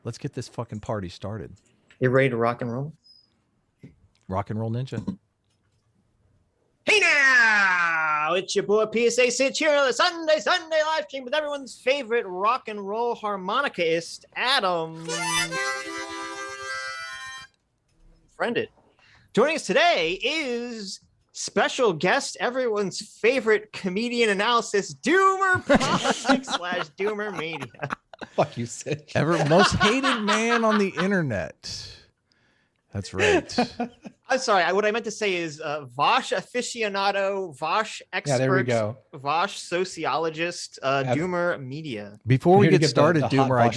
Let's get this fucking party started. You ready to rock and roll? Rock and roll ninja. Hey now, it's your boy PSA Sitch here on the Sunday live stream with everyone's favorite rock and roll harmonicaist, Adam. Friended. Joining us today is special guest, everyone's favorite comedian analysis, Doomer Politics / Doomer Media. Fuck you, Sitch. Most hated man on the internet. That's right. I'm sorry. What I meant to say is Vaush aficionado, Vaush expert, there we go. Vaush sociologist, Doomer Media. Before we get started, Doomer, I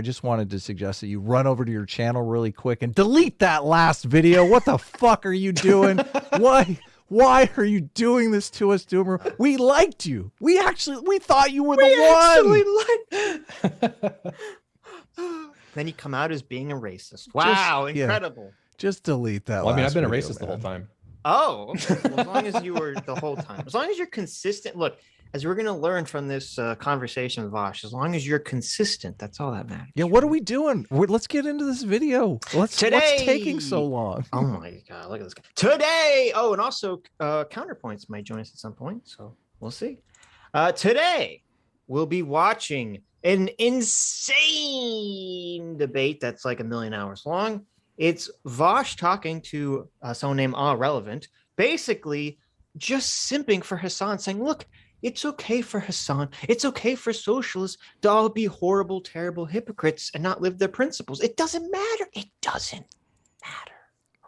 just wanted to suggest that you run over to your channel really quick and delete that last video. What the fuck are you doing? Why are you doing this to us, Doomer? We liked you. We thought you were the one. Then you come out as being a racist. Wow, incredible. Just delete that. Well, I mean, I've been a racist the whole time. Oh, okay. Well, as long as you were the whole time. As long as you're consistent. Look, as we're going to learn from this conversation with Vaush, as long as you're consistent, that's all that matters. Yeah, what are we doing? Let's get into this video. What's taking so long? Oh my God, look at this guy. Today, and also Counterpoints might join us at some point, so we'll see. Today, we'll be watching an insane debate that's like 1 million hours long. It's Vaush talking to someone named Relevant, basically just simping for Hasan, saying, look, it's okay for Hasan. It's okay for socialists to all be horrible, terrible hypocrites and not live their principles. It doesn't matter. It doesn't matter.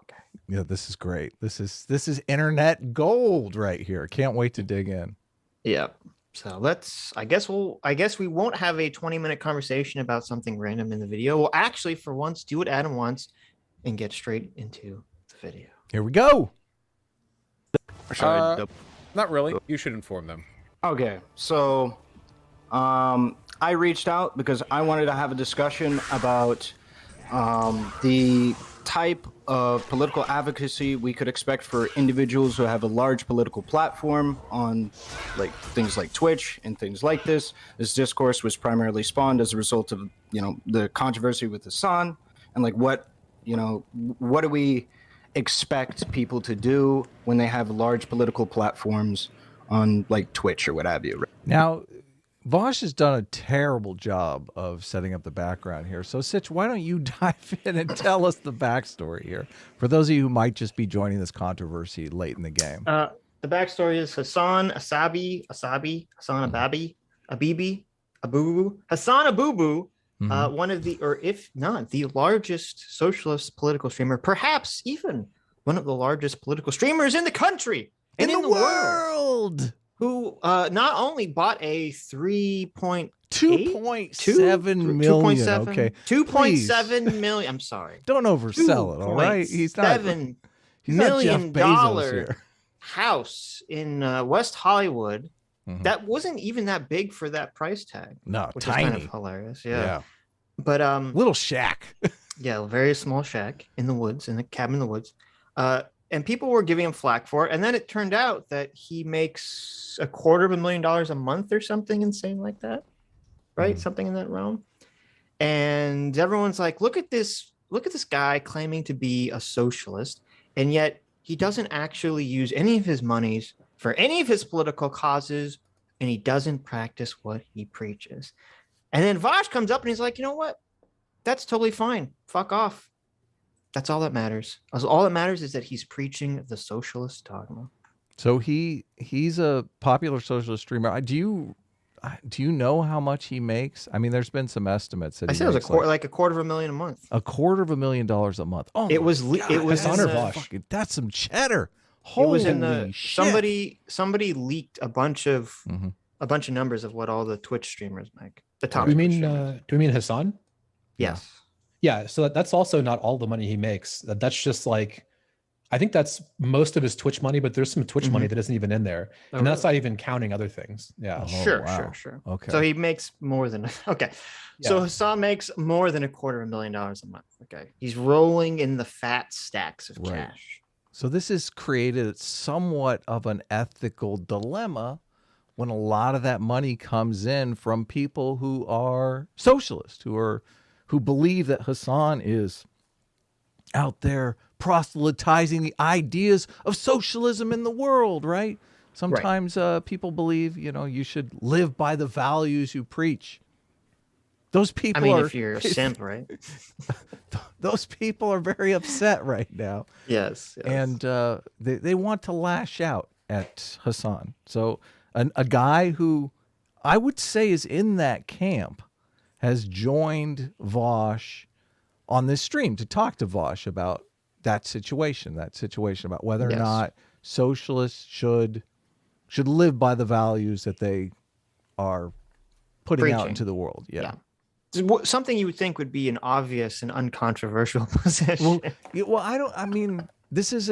Okay. Yeah, this is great. This is internet gold right here. Can't wait to dig in. Yeah. So I guess we won't have a 20-minute conversation about something random in the video. We'll actually, for once, do what Adam wants and get straight into the video. Here we go. Not really. You should inform them. Okay, so I reached out because I wanted to have a discussion about the type of political advocacy we could expect for individuals who have a large political platform on like things like Twitch and things like this. This discourse was primarily spawned as a result of, the controversy with Hasan and like what do we expect people to do when they have large political platforms on like Twitch or what have you. Now, Vaush has done a terrible job of setting up the background here. So, Sitch, why don't you dive in and tell us the backstory here for those of you who might just be joining this controversy late in the game? The backstory is Hasan Abubu, one of the, or if not the largest socialist political streamer, perhaps even one of the largest political streamers in the country and in the world. Who not only bought a 2.7 million. Okay, 2.7 million. I'm sorry. Don't oversell it. All right, he's not $7 million house in West Hollywood. That wasn't even that big for that price tag. No, which tiny. is kind of hilarious. Yeah. But little shack. Yeah, a very small shack in the woods, in a cabin in the woods. And people were giving him flack for it. And then it turned out that he makes $250,000 a month or something insane like that. Right? Something in that realm. And everyone's like, look at this guy claiming to be a socialist. And yet he doesn't actually use any of his monies for any of his political causes. And he doesn't practice what he preaches. And then Vaush comes up and he's like, you know what? That's totally fine. Fuck off. That's all that matters. All that matters is that he's preaching the socialist dogma. So he's a popular socialist streamer. Do you know how much he makes? I mean, there's been some estimates. That I said it was $250,000 a month. $250,000 a month. Oh, it was Honor Vaush. That's some cheddar. Holy shit. Somebody leaked a bunch of numbers of what all the Twitch streamers make. The top. Do we mean Hasan? Yes. Yeah, so that's also not all the money he makes. That's just like, I think that's most of his Twitch money, but there's some Twitch money that isn't even in there. And that's not even counting other things. Yeah. Oh, sure. Okay. So he makes more than, okay. Yeah. So Hasan makes more than $250,000 a month. Okay. He's rolling in the fat stacks of cash. So this has created somewhat of an ethical dilemma when a lot of that money comes in from people who are socialist, who believe that Hasan is out there proselytizing the ideas of socialism in the world, right? Sometimes people believe, you should live by the values you preach. Those people if you're a simp, right? Those people are very upset right now. Yes. And they want to lash out at Hasan. So a guy who I would say is in that camp has joined Vaush on this stream to talk to Vaush about that situation about whether or not socialists should live by the values that they are putting out into the world. Yeah. Something you would think would be an obvious and uncontroversial position. This is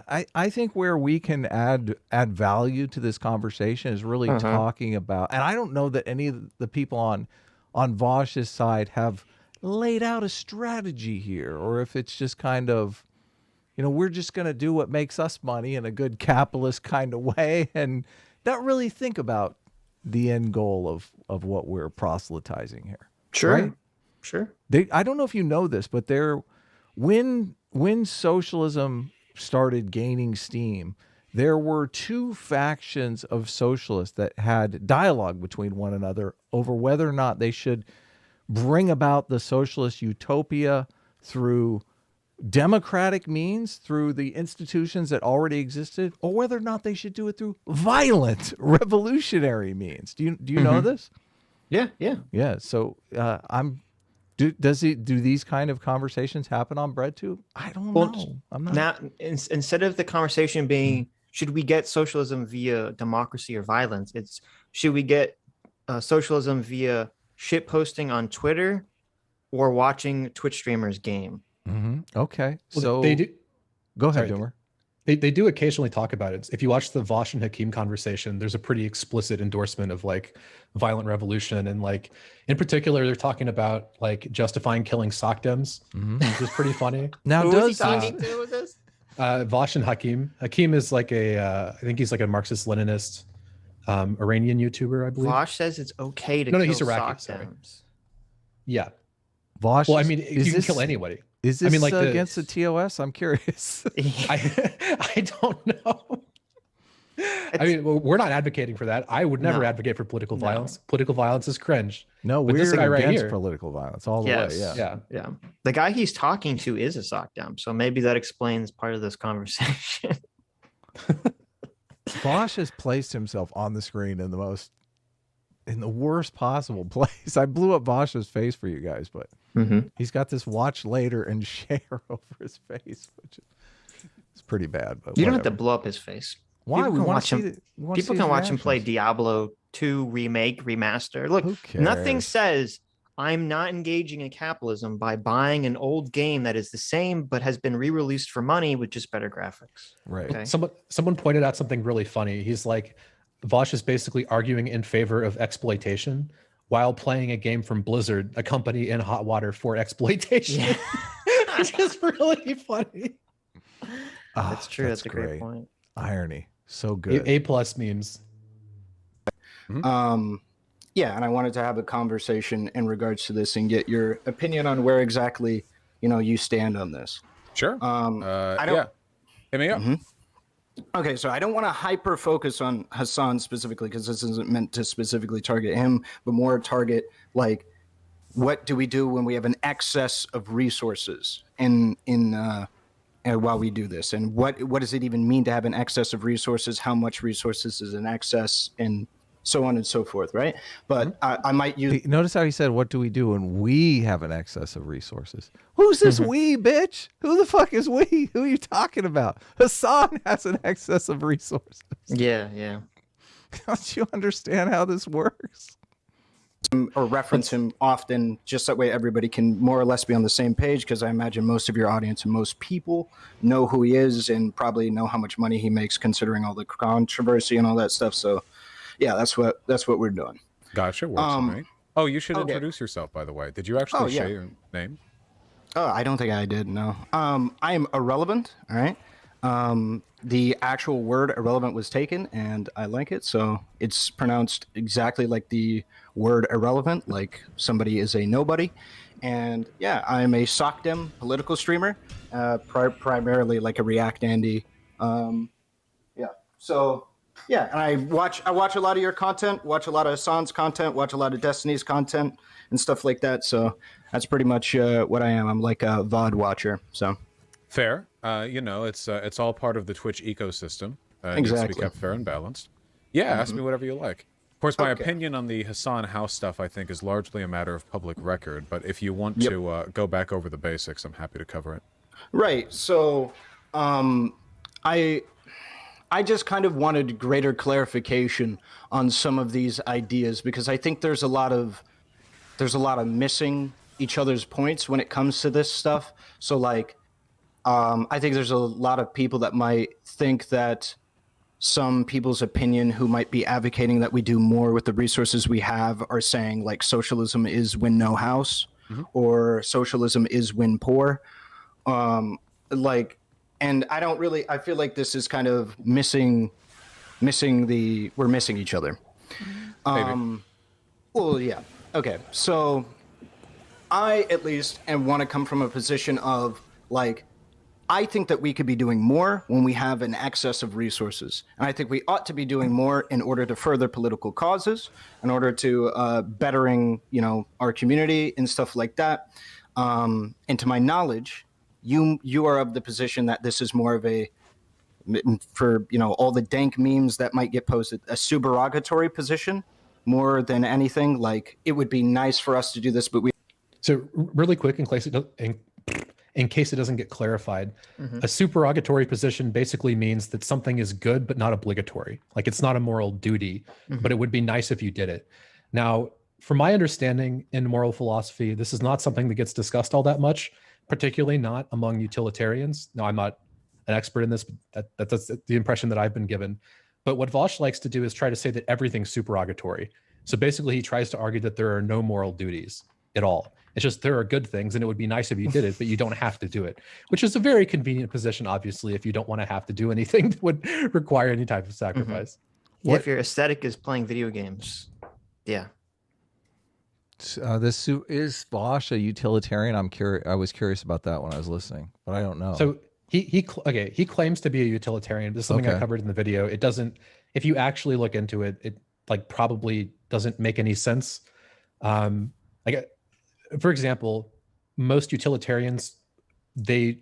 I think where we can add value to this conversation is really talking about, and I don't know that any of the people on Vaush's side have laid out a strategy here, or if it's just kind of, we're just going to do what makes us money in a good capitalist kind of way and not really think about the end goal of what we're proselytizing here. Sure. Right? Sure. I don't know if you know this, but when socialism started gaining steam, there were two factions of socialists that had dialogue between one another over whether or not they should bring about the socialist utopia through democratic means, through the institutions that already existed, or whether or not they should do it through violent revolutionary means. Do you know this? Yeah. So do these kind of conversations happen on BreadTube? I don't know. I'm not. Now, instead of the conversation being, should we get socialism via democracy or violence? It's, should we get socialism via shit posting on Twitter or watching Twitch streamers game? Okay. Well, so they do. Go ahead, Sorry. Doomer. They do occasionally talk about it. If you watch the Vaush and Hakeem conversation, there's a pretty explicit endorsement of like violent revolution. And like, in particular, they're talking about like justifying killing sock dems, which is pretty funny. Now, Who does was he talking to with this? Vaush and Hakeem. Hakeem is like I think he's like a Marxist-Leninist Iranian YouTuber, I believe. Vaush says it's okay to No, kill he's Iraqi, sock sorry. dems. Yeah. Vaush? Well, I mean, you can kill anybody. Is this like against the TOS? I'm curious. I don't know. I mean, we're not advocating for that. I would never advocate for political violence. Political violence is cringe. No, But we're this guy right against here- political violence all the way. Yeah. Yeah. The guy he's talking to is a sock dem, so maybe that explains part of this conversation. Vaush has placed himself on the screen in the worst possible place. I blew up Vaush's face for you guys, but he's got this watch later and share over his face, which is pretty bad. But You don't have to whatever. blow up his face. Why? People We can want watch to see him. his People can watch him play reactions. Diablo 2 remake, remaster. Look, Who nothing cares? says I'm not engaging in capitalism by buying an old game that is the same but has been re-released for money with just better graphics. Right. Okay. Someone pointed out something really funny. He's like, Vaush is basically arguing in favor of exploitation while playing a game from Blizzard, a company in hot water for exploitation. Which is really funny. That's true. That's a great point. Irony. So good. A plus memes. Yeah, and I wanted to have a conversation in regards to this and get your opinion on where exactly you stand on this. Sure. I don't. Yeah. Hit me up. Okay, so I don't want to hyper focus on Hasan specifically because this isn't meant to specifically target him, but more target like what do we do when we have an excess of resources while we do this, and what does it even mean to have an excess of resources? How much resources is an excess, and so on and so forth, right? But I might use. Notice how he said, "What do we do when we have an excess of resources?" Who's this we, bitch? Who the fuck is we? Who are you talking about? Hasan has an excess of resources. Yeah. Don't you understand how this works? Or reference him often, just that way everybody can more or less be on the same page, because I imagine most of your audience and most people know who he is and probably know how much money he makes considering all the controversy and all that stuff. So yeah, that's what we're doing. Gotcha. Works for me. Oh, you should okay. introduce yourself, by the way. Did you actually say your name? Oh, I don't think I did. No. I am irrelevant. All right. the actual word irrelevant was taken, and I like it. So it's pronounced exactly like the word irrelevant, like somebody is a nobody. And yeah, I'm a SocDem political streamer, primarily like a React Andy. Yeah. So yeah, and I watch a lot of your content, watch a lot of Hasan's content, watch a lot of Destiny's content and stuff like that. So that's pretty much what I am. I'm like a VOD watcher. So fair. You know, it's all part of the Twitch ecosystem. It needs to be kept fair and balanced. Yeah, ask me whatever you like. Of course, my opinion on the Hasan House stuff, I think, is largely a matter of public record. But if you want to go back over the basics, I'm happy to cover it. Right. So I just kind of wanted greater clarification on some of these ideas, because I think there's a lot of missing each other's points when it comes to this stuff. So like, I think there's a lot of people that might think that some people's opinion who might be advocating that we do more with the resources we have are saying like socialism is win no house, or socialism is win poor. And I feel like this is kind of we're missing each other. Maybe. Well, yeah. Okay. So I at least want to come from a position of like, I think that we could be doing more when we have an excess of resources. And I think we ought to be doing more in order to further political causes, in order to bettering, our community and stuff like that. And to my knowledge, you are of the position that this is more of a, for, all the dank memes that might get posted, a supererogatory position more than anything. Like, it would be nice for us to do this, but we... So really quick, in case it doesn't get clarified, a supererogatory position basically means that something is good but not obligatory. Like, it's not a moral duty, but it would be nice if you did it. Now, from my understanding in moral philosophy, this is not something that gets discussed all that much, particularly not among utilitarians. Now, I'm not an expert in this, but that's the impression that I've been given. But what Vaush likes to do is try to say that everything's supererogatory. So basically, he tries to argue that there are no moral duties at all. It's just there are good things, and it would be nice if you did it, but you don't have to do it, which is a very convenient position, obviously, if you don't want to have to do anything that would require any type of sacrifice. Yeah, if your aesthetic is playing video games, yeah. This is Vaush a utilitarian? I'm curious. I was curious about that when I was listening, but I don't know. So he claims to be a utigalitarian. This is something I covered in the video. It doesn't. If you actually look into it, it like probably doesn't make any sense. For example, most utilitarians, they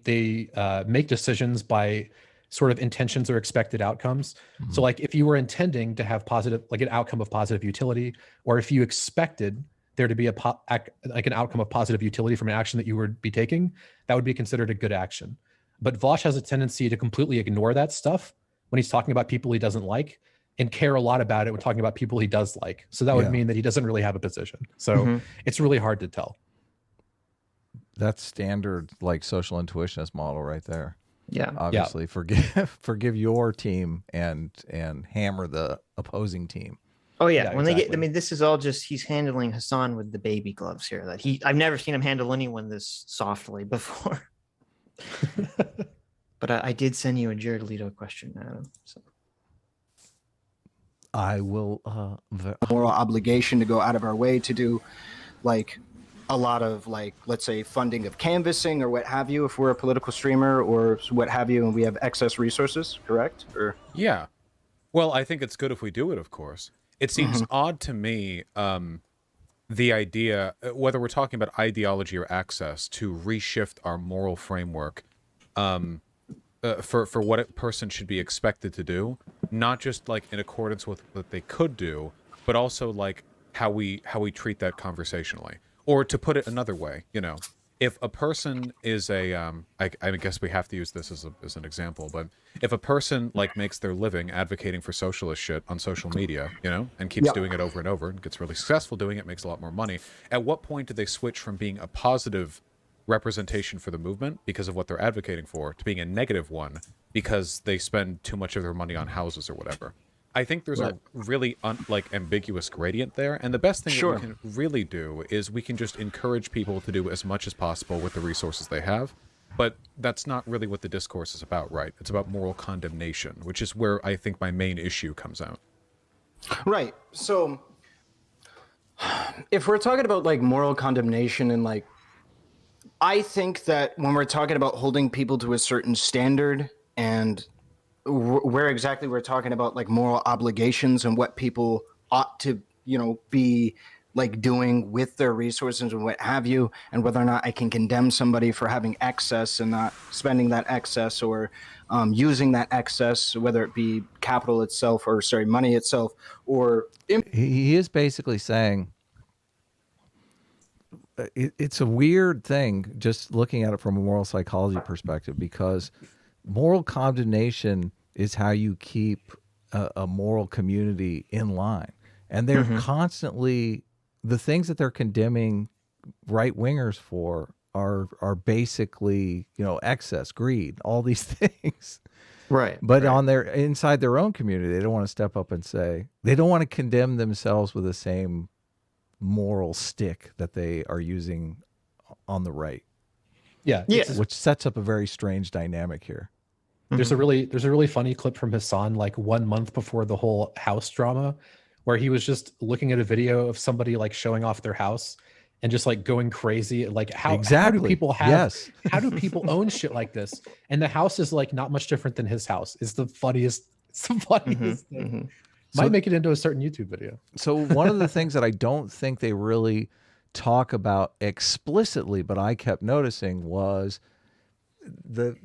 make decisions by sort of intentions or expected outcomes. So like if you were intending to have positive, like an outcome of positive utility, or if you expected there to be an outcome of positive utility from an action that you would be taking, that would be considered a good action. But Vaush has a tendency to completely ignore that stuff when he's talking about people he doesn't like, and care a lot about it when talking about people he does like. So that would mean that he doesn't really have a position. So it's really hard to tell. That's standard, like, social intuitionist model right there. Yeah. Obviously, forgive your team and hammer the opposing team. Oh yeah. When they get, I mean, this is all just, he's handling Hasan with the baby gloves here. I've never seen him handle anyone this softly before. But I did send you a Jared Leto question, Adam. So. I will moral obligation to go out of our way to do like a lot of, like, let's say funding of canvassing or what have you, if we're a political streamer or what have you, and we have excess resources, correct? Or yeah. Well, I think it's good if we do it, of course. It seems odd to me, the idea, whether we're talking about ideology or access, to reshift our moral framework for what a person should be expected to do, not just like in accordance with what they could do, but also like how we treat that conversationally. Or to put it another way, if a person is I guess we have to use this as an example, but if a person like makes their living advocating for socialist shit on social media, and keeps doing it over and over and gets really successful doing it, makes a lot more money, at what point do they switch from being a positive representation for the movement because of what they're advocating for to being a negative one because they spend too much of their money on houses or whatever? I think there's a really ambiguous gradient there, and the best thing that we can really do is we can just encourage people to do as much as possible with the resources they have, But that's not really what the discourse is about, right? It's about moral condemnation, which is where I think my main issue comes out. Right. So if we're talking about like moral condemnation and like, I think that when we're talking about holding people to a certain standard and where exactly we're talking about like moral obligations and what people ought to, you know, be like doing with their resources and what have you, and whether or not I can condemn somebody for having excess and not spending that excess or using that excess, whether it be capital itself or money itself, or He is basically saying it's a weird thing just looking at it from a moral psychology perspective, because moral condemnation is how you keep a moral community in line. And they're constantly, the things that they're condemning right wingers for are basically, you know, excess, greed, all these things. Right. But on their inside their own community, they don't want to step up and say, they don't want to condemn themselves with the same moral stick that they are using on the right. Yeah. Which sets up a very strange dynamic here. There's a really funny clip from Hasan like 1 month before the whole house drama, where he was just looking at a video of somebody like showing off their house and just like going crazy. Like how do people have, how do people own shit like this? And the house is like not much different than his house. It's the funniest thing. Might make it into a certain YouTube video. So one of the things that I don't think they really talk about explicitly, but I kept noticing, was the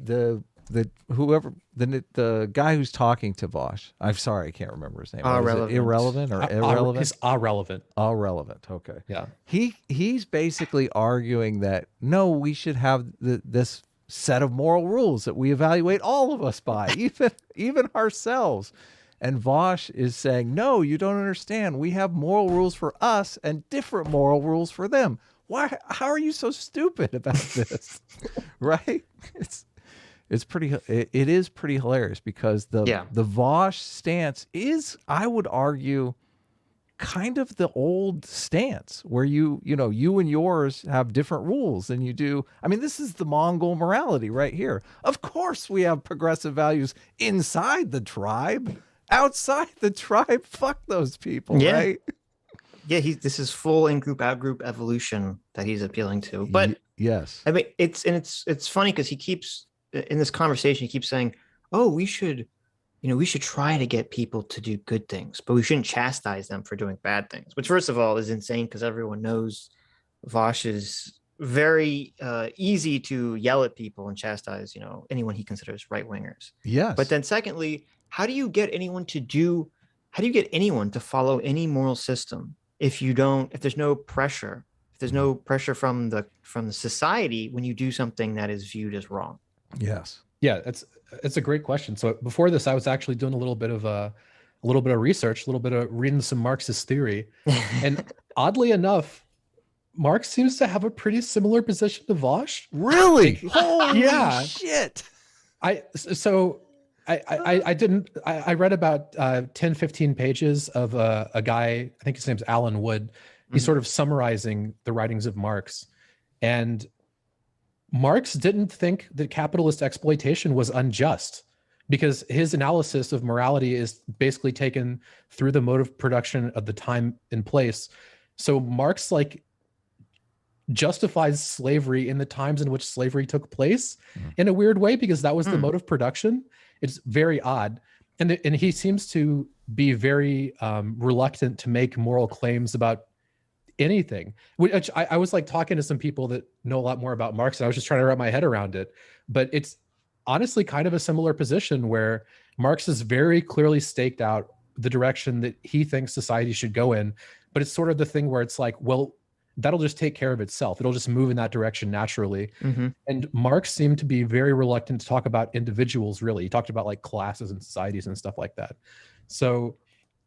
guy who's talking to Vaush. I'm sorry, I can't remember his name. Irrelevant or irrelevant? He's irrelevant. Irrelevant. Okay. Yeah. He's basically arguing that no, we should have this set of moral rules that we evaluate all of us by, even ourselves. And Vaush is saying, no, you don't understand. We have moral rules for us and different moral rules for them. Why? How are you so stupid about this? Right? It is pretty hilarious, because the Vaush stance is, I would argue, kind of the old stance where you and yours have different rules than you do. I mean, this is the Mongol morality right here. Of course we have progressive values inside the tribe. Outside the tribe, fuck those people, right? Yeah, this is full in-group, out-group evolution that he's appealing to. But yes, I mean, it's funny because he keeps, in this conversation, he keeps saying, "Oh, we should try to get people to do good things, but we shouldn't chastise them for doing bad things." Which, first of all, is insane, because everyone knows Vaush is very easy to yell at people and chastise, anyone he considers right-wingers. Yes. But then, secondly, how do you get anyone to follow any moral system if there's no pressure, from the society when you do something that is viewed as wrong? Yes. Yeah, it's a great question. So before this, I was actually doing a little bit of research, a little bit of reading some Marxist theory. And oddly enough, Marx seems to have a pretty similar position to Vaush. Really? Holy shit. I read about 10, 15 pages of a guy, I think his name's Alan Wood. He's sort of summarizing the writings of Marx. And Marx didn't think that capitalist exploitation was unjust, because his analysis of morality is basically taken through the mode of production of the time and place. So Marx justifies slavery in the times in which slavery took place in a weird way, because that was the mode of production. It's very odd. And he seems to be very reluctant to make moral claims about anything, which I was talking to some people that know a lot more about Marx, and I was just trying to wrap my head around it. But it's honestly kind of a similar position, where Marx has very clearly staked out the direction that he thinks society should go in. But it's sort of the thing where it's like, well, that'll just take care of itself. It'll just move in that direction naturally. And Marx seemed to be very reluctant to talk about individuals, really. He talked about classes and societies and stuff like that. So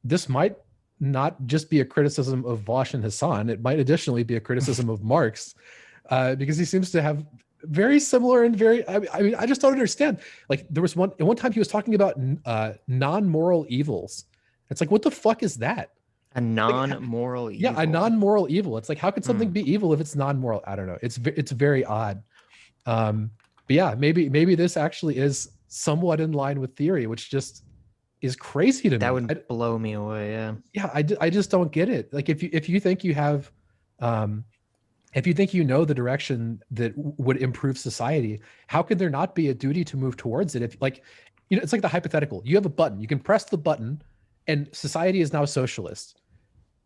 this might not just be a criticism of Vaush and Hasan. It might additionally be a criticism of Marx, because he seems to have very similar and very, I mean, I just don't understand. There was one time he was talking about non-moral evils. It's like, what the fuck is that? A non-moral evil. Yeah, a non-moral evil. It's like, how could something be evil if it's non-moral? I don't know. It's very odd. But yeah, maybe this actually is somewhat in line with theory, which just is crazy to me. That would blow me away. Yeah. Yeah, I just don't get it. Like if you think you have, if you think you know the direction that would improve society, how could there not be a duty to move towards it? If like, you know, it's like the hypothetical. You have a button, you can press the button, and society is now socialist.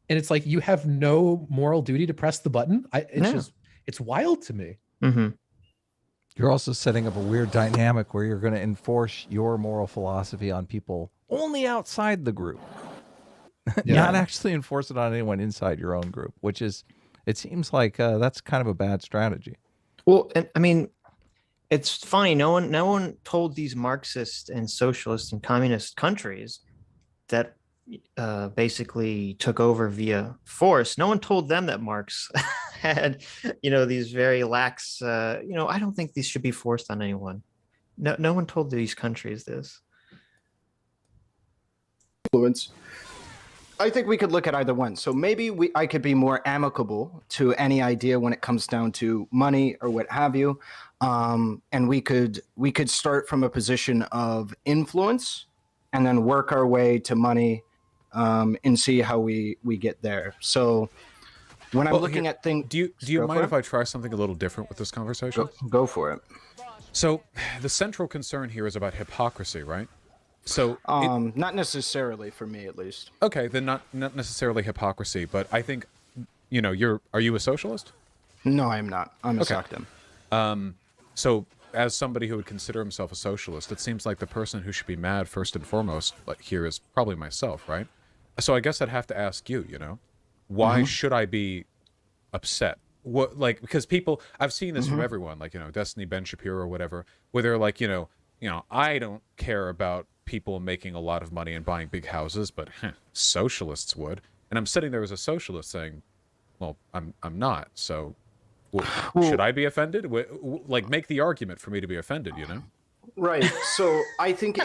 And it's like you have no moral duty to press the button. It's wild to me. Mm-hmm. You're also setting up a weird dynamic where you're going to enforce your moral philosophy on people only outside the group, not actually enforce it on anyone inside your own group, which is, it seems like that's kind of a bad strategy. Well, and I mean, it's funny. No one told these Marxist and socialist and communist countries that basically took over via force. No one told them that Marx had, these very lax, I don't think these should be forced on anyone. No one told these countries this. Influence. I think we could look at either one. So maybe I could be more amicable to any idea when it comes down to money or what have you. And we could start from a position of influence and then work our way to money and see how we get there. So when I'm looking at things, do you mind if I try something a little different with this conversation? Go for it. So the central concern here is about hypocrisy, right? So not necessarily for me, at least. Okay, then not necessarily hypocrisy, but I think, are you a socialist? No, I'm not. I'm a SOCDEM. So as somebody who would consider himself a socialist, it seems like the person who should be mad first and foremost here is probably myself, right? So I guess I'd have to ask you, why should I be upset? What, because people, I've seen this from everyone, Destiny, Ben Shapiro or whatever, where they're like, I don't care about people making a lot of money and buying big houses, but socialists would. And I'm sitting there as a socialist saying, well, I'm not. So should I be offended? Make the argument for me to be offended, Right. So I think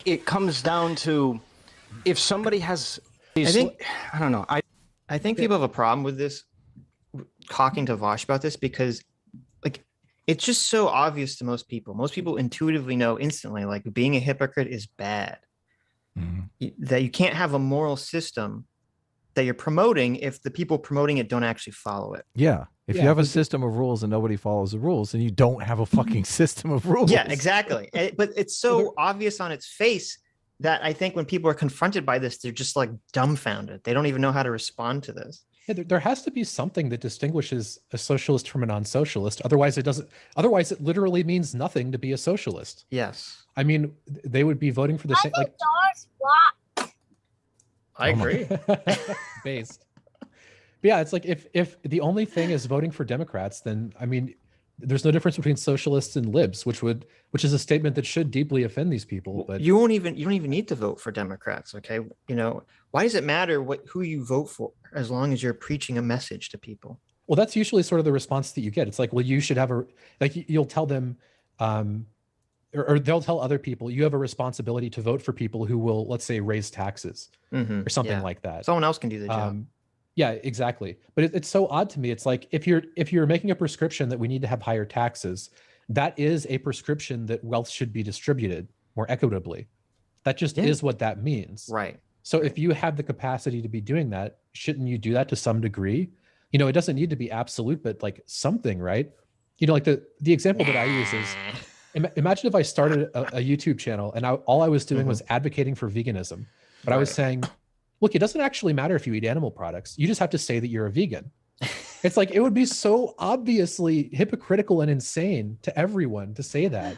it comes down to if somebody has these, I don't know. I think people have a problem with this, talking to Vaush about this, because it's just so obvious to most people. Most people intuitively know instantly, being a hypocrite is bad. That you can't have a moral system that you're promoting if the people promoting it don't actually follow it. Yeah. If you have a system of rules and nobody follows the rules, then you don't have a fucking system of rules. Yeah, exactly. But it's so obvious on its face that I think when people are confronted by this, they're just dumbfounded. They don't even know how to respond to this. Yeah, there has to be something that distinguishes a socialist from a non-socialist. Otherwise, it literally means nothing to be a socialist. Yes. I mean, they would be voting for the same. I agree. Based. But yeah, it's like if the only thing is voting for Democrats, then I mean, there's no difference between socialists and libs, which is a statement that should deeply offend these people. But you don't even need to vote for Democrats, okay? Why does it matter who you vote for as long as you're preaching a message to people? Well, that's usually sort of the response that you get. It's like, well, you should have you'll tell them, or they'll tell other people, you have a responsibility to vote for people who will, let's say, raise taxes or something like that. Someone else can do the job. Yeah, exactly. But it's so odd to me. It's like if you're making a prescription that we need to have higher taxes, that is a prescription that wealth should be distributed more equitably. That just is what that means. Right. So if you have the capacity to be doing that, shouldn't you do that to some degree? It doesn't need to be absolute, but something, right? The example that I use is, imagine if I started a YouTube channel and all I was doing was advocating for veganism, but I was saying, look, it doesn't actually matter if you eat animal products. You just have to say that you're a vegan. It's like, it would be so obviously hypocritical and insane to everyone to say that.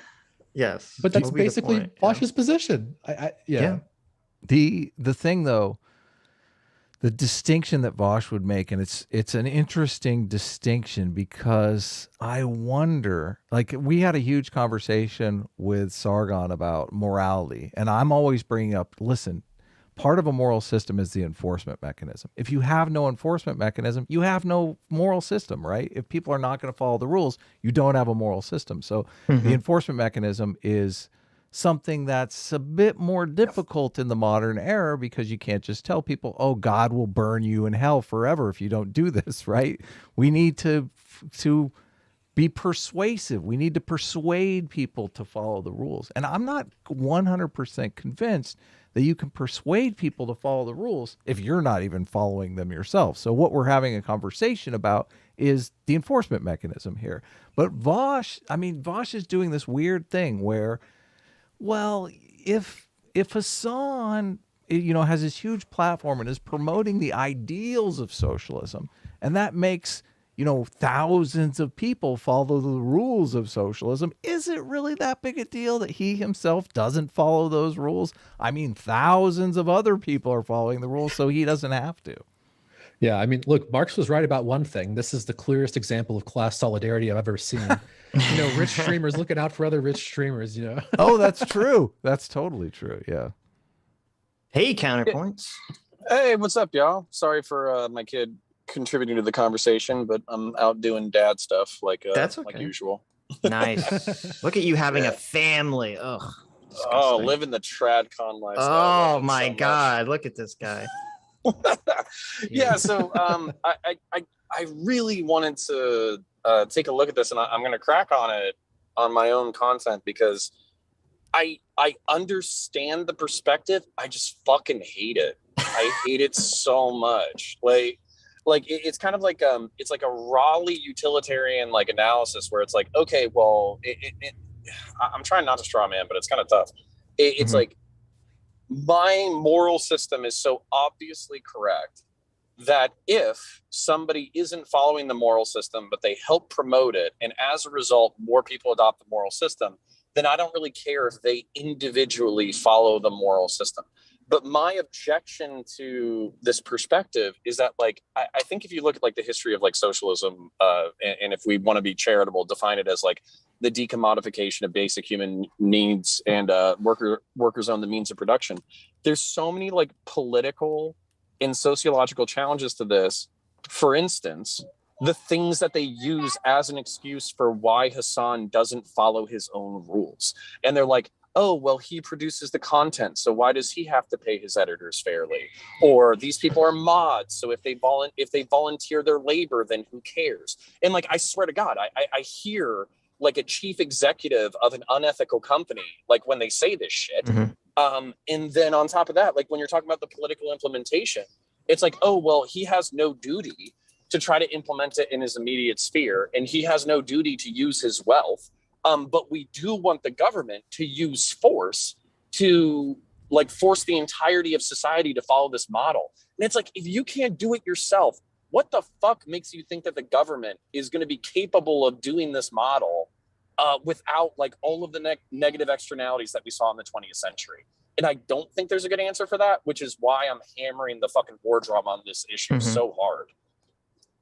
Yes. But that's basically Vaush's position. Yeah. The thing though, the distinction that Vaush would make, and it's an interesting distinction, because I wonder, we had a huge conversation with Sargon about morality, and I'm always bringing up, listen, part of a moral system is the enforcement mechanism. If you have no enforcement mechanism, you have no moral system, right? If people are not going to follow the rules, you don't have a moral system. So the enforcement mechanism is something that's a bit more difficult in the modern era, because you can't just tell people, oh, God will burn you in hell forever if you don't do this, right? We need to be persuasive. We need to persuade people to follow the rules. And I'm not 100% convinced that you can persuade people to follow the rules if you're not even following them yourself. So what we're having a conversation about is the enforcement mechanism here. But Vaush is doing this weird thing where, well, if Hasan, has this huge platform and is promoting the ideals of socialism, and that makes, thousands of people follow the rules of socialism, is it really that big a deal that he himself doesn't follow those rules? I mean, thousands of other people are following the rules, so he doesn't have to. Yeah, I mean, look, Marx was right about one thing. This is the clearest example of class solidarity I've ever seen. Rich streamers looking out for other rich streamers, Oh, that's true. That's totally true. Yeah. Hey, Counterpoints. Hey, what's up, y'all? Sorry for my kid contributing to the conversation, but I'm out doing dad stuff That's okay. like usual. Nice. Look at you having a family. Ugh. Disgusting. Oh, living the tradcon Oh lifestyle. my God. Look at this guy. Yeah, so I really wanted to take a look at this, and I'm going to crack on it on my own content because I understand the perspective. I just fucking hate it. I hate it so much. It's kind of like it's like a rawly utilitarian analysis where it's like, okay, well, I'm trying not to straw man, but it's kind of tough. It's like my moral system is so obviously correct that if somebody isn't following the moral system, but they help promote it, and as a result, more people adopt the moral system, then I don't really care if they individually follow the moral system. But my objection to this perspective is that, I think if you look at the history of socialism, and if we want to be charitable, define it as the decommodification of basic human needs and workers own the means of production. There's so many political and sociological challenges to this. For instance, the things that they use as an excuse for why Hasan doesn't follow his own rules. And they're like, oh, well, he produces the content, so why does he have to pay his editors fairly? Or these people are mods, so if they volunteer their labor, then who cares? And I swear to God, I hear a chief executive of an unethical company, when they say this shit. And then on top of that, when you're talking about the political implementation, it's oh, well, he has no duty to try to implement it in his immediate sphere, and he has no duty to use his wealth. But we do want the government to use force to force the entirety of society to follow this model. And it's if you can't do it yourself, what the fuck makes you think that the government is going to be capable of doing this model without all of the negative externalities that we saw in the 20th century? And I don't think there's a good answer for that, which is why I'm hammering the fucking war drum on this issue so hard.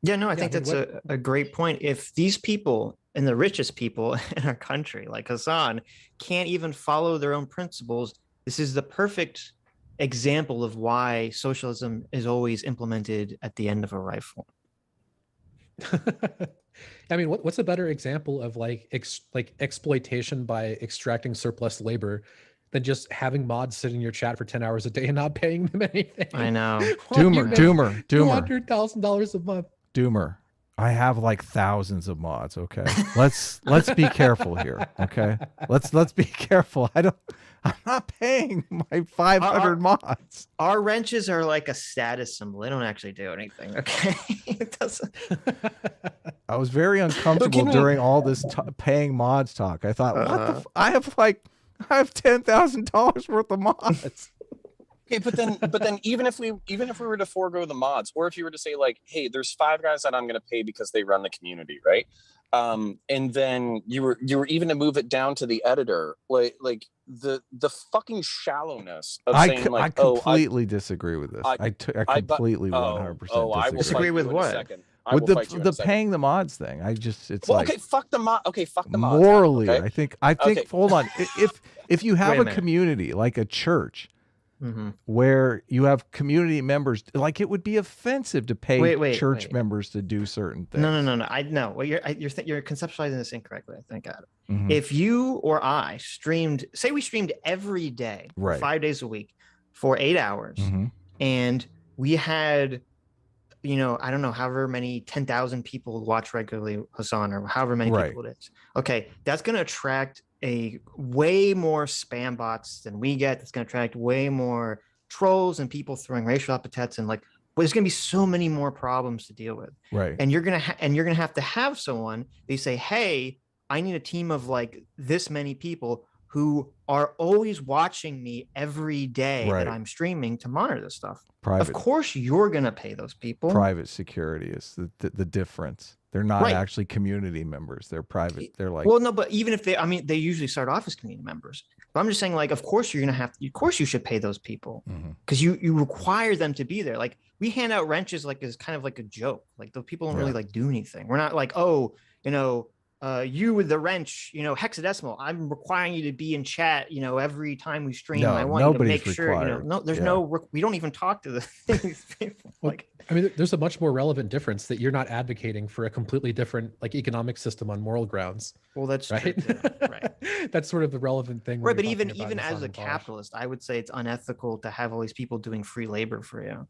Yeah, no, I think that's a great point. If these people and the richest people in our country, like Hasan, can't even follow their own principles, this is the perfect example of why socialism is always implemented at the end of a rifle. I mean, what's a better example of exploitation by extracting surplus labor than just having mods sit in your chat for 10 hours a day and not paying them anything? I know. Doomer. $200,000 a month. Doomer. I have thousands of mods. Okay, let's be careful here. Okay, let's be careful. I'm not paying my 500 mods. Our wrenches are like a status symbol. They don't actually do anything. Okay, it doesn't. I was very uncomfortable during all this paying mods talk. I thought, what the? I have $10,000 worth of mods. Okay, but then even if we were to forego the mods, or if you were to say hey, there's 5 guys that I'm going to pay because they run the community, right? And then you were even to move it down to the editor, the fucking shallowness of saying I completely disagree with this. I completely 100% disagree with what? With the paying the mods thing. Okay, fuck the mod. Okay, fuck the mods. Morally, okay? I think. Okay. Hold on. If you have a community like a church, where you have community members, it would be offensive to pay church members to do certain things. No. I know. Well, you're conceptualizing this incorrectly, I think, Adam. If you or I streamed every day, 5 days a week for 8 hours, and we had you know, I don't know, however many 10,000 people watch regularly Hasan, or however many Right. people it is. Okay, that's going to attract a way more spam bots than we get. That's going to attract way more trolls and people throwing racial epithets, and like, there's going to be so many more problems to deal with. Right. And you're going to have someone, they say, hey, I need a team of like this many people who are always watching me every day Right. that I'm streaming to monitor this stuff. Private. Of course, you're going to pay those people. Private security is the difference. They're not Right. actually community members. They're private. They're like, Well, no, but even if they, I mean, they usually start off as community members. But I'm just saying, like, of course you're going to have to, of course you should pay those people, because you require them to be there. Like, we hand out wrenches like as kind of like a joke. Like, the people don't really like do anything. We're not like, oh, you know, you with the wrench, you know, hexadecimal, I'm requiring you to be in chat, you know, every time we stream. No, I want you to make nobody's sure, you know, required. no, there's Yeah. no, we don't even talk to the things. Like, I mean, there's a much more relevant difference that you're not advocating for a completely different like economic system on moral grounds, well, that's right? true, yeah, right. That's sort of the relevant thing. when Right, but you're even talking about even as Hasan a and Vaush. capitalist, I would say it's unethical to have all these people doing free labor for you.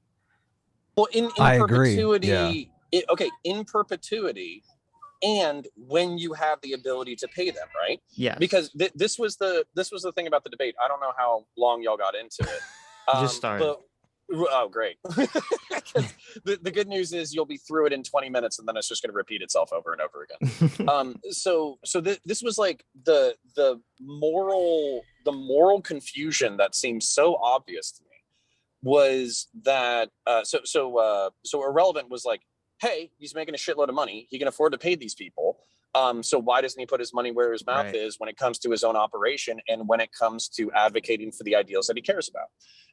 Well, in I agree, perpetuity, in perpetuity, and when you have the ability to pay them, right? Yeah, Because this was the thing about the debate. I don't know how long y'all got into it. Just started. But, oh, great. the good news is you'll be through it in 20 minutes, and then it's just going to repeat itself over and over again. So this was like the moral confusion that seems so obvious to me was that so Irrelevant was like, hey, he's making a shitload of money, he can afford to pay these people, so why doesn't he put his money where his mouth Right. is when it comes to his own operation and when it comes to advocating for the ideals that he cares about?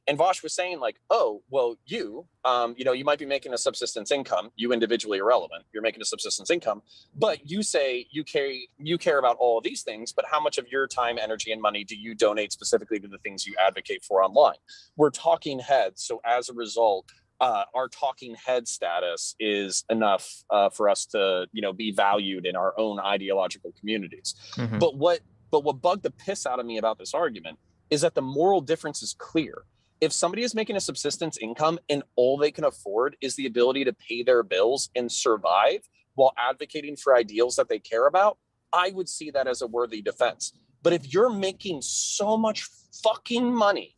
And Vaush was saying like, oh, well, you know, you might be making a subsistence income, you individually Irrelevant, you're making a subsistence income, but you say you care about all of these things, but how much of your time, energy, and money do you donate specifically to the things you advocate for online? We're talking heads, so as a result, our talking head status is enough for us to, you know, be valued in our own ideological communities. Mhm. But what bugged the piss out of me about this argument is that the moral difference is clear. If somebody is making a subsistence income and all they can afford is the ability to pay their bills and survive while advocating for ideals that they care about, I would see that as a worthy defense. But if you're making so much fucking money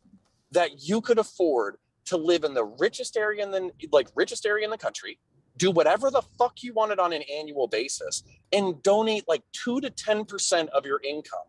that you could afford to live in the richest area in the country, do whatever the fuck you wanted on an annual basis, and donate like 2 to 10% of your income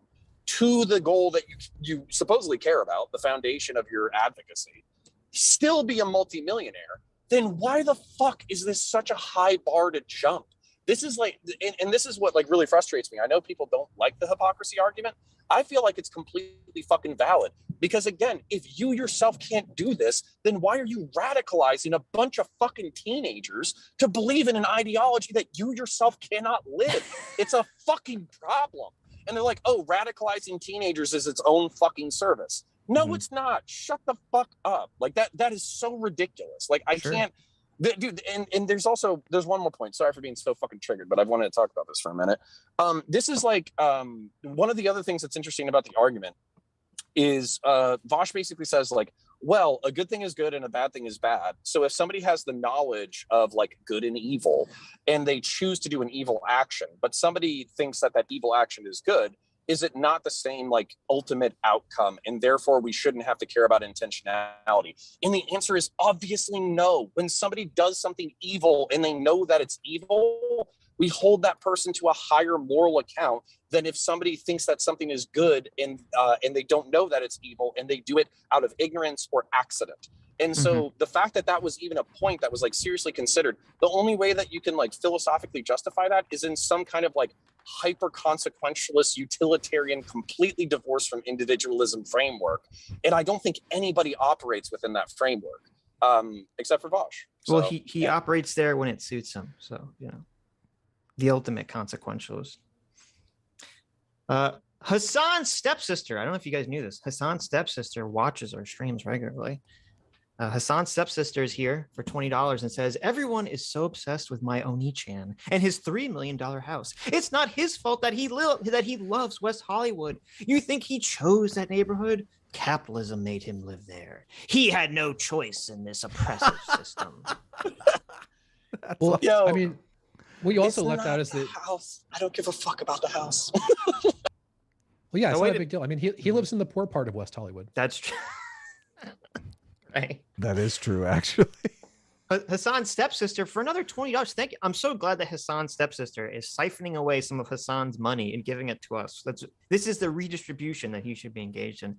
to the goal that you supposedly care about, the foundation of your advocacy, still be a multimillionaire, then why the fuck is this such a high bar to jump? This is like, and this is what like really frustrates me. I know people don't like the hypocrisy argument. I feel like it's completely fucking valid, because again, if you yourself can't do this, then why are you radicalizing a bunch of fucking teenagers to believe in an ideology that you yourself cannot live? It's a fucking problem. And they're like, oh, radicalizing teenagers is its own fucking service. No, it's not. Shut the fuck up. Like that is so ridiculous. Like I can't, dude. And there's one more point. Sorry for being so fucking triggered, but I've wanted to talk about this for a minute. This is like one of the other things that's interesting about the argument is Vaush basically says like, well, a good thing is good and a bad thing is bad. So if somebody has the knowledge of like good and evil and they choose to do an evil action, but somebody thinks that evil action is good, is it not the same like ultimate outcome? And therefore we shouldn't have to care about intentionality. And the answer is obviously no. When somebody does something evil and they know that it's evil, we hold that person to a higher moral account than if somebody thinks that something is good and they don't know that it's evil and they do it out of ignorance or accident. And so the fact that was even a point that was like seriously considered, the only way that you can like philosophically justify that is in some kind of like hyper consequentialist utilitarian, completely divorced from individualism framework. And I don't think anybody operates within that framework except for Vaush. Well, he operates there when it suits him. So, you know, the ultimate consequentialist. Hasan's stepsister, I don't know if you guys knew this, Hasan's stepsister watches our streams regularly. Hasan's stepsister is here for $20 and says, everyone is so obsessed with my Oni-chan and his $3 million house. It's not his fault that he loves West Hollywood. You think he chose that neighborhood? Capitalism made him live there. He had no choice in this oppressive system. Well, Yo, I mean, what you also it's left not out is the that, house. I don't give a fuck about the house. well, yeah, it's No, not wait a big deal. I mean, he lives in the poor part of West Hollywood. That's true. Right. That is true, actually. Hasan's stepsister for another $20. Thank you. I'm so glad that Hasan's stepsister is siphoning away some of Hasan's money and giving it to us. This is the redistribution that he should be engaged in.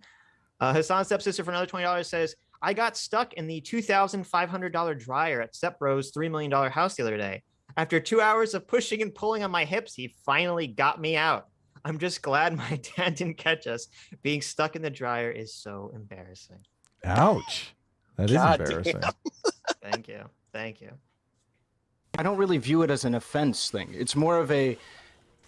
Hasan's stepsister for another $20 says, I got stuck in the $2,500 dryer at Step Bro's $3 million house the other day. After 2 hours of pushing and pulling on my hips, he finally got me out. I'm just glad my dad didn't catch us. Being stuck in the dryer is so embarrassing. Ouch. That is God embarrassing. damn. Thank you. Thank you. I don't really view it as an offense thing. It's more of a,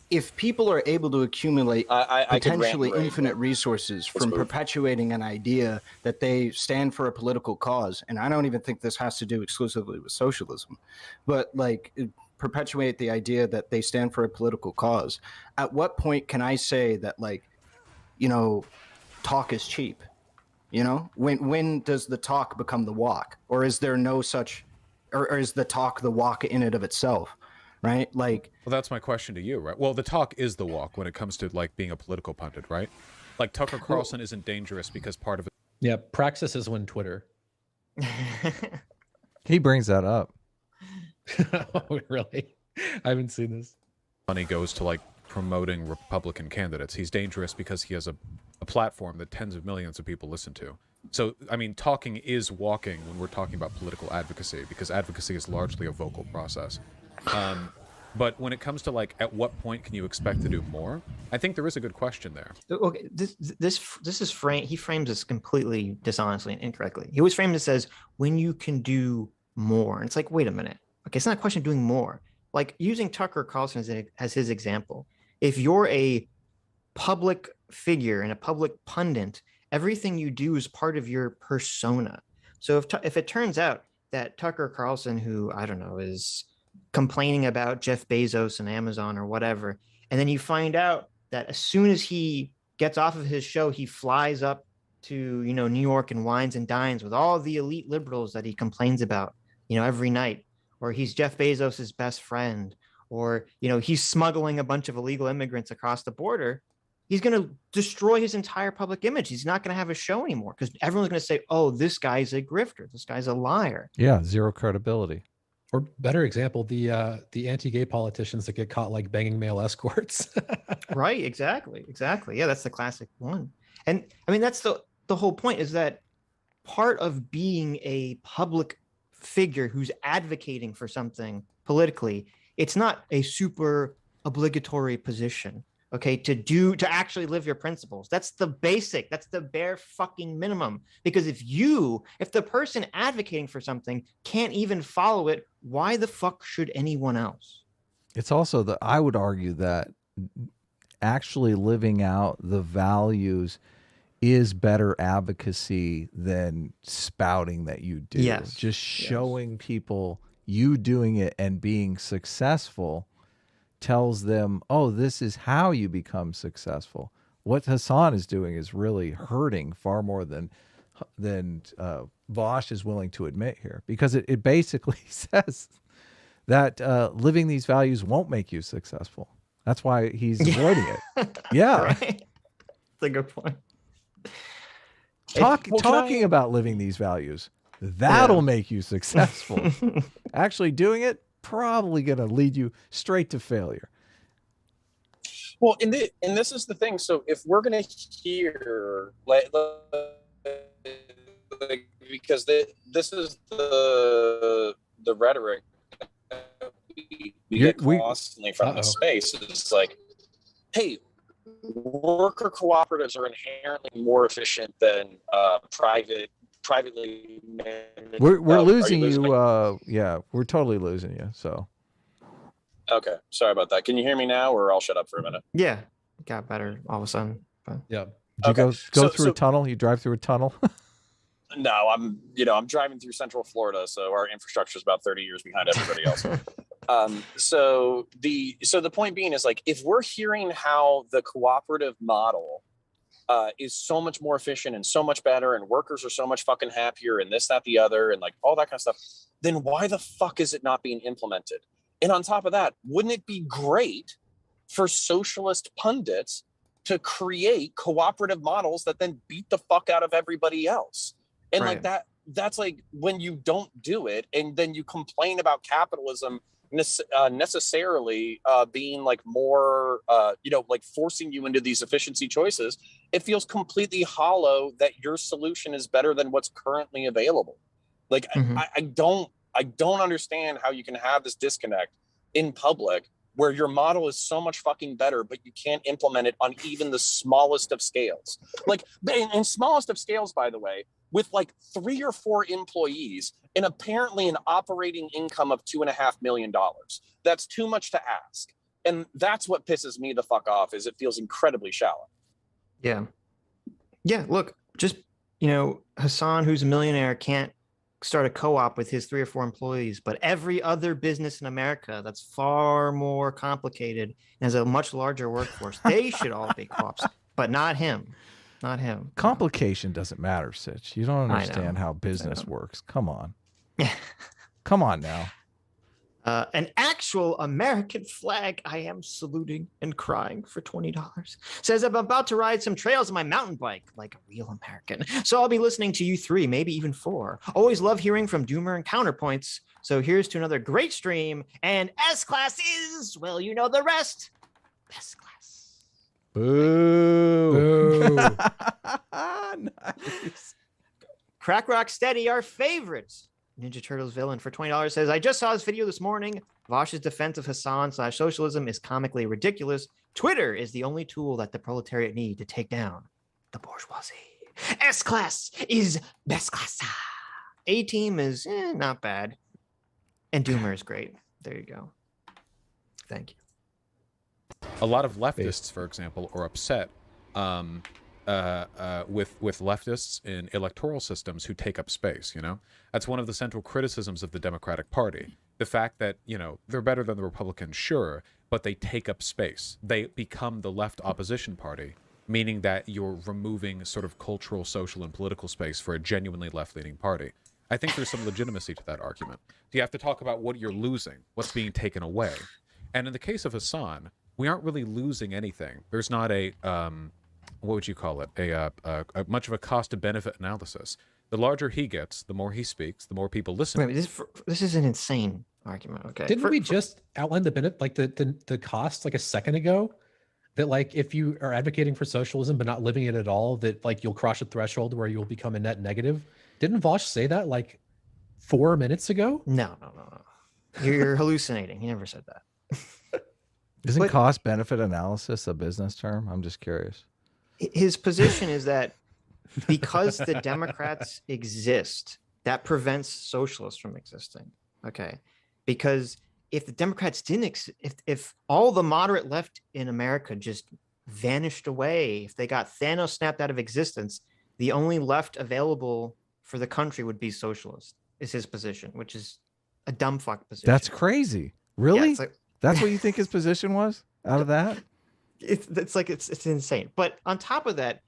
if people are able to accumulate I could rant potentially and rave, infinite but resources from move. perpetuating an idea that they stand for a political cause, and I don't even think this has to do exclusively with socialism, but like perpetuate the idea that they stand for a political cause. At what point can I say that, like, you know, talk is cheap? You know, when does the talk become the walk, or is there no such, or is the talk the walk in and of itself, right? Like, Well, that's my question to you, right? Well, the talk is the walk when it comes to like being a political pundit, right? Like Tucker Carlson isn't dangerous because part of it Yeah, praxis is when Twitter. He brings that up. Oh, really? I haven't seen this. money goes to like promoting Republican candidates. He's dangerous because he has a platform that tens of millions of people listen to. So, I mean, talking is walking when we're talking about political advocacy, because advocacy is largely a vocal process. But when it comes to like, at what point can you expect to do more? I think there is a good question there. Okay, this is he frames this completely dishonestly and incorrectly. He always frames it as when you can do more. And it's like, wait a minute. Okay, it's not a question of doing more. Like using Tucker Carlson as his example. If you're a public figure and a public pundit, everything you do is part of your persona. So if it turns out that Tucker Carlson, who I don't know, is complaining about Jeff Bezos and Amazon or whatever, and then you find out that as soon as he gets off of his show, he flies up to, you know, New York and wines and dines with all the elite liberals that he complains about, you know, every night, or he's Jeff Bezos's best friend, or, you know, he's smuggling a bunch of illegal immigrants across the border, he's going to destroy his entire public image. He's not going to have a show anymore because everyone's going to say, oh, this guy's a grifter. This guy's a liar. Yeah, zero credibility. Or better example, the anti-gay politicians that get caught like banging male escorts. Right, exactly. Yeah, that's the classic one. And I mean, that's the whole point, is that part of being a public figure who's advocating for something politically, it's not a super obligatory position, okay, to actually live your principles. That's the basic, that's the bare fucking minimum. Because if the person advocating for something can't even follow it, why the fuck should anyone else? It's also I would argue that actually living out the values is better advocacy than spouting that you do. Yes. Just showing people you doing it and being successful tells them, oh, this is how you become successful. What Hasan is doing is really hurting far more than Vaush is willing to admit here, because it basically says that living these values won't make you successful. That's why he's avoiding it. Yeah. Right? That's a good point. Talking about living these values, that'll make you successful. Actually doing it, probably going to lead you straight to failure. Well, and this is the thing. So if we're going to hear, like because this is the rhetoric that we get constantly from the space. It's like, hey, worker cooperatives are inherently more efficient than privately managed. We're losing you. Yeah, we're totally losing you. So. Okay, sorry about that. Can you hear me now, or I'll shut up for a minute? Yeah, got better all of a sudden. But... Yeah. Did you go through a tunnel? You drive through a tunnel? No, I'm driving through Central Florida, so our infrastructure is about 30 years behind everybody else. So the point being is, like, if we're hearing how the cooperative model is so much more efficient and so much better, and workers are so much fucking happier, and this, that, the other, and like all that kind of stuff, then why the fuck is it not being implemented? And on top of that, wouldn't it be great for socialist pundits to create cooperative models that then beat the fuck out of everybody else? And like that's like when you don't do it and then you complain about capitalism necessarily being like more, like forcing you into these efficiency choices, it feels completely hollow that your solution is better than what's currently available. Like, I don't understand how you can have this disconnect in public where your model is so much fucking better, but you can't implement it on even the smallest of scales. Like, and smallest of scales, by the way, with like 3 or 4 employees and apparently an operating income of $2.5 million. That's too much to ask. And that's what pisses me the fuck off, is it feels incredibly shallow. Yeah. Yeah, look, just, Hasan, who's a millionaire, can't start a co-op with his 3 or 4 employees, but every other business in America that's far more complicated and has a much larger workforce, they should all be co-ops, but not him. Not him. Complication doesn't matter, Sitch. You don't understand how business works. Come on. Come on now. An actual American flag I am saluting and crying for $20. Says, I'm about to ride some trails on my mountain bike like a real American. So I'll be listening to you 3, maybe even 4. Always love hearing from Doomer and Counterpoints. So here's to another great stream. And S-Class is, well, you know the rest. Best class. Boo. Nice. Crack Rock Steady, our favorites. Ninja Turtles villain for $20 says, I just saw this video this morning. Vaush's defense of Hasan/socialism is comically ridiculous. Twitter is the only tool that the proletariat need to take down the bourgeoisie. S-Class is best class. A-Team is not bad. And Doomer is great. There you go. Thank you. A lot of leftists, for example, are upset with leftists in electoral systems who take up space. That's one of the central criticisms of the Democratic Party. The fact that, they're better than the Republicans, sure, but they take up space. They become the left opposition party, meaning that you're removing sort of cultural, social, and political space for a genuinely left-leaning party. I think there's some legitimacy to that argument. You have to talk about what you're losing, what's being taken away. And in the case of Hasan, we aren't really losing anything. There's not a what would you call it? A much of a cost to benefit analysis. The larger he gets, the more he speaks, the more people listen. Wait, this is an insane argument. Okay. Didn't we just outline the benefit, like the cost, like a second ago? That like if you are advocating for socialism but not living it at all, that like you'll cross a threshold where you'll become a net negative. Didn't Vaush say that like 4 minutes ago? No. You're hallucinating. He never said that. Isn't cost benefit analysis a business term? I'm just curious. His position is that because the Democrats exist, that prevents socialists from existing. Okay. Because if the Democrats didn't, if all the moderate left in America just vanished away, if they got Thanos snapped out of existence, the only left available for the country would be socialist, is his position, which is a dumb fuck position. That's crazy. Really? Yeah, that's what you think his position was out of that? It's insane. But on top of that,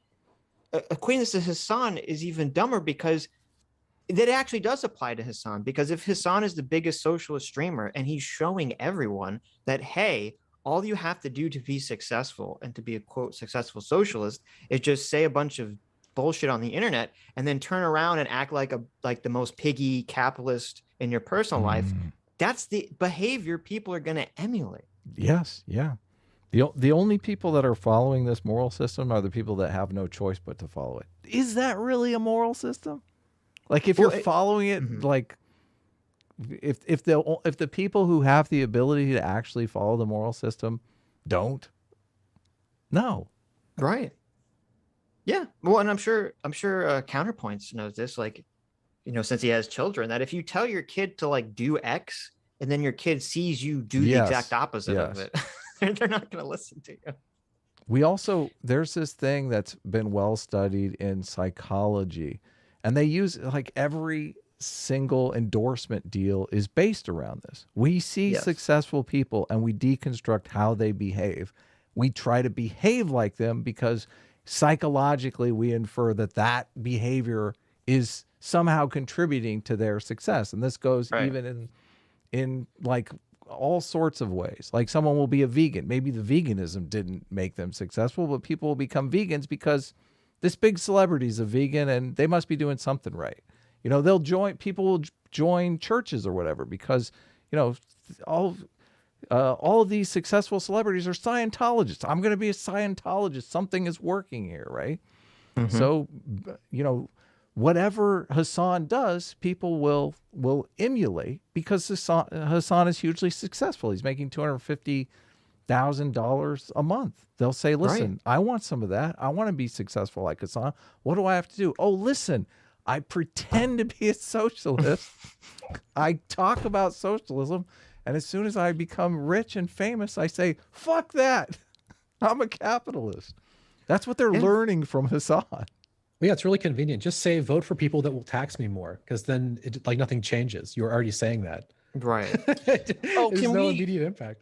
acquaintance to Hasan is even dumber because that actually does apply to Hasan. Because if Hasan is the biggest socialist streamer and he's showing everyone that, hey, all you have to do to be successful and to be a quote successful socialist is just say a bunch of bullshit on the internet and then turn around and act like the most piggy capitalist in your personal life. That's the behavior people are going to emulate. Yes. Yeah. The only people that are following this moral system are the people that have no choice but to follow it. Is that really a moral system? Like if you're following it, like if the people who have the ability to actually follow the moral system don't, no. Right. Yeah. Well, and I'm sure Counterpoints knows this, like, since he has children, that if you tell your kid to like do X and then your kid sees you do the exact opposite of it, they're not going to listen to you. We also, there's this thing that's been well studied in psychology, and they use like every single endorsement deal is based around this. We see successful people and we deconstruct how they behave. We try to behave like them because psychologically we infer that behavior is somehow contributing to their success. And this goes Right. even in like all sorts of ways. Like someone will be a vegan. Maybe the veganism didn't make them successful, but people will become vegans because this big celebrity's a vegan and they must be doing something right. You know, people will join churches or whatever because, you know, all of these successful celebrities are Scientologists. I'm going to be a Scientologist. Something is working here, right? Mhm. So, you know, whatever Hasan does, people will emulate because Hasan is hugely successful. He's making $250,000 a month. They'll say, listen, I want some of that. I want to be successful like Hasan. What do I have to do? Oh, listen, I pretend to be a socialist. I talk about socialism. And as soon as I become rich and famous, I say, fuck that. I'm a capitalist. That's what they're learning from Hasan. Yeah, it's really convenient. Just say vote for people that will tax me more, because then like nothing changes. You're already saying that. Right. There's no immediate impact.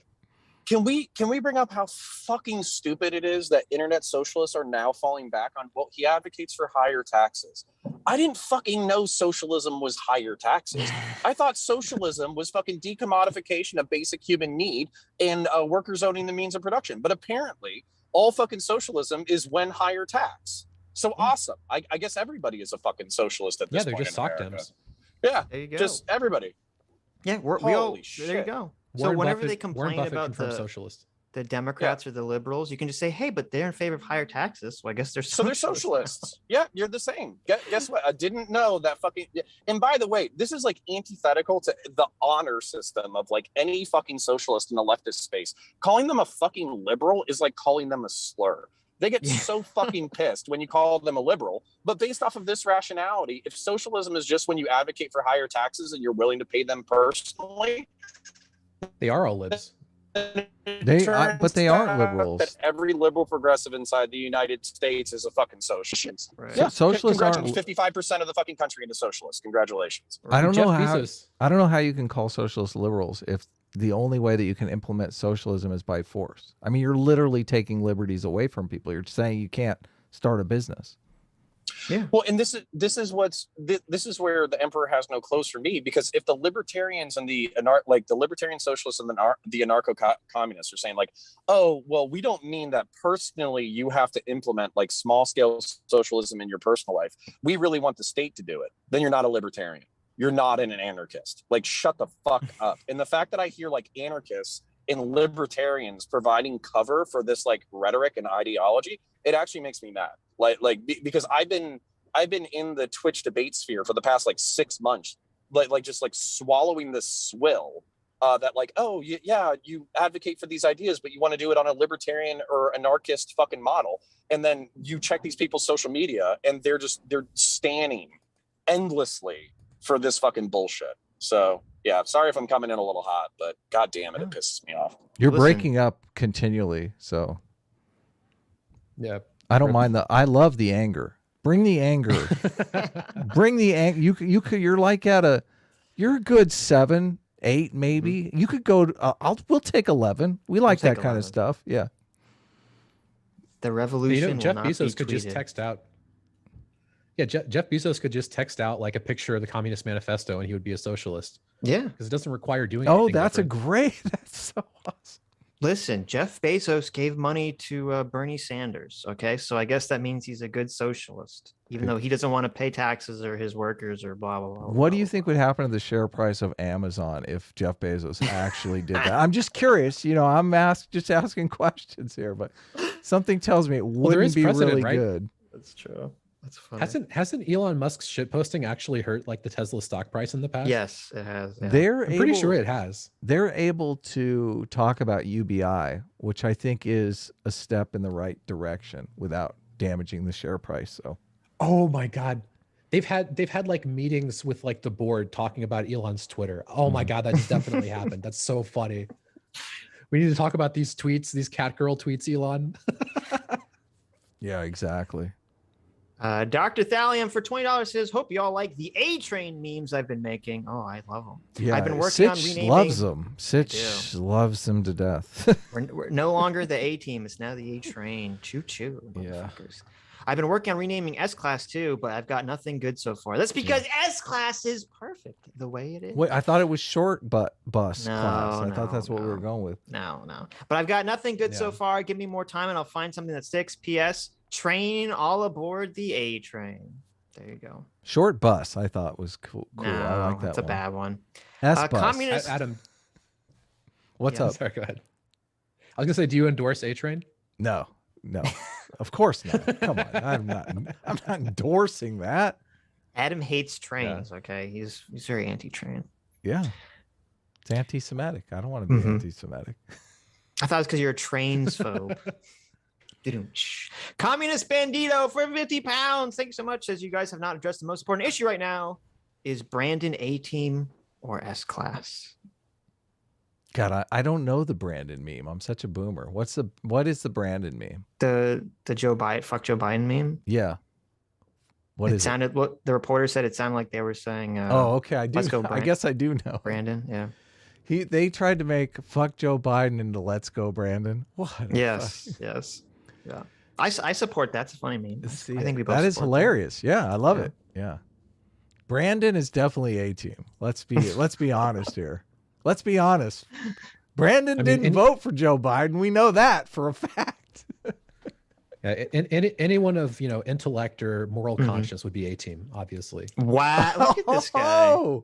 Can we bring up how fucking stupid it is that internet socialists are now falling back on, well, he advocates for higher taxes. I didn't fucking know socialism was higher taxes. I thought socialism was fucking decommodification of basic human need and workers owning the means of production. But apparently all fucking socialism is when higher tax. So awesome. I guess everybody is a fucking socialist at this point. Yeah, they're just sock America. dems. Yeah, There you go. just everybody. Yeah, we all. Holy There you shit. go. Warren so whenever Buffett- they Warren complain Buffett about confirmed the socialist. Democrats or the liberals, you can just say, hey, but they're in favor of higher taxes. So I guess they're So they're socialists. Yeah, you're the same. Guess what? I didn't know that fucking. And by the way, this is like antithetical to the honor system of like any fucking socialist in the leftist space. Calling them a fucking liberal is like calling them a slur. They get so fucking pissed when you call them a liberal. But based off of this rationality, if socialism is just when you advocate for higher taxes and you're willing to pay them personally, They are all libs. But they aren't liberals. that every liberal progressive inside the United States is a fucking socialist. Right. Yeah, Socialists aren't. congratulations. 55% of the fucking country into socialists. Congratulations. I don't know Jeff how. Bezos. I don't know how you can call socialists liberals if the only way that you can implement socialism is by force. I mean, you're literally taking liberties away from people. You're saying you can't start a business. Well, and this is where the emperor has no clothes for me, because if the libertarians and the libertarian socialists and the anarcho-communists are saying like, oh, well, we don't mean that personally you have to implement like small scale socialism in your personal life. We really want the state to do it. Then you're not a libertarian. You're not an anarchist. Like, shut the fuck up. And the fact that I hear like anarchists and libertarians providing cover for this like rhetoric and ideology, it actually makes me mad. Because I've been in the Twitch debate sphere for the past like 6 months, just swallowing this swill that like, oh yeah, you advocate for these ideas, but you want to do it on a libertarian or anarchist fucking model, and then you check these people's social media and they're standing endlessly for this fucking bullshit. So yeah, sorry if I'm coming in a little hot, but god damn it, it pisses me off. You're breaking up continually, so Yeah. I don't mind I love the anger. Bring the anger. Bring the anger. You're like you're a good 7, 8 maybe. Mm-hmm. You could go. We'll take 11. We like that kind of stuff. Yeah. The revolution. You know, Jeff will not Bezos be could just tweeted. text out. Yeah, Jeff Bezos could just text out like a picture of the Communist Manifesto, and he would be a socialist. Yeah. Because it doesn't require doing. Oh, anything that's different. that's so awesome. Listen, Jeff Bezos gave money to Bernie Sanders. Okay, so I guess that means he's a good socialist, even though he doesn't want to pay taxes or his workers or blah blah blah. What do you think would happen to the share price of Amazon if Jeff Bezos actually did that? I'm just curious. You know, I'm just asking questions here, but something tells me it wouldn't be really good. That's true. That's funny. Hasn't Elon Musk's shitposting actually hurt like the Tesla stock price in the past? Yes, it has. Yeah. I'm pretty sure it has. They're able to talk about UBI, which I think is a step in the right direction without damaging the share price. So, oh my God, they've had like meetings with like the board talking about Elon's Twitter. Oh my God, that's definitely happened. That's so funny. We need to talk about these tweets, these cat girl tweets, Elon. Yeah, exactly. Dr. Thallium for $20 says, hope y'all like the A-Train memes I've been making. Oh, I love them. Yeah, I've been working on Sitch renaming. loves them. Sitch loves them to death. We're no longer the A-Team. It's now the A-Train. Choo-choo, Yeah. motherfuckers. I've been working on renaming S-Class too, but I've got nothing good so far. That's because S-Class is perfect the way it is. Wait, I thought it was short bus class. I thought No, that's what we were no. going with. No. But I've got nothing good so Yeah. far. Give me more time and I'll find something that sticks. P.S. Train all aboard the A train. There you go. Short bus, I thought was cool. No, I like that that's a one. bad one. S bus. Communist. Adam, What's Yeah. up? sorry, go ahead. I was gonna say, do you endorse A Train? No. Of course not. Come on. I'm not endorsing that. Adam hates trains. Okay, he's very anti-train. Yeah. It's anti-Semitic. I don't want to be Mhm. anti-Semitic. I thought it was because you're a trains phobe. Communist Bandito for 50 pounds. Thanks so much. As you guys have not addressed the most important issue right now, is Brandon A team or S class? God, I don't know the Brandon meme. I'm such a boomer. What is the Brandon meme? The Joe Biden fuck Joe Biden meme. Yeah. What is it? What the reporter said. It sounded like they were saying. Oh, okay. I do. Let's go, I guess I do know. Brandon. Yeah. They tried to make fuck Joe Biden into let's go Brandon. What? Yes. Yes. Yeah. I support that. It's a funny meme. I think we both. That is support hilarious. Yeah, I love Yeah. it. Yeah. Brandon is definitely A team. Let's be honest here. Let's be honest. Brandon didn't vote for Joe Biden. We know that for a fact. Yeah, anyone of intellect or moral conscience would be A team, obviously. Wow. Look at this guy. Oh,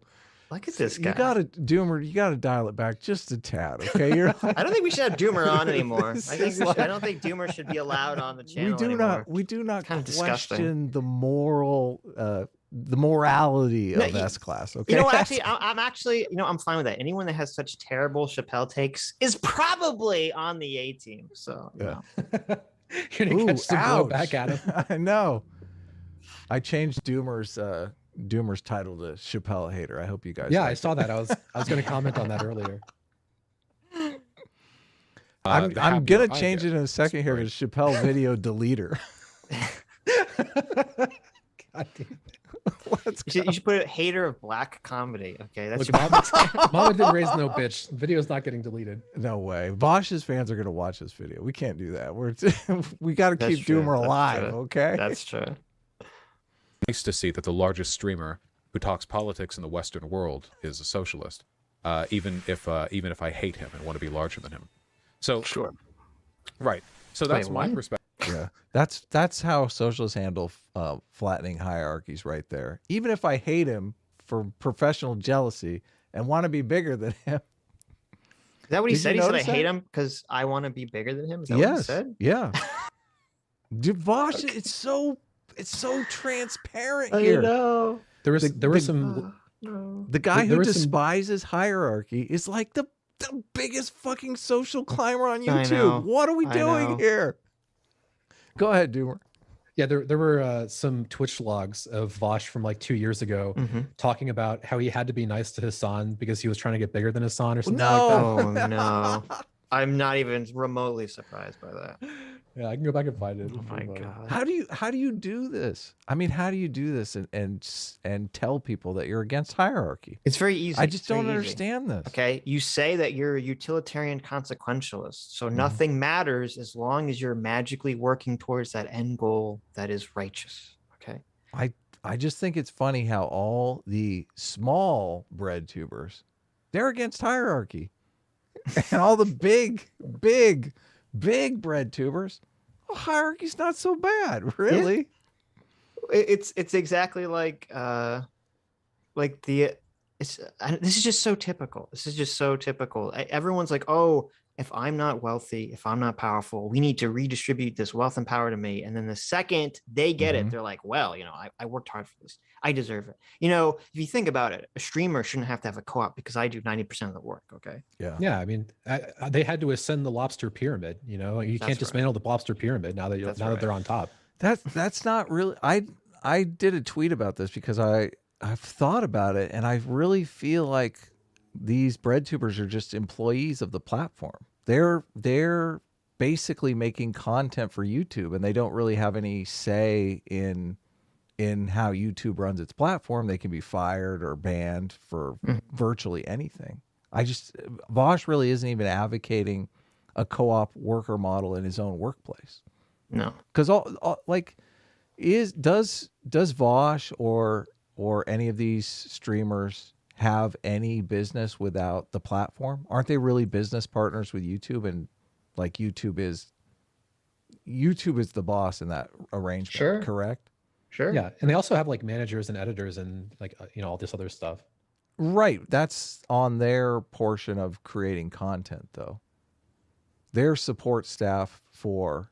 Look at this guy. you gotta Doomer. You gotta dial it back just a tad. Okay, you're. I don't think we should have Doomer on anymore. This I think is I like- don't think Doomer should be allowed on the channel. We do not Kind of question disgusting. the moral, the morality No, of S class. Okay, You know what? Actually, I'm actually, I'm fine with that. Anyone that has such terrible Chappelle takes is probably on the A team. So, Yeah. You're gonna catch some ouch. blowback at him. I know. I changed Doomer's title to Chappelle hater. I hope you guys. Yeah, liked I it. saw that. I was going to comment on that earlier. I'm the happier gonna I change get. it in a second here to Right. Chappelle video deleter. God damn. Let's you should put a hater of black comedy. Okay, that's Look, your Mama didn't raise no bitch. The video's not getting deleted. No way. Vaush's fans are gonna watch this video. We can't do that. We got to That's keep true. Doomer That's alive. true. Okay. That's true. Nice to see that the largest streamer who talks politics in the Western world is a socialist, even if I hate him and want to be larger than him. So Sure. right. So that's Wait, my what? perspective. Yeah, that's how socialists handle flattening hierarchies right there. Even if I hate him for professional jealousy and want to be bigger than him. Is that what he Did you said? He said, I notice hate that? him because I want to be bigger than him. Is that what he Yes. said? Yeah. Dude, Vaush, it's so transparent here. know. There was The- some No. The guy There who was some- despises hierarchy is like the biggest fucking social climber on I YouTube. know. What are we I doing know. here? Go ahead, Doomer. Yeah, there were some Twitch logs of Vaush from like 2 years ago Mhm. talking about how he had to be nice to Hasan because he was trying to get bigger than Hasan or something No. like that. Oh no. I'm not even remotely surprised by that. Yeah, I can go back and find it. Oh my god. How do you do this? I mean, how do you do this and tell people that you're against hierarchy? It's very easy. I just It's very don't easy. understand this. Okay, you say that you're a utilitarian consequentialist, so Mm-hmm. nothing matters as long as you're magically working towards that end goal that is righteous. Okay. I just think it's funny how all the small bread tubers, they're against hierarchy. And all the big bread tubers, well, hierarchy's not so bad, really. It's exactly like this is just so typical. This is just so typical. Everyone's like, oh, if I'm not wealthy, if I'm not powerful, we need to redistribute this wealth and power to me. And then the second they get Mhm. it, they're like, well, I worked hard for this. I deserve it. If you think about it, a streamer shouldn't have to have a co-op because I do 90% of the work. Okay. Yeah, I mean, they had to ascend the lobster pyramid. You That's can't dismantle the lobster pyramid now that That's that they're on top. That's not really. I did a tweet about this because I've thought about it, and I really feel like these bread tubers are just employees of the platform. They're basically making content for YouTube, and they don't really have any say in how YouTube runs its platform. They can be fired or banned for virtually anything. Vaush really isn't even advocating a co-op worker model in his own workplace. No. Because all like does Vaush or any of these streamers have any business without the platform? Aren't they really business partners with YouTube? And like YouTube is the boss in that arrangement, Sure. correct? Sure. Yeah, and they also have like managers and editors and like all this other stuff. Right. That's on their portion of creating content, though. Their support staff for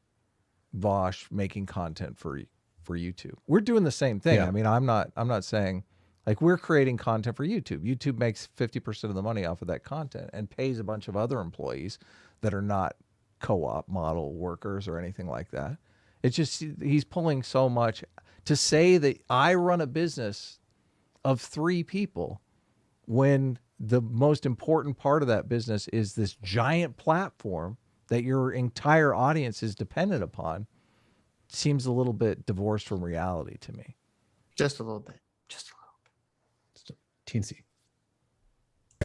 Vaush making content for YouTube. We're doing the same thing. Yeah. I mean, I'm not saying like we're creating content for YouTube. YouTube makes 50% of the money off of that content and pays a bunch of other employees that are not co-op model workers or anything like that. It's just he's pulling so much to say that I run a business of 3 people when the most important part of that business is this giant platform that your entire audience is dependent upon. Seems a little bit divorced from reality to me. Just a little bit. Just a little bit. Teensy.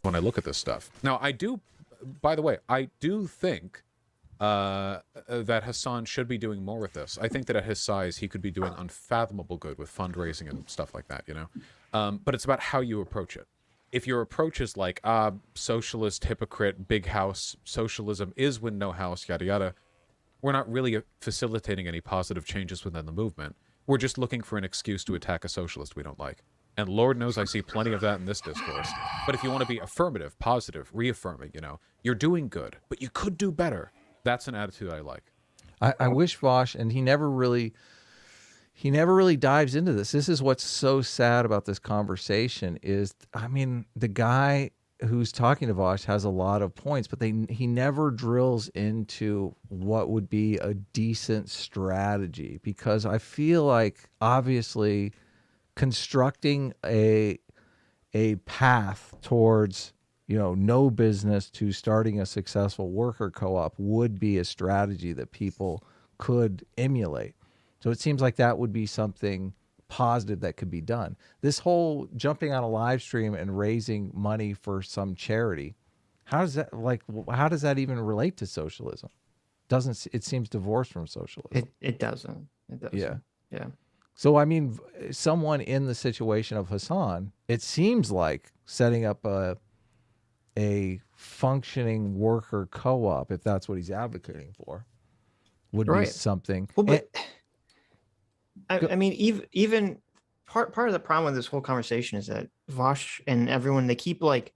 When I look at this stuff. Now, I do, by the way, I do think that Hasan should be doing more with this. I think that at his size, he could be doing unfathomable good with fundraising and stuff like that, you know? But it's about how you approach it. If your approach is like, socialist, hypocrite, big house, socialism is when no house, yada, yada, we're not really facilitating any positive changes within the movement. We're just looking for an excuse to attack a socialist we don't like. And Lord knows I see plenty of that in this discourse. But if you want to be affirmative, positive, reaffirming, you know, you're doing good, but you could do better. That's an attitude I like. I wish Vaush, and he never really dives into this. This is what's so sad about this conversation is, I mean, the guy who's talking to Vaush has a lot of points, but he never drills into what would be a decent strategy, because I feel like obviously constructing a path towards, you know, no business to starting a successful worker co-op would be a strategy that people could emulate. So it seems like that would be something positive that could be done. This whole jumping on a live stream and raising money for some charity, how does that even relate to socialism? It seems divorced from socialism. It doesn't. Yeah. Yeah. So I mean, someone in the situation of Hasan, it seems like setting up a functioning worker co-op, if that's what he's advocating for, would be something. Well, but I mean, even part of the problem with this whole conversation is that Vaush and everyone, they keep like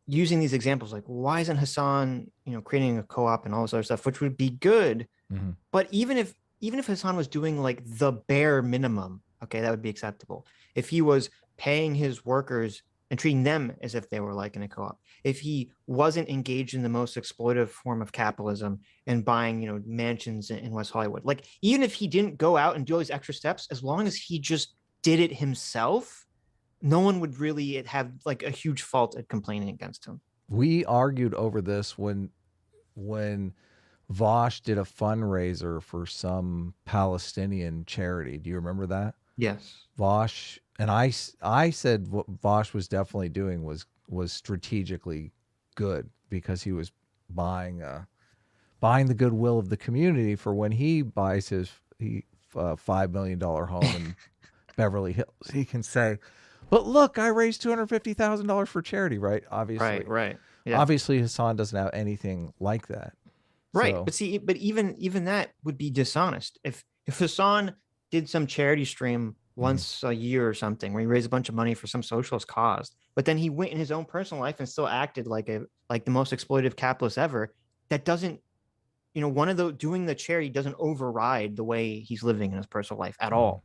using these examples, like, why isn't Hasan, you know, creating a co-op and all this other stuff, which would be good. Mm-hmm. But even if Hasan was doing like the bare minimum, okay, that would be acceptable. If he was paying his workers and treating them as if they were like in a co-op, if he wasn't engaged in the most exploitive form of capitalism and buying, you know, mansions in West Hollywood, like even if he didn't go out and do all these extra steps, as long as he just did it himself, no one would really have like a huge fault at complaining against him. We argued over this when Vaush did a fundraiser for some Palestinian charity. Do you remember that? Yes. Vaush and I said what Vaush was definitely doing was strategically good, because he was buying the goodwill of the community for when he buys his $5 million home in Beverly Hills. He can say, "But look, I raised $250,000 for charity." Right? Obviously, Right. Yeah. Obviously, Hasan doesn't have anything like that. Right. So, But even that would be dishonest. If Hasan did some charity stream once a year or something where he raised a bunch of money for some socialist cause, but then he went in his own personal life and still acted like the most exploitive capitalist ever, that doesn't, you know, doing the charity doesn't override the way he's living in his personal life at all.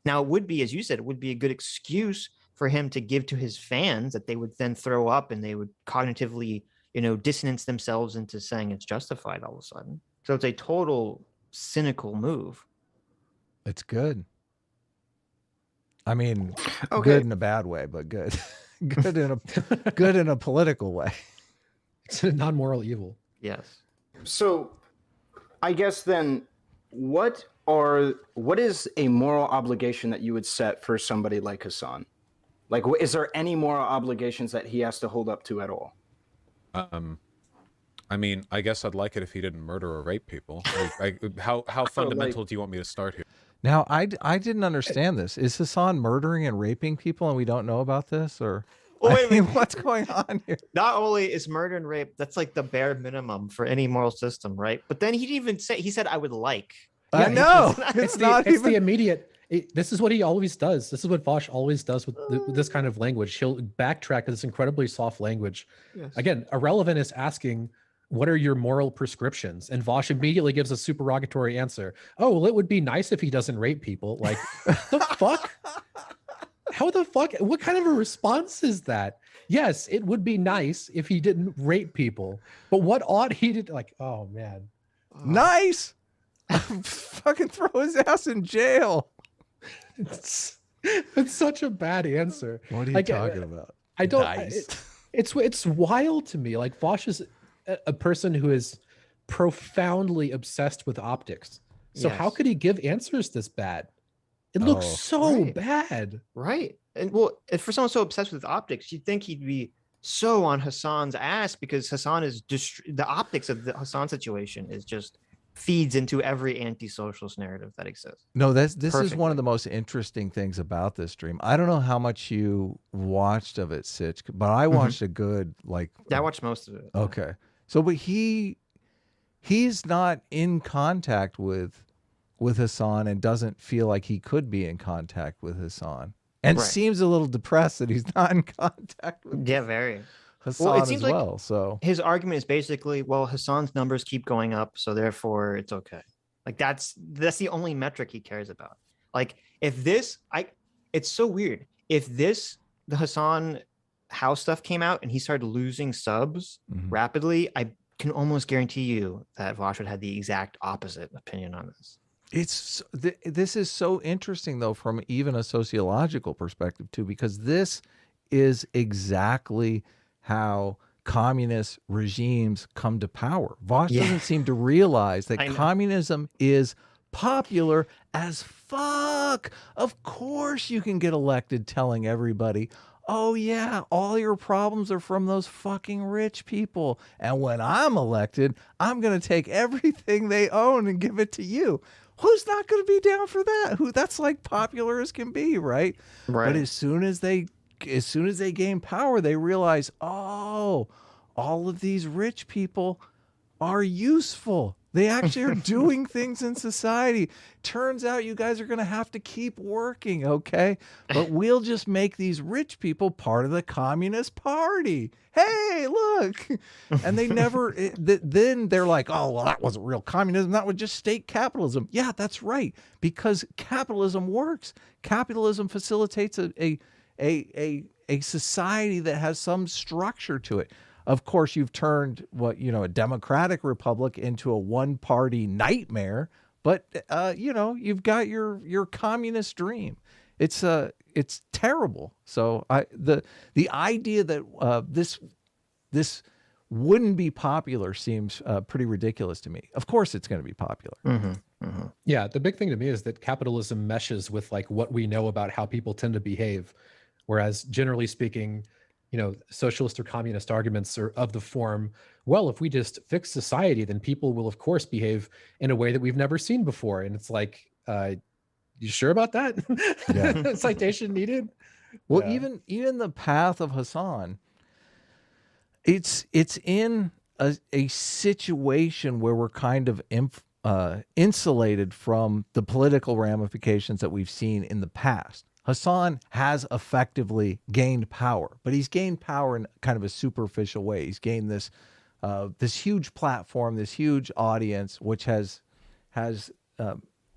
Now, it would be, as you said, it would be a good excuse for him to give to his fans that they would then throw up and they would cognitively, you know, dissonance themselves into saying it's justified all of a sudden. So it's a total cynical move. it's good. I mean, Okay. good in a bad way, but good. good in a political way. It's a non-moral evil. Yes. So, I guess then, what is a moral obligation that you would set for somebody like Hasan? Like, is there any moral obligations that he has to hold up to at all? I mean, I guess I'd like it if he didn't murder or rape people. How fundamental do you want me to start here? Now, I didn't understand this. Is Hasan murdering and raping people and we don't know about this? Or Well, wait, I mean, wait. what's going on here? Not only is murder and rape, that's like the bare minimum for any moral system, right? But then he didn't even say, he said, I would like. I Yeah, know. It's not the even. immediate. This is what he always does. This is what Vaush always does with this kind of language. He'll backtrack to this incredibly soft language. Yes. Again, irrelevant is asking, what are your moral prescriptions? And Vaush immediately gives a supererogatory answer. Oh, well, it would be nice if he doesn't rape people. Like, the fuck? How the fuck? What kind of a response is that? Yes, it would be nice if he didn't rape people. But what ought he to, like, oh, man. Nice. Fucking throw his ass in jail. It's such a bad answer. What are you Like, talking about? I don't. Nice. It's wild to me. Like Vaush is a person who is profoundly obsessed with optics. So how Yes. could he give answers this bad? It looks Oh, so right. bad. Right. And well, if for someone so obsessed with optics, you'd think he'd be so on Hasan's ass because Hasan is the optics of the Hasan situation is just feeds into every anti-socialist narrative that exists. No, this is one Perfectly. of the most interesting things about this stream. I don't know how much you watched of it, Sitch, but I watched a good Yeah, I watched most of it. Okay. So but he's not in contact with Hasan and doesn't feel like he could be in contact with Hasan. And Right. seems a little depressed that he's not in contact with Yeah, very. Hasan seems as like- well. So His argument is basically, well, Hasan's numbers keep going up, so therefore it's okay. Like that's the only metric he cares about. Like if this, it's so weird. If the Hasan house stuff came out and he started losing subs Mhm. rapidly, I can almost guarantee you that Vaush would have the exact opposite opinion on this. this is so interesting though from even a sociological perspective too, because this is exactly how communist regimes come to power. Vaush Yeah. doesn't seem to realize that I know. communism is popular as fuck. Of course you can get elected telling everybody, oh yeah, all your problems are from those fucking rich people. And when I'm elected, I'm going to take everything they own and give it to you. Who's not going to be down for that? That's like popular as can be, right? But as soon as they gain power, they realize, oh, all of these rich people are useful. They actually are doing things in society. Turns out you guys are going to have to keep working, okay? But we'll just make these rich people part of the Communist Party. Hey, look. And they never, then they're like, oh, well, that wasn't real communism. That was just state capitalism. Yeah, that's right. Because capitalism works. Capitalism facilitates a society that has some structure to it. Of course, you've turned a democratic republic into a one-party nightmare, but you've got your communist dream. It's terrible. So the idea that this wouldn't be popular seems pretty ridiculous to me. Of course, it's going to be popular. Yeah, the big thing to me is that capitalism meshes with like what we know about how people tend to behave, whereas generally speaking, socialist or communist arguments are of the form, well, if we just fix society, then people will of course behave in a way that we've never seen before. And it's like, you sure about that? Yeah. Citation needed. Well, Yeah. even the path of Hasan, it's in a situation where we're kind of insulated from the political ramifications that we've seen in the past. Hasan has effectively gained power, but he's gained power in kind of a superficial way. He's gained this huge platform, this huge audience, which has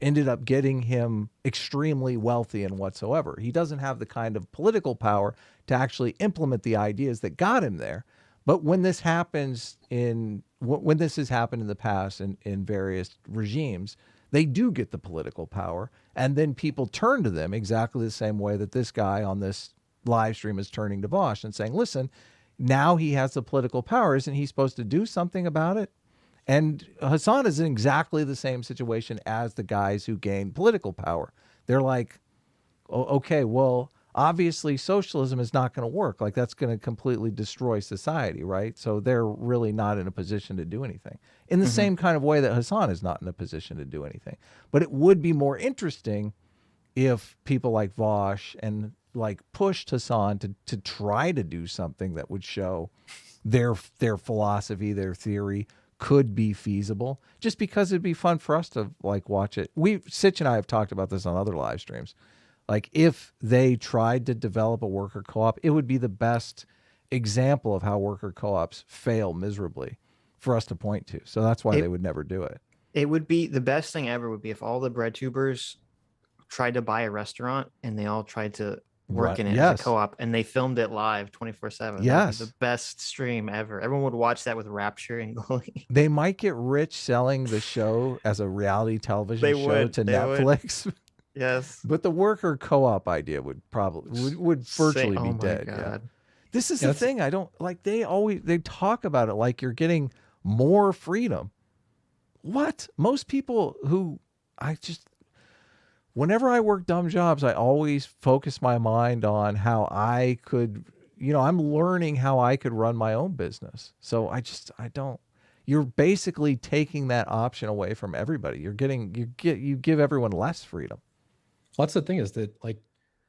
ended up getting him extremely wealthy and whatsoever. He doesn't have the kind of political power to actually implement the ideas that got him there. But when this happens when this has happened in the past in various regimes, they do get the political power, and then people turn to them exactly the same way that this guy on this live stream is turning to Vaush and saying, listen, now he has the political power. Isn't he supposed to do something about it? And Hasan is in exactly the same situation as the guys who gained political power. They're like, oh, okay, well, Obviously, socialism is not going to work. Like, that's going to completely destroy society, right? So they're really not in a position to do anything. In the same kind of way that Hasan is not in a position to do anything. But it would be more interesting if people like Vaush and like pushed Hasan to try to do something that would show their philosophy, their theory could be feasible, just because it'd be fun for us to like watch it. Sitch and I have talked about this on other live streams. Like, if they tried to develop a worker co-op, it would be the best example of how worker co-ops fail miserably for us to point to. So that's why they would never do it. It would be the best thing ever would be if all the bread tubers tried to buy a restaurant and they all tried to work in it as a co-op, and they filmed it live 24/7. Yes. The best stream ever. Everyone would watch that with rapture and glee. They might get rich selling the show as a reality television show to Netflix. Yes. But the worker co-op idea would probably would virtually be dead. Yeah. This is the thing. I don't like, they talk about it like you're getting more freedom. What? Most people who whenever I work dumb jobs, I always focus my mind on how I could, I'm learning how I could run my own business. So you're basically taking that option away from everybody. You give everyone less freedom. Well, that's the thing, is that like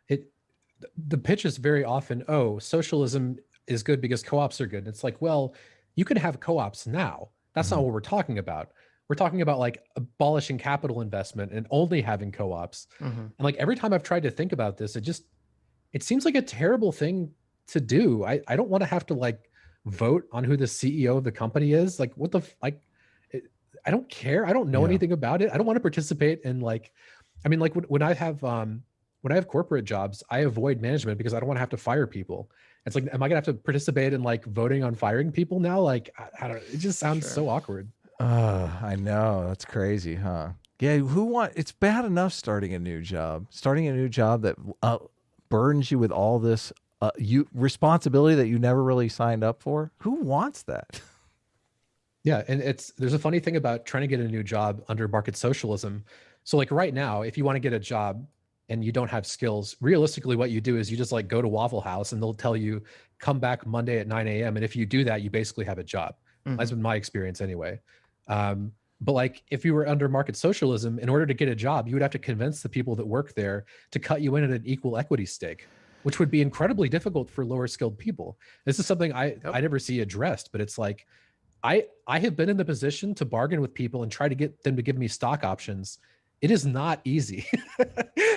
the pitch is very often, oh, socialism is good because co-ops are good. And it's like, well, you can have co-ops now. That's not what we're talking about. We're talking about like abolishing capital investment and only having co-ops. And like every time I've tried to think about this, it seems like a terrible thing to do. I don't want to have to like vote on who the CEO of the company is. Like, what the I don't care. I don't know anything about it. I don't want to participate in like, I mean, like when I have corporate jobs, I avoid management because I don't want to have to fire people. It's like, am I gonna have to participate in like voting on firing people now? Like, I don't. It just sounds so awkward. I know, that's crazy, huh? Yeah, it's bad enough starting a new job that burdens you with all this responsibility that you never really signed up for. Who wants that? Yeah, and there's a funny thing about trying to get a new job under market socialism. So like right now, if you want to get a job and you don't have skills, realistically what you do is you just like go to Waffle House and they'll tell you, come back Monday at 9 a.m. And if you do that, you basically have a job. That's been my experience anyway. But like if you were under market socialism, in order to get a job, you would have to convince the people that work there to cut you in at an equal equity stake, which would be incredibly difficult for lower skilled people. This is something I never see addressed, but it's like, I have been in the position to bargain with people and try to get them to give me stock options. It is not easy.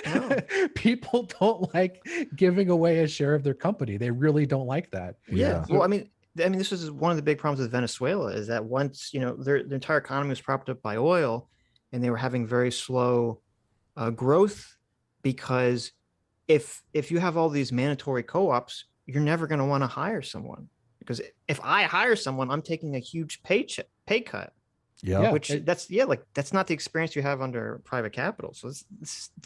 No. People don't like giving away a share of their company. They really don't like that. Yeah. Well, I mean, this is one of the big problems with Venezuela, is that once, their entire economy was propped up by oil, and they were having very slow growth, because if you have all these mandatory co-ops, you're never going to want to hire someone, because if I hire someone, I'm taking a huge pay cut. Yeah, that's not the experience you have under private capital. So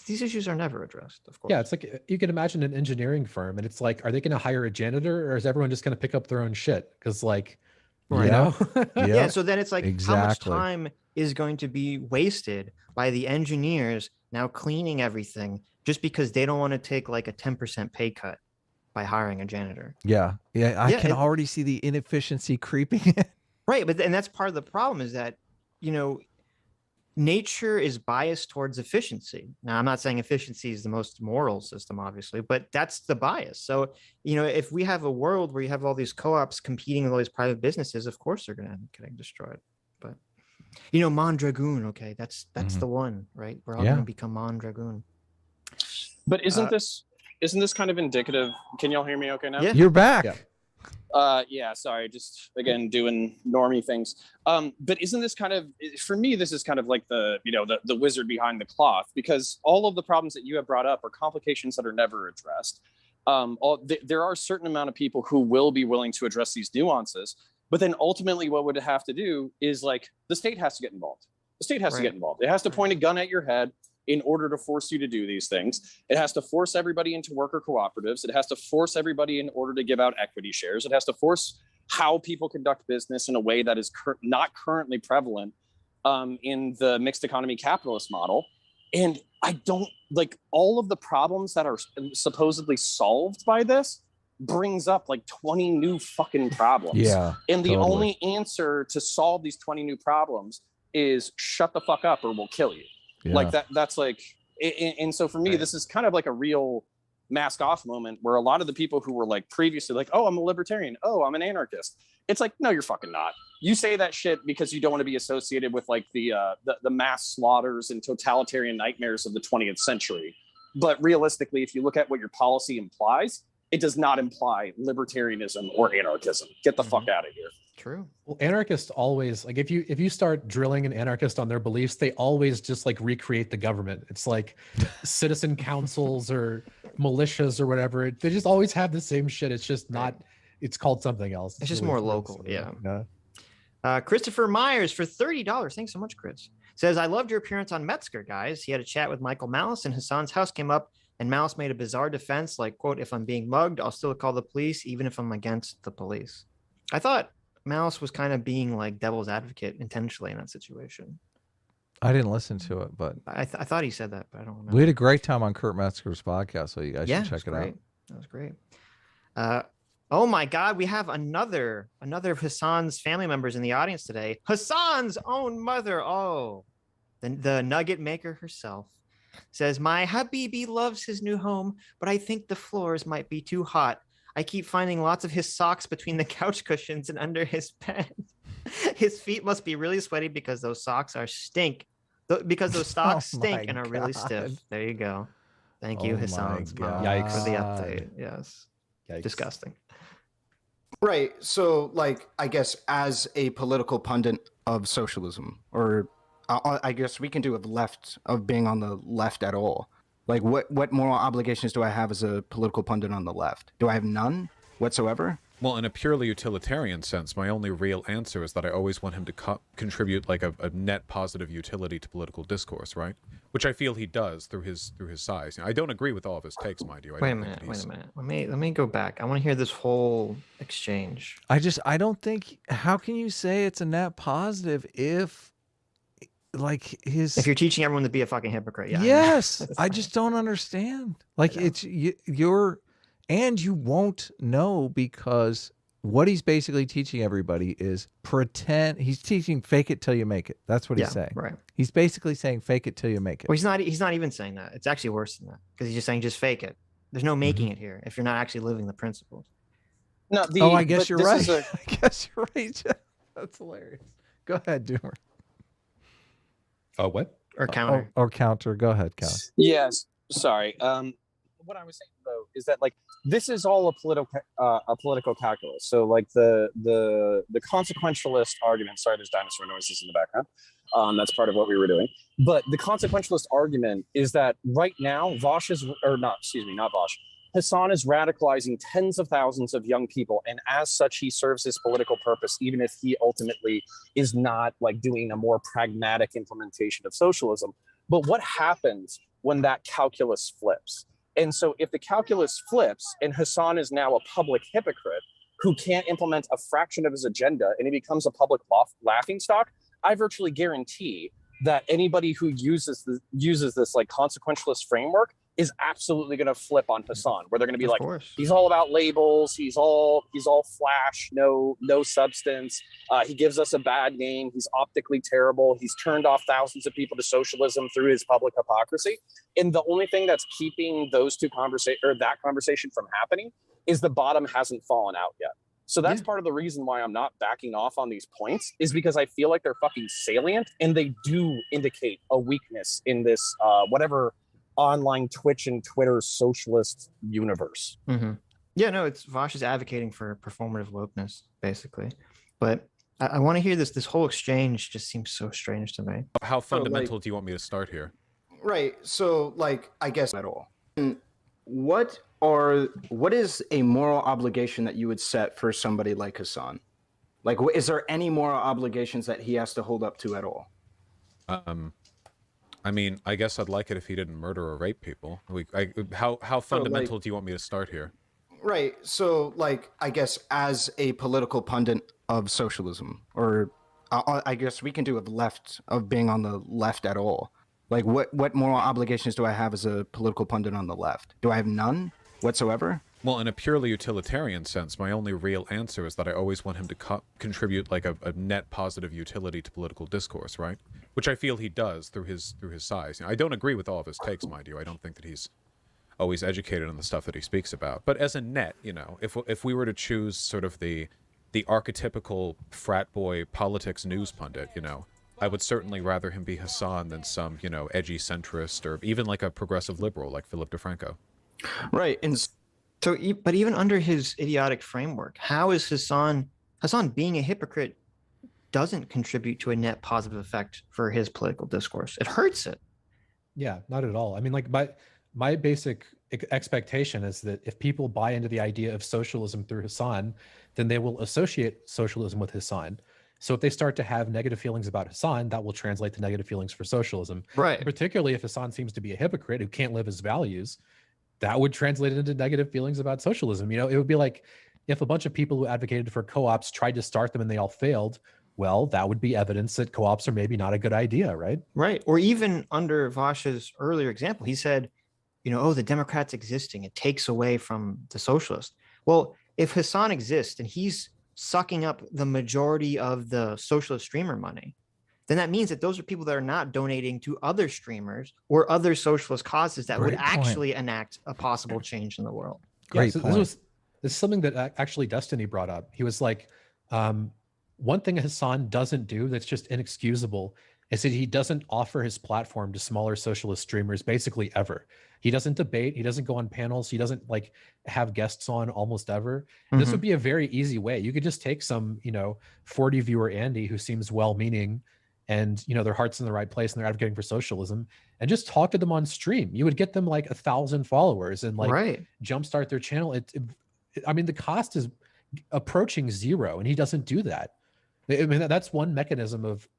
these issues are never addressed, of course. Yeah, it's like you can imagine an engineering firm, and it's like, are they going to hire a janitor, or is everyone just going to pick up their own shit? Because like, yeah. So then it's like, how much time is going to be wasted by the engineers now cleaning everything just because they don't want to take like a 10% pay cut by hiring a janitor? Yeah. I can already see the inefficiency creeping in. Right, and that's part of the problem, is that nature is biased towards efficiency. Now, I'm not saying efficiency is the most moral system, obviously, but that's the bias. So, if we have a world where you have all these co-ops competing with all these private businesses, of course they're going to end up getting destroyed. But, Mondragoon, okay, that's the one, right? We're all going to become Mondragoon. But isn't this kind of indicative? Can y'all hear me okay now? Yeah. You're back. Yeah. Sorry, just again doing normie things. But isn't this kind of, for me, this is kind of like the wizard behind the cloth, because all of the problems that you have brought up are complications that are never addressed. There are a certain amount of people who will be willing to address these nuances, but then ultimately what would it have to do is like the state has to get involved. The state has to get involved. It has to point a gun at your head in order to force you to do these things. It has to force everybody into worker cooperatives. It has to force everybody in order to give out equity shares. It has to force how people conduct business in a way that is not currently prevalent in the mixed economy capitalist model. And I don't like all of the problems that are supposedly solved by this brings up like 20 new fucking problems. Yeah. And the totally. only answer to solve these 20 new problems is shut the fuck up or we'll kill you. Yeah. Like that's like, and so for me, this is kind of like a real mask off moment where a lot of the people who were like previously like, oh, I'm a libertarian. Oh, I'm an anarchist. It's like, no, you're fucking not. You say that shit because you don't want to be associated with like the mass slaughters and totalitarian nightmares of the 20th century. But realistically, if you look at what your policy implies, it does not imply libertarianism or anarchism. Get the fuck out of here. True. Well, anarchists always like if you start drilling an anarchist on their beliefs, they always just like recreate the government. It's like citizen councils or militias or whatever. They just always have the same shit. It's just not. It's called something else. It's just really more fun. local. So, Yeah. Christopher Myers for $30. Thanks so much, Chris. Says, I loved your appearance on Metzger, guys. He had a chat with Michael Malice and Hasan's house came up and Malice made a bizarre defense like, quote, if I'm being mugged, I'll still call the police even if I'm against the police. I thought Malice was kind of being like devil's advocate intentionally in that situation. I didn't listen to it, but I thought he said that, but I don't remember. we had a great time on Kurt Metzger's podcast, so you guys should check it out. That was great. Oh my God, we have another of Hasan's family members in the audience today. Hasan's own mother. Oh, the nugget maker herself says, my Habibi loves his new home, but I think the floors might be too hot. I keep finding lots of his socks between the couch cushions and under his bed. His feet must be really sweaty because those socks are stink. Because those socks stink and are really stiff. There you go. Thank you, Hasan's mom, for the update. Yes. Yikes. Disgusting. Right. So, like, I guess as a political pundit of socialism, or I guess we can do of being on the left at all. Like, what moral obligations do I have as a political pundit on the left? Do I have none whatsoever? Well, in a purely utilitarian sense, my only real answer is that I always want him to contribute like a net positive utility to political discourse, right? Which I feel he does through his size. I don't agree with all of his takes, mind you. Wait a minute. Let me go back. I want to hear this whole exchange. I don't think, how can you say it's a net positive if like if you're teaching everyone to be a fucking hypocrite? Yeah. Yes. I just don't understand. Like it's you're and you won't know because what he's basically teaching everybody is pretend. He's teaching fake it till you make it. That's what he's saying. Right. He's basically saying fake it till you make it. Well, he's not even saying that. It's actually worse than that because he's just saying just fake it. There's no making it here if you're not actually living the principles. No, I guess you're right. I guess you're right. That's hilarious. Go ahead, Doomer. What? Or counter. Or counter. Go ahead, counter. Yes. Sorry. What I was saying though is that like this is all a political calculus. So like the consequentialist argument. Sorry, there's dinosaur noises in the background. That's part of what we were doing. But the consequentialist argument is that right now Vaush is, or not, excuse me, not Vaush. Hasan is radicalizing tens of thousands of young people, and as such, he serves his political purpose, even if he ultimately is not like doing a more pragmatic implementation of socialism. But what happens when that calculus flips? And so if the calculus flips and Hasan is now a public hypocrite who can't implement a fraction of his agenda and he becomes a public laughingstock, I virtually guarantee that anybody who uses this like consequentialist framework is absolutely going to flip on Hasan, where they're going to be like, he's all about labels, he's all flash, no substance. He gives us a bad name. He's optically terrible. He's turned off thousands of people to socialism through his public hypocrisy. And the only thing that's keeping those two that conversation from happening is the bottom hasn't fallen out yet. So that's part of the reason why I'm not backing off on these points, is because I feel like they're fucking salient and they do indicate a weakness in this whatever online Twitch and Twitter socialist universe. Mm-hmm. Yeah, no, it's Vaush is advocating for performative wokeness, basically. But I want to hear this whole exchange just seems so strange to me. How fundamental do you want me to start here? Right. So, like, I guess at all. What is a moral obligation that you would set for somebody like Hasan? Like, is there any moral obligations that he has to hold up to at all? I mean, I guess I'd like it if he didn't murder or rape people. How fundamental do you want me to start here? Right. So, like, I guess as a political pundit of socialism, or I guess we can do of being on the left at all. Like, what moral obligations do I have as a political pundit on the left? Do I have none whatsoever? Well, in a purely utilitarian sense, my only real answer is that I always want him to contribute like a net positive utility to political discourse, right? Which I feel he does through his size. I don't agree with all of his takes, mind you. I don't think that he's always educated on the stuff that he speaks about. But as a net, if we were to choose sort of the archetypical frat boy politics news pundit, I would certainly rather him be Hasan than some, edgy centrist or even like a progressive liberal like Philip DeFranco. Right. And So, but even under his idiotic framework, how is Hasan being a hypocrite doesn't contribute to a net positive effect for his political discourse? It hurts it. Yeah, not at all. I mean, like my basic expectation is that if people buy into the idea of socialism through Hasan, then they will associate socialism with Hasan. So if they start to have negative feelings about Hasan, that will translate to negative feelings for socialism. Right. And particularly if Hasan seems to be a hypocrite who can't live his values, that would translate into negative feelings about socialism. It would be like if a bunch of people who advocated for co-ops tried to start them and they all failed. Well, that would be evidence that co-ops are maybe not a good idea, right? Right. Or even under Vaush's earlier example, he said, the Democrats existing, it takes away from the socialists. Well, if Hasan exists and he's sucking up the majority of the socialist streamer money, then that means that those are people that are not donating to other streamers or other socialist causes that would actually enact a possible change in the world. Great point. This is something that actually Destiny brought up. He was like, one thing Hasan doesn't do that's just inexcusable is that he doesn't offer his platform to smaller socialist streamers basically ever. He doesn't debate. He doesn't go on panels. He doesn't like have guests on almost ever. Mm-hmm. This would be a very easy way. You could just take some, 40 viewer Andy who seems well-meaning and, their heart's in the right place and they're advocating for socialism and just talk to them on stream. You would get them like 1,000 followers and like jumpstart their channel. The cost is approaching zero and he doesn't do that. I mean, that's one mechanism of,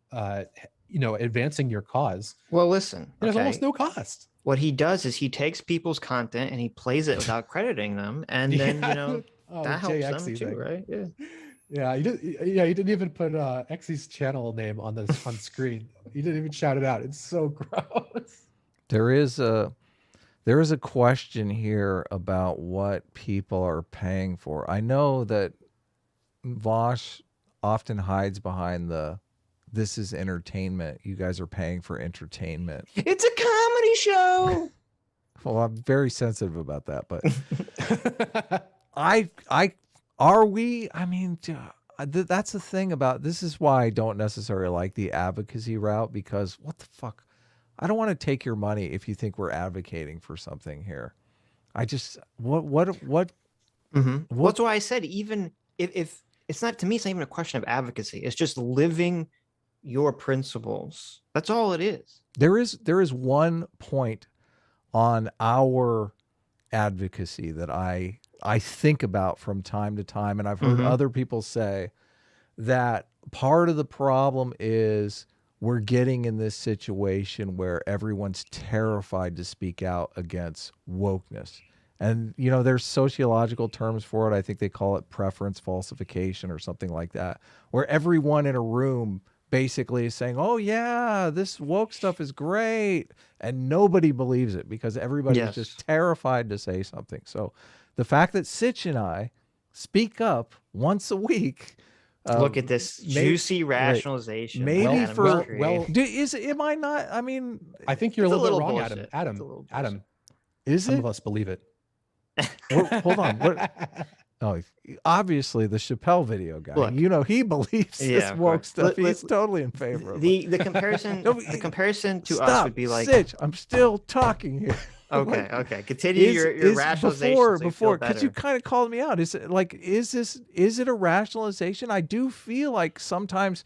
advancing your cause. Well, listen, there's almost no cost. What he does is he takes people's content and he plays it without crediting them. And then, that helps them too, right? Yeah. Yeah, he didn't even put Xy's channel name on screen. He didn't even shout it out. It's so gross. There is a question here about what people are paying for. I know that Vaush often hides behind this is entertainment. You guys are paying for entertainment. It's a comedy show. Well, I'm very sensitive about that, but are we? I mean, that's the thing about this is why I don't necessarily like the advocacy route, because what the fuck? I don't want to take your money if you think we're advocating for something here. I just what? Mm-hmm. That's why I said even if it's not, to me, it's not even a question of advocacy. It's just living your principles. That's all it is. There is one point on our advocacy that I think about from time to time, and I've heard other people say that part of the problem is we're getting in this situation where everyone's terrified to speak out against wokeness. And, there's sociological terms for it. I think they call it preference falsification or something like that, where everyone in a room basically is saying, oh, yeah, this woke stuff is great. And nobody believes it because everybody's just terrified to say something. So the fact that Sitch and I speak up once a week. Look at this juicy rationalization. Maybe am I not? I mean, I think you're a little bit wrong, Adam. Is some it? of us believe it. Hold on. What? Oh, obviously the Chappelle video guy. Look, he believes this woke stuff. He's totally in favor of it. The comparison. The comparison to Stop, us would be like, Sitch, I'm still talking here. Okay. Continue your rationalization. Before, because you kind of called me out. Is it a rationalization? I do feel like sometimes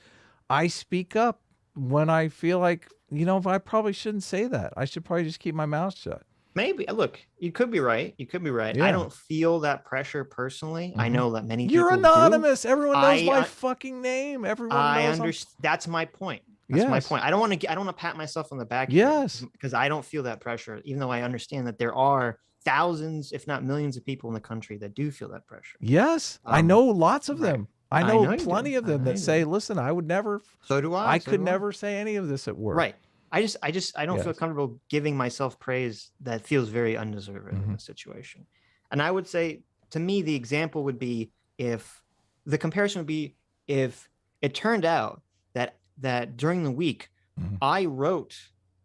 I speak up when I feel like, I probably shouldn't say that. I should probably just keep my mouth shut. Maybe. Look, you could be right. Yeah. I don't feel that pressure personally. I know that many people You're anonymous. do. Everyone knows my fucking name. Everyone knows. I understand. That's my point. That's my point. I don't want to pat myself on the back. Yes. Because I don't feel that pressure, even though I understand that there are thousands, if not millions of people in the country that do feel that pressure. Yes. I know lots of them. I know you plenty do. of them that say, listen, I would never. So do I. I could never say any of this at work. Right. I don't feel Yes. comfortable giving myself praise that feels very undeserved in this situation. And I would say, to me, the example would be if the comparison would be if it turned out that during the week I wrote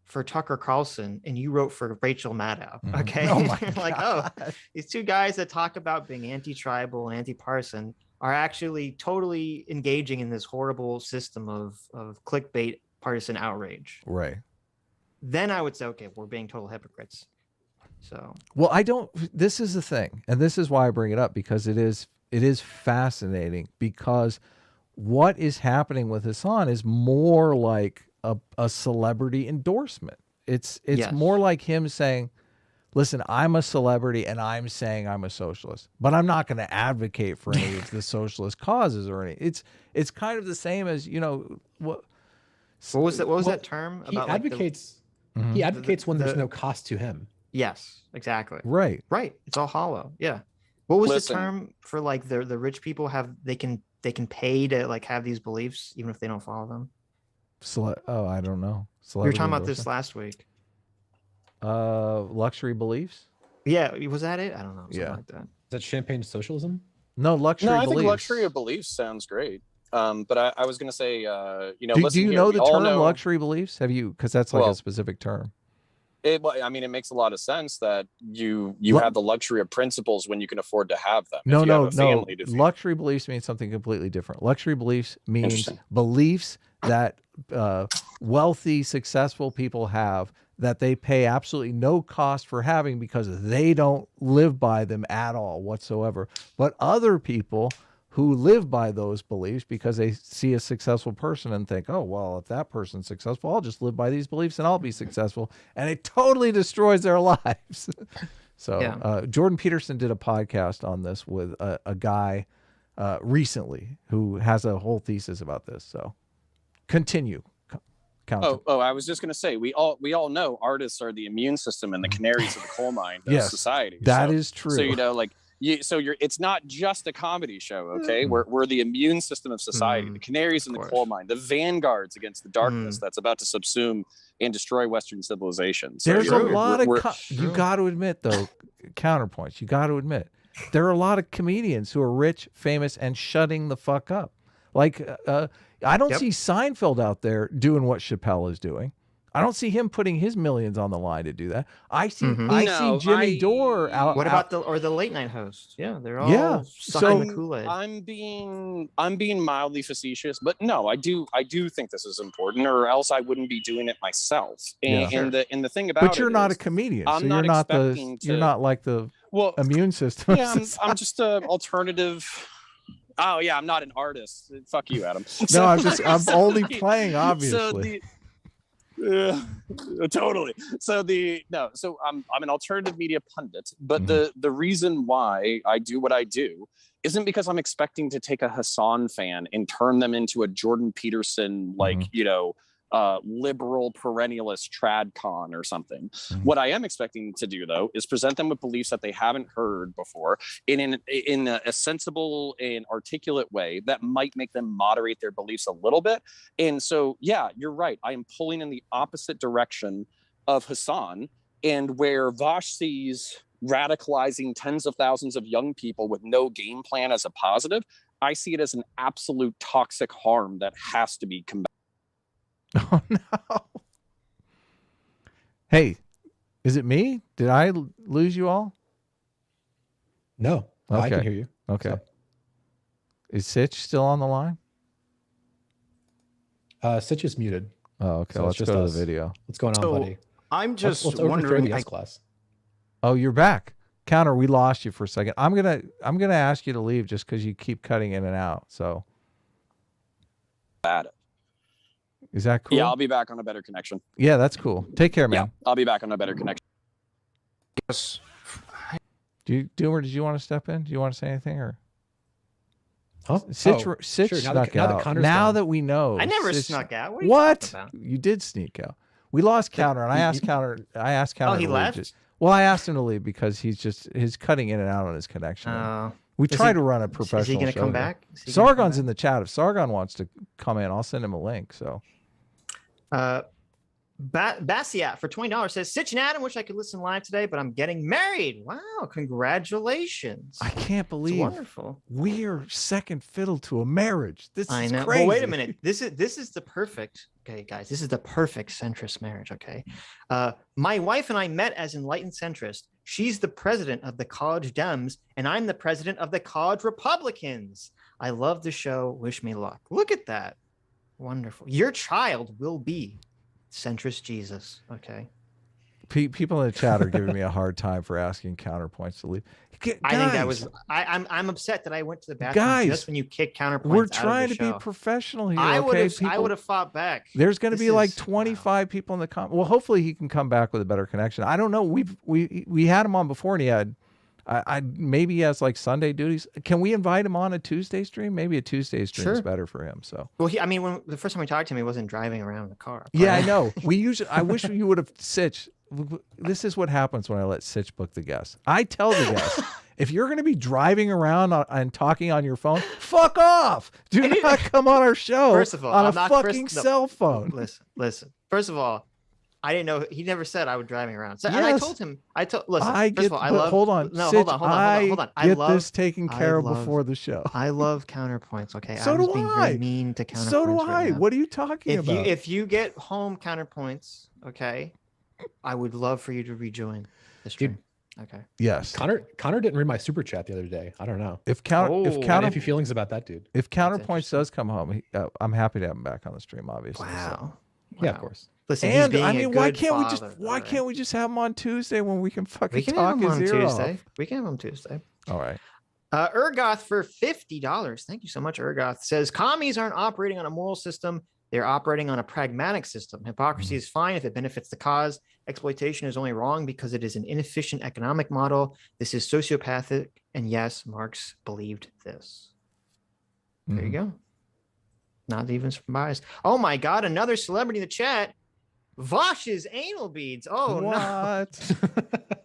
for Tucker Carlson and you wrote for Rachel Maddow. Okay. Oh my like, God. oh, these two guys that talk about being anti-tribal and anti-partisan are actually totally engaging in this horrible system of clickbait partisan outrage. Right. Then I would say, okay, we're being total hypocrites. So Well, I don't. This is the thing, and this is why I bring it up, because it is fascinating, because what is happening with Hasan is more like a celebrity endorsement. It's Yes. more like him saying, listen, I'm a celebrity and I'm saying I'm a socialist, but I'm not going to advocate for any of the socialist causes or any. It's kind of the same as, you know, what was that term He about? advocates. He advocates when there's no cost to him. Yes, exactly. right. Right. It's all hollow. Yeah. What was Listen. the term for like the rich people they can pay to like have these beliefs even if they don't follow them? Oh, I don't know. We were talking about Celebrity this last week. luxury beliefs. Yeah, was that it? I don't know. Something Yeah. like that. Is that champagne socialism? No, luxury No, I beliefs. think luxury of beliefs sounds great. But I was going to say, you know, Do listen you here, know we the all term know- luxury beliefs? Have you? Because that's like a Well, specific term. I mean, it makes a lot of sense that you Lu- have the luxury of principles when you can afford to have them. If No, you no, have a no. family to feed. Luxury beliefs means something completely different. Luxury beliefs means Interesting. beliefs that wealthy, successful people have that they pay absolutely no cost for having because they don't live by them at all whatsoever. But other people who live by those beliefs because they see a successful person and think, oh, well, if that person's successful, I'll just live by these beliefs and I'll be successful. And it totally destroys their lives. So Yeah. Jordan Peterson did a podcast on this with a guy recently who has a whole thesis about this. So continue. Counter. Oh, I was just going to say, we all know artists are the immune system and the canaries of the coal mine of Yes, society. that So- is true. So, you know, like, it's not just a comedy show, okay? We're the immune system of society, the canaries in the course. coal mine, the vanguards against the darkness that's about to subsume and destroy Western civilization. So, There's you know, a lot we're- of you got to admit though, counterpoints. You got to admit there are a lot of comedians who are rich, famous, and shutting the fuck up. Like I don't Yep. see Seinfeld out there doing what Chappelle is doing. I don't see him putting his millions on the line to do that. I see No, Jimmy Dore out. What out- about the late night hosts? Yeah, they're all Yeah, sucking so- the Kool-Aid. I'm being mildly facetious, but no, I do think this is important, or else I wouldn't be doing it myself. And, Yeah. and the thing about But you're it not a is, comedian, I'm so not you're not expecting you're to- not like the well, immune system. yeah, I'm just an alternative. Oh yeah, I'm not an artist. Fuck you, Adam. No, I'm so only the- playing, obviously. Totally. So I'm an alternative media pundit, but the reason why I do what I do isn't because I'm expecting to take a Hasan fan and turn them into a Jordan Peterson, like, you know, liberal perennialist trad con or something. What I am expecting to do, though, is present them with beliefs that they haven't heard before in a sensible and articulate way that might make them moderate their beliefs a little bit. And so, yeah, you're right. I am pulling in the opposite direction of Hasan, and where Vaush sees radicalizing tens of thousands of young people with no game plan as a positive, I see it as an absolute toxic harm that has to be combated. Oh no. Hey, is it me? Did I lose you all? No, I can Okay. hear you. Okay. So, Is Sitch still on the line? Sitch is muted. Oh, okay. So it's Let's just go to us. the video. What's going on, So, buddy? I'm just Let's overthrow wondering. the S class. Oh, you're back. Counter, we lost you for a second. I'm gonna ask you to leave just because you keep cutting in and out. So is that cool? Yeah, I'll be back on a better connection. Yeah, that's cool. Take care, man. Yeah, I'll be back on a better connection. Yes. Doomer, did you want to step in? Do you want to say anything or? Huh? Sitch, Oh, Sitch sure. snuck Now that out. Connor's Now gone. that we know, I never Sitch- snuck out. What? Are you What? talking about? You did sneak out. We lost Counter, and I asked Counter. Oh, he to leave left? just- well, I asked him to leave because he's cutting in and out on his connection. We is try he- to run a professional. Is he going to show come here. back? Is he gonna come Sargon's back? in the chat. If Sargon wants to come in, I'll send him a link. So Bassiat for $20 says, Sitch and Adam, wish I could listen live today, but I'm getting married. Wow, congratulations. I can't It's believe wonderful. we're second fiddle to a marriage. This I is know. crazy. Well, wait a minute. This is the perfect. Okay, guys, this is the perfect centrist marriage. Okay, my wife and I met as enlightened centrist. She's the president of the College Dems, and I'm the president of the College Republicans. I love the show. Wish me luck. Look at that. Wonderful. Your child will be centrist Jesus. Okay. People in the chat are giving me a hard time for asking Counterpoints to leave. I think that was. I'm upset that I went to the bathroom Guys, just when you kicked Counterpoints. We're out of trying the to be show. professional here. I would okay? have. I People- would have fought back. There's going to This be like is- 25 people in the comment. Well, hopefully he can come back with a better connection. I don't know. We had him on before, and he had. I maybe he has like Sunday duties. Can we invite him on a Tuesday stream? Maybe a Tuesday stream is Sure. better for him. So Well, when the first time we talked to him, he wasn't driving around in the car. yeah, I know. We usually. I wish you would have Sitch. This is what happens when I let Sitch book the guests. I tell the guests, if you're going to be driving around and talking on your phone, fuck off. Do not come on our show First of all, on I'm a not fucking no. cell phone. Listen. First of all, I didn't know. He never said I was driving around. So, and I Yes. told him. Listen. I first get, of all, I but love. hold on. No, Sitch, hold on. I get this taken care of before the show. I love counterpoints. Okay. So I was do being I. very mean to counterpoints. So do right I. now. What are you talking about? If you get home counterpoints, okay, I would love for you to rejoin the stream. Okay. Yes. Connor didn't read my super chat the other day. I don't know. If I have a few feelings about that dude. if Counterpoints does come home, I'm happy to have him back on the stream. Obviously. so. Wow. Yeah, of course. Listen, he's And being I a mean, why good can't we just father, why all right? can't we just have him on Tuesday when we can fucking We can talk have him his on ear Tuesday. off? We can have him Tuesday. All right. Ergoth for $50. Thank you so much, Ergoth. Says commies aren't operating on a moral system. They're operating on a pragmatic system. Hypocrisy is fine if it benefits the cause. Exploitation is only wrong because it is an inefficient economic model. This is sociopathic. And yes, Marx believed this. There you go. Not even surprised. Oh my God, another celebrity in the chat. Vaush's anal beads. Oh no. What?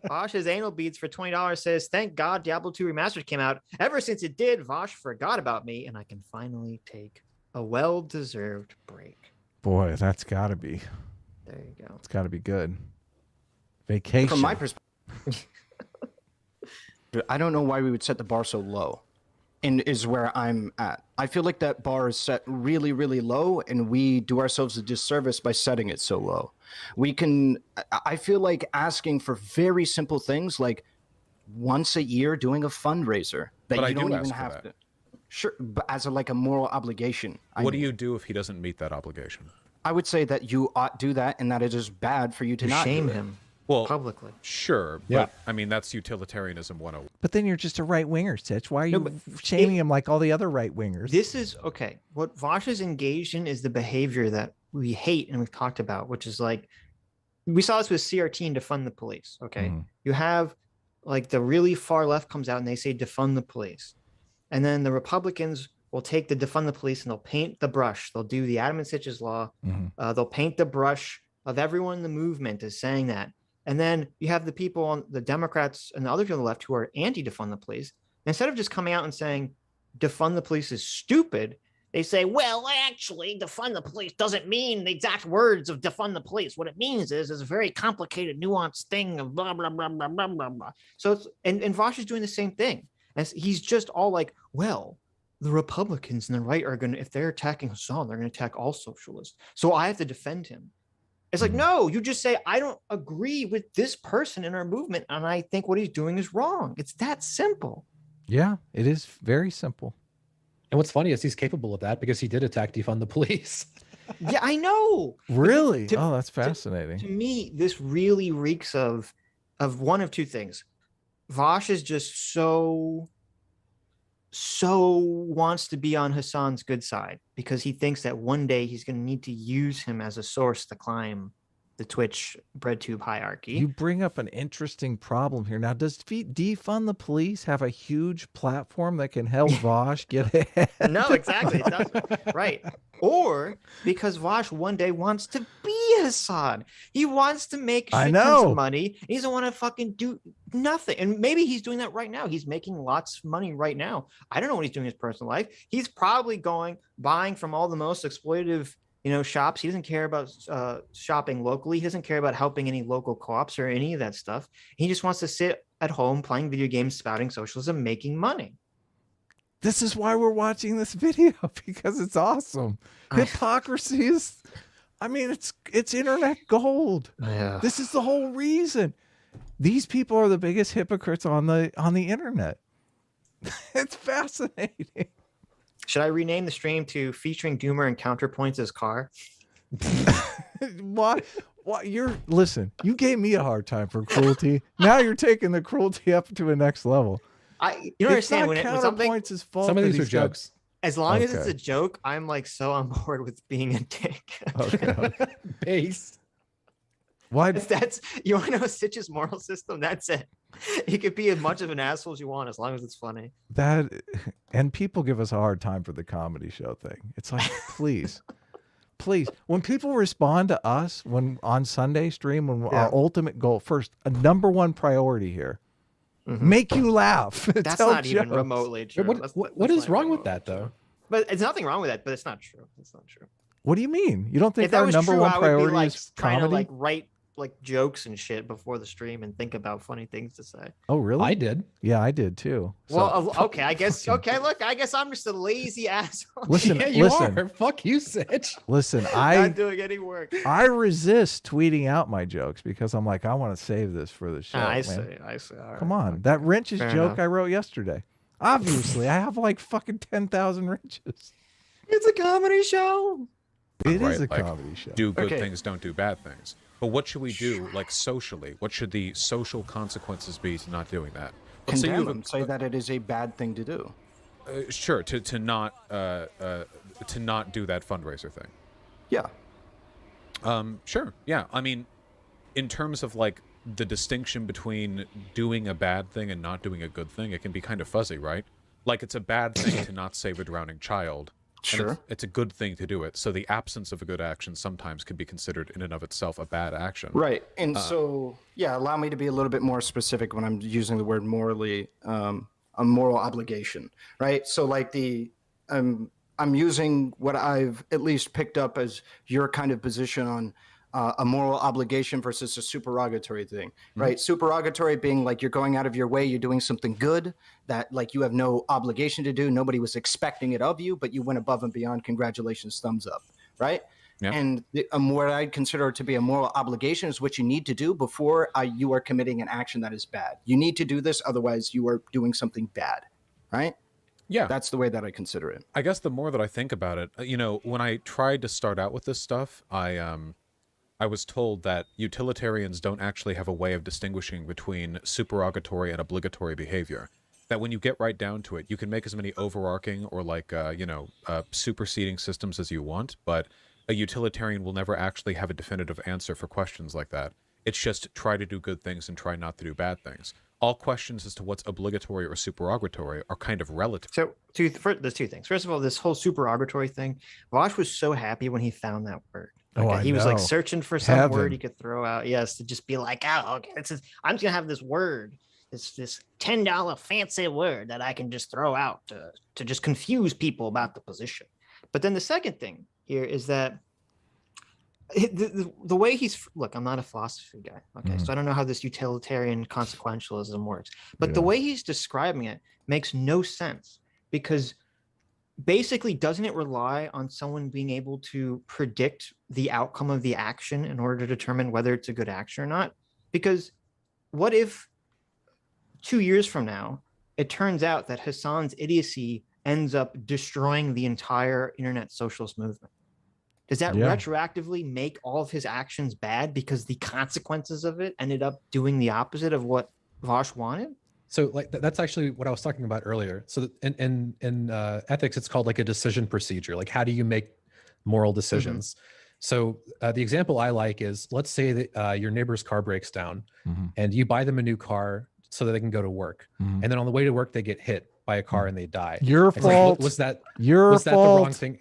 Vaush's anal beads for $20 says, thank God Diablo 2 Remastered came out. Ever since it did, Vaush forgot about me and I can finally take a well-deserved break. Boy, that's got to be. There you go. It's got to be good. Vacation. From my perspective, I don't know why we would set the bar so low, and is where I'm at. I feel like that bar is set really, really low, and we do ourselves a disservice by setting it so low. I feel like asking for very simple things like once a year doing a fundraiser that But I you do don't ask even for have that. to. Sure, but as a moral obligation. What do you do if he doesn't meet that obligation? I would say that you ought do that, and that it is bad for you to You not shame do it. him Well, publicly. sure, Yeah. but I mean that's utilitarianism 101. But then you're just a right winger, Sitch. Why are No, you but shaming him like all the other right wingers? This is okay. What Vaush is engaged in is the behavior that we hate and we've talked about, which is like we saw this with CRT and defund the police. Okay. Mhm. You have like the really far left comes out and they say defund the police. And then the Republicans will take the defund the police and they'll paint the brush. They'll do the Adam and Sitch's law. Mhm. They'll paint the brush of everyone in the movement as saying that. And then you have the people on the Democrats and the other people on the left who are anti-defund the police. Instead of just coming out and saying defund the police is stupid, they say, well, actually, defund the police doesn't mean the exact words of defund the police. What it means is it's a very complicated, nuanced thing of blah, blah, blah, blah, blah, blah, blah. So it's, and Vaush is doing the same thing. As he's just all like, well, the Republicans and the right are going to, if they're attacking Hasan, they're going to attack all socialists. So I have to defend him. It's like, no, you just say, I don't agree with this person in our movement. And I think what he's doing is wrong. It's that simple. Yeah, it is very simple. And what's funny is he's capable of that because he did attack defund the police. Yeah, I know. Really? To- Oh, that's fascinating. To me, this really reeks of one of two things. Vaush is just so wants to be on Hasan's good side because he thinks that one day he's going to need to use him as a source to climb the Twitch breadtube hierarchy. You bring up an interesting problem here. Now, does defund the police have a huge platform that can help Vaush get ahead? No, exactly. It doesn't. Right. Or because Vaush one day wants to be Hasan. He wants to make I shit tons know. of money. He doesn't want to fucking do nothing. And maybe he's doing that right now. He's making lots of money right now. I don't know what he's doing in his personal life. He's probably buying from all the most exploitative, shops. He doesn't care about shopping locally. He doesn't care about helping any local co-ops or any of that stuff. He just wants to sit at home playing video games, spouting socialism, making money. This is why we're watching this video, because it's awesome. Hypocrisy is, I mean, it's internet gold. Yeah. This is the whole reason. These people are the biggest hypocrites on the internet. It's fascinating. Should I rename the stream to featuring Doomer and Counterpoints as car? Why? Listen, you gave me a hard time for cruelty. Now you're taking the cruelty up to a next level. You don't understand when something. Counterpoints' fault. Some of that these are he's got- jokes. As long as it's Okay. a joke, I'm like so on board with being a dick. Okay. Base. Why? That's you want to know Sitch's moral system? That's it. You could be as much of an asshole as you want, as long as it's funny. That, and people give us a hard time for the comedy show thing. It's like, please, when people respond to us when on Sunday stream, when our ultimate goal, first, a number one priority here, make you laugh. That's Tell not even jokes. remotely true. What is not wrong with remotely that, true. though? But it's nothing wrong with that. But it's not true. It's not true. What do you mean? You don't think If that our was number true, one I would be priority like is trying comedy? to like write like jokes and shit before the stream and think about funny things to say. Oh, really? I did. Yeah, I did too. So- Well, okay, I guess. Okay, look, I guess I'm just a lazy asshole. Listen, Yeah, you listen, are. Fuck you, Sitch. listen. Not doing any work. I resist tweeting out my jokes because I'm like, I want to save this for the show. I man. see. All right. Come on, that wrenches Fair joke enough. I wrote yesterday. Obviously, I have like fucking 10,000 wrenches. It's a comedy show. It Right, is a like, comedy show. Do good Okay. things, don't do bad things. But what should we do, like socially? What should the social consequences be to not doing that? Let's say you Condemn have them. Say that it is a bad thing to do. sure to not do that fundraiser thing. Yeah. Sure. Yeah. I mean, in terms of like the distinction between doing a bad thing and not doing a good thing, it can be kind of fuzzy, right? Like it's a bad thing to not save a drowning child. and Sure. it's a good thing to do it. So the absence of a good action sometimes can be considered in and of itself a bad action. Right. And so, yeah, allow me to be a little bit more specific when I'm using the word morally, a moral obligation, right? So like I'm using what I've at least picked up as your kind of position on a moral obligation versus a supererogatory thing, right? Supererogatory being like you're going out of your way, you're doing something good that like you have no obligation to do. Nobody was expecting it of you, but you went above and beyond. Congratulations, thumbs up, right? Yeah. And what I'd consider to be a moral obligation is what you need to do before you are committing an action that is bad. You need to do this, otherwise you are doing something bad, right? Yeah. That's the way that I consider it. I guess the more that I think about it, you know, when I tried to start out with this stuff, I was told that utilitarians don't actually have a way of distinguishing between supererogatory and obligatory behavior. That when you get right down to it, you can make as many overarching or like, superseding systems as you want, but a utilitarian will never actually have a definitive answer for questions like that. It's just try to do good things and try not to do bad things. All questions as to what's obligatory or supererogatory are kind of relative. So there's two things. First of all, this whole supererogatory thing, Vaush was so happy when he found that word. Oh, I he was like know. searching for some Heaven. word he could throw out. Yes, to just be like, oh, okay, I'm just gonna have this word, this $10 fancy word that I can just throw out to just confuse people about the position. But then the second thing here is that the way look, I'm not a philosophy guy, okay, so I don't know how this utilitarian consequentialism works, but the way he's describing it makes no sense, because basically doesn't it rely on someone being able to predict the outcome of the action in order to determine whether it's a good action or not? Because what if 2 years from now it turns out that Hasan's idiocy ends up destroying the entire internet socialist movement? Does that retroactively make all of his actions bad because the consequences of it ended up doing the opposite of what Vaush wanted? So like that's actually what I was talking about earlier. So in ethics, it's called like a decision procedure. Like how do you make moral decisions? So the example I like is, let's say that your neighbor's car breaks down and you buy them a new car so that they can go to work. And then on the way to work, they get hit by a car and they die. Your It's like, fault. was that Your the fault. wrong thing?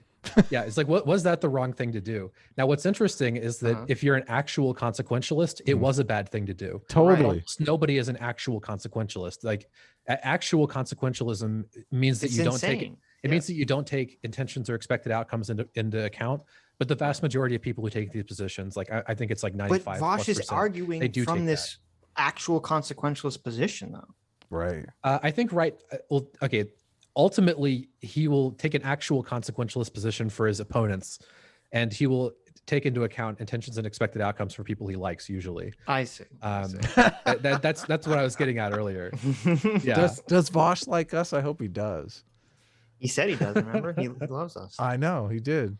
Yeah, it's like, what was that the wrong thing to do? Now, what's interesting is that if you're an actual consequentialist, it was a bad thing to do. Totally. Almost nobody is an actual consequentialist. Like actual consequentialism means that It's you don't take insane. it means that you don't take intentions or expected outcomes into account. But the vast majority of people who take these positions, like I think it's like 95%. But Vaush is arguing they do from take this actual consequentialist position, though. Right. I think well, okay. Ultimately, he will take an actual consequentialist position for his opponents, and he will take into account intentions and expected outcomes for people he likes. Usually, I see. That's what I was getting at earlier. Yeah. Does Vaush like us? I hope he does. He said he does. Remember, he loves us. I know he did.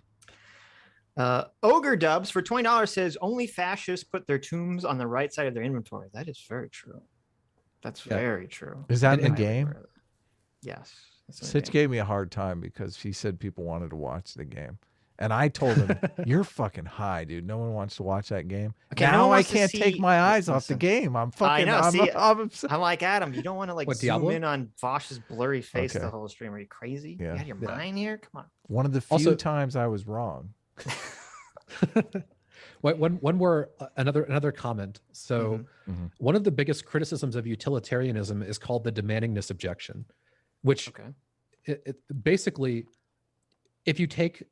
Ogre Dubs for $20 says only fascists put their tombs on the right side of their inventory. That is very true. That's very true. Is that in the I game? agree with that. Yes. that's in the Sitch game. gave me a hard time because he said people wanted to watch the game. And I told him, you're fucking high, dude. No one wants to watch that game. Okay, no now one I wants to can't take see- my eyes off the listen. game. I'm fucking, know, I'm, see, I'm upset. I'm like, Adam, you don't want to like What, zoom Diablo? in on Vaush's blurry face Okay. the whole stream. Are you crazy? Yeah. You had your Yeah. mind here? Come on. One of the few Also- times I was wrong. One more another comment. So Mhm. one of the biggest criticisms of utilitarianism is called the demandingness objection, which Okay. basically, if you take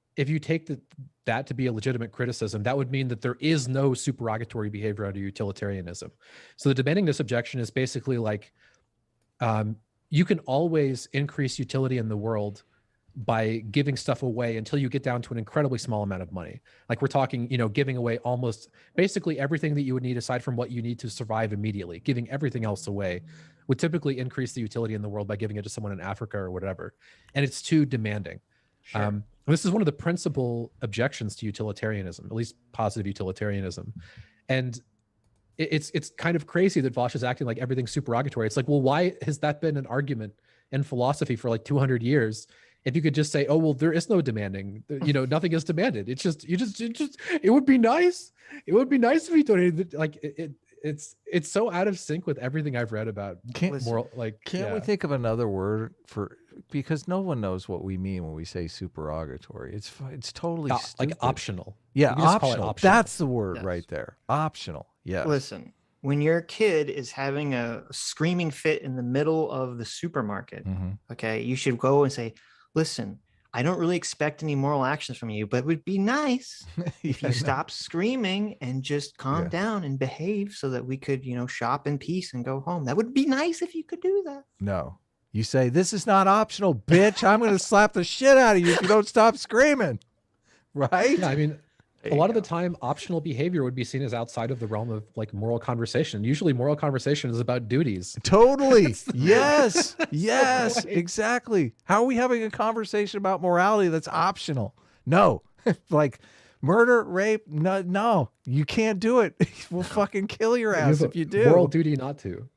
that to be a legitimate criticism, that would mean that there is no supererogatory behavior under utilitarianism. So the demandingness objection is basically like, you can always increase utility in the world by giving stuff away until you get down to an incredibly small amount of money. Like we're talking, giving away almost basically everything that you would need aside from what you need to survive immediately. Giving everything else away would typically increase the utility in the world by giving it to someone in Africa or whatever. And it's too demanding. Sure. This is one of the principal objections to utilitarianism, at least positive utilitarianism. And it's kind of crazy that Vaush is acting like everything's supererogatory. It's like, well, why has that been an argument in philosophy for like 200 years? If you could just say, oh, well, there is no demanding, nothing is demanded. It's just, it would be nice. It would be nice if you donated, like it's so out of sync with everything I've read about moral, like, Can't we think of another word for, because no one knows what we mean when we say supererogatory. It's totally like stupid. optional. Yeah, You can just call it optional. optional. That's the word Yes. right there. Optional. Yeah. Listen, when your kid is having a screaming fit in the middle of the supermarket, okay, you should go and say, listen, I don't really expect any moral actions from you, but it would be nice if you stop screaming and just calm down and behave so that we could, shop in peace and go home. That would be nice if you could do that. No. You say, this is not optional, bitch. I'm going to slap the shit out of you if you don't stop screaming. Right? Yeah, I mean, a lot of the time, optional behavior would be seen as outside of the realm of like moral conversation. Usually, moral conversation is about duties. Totally. Yes. Yes. Exactly. How are we having a conversation about morality that's optional? No. Like murder, rape. No, you can't do it. We'll fucking kill your ass if you do. Moral duty not to.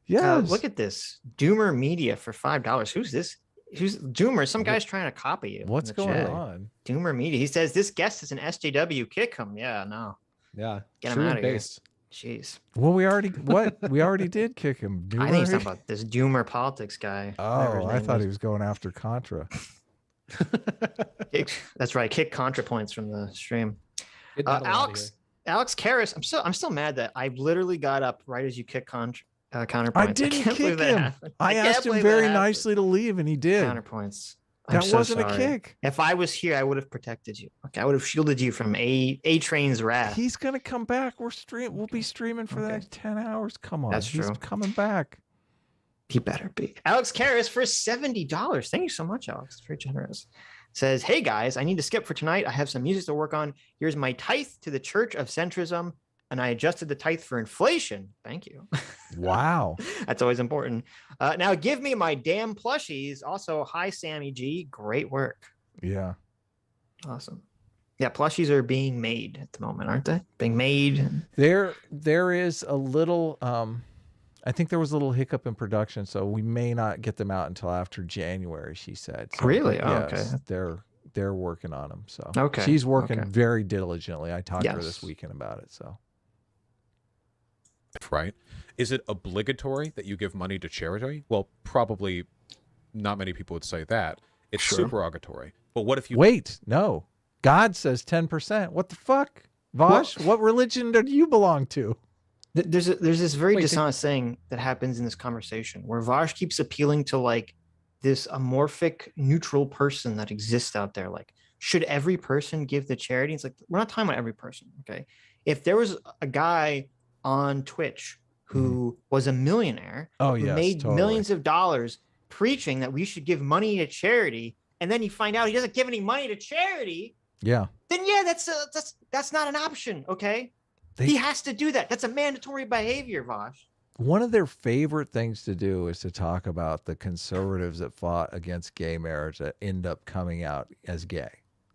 Yes. Look at this. Doomer Media for $5. Who's this? Who's Doomer? Some guy's trying to copy you. in What's the going chat. on? Doomer Media. He says this guest is an SJW. Kick him. Yeah, no. Yeah, Get him true out and of here. based. Jeez. Well, we already did kick him. I think he's talking about this Doomer politics guy. whatever his Oh, I name thought is. he was going after Contra. That's right. Kick Counterpoints from the stream. Get that out of here. Alex Karras. I'm still mad that I literally got up right as you kicked Counterpoints. I didn't can't believe kick that him. happened. I can't asked him believe that very happened. nicely to leave, and he did. Counterpoints. I'm That so wasn't a sorry. kick. If I was here, I would have protected you. Okay, I would have shielded you from A Train's wrath. He's gonna come back. We'll be streaming for the Okay. next 10 hours. Come on. That's He's true. coming back. He better be. Alex Karras for $70. Thank you so much, Alex. It's very generous. Says, hey guys, I need to skip for tonight. I have some music to work on. Here's my tithe to the Church of Centrism, and I adjusted the tithe for inflation. Thank you. Wow. That's always important. Now give me my damn plushies. Also, hi Sammy G. Great work. Yeah. Awesome. Yeah, plushies are being made at the moment, aren't they? Being made. There is a little I think there was a little hiccup in production, so we may not get them out until after January, she said. So, Really? Oh, yes, okay. they're working on them. So Okay, she's working okay. very diligently. I talked to her Yes. this weekend about it. So Right? Is it obligatory that you give money to charity? Well, probably not many people would say that. It's Sure. supererogatory. But what if you wait, no. God says 10%. What the fuck? Vaush, what religion do you belong to? There's this very Wait, dishonest thing that happens in this conversation where Vaush keeps appealing to like this amorphic neutral person that exists out there. Like, should every person give to charity? It's like, we're not talking about every person. Okay. If there was a guy on Twitch who was a millionaire, Oh, who yes, made totally. millions of dollars preaching that we should give money to charity, and then you find out he doesn't give any money to charity, Yeah. then yeah, that's not an option. Okay. He has to do that. That's a mandatory behavior, Vaush. One of their favorite things to do is to talk about the conservatives that fought against gay marriage that end up coming out as gay.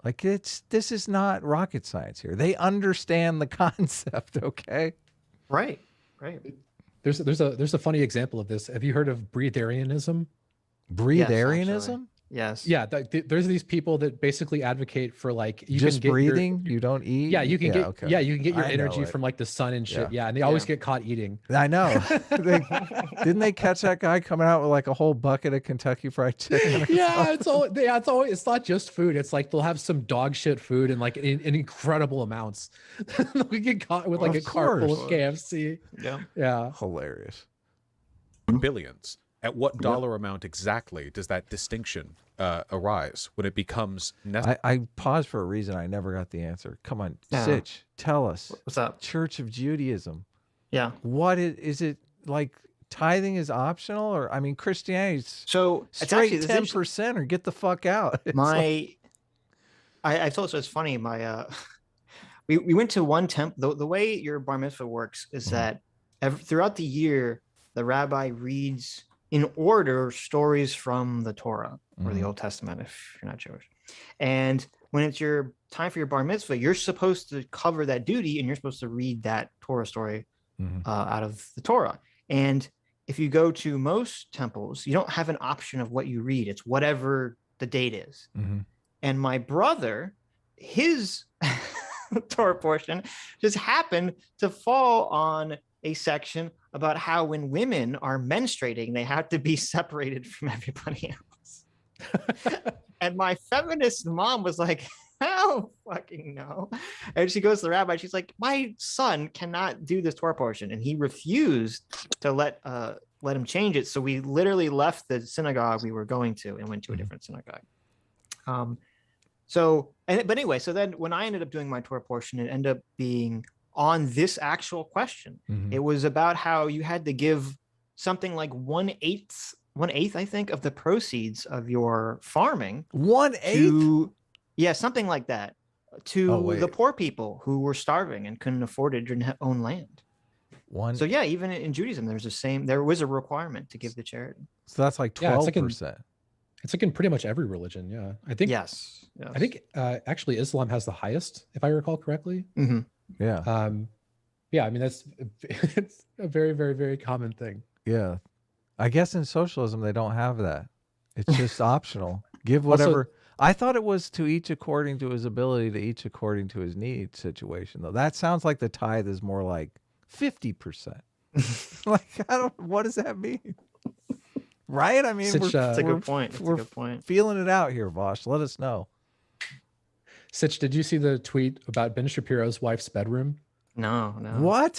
Like, this is not rocket science here. They understand the concept, okay? Right. There's a funny example of this. Have you heard of breatharianism? Breatharianism? Yes. Yeah, there's these people that basically advocate for like you Just can get breathing, you don't eat? Yeah, you can get you can get your I know energy it. from like the sun and shit. Yeah. Yeah, and they always get caught eating. I know. Didn't they catch that guy coming out with like a whole bucket of Kentucky Fried Chicken? Yeah, it's not just food. It's like they'll have some dog shit food and like in incredible amounts. We get caught with like Of a car full of course. KFC. Yeah. Hilarious. Billions. At what dollar amount exactly does that distinction arise when it becomes necessary? I paused for a reason. I never got the answer. Come on, Yeah. Sitch, tell us. What's up? Church of Judaism. Yeah. What is it like? Tithing is optional, or I mean, Christianity's So it's straight actually 10% or get the fuck out. It's like- I told you it's funny. We went to one temple. The way your bar mitzvah works is that throughout the year, the rabbi reads in order stories from the Torah or the Old Testament, if you're not Jewish. And when it's your time for your bar mitzvah, you're supposed to cover that duty, and you're supposed to read that Torah story out of the Torah. And if you go to most temples, you don't have an option of what you read. It's whatever the date is. And my brother, his Torah portion just happened to fall on a section about how when women are menstruating, they have to be separated from everybody else. And my feminist mom was like, hell fucking no. And she goes to the rabbi. She's like, my son cannot do this Torah portion. And he refused to let him change it. So we literally left the synagogue we were going to and went to a different synagogue. But anyway, so then when I ended up doing my Torah portion, it ended up being on this actual question. It was about how you had to give something like 1/8, I think, of the proceeds of your farming. 1/8? Yeah, something like that. To the poor people who were starving and couldn't afford it, didn't own land. So yeah, even in Judaism, there was a requirement to give to charity. So that's like 12%. It's like in pretty much every religion. Yeah, I think. Yes. I think actually Islam has the highest, if I recall correctly. Yeah. Yeah. I mean, it's a very, very, very common thing. Yeah. I guess in socialism, they don't have that. It's just optional. Give whatever. I thought it was to each according to his ability, to each according to his need situation, though. That sounds like the tithe is more like 50%. Like, what does that mean? Right? I mean, Sitch, that's a good point. That's a good point. Feeling it out here, Vaush. Let us know. Sitch, did you see the tweet about Ben Shapiro's wife's bedroom? No. What?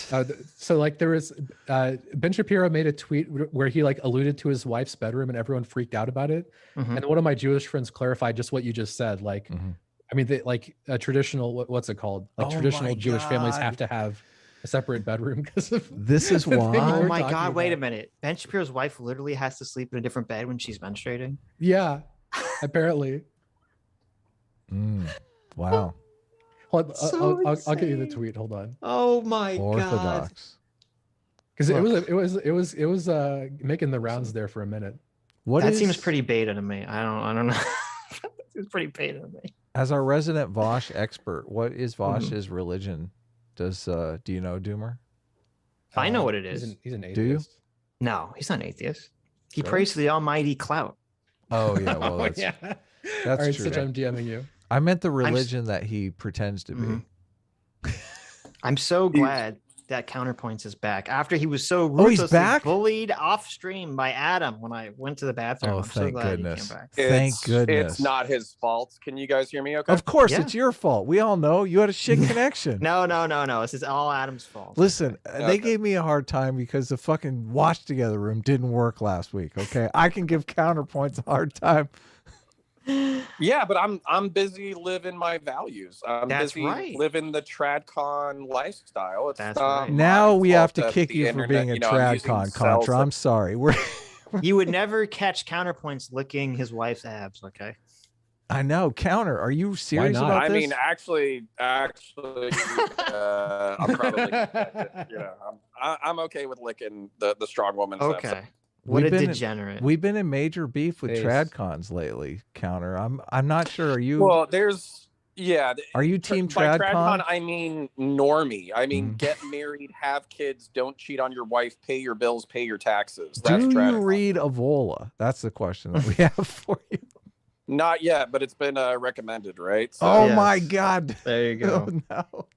So like there was Ben Shapiro made a tweet where he like alluded to his wife's bedroom and everyone freaked out about it. And one of my Jewish friends clarified just what you just said. Like, I mean, like a traditional, what's it called? Like traditional Jewish families have to have a separate bedroom because of this is the why. thing Oh we're my talking God! Wait a about. minute. Ben Shapiro's wife literally has to sleep in a different bed when she's menstruating. Yeah, apparently. Wow. Hold on, So I'll get you the insane. tweet. Hold on. Oh my God! Orthodox. Because it was making the rounds there for a minute. That seems pretty beta to me. I don't know. It's pretty beta to me. As our resident Vaush expert, what is Vaush's religion? Do you know, Doomer? I know what it is. He's an atheist. Do you? No, he's not an atheist. He Really? prays to the almighty clout. Oh yeah, well that's yeah. that's All right, true. Sitch, I'm DMing you. I meant the religion that he pretends to be. I'm so glad that Counterpoints is back. After he was so Oh, he's ruthlessly back? bullied off stream by Adam when I went to the bathroom. Oh, I'm so thank glad goodness. he came back. Thank goodness. It's not his fault. Can you guys hear me okay? Of course, Yeah. it's your fault. We all know you had a shit connection. No. This is all Adam's fault. Listen, Okay. they gave me a hard time because the fucking Watch Together room didn't work last week. Okay, I can give Counterpoints a hard time. Yeah, but I'm busy living my values. I'm That's busy right. living the tradcon lifestyle. It's That's not right. Now my we have fault to that kick the you for internet, being a you know, I'm using tradcon cells contra. that- I'm sorry. We're You would never catch Counterpoints licking his wife's abs, okay? I know. Counter. Are you serious not? about I this? mean, actually, I'm probably, you know, I'm okay with licking the strong woman's abs. Okay. What We've a been- degenerate. We've been in major beef with Face. tradcons lately. Counter. I'm not sure. Are you? Well, there's are you team by tradcon? I mean normie. I mean, Mhm. get married, have kids, don't cheat on your wife, pay your bills, pay your taxes. Do That's you tradcon. read Avola? That's the question that we have for you. Not yet, but it's been recommended, right? So, Oh Yes. my God. There you go. Oh, no.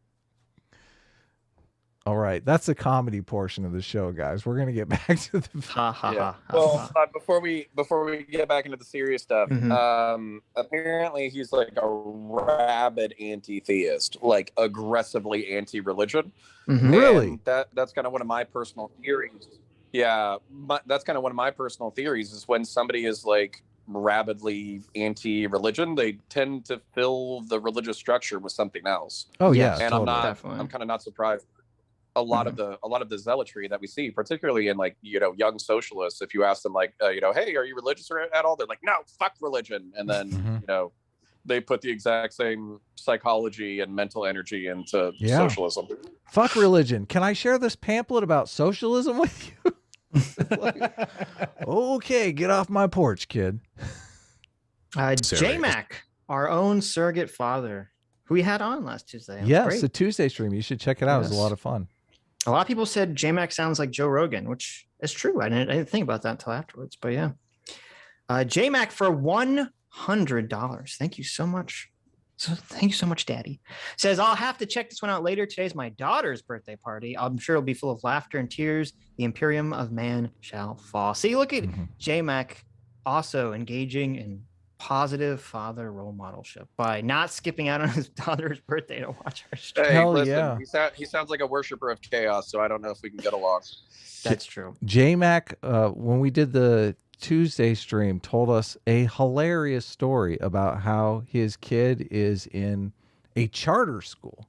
All right. That's the comedy portion of the show, guys. We're going to get back to the. Ha ha yeah. ha. Well, before we get back into the serious stuff, Mhm. apparently he's like a rabid anti-theist, like aggressively anti-religion. Mhm. Really? And that's kind of one of my personal theories. Yeah, that's kind of one of my personal theories is when somebody is like rabidly anti-religion, they tend to fill the religious structure with something else. Oh, Yes. yeah. And Totally. Definitely. I'm kind of not surprised. A lot of the zealotry that we see, particularly in like, you know, young socialists, if you ask them like, you know, hey, are you religious at all? They're like, no, fuck religion. And then, Mhm. you know, they put the exact same psychology and mental energy into Yeah. socialism. Fuck religion. Can I share this pamphlet about socialism with you? Okay, get off my porch, kid. J-Mac, our own surrogate father, who we had on last Tuesday. It was Yes, great. the Tuesday stream. You should check it out. It was a Yes. lot of fun. A lot of people said J-Mac sounds like Joe Rogan, which is true. I didn't think about that until afterwards, but yeah. J-Mac for $100. Thank you so much. So thank you so much, Daddy. Says, I'll have to check this one out later. Today's my daughter's birthday party. I'm sure it'll be full of laughter and tears. The Imperium of Man shall fall. See, look at Mhm. J-Mac also engaging in positive father role modelship by not skipping out on his daughter's birthday to watch our stream. Hey, Hell listen, yeah. he sounds like a worshiper of chaos, so I don't know if we can get along. That's true. J-Mac, when we did the Tuesday stream, told us a hilarious story about how his kid is in a charter school.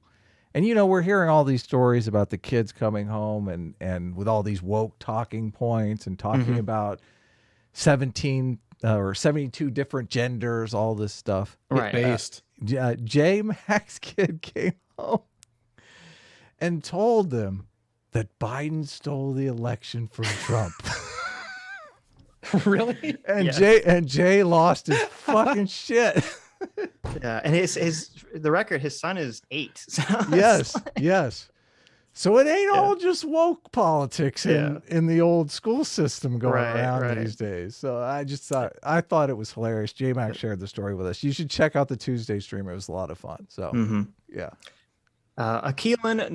And, you know, we're hearing all these stories about the kids coming home and with all these woke talking points and talking Mhm. about 17 or 72 different genders, all this stuff. Right. Based. J-Mac's kid came home and told them that Biden stole the election from Trump. Really? And Yes. Jay lost his fucking shit. Yeah, and the record, his son is 8. So it's Yes, like- yes. So it ain't Yeah. all just woke politics in the old school system going Right, around right. these days. So I thought it was hilarious. J-Mac shared the story with us. You should check out the Tuesday stream. It was a lot of fun. So Mhm. yeah. Akilan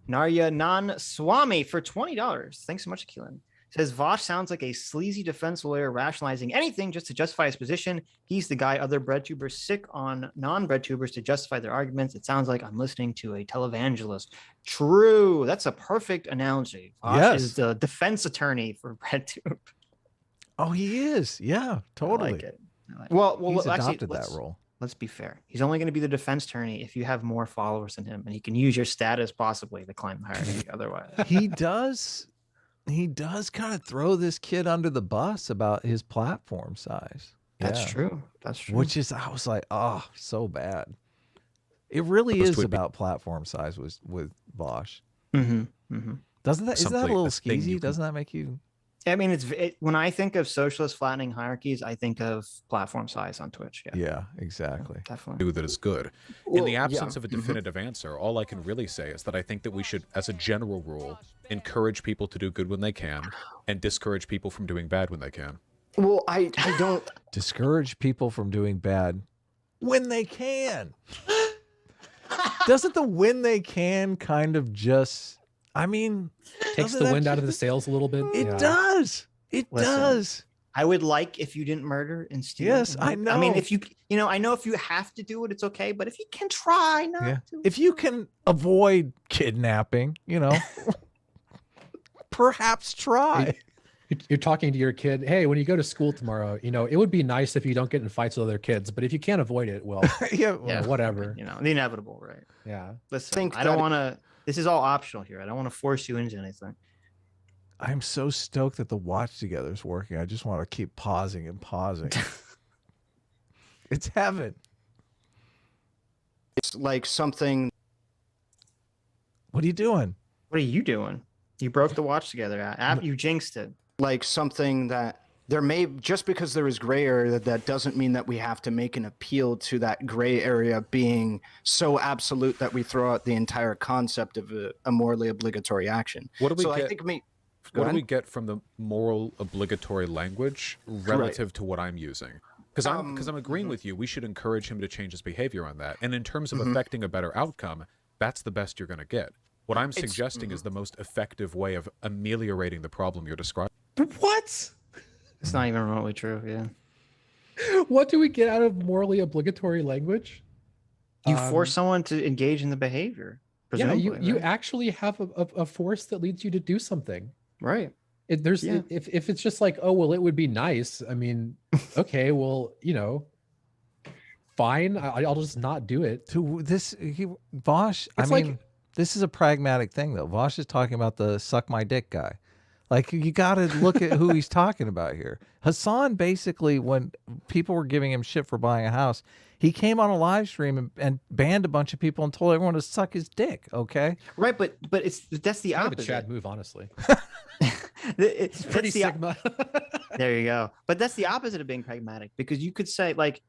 Naryanan Swami for $20. Thanks so much, Akilan. Says Vaush sounds like a sleazy defense lawyer rationalizing anything just to justify his position. He's the guy other bread tubers sick on non-bread tubers to justify their arguments. It sounds like I'm listening to a televangelist. True. That's a perfect analogy. Vaush Yes. is the defense attorney for breadtube. Oh, he is. Yeah, totally. I like it. Well, He's actually, adopted that role. let's be fair. He's only going to be the defense attorney if you have more followers than him, and he can use your status possibly to climb the hierarchy. Otherwise, He does kind of throw this kid under the bus about his platform size. that's Yeah. true. That's true. Which is, I was like, oh, so bad. It really Those is would be- about platform size with Vaush. Mm-hmm. Mm-hmm. Isn't that a Simply little a thing you skeezy? can- Doesn't that make you? I mean, when I think of socialist flattening hierarchies, I think of platform size on Twitch. Yeah, Yeah, exactly. definitely. Do that is good. Well, In the yeah. absence of a definitive answer, all I can really say is that I think that we should, as a general rule, encourage people to do good when they can and discourage people from doing bad when they can. Well, I don't. Discourage people from doing bad when they can. Doesn't the when they can kind of just, I mean, Takes doesn't the that wind out of the just- sails a little bit. It Yeah. does. It Listen. does. I would like if you didn't murder and steal. Yes, I I mean, know. if I know if you have to do it, it's okay. But if you can try not Yeah. to, If you can avoid kidnapping, perhaps try. You're talking to your kid, hey, when you go to school tomorrow, you know, it would be nice if you don't get in fights with other kids, but if you can't avoid it, well, Yeah. whatever. You know, the inevitable, right? Yeah. Listen, I don't want to. This is all optional here. I don't want to force you into anything. I'm so stoked that the watch together is working. I just want to keep pausing and pausing. It's heaven. It's like something. What are you doing? What are you doing? You broke the watch together. You jinxed it. Like something that there may, just because there is gray area, that doesn't mean that we have to make an appeal to that gray area being so absolute that we throw out the entire concept of a morally obligatory action. What do we so get? I think What do we get from the moral obligatory language relative to what I'm using? Because I'm agreeing with you. We should encourage him to change his behavior on that. And in terms of affecting a better outcome, that's the best you're going to get. What I'm suggesting is the most effective way of ameliorating the problem you're describing. What? It's not even remotely true. Yeah. What do we get out of morally obligatory language? You force someone to engage in the behavior. Yeah, you right? actually have a force that leads you to do something. Right. If it's just like, oh, well, it would be nice. I mean, okay, well, you know, fine. I'll just not do it. Vaush, It's I mean, this is a pragmatic thing though. Vaush is talking about the suck my dick guy. Like, you got to look at who he's talking about here. Hasan, basically, when people were giving him shit for buying a house, he came on a live stream and banned a bunch of people and told everyone to suck his dick. Okay. Right. But that's the Kind of a opposite. Chad move, honestly. It's Pretty Sigma. There you go. But that's the opposite of being pragmatic, because you could say, like,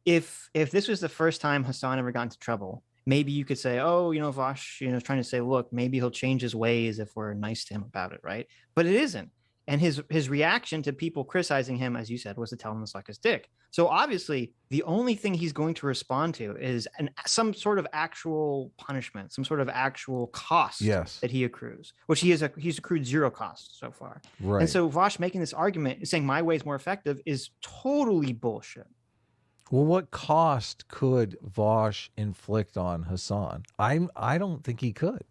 if this was the first time Hasan ever got into trouble, maybe you could say, oh, you know, Vaush, you know, trying to say, look, maybe he'll change his ways if we're nice to him about it, right? But it isn't. And his reaction to people criticizing him, as you said, was to tell him to suck his dick. So obviously, the only thing he's going to respond to is some sort of actual punishment, some sort of actual cost that he accrues, which he's accrued zero cost so far. Right. And so Vaush making this argument, saying my way is more effective, is totally bullshit. Well, what cost could Vaush inflict on Hasan? I don't think he could.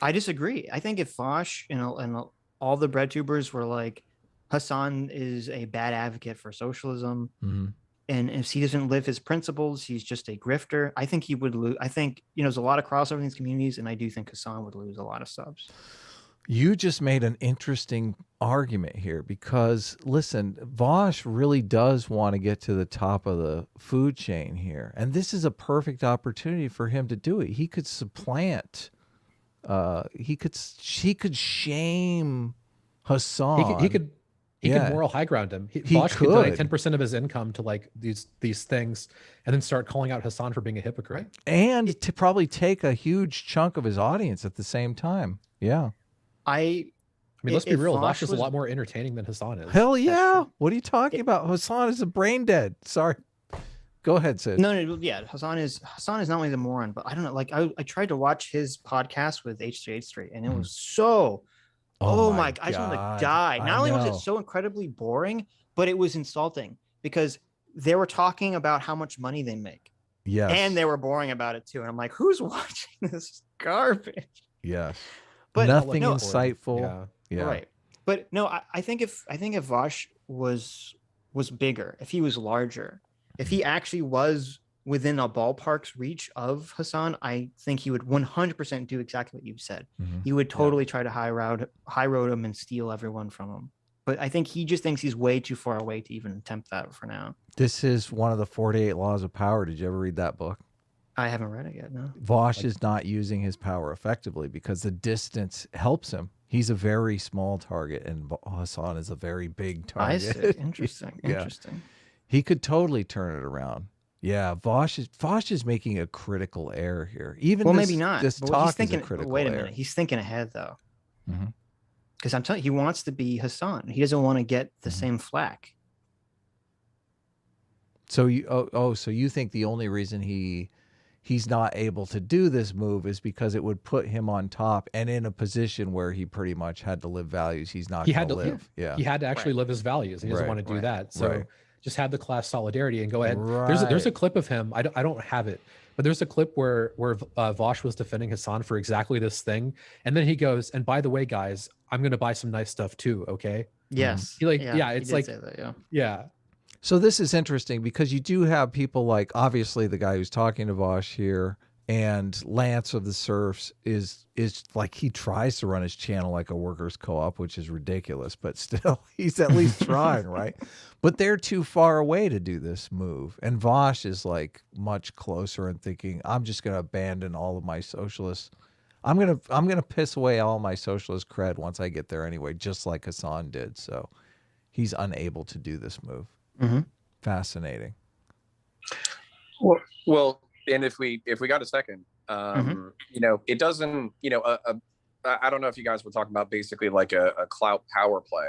I disagree. I think if Vaush, you know, and all the bread tubers were like, Hasan is a bad advocate for socialism, and if he doesn't live his principles, he's just a grifter, I think he would lose. I think, you know, there's a lot of crossover in these communities, and I do think Hasan would lose a lot of subs. You just made an interesting argument here, because listen, Vaush really does want to get to the top of the food chain here, and this is a perfect opportunity for him to do it. He could supplant. He could shame Hasan. He could moral high ground him. Vaush could donate 10% of his income to like these things, and then start calling out Hasan for being a hypocrite, and to probably take a huge chunk of his audience at the same time. Yeah. I mean, let's be real. Vaush is a lot more entertaining than Hasan is. Hell yeah. What are you talking about? Hasan is a brain dead. Sorry. Go ahead, Sid. No, yeah. Hasan is not only the moron, but I don't know. Like, I tried to watch his podcast with H3H3, and it was so, oh my, I just want to die. Not only was it so incredibly boring, but it was insulting, because they were talking about how much money they make. Yes. And they were boring about it too. And I'm like, who's watching this garbage? Yes. But nothing insightful. Yeah. Right. But no, I think if Vaush was bigger, if he was larger, if he actually was within a ballpark's reach of Hasan, I think he would 100% do exactly what you said. He would totally try to high road him and steal everyone from him. But I think he just thinks he's way too far away to even attempt that for now. This is one of the 48 laws of power. Did you ever read that book? I haven't read it yet, no. Vaush is not using his power effectively because the distance helps him. He's a very small target, and Hasan is a very big target. I see. Interesting. Interesting. He could totally turn it around. Yeah, Vaush is making a critical error here. Even maybe not. This but talk he's thinking, is a critical wait a error. minute. He's thinking ahead though. Because I'm telling you, he wants to be Hasan. He doesn't want to get the same flack. So so you think the only reason he's not able to do this move is because it would put him on top and in a position where he pretty much had to live values he's not going to live. Yeah. He had to actually live his values. He doesn't want to do that. So just have the class solidarity and go ahead. There's a clip of him. I don't have it, but there's a clip where Vaush was defending Hasan for exactly this thing. And then he goes, and by the way, guys, I'm going to buy some nice stuff too. Okay. Yes. He, like, yeah, yeah, he it's did like- say that, yeah. Yeah. So this is interesting because you do have people like, obviously the guy who's talking to Vaush here, and Lance of the Serfs is like, he tries to run his channel like a workers co-op, which is ridiculous, but still he's at least trying, right? But they're too far away to do this move. And Vaush is like much closer and thinking, I'm just going to abandon all of my socialists. I'm going to piss away all my socialist cred once I get there anyway, just like Hasan did. So he's unable to do this move. Mm-hmm. Fascinating. Well, and if we got a second, you know, it doesn't, you know, I don't know if you guys were talking about basically like a clout power play,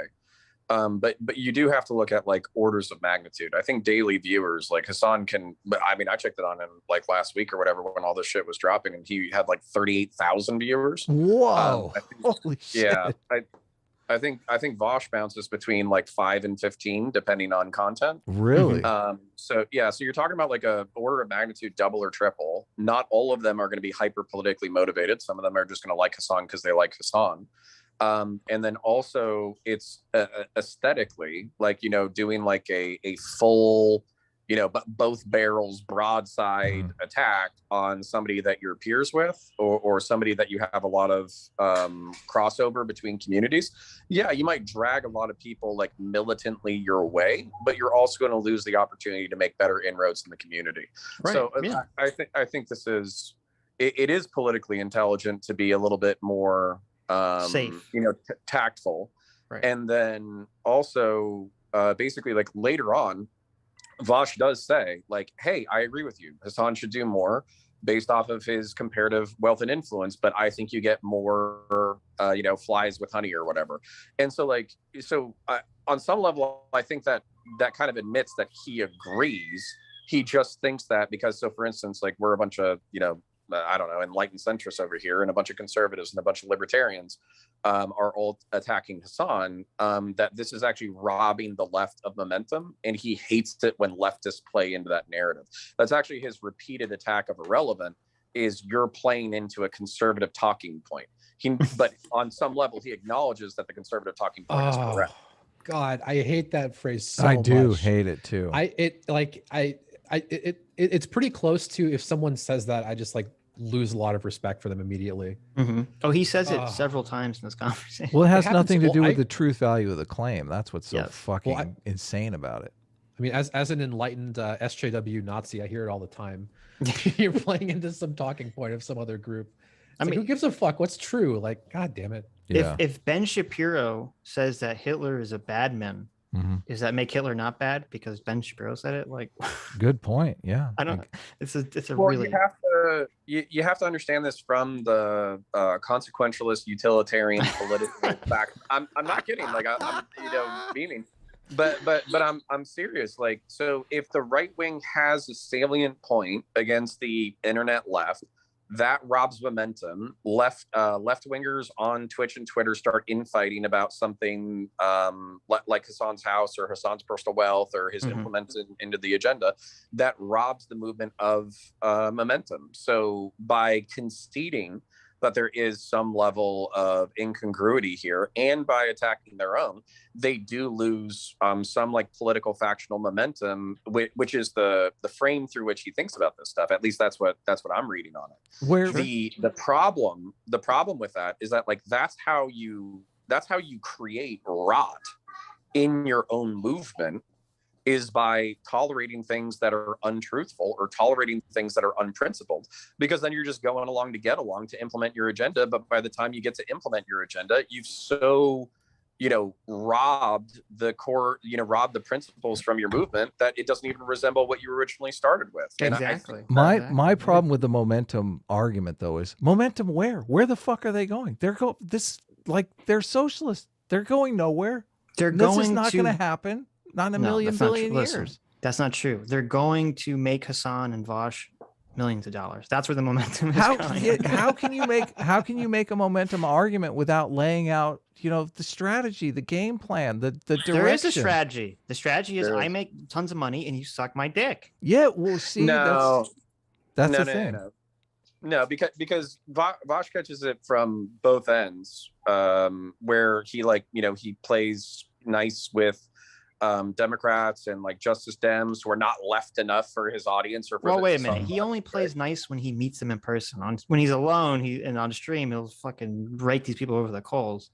but you do have to look at like orders of magnitude. I think daily viewers like Hasan can, but I mean, I checked it on him like last week or whatever when all this shit was dropping, and he had like 38,000 viewers. Whoa! I think, Holy shit! yeah, I think Vaush bounces between like 5 and 15 depending on content. Really? So yeah, so you're talking about like a order of magnitude double or triple. Not all of them are going to be hyper politically motivated. Some of them are just going to like Hasan because they like Hasan. And then also it's aesthetically, like, you know, doing like a full, you know, but both barrels broadside attack on somebody that you're peers with, or somebody that you have a lot of crossover between communities. Yeah, you might drag a lot of people like militantly your way, but you're also going to lose the opportunity to make better inroads in the community. Right. So Yeah. I think this is, it is politically intelligent to be a little bit more safe, you know, tactful. Right. And then also basically like later on, Vaush does say like, hey, I agree with you. Hasan should do more based off of his comparative wealth and influence, but I think you get more, you know, flies with honey or whatever. And so like, on some level, I think that kind of admits that he agrees. He just thinks that because, so for instance, like we're a bunch of, you know, I don't know, enlightened centrists over here, and a bunch of conservatives and a bunch of libertarians are all attacking Hasan, that this is actually robbing the left of momentum, and he hates it when leftists play into that narrative. That's actually his repeated attack of irrelevant, is you're playing into a conservative talking point. But on some level, he acknowledges that the conservative talking point is correct. God, I hate that phrase so much. I do hate it too. It's pretty close to, if someone says that, I just like lose a lot of respect for them immediately. Mm-hmm. Oh, he says it several times in this conversation. Well, it has happens- nothing to well, do with I- the truth value of the claim. That's what's so Yes. fucking Well, insane about it. I mean, as an enlightened SJW Nazi, I hear it all the time. You're playing into some talking point of some other group. It's like, who gives a fuck? What's true? Like, God damn it. Yeah. If Ben Shapiro says that Hitler is a bad man, does that make Hitler not bad because Ben Shapiro said it? Like, Good point. Yeah. I don't. It's a Well, really. you have to understand this from the consequentialist utilitarian political fact. I'm not kidding. Like I'm you know, meaning, but I'm serious. Like, so if the right wing has a salient point against the internet left, that robs momentum. Left wingers on Twitch and Twitter start infighting about something like Hasan's house or Hasan's personal wealth or his implemented into the agenda. That robs the movement of momentum. So by conceding that there is some level of incongruity here, and by attacking their own, they do lose some like political factional momentum, which is the frame through which he thinks about this stuff. At least that's what I'm reading on it. Where The problem with that is that like that's how you create rot in your own movement, is by tolerating things that are untruthful or tolerating things that are unprincipled, because then you're just going along to get along to implement your agenda. But by the time you get to implement your agenda, you've robbed the core, robbed the principles from your movement that it doesn't even resemble what you originally started with. Exactly. my problem with the momentum argument though is momentum where the fuck are they going? They're socialists. They're going nowhere. This is not going to happen. Not in a million billion years. That's not true. They're going to make Hasan and Vaush millions of dollars. That's where the momentum is going. How can you make a momentum argument without laying out, the strategy, the game plan, the direction? There is a strategy. The strategy is I make tons of money and you suck my dick. Yeah, we'll see. No, that's the thing. No, because Vaush catches it from both ends, where he he plays nice with Democrats and like Justice Dems who are not left enough for his audience. Or for Well, wait a minute. He only plays nice when he meets them in person. When he's alone, and on stream, he'll fucking rake these people over the coals.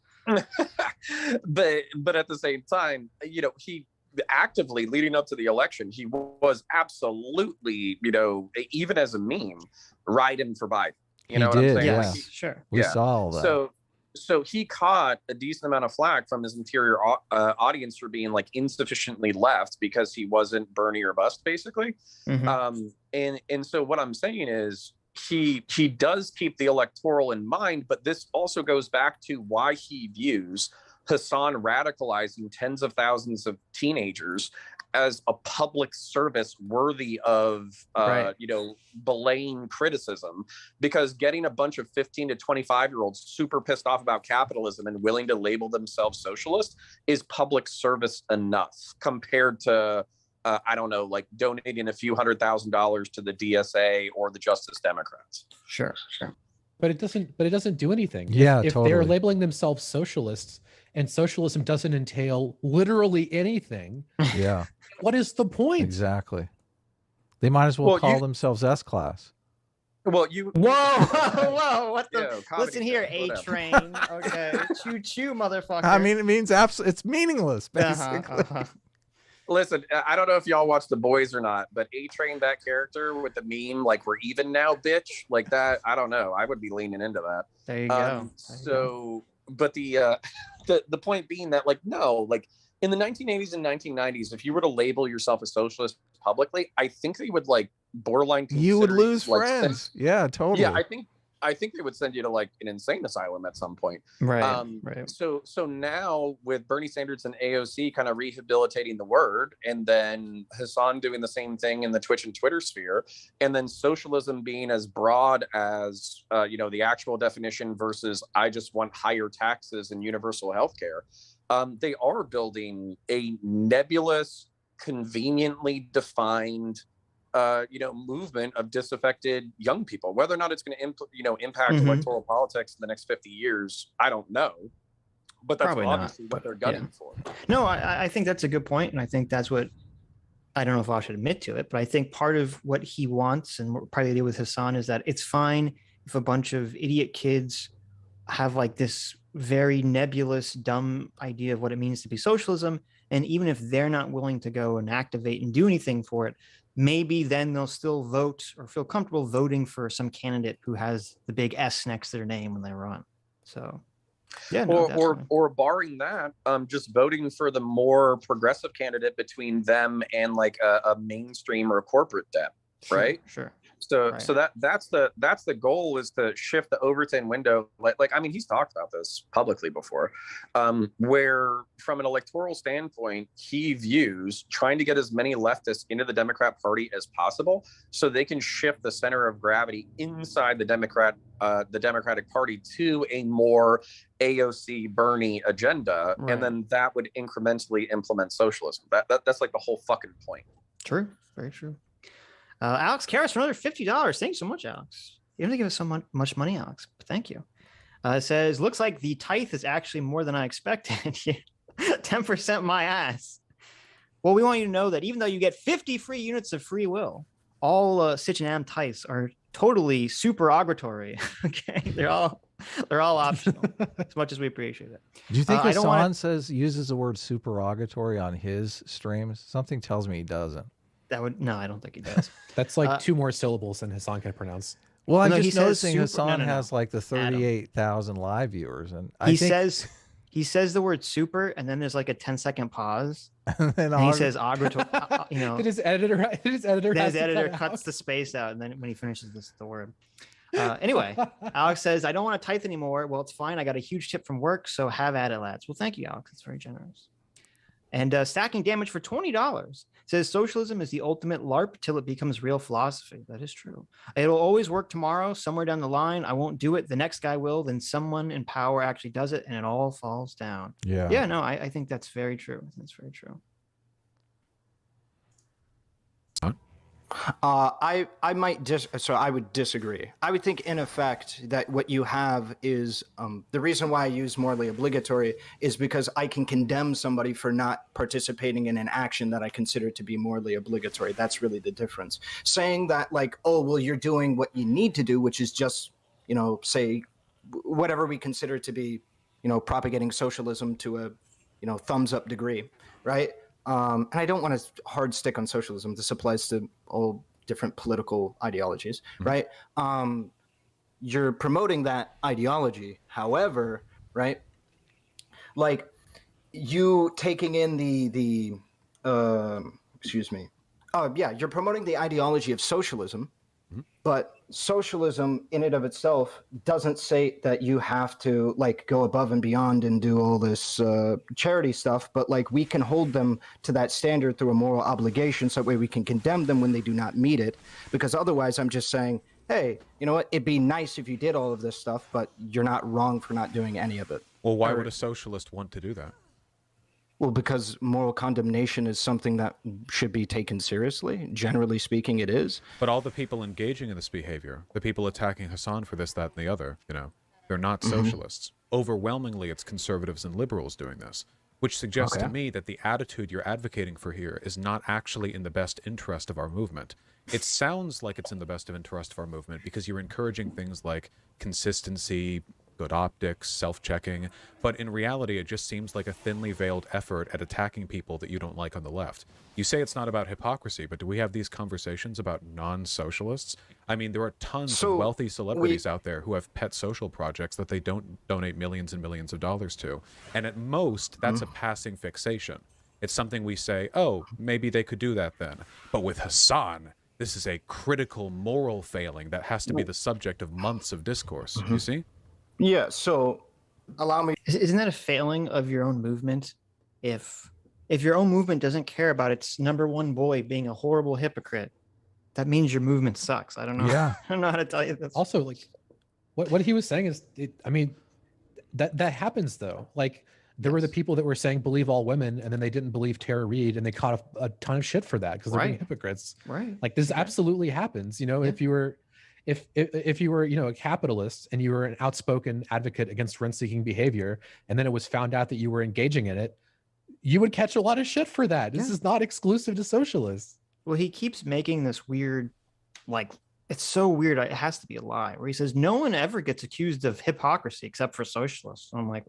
but at the same time, you know, he actively leading up to the election, he was absolutely, you know, even as a meme, riding for Biden. You know what I'm saying? Yes, like sure. We saw all that. So he caught a decent amount of flack from his interior audience for being like insufficiently left because he wasn't Bernie or bust, basically. Mm-hmm. And so what I'm saying is he does keep the electoral in mind, but this also goes back to why he views Hasan radicalizing tens of thousands of teenagers as a public service worthy of you know, belaying criticism, because getting a bunch of 15 to 25-year-olds super pissed off about capitalism and willing to label themselves socialist is public service enough compared to I don't know, like donating a few $100,000 to the DSA or the Justice Democrats. Sure. But it doesn't do anything. Yeah, if totally. they're labeling themselves socialists and socialism doesn't entail literally anything, Yeah. what is the point? Exactly. They might as well call themselves S-Class. Well, you. Whoa! What the? Yeah, listen here, A Train. Okay, choo, motherfucker. I mean, it means it's meaningless, basically. Listen, I don't know if y'all watch The Boys or not, but A-Train, that character with the meme, like, we're even now, bitch, like that, I don't know. I would be leaning into that. There you go. But the point being that, like, no, like, in the 1980s and 1990s, if you were to label yourself a socialist publicly, I think they would, like, borderline you would consider lose like, friends. Yeah, totally. Yeah, I think they would send you to like an insane asylum at some point. Right. So now with Bernie Sanders and AOC kind of rehabilitating the word, and then Hasan doing the same thing in the Twitch and Twitter sphere, and then socialism being as broad as you know, the actual definition versus I just want higher taxes and universal health care. They are building a nebulous, conveniently defined you know, movement of disaffected young people. Whether or not it's going to impact electoral politics in the next 50 years, I don't know. But that's Probably obviously not, what they're gunning for. No, I think that's a good point, and I think that's what, I don't know if I should admit to it, but I think part of what he wants, and what probably did with Hasan, is that it's fine if a bunch of idiot kids have like this very nebulous, dumb idea of what it means to be socialism, and even if they're not willing to go and activate and do anything for it, maybe then they'll still vote or feel comfortable voting for some candidate who has the big S next to their name when they run. So, yeah. Or barring that, just voting for the more progressive candidate between them and like a mainstream or a corporate Dem, right? Sure. So Right. that's the goal, is to shift the Overton window. Like I mean, he's talked about this publicly before, where from an electoral standpoint, he views trying to get as many leftists into the Democrat Party as possible, so they can shift the center of gravity inside the Democratic Party to a more AOC Bernie agenda, Right. and then that would incrementally implement socialism. That's like the whole fucking point. True. Very true. Alex Karras for another $50. Thanks so much, Alex. You don't have to give us so much money, Alex, but thank you. It says, looks like the tithe is actually more than I expected. 10% my ass. Well, we want you to know that even though you get 50 free units of free will, all Sitch and Am tithes are totally supererogatory. Okay, they're all optional. As much as we appreciate it. Do you think Hasan uses the word supererogatory on his streams? Something tells me he doesn't. No, I don't think he does. That's like two more syllables than Hasan can pronounce. Well, I'm No, he just says noticing super- Hasan no. has like the 38,000 live viewers, and He says the word super, and then there's like a 10-second pause, and and he says agratory. You know, His editor then has his to editor cut cuts out. the space out, and then when he finishes the word. Anyway, Alex says, I don't want to tithe anymore. Well, it's fine. I got a huge tip from work, so have at it, lads. Well, thank you, Alex. It's very generous. And stacking damage for $20 says socialism is the ultimate LARP till it becomes real philosophy. That is true. It'll always work tomorrow, somewhere down the line. I won't do it. The next guy will. Then someone in power actually does it, and it all falls down. yeah. Yeah, no, I think that's very true. That's very true. I might so I would disagree. I would think in effect that what you have is the reason why I use morally obligatory is because I can condemn somebody for not participating in an action that I consider to be morally obligatory. That's really the difference. Saying that like, oh, well, you're doing what you need to do, which is just, you know, say whatever we consider to be, you know, propagating socialism to a, you know, thumbs up degree, right? And I don't want to hard stick on socialism. This applies to all different political ideologies, right? You're promoting that ideology. However, right, like you taking in you're promoting the ideology of socialism, but socialism in and of itself doesn't say that you have to like go above and beyond and do all this charity stuff, but like we can hold them to that standard through a moral obligation, so that way we can condemn them when they do not meet it, because otherwise I'm just saying, hey, you know what, it'd be nice if you did all of this stuff, but you're not wrong for not doing any of it. Well, why would a socialist want to do that? Well, because moral condemnation is something that should be taken seriously. Generally speaking, it is. But all the people engaging in this behavior, the people attacking Hasan for this, that, and the other, you know, they're not socialists. Overwhelmingly, it's conservatives and liberals doing this, which suggests to me that the attitude you're advocating for here is not actually in the best interest of our movement. It sounds like it's in the best of interest of our movement because you're encouraging things like consistency, good optics, self-checking, but in reality it just seems like a thinly veiled effort at attacking people that you don't like on the left. You say it's not about hypocrisy, but do we have these conversations about non-socialists? I mean, there are tons of wealthy celebrities out there who have pet social projects that they don't donate millions and millions of dollars to, and at most that's a passing fixation. It's something we say, oh, maybe they could do that then. But with Hasan, this is a critical moral failing that has to be the subject of months of discourse. You see? Yeah, so allow me. Isn't that a failing of your own movement? If your own movement doesn't care about its number one boy being a horrible hypocrite, that means your movement sucks. I don't know. Yeah. I don't know how to tell you this. Also, like what he was saying is, I mean, that happens though. Like there were the people that were saying believe all women, and then they didn't believe Tara Reid, and they caught a ton of shit for that because they're being hypocrites. Right. Like this absolutely happens. You know, if you were, you know, a capitalist and you were an outspoken advocate against rent-seeking behavior, and then it was found out that you were engaging in it, you would catch a lot of shit for that. This is not exclusive to socialists. Well, he keeps making this weird, like, it's so weird. It has to be a lie. Where he says no one ever gets accused of hypocrisy except for socialists. I'm like,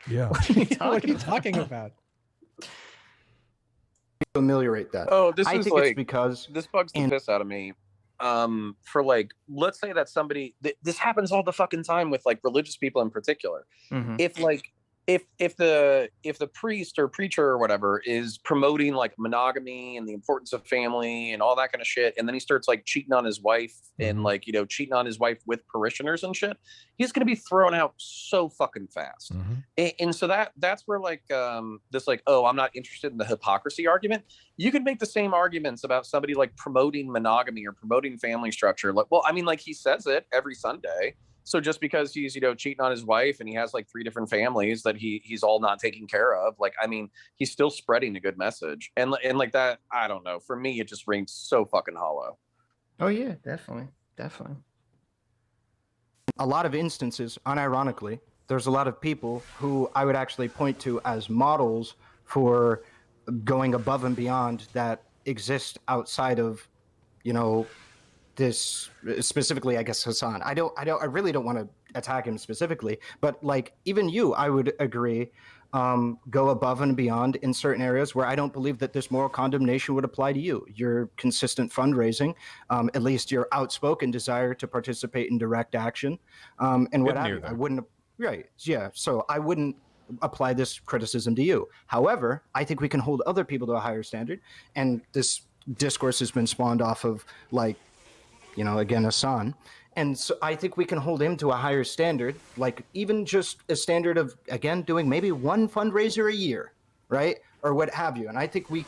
yeah. what are you talking, What are you talking about? Ameliorate that. Oh, this I is think like it's because this bugs the piss out of me. For like, let's say that somebody, this happens all the fucking time with like religious people in particular. If like if the priest or preacher or whatever is promoting like monogamy and the importance of family and all that kind of shit, and then he starts like cheating on his wife and like, you know, cheating on his wife with parishioners and shit, he's gonna be thrown out so fucking fast. And so that's where like this like, oh, I'm not interested in the hypocrisy argument. You could make the same arguments about somebody like promoting monogamy or promoting family structure. Like, well, I mean, like he says it every Sunday. So just because he's, you know, cheating on his wife and he has like 3 different families that he's all not taking care of, like, I mean, he's still spreading a good message. And like that, I don't know. For me, it just rings so fucking hollow. Oh yeah, definitely. Definitely. a lot of instances, unironically, there's a lot of people who I would actually point to as models for going above and beyond that exist outside of, you know, this specifically, I guess, Hasan. I really don't want to attack him specifically, but like even you, I would agree, go above and beyond in certain areas where I don't believe that this moral condemnation would apply to you. Your consistent fundraising, at least your outspoken desire to participate in direct action, and what I wouldn't, right? Yeah. So I wouldn't apply this criticism to you. However, I think we can hold other people to a higher standard, and this discourse has been spawned off of, like, you know, again, Hasan. And so I think we can hold him to a higher standard, like even just a standard of, again, doing maybe one fundraiser a year, right? Or what have you. And I think we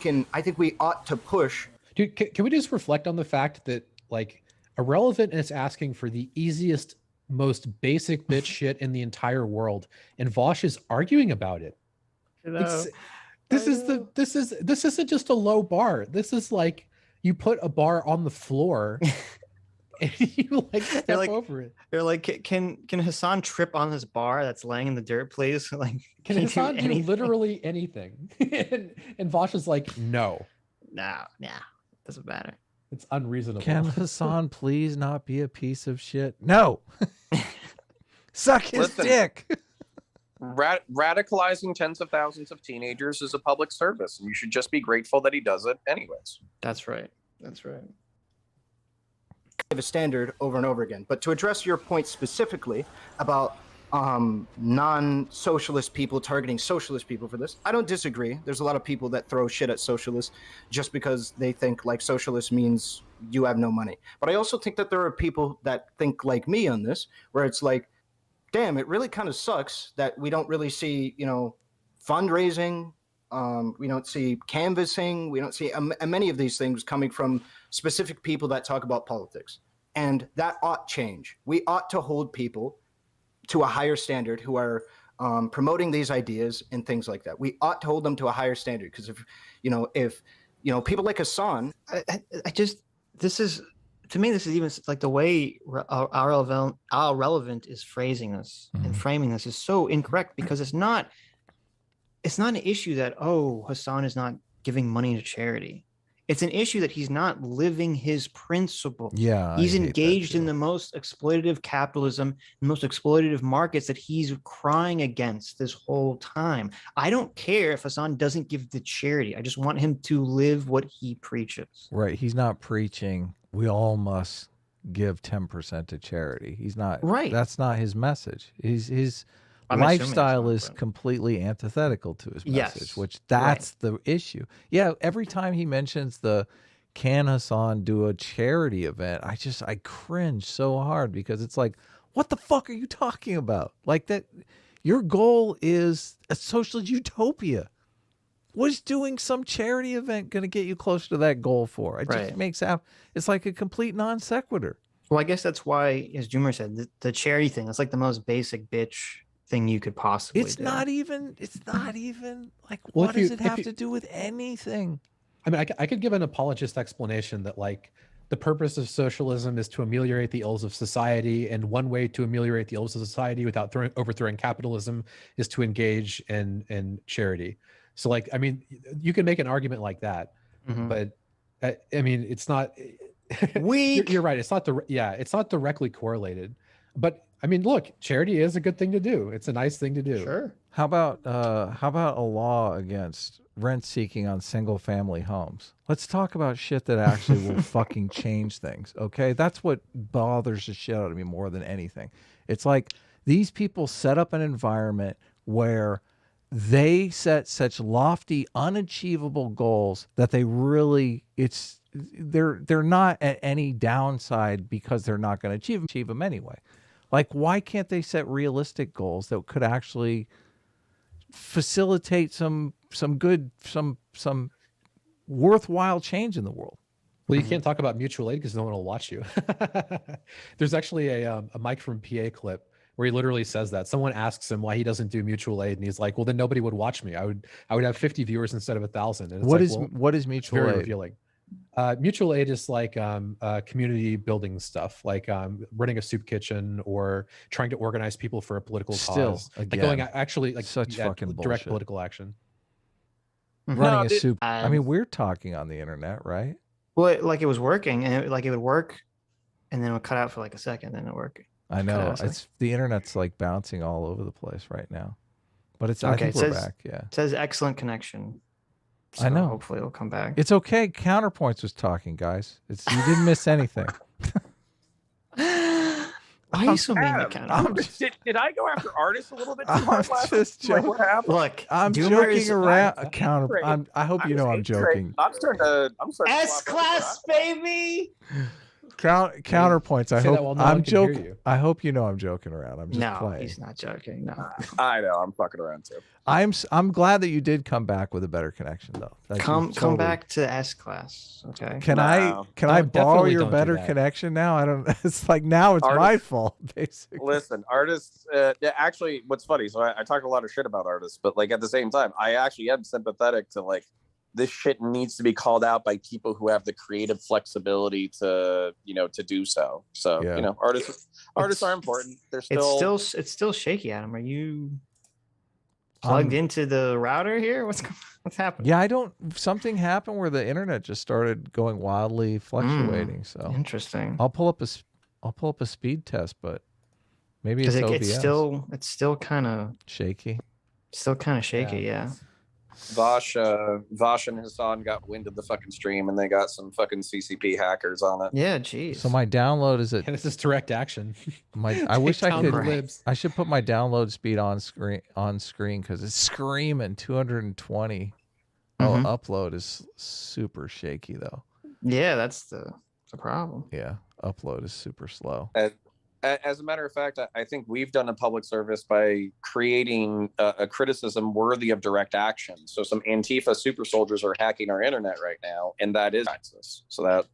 ought to push. Dude, can we just reflect on the fact that, like, Irrelevant is asking for the easiest, most basic bitch shit in the entire world, and Vaush is arguing about it. This isn't just a low bar. This is like, You put a bar on the floor and you like step over it. They're like, can Hasan trip on this bar that's laying in the dirt, please? Like, Can Hasan do literally anything? and Vaush is like, no. No, doesn't matter. It's unreasonable. Can Hasan please not be a piece of shit? No. Suck his dick. Radicalizing tens of thousands of teenagers is a public service, and you should just be grateful that he does it anyways. That's right. That's right. Have a standard over and over again. But to address your point specifically about non-socialist people targeting socialist people for this, I don't disagree. There's a lot of people that throw shit at socialists just because they think like socialist means you have no money. But I also think that there are people that think like me on this, where it's like, damn, it really kind of sucks that we don't really see, fundraising. We don't see canvassing. We don't see many of these things coming from specific people that talk about politics. And that ought change. We ought to hold people to a higher standard who are promoting these ideas and things like that. We ought to hold them to a higher standard, because if people like Hasan, to me, this is even like the way our relevant is phrasing this and framing this is so incorrect, because it's not an issue that, Hasan is not giving money to charity. It's an issue that he's not living his principle. Yeah, he's engaged in the most exploitative capitalism, the most exploitative markets that he's crying against this whole time. I don't care if Hasan doesn't give to charity. I just want him to live what he preaches. Right. He's not preaching we all must give 10% to charity. He's not. Right. That's not his message. His lifestyle is completely antithetical to his message, which that's the issue. Yeah, every time he mentions the can Hasan do a charity event, I cringe so hard, because it's like, what the fuck are you talking about? Like, that your goal is a socialist utopia. What is doing some charity event going to get you closer to that goal for? It just makes it's like a complete non sequitur. Well, I guess that's why, as Joomer said, the charity thing, it's like the most basic bitch thing you could possibly do. It's not even like, what does it have to do with anything? I mean, I could give an apologist explanation that, like, the purpose of socialism is to ameliorate the ills of society, and one way to ameliorate the ills of society without overthrowing capitalism is to engage in charity. So, like, I mean, you can make an argument like that, but I mean, it's not. You're right. It's not it's not directly correlated, but I mean, look, charity is a good thing to do. It's a nice thing to do. Sure. How about a law against rent seeking on single family homes? Let's talk about shit that actually will fucking change things. Okay, that's what bothers the shit out of me more than anything. It's like these people set up an environment where they set such lofty, unachievable goals that they really they're not at any downside, because they're not going to achieve them anyway. Like, why can't they set realistic goals that could actually facilitate some good, some worthwhile change in the world? Well, you can't talk about mutual aid because no one will watch you. There's actually a Mike from PA clip where he literally says that. Someone asks him why he doesn't do mutual aid, and he's like, "Well, then nobody would watch me. I would have 50 viewers instead of 1,000." And it's what is mutual aid? Very revealing. Mutual aid is like community building stuff, like running a soup kitchen or trying to organize people for a political cause. Again, like going actually like such fucking direct bullshit. Political action. Running a soup. I mean, we're talking on the internet, right? Well, it was working, and it would work, and then it would cut out for like a second, then it worked. I know. It's the internet's like bouncing all over the place right now, but it's okay. I think we're back. Yeah. It says excellent connection. So I know. Hopefully it'll come back. It's okay. Counterpoints was talking, guys. You didn't miss anything. Why are you so mean to Counterpoints? Did I go after artists a little bit too hard last just week? Like, what happened? Look, I'm joking around. Counter. I hope you know I'm joking. I'm starting to S-class, baby. Counterpoints. I hope I'm joking. I hope you know I'm joking around. I'm just playing. He's not joking. No, I know. I'm fucking around too. I'm glad that you did come back with a better connection, though. Come back to S-class. Okay. Can I borrow your better connection now? I don't. It's like now it's my fault, basically. Listen, artists. Actually, what's funny? So I talk a lot of shit about artists, but like at the same time, I actually am sympathetic to like this shit needs to be called out by people who have the creative flexibility to, to do so. So, Yeah. artists are important. They're still, it's still shaky, Adam. Are you plugged into the router here? What's happening? Yeah, something happened where the internet just started going wildly fluctuating. So interesting. I'll pull up a speed test, but maybe it's OBS. It's still kind of shaky. Yeah. Vaush and Hasan got wind of the fucking stream, and they got some fucking CCP hackers on it. Yeah, geez. So my download is at. And this is direct action. I wish I could. Libs. I should put my download speed on screen because it's screaming 220. Mhm. Oh, upload is super shaky though. Yeah, that's the problem. Yeah, upload is super slow. As a matter of fact, I think we've done a public service by creating a criticism worthy of direct action. So some Antifa super soldiers are hacking our internet right now, and that is access. So that,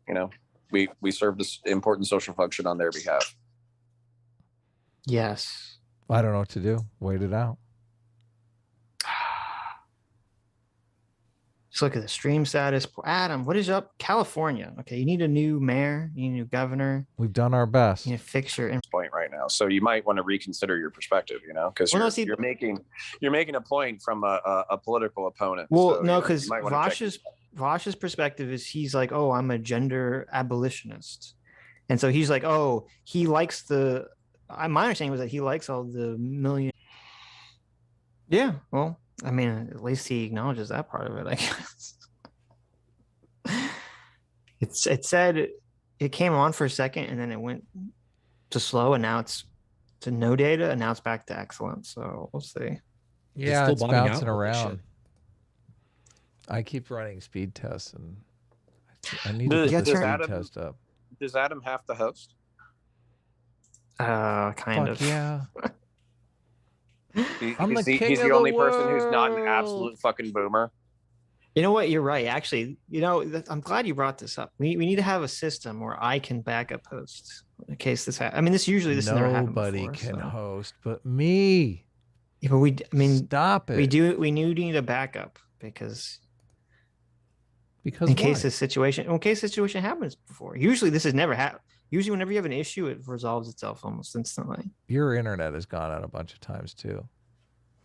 we serve this important social function on their behalf. Yes. I don't know what to do. Wait it out. Just look at the stream status. Adam, what is up? California. Okay, you need a new mayor. You need a new governor. We've done our best. You need to fix your Point right now, so you might want to reconsider your perspective. Because you're making a point from a political opponent. Well, so, no, because you might wanna Vaush's perspective is he's like, oh, I'm a gender abolitionist, and so he's like, oh, he likes my understanding was that he likes all the million. Yeah, well, I mean, at least he acknowledges that part of it, I guess. It said it came on for a second and then it went to slow, and now it's to no data, and now it's back to excellent. So we'll see. Yeah, still it's bottoming bouncing out? Holy around. shit. I keep running speed tests, and I need Does- to put the does speed Adam- test up. Does Adam have to host? Kind Fuck of. yeah. He- I'm he's the king he's of the the only person who's not an world. absolute fucking boomer. You know what? You're right. Actually, I'm glad you brought this up. We need to have a system where I can back up hosts in case this happens. I mean, this never happened Nobody before, can so. host but me. Yeah, but Stop it. we need a backup because because in case why? this situation happens before. Usually this has never happened. Usually whenever you have an issue, it resolves itself almost instantly. Your internet has gone out a bunch of times too.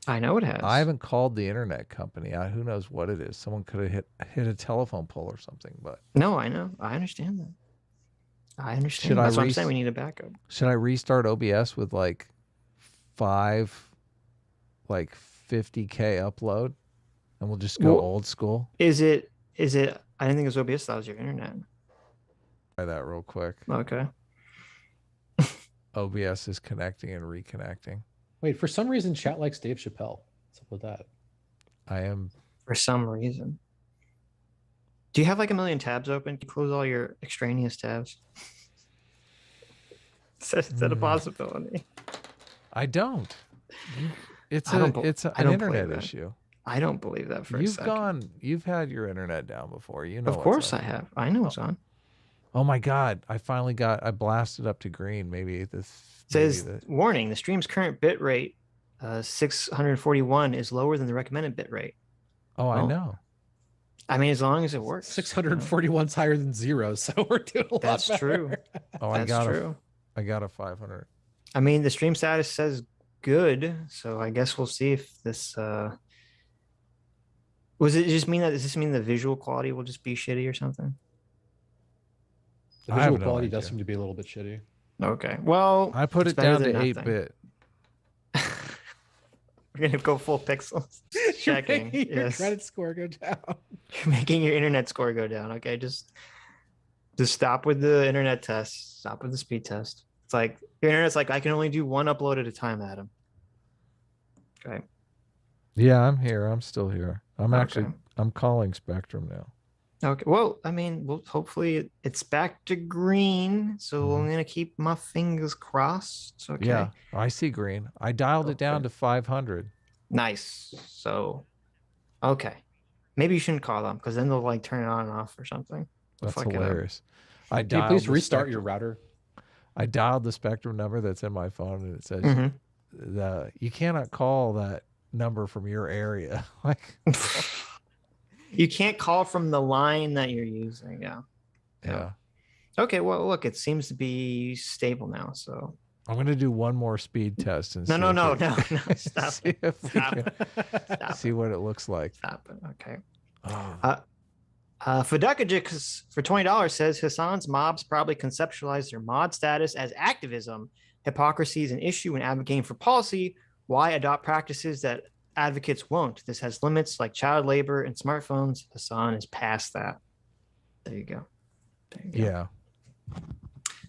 I know it has. I haven't called the internet company. Who knows what it is? Someone could have hit a telephone pole or something. But No, I know. I understand that. I understand. Should I That's what I'm saying. We need a backup. should I restart OBS with like 50K upload, and we'll just go Well- old school? Is it? I didn't think it was OBS. That was your internet. Try that real quick. Okay. OBS is connecting and reconnecting. Wait, for some reason, chat likes Dave Chappelle. What's up with that? I am. For some reason. Do you have like a million tabs open? Can you close all your extraneous tabs? Is that a possibility? I don't. It's I don't bel- it's I an don't believe internet that. issue. I don't believe that for a second. You've had your internet down before. You know. Of what's course up. I have. I know it's on. Oh my God! I blasted up to green. Maybe this Says warning: the stream's current bit rate, 641, is lower than the recommended bit rate. Oh, I well, know. I mean, as long as it works. 641's higher than 0, so we're doing a lot That's better. true. Oh, I That's got true. I got a 500. I mean, the stream status says good, so I guess we'll see if this. Does this mean the visual quality will just be shitty or something? The I have visual no quality does idea. seem to be a little bit shitty. Okay. Well, I put it's it better down to than 8-bit. We're gonna go full pixels. Checking. Your Yes. credit score go down. You're making your internet score go down. Okay, just stop with the internet test. Stop with the speed test. It's like your internet's like I can only do one upload at a time, Adam. Okay. Yeah, I'm here. I'm still here. I'm Okay. calling Spectrum now. Okay. Well, I mean, hopefully it's back to green. So I'm gonna keep my fingers crossed. Okay. Yeah, I see green. I dialed it down Okay. to 500. Nice. So, okay. Maybe you shouldn't call them because then they'll like turn it on and off or something. They'll That's fuck it up. hilarious. I Can you dialed please the restart your Spectrum- router? I dialed the Spectrum number that's in my phone, and it says Mhm. you cannot call that number from your area. Like, You can't call from the line that you're using. Yeah. Yeah. Okay. Well, look, it seems to be stable now. So I'm gonna do one more speed test and no, see no, if no, it- no, no. Stop see it. if we Stop can it. Stop see it. what it looks like. Stop it. Okay. Oh. Fedukajix for $20 says Hasan's mobs probably conceptualize their mod status as activism. Hypocrisy is an issue when advocating for policy. Why adopt practices that advocates won't? This has limits like child labor and smartphones. Hasan is past that. There you go. There you go. Yeah.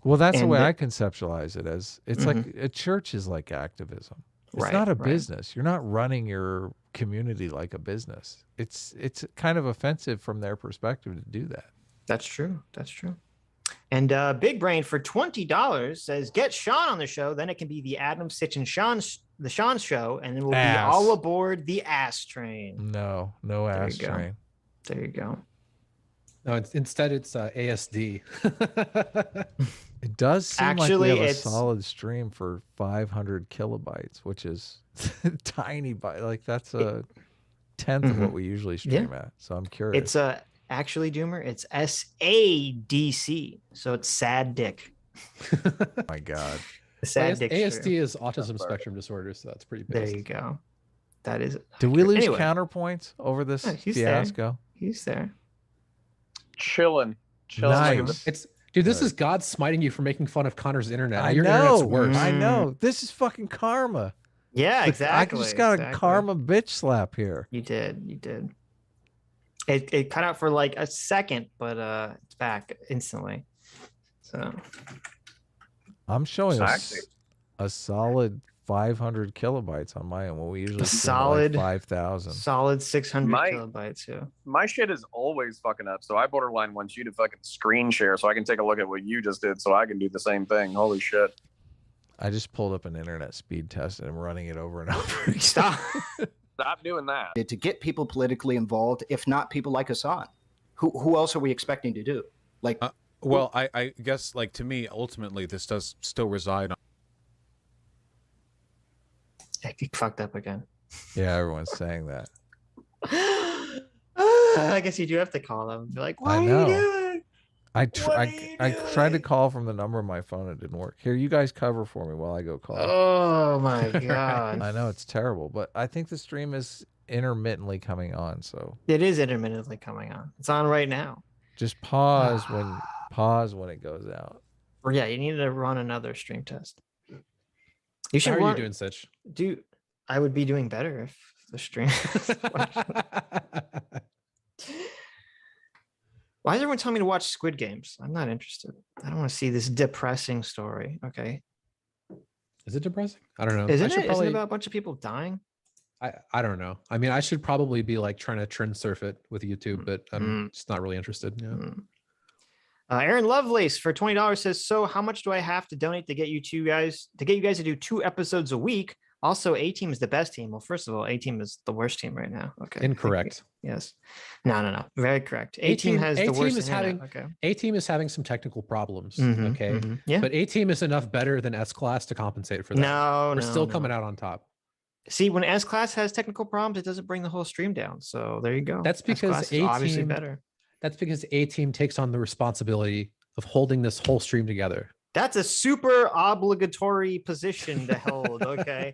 Well, that's the And way the- I conceptualize it as it's like a church is like activism. It's Right, not a right. business. You're not running your community like a business. It's kind of offensive from their perspective to do that. That's true. That's true. And Big Brain for $20 says, get Sean on the show. Then it can be the Adam, Sitch, and Sean show. And it will be Ass. all aboard the ass train. No There ass you go. train. There you go. No, instead it's ASD. It does seem Actually, like we have a it's- solid stream for 500 kilobytes, which is tiny byte. Like that's a tenth of what we usually stream at. So I'm curious. It's actually, Doomer, it's SADC. So it's sad dick. Oh my God. The sad dick. ASD stream. is autism spectrum disorder, so that's pretty There basic. you go. That is. Did we lose Anyway. counterpoints over this No, he's there. fiasco? He's there. Chilling. Nice. Dude, this is God smiting you for making fun of Connor's internet. I Your know. internet's worse. I know. This is fucking karma. Yeah, Like, exactly. I just got exactly. a karma bitch slap here. You did. You did. It cut out for like a second, but it's back instantly. So I'm showing Exactly. a solid 500 kilobytes on my end. When we usually stream at solid- like 5,000. solid 600 My- kilobytes. Yeah. My shit is always fucking up, so I borderline want you to fucking screen share so I can take a look at what you just did so I can do the same thing. Holy shit. I just pulled up an internet speed test and I'm running it over and over again. Stop. Stop doing that. To get people politically involved, if not people like Hasan. Who else are we expecting to do? Like, Well, I guess, like, to me, ultimately, this does still reside on. He fucked up again. Yeah, everyone's saying that. I guess you do have to call them and be like, what I are know. you doing? I What are you tried to doing? call from the number on my phone. It didn't work. Here, you guys cover for me while I go call. Oh my god. I know it's terrible, but I think the stream is intermittently coming on. So It is intermittently coming on. It's on right now. just pause when it goes out. Or yeah, you need to run another stream test. You should How are run, you doing, Sitch? Dude, I would be doing better if the stream. Why is everyone telling me to watch Squid Games? I'm not interested. I don't want to see this depressing story. Okay. Is it depressing? I don't know. Isn't I should it? probably, Isn't it about a bunch of people dying? I don't know. I mean, I should probably be like trying to trend surf it with YouTube, but I'm Mm. just not really interested. Yeah. Mm. Aaron Lovelace for $20 says, so how much do I have to donate to get you guys to do 2 episodes a week? Also, A-Team is the best team. Well, first of all, A-Team is the worst team right now. Okay. Incorrect. Yes. No. Very correct. A-Team has the A-Team worst is internet. having- Okay. A-Team is having some technical problems. Mhm, Okay. mhm. Yeah. But A-Team is enough better than S-Class to compensate for that. No, We're no, still no. coming out on top. See, when S-Class has technical problems, it doesn't bring the whole stream down. So there you go. That's because S-Class is obviously A-Team- better. That's because A-Team takes on the responsibility of holding this whole stream together. That's a super obligatory position to hold. Okay.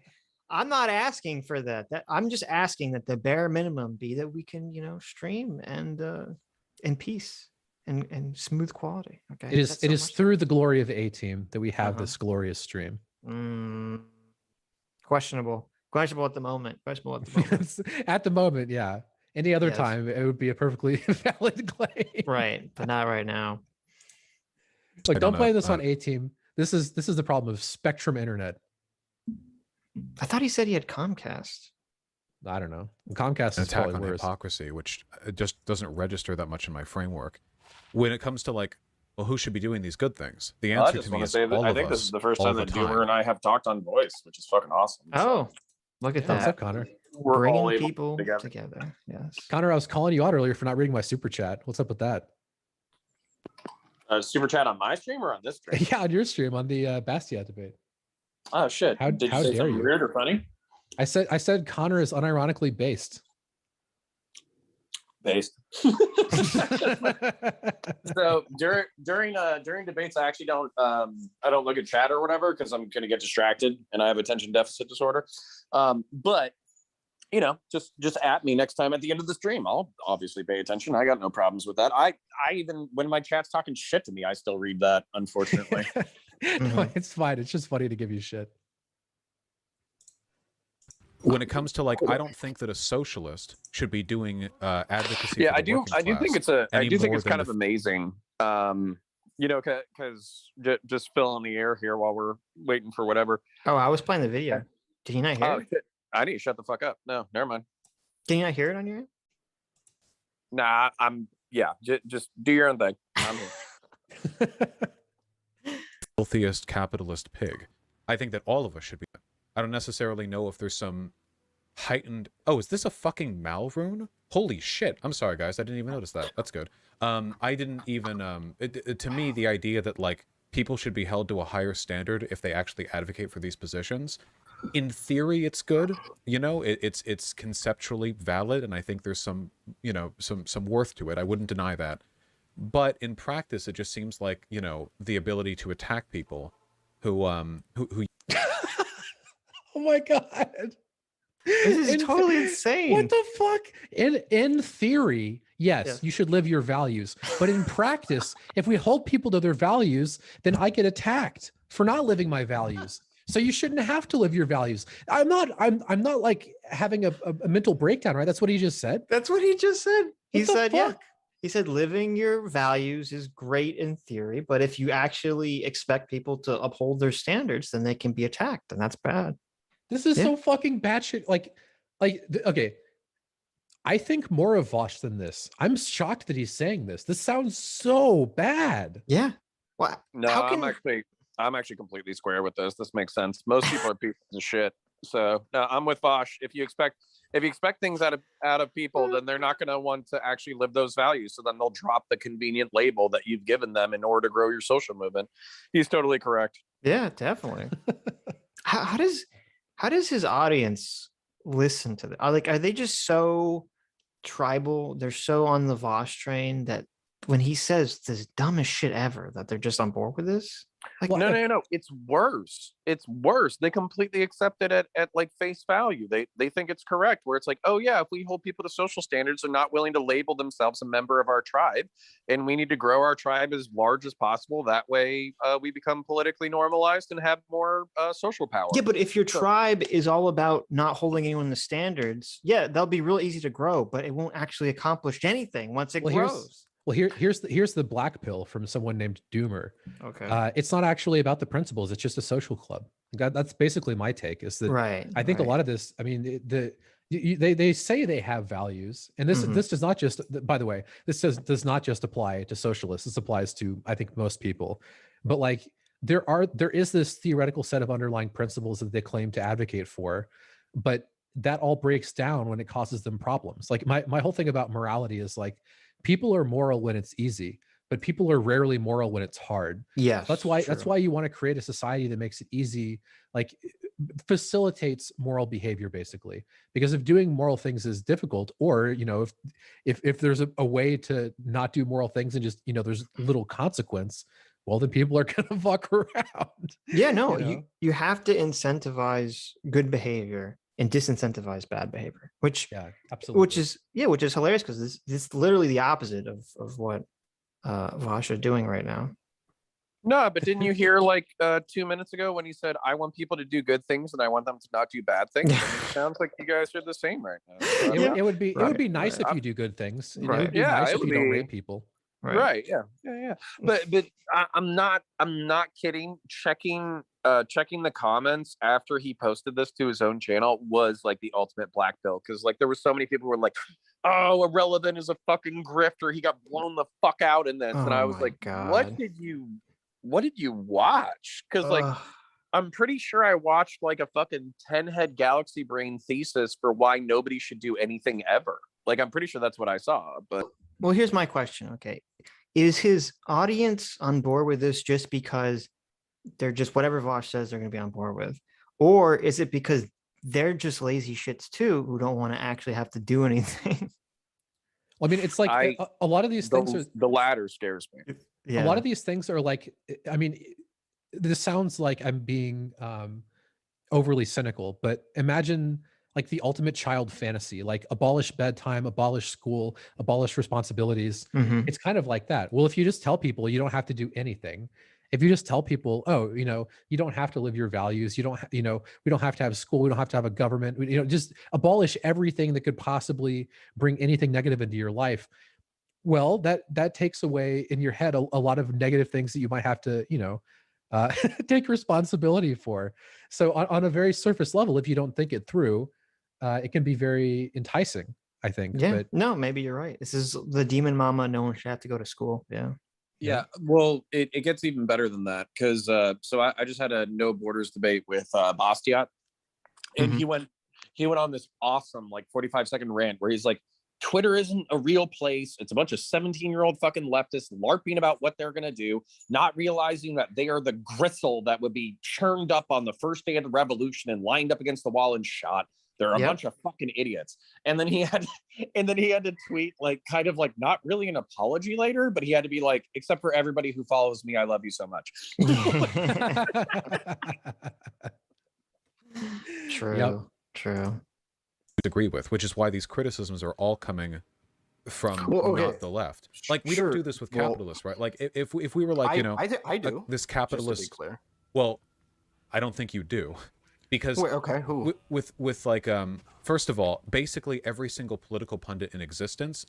I'm not asking for that. I'm just asking that the bare minimum be that we can, stream and in peace and smooth quality. Okay. It is That's it so is much- through the glory of A-Team that we have Uh-huh. this glorious stream. Questionable. Questionable at the moment. Questionable at the moment. At the moment, yeah. Any other Yes. time, it would be a perfectly valid claim. Right. But not right now. Like, I don't don't play know. this on A-Team. This is the problem of Spectrum Internet. I thought he said he had Comcast. I don't know. Comcast An is attack probably on worse. hypocrisy, which just doesn't register that much in my framework. When it comes to, like, well, who should be doing these good things? The I answer just to me want to is say that all I of think this us, is the first all time the that time. Doomer and I have talked on voice, which is fucking awesome. So Oh, look at Yeah, what's that. up, Connor? we're all Bringing able people together. together. Yes. Connor, I was calling you out earlier for not reading my super chat. What's up with that? Super chat on my stream or on this stream? Yeah, on your stream on the Bastia debate. Oh shit! How- Did how you say dare something you. weird or funny? I said Connor is unironically based. Based. So during debates, I actually don't look at chat or whatever because I'm gonna get distracted and I have attention deficit disorder. But you know, just at me next time at the end of the stream. I'll obviously pay attention. I got no problems with that. I even when my chat's talking shit to me, I still read that, unfortunately. No, it's fine. It's just funny to give you shit. When it comes to like, I don't think that a socialist should be doing advocacy. Yeah, for the I do working think class I do think more it's than kind of amazing. You know, because just fill in the air here while we're waiting for whatever. Oh, I was playing the video. Did you not hear Oh it? shit! I need to shut the fuck up. No, never mind. Can you not hear it on your end? Nah, just do your own thing. I'm here. filthiest capitalist pig. I think that all of us should be. I don't necessarily know if there's some heightened. Oh, is this a fucking Malrune? Holy shit! I'm sorry, guys. I didn't even notice that. That's good. I didn't even. To me, the idea that like people should be held to a higher standard if they actually advocate for these positions. In theory, it's good. You know, it's conceptually valid, and I think there's some, you know, some worth to it. I wouldn't deny that. But in practice, it just seems like, you know, the ability to attack people who Oh my god. This is totally insane. What the fuck? In theory, yes, you should live your values. But in practice, if we hold people to their values, then I get attacked for not living my values. So you shouldn't have to live your values. I'm not like having a mental breakdown, right? That's what he just said. That's what he just said. He said, fuck? yeah. He said living your values is great in theory, but if you actually expect people to uphold their standards, then they can be attacked, and that's bad. This is so fucking batshit. Okay. I think more of Vaush than this. I'm shocked that he's saying this. This sounds so bad. Yeah. Well, No, I'm actually completely square with this. This makes sense. Most people are pieces of shit. So no, I'm with Vaush. If you expect things out of people, then they're not going to want to actually live those values. So then they'll drop the convenient label that you've given them in order to grow your social movement. He's totally correct. Yeah, definitely. How does his audience listen to that? Are they just so tribal? They're so on the Vaush train that when he says this dumbest shit ever, that they're just on board with this? Like, No. It's worse. It's worse. They completely accept it at like face value. They think it's correct, where it's like, oh yeah, if we hold people to social standards, they're not willing to label themselves a member of our tribe, and we need to grow our tribe as large as possible. That way, we become politically normalized and have more social power. Yeah, but if your tribe is all about not holding anyone to standards, yeah, they'll be real easy to grow, but it won't actually accomplish anything once it grows. Here's the black pill from someone named Doomer. Okay. It's not actually about the principles. It's just a social club. That's basically my take. Is that right? I think a lot of this. I mean, they say they have values, and this does not just. By the way, this does not just apply to socialists. This applies to, I think, most people. But like there is this theoretical set of underlying principles that they claim to advocate for, but that all breaks down when it causes them problems. Like my whole thing about morality is like, people are moral when it's easy, but people are rarely moral when it's hard. Yeah, that's why you want to create a society that makes it easy, like facilitates moral behavior, basically. Because if doing moral things is difficult, or you know, if there's a way to not do moral things and just, you know, there's little consequence, well, then people are gonna fuck around. Yeah, no, you know? you have to incentivize good behavior and disincentivize bad behavior, which is hilarious, because this is literally the opposite of what Vaush are doing right now. No, but didn't you hear like 2 minutes ago when he said, I want people to do good things and I want them to not do bad things? I mean, it sounds like you guys are the same right now. So, it would be nice if you do good things. It would be nice if you don't rape people. Right. Yeah. But I'm not kidding. Checking the comments after he posted this to his own channel was like the ultimate black pill, because like there were so many people who were like, oh, Irrelevant is a fucking grifter, he got blown the fuck out in this. And I was like, God. what did you watch? Because like I'm pretty sure I watched like a fucking 10-head galaxy brain thesis for why nobody should do anything ever. Like I'm pretty sure that's what I saw. But well, here's my question. Okay, is his audience on board with this just because they're just whatever Vaush says they're going to be on board with, or is it because they're just lazy shits too who don't want to actually have to do anything? Well, I mean, it's like a lot of these things are the latter scares me. a lot of these things are like, I mean, this sounds like I'm being overly cynical, but imagine like the ultimate child fantasy, like abolish bedtime, abolish school, abolish responsibilities. It's kind of like that. Well, if you just tell people you don't have to do anything, if you just tell people, oh, you know, you don't have to live your values, you don't, you know, we don't have to have school, we don't have to have a government, you know, just abolish everything that could possibly bring anything negative into your life. Well, that takes away in your head a lot of negative things that you might have to, you know, take responsibility for. So on a very surface level, if you don't think it through, it can be very enticing, I think. Yeah. But No, maybe you're right. This is the demon mama. No one should have to go to school. Yeah. Yeah, well, it gets even better than that because so I just had a no borders debate with Bastiat, and he went on this awesome like 45-second rant where he's like, Twitter isn't a real place. It's a bunch of 17-year-old fucking leftists LARPing about what they're gonna do, not realizing that they are the gristle that would be churned up on the first day of the revolution and lined up against the wall and shot. They're a bunch of fucking idiots. And then he had to tweet like kind of like not really an apology later, but he had to be like, except for everybody who follows me, I love you so much. True. Agree with, which is why these criticisms are all coming from not the left. Like we don't do this with capitalists, right? Like if we were like, I do. This capitalist. Just to be clear. Well, I don't think you do. Because who? With like first of all, basically every single political pundit in existence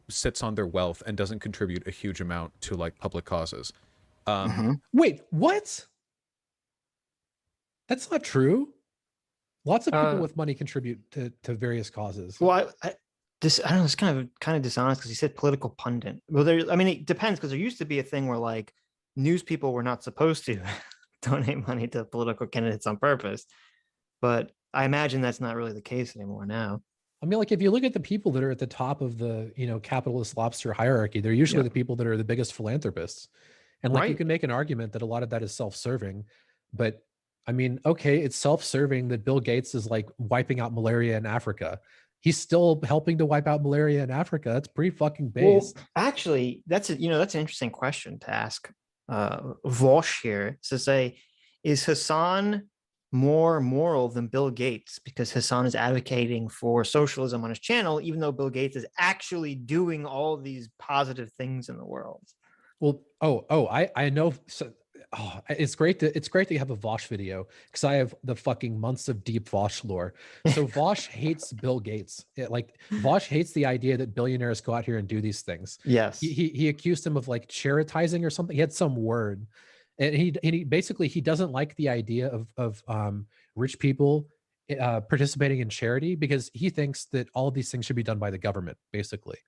sits on their wealth and doesn't contribute a huge amount to like public causes. Wait, what? That's not true. Lots of people with money contribute to various causes. Well, I don't know. It's kind of dishonest because he said political pundit. Well, I mean, it depends because there used to be a thing where like news people were not supposed to donate money to political candidates on purpose, but I imagine that's not really the case anymore now. I mean, like if you look at the people that are at the top of the, you know, capitalist lobster hierarchy, they're usually the people that are the biggest philanthropists. And like you can make an argument that a lot of that is self-serving, but I mean, okay, it's self-serving that Bill Gates is like wiping out malaria in Africa. He's still helping to wipe out malaria in Africa. That's pretty fucking based. Well, actually, that's an interesting question to ask Vaush here, to say, is Hasan more moral than Bill Gates because Hasan is advocating for socialism on his channel, even though Bill Gates is actually doing all these positive things in the world? Well, I know. So, it's great to have a Vaush video because I have the fucking months of deep Vaush lore. So Vaush hates Bill Gates. Vaush hates the idea that billionaires go out here and do these things. Yes. He accused him of like charitizing or something. He had some word, and he basically he doesn't like the idea of rich people participating in charity because he thinks that all of these things should be done by the government, basically.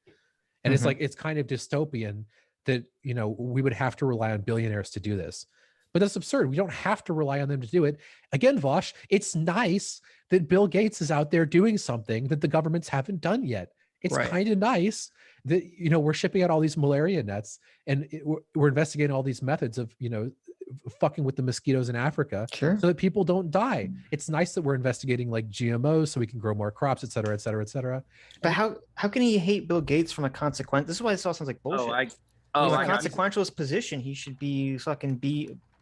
And it's like it's kind of dystopian that, you know, we would have to rely on billionaires to do this. But that's absurd. We don't have to rely on them to do it. Again, Vaush, it's nice that Bill Gates is out there doing something that the governments haven't done yet. It's kind of nice that, you know, we're shipping out all these malaria nets and we're investigating all these methods of, you know, fucking with the mosquitoes in Africa so that people don't die. It's nice that we're investigating like GMOs so we can grow more crops, et cetera, et cetera, et cetera. But how can he hate Bill Gates from a consequence? This is why this all sounds like bullshit. In a consequentialist position, he should be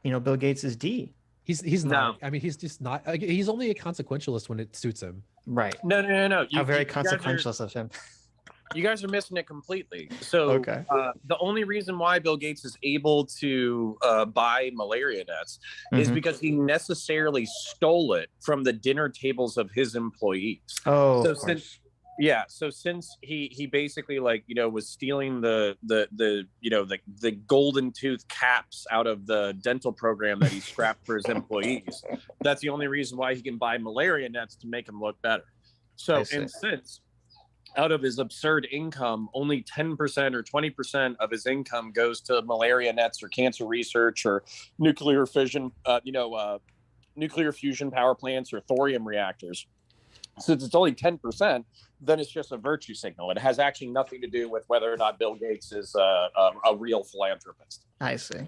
Bill Gates's D. He's not. I mean, he's just not. He's only a consequentialist when it suits him. Right. No. How very consequentialist of him. You guys are missing it completely. So the only reason why Bill Gates is able to buy malaria nets is because he necessarily stole it from the dinner tables of his employees. So since he basically was stealing the golden tooth caps out of the dental program that he scrapped for his employees, that's the only reason why he can buy malaria nets to make him look better. So since out of his absurd income, only 10% or 20% of his income goes to malaria nets or cancer research or nuclear fusion power plants or thorium reactors. Since it's only 10%, then it's just a virtue signal. It has actually nothing to do with whether or not Bill Gates is a real philanthropist. I see.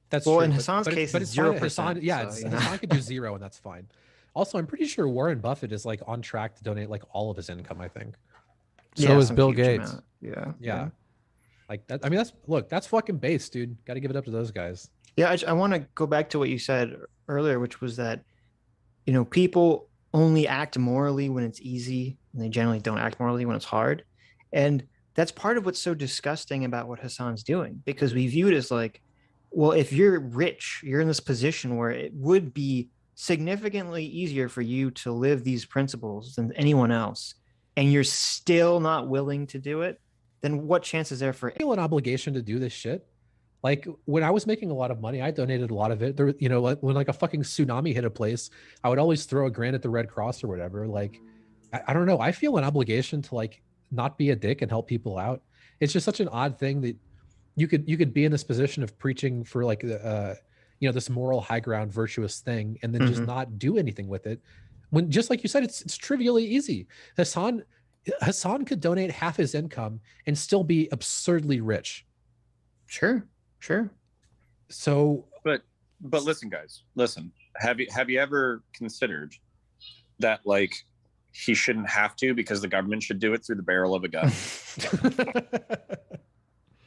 That's well, true, in Hasan's case, it's 0%. Hasan could do zero, and that's fine. Also, I'm pretty sure Warren Buffett is like on track to donate like all of his income, I think. So is some Bill huge Gates. amount. Yeah. Yeah. Like that. I mean, that's fucking base, dude. Got to give it up to those guys. Yeah, I want to go back to what you said earlier, which was that, people only act morally when it's easy, and they generally don't act morally when it's hard. And that's part of what's so disgusting about what Hasan's doing, because we view it as like, well, if you're rich, you're in this position where it would be significantly easier for you to live these principles than anyone else, and you're still not willing to do it, then what chance is there for I feel an obligation to do this shit. Like when I was making a lot of money, I donated a lot of it. There, like when like a fucking tsunami hit a place, I would always throw $1,000 at the Red Cross or whatever. Like, I don't know. I feel an obligation to like not be a dick and help people out. It's just such an odd thing that you could be in this position of preaching for like this moral high ground virtuous thing and then just not do anything with it. When just like you said, it's trivially easy. Hasan could donate half his income and still be absurdly rich. Sure. So, but listen, guys, listen. Have you ever considered that like he shouldn't have to because the government should do it through the barrel of a gun?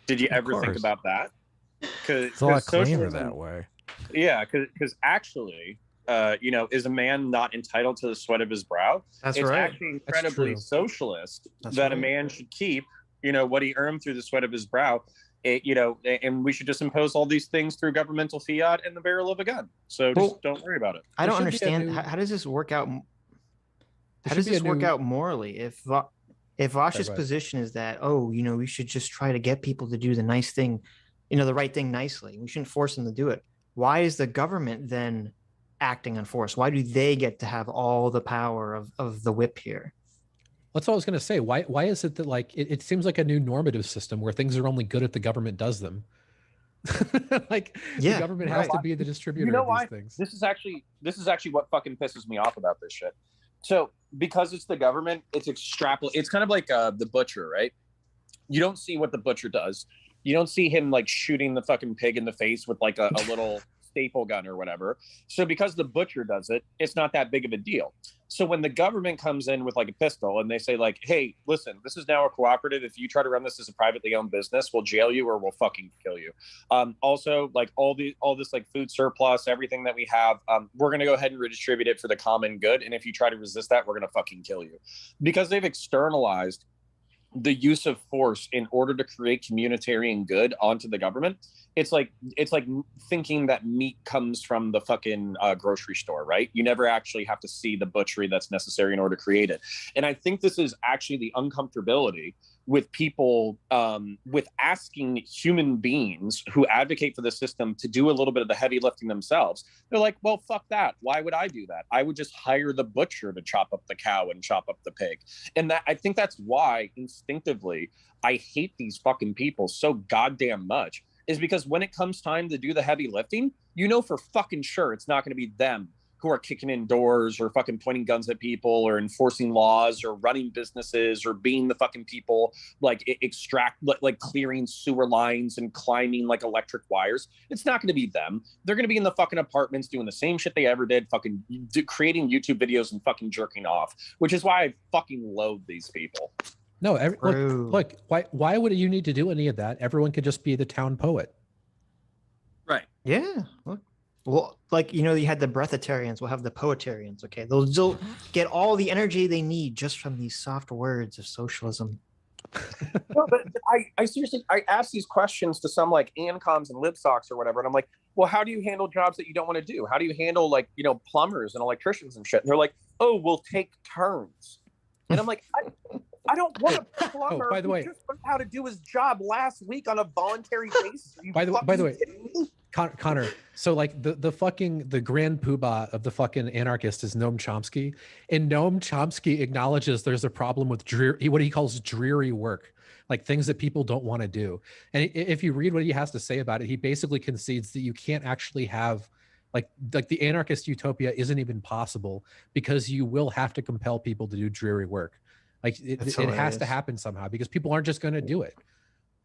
Did you ever think about that? Because It's a lot cleaner that way. Yeah, because actually, is a man not entitled to the sweat of his brow? That's it's right. actually incredibly socialist that a man should keep, what he earned through the sweat of his brow. And we should just impose all these things through governmental fiat and the barrel of a gun. So just don't worry about it. I don't understand. How does this work out? How does this work out morally? If Vaush's position is that, we should just try to get people to do the nice thing, the right thing nicely. We shouldn't force them to do it. Why is the government then acting on force? Why do they get to have all the power of the whip here? That's what I was going to say. Why is it that like it seems like a new normative system where things are only good if the government does them? The government has to be the distributor of these things. This is actually what fucking pisses me off about this shit. So because it's the government, it's extrapolate. It's kind of like the butcher, right? You don't see what the butcher does. You don't see him like shooting the fucking pig in the face with like a little staple gun or whatever. So because the butcher does it, it's not that big of a deal. So when the government comes in with like a pistol and they say like, hey, listen, this is now a cooperative. If you try to run this as a privately owned business, we'll jail you or we'll fucking kill you. Also, like all this like food surplus, everything that we have, we're going to go ahead and redistribute it for the common good. And if you try to resist that, we're going to fucking kill you. Because they've externalized the use of force in order to create communitarian good onto the government. It's like thinking that meat comes from the fucking grocery store, right? You never actually have to see the butchery that's necessary in order to create it. And I think this is actually the uncomfortability with people, with asking human beings who advocate for the system to do a little bit of the heavy lifting themselves. They're like, well, fuck that. Why would I do that? I would just hire the butcher to chop up the cow and chop up the pig. And that I think that's why instinctively I hate these fucking people so goddamn much, is because when it comes time to do the heavy lifting, for fucking sure it's not going to be them who are kicking in doors or fucking pointing guns at people or enforcing laws or running businesses or being the fucking people like clearing sewer lines and climbing like electric wires. It's not going to be them. They're going to be in the fucking apartments doing the same shit they ever did, fucking creating YouTube videos and fucking jerking off, which is why I fucking loathe these people. No, look, why would you need to do any of that? Everyone could just be the town poet. Right. Yeah. Look. Well, like, you had the breatharians, we'll have the poetarians. Okay. They'll get all the energy they need just from these soft words of socialism. No, but I seriously, I ask these questions to some like ANCOMs and LibSocs or whatever. And I'm like, well, how do you handle jobs that you don't want to do? How do you handle like, plumbers and electricians and shit? And they're like, oh, we'll take turns. And I'm like, I don't want a plumber by the way, who just learned how to do his job last week on a voluntary basis. By the way, Connor, so like the grand poobah of the fucking anarchist is Noam Chomsky, and Noam Chomsky acknowledges there's a problem with what he calls dreary work, like things that people don't want to do. And if you read what he has to say about it, he basically concedes that you can't actually have like the anarchist utopia isn't even possible because you will have to compel people to do dreary work. Like it has to happen somehow because people aren't just going to do it.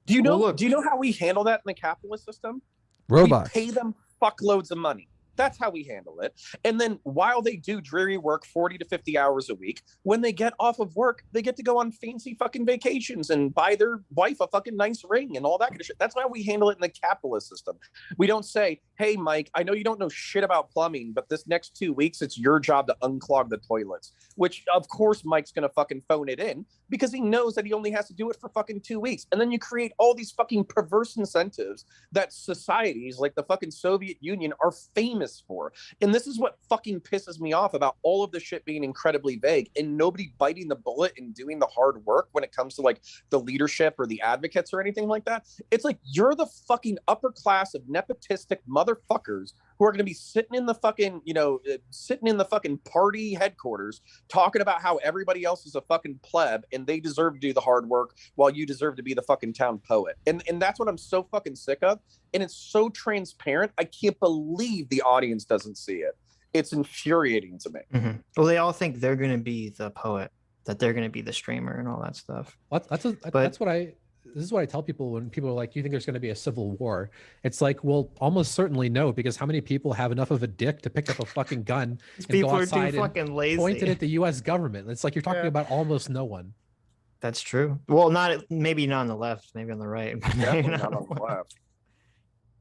Do you know how we handle that in the capitalist system? Robots. We pay them fuckloads of money. That's how we handle it. And then while they do dreary work 40 to 50 hours a week, when they get off of work, they get to go on fancy fucking vacations and buy their wife a fucking nice ring and all that kind of shit. That's how we handle it in the capitalist system. We don't say, hey, Mike, I know you don't know shit about plumbing, but this next 2 weeks, it's your job to unclog the toilets. Which, of course, Mike's going to fucking phone it in because he knows that he only has to do it for fucking 2 weeks. And then you create all these fucking perverse incentives that societies like the fucking Soviet Union are famous for. And this is what fucking pisses me off about all of the shit being incredibly vague and nobody biting the bullet and doing the hard work when it comes to like the leadership or the advocates or anything like that. It's like you're the fucking upper class of nepotistic motherfuckers who are going to be sitting in the fucking, sitting in the fucking party headquarters talking about how everybody else is a fucking pleb and they deserve to do the hard work while you deserve to be the fucking town poet. And that's what I'm so fucking sick of. And it's so transparent. I can't believe the audience doesn't see it. It's infuriating to me. Mm-hmm. Well, they all think they're going to be the poet, that they're going to be the streamer and all that stuff. This is what I tell people when people are like, do you think there's going to be a civil war? It's like, well, almost certainly no, because how many people have enough of a dick to pick up a fucking gun and go outside and point it at the U.S. government? It's like you're talking about almost no one. That's true. Well, maybe not on the left, maybe on the right. Definitely not on the left.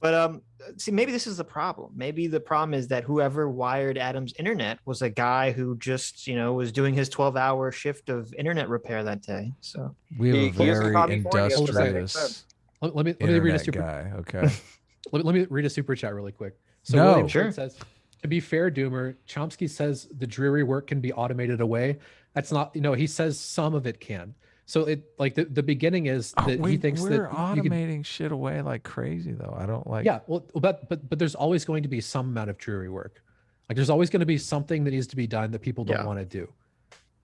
But see, maybe this is the problem. Maybe the problem is that whoever wired Adam's internet was a guy who just, was doing his 12-hour shift of internet repair that day. So we have a very industrious. Let me read a super guy. Okay. let me read a super chat really quick. So no, William sure. Says, to be fair, Doomer, Chomsky says the dreary work can be automated away. That's not, he says some of it can. So it like the beginning is that he thinks that we're automating shit away like crazy though. I don't like. Yeah, well, but there's always going to be some amount of dreary work. Like there's always going to be something that needs to be done that people don't want to do.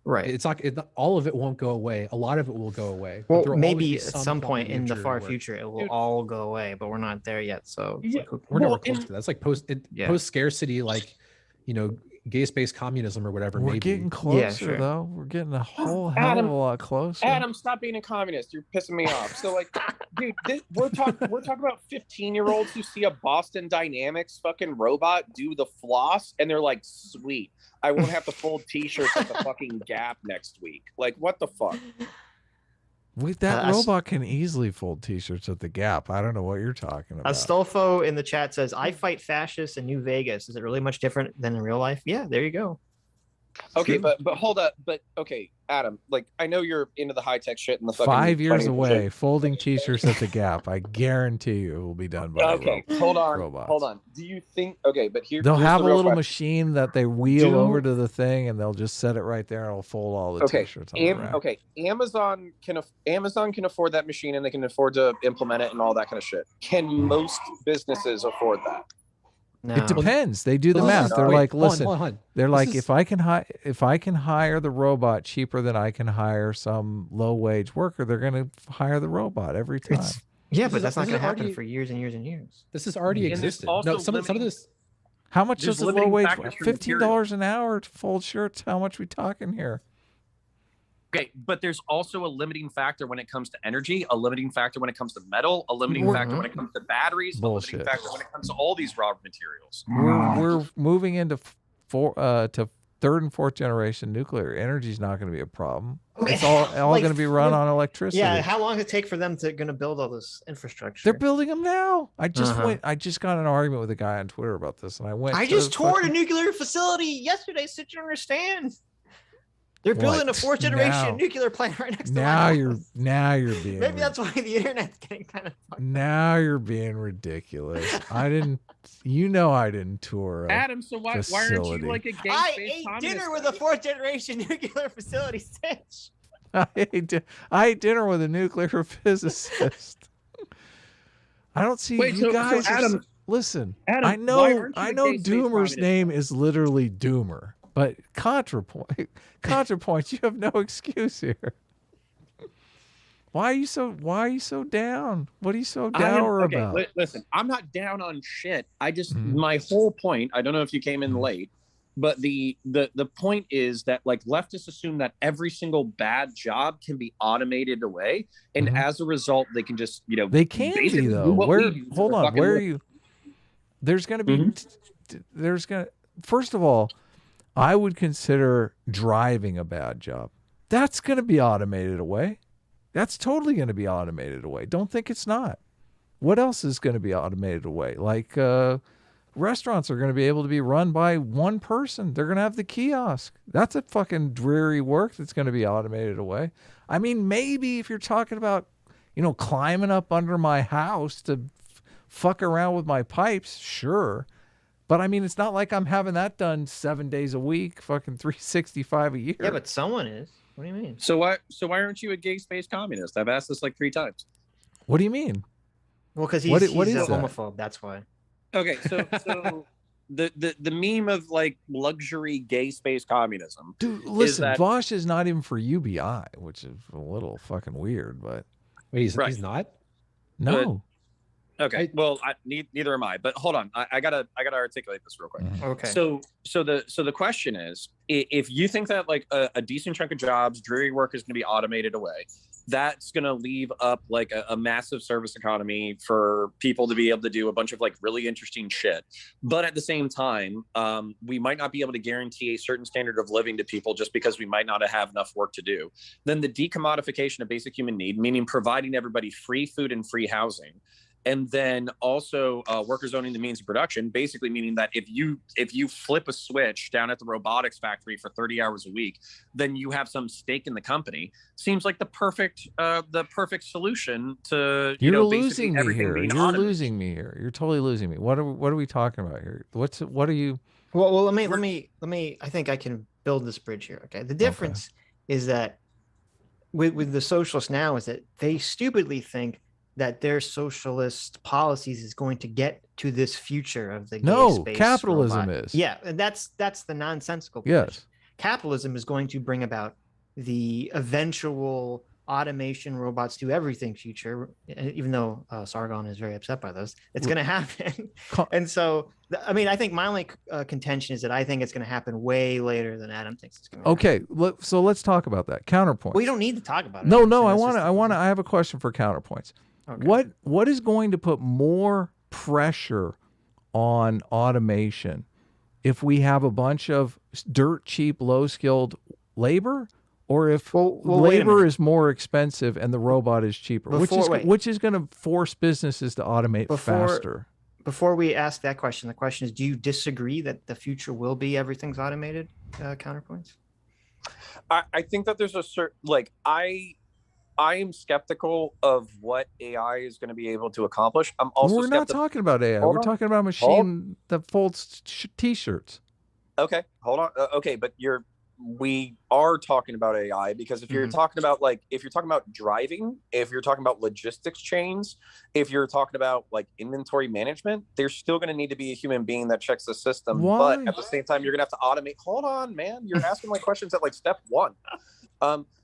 Right. It's not all of it won't go away. A lot of it will go away. Well, maybe at some point in the far future it will all go away, but we're not there yet. So we're never close to that. That's like post scarcity, like gay space communism or whatever. We're getting closer though. We're getting a whole hell of a lot closer. Adam, stop being a communist. You're pissing me off. So like, dude, we're talking about 15-year-olds who see a Boston Dynamics fucking robot do the floss and they're like, sweet, I won't have to fold t-shirts at the fucking Gap next week. Like, what the fuck? That robot can easily fold t-shirts at the Gap. I don't know what you're talking about. Astolfo in the chat says, I fight fascists in New Vegas. Is it really much different than in real life? Yeah, there you go. Okay, but hold up. But okay, Adam, like I know you're into the high-tech shit and the fucking 5 years away, folding t-shirts at the Gap. I guarantee you it will be done by hold on. robots. Hold on. Do you think but they'll have a little machine that they wheel over to the thing and they'll just set it right there and it'll fold all the t-shirts on the rack. Okay, Amazon can afford that machine and they can afford to implement it and all that kind of shit. Can most businesses afford that? No. It depends. They do the math. They're like, listen. Hold on. They're like, if I can hire the robot cheaper than I can hire some low wage worker, they're going to hire the robot every time. But that's not going to happen for years and years and years. This has already existed. No, some of this. How much does a low wage? $15 an hour to fold shirts. How much we talking here? Okay, but there's also a limiting factor when it comes to energy, a limiting factor when it comes to metal, a limiting factor when it comes to batteries, a limiting factor when it comes to all these raw materials. We're moving into third and fourth generation nuclear. Energy is not going to be a problem. Okay. It's all going to be run on electricity. Yeah, how long does it take for them to build all this infrastructure? They're building them now. I just got in an argument with a guy on Twitter about this, and I just toured a nuclear facility yesterday, so you understand. They're building a fourth generation nuclear plant right next to my house. Now you're being maybe that's why the internet's getting kind of fucked now up. You're being ridiculous. I didn't tour Adam, so why aren't you like a gay I ate dinner with a fourth generation nuclear facility, Sitch. I ate dinner with a nuclear physicist. I don't see you guys. So Adam, listen, Adam, I know Doomer's name is literally Doomer. But counterpoints, you have no excuse here. Why are you so down? What are you so dour about? Listen, I'm not down on shit. I just my whole point, I don't know if you came in late, but the point is that like leftists assume that every single bad job can be automated away, and as a result they can just, they can be though. Hold on, where are you? There's going to be there's gonna. First of all, I would consider driving a bad job. That's gonna be automated away. That's totally gonna be automated away. Don't think it's not. What else is gonna be automated away? Like restaurants are gonna be able to be run by one person. They're gonna have the kiosk. That's a fucking dreary work that's gonna be automated away. I mean, maybe if you're talking about, climbing up under my house to fuck around with my pipes, sure. But I mean, it's not like I'm having that done 7 days a week, fucking 365 a year. Yeah, but someone is. What do you mean? So why aren't you a gay space communist? I've asked this like 3 times. What do you mean? Well, because What he's is a that? homophobe. That's why. Okay, so the meme of like luxury gay space communism. Dude, listen, that- Vaush is not even for UBI, which is a little fucking weird, but Wait, he's Right. not? no. Okay, well, neither am I. But hold on, I gotta articulate this real quick. Okay. So the question is, if you think that like a decent chunk of jobs, dreary work is going to be automated away, that's going to leave up like a massive service economy for people to be able to do a bunch of like really interesting shit. But at the same time, we might not be able to guarantee a certain standard of living to people just because we might not have enough work to do. Then the decommodification of basic human need, meaning providing everybody free food and free housing, and then also workers owning the means of production, basically meaning that if you flip a switch down at the robotics factory for 30 hours a week, then you have some stake in the company. Seems like the perfect solution to You're basically losing me everything here. being You're automated. losing me here. You're totally losing me. What are we talking about here? What are you? Well, let me. I think I can build this bridge here. Okay. The difference is that with the socialists now is that they stupidly think that their socialist policies is going to get to this future of the gay No, space capitalism robot. is. Yeah, and that's the nonsensical Yes. position. Capitalism is going to bring about the eventual automation, robots do everything future, even though Sargon is very upset by this. It's going to happen. And so, I think my only contention is that I think it's going to happen way later than Adam thinks it's going to happen. Okay, so let's talk about that. Counterpoint. We don't need to talk about it. No, I'm no, saying I want to. I have a question for counterpoints. Okay. What is going to put more pressure on automation if we have a bunch of dirt cheap, low skilled labor, or if Well, wait a labor minute. is more expensive and the robot is cheaper? Wait. Which is going to force businesses to automate faster? Before we ask that question, the question is: do you disagree that the future will be everything's automated? Counterpoints. I think that there's a certain I am skeptical of what AI is going to be able to accomplish. I'm also We're not skeptical. talking about AI. Hold We're on. talking about a machine that folds t-shirts. Okay, hold on. Okay, but we are talking about AI because if you're Mhm. talking about driving, if you're talking about logistics chains, if you're talking about like inventory management, there's still going to need to be a human being that checks the system. Why? But at the same time, you're going to have to automate. Hold on, man. You're asking like questions at like step 1.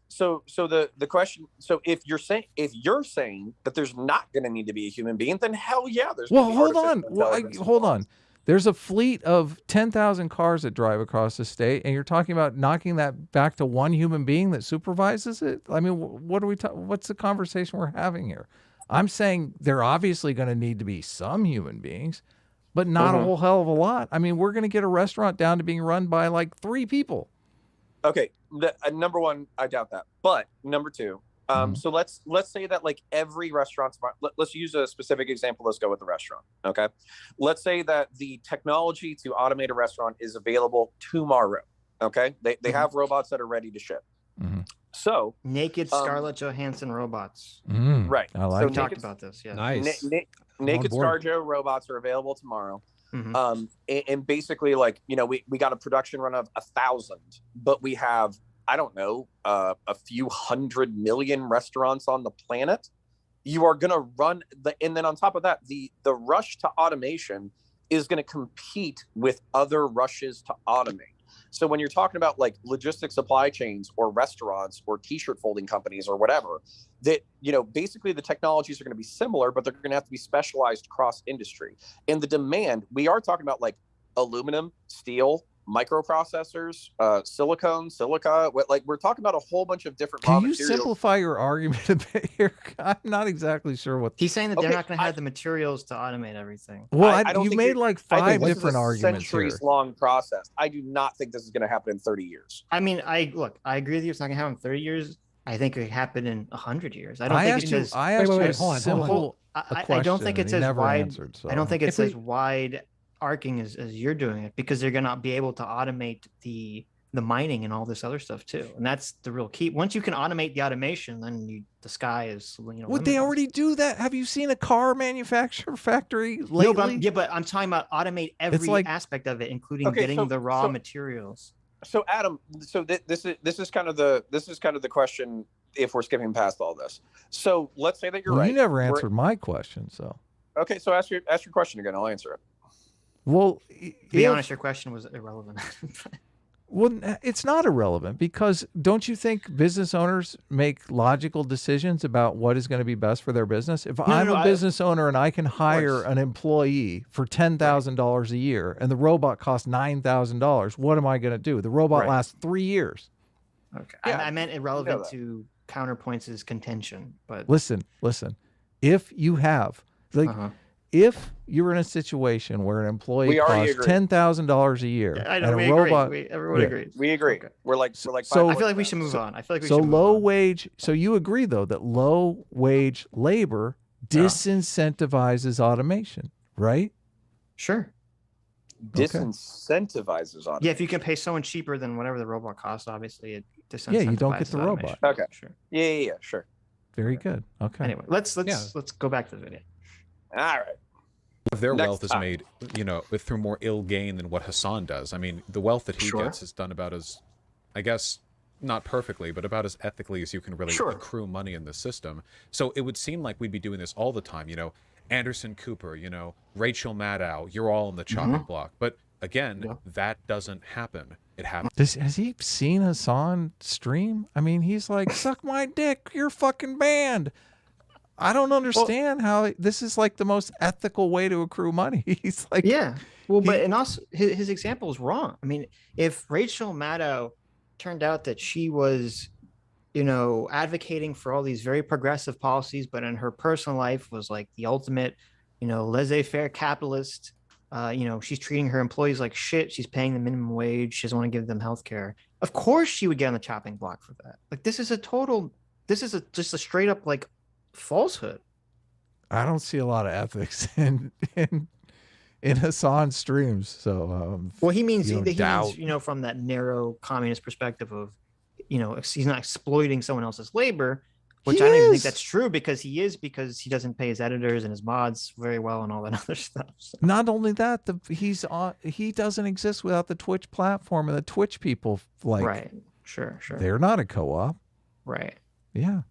So the question. So if you're saying that there's not going to need to be a human being, then hell yeah, there's. Well, gonna be hold on. artificial intelligence Hold on. involved. There's a fleet of 10,000 cars that drive across the state, and you're talking about knocking that back to one human being that supervises it? I mean, what are we? What's the conversation we're having here? I'm saying there obviously going to need to be some human beings, but not a whole hell of a lot. I mean, we're going to get a restaurant down to being run by like 3 people. Okay, number 1, I doubt that. But number 2, so let's say that like every restaurant. Let's use a specific example. Let's go with the restaurant. Okay, let's say that the technology to automate a restaurant is available tomorrow. Okay, they have robots that are ready to ship. Mm-hmm. So Naked Scarlett Johansson robots. right, I like so We talked about this. Yeah. Nice. naked board. ScarJo robots are available tomorrow. Mhm. And basically like, we got a production run of 1,000, but we have, I don't know, a few 100 million restaurants on the planet. You are going to run and then on top of that, the rush to automation is going to compete with other rushes to automate. So when you're talking about like logistics supply chains or restaurants or t-shirt folding companies or whatever, that, basically the technologies are going to be similar, but they're going to have to be specialized cross industry. And the demand, we are talking about like aluminum, steel, microprocessors, silicone, silica. Like we're talking about a whole bunch of different raw Can you materials. simplify your argument a bit here? I'm not exactly sure what. He's saying that they're Okay, not going to have the materials to automate everything. Well, I don't you think made you're- like I think 5 this is different a arguments here. centuries-long process. I do not think this is going to happen in 30 years. I mean, I agree with you. It's not going to happen in 30 years. I think it could happen in 100 years. I don't think it's just. I asked you wait, a hold on. simple I don't think question, it's and he as never wide. answered, so. I don't think it's If we- as wide arcing as you're doing it, because they're gonna be able to automate the mining and all this other stuff too, and that's the real key. Once you can automate the automation, then the sky is Would they limitless. already do that? Have you seen a car manufacturer factory lately? No, but I'm talking about automate every like- aspect of it, including Okay, getting so- the raw so- materials. So Adam, so this is kind of the question. If we're skipping past all this, so let's say that you're Well, right. you never We're- answered my question, so. Okay, so ask your question again. I'll answer it. Well, To be honest, your question was irrelevant. well, it's not irrelevant, because don't you think business owners make logical decisions about what is going to be best for their business? If I'm a business owner and I can hire an employee for $10,000 a year and the robot costs $9,000, what am I going to do? The robot lasts 3 years. Okay, Yeah, I meant irrelevant that. to Counterpoints' contention, but Listen. If you have, like, if you're in a situation where an employee We already costs agree. $10,000 a year I know and we a robot, agree. Everyone Yeah. agrees. We agree. Okay. We're like So- 5 so- I feel like we points should down. move on. I feel like we so should move low on. wage. So you agree though that low wage labor disincentivizes automation, right? Sure. Disincentivizes on. Yeah, if you can pay someone cheaper than whatever the robot costs, obviously it disincentivizes. Yeah, you don't get the automation. robot. Okay. Sure. Yeah, sure. Very good. Okay. Anyway, let's Yeah. go back to the video. All right. If their Next wealth is topic. made, through more ill gain than what Hasan does. I mean, the wealth that he Sure. gets is done about as, I guess, not perfectly, but about as ethically as you can really Sure. accrue money in the system. So it would seem like we'd be doing this all the time. Anderson Cooper, Rachel Maddow, you're all on the chopping block. But again, Yeah. that doesn't happen. It happens. Has he seen Hasan stream? I mean, he's like, suck my dick, you're fucking banned. I don't understand how this is like the most ethical way to accrue money. He's like, Yeah. Well, He- but and also his example is wrong. I mean, if Rachel Maddow turned out that she was, advocating for all these very progressive policies, but in her personal life was like the ultimate, laissez-faire capitalist. She's treating her employees like shit. She's paying the minimum wage. She doesn't want to give them health care. Of course she would get on the chopping block for that. Like this is just a straight up like falsehood. I don't see a lot of ethics in Hasan's streams. So, Well, he means, you know, he doubt. means, from that narrow communist perspective of, he's not exploiting someone else's labor, which He I don't even think is. that's true because he doesn't pay his editors and his mods very well and all that other stuff. So, not only that, he doesn't exist without the Twitch platform, and the Twitch people, like, right. Sure. they're not a co-op. Right. Yeah.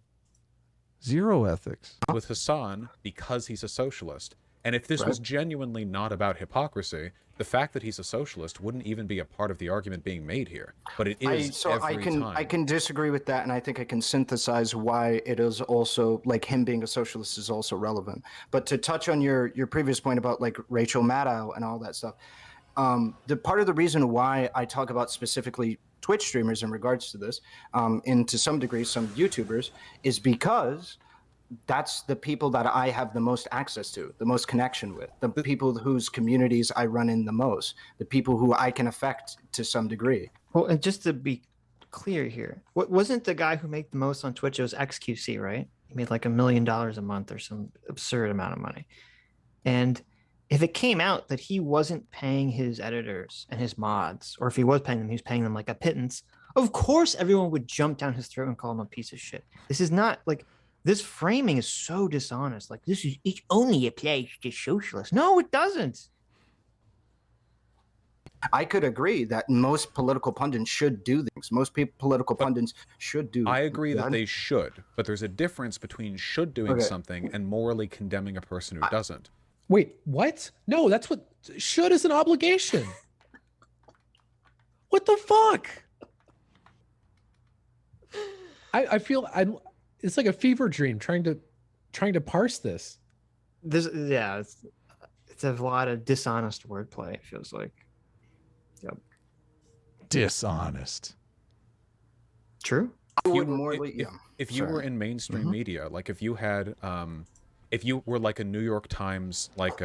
Zero ethics. With Hasan, because he's a socialist. And if this was genuinely not about hypocrisy, the fact that he's a socialist wouldn't even be a part of the argument being made here. But it is every time. I can disagree with that, and I think I can synthesize why it is also like him being a socialist is also relevant. But to touch on your previous point about like Rachel Maddow and all that stuff, the part of the reason why I talk about specifically Twitch streamers in regards to this, and to some degree some YouTubers, is because that's the people that I have the most access to, the most connection with, the people whose communities I run in the most, the people who I can affect to some degree. Well, and just to be clear here, what wasn't the guy who made the most on Twitch? It was XQC, right? He made like $1 million a month or some absurd amount of money. And if it came out that he wasn't paying his editors and his mods, or if he was paying them, he was paying them like a pittance, of course everyone would jump down his throat and call him a piece of shit. This is not like, this framing is so dishonest. Like it only applies to socialists. No, it doesn't. I could agree that most political pundits should do things. Most political pundits should do. I agree that they should, but there's a difference between should doing something and morally condemning a person who doesn't. Wait, what? No, that's what should is an obligation. What the fuck? I feel it's like a fever dream trying to parse this. It's a lot of dishonest wordplay, it feels like. Yep. dishonest. True. I would you- morally, if, yeah. if you were Sorry. in mainstream Mhm. media, like if you had if you were like a New York Times like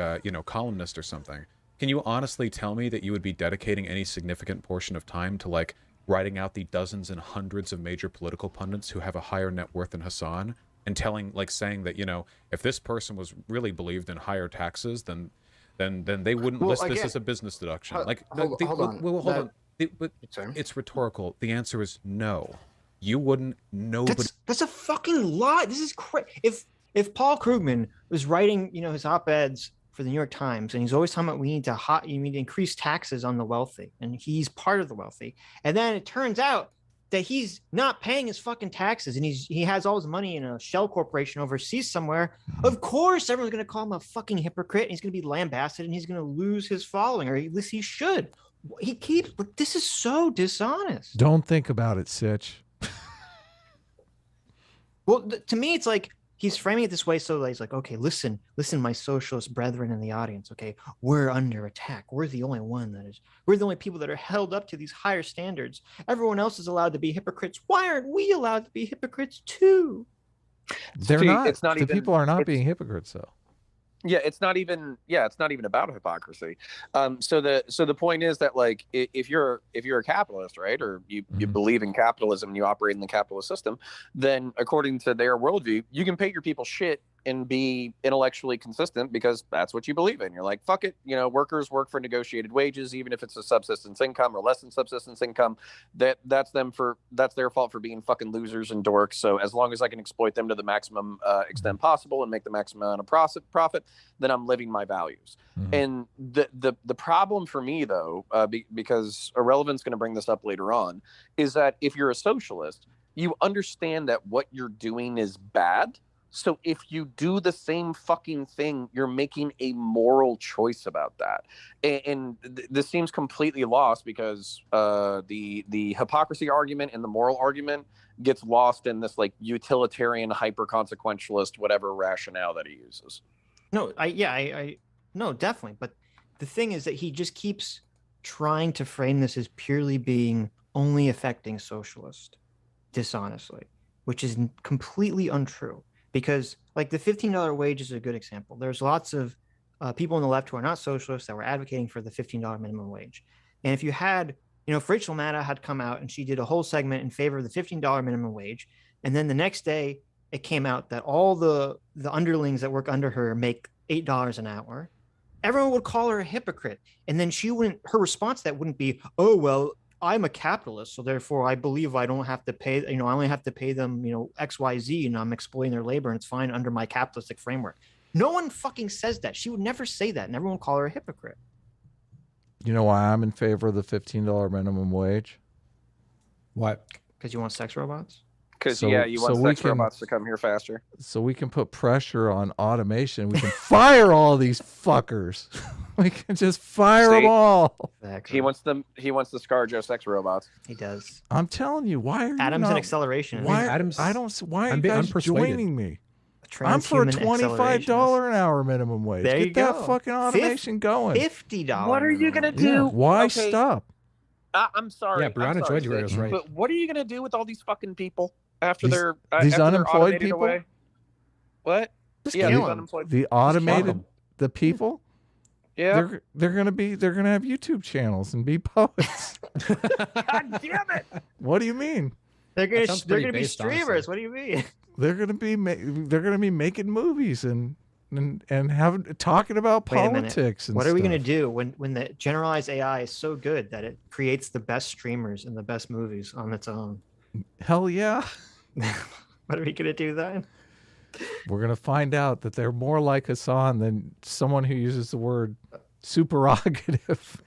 columnist or something, can you honestly tell me that you would be dedicating any significant portion of time to like writing out the dozens and hundreds of major political pundits who have a higher net worth than Hasan and saying that, if this person was really believed in higher taxes, then they wouldn't Well, list this again, as a business deduction. hold- Like hold on. hold That- on. But Sorry. it's rhetorical. The answer is no. You wouldn't. Nobody. That's a fucking lie. This is crazy. If Paul Krugman was writing, his op-eds for the New York Times, and he's always talking about you need to increase taxes on the wealthy, and he's part of the wealthy, and then it turns out that he's not paying his fucking taxes, and he has all his money in a shell corporation overseas somewhere. Of course, everyone's gonna call him a fucking hypocrite, and he's gonna be lambasted, and he's gonna lose his following, or at least he should. But this is so dishonest. Don't think about it, Sitch. Well, to me, it's like he's framing it this way. So he's like, okay, listen, my socialist brethren in the audience. Okay, we're under attack. We're the only we're the only people that are held up to these higher standards. Everyone else is allowed to be hypocrites. Why aren't we allowed to be hypocrites too? They're See, not. it's not the even- people are not it's- being hypocrites, though. Yeah, it's not even about hypocrisy. So the point is that, like, if you're a capitalist, right, or you Mhm. believe in capitalism and you operate in the capitalist system, then according to their worldview, you can pay your people shit and be intellectually consistent because that's what you believe in. You're like, fuck it, workers work for negotiated wages, even if it's a subsistence income or less than subsistence income. That's their fault for being fucking losers and dorks. So as long as I can exploit them to the maximum extent possible and make the maximum amount of profit, then I'm living my values. Mhm. And the problem for me, though, because Irrelevant's going to bring this up later on, is that if you're a socialist, you understand that what you're doing is bad. So if you do the same fucking thing, you're making a moral choice about that. And this seems completely lost because the hypocrisy argument and the moral argument gets lost in this like utilitarian, hyper-consequentialist, whatever rationale that he uses. No, no, definitely. But the thing is that he just keeps trying to frame this as purely being only affecting socialist dishonestly, which is completely untrue. Because like the $15 wage is a good example. There's lots of people on the left who are not socialists that were advocating for the $15 minimum wage. And if you had, if Rachel Maddow had come out and she did a whole segment in favor of the $15 minimum wage, and then the next day it came out that all the underlings that work under her make $8 an hour, everyone would call her a hypocrite. And then her response to that wouldn't be, oh, well, I'm a capitalist, so therefore I believe I don't have to pay, I only have to pay them, XYZ, and I'm exploiting their labor and it's fine under my capitalistic framework. No one fucking says that. She would never say that, and everyone would call her a hypocrite. You know why I'm in favor of the $15 minimum wage? What? Because you want sex robots? Because So- you so want we sex can- robots to come here faster. So we can put pressure on automation. We can fire all these fuckers. We can just fire See? them all. Exactly. He wants the ScarJo sex robots. He does. I'm telling you, why are you Atoms not, and acceleration. Why? Adam's- I don't. Why are I'm you being guys unpersuaded. joining me? I'm for a Transhuman $25 an hour minimum wage. There Get you that go. fucking automation going. $50. What are you minimum gonna wage. do? Yeah, why Okay. stop? I'm sorry. Yeah, Brianna I'm sorry, Joyner was Sitch, right. But what are you gonna do with all these fucking people after These- they're these after they're unemployed automated people? away? What? Just Yeah, kill these 'em. unemployed. The automated, the people. Yeah. They're gonna have YouTube channels and be poets. God damn it! What do you mean? They're That sounds gonna pretty be based, streamers. honestly. What do you mean? They're gonna be making movies and talking about Wait a minute. politics and What are we gonna stuff. do when the generalized AI is so good that it creates the best streamers and the best movies on its own? Hell yeah. What are we gonna do then? We're gonna find out that they're more like Hasan than someone who uses the word supererogative.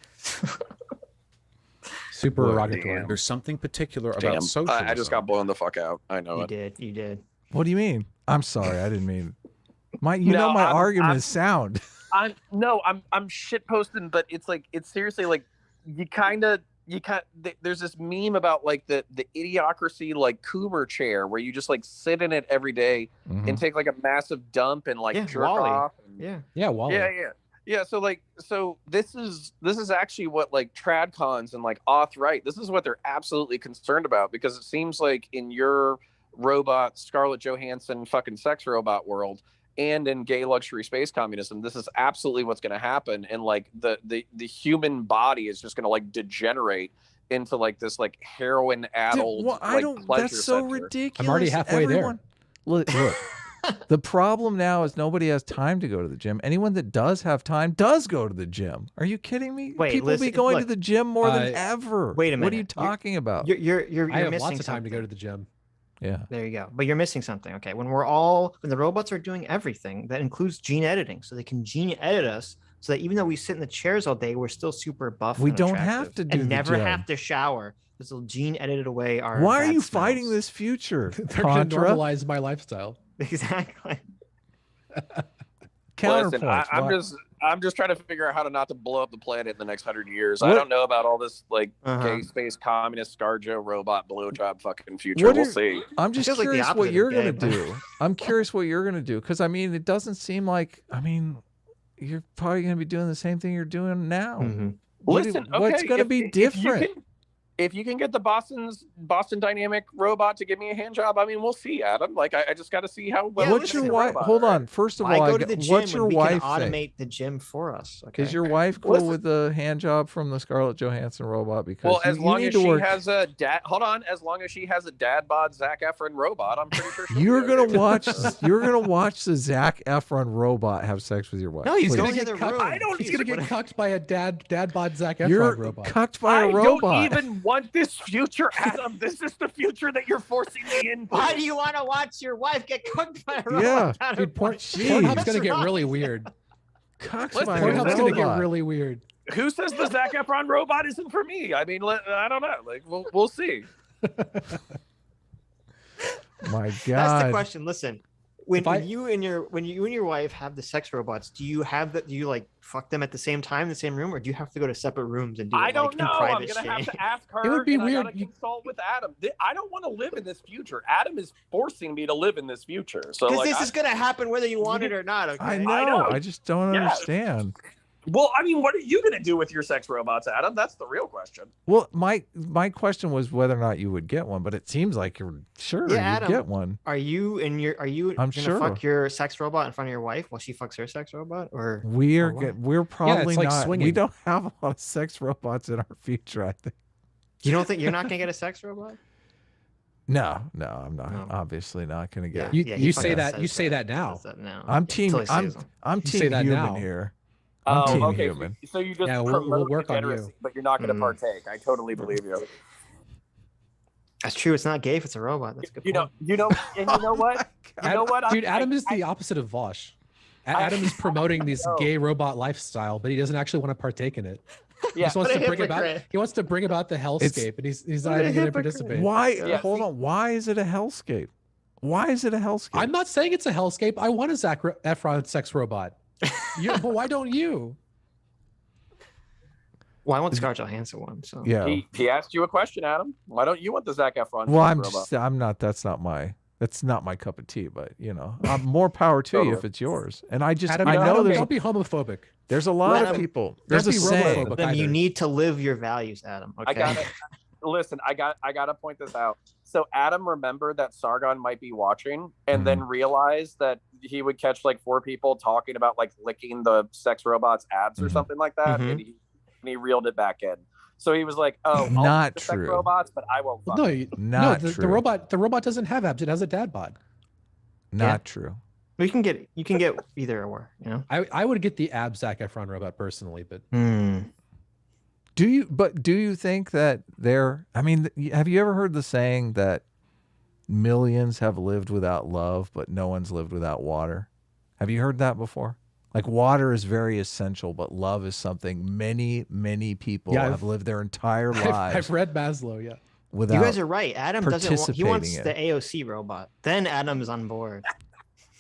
Supererogatory. There's something particular Damn. about socialism. I just got blown the fuck out. I know You it. did. You did. What do you mean? I'm sorry, I didn't mean. My argument I'm- is sound. I'm shit posting, but it's seriously like there's this meme about like the idiocracy like Coomer chair where you just like sit in it every day Mhm. and take like a massive dump and like Yeah, jerk Wall-E. off. Yeah. Yeah, Wally. Yeah. Yeah, so this is actually what like tradcons and like auth-right, this is what they're absolutely concerned about, because it seems like in your robot Scarlett Johansson fucking sex robot world and in gay luxury space communism, this is absolutely what's going to happen, and like the human body is just going to like degenerate into like this like heroin addled I like don't. pleasure That's so center. ridiculous. I'm already halfway there. Look. The problem now is nobody has time to go to the gym. Anyone that does have time does go to the gym. Are you kidding me? Wait, People listen, be going to look, the gym more than ever. wait a What are you minute. talking about? You're I have missing lots of time to go something. to the gym. Yeah. There you go. But you're missing something. Okay. When the robots are doing everything, that includes gene editing. So they can gene edit us so that even though we sit in the chairs all day, we're still super buff. We and don't attractive have to do and the never gym. have to shower because they'll gene edited away our. Why are bad you fighting smells. this future? They're going to Contra? normalize my lifestyle. Exactly. Counterpoints. Listen, I'm just trying to figure out how to not to blow up the planet in the next 100 years. What- I don't know about all this like Uh-huh. gay space communist ScarJo robot blowjob fucking future. We'll see. I'm just feels like the curious opposite what of you're gay, gonna but- do. I'm curious what you're gonna do, because I mean, it doesn't seem like. I mean, you're probably gonna be doing the same thing you're doing now. Mhm. Listen, what's okay, gonna be different? If you can get the Boston Dynamic robot to give me a hand job, I mean, we'll see, Adam. Like, I just got to see how. Yeah, What's your listen, wife? robot, Hold right? on. First of Why all, go to the gym what's your when we wife can think? automate the gym for us? Okay. Is your wife cool Listen. with the hand job from the Scarlett Johansson robot? Because Well, as you long need as to she work. has a dad, hold on. As long as she has a dad bod Zac Efron robot, I'm pretty sure. she'll You're be gonna okay with watch. it. You're gonna watch the Zac Efron robot have sex with your wife. No, he's Please. going He's to the gonna room. I don't. He's gonna get cucked by a dad bod Zac Efron You're robot. cucked by a I robot. don't even want this future, Adam. This is the future that you're forcing me into. Why do you want to watch your wife get cooked by a robot? Yeah, Dude, Jeez. Pornhub's gonna get really weird. Cucked Listen, by a Pornhub's gonna get robot. really weird. Who says the Zac Efron robot isn't for me? I mean, I don't know. Like, we'll see. My That's God. the question. Listen, when If I- you and your wife have the sex robots, do you like fuck them at the same time in the same room, or do you have to go to separate rooms and do it I don't like, know. in I'm private gonna have shit? to ask her. It would be and weird. I gotta consult with Adam. I don't want to live in this future. Adam is forcing me to live in this future. So Because like, this is gonna happen whether you want it or not. Okay. I know. know. I just don't Yeah. understand. well, I mean, what are you gonna do with your sex robots, Adam? That's the real question. Well, my question was whether or not you would get one, but it seems like you're sure Yeah, you'd Adam. get one. Are you I'm gonna sure. fuck your sex robot in front of your wife while she fucks her sex robot, or We're or what? we're probably like not. We swinging. don't have a lot of sex robots in our future. I think. you don't think you're not gonna get a sex robot? No, I'm not. No. Obviously, not going to get. You, Yeah, he you say fucking that. says You say that now. Says that now. I'm team. Until he I'm sees them. I'm You say team that human now. here. I'm team okay. human. So you just Yeah, we'll promote work on you. degeneracy, but you're not gonna Mm. partake. I totally believe you. That's true. It's not gay if it's a robot. That's a good. You know, point. and you know what? You know what? Dude, Adam I- is the opposite of Vaush. Adam is promoting this know. gay robot lifestyle, but he doesn't actually want to partake in it. He Yeah. just wants What to a bring about. hypocrite. He wants to bring about the hellscape, and he's not what a even going to hypocrite. participate. Why? Yeah, Hold on. Why is it a hellscape? Why is it a hellscape? I'm not saying it's a hellscape. I want a Zac Efron sex robot. But why don't you? Well, I want Scarlett Johansson one. So Yeah. He asked you a question, Adam. Why don't you want the Zac Efron? Well, I'm robot? just. I'm not. That's not my cup of tea. But more power to you if it's yours. And I just. Adam, I know Adam, there's. don't be homophobic. Thereh a lot of Adam, people. There's a be saying. robophobic. then you either. need to live your values, Adam. Okay. I got to listen. I got to point this out. So Adam remembered that Sargon might be watching, and then realized that he would catch like 4 people talking about like licking the sex robot's abs or something like that, Mhm. and he reeled it back in. So he was like, "Oh, I'll Not lick the sex true. robots, but I won't." Fuck No, them." Not the true. robot doesn't have abs. It has a dad bod. Not true. You can get either or. You know. I would get the ab Zac Efron robot personally, but Do you think that I mean, have you ever heard the saying that millions have lived without love, but no one's lived without water? Have you heard that before? Like, water is very essential, but love is something many people Yeah, have lived their entire lives I've read Maslow. Yeah. without. You guys are right. Adam doesn't want. He wants participating the AOC robot. Then Adam is on board.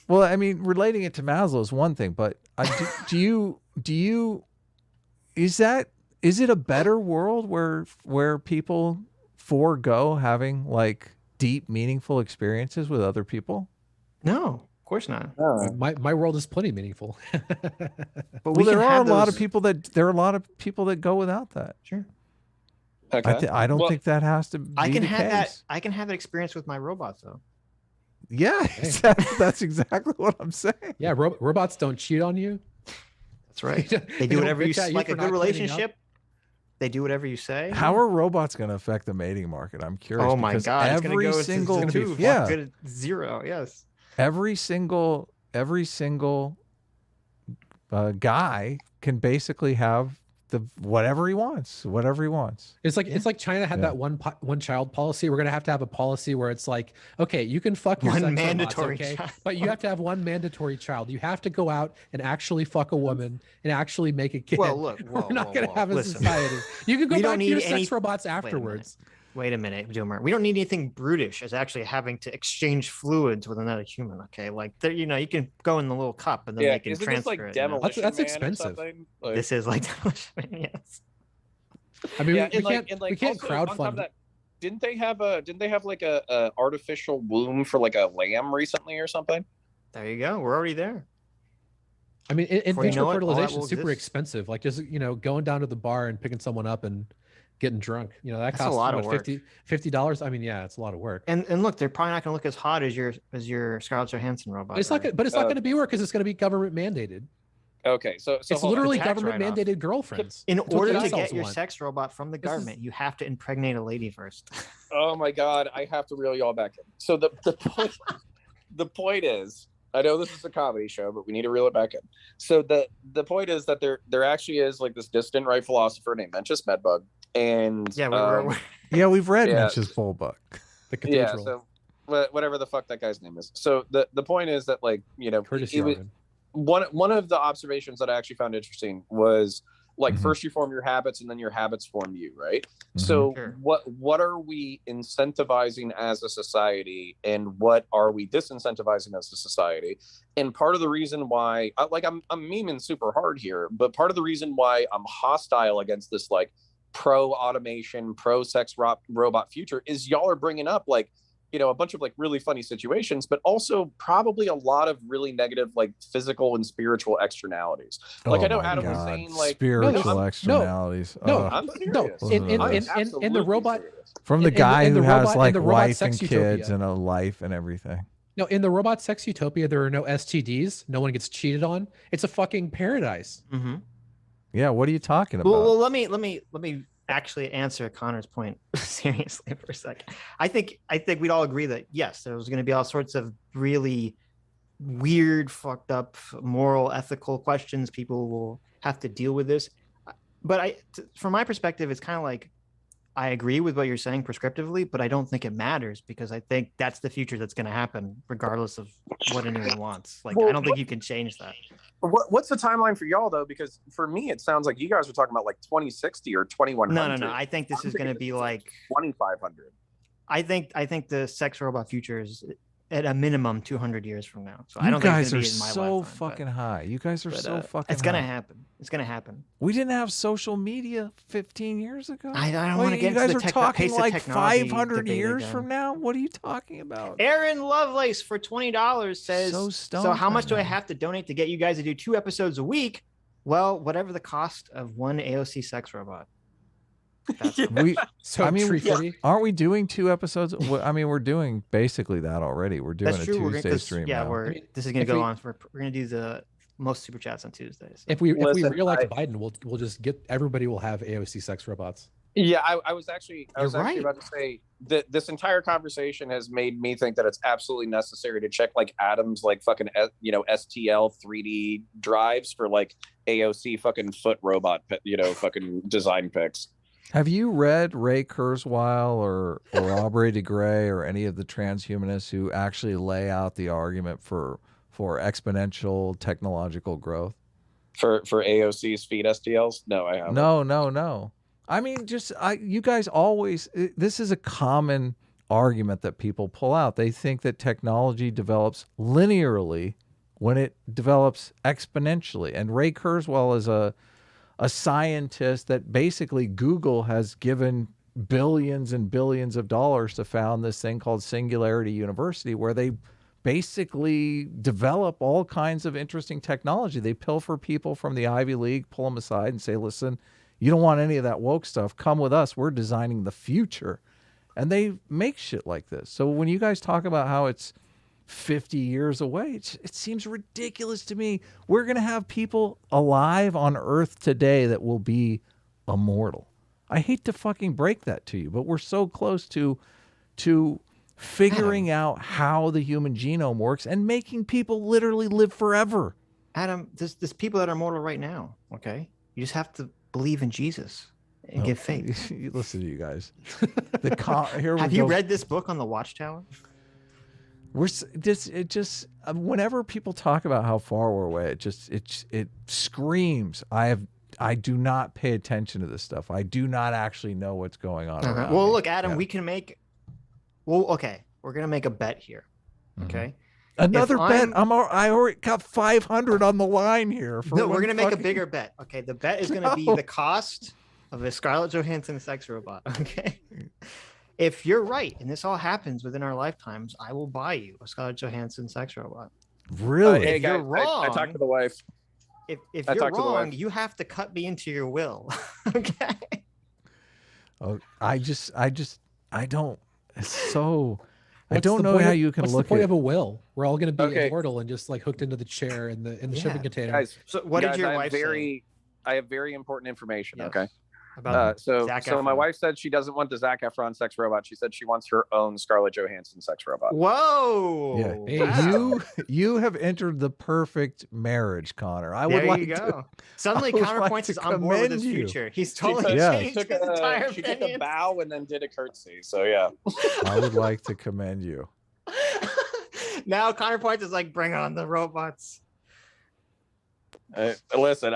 Well, I mean, relating it to Maslow is one thing, but is it a better world where people forego having like deep, meaningful experiences with other people? No. Of course not. My world is plenty meaningful. But Well, there are a lot of those- people that go without that. Sure. Okay. I don't think that has to be I can the have that. case. I can have that experience with my robots though. Yeah, that's exactly what I'm saying. Yeah, robots don't cheat on you. That's right. They They do don't whatever you bitch at say. you Like for a not good cleaning up. relationship. They do whatever you say. How are robots going to affect the mating market? I'm curious. Oh my because god! It's gonna every go single to two. yeah, Good at 0. Yes. every single guy can basically have whatever he wants. It's like China had Yeah. that one child policy. We're gonna have to have a policy where it's like, okay, you can fuck your One sex robots, mandatory okay, child. but you have to have one mandatory child. You have to go out and actually fuck a woman and actually make a kid. Well, look, whoa, we're not whoa, gonna whoa. have a Listen. society. You can go We back don't to your need sex any- robots Wait a minute. afterwards. Wait a minute, Doomer. We don't need anything brutish as actually having to exchange fluids with another human. Okay, like you know, you can go in the little cup and then they can isn't transfer this like it. Demolition That's Man or expensive. something? Like, This is like yes. I mean, yeah, we and can't like we can't also, on top of crowdfund. that, didn't they have like a artificial womb for like a lamb recently or something? There you go. We're already there. I mean, in Before you vitro know it, all that fertilization will is super exist. expensive. Like just going down to the bar and picking someone up and getting drunk. That That's a costs lot of what, work. $50. I mean, yeah, it's a lot of work. And look, they're probably not going to look as hot as your Scarlett Johansson robot. But it's not. right? But it's not going to be work because it's going to be government mandated. Okay, so It's hold on. literally tax government write-off. mandated girlfriends. In That's what order the to incels get your want. sex robot from the This is- government, you have to impregnate a lady first. Oh my god, I have to reel you all back in. So the point is, I know this is a comedy show, but we need to reel it back in. So the point is that there actually is like this distant right philosopher named Mencius Medbug, and Yeah, we're Yeah, we've read Yeah. Mitch's full book. The yeah, cathedral. so whatever the fuck that guy's name is. So the point is that like Curtis it was, Yarvin. one of the observations that I actually found interesting was like Mhm. first you form your habits and then your habits form you, right? Mhm. So Sure. what are we incentivizing as a society and what are we disincentivizing as a society? And part of the reason why I'm memeing super hard here, but part of the reason why I'm hostile against this like pro automation, pro sex robot future is y'all are bringing up like a bunch of like really funny situations, but also probably a lot of really negative like physical and spiritual externalities. Like Oh I know my Adam was God. saying like spiritual I'm- externalities. no, Ugh. I'm serious. No, in I'm the absolutely robot. serious. From the in the- guy in who the has robot- in like the robot wife and sex kids utopia. and a life and everything. No, in the robot sex utopia, there are no STDs. No one gets cheated on. It's a fucking paradise. Mm-hmm. Yeah, what are you talking about? Well, let me actually answer Connor's point seriously for a second. I think we'd all agree that yes, there's going to be all sorts of really weird, fucked up, moral, ethical questions. People will have to deal with this. But from my perspective, it's kind of like I agree with what you're saying prescriptively, but I don't think it matters because I think that's the future that's going to happen regardless of what anyone wants. Like, I don't think you can change that. What's the timeline for y'all though? Because for me, it sounds like you guys were talking about like 2060 or 2100. No. I think this is going to be like 2500. I think the sex robot future is at a minimum 200 years from now. So I You don't guys think are it's gonna be in my so lifetime, but- fucking high. You guys are but, so fucking It's gonna high. happen. It's gonna happen. We didn't have social media 15 years ago. I don't Well, want to get you guys into are the talking pace of like technology 500 debate years again. from now. What are you talking about? Aaron Lovelace for $20 says, So so stoned how much right do I now. have to donate to get you guys to do 2 episodes a week? Well, whatever the cost of one AOC sex robot. That's We So I mean, tree yeah. fitty. aren't we doing 2 episodes? I mean, we're doing basically that already. We're doing That's a true. We're Tuesday gonna, stream yeah, now. I mean, this is gonna if go we- on. We're gonna do the most super chats on Tuesdays. If we Listen, re-elect Biden, we'll just get everybody will have AOC sex robots. Yeah, I was actually right. about to say that this entire conversation has made me think that it's absolutely necessary to check like Adam's like fucking STL 3D drives for like AOC fucking foot robot fucking design pics. Have you read Ray Kurzweil or Aubrey de Grey or any of the transhumanists who actually lay out the argument for exponential technological growth? For AOC's feed STLs? No, I haven't. No. I mean, you guys always, this is a common argument that people pull out. They think that technology develops linearly when it develops exponentially. And Ray Kurzweil is a scientist that basically Google has given billions and billions of dollars to found this thing called Singularity University, where they basically develop all kinds of interesting technology. They pilfer people from the Ivy League, pull them aside and say, listen, you don't want any of that woke stuff. Come with us. We're designing the future. And they make shit like this. So when you guys talk about how it's 50 years away, it seems ridiculous to me. We're going to have people alive on Earth today that will be immortal. I hate to fucking break that to you, but we're so close to figuring out how the human genome works and making people literally live forever. Adam, there's people that are mortal right now. Okay, you just have to believe in Jesus and give faith. Listen to you guys. Have you read this book on the Watchtower? Whenever people talk about how far we're away, it screams. I do not pay attention to this stuff. I do not actually know what's going on. Around well, me. look, Adam, we can make. Well, okay, we're gonna make a bet here. Okay. Another bet. I already got 500 on the line here. No, we're gonna make a bigger bet. Okay, the bet is gonna be the cost of a Scarlett Johansson sex robot. Okay. If you're right and this all happens within our lifetimes, I will buy you a Scarlett Johansson sex robot. Really? Hey, If you're guys, wrong, I talked to the wife. If I you're talked to the wrong, wife. you have to cut me into your will. Okay. Oh, I don't. It's so. I What's don't the know point how of- you can what's look the point at. of a will? We're all going to be Okay. immortal and just like hooked into the chair in the Yeah. shipping container. Guys, So what guys, did your I have wife say I have very important information. Yes. Okay. about So Zac my Efron? wife said she doesn't want the Zac Efron sex robot. She said she wants her own Scarlett Johansson sex robot. Whoa. Yeah, Wow. you have entered the perfect marriage, Connor. I would There like you to. go. Suddenly, I would like Counterpoints to is on board with his commend you. future. He's She totally Yeah. changed his entire took a opinion. bow and then did a curtsy. So yeah. I would like to commend you. Now Counterpoints is like, bring on the robots. Listen,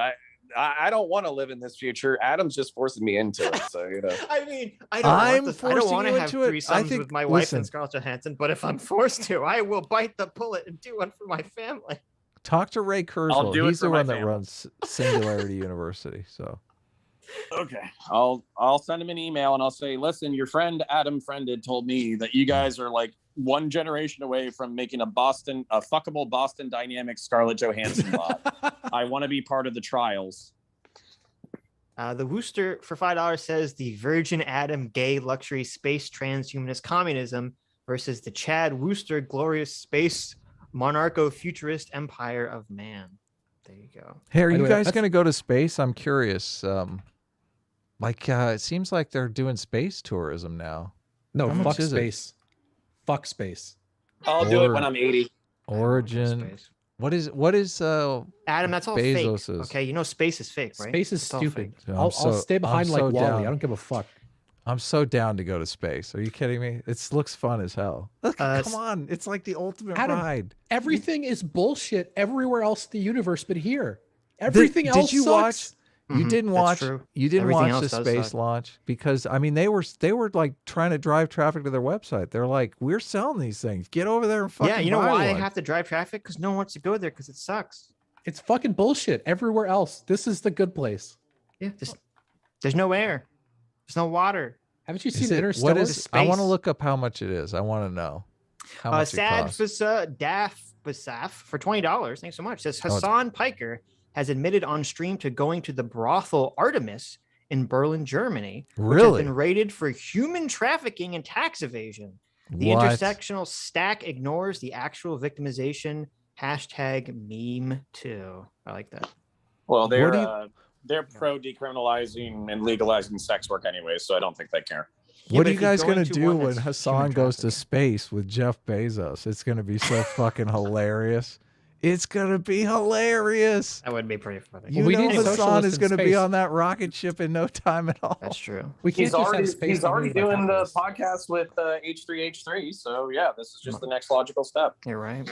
I don't want to live in this future. Adam's just forcing me into it. So you know. I mean, I I'm don't forcing want you to have into it. threesomes I think- with my wife listen. and Scarlett Johansson, but if I'm forced to, I will bite the bullet and do one for my family. Talk to Ray Kurzweil. do it He's for the my one that family. runs Singularity University. So Okay. I'll send him an email and I'll say, listen, your friend Adam Friended told me that you guys are like one generation away from making a fuckable Boston Dynamics Scarlett Johansson bot. I want to be part of the trials. The Wooster for $5 says the Virgin Adam gay luxury space transhumanist communism versus the Chad Wooster glorious space monarcho-futurist empire of man. There you go. hey, are By the you way, guys that's- going to go to space? I'm curious. It seems like they're doing space tourism now. No, How much fuck is it? space. Fuck space. I'll do it Or- when I'm 80. Origin. Space. What is Adam, that's all Bezos fake. is- Okay, you know space is fake, right? Space is It's all stupid. fake. Yeah, I'll stay behind like so Wally. down. I don't give a fuck. I'm so down to go to space. Are you kidding me? It looks fun as hell. Look, Uh, come on. It's like the ultimate Adam, ride. Everything is bullshit everywhere else in the universe but here. Everything else Did you sucks. watch? You Mhm, didn't that's watch. true. You didn't Everything watch else the does space suck. launch because I mean they were like trying to drive traffic to their website. They're like, we're selling these things. Get over there and fucking Yeah, you know buy why one. they have to drive traffic? Because no one wants to go there because it sucks. It's fucking bullshit everywhere else. This is the good place. Yeah, there's no air. There's no water. Haven't you Is seen it- Interstellar? what is? I want to Space. look up how much it is. I want to know how much it Sad costs. Basaf for $20. Thanks so much. Says Oh, it's- Hasan Piker has admitted on stream to going to the brothel Artemis in Berlin, Germany, which has Really? been raided for human trafficking and tax evasion. The What? intersectional stack ignores the actual victimization. Hashtag meme too. I like that. Well, What they're do you- they're pro decriminalizing and legalizing sex work anyway, so I don't think they care. Yeah, What but are if you he's guys going gonna to do one when that's Hassan human goes to trafficking. space with Jeff Bezos? It's gonna be so fucking hilarious. It's gonna be hilarious. That would be pretty funny. You we know need Hassan socialists is in going to be space. on that rocket ship in no time at all. That's true. We can't just have space. He's already dominated by doing the capitalists. podcast with H3H3. So yeah, this is just the next logical step. You're right.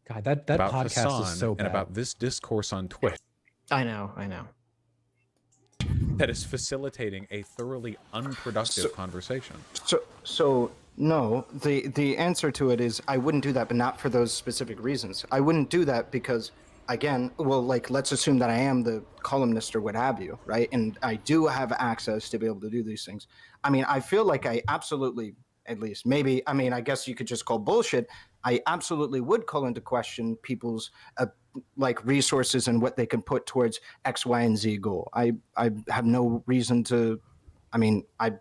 God, that About podcast Hasan is so and bad. about this discourse on Twitch I know. that is facilitating a thoroughly unproductive conversation. So no, the answer to it is I wouldn't do that, but not for those specific reasons. I wouldn't do that because, again, well, like let's assume that I am the columnist or what have you, right? And I do have access to be able to do these things. I mean, I feel like I absolutely at least. Maybe, I mean, I guess you could just call bullshit. I absolutely would call into question people's like resources and what they can put towards X, Y, and Z goal. I have no reason to, I mean, I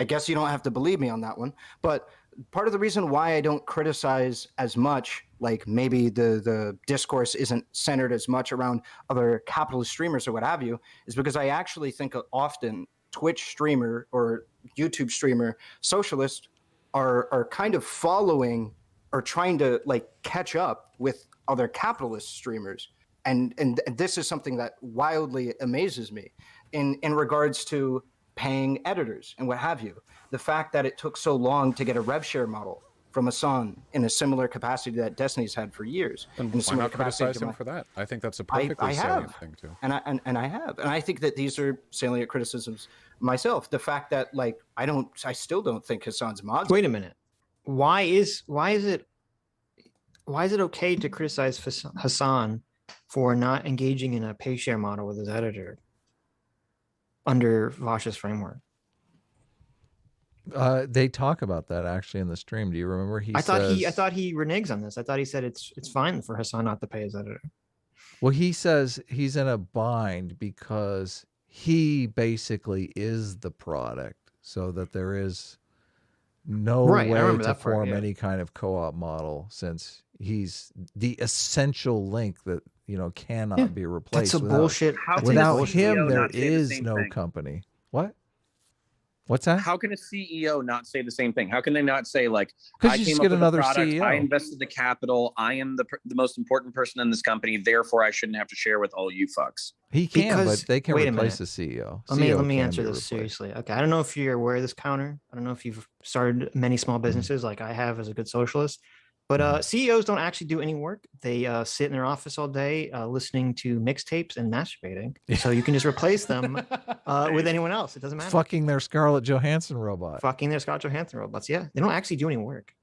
guess you don't have to believe me on that one, but part of the reason why I don't criticize as much, like maybe the discourse isn't centered as much around other capitalist streamers or what have you, is because I actually think often Twitch streamer or YouTube streamer socialists are kind of following or trying to like catch up with other capitalist streamers. And this is something that wildly amazes me in regards to paying editors and what have you. The fact that it took so long to get a rev share model from Hasan in a similar capacity that Destiny's had for years. And why not criticize him for that? I think that's a perfectly salient thing too. And I think that these are salient criticisms myself. The fact that like I still don't think Hasan's mods. Wait a minute. Why is it okay to criticize Hasan for not engaging in a pay share model with his editor under Vaush's framework? They talk about that actually in the stream. Do you remember? I thought he reneges on this. I thought he said it's fine for Hasan not to pay his editor. Well, he says he's in a bind because he basically is the product, so that there is no way to form any kind of co-op model, since he's the essential link that cannot be replaced. That's a bullshit. Without him, there is no company. What? What's that? How can a CEO not say the same thing? How can they not say, like, I came up with another CEO. I invested the capital. I am the most important person in this company. Therefore, I shouldn't have to share with all you fucks. He can, but they can replace the CEO. Let me answer this seriously. Okay, I don't know if you're aware of this counter. I don't know if you've started many small businesses like I have as a good socialist. But CEOs don't actually do any work. They sit in their office all day listening to mixtapes and masturbating. So you can just replace them with anyone else. It doesn't matter. Fucking their Scarlett Johansson robot. Fucking their Scarlett Johansson robots. Yeah, they don't actually do any work.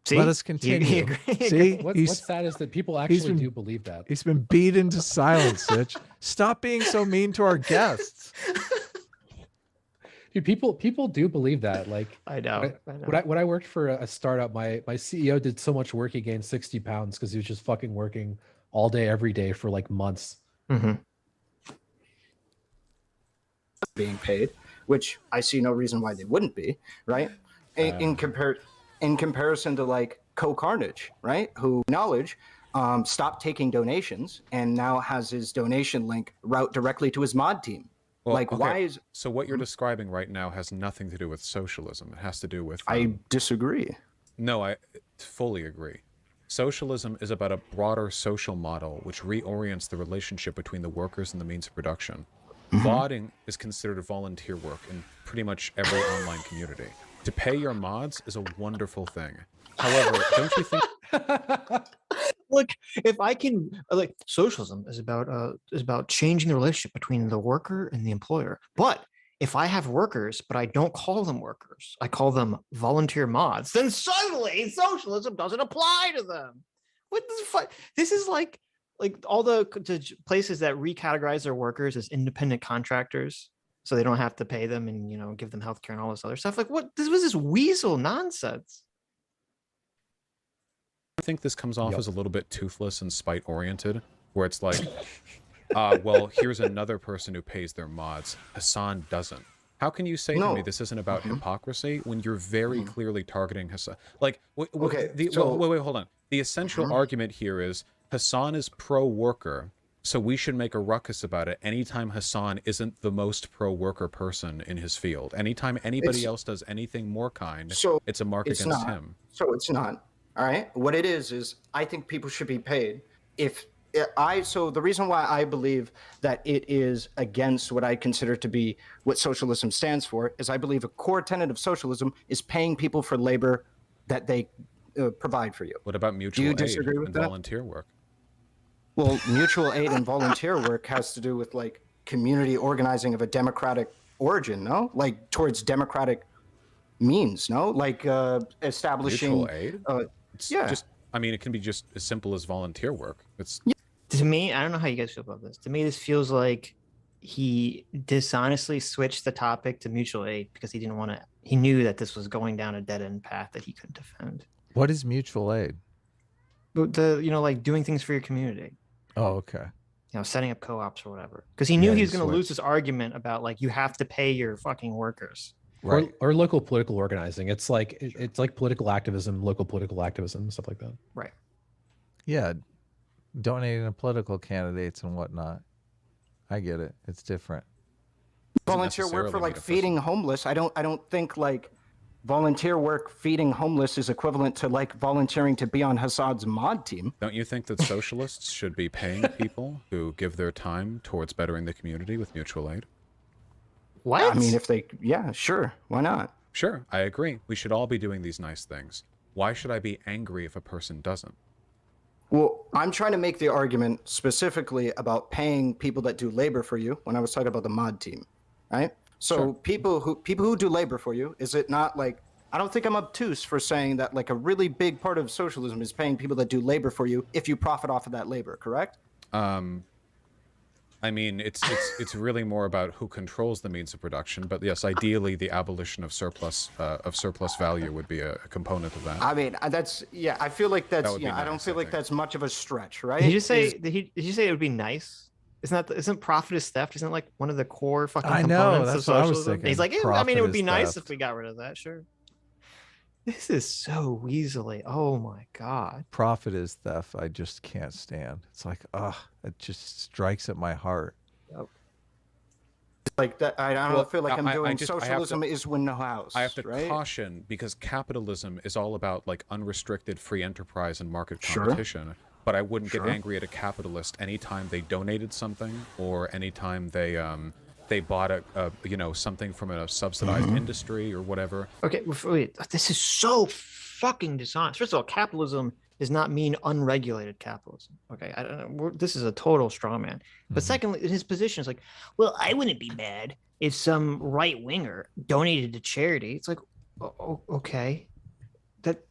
See? Let us continue. See, what's sad is that people actually do believe that. He's been beat into silence, Sitch. Stop being so mean to our guests. Dude, people do believe that. Like, I know. When I worked for a startup, my CEO did so much work he gained 60 pounds because he was just fucking working all day, every day for like months. Mm-hmm. Being paid, which I see no reason why they wouldn't be, right? In comparison to like Co-Carnage, right? Who Knowledge stopped taking donations and now has his donation link route directly to his mod team. Well, like, okay. why is... So what you're describing right now has nothing to do with socialism. It has to do with... I disagree. No, I fully agree. Socialism is about a broader social model which reorients the relationship between the workers and the means of production. Modding is considered volunteer work in pretty much every online community. To pay your mods is a wonderful thing. However, don't you think... Look, if I can, like, socialism is about changing the relationship between the worker and the employer. But if I have workers, but I don't call them workers, I call them volunteer mods, then suddenly socialism doesn't apply to them. What the fuck? This is like all the places that recategorize their workers as independent contractors, so they don't have to pay them and give them healthcare and all this other stuff. Like, what? This was this weasel nonsense. I think this comes off as a little bit toothless and spite-oriented, where it's like, well, here's another person who pays their mods. Hasan doesn't. How can you say to me this isn't about hypocrisy when you're very clearly targeting Hasan? Like, wait, hold on. The essential argument here is Hasan is pro-worker, so we should make a ruckus about it anytime Hasan isn't the most pro-worker person in his field. Anytime anybody else does anything more kind, it's a mark against him. So it's not. All right. What it is I think people should be paid. So the reason why I believe that it is against what I consider to be what socialism stands for is I believe a core tenet of socialism is paying people for labor that they provide for you. What about mutual aid and volunteer work? Well, mutual aid and volunteer work has to do with like community organizing of a democratic origin, no? Like towards democratic means, no? Like establishing mutual aid? I mean, it can be just as simple as volunteer work. It's to me, I don't know how you guys feel about this. To me, this feels like he dishonestly switched the topic to mutual aid because he didn't want to. He knew that this was going down a dead end path that he couldn't defend. What is mutual aid? But like doing things for your community. Oh, okay. Setting up co-ops or whatever. Because he knew he was going to lose switched. this argument about like you have to pay your fucking workers. Right. Or local political organizing. It's like political activism, local political activism, stuff like that. Right. Yeah. Donating to political candidates and whatnot. I get it. It's different. Volunteer work for like feeding homeless. I don't think like volunteer work feeding homeless is equivalent to like volunteering to be on Hasad's mod team. Don't you think that socialists should be paying people who give their time towards bettering the community with mutual aid? What? I mean, if they, yeah, sure. Why not? Sure, I agree. We should all be doing these nice things. Why should I be angry if a person doesn't? Well, I'm trying to make the argument specifically about paying people that do labor for you when I was talking about the mod team, right? So Sure. people who do labor for you, is it not like, I don't think I'm obtuse for saying that like a really big part of socialism is paying people that do labor for you if you profit off of that labor, correct? I mean, it's really more about who controls the means of production. But yes, ideally, the abolition of surplus value would be a component of that. I mean, that's, yeah, I feel like that's, would be yeah, I don't nice, feel I like think. that's much of a stretch, right? Did you say did you say it would be nice? Isn't profit is theft? Isn't it like one of the core fucking I know, components that's of what I was socialism? thinking. He's like, I Profit mean, it would be is nice theft. if we got rid of that. Sure. This is so weaselly. Oh my god. Profit is theft. I just can't stand. It's like, it just strikes at my heart. Like that, I don't feel like I'm doing I have to- socialism is win no house. I have to right? caution, because capitalism is all about like unrestricted free enterprise and market Sure. competition. But I wouldn't get Sure. angry at a capitalist anytime they donated something or anytime they bought something from a subsidized industry or whatever. Okay, wait. This is so fucking dishonest. First of all, capitalism does not mean unregulated capitalism. Okay, I don't know. This is a total straw man. But secondly, his position is like, well, I wouldn't be mad if some right winger donated to charity. It's like, okay,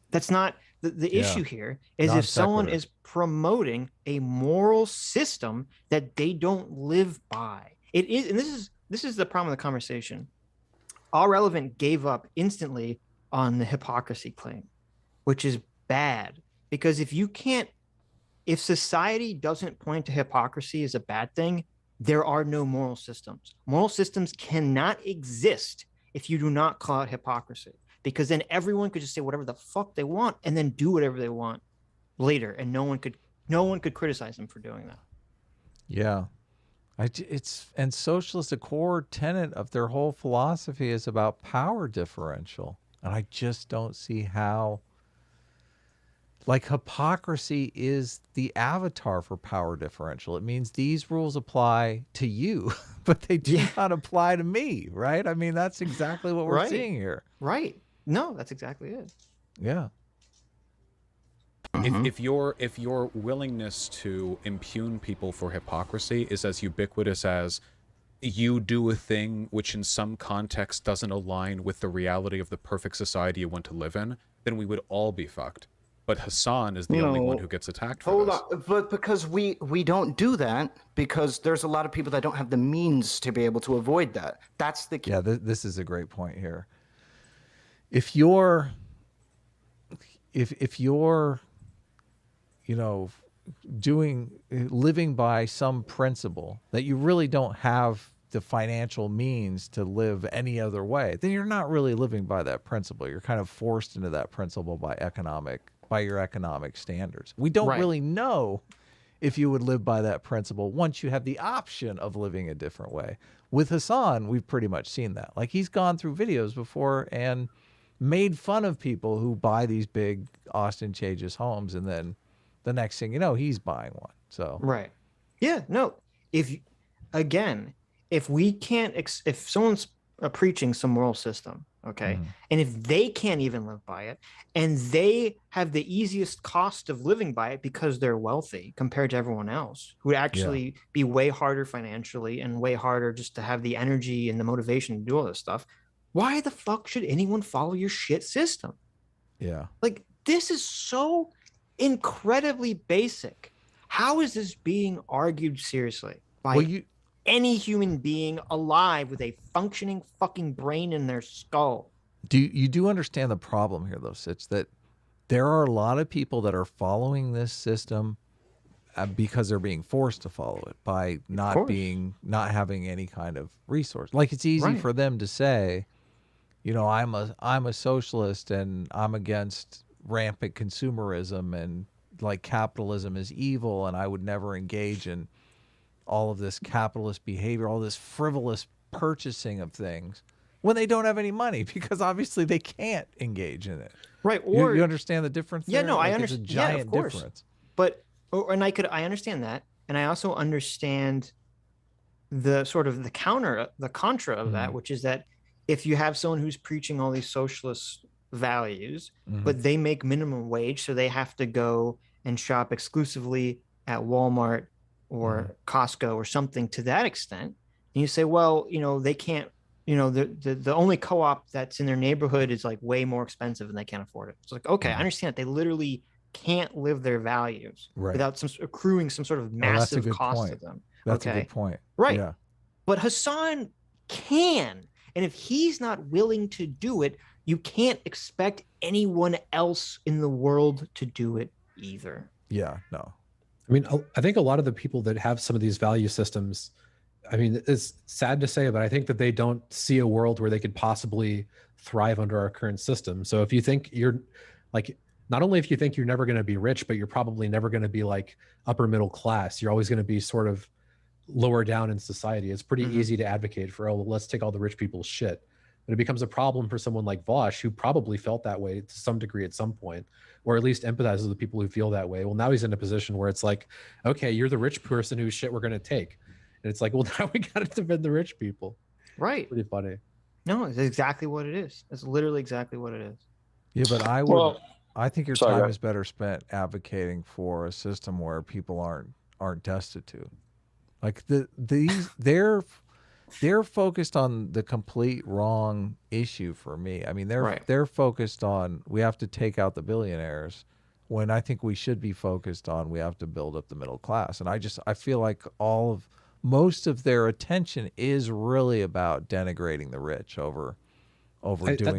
that's not the Yeah. issue here. Is Non if someone sequitur. is promoting a moral system that they don't live by. It is, and this is the problem of the conversation. All Relevant gave up instantly on the hypocrisy claim, which is bad. Because if society doesn't point to hypocrisy as a bad thing, there are no moral systems. Moral systems cannot exist if you do not call it hypocrisy, because then everyone could just say whatever the fuck they want and then do whatever they want later, and no one could criticize them for doing that. Yeah. And socialist, a core tenet of their whole philosophy is about power differential. And I just don't see how, like, hypocrisy is the avatar for power differential. It means these rules apply to you, but they do not apply to me, right? I mean, that's exactly what we're Right. seeing here. Right. No, that's exactly it. Yeah. If your willingness to impugn people for hypocrisy is as ubiquitous as you do a thing which in some context doesn't align with the reality of the perfect society you want to live in, then we would all be fucked. But Hasan is the only one who gets attacked for Hold this. on, but because we don't do that, because there's a lot of people that don't have the means to be able to avoid that. That's the key. Yeah, this is a great point here. If you're living by some principle that you really don't have the financial means to live any other way, then you're not really living by that principle. You're kind of forced into that principle by your economic standards. We don't Right. really know if you would live by that principle once you have the option of living a different way. With Hasan, we've pretty much seen that. Like, he's gone through videos before and made fun of people who buy these big ostentatious homes, and then the next thing you know, he's buying one. So Right. Yeah. No. If we can't, if someone's preaching some moral system, okay, and if they can't even live by it, and they have the easiest cost of living by it because they're wealthy compared to everyone else, who would actually be way harder financially and way harder just to have the energy and the motivation to do all this stuff, why the fuck should anyone follow your shit system? yeah. Like, this is so incredibly basic. How is this being argued seriously by Well, any human being alive with a functioning fucking brain in their skull. You do understand the problem here, though, Sitch, that there are a lot of people that are following this system because they're being forced to follow it by not having any kind of resource. Like, it's easy for them to say, you know, I'm a socialist and I'm against rampant consumerism and like capitalism is evil and I would never engage in all of this capitalist behavior, all this frivolous purchasing of things when they don't have any money, because obviously they can't engage in it. Right. Or you understand the difference? Yeah, there? no, Like, I understand. It's a giant of course. difference. But I understand that, and I also understand the sort of the contra of that, which is that if you have someone who's preaching all these socialist values, but they make minimum wage, so they have to go and shop exclusively at Walmart or Costco or something to that extent, and you say, well, you know, they can't. You know, the only co-op that's in their neighborhood is like way more expensive and they can't afford it. It's like, okay, I understand that they literally can't live their values without accruing some sort of massive cost to them. That's a good point. Right. Yeah. But Hasan can. And if he's not willing to do it, you can't expect anyone else in the world to do it either. Yeah, no. I mean, I think a lot of the people that have some of these value systems, I mean, it's sad to say, but I think that they don't see a world where they could possibly thrive under our current system. So if you think you're like, not only if you think you're never going to be rich, but you're probably never going to be like upper middle class, you're always going to be sort of lower down in society. It's pretty easy to advocate for, oh, well, let's take all the rich people's shit. But it becomes a problem for someone like Vaush, who probably felt that way to some degree at some point, or at least empathizes with people who feel that way. Well, now he's in a position where it's like, okay, you're the rich person whose shit we're going to take. And it's like, well, now we got to defend the rich people. Right. Pretty funny. No, it's exactly what it is. It's literally exactly what it is. Yeah, but I think your time is better spent advocating for a system where people aren't destitute. Like they're focused on the complete wrong issue for me. I mean, they're focused on we have to take out the billionaires, when I think we should be focused on we have to build up the middle class. And I feel like most of their attention is really about denigrating the rich over doing.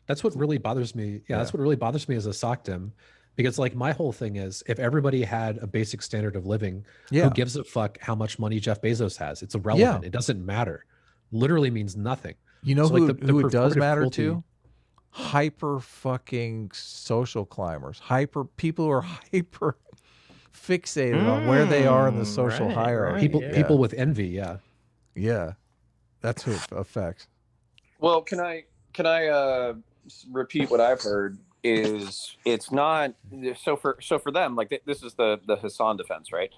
That's what really bothers me. Yeah, that's what really bothers me as a SOCDEM, because like my whole thing is, if everybody had a basic standard of living, who gives a fuck how much money Jeff Bezos has? It's irrelevant. It doesn't matter. Literally means nothing. You know, so who, like who it does matter to? Hyper fucking social climbers. People who are hyper fixated on where they are in the social hierarchy. People with envy. Yeah, that's who it affects. Well, can I repeat what I've heard? Is it's not so for them, like this is the Hasan defense, right?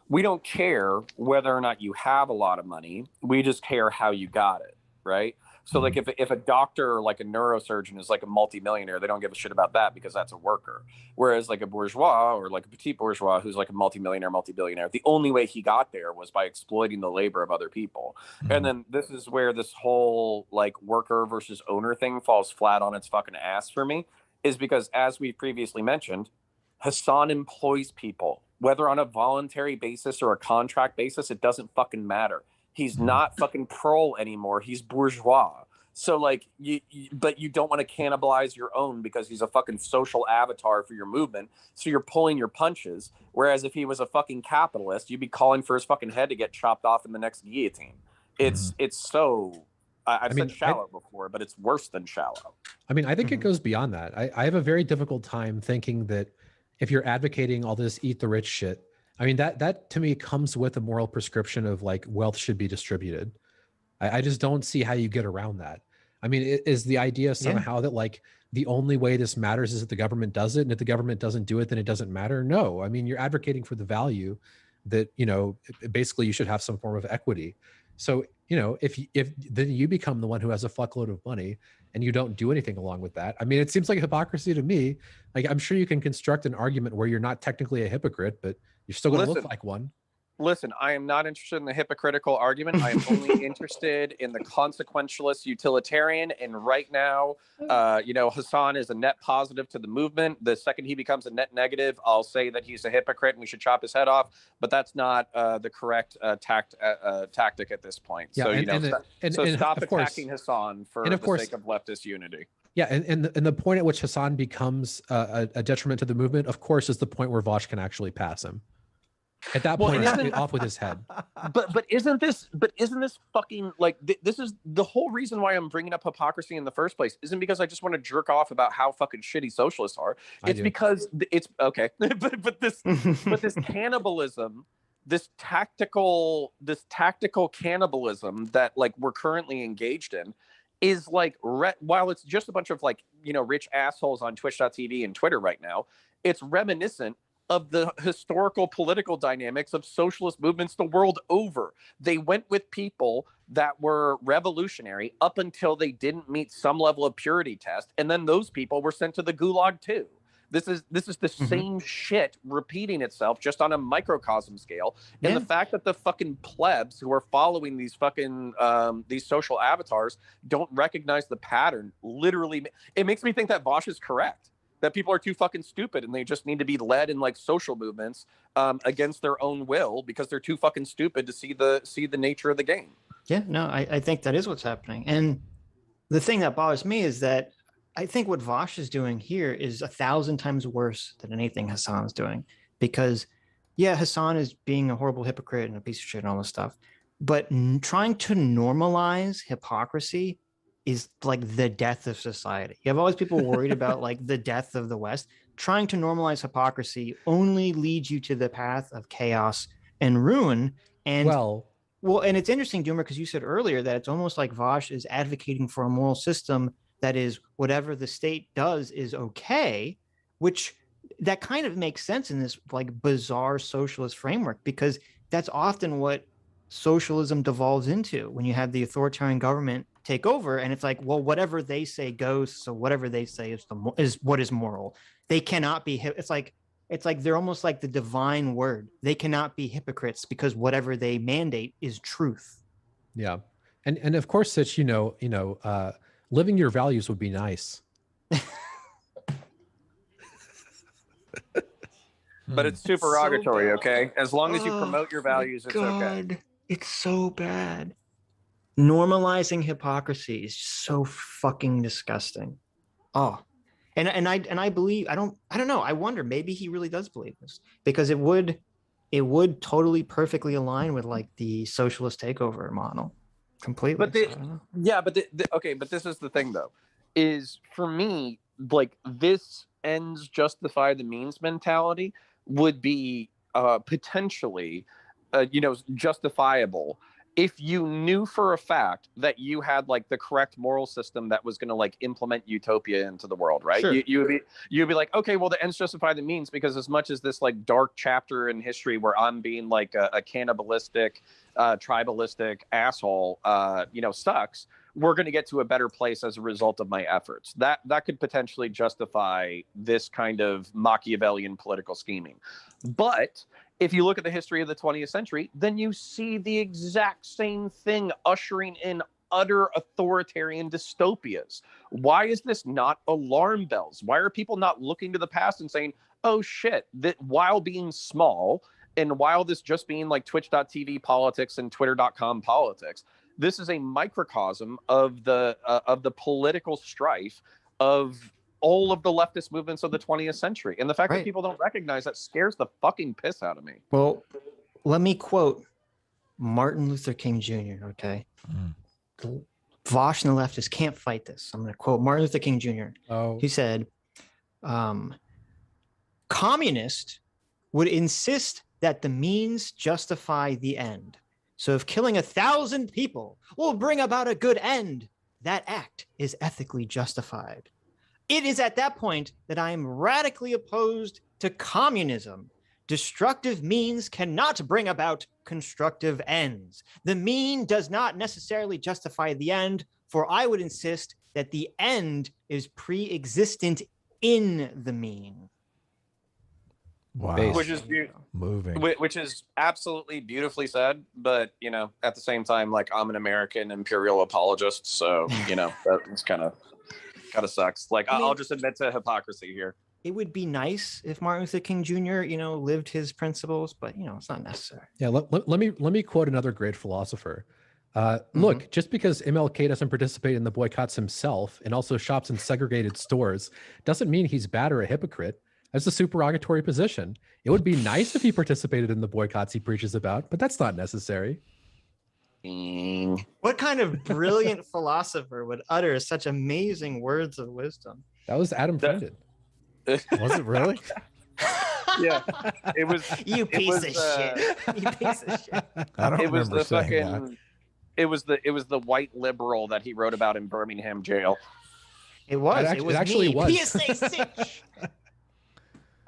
We don't care whether or not you have a lot of money. We just care how you got it, right? So like if a doctor or like a neurosurgeon is like a multimillionaire, they don't give a shit about that because that's a worker. Whereas like a bourgeois or like a petit bourgeois who's like a multimillionaire, multi-billionaire, the only way he got there was by exploiting the labor of other people. And then this is where this whole like worker versus owner thing falls flat on its fucking ass for me, is because as we previously mentioned, Hasan employs people, whether on a voluntary basis or a contract basis, it doesn't fucking matter. He's not fucking prole anymore. He's bourgeois. So like but you don't want to cannibalize your own because he's a fucking social avatar for your movement. So you're pulling your punches. Whereas if he was a fucking capitalist, you'd be calling for his fucking head to get chopped off in the next guillotine. It's so, I've said shallow before, but it's worse than shallow. I mean, I think it goes beyond that. I have a very difficult time thinking that if you're advocating all this eat the rich shit, I mean, that to me comes with a moral prescription of like wealth should be distributed. I just don't see how you get around that. I mean, is the idea somehow that like the only way this matters is that the government does it, and if the government doesn't do it, then it doesn't matter? No, I mean, you're advocating for the value that, you know, basically you should have some form of equity. So, you know, if then you become the one who has a fuckload of money and you don't do anything along with that. I mean, it seems like hypocrisy to me. Like, I'm sure you can construct an argument where you're not technically a hypocrite, but you're still going to look like one. Listen, I am not interested in the hypocritical argument. I am only interested in the consequentialist utilitarian. And right now, Hasan is a net positive to the movement. The second he becomes a net negative, I'll say that he's a hypocrite and we should chop his head off. But that's not the correct tactic at this point. Yeah, so stop attacking Hasan for the sake of leftist unity. Yeah, and the point at which Hasan becomes a detriment to the movement, of course, is the point where Vaush can actually pass him. At that point, it's off with his head. But isn't this fucking like this is the whole reason why I'm bringing up hypocrisy in the first place? Isn't because I just want to jerk off about how fucking shitty socialists are. It's because it's okay, but this cannibalism, this tactical cannibalism that like we're currently engaged in is like while it's just a bunch of like rich assholes on Twitch.tv and Twitter right now, it's reminiscent of the historical political dynamics of socialist movements the world over. They went with people that were revolutionary up until they didn't meet some level of purity test, and then those people were sent to the gulag too. This is the same shit repeating itself just on a microcosm scale. And the fact that the fucking plebs who are following these fucking these social avatars don't recognize the pattern, literally, it makes me think that Vaush is correct. That people are too fucking stupid and they just need to be led in like social movements against their own will because they're too fucking stupid to see the nature of the game. Yeah, no, I think that is what's happening. And the thing that bothers me is that I think what Vaush is doing here is 1,000 times worse than anything Hasan's doing. Because, yeah, Hasan is being a horrible hypocrite and a piece of shit and all this stuff. But trying to normalize hypocrisy is like the death of society. You have all these people worried about like the death of the West. Trying to normalize hypocrisy only leads you to the path of chaos and ruin. And well, and it's interesting, Doomer, because you said earlier that it's almost like Vaush is advocating for a moral system that is whatever the state does is okay, which that kind of makes sense in this like bizarre socialist framework, because that's often what socialism devolves into when you have the authoritarian government take over, and it's like, well, whatever they say goes, so whatever they say is what is moral. They cannot be it's like they're almost like the divine word. They cannot be hypocrites because whatever they mandate is truth. Yeah, and of course, Sitch, living your values would be nice. But it's supererogatory, so okay? As long as you promote your values, it's okay. It's so bad. Normalizing hypocrisy is so fucking disgusting. And I believe, I don't know. I wonder, maybe he really does believe this, because it would totally perfectly align with like the socialist takeover model completely. But but this is the thing though, is for me, like this ends justify the means mentality would be potentially justifiable if you knew for a fact that you had like the correct moral system that was going to like implement utopia into the world, right? Sure. You'd be like, okay, well, the ends justify the means, because as much as this like dark chapter in history where I'm being like a cannibalistic, tribalistic asshole, sucks, we're going to get to a better place as a result of my efforts. That could potentially justify this kind of Machiavellian political scheming. But if you look at the history of the 20th century, then you see the exact same thing ushering in utter authoritarian dystopias. Why is this not alarm bells? Why are people not looking to the past and saying, oh shit, that while being small and while this just being like twitch.tv politics and twitter.com politics, this is a microcosm of the political strife of all of the leftist movements of the 20th century. And the fact that people don't recognize that scares the fucking piss out of me. Well, let me quote Martin Luther King Jr., okay? Vaush and the leftists can't fight this. I'm going to quote Martin Luther King Jr. Oh. He said, communists would insist that the means justify the end. So if killing 1,000 people will bring about a good end, that act is ethically justified. It is at that point that I am radically opposed to communism. Destructive means cannot bring about constructive ends. The mean does not necessarily justify the end, for I would insist that the end is pre-existent in the mean. Wow. Base. which is Moving. which is absolutely beautifully said. But at the same time, like, I'm an American imperial apologist, so that's kind of sucks. Like, I mean, I'll just admit to hypocrisy here. It would be nice if Martin Luther King Jr., lived his principles, but it's not necessary. Yeah, let me quote another great philosopher. Look, just because MLK doesn't participate in the boycotts himself and also shops in segregated stores doesn't mean he's bad or a hypocrite. That's a supererogatory position. It would be nice if he participated in the boycotts he preaches about, but that's not necessary. What kind of brilliant philosopher would utter such amazing words of wisdom? That was Adam Friended. Was it really? Yeah, it was. You piece of was, shit. You piece of shit. I don't It was remember the saying that. fucking. It was the white liberal that he wrote about in Birmingham jail. It was. It It was actually me. was. PSA Sitch.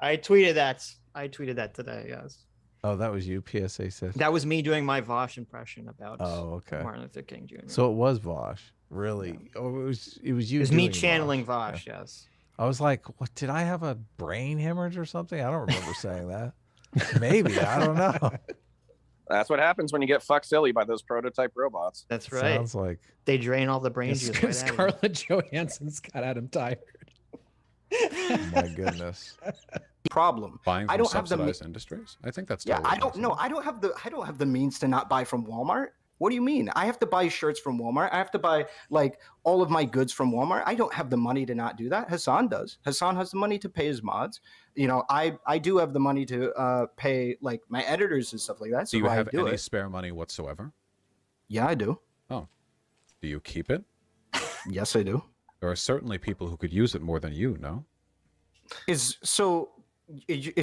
I tweeted that today. Yes, Oh, that was you, PSA said. that was me doing my Vaush impression about Oh, okay. Martin Luther King Jr. So it was Vaush, really? Oh, it was you. it was me doing channeling Vaush. Vaush. Yes. I was like, what? Did I have a brain hemorrhage or something? I don't remember saying that. Maybe, I don't know. That's what happens when you get fucked silly by those prototype robots. That's right. Sounds like They drain all the brain juice. right out of you. Scarlett Johansson's got Adam tired. oh my goodness. Problem. Buying from I don't have the subsidized industries. I think that's Yeah, totally I don't know. possible. I don't have the means to not buy from Walmart. What do you mean? I have to buy shirts from Walmart. I have to buy like all of my goods from Walmart. I don't have the money to not do that. Hasan does. Hasan has the money to pay his mods. I do have the money to pay like my editors and stuff like that. So Do you have I do any it. spare money whatsoever? Yeah, I do. Do you keep it? Yes, I do. There are certainly people who could use it more than you, no? Is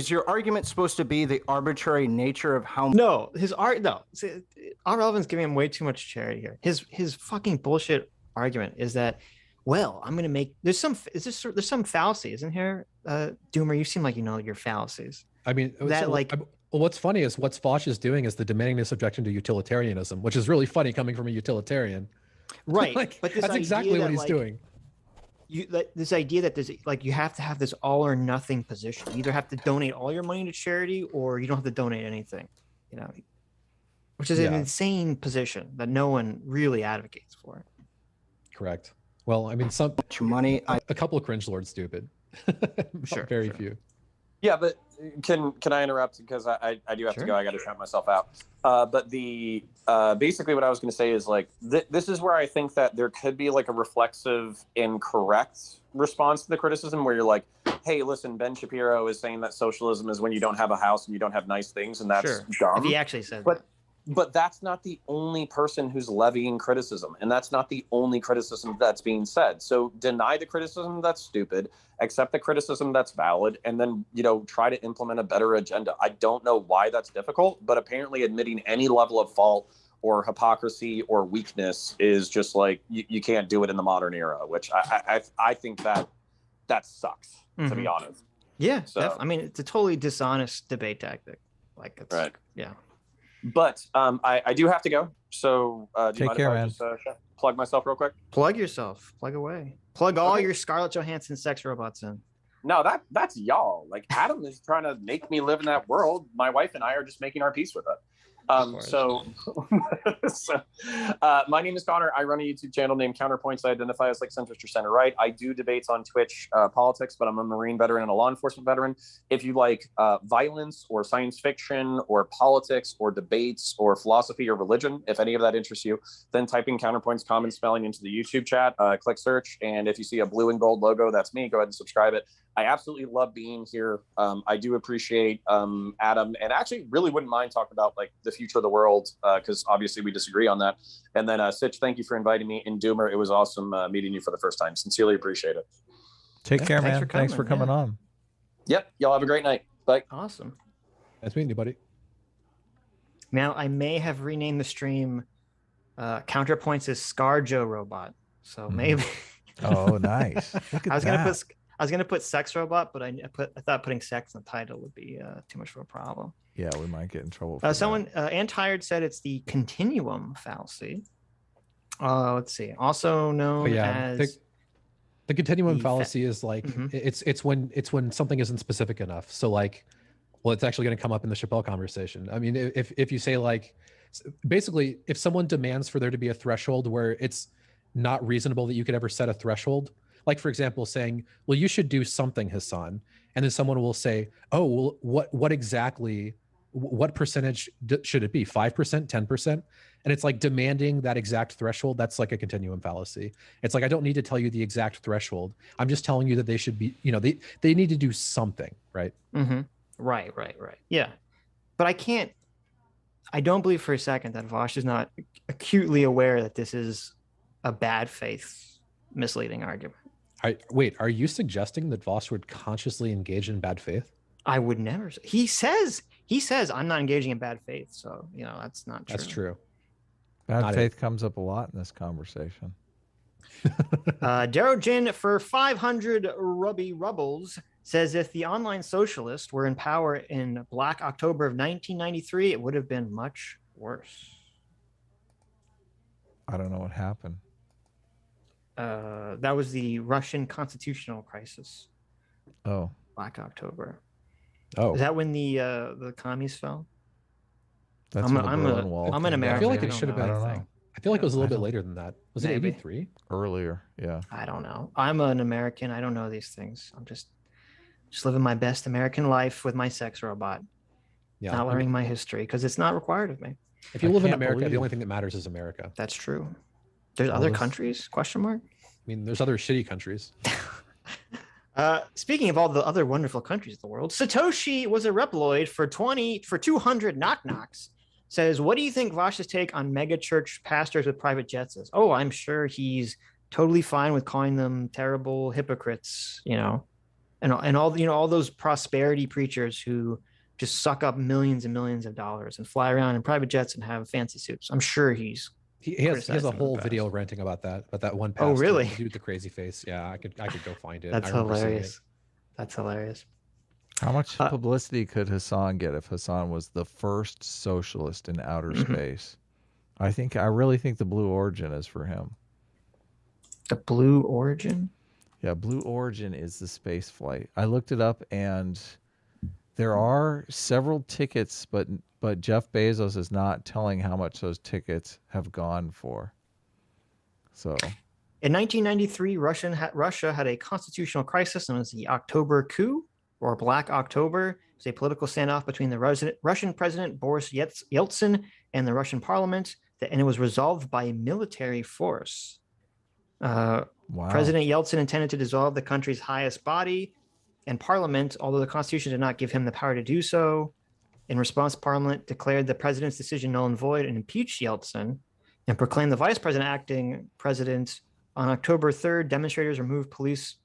your argument supposed to be the arbitrary nature of how No, his art. No, see, Art Relevant's giving him way too much charity here. His fucking bullshit argument is that, well, I'm gonna make. There's some fallacy, isn't here? Doomer, you seem like you know your fallacies. I mean, That, like- well, what's funny is what Vaush is doing is the demanding this objection to utilitarianism, which is really funny coming from a utilitarian. Right, Like, but this that's idea exactly that, what he's like, doing. This idea that there's like you have to have this all or nothing position. You either have to donate all your money to charity or you don't have to donate anything. Which is an Yeah. insane position that no one really advocates for. Correct. Well, I mean, much money a couple of cringe lords stupid. Sure, Very sure. few. Yeah, but can I interrupt because I do have Sure. to go. I got to shout myself out. But the basically what I was going to say is like this is where I think that there could be like a reflexive, incorrect response to the criticism where you're like, hey, listen, Ben Shapiro is saying that socialism is when you don't have a house and you don't have nice things, and that's Sure. dumb. If he actually said But- that. But that's not the only person who's levying criticism, and that's not the only criticism that's being said. So deny the criticism that's stupid, accept the criticism that's valid, and then try to implement a better agenda. I don't know why that's difficult, but apparently admitting any level of fault or hypocrisy or weakness is just like you can't do it in the modern era, which I think that sucks, to be honest. Yeah, So- I mean, it's a totally dishonest debate tactic. Like, it's, Right. Yeah. But I do have to go. So do you Take mind care, if I man. just plug myself real quick? Plug yourself. Plug away. Plug all Okay. your Scarlett Johansson sex robots in. No, that's y'all. Like Adam is trying to make me live in that world. My wife and I are just making our peace with it. course. So my name is Connor. I run a YouTube channel named Counterpoints. I identify as like centrist or center right. I do debates on Twitch, politics, but I'm a Marine veteran and a law enforcement veteran. If you like violence or science fiction or politics or debates or philosophy or religion, if any of that interests you, then type in Counterpoints common spelling into the YouTube chat, click search, and if you see a blue and gold logo, that's me. Go ahead and subscribe it. I absolutely love being here. I do appreciate Adam, and actually really wouldn't mind talking about like the future of the world because obviously we disagree on that. And then Sitch, thank you for inviting me. And Doomer, it was awesome meeting you for the first time. Sincerely appreciate it. Take care, thanks man. for Thanks for coming, coming on. Yep. Y'all have a great night. Bye. Awesome. Nice meeting you, buddy. Now, I may have renamed the stream Counterpoints as ScarJo Robot. So maybe Oh, nice. Look at I was that. gonna put sex robot, but I thought putting sex in the title would be too much of a problem. Yeah, we might get in trouble. For Someone Antired said it's the continuum fallacy. Let's see. Also known But yeah, as the continuum the fallacy is like Mhm. it's when something isn't specific enough. So like Well, it's actually going to come up in the Chappelle conversation. I mean, if you say like, basically, if someone demands for there to be a threshold where it's not reasonable that you could ever set a threshold, like for example, saying, well, you should do something, Hasan. And then someone will say, oh, well, what exactly, what percentage should it be? 5%, 10%? And it's like demanding that exact threshold. That's like a continuum fallacy. It's like, I don't need to tell you the exact threshold. I'm just telling you that they should be, they need to do something, right? Mm-hmm. Right. Yeah. But I don't believe for a second that Vaush is not acutely aware that this is a bad faith misleading argument. Wait, are you suggesting that Vaush would consciously engage in bad faith? I would never. He says I'm not engaging in bad faith. So, that's not true. That's true. Bad faith comes up a lot in this conversation. Darrow Jin for 500 Rubby Rubbles says if the online socialists were in power in Black October of 1993, it would have been much worse. I don't know what happened. That was the Russian constitutional crisis. Oh. Black October. Oh. Is that when the commies fell? That's I'm when the Berlin Wall an came American. down. I feel like it should have been. I don't know. I feel like it was a little bit later than that. Was it Maybe. 83? Earlier, yeah. I don't know. I'm an American. I don't know these things. I'm just living my best American life with my sex robot. Yeah. Not learning my history because it's not required of me. If you live in America, believe- the only thing that matters is America. That's true. There's other countries? Question mark. I mean, there's other shitty countries. Speaking of all the other wonderful countries of the world, Satoshi was a Reploid for 200 knock knocks. Says, what do you think Vaush's take on mega church pastors with private jets is? Oh, I'm sure he's totally fine with calling them terrible hypocrites, and all those prosperity preachers who just suck up millions and millions of dollars and fly around in private jets and have fancy suits. I'm sure he has criticized a them in whole the video past. ranting about that one pastor. Oh, really? The dude with the crazy face. Yeah, I could go find it. That's I remember seeing hilarious. That's hilarious. How much publicity could Hasan get if Hasan was the first socialist in outer space? I really think the Blue Origin is for him. The Blue Origin? Yeah, Blue Origin is the space flight. I looked it up, and there are several tickets, but Jeff Bezos is not telling how much those tickets have gone for. So, in 1993, Russia had a constitutional crisis known as the October coup, or Black October. It was a political standoff between the Russian president Boris Yeltsin and the Russian parliament, and it was resolved by military force. wow. President Yeltsin intended to dissolve the country's highest body and parliament, although the constitution did not give him the power to do so. In response, parliament declared the president's decision null and void and impeached Yeltsin and proclaimed the vice president acting president. On October 3rd, demonstrators removed police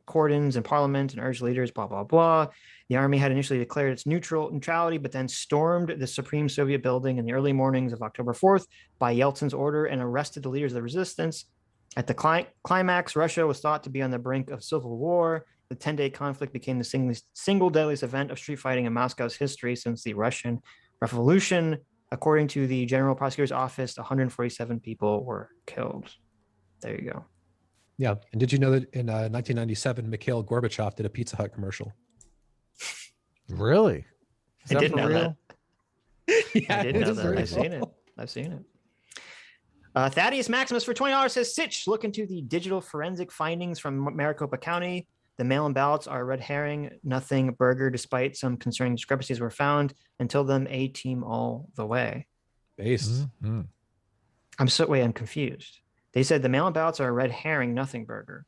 cordons in parliament and urged leaders, blah, blah, blah. The army had initially declared its neutrality, but then stormed the Supreme Soviet building in the early mornings of October 4th by Yeltsin's order and arrested the leaders of the resistance. At the climax, Russia was thought to be on the brink of civil war. The 10-day conflict became the single deadliest event of street fighting in Moscow's history since the Russian Revolution. According to the General Prosecutor's Office, 147 people were killed. There you go. Yeah. And did you know that in 1997, Mikhail Gorbachev did a Pizza Hut commercial? Really? Is I that did for know real? Yeah, I did it know is that. very I've seen it. Thaddeus Maximus for $20 says, Sitch, look into the digital forensic findings from Maricopa County. The mail-in ballots are a red herring, nothing burger, despite some concerning discrepancies were found. Until then, A-team all the way. Based. Mm-hmm. I'm confused. They said the mail-in ballots are a red herring, nothing burger.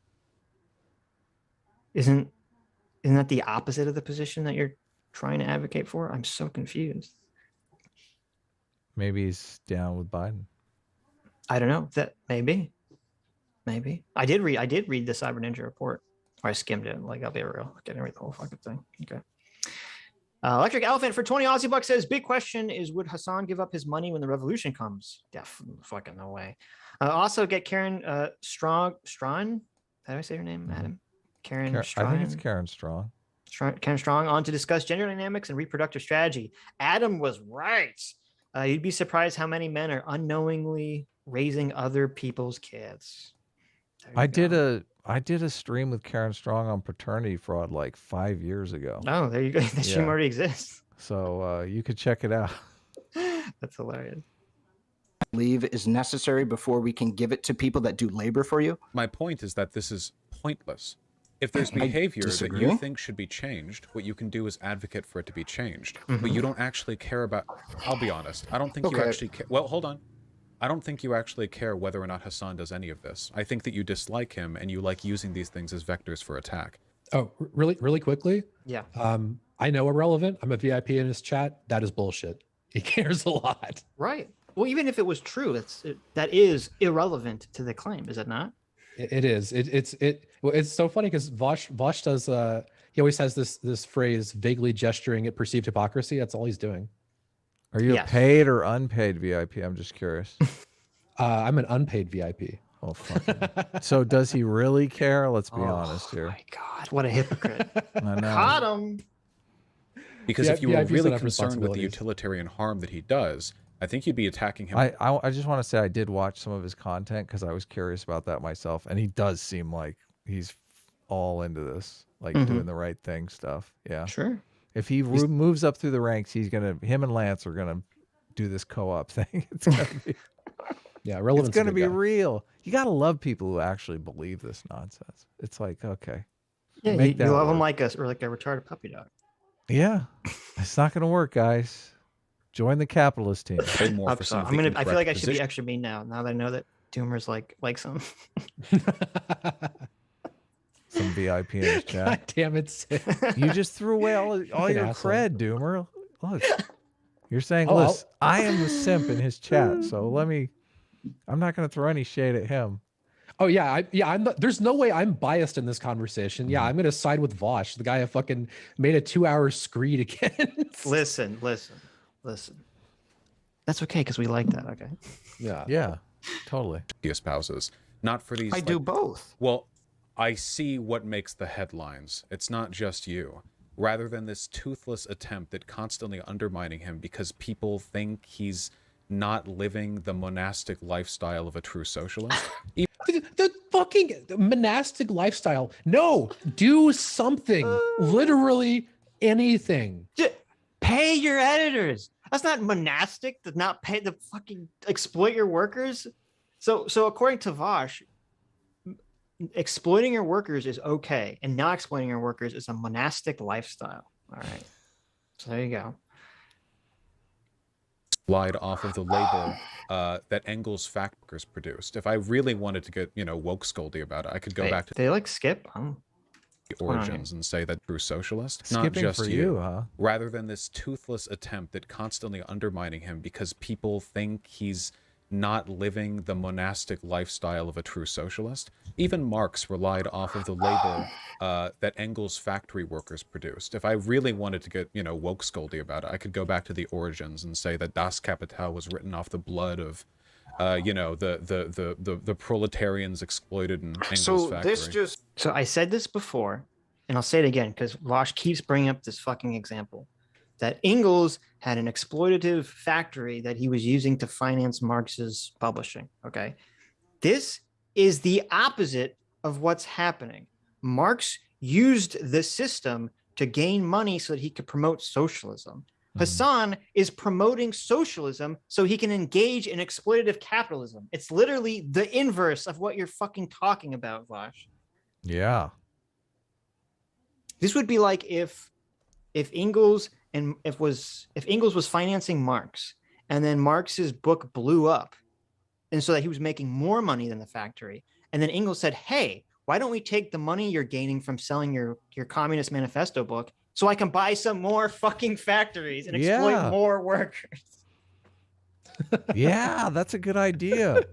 Isn't that the opposite of the position that you're trying to advocate for? I'm so confused. Maybe he's down with Biden. I don't know. That maybe. I did read the Cyber Ninja report. Or I skimmed it. Like, I'll be real. I didn't read the whole fucking thing. Okay. Electric Elephant for 20 Aussie bucks says, big question is, would Hasan give up his money when the revolution comes? Fucking no way. Also get Karen Strawn. How do I say her name, Adam? Karen Strawn. I think it's Karen Strong. Karen Strong on to discuss gender dynamics and reproductive strategy. Adam was right. You'd be surprised how many men are unknowingly raising other people's kids. There I you did go. a stream with Karen Strong on paternity fraud like 5 years ago. Oh, there you go. The stream Yeah. already exists. So you could check it out. That's hilarious. Believe is necessary before we can give it to people that do labor for you? My point is that this is pointless. If there's behavior that disagree. you think should be changed, what you can do is advocate for it to be changed. But you don't actually care about... I'll be honest. I don't think you Okay. actually care... Well, hold on. I don't think you actually care whether or not Hasan does any of this. I think that you dislike him and you like using these things as vectors for attack. Oh, really quickly. Yeah. I know Irrelevant. I'm a VIP in his chat. That is bullshit. He cares a lot. Right. Well, even if it was true, that is irrelevant to the claim, is it not? It is. It's so funny because Vaush does. He always has this phrase, vaguely gesturing at perceived hypocrisy. That's all he's doing. Are you Yes. a paid or unpaid VIP? I'm just curious. I'm an unpaid VIP. Oh, fuck. So does he really care? Let's be honest Oh here. my God, what a hypocrite! I know. Caught him. Because Yeah, if you were VIPs really don't have concerned with the responsibilities. utilitarian harm that he does, I think you'd be attacking him. I just want to say I did watch some of his content because I was curious about that myself, and he does seem like he's all into this, like doing the right thing stuff. Yeah. Sure. If he moves up through the ranks, him and Lance are gonna do this co-op thing. It's gonna be, Yeah, Irrelevant's it's gonna a be good guy. real. You gotta love people who actually believe this nonsense. It's like, okay, Yeah, Make you that love him work. like a retarded puppy dog. yeah, it's not gonna work, guys. Join the capitalist team. Pay more for some of the I feel like I incorrect should be position. extra mean now. Now that I know that Doomer's likes him. Some VIP in his God chat. damn it, Sid. You just threw away all an your asshole. cred, Doomer. Look, you're saying, Oh, listen, I am the simp in his chat, so I'm not gonna throw any shade at him. Oh yeah, I'm not, there's no way I'm biased in this conversation. Yeah, I'm gonna side with Vaush, the guy I fucking made a 2-hour screed against. Listen. That's okay because we like that. Okay. Yeah. Yeah, totally. He espouses, not for these. I do like- both. Well, I see what makes the headlines. It's not just you. Rather than this toothless attempt at constantly undermining him because people think he's not living the monastic lifestyle of a true socialist. The fucking monastic lifestyle. No, do something. Literally anything. Pay your editors. That's not monastic. To not pay the fucking exploit your workers. So according to Vaush, exploiting your workers is okay, and not exploiting your workers is a monastic lifestyle. All right. So there you go. Lied off of the label that Engels fact workers produced. If I really wanted to get, woke scoldy about it, I could go back to They like skip. the going on origins and say that true socialist, not Skipping just for you, huh? rather than this toothless attempt at constantly undermining him because people think he's not living the monastic lifestyle of a true socialist. Even Marx relied off of the label that Engels factory workers produced. If I really wanted to get, woke scoldy about it, I could go back to the origins and say that Das Kapital was written off the blood of, the proletarians exploited in Engels So factory. this just So I said this before, and I'll say it again because Vaush keeps bringing up this fucking example that Engels had an exploitative factory that he was using to finance Marx's publishing. Okay. This is the opposite of what's happening. Marx used the system to gain money so that he could promote socialism. Hasan is promoting socialism so he can engage in exploitative capitalism. It's literally the inverse of what you're fucking talking about, Vaush. Yeah. This would be like if Engels was financing Marx and then Marx's book blew up and so that he was making more money than the factory. And then Engels said, hey, why don't we take the money you're gaining from selling your Communist Manifesto book so I can buy some more fucking factories and exploit Yeah. more workers? Yeah, that's a good idea.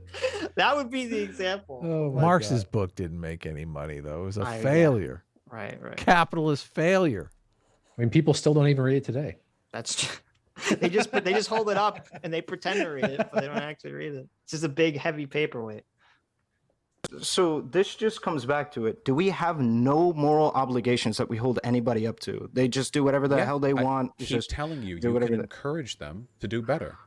That would be the example. Oh my Marx's God. book didn't make any money, though. It was a Yeah. failure. Right. Capitalist failure. I mean, people still don't even read it today. That's they just hold it up and they pretend to read it, but they don't actually read it. It's just a big, heavy paperweight. So this just comes back to it. Do we have no moral obligations that we hold anybody up to? They just do whatever the Yeah, hell they want. I It's keep just telling you, do you whatever can they- encourage them to do better.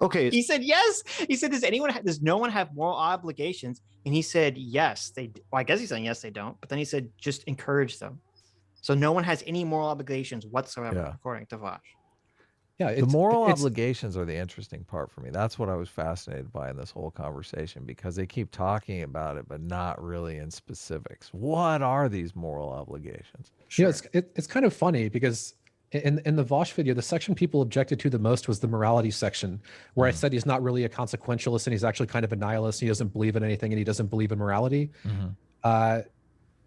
okay. He said yes. He said, does no one have moral obligations And he said, yes, well, I guess he's saying yes, they don't. But then he said, just encourage them. So no one has any moral obligations whatsoever, according to Vaush. Yeah, the moral obligations are the interesting part for me. That's what I was fascinated by in this whole conversation, because they keep talking about it, but not really in specifics. What are these moral obligations? Sure. It's kind of funny because in the Vaush video, the section people objected to the most was the morality section, where I said he's not really a consequentialist and he's actually kind of a nihilist. He doesn't believe in anything and he doesn't believe in morality.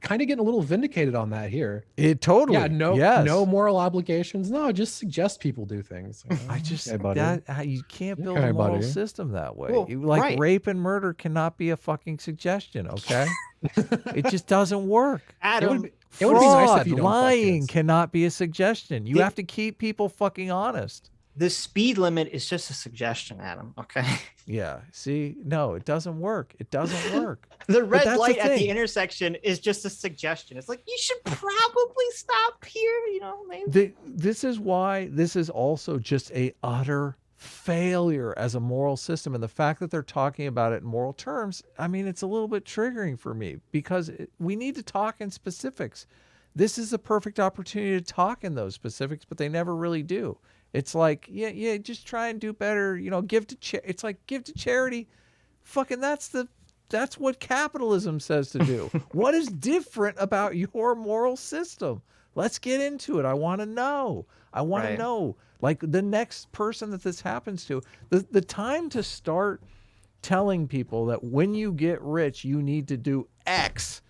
Kind of getting a little vindicated on that here. It totally. Yeah, no moral obligations. No, just suggest people do things. I just you can't build a moral system that way. Well, rape and murder cannot be a fucking suggestion. Okay, it just doesn't work. Adam, it would be nice if you don't lying cannot be a suggestion. You have to keep people fucking honest. The speed limit is just a suggestion, Adam. Okay. Yeah. See, no, it doesn't work. It doesn't work. The red light at the intersection is just a suggestion. It's like, you should probably stop here. You know, maybe. This is why this is also just a utter failure as a moral system. And the fact that they're talking about it in moral terms, I mean, it's a little bit triggering for me, because we need to talk in specifics. This is a perfect opportunity to talk in those specifics, but they never really do. It's like, yeah, just try and do better. You know, give to it's like, give to charity. Fucking that's what capitalism says to do. What is different about your moral system? Let's get into it. I want to know. I want to know. Like the next person that this happens to, the time to start telling people that when you get rich, you need to do X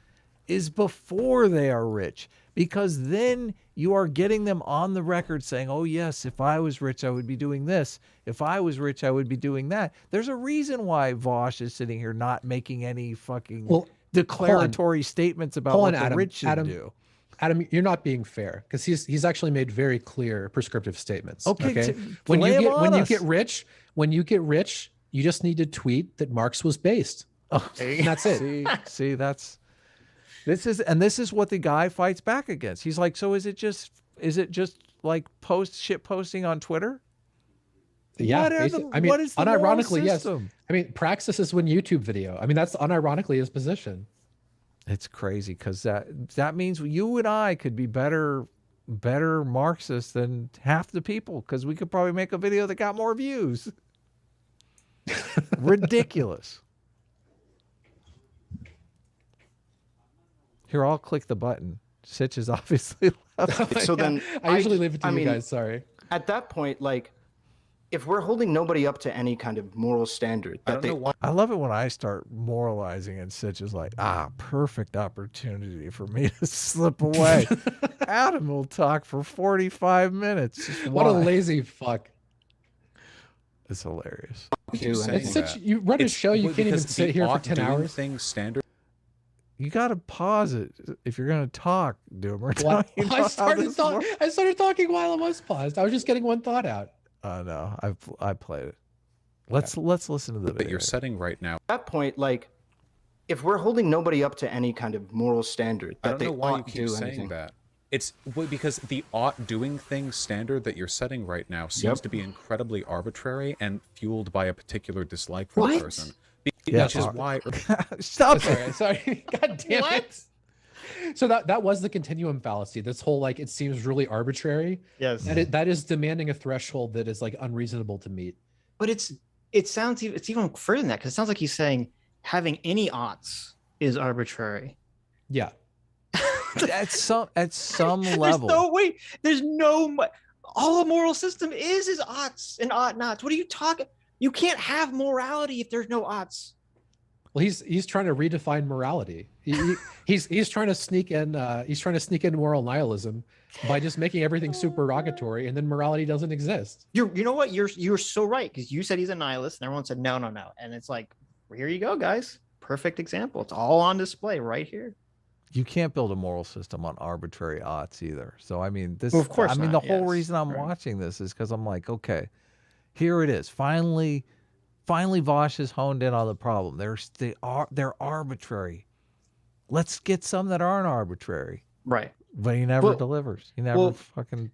is before they are rich, because then you are getting them on the record saying, oh yes, if I was rich, I would be doing this. If I was rich, I would be doing that. There's a reason why Vaush is sitting here not making any fucking declaratory statements about what the rich should do. Adam, you're not being fair, because he's actually made very clear prescriptive statements. Okay. When you get rich, you just need to tweet that Marx was based. Oh, and that's it. See, this is what the guy fights back against. He's like, so is it just like shit posting on Twitter? Yeah, what is the unironically, yes. I mean, Praxis is one YouTube video. I mean, that's unironically his position. It's crazy, because that means you and I could be better Marxists than half the people, because we could probably make a video that got more views. Ridiculous. Here, I'll click the button. Sitch is obviously left. So then I usually leave it to you guys. Sorry. At that point, like, if we're holding nobody up to any kind of moral standard, I love it when I start moralizing and Sitch is like, perfect opportunity for me to slip away. Adam will talk for 45 minutes. What a lazy fuck. It's hilarious. You run a show, you can't even sit here for 10 hours. Things standard. You got to pause it if you're going to talk, Doomer. I started talking while I was paused. I was just getting one thought out. No, I played it. Let's listen to the video. That you're setting right now. At that point, like, if we're holding nobody up to any kind of moral standard, I don't know why you keep saying that. It's because the ought doing things standard that you're setting right now seems to be incredibly arbitrary and fueled by a particular dislike for the person. Which is why. Stop. Sorry. God damn it. So that was the continuum fallacy. This whole, like, it seems really arbitrary. Yes. And that is demanding a threshold that is like unreasonable to meet. But it's even further than that, because it sounds like he's saying having any oughts is arbitrary. Yeah. at some level. There's no all a moral system is oughts and ought nots. What are you talking? You can't have morality if there's no oughts. Well, he's trying to redefine morality. He's trying to sneak in moral nihilism by just making everything supererogatory, and then morality doesn't exist. You know what? You're so right, because you said he's a nihilist, and everyone said no, and it's like, here you go, guys. Perfect example. It's all on display right here. You can't build a moral system on arbitrary oughts either. So I mean, well, of course, the whole reason I'm watching this is because I'm like, okay, here it is. Finally, Vaush has honed in on the problem. They're arbitrary. Let's get some that aren't arbitrary. Right. But he never delivers. He never fucking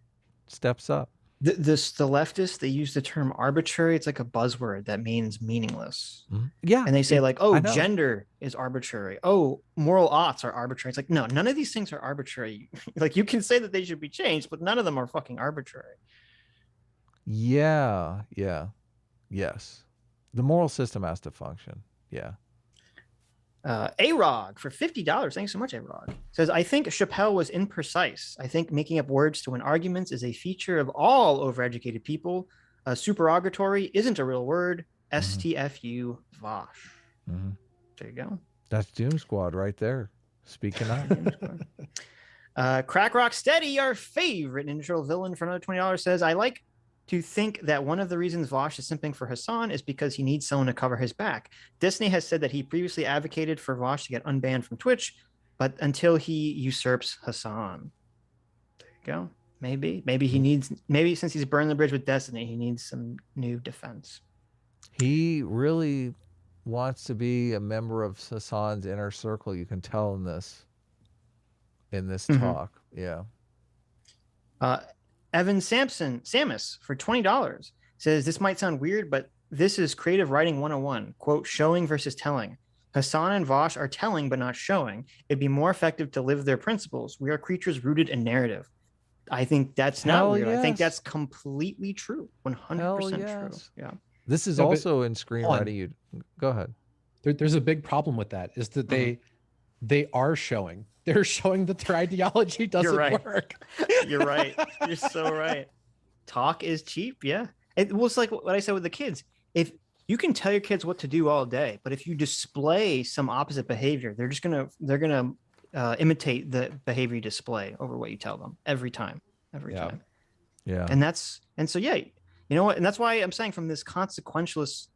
steps up. the leftists, they use the term arbitrary. It's like a buzzword that means meaningless. Yeah. And they say like, oh, I know. gender is arbitrary. Oh, moral oughts are arbitrary. It's like, no, none of these things are arbitrary. Like you can say that they should be changed, but none of them are fucking arbitrary. Yeah. Yeah. Yes. The moral system has to function. Yeah. A-Rog for $50. Thanks so much, A-Rog. Says, I think Chappelle was imprecise. I think making up words to win arguments is a feature of all overeducated people. Supererogatory isn't a real word. STFU Vaush. There you go. That's Doom Squad right there. Speaking of. Crack Rock Steady, our favorite intro villain for another $20, says, I like to think that one of the reasons Vaush is simping for Hasan is because he needs someone to cover his back. Disney has said that he previously advocated for Vaush to get unbanned from Twitch, but until he usurps Hasan. There you go. Maybe he needs, maybe since he's burned the bridge with Destiny, he needs some new defense. He really wants to be a member of Hasan's inner circle. You can tell in this talk. Yeah. Evan Samus for $20 says, this might sound weird, but this is creative writing 101. Quote, showing versus telling. Hasan and Vaush are telling, but not showing. It'd be more effective to live their principles. We are creatures rooted in narrative. I think that's not weird. I think that's completely true. 100% true. Yeah. This is also in screenwriting. Go ahead. There's a big problem with that, is that they are showing. They're showing that their ideology doesn't work. You're right. You're so right. Talk is cheap. Yeah. It was like what I said with the kids. If you can tell your kids what to do all day, but if you display some opposite behavior, they're going to imitate the behavior you display over what you tell them every time. Yeah. And so, you know what? And that's why I'm saying from this consequentialist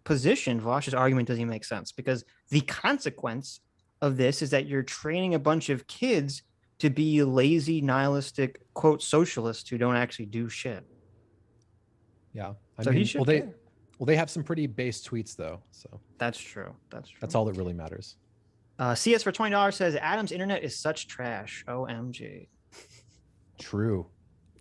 position, Vaush's argument doesn't make sense, because the consequence of this is that you're training a bunch of kids to be lazy, nihilistic, quote, socialists who don't actually do shit. Yeah. They have some pretty base tweets though. So that's true. That's all that really matters. CS for $20 says, Adam's internet is such trash. OMG. True.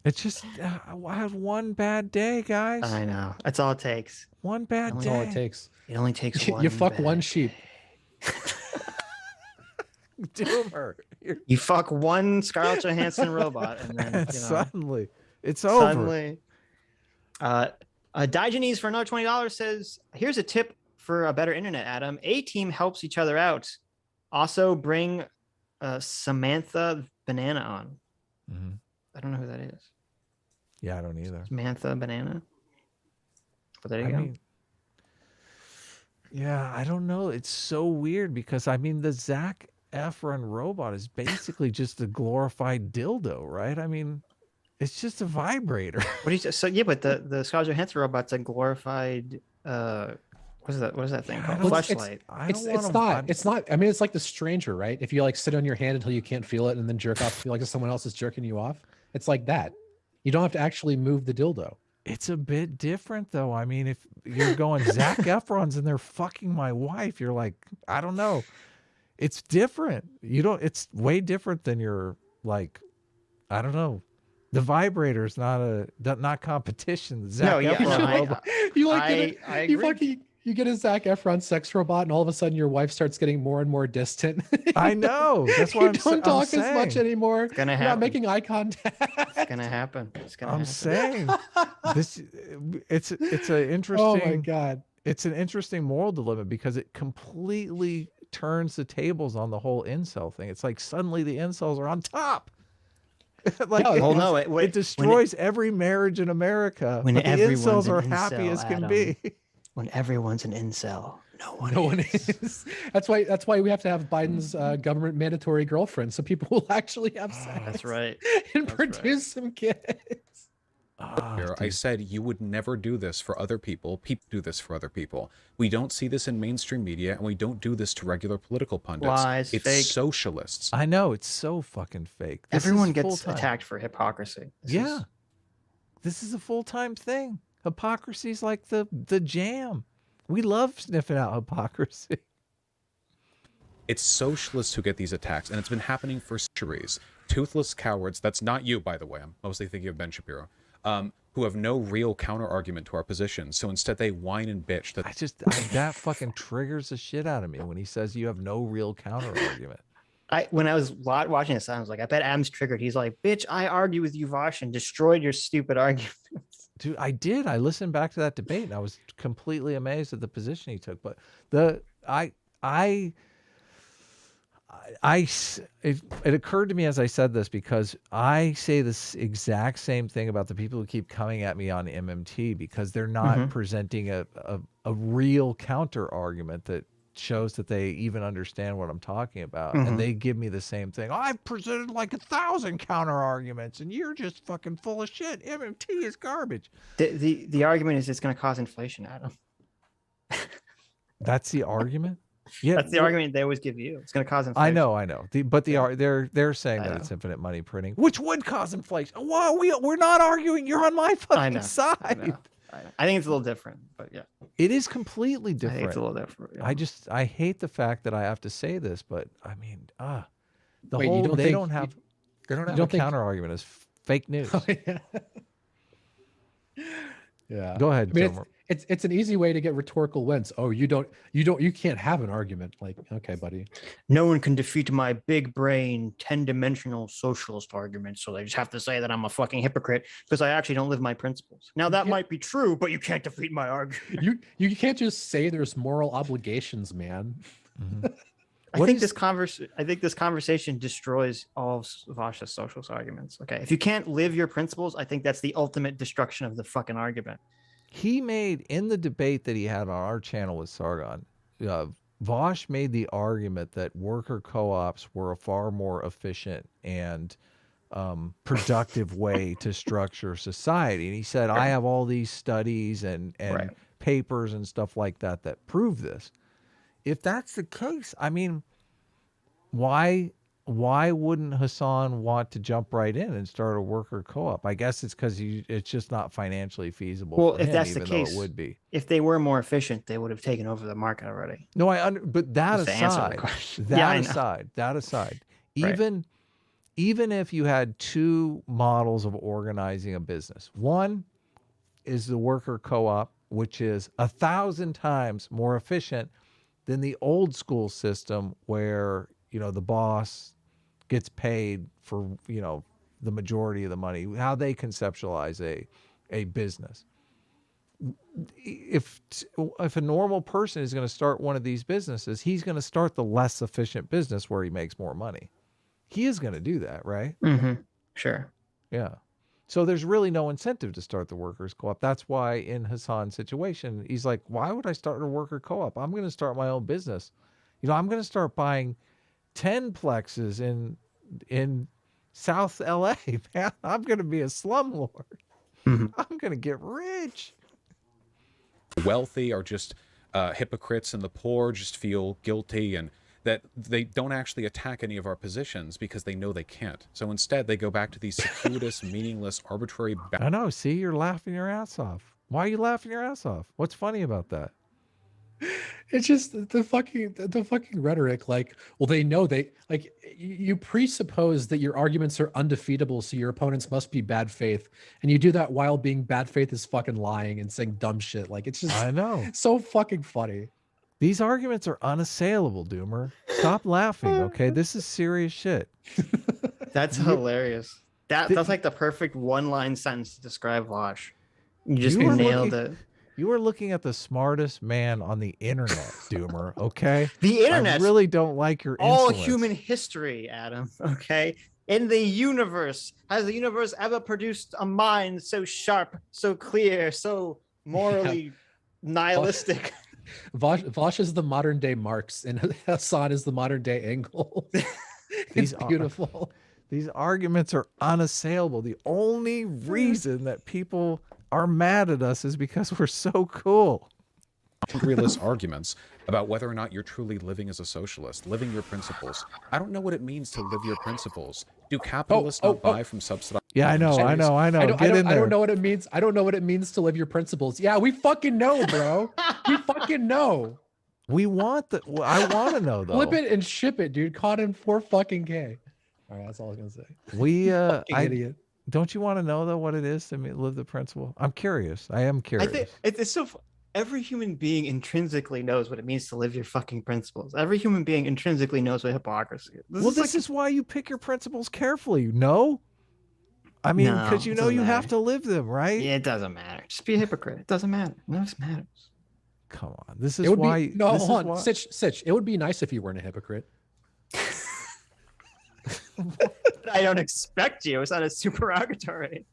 It's just I have one bad day, guys. I know. That's all it takes. One bad day. That's all it takes. It only takes one. You fuck one sheep. Doomer. You fuck one Scarlett Johansson robot, and then suddenly it's over. Diogenes for another $20 says, here's a tip for a better internet, Adam. A team helps each other out. Also bring Samantha Banana on. I don't know who that is. Yeah, I don't either. Samantha Banana. But there you go. Yeah, I don't know. It's so weird because the Zac Efron robot is basically just a glorified dildo, right? It's just a vibrator. But the Scarlett Johansson robot's a glorified what is that thing called? Fleshlight. It's not. It's like the Stranger, right? If you like sit on your hand until you can't feel it and then jerk off, feel like someone else is jerking you off. It's like that. You don't have to actually move the dildo. It's a bit different though. If you're going Zac Efron's and they're fucking my wife, you're like, I don't know. It's different. It's way different than your, like, I don't know. The vibrator's not competition. You get a Zac Efron sex robot, and all of a sudden your wife starts getting more and more distant. I know. That's why you don't talk as much anymore. It's gonna happen. You're not making eye contact. It's gonna happen. I'm saying this. It's an interesting. Oh my god! It's an interesting moral dilemma because it completely turns the tables on the whole incel thing. It's like suddenly the incels are on top. It destroys every marriage in America. When the incels are happy as can be. When everyone's an incel, no one is. That's why we have to have Biden's government mandatory girlfriend, so people will actually have sex. That's right. And produce some kids. I said you would never do this for other people. People do this for other people. We don't see this in mainstream media, and we don't do this to regular political pundits. Lies, it's fake. Socialists. I know, it's so fucking fake. Everyone gets attacked for hypocrisy. This is a full-time thing. Hypocrisy's like the jam. We love sniffing out hypocrisy. It's socialists who get these attacks, and it's been happening for centuries. Toothless cowards. That's not you, by the way. I'm mostly thinking of Ben Shapiro. who have no real counter argument to our position. So instead they whine and bitch that that fucking triggers the shit out of me when he says you have no real counter argument. When I was watching this, I was like, I bet Adam's triggered. He's like, bitch, I argued with you, Vaush, and destroyed your stupid argument. Dude, I did. I listened back to that debate and I was completely amazed at the position he took. But it occurred to me as I said this, because I say this exact same thing about the people who keep coming at me on MMT, because they're not presenting a real counter argument that shows that they even understand what I'm talking about. And they give me the same thing. I've presented like 1,000 counter arguments and you're just fucking full of shit. MMT is garbage. The argument is it's going to cause inflation, Adam. That's the argument? Yeah, that's the argument they always give you. It's going to cause inflation. I know. They're saying that it's infinite money printing, which would cause inflation. Well, we're not arguing. You're on my fucking side. I think it's a little different, but yeah, it is completely different. I think it's a little different. Yeah. I hate the fact that I have to say this, but I mean, Wait, they don't have a counter argument as fake news. Oh, yeah. Go ahead. I mean, it's an easy way to get rhetorical wins. Oh, you can't have an argument. Like, okay, buddy. No one can defeat my big brain 10-dimensional socialist argument. So they just have to say that I'm a fucking hypocrite because I actually don't live my principles. Now that might be true, but you can't defeat my argument. You can't just say there's moral obligations, man. I think this conversation destroys all of Vaush's socialist arguments. Okay, if you can't live your principles, I think that's the ultimate destruction of the fucking argument. He made, in the debate that he had on our channel with Sargon, Vaush made the argument that worker co-ops were a far more efficient and productive way to structure society. And he said, I have all these studies and papers and stuff like that prove this. If that's the case, I mean, why wouldn't Hasan want to jump right in and start a worker co-op? I guess it's because it's just not financially feasible. Well, for if him, that's the even case, though it would be. If they were more efficient, they would have taken over the market already. No, but that aside, that aside, even if you had two models of organizing a business, one is the worker co-op, which is 1,000 times more efficient than the old school system where, the boss gets paid for, the majority of the money, how they conceptualize a business. If a normal person is going to start one of these businesses, he's going to start the less efficient business where he makes more money. He is going to do that, right? Sure. Yeah. So there's really no incentive to start the workers co-op. That's why in Hasan's situation, he's like, why would I start a worker co-op? I'm going to start my own business. I'm going to start buying 10 plexes in South LA, man. I'm going to be a slumlord. I'm going to get rich. Wealthy are just hypocrites, and the poor just feel guilty, and that they don't actually attack any of our positions because they know they can't. So instead, they go back to these circuitous, meaningless, arbitrary... I know. See, you're laughing your ass off. Why are you laughing your ass off? What's funny about that? It's just the fucking rhetoric. Like, well, they know you presuppose that your arguments are undefeatable, so your opponents must be bad faith, and you do that while being bad faith is fucking lying and saying dumb shit. Like, it's just, I know, so fucking funny. These arguments are unassailable, Doomer. Stop laughing, okay? This is serious shit. That's hilarious. That's like the perfect one-line sentence to describe Vaush. You just nailed it. You are looking at the smartest man on the internet, Doomer, okay? The internet. I really don't like your all insolence. Human history, Adam, okay? In the universe, has the universe ever produced a mind so sharp, so clear, so morally nihilistic? Vaush is the modern day Marx, and Hasan is the modern day Engels. It's beautiful. These arguments are unassailable. The only reason that people are mad at us is because we're so cool. Realist arguments about whether or not you're truly living as a socialist, living your principles. I don't know what it means to live your principles. Do capitalists not buy from subsidized? Yeah, I know. I don't know what it means. I don't know what it means to live your principles. Yeah, we fucking know, bro. We fucking know. I want to know though. Flip it and ship it, dude. Caught in 4 fucking K. All right, that's all I was gonna say. Idiot. Don't you want to know though what it is to live the principle? I'm curious. I am I curious. think it's so. Every human being intrinsically knows what it means to live your fucking principles. Every human being intrinsically knows what hypocrisy is. This is why you pick your principles carefully. No, I mean, because No, you it know doesn't you have matter. to live them, right? Yeah, it doesn't matter. Just be a hypocrite. It doesn't matter. None of this matters. Come on. This is It would why. be no, this is hold on, why- Sitch. It would be nice if you weren't a hypocrite. I don't expect you. It's not a supererogatory.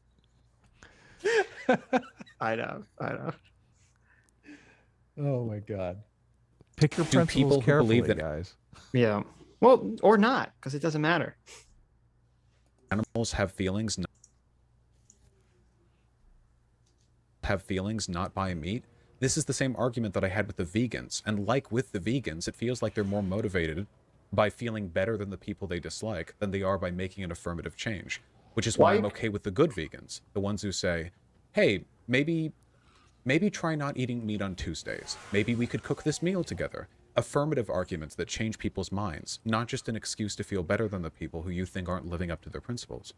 I know. Oh my god. Pick your Do people principles who carefully, believe that- guys. Yeah. Well, or not, because it doesn't matter. Animals have feelings. Have feelings, not buy meat. This is the same argument that I had with the vegans. And like with the vegans, it feels like they're more motivated by feeling better than the people they dislike than they are by making an affirmative change. Which is why I'm okay with the good vegans, the ones who say, hey, maybe try not eating meat on Tuesdays. Maybe we could cook this meal together. Affirmative arguments that change people's minds, not just an excuse to feel better than the people who you think aren't living up to their principles.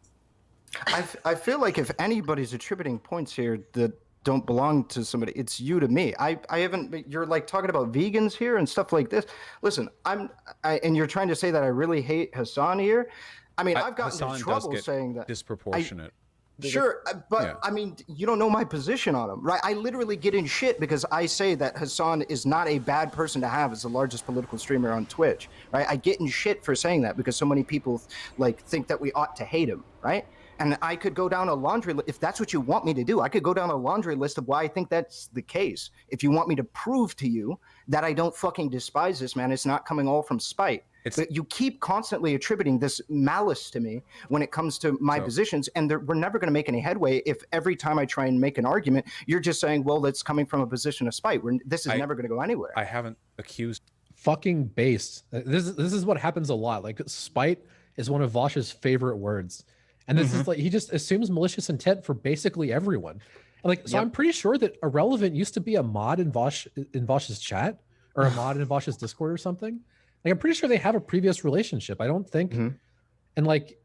I feel like if anybody's attributing points here that don't belong to somebody, it's you to me. I haven't. You're like talking about vegans here and stuff like this. Listen, and you're trying to say that I really hate Hasan here. I mean, I've gotten Hasan into does trouble get saying that. disproportionate. Sure, but Yeah. I mean, you don't know my position on him, right? I literally get in shit because I say that Hasan is not a bad person to have as the largest political streamer on Twitch, right? I get in shit for saying that because so many people like think that we ought to hate him, right? And I could go down a laundry list. If that's what you want me to do, I could go down a laundry list of why I think that's the case. If you want me to prove to you that I don't fucking despise this man, it's not coming all from spite. But you keep constantly attributing this malice to me when it comes to my positions, and we're never going to make any headway if every time I try and make an argument, you're just saying, well, that's coming from a position of spite. This is never going to go anywhere. I haven't accused. Fucking based. This is what happens a lot. Like spite is one of Vaush's favorite words. And this is like, he just assumes malicious intent for basically everyone. And like, so I'm pretty sure that Irrelevant used to be a mod in Vaush's chat or a mod in Vaush's Discord or something. Like, I'm pretty sure they have a previous relationship. I don't think, and like,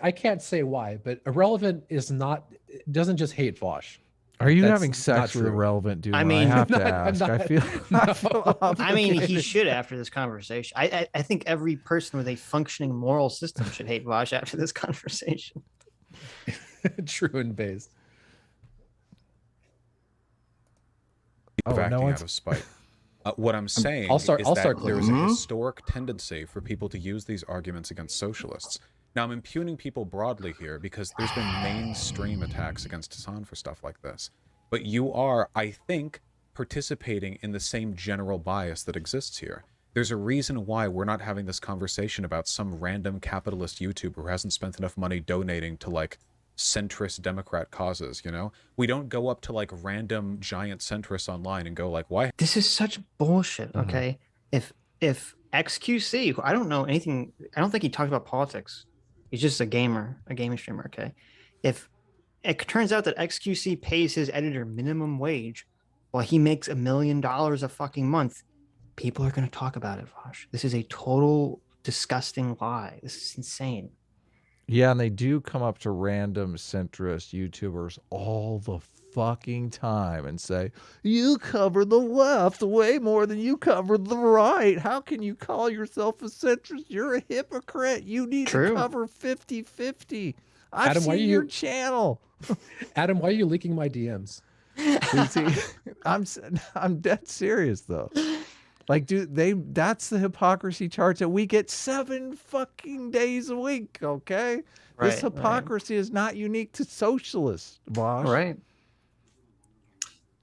I can't say why, but Irrelevant doesn't just hate Vaush. Are you That's having sex not with true. Irrelevant, dude? I mean, I have to I'm ask. not- I feel I mean, he obligated. should after this conversation. I think every person with a functioning moral system should hate Vaush after this conversation. True and based. Of acting one's- out of spite. What I'm saying I'll start is that there is a clicking. historic tendency for people to use these arguments against socialists. Now, I'm impugning people broadly here because there's been mainstream attacks against Hasan for stuff like this. But you are, I think, participating in the same general bias that exists here. There's a reason why we're not having this conversation about some random capitalist YouTuber who hasn't spent enough money donating to, like, centrist Democrat causes, you know? We don't go up to, like, random giant centrists online and go, like, why? This is such bullshit. Okay, if XQC, who I don't know anything, I don't think he talks about politics. He's just a gaming streamer. Okay, if it turns out that XQC pays his editor minimum wage while he makes $1 million a fucking month, people are going to talk about it, Vaush. This is a total disgusting lie. This is insane. Yeah, and they do come up to random centrist YouTubers all the fucking time and say, you cover the left way more than you cover the right. How can you call yourself a centrist? You're a hypocrite. You need to cover 50-50. I've Adam, why seen are your you- channel. Adam, why are you leaking my DMs? I'm dead serious though. Like, dude, that's the hypocrisy charts that we get 7 fucking days a week, okay? This hypocrisy is not unique to socialists, Vaush. Right.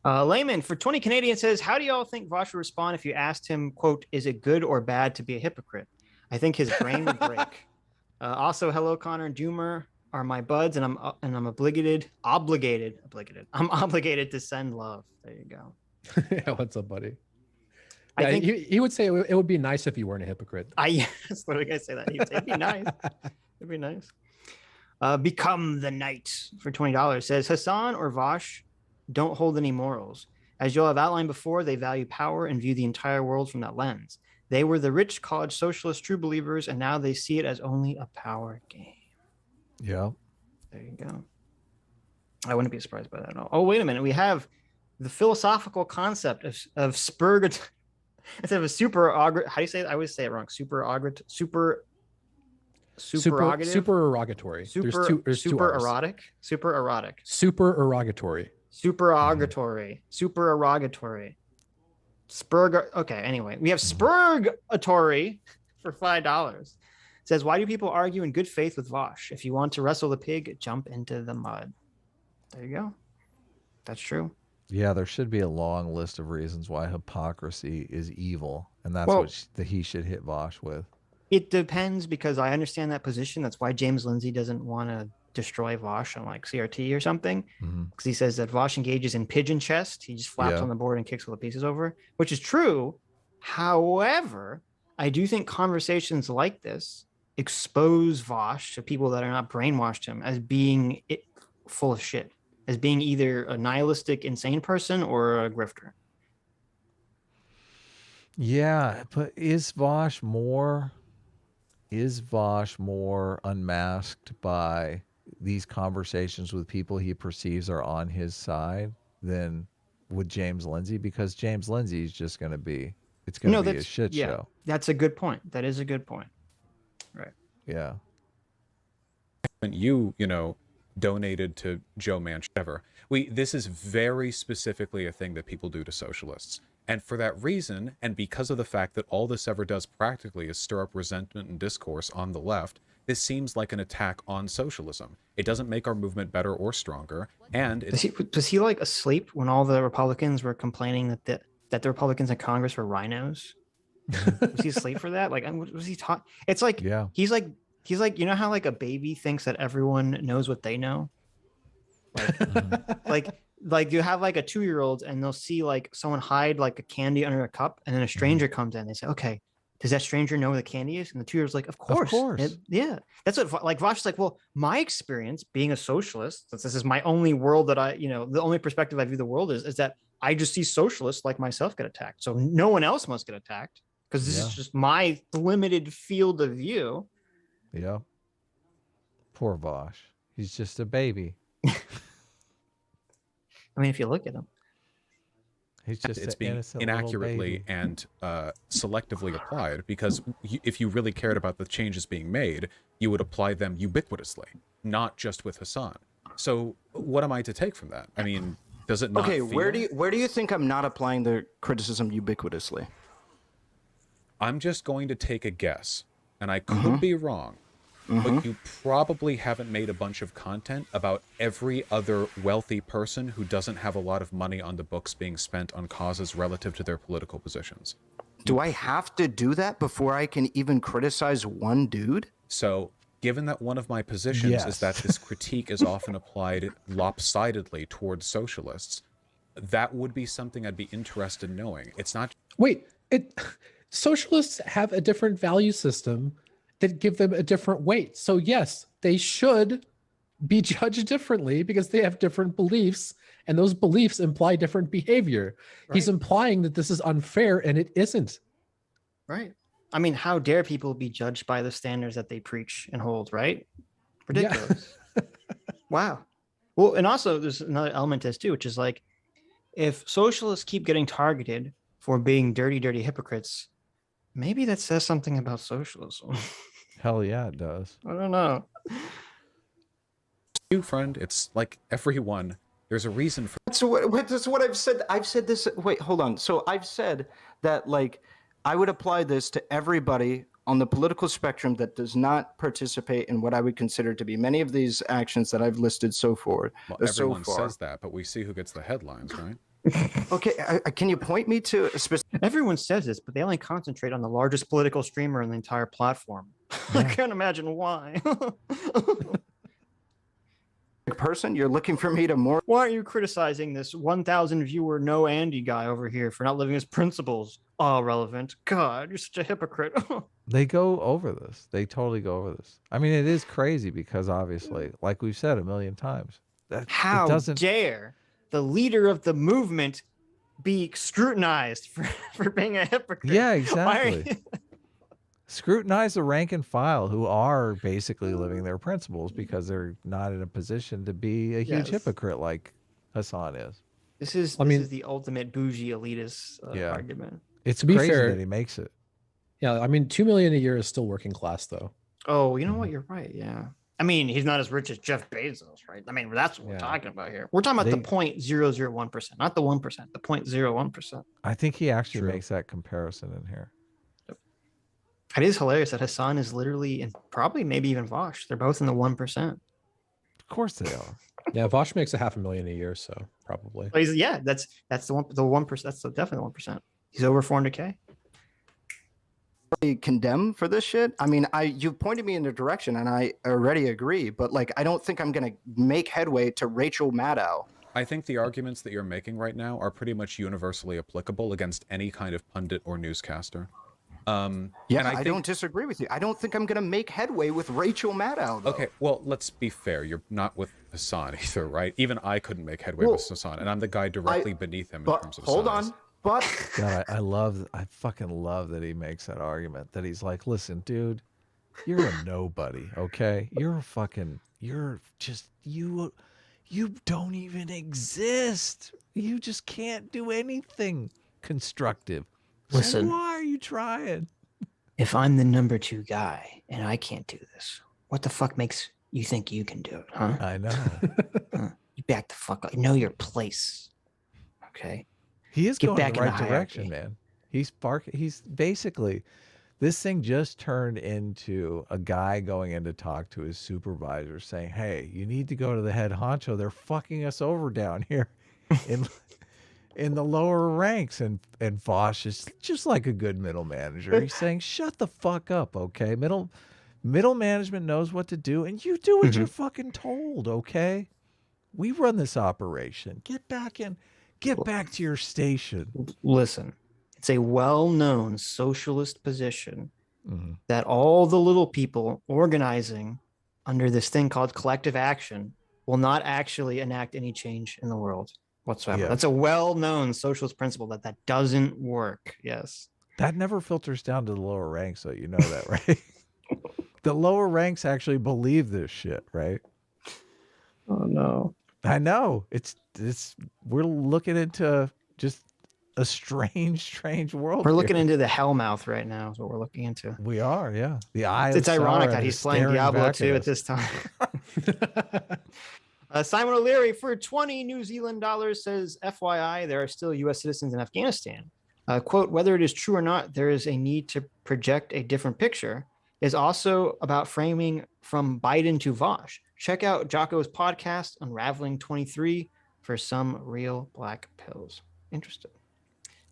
Layman for 20 Canadian says, how do y'all think Vaush would respond if you asked him, quote, is it good or bad to be a hypocrite? I think his brain would break. Also, hello, Connor and Doomer are my buds, and I'm obligated. I'm obligated to send love. There you go. Yeah, what's up, buddy? I Yeah, think he would say it would be nice if you weren't a hypocrite. that's literally gonna say that. He'd say, it'd be nice. It'd be nice. Become the Knight for $20 says Hasan or Vaush don't hold any morals. As you'll have outlined before, they value power and view the entire world from that lens. They were the rich college socialist true believers, and now they see it as only a power game. Yeah. There you go. I wouldn't be surprised by that at all. Oh, wait a minute. We have the philosophical concept of spurgat instead of a how do you say it? I always say it wrong. Supererogatory. Supererogatory. There's two R's. Supererotic. Supererogatory. Supererogatory. Okay, anyway. We have spurgatory for $5. It says, why do people argue in good faith with Vaush? If you want to wrestle the pig, jump into the mud. There you go. That's true. Yeah, there should be a long list of reasons why hypocrisy is evil, and that's what he should hit Vaush with. It depends, because I understand that position. That's why James Lindsay doesn't want to destroy Vaush on like CRT or something, because he says that Vaush engages in pigeon chest. He just flaps on the board and kicks all the pieces over, which is true. However, I do think conversations like this expose Vaush to people that are not brainwashed him as being full of shit, as being either a nihilistic, insane person or a grifter. Yeah, but is Vaush more unmasked by these conversations with people he perceives are on his side than with James Lindsay? Because James Lindsay is just going to be, it's going to be a shit show. That's a good point. That is a good point. Right. Yeah. And you donated to Joe Manchever. This is very specifically a thing that people do to socialists. And for that reason, and because of the fact that all this ever does practically is stir up resentment and discourse on the left, this seems like an attack on socialism. It doesn't make our movement better or stronger. And was he like asleep when all the Republicans were complaining that the Republicans in Congress were rhinos? Was he asleep for that? Like, was he taught? It's like, he's like, you know how like a baby thinks that everyone knows what they know? Like you have like a 2-year-old and they'll see like someone hide like a candy under a cup, and then a stranger comes in. They say, okay, does that stranger know where the candy is? And the 2-year-old's like, of course. Yeah. That's what, like, Vaush is like, well, my experience being a socialist, since this is my only world that the only perspective I view the world is that I just see socialists like myself get attacked. So no one else must get attacked, because this is just my limited field of view. Yeah. Poor Vaush. He's just a baby. I mean, if you look at him, he's just it's being inaccurately and selectively applied, because if you really cared about the changes being made, you would apply them ubiquitously, not just with Hasan. So what am I to take from that? I mean, does it not feel... where do you think I'm not applying the criticism ubiquitously? I'm just going to take a guess, and I could be wrong. But you probably haven't made a bunch of content about every other wealthy person who doesn't have a lot of money on the books being spent on causes relative to their political positions. Do I have to do that before I can even criticize one dude? So, given that one of my positions is that this critique is often applied lopsidedly towards socialists, that would be something I'd be interested in knowing. It's not... Wait, socialists have a different value system that give them a different weight. So yes, they should be judged differently because they have different beliefs, and those beliefs imply different behavior. Right. He's implying that this is unfair, and it isn't. Right. I mean, how dare people be judged by the standards that they preach and hold, right? Ridiculous. Yeah. Wow. Well, and also there's another element to this too, which is like, if socialists keep getting targeted for being dirty, dirty hypocrites, maybe that says something about socialism. Hell yeah, it does. I don't know. You, friend, it's like everyone. There's a reason for... That's what I've said. I've said this... Wait, hold on. So I've said that, like, I would apply this to everybody on the political spectrum that does not participate in what I would consider to be many of these actions that I've listed so far. Well, everyone says that, but we see who gets the headlines, right? Okay, can you point me to a specific... Everyone says this, but they only concentrate on the largest political streamer in the entire platform. I can't imagine why. Person, you're looking for me to more... Why aren't you criticizing this 1,000 viewer no Andy guy over here for not living his principles? Oh, relevant. God, you're such a hypocrite. They go over this. They totally go over this. I mean, it is crazy because obviously, like we've said a million times, how dare the leader of the movement be scrutinized for being a hypocrite? Yeah, exactly. Scrutinize the rank and file who are basically living their principles because they're not in a position to be a huge hypocrite like Hasan is. This is the ultimate bougie elitist argument. It's to be crazy fair, that he makes it. Yeah, I mean, 2 million a year is still working class, though. Oh, you know what? You're right. Yeah. I mean, he's not as rich as Jeff Bezos, right? I mean, that's what we're talking about here. We're talking about the 0.001%, not the 1%, the 0.01%. I think he actually makes that comparison in here. It is hilarious that Hasan is literally, and probably maybe even Vaush, they're both in the 1%. Of course they are. Yeah, Vaush makes $500,000 a year, so probably. But that's the 1%. That's definitely 1%. He's over 400K. Condemn for this shit. I mean, you've pointed me in a direction, and I already agree. But like, I don't think I'm gonna make headway to Rachel Maddow. I think the arguments that you're making right now are pretty much universally applicable against any kind of pundit or newscaster. And I don't disagree with you. I don't think I'm going to make headway with Rachel Maddow, though. Okay, well, let's be fair. You're not with Hasan either, right? Even I couldn't make headway with Hasan, and I'm the guy directly beneath him in terms of hold size. on. But God, I fucking love that he makes that argument that he's like, listen, dude, you're a nobody, okay? You don't even exist. You just can't do anything constructive. Listen, so why are you trying? If I'm the number 2 guy and I can't do this, what the fuck makes you think you can do it, huh? I know. You back the fuck up. Know your place, okay? He is going in the right hierarchy. direction, man. He's basically, this thing just turned into a guy going in to talk to his supervisor saying, hey, you need to go to the head honcho. They're fucking us over down here in the lower ranks. And Vaush is just like a good middle manager. He's saying, shut the fuck up, okay? Middle management knows what to do, and you do what you're fucking told, okay? We run this operation. Get back to your station. Listen, it's a well-known socialist position that all the little people organizing under this thing called collective action will not actually enact any change in the world whatsoever. Yeah. That's a well-known socialist principle that doesn't work. Yes. That never filters down to the lower ranks, so you know that, right? The lower ranks actually believe this shit, right? Oh no. I know. It's we're looking into just a strange world. We're looking into the hellmouth right now is what we're looking into. We are, yeah. The eye. It's ironic that he's playing Diablo 2 at this time. Simon O'Leary for 20 New Zealand dollars says, FYI, there are still U.S. citizens in Afghanistan. Quote, whether it is true or not, there is a need to project a different picture is also about framing from Biden to Vaush. Check out Jocko's podcast, Unraveling 23, for some real black pills. Interesting.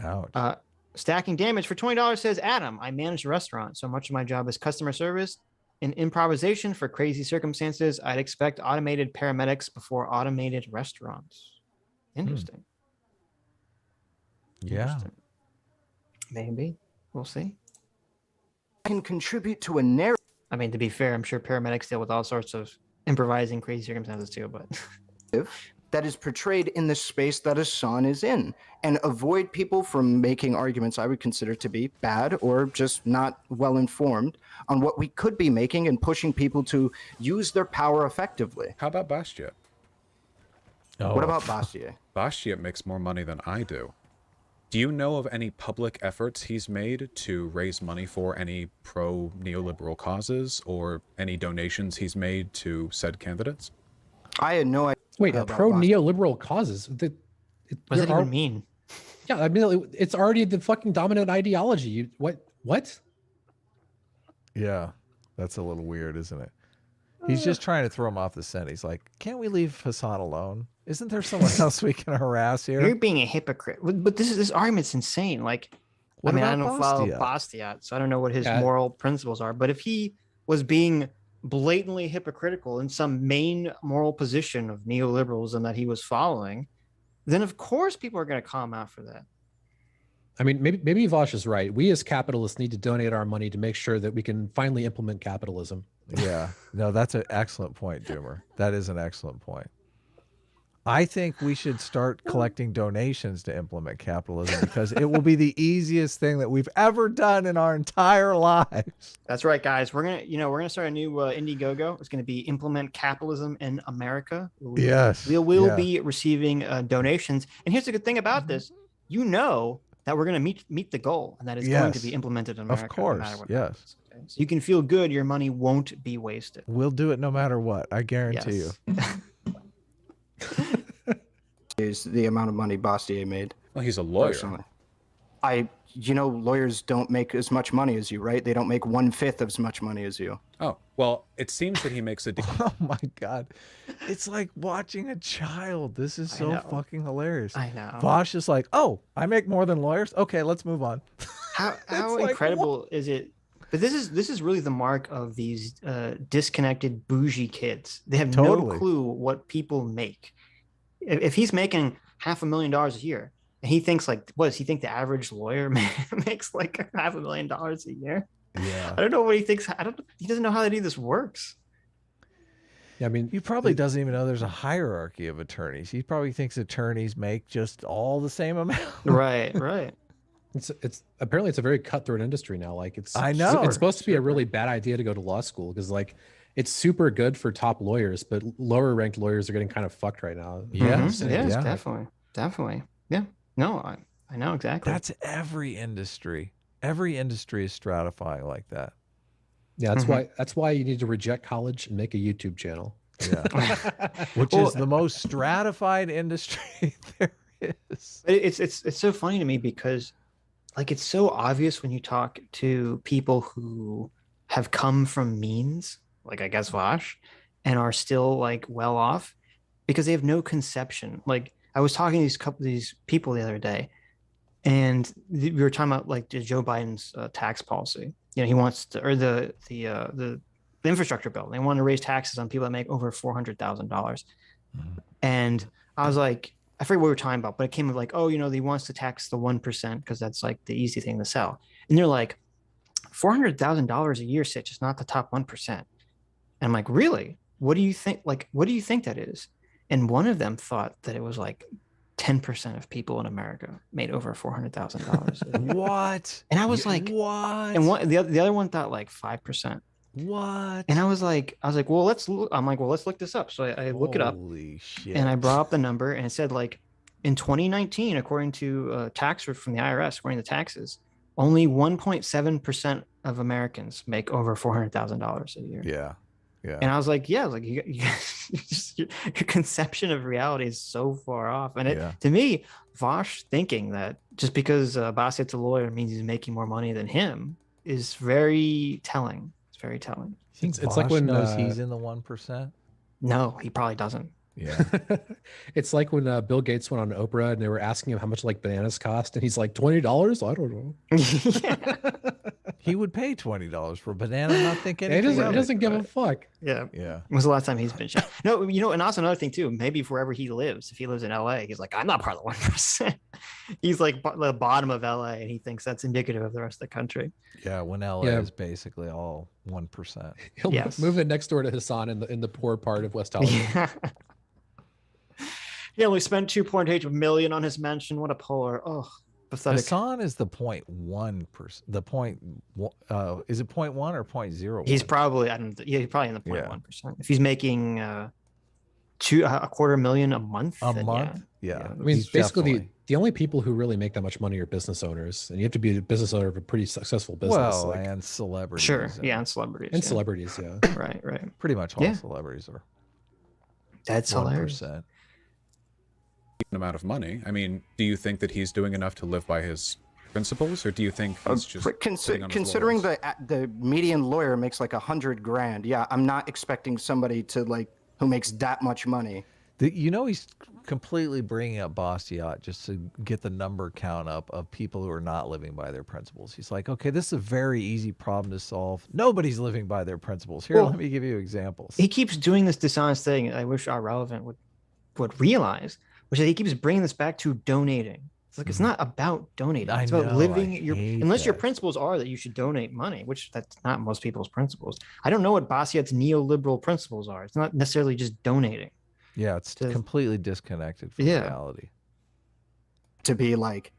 Ouch. Stacking Damage for $20 says, Adam, I manage a restaurant, so much of my job is customer service. In improvisation for crazy circumstances, I'd expect automated paramedics before automated restaurants. Interesting. Yeah. Interesting. Maybe. We'll see. Can contribute to a narrative. I mean, to be fair, I'm sure paramedics deal with all sorts of improvising crazy circumstances too, but that is portrayed in the space that Hasan is in, and avoid people from making arguments I would consider to be bad or just not well informed on what we could be making and pushing people to use their power effectively. How about Bastiat? What about Bastiat? Bastiat makes more money than I do. Do you know of any public efforts he's made to raise money for any pro-neoliberal causes or any donations he's made to said candidates? I had no idea. Wait, pro-neoliberal causes? what does that even mean? Yeah, I mean, it's already the fucking dominant ideology. What? Yeah, that's a little weird, isn't it? He's just trying to throw him off the scent. He's like, can't we leave Hasan alone? Isn't there someone else we can harass here? You're being a hypocrite. But this argument's insane. Like, I don't follow Bastiat, so I don't know what his moral principles are. But if he was being blatantly hypocritical in some main moral position of neoliberalism that he was following, then of course people are going to call him out for that. I mean, maybe Vaush is right. We as capitalists need to donate our money to make sure that we can finally implement capitalism. Yeah, no, that's an excellent point, Doomer. That is an excellent point. I think we should start collecting donations to implement capitalism because it will be the easiest thing that we've ever done in our entire lives. That's right, guys. We're gonna start a new Indiegogo. It's gonna be implement capitalism in America. Yes. We will be receiving donations. And here's the good thing about this: you know that we're gonna meet the goal, and that is going to be implemented in America. Of course, no matter what yes. happens, okay? So you can feel good. Your money won't be wasted. We'll do it no matter what. I guarantee you. Is the amount of money Bastiat made. Well, he's a lawyer. Personally. Lawyers don't make as much money as you, right? They don't make 1/5 of as much money as you. Oh, well, it seems that he makes a Oh my God. It's like watching a child. This is so fucking hilarious. I know. Vaush is like, oh, I make more than lawyers? Okay, let's move on. How like, incredible is it? But this is really the mark of these disconnected bougie kids. They have no clue what people make. If he's making $500,000 a year, and he thinks like, what does he think the average lawyer makes like $500,000 a year? Yeah. I don't know what he thinks. He doesn't know how any of this works. Yeah, I mean, he probably doesn't even know there's a hierarchy of attorneys. He probably thinks attorneys make just all the same amount. Right. It's apparently it's a very cutthroat industry now. Like I know it's supposed to be a really bad idea to go to law school because like it's super good for top lawyers, but lower ranked lawyers are getting kind of fucked right now. Yes, definitely. Yeah. No, I know exactly. That's every industry. Every industry is stratifying like that. Yeah, that's why you need to reject college and make a YouTube channel. Yeah. Which is the most stratified industry there is. It's so funny to me because like it's so obvious when you talk to people who have come from means, like I guess Vaush, and are still like well off because they have no conception. Like I was talking to these people the other day, and we were talking about like Joe Biden's tax policy. You know, he wants to, or the infrastructure bill. They want to raise taxes on people that make over $400,000. And I was like, I forget what we were talking about, but it came of like, oh, you know, he wants to tax the 1% because that's like the easy thing to sell. And they're like, $400,000 a year, Sitch, is not the top 1%. And I'm like, really? What do you think? Like, what do you think that is? And one of them thought that it was like 10% of people in America made over $400,000. What? And I was like, what? And the other one thought like 5%. What? And I was like, well, let's look this up. So I look it up. Holy shit. And I brought up the number, and it said like in 2019, according to tax from the IRS, according to taxes, only 1.7% of Americans make over $400,000 a year. Yeah. Yeah. And I was like, yeah, like your conception of reality is so far off. And to me, Vaush thinking that just because Bastiat's a lawyer means he's making more money than him is very telling. It's very telling. It's like when knows he's in the 1%. No, he probably doesn't. Yeah. It's like when Bill Gates went on Oprah and they were asking him how much like bananas cost, and he's like $20. I don't know. He would pay $20 for a banana, not thinking he doesn't give a fuck. Yeah. Yeah. When was the last time he's been shot? No, you know, and also another thing too, maybe wherever he lives, if he lives in LA, he's like, I'm not part of the 1%. He's like the bottom of LA, and he thinks that's indicative of the rest of the country. Yeah, when LA is basically all 1%. He'll move it next door to Hasan in the poor part of West Hollywood. Yeah. He only spent $2.8 million on his mansion. What a poor, pathetic. Hasan is the 0.1%. The point, is it 0.1 or 0.01? He's probably, he's probably in the 0.1%. If he's making $250,000 a month. Yeah. I mean, basically the only people who really make that much money are business owners, and you have to be a business owner of a pretty successful business. Well, and celebrities. Sure. And celebrities. And celebrities, yeah. Right. Pretty much all celebrities are. That's 1%. hilarious. Amount of money. I mean, do you think that he's doing enough to live by his principles, or do you think he's just considering the median lawyer makes like $100,000? Yeah, I'm not expecting somebody to like who makes that much money. He's completely bringing up Bastiat just to get the number count up of people who are not living by their principles. He's like, okay, this is a very easy problem to solve. Nobody's living by their principles. Here, let me give you examples. He keeps doing this dishonest thing. I wish our relevant would realize, which is he keeps bringing this back to donating. It's like, it's not about donating. It's about living unless your principles are that you should donate money, which that's not most people's principles. I don't know what Bastiat's neoliberal principles are. It's not necessarily just donating. Yeah, it's To- completely disconnected from Yeah. reality. To be like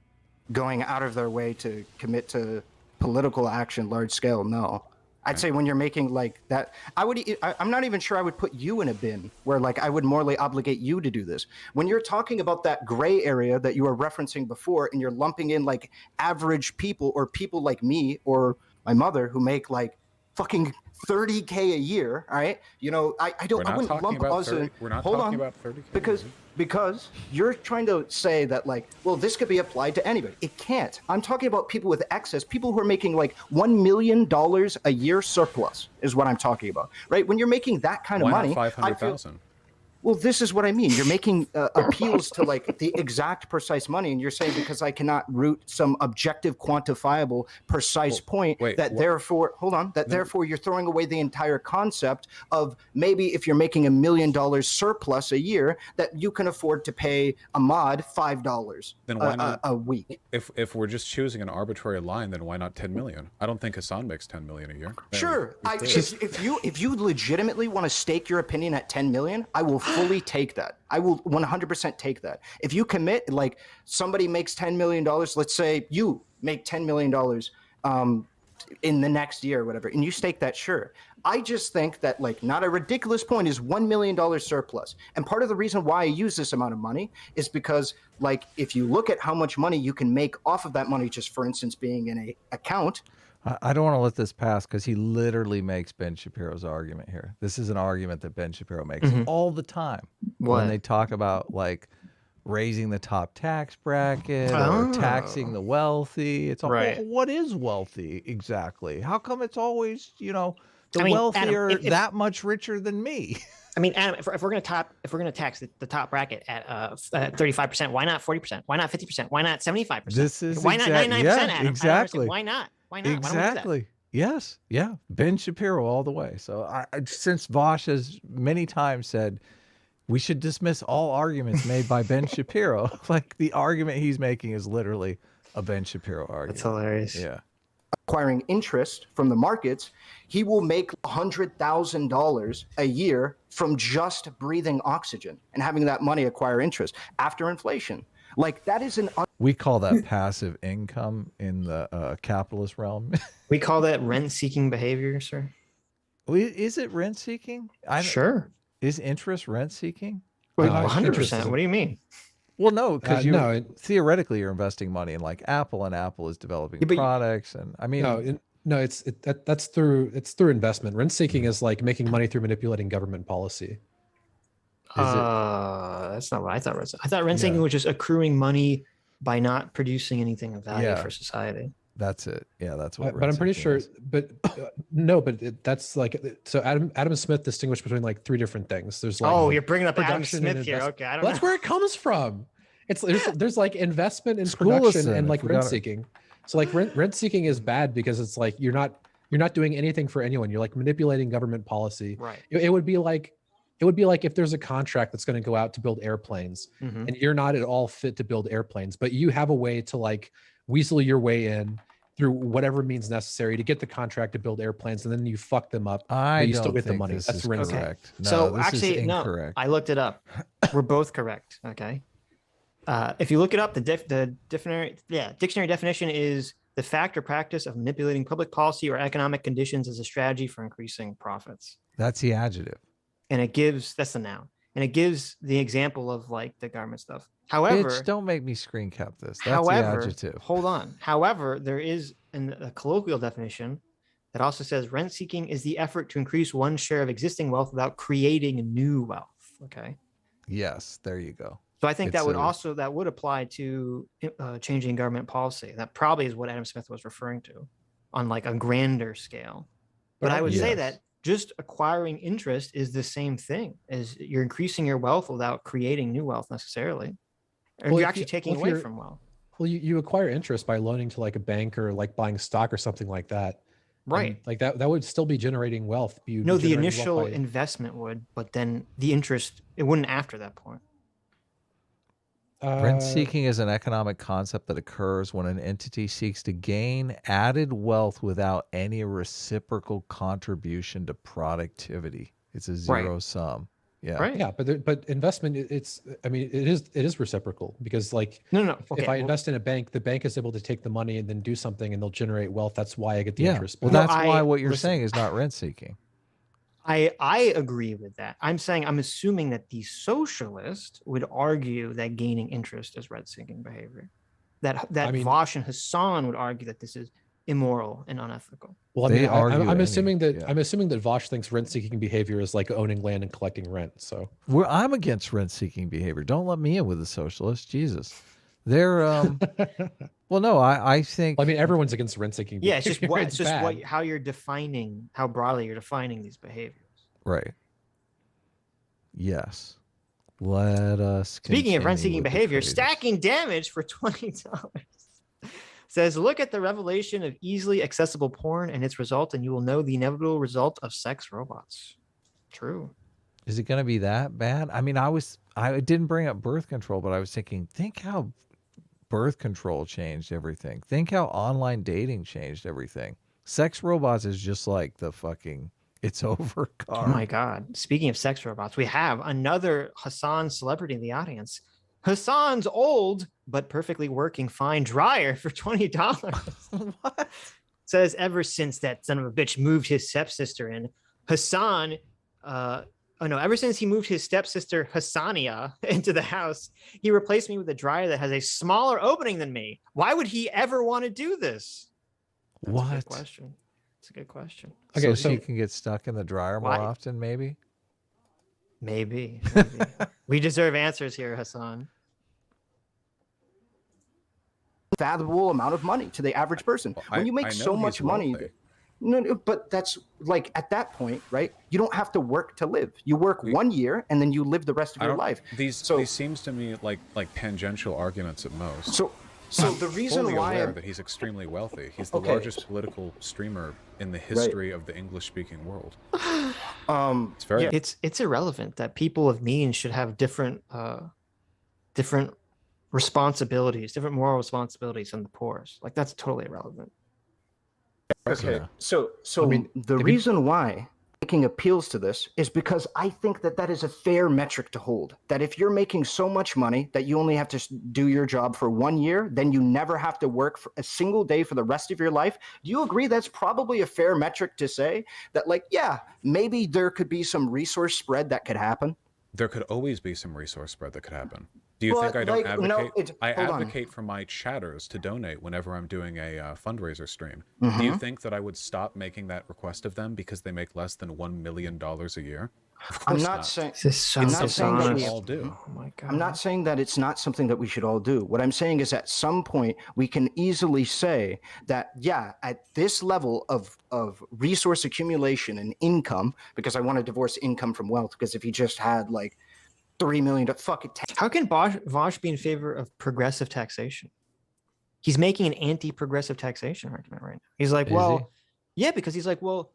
going out of their way to commit to political action large scale, no. I'd say when you're making like that, I'm not even sure I would put you in a bin where like I would morally obligate you to do this. When you're talking about that gray area that you were referencing before, and you're lumping in like average people or people like me or my mother who make like fucking 30K a year, all right? You know, I wouldn't lump us in. We're not Hold talking on, about 30K. because you're trying to say that like, well, this could be applied to anybody. It can't. I'm talking about people with excess, people who are making like $1 million a year surplus is what I'm talking about, right? When you're making that kind of Why money, not I feel, 500,000? well, this is what I mean. You're making appeals to like the exact precise money, and you're saying because I cannot root some objective, quantifiable, precise point therefore, hold on, therefore you're throwing away the entire concept of maybe if you're making $1 million surplus a year, that you can afford to pay a mod $5 Then why not a week. If we're just choosing an arbitrary line, then why not 10 million? I don't think Hasan makes 10 million a year. Sure. If you legitimately want to stake your opinion at 10 million, I will fully take that. I will 100% take that. If you commit, like somebody makes $10 million, let's say you make $10 million in the next year or whatever, and you stake that, sure. I just think that like not a ridiculous point is $1 million surplus. And part of the reason why I use this amount of money is because like if you look at how much money you can make off of that money, just for instance being in a account. I don't want to let this pass because he literally makes Ben Shapiro's argument here. This is an argument that Ben Shapiro makes all the time when they talk about like raising the top tax bracket or taxing the wealthy. It's all, well, what is wealthy exactly? How come it's always, you know, the wealthy Adam, are that much richer than me? I mean, Adam, if we're going to tax the top bracket at 35%, why not 40%? Why not 50%? Why not 75%? This is why not 99%? Adam? Exactly. Why not? Why not? Exactly. Yes. Yeah. Ben Shapiro all the way. So since Vaush has many times said we should dismiss all arguments made by Ben Shapiro, like the argument he's making is literally a Ben Shapiro argument. That's hilarious. Yeah. Acquiring interest from the markets, he will make $100,000 a year from just breathing oxygen and having that money acquire interest after inflation. Like that is we call that passive income in the capitalist realm. We call that rent-seeking behavior, sir. Is it rent-seeking? Sure. Is interest rent-seeking? 100%. What do you mean? Well, no, because theoretically you're investing money in like Apple, and Apple is developing products, and I mean, that's through investment. Rent seeking is like making money through manipulating government policy. That's not what I thought. I thought rent seeking was just accruing money by not producing anything of value for society. That's it. Yeah, that's what. But I'm pretty sure. But that's like so. Adam Smith distinguished between like three different things. There's like you're bringing up Adam Smith here. Okay, I don't know. That's where it comes from. It's there's like investment in production and like rent seeking. So like rent seeking is bad because it's like you're not doing anything for anyone. You're like manipulating government policy. Right. It would be like if there's a contract that's going to go out to build airplanes and you're not at all fit to build airplanes, but you have a way to like weasel your way in through whatever means necessary to get the contract to build airplanes, and then you fuck them up. But you still get the money. That's correct. No, so actually, no, I looked it up. We're both correct. Okay. If you look it up, the dictionary definition is the fact or practice of manipulating public policy or economic conditions as a strategy for increasing profits. That's the adjective. And that's the noun. And it gives the example of like the garment stuff. However, Bitch, don't make me screen cap this. That's the adjective. Hold on. However, there is a colloquial definition that also says rent seeking is the effort to increase one's share of existing wealth without creating new wealth. Okay. Yes, there you go. So I think that would apply to changing government policy. That probably is what Adam Smith was referring to on like a grander scale. But I would say that just acquiring interest is the same thing as you're increasing your wealth without creating new wealth necessarily. Or you're actually taking away from wealth. Well, you acquire interest by loaning to like a bank or like buying stock or something like that. Right. And like that would still be generating wealth. No, the initial investment would, but then the interest, it wouldn't after that point. Rent seeking is an economic concept that occurs when an entity seeks to gain added wealth without any reciprocal contribution to productivity. It's a zero sum. Yeah. Right. Yeah, but investment, I mean, it is reciprocal, because like No. if I invest in a bank, the bank is able to take the money and then do something, and they'll generate wealth. That's why I get the interest Well, back. that's why what you're listen. saying is not rent seeking. I agree with that. I'm assuming that the socialist would argue that gaining interest is rent-seeking behavior. That I mean- Vaush and Hasan would argue that this is immoral and unethical. Well, I They mean, argue I'm assuming that yeah. I'm assuming that Vaush thinks rent-seeking behavior is like owning land and collecting rent. So I'm against rent-seeking behavior. Don't let me in with the socialists. Jesus. They're well, no, I think I mean, everyone's against rent-seeking behavior. Yeah, it's just what It's bad. how you're defining, how broadly you're defining these behaviors. right. Yes. Let us Speaking of continue rent-seeking with the behavior, crazy- stacking damage for $20 says, look at the revelation of easily accessible porn and its result, and you will know the inevitable result of sex robots. True. Is it going to be that bad? I mean, I didn't bring up birth control, but I was thinking, think how birth control changed everything. Think how online dating changed everything. Sex robots is just like the fucking, it's over car. Oh my God. Speaking of sex robots, we have another Hasan celebrity in the audience. Hasan's old but perfectly working fine dryer for $20. What? Says ever since that son of a bitch moved his stepsister in, Hasan, ever since he moved his stepsister Hassania into the house, he replaced me with a dryer that has a smaller opening than me. Why would he ever want to do this? That's a good What? question. It's a good question. Okay, so so you can get stuck in the dryer more Why? often, maybe? Maybe. We deserve answers here, Hasan. Fathomable amount of money to the average person. Well, When you make I know so much he's money, wealthy. no, but that's like at that point, right? You don't have to work to live. You work 1 year and then you live the rest of I your don't, life. these seems to me like tangential arguments at most. So the reason fully why aware that he's extremely wealthy. He's the Okay. largest political streamer in the history of the English-speaking world. It's very It's irrelevant that people of means should have different responsibilities, different moral responsibilities than the poorest. Like that's totally irrelevant. Okay. So I mean, the reason why making appeals to this is because I think that is a fair metric to hold. That if you're making so much money that you only have to do your job for 1 year, then you never have to work for a single day for the rest of your life. Do you agree that's probably a fair metric to say that, like, yeah, maybe there could be some resource spread that could happen? There could always be some resource spread that could happen. Do you But, think I don't like, no, advocate? I hold on. advocate for my chatters to donate whenever I'm doing a fundraiser stream. Mm-hmm. Do you think that I would stop making that request of them because they make less than $1 million a year? Of I'm course not saying This I'm sounds not saying that we dishonest. all do. Oh my God. I'm not saying that it's not something that we should all do. What I'm saying is at some point we can easily say that, yeah, at this level of resource accumulation and income, because I want to divorce income from wealth, because if he just had like $3 million, fuck it. How can Vaush be in favor of progressive taxation? He's making an anti-progressive taxation argument right now. He's like, yeah, because he's like, well,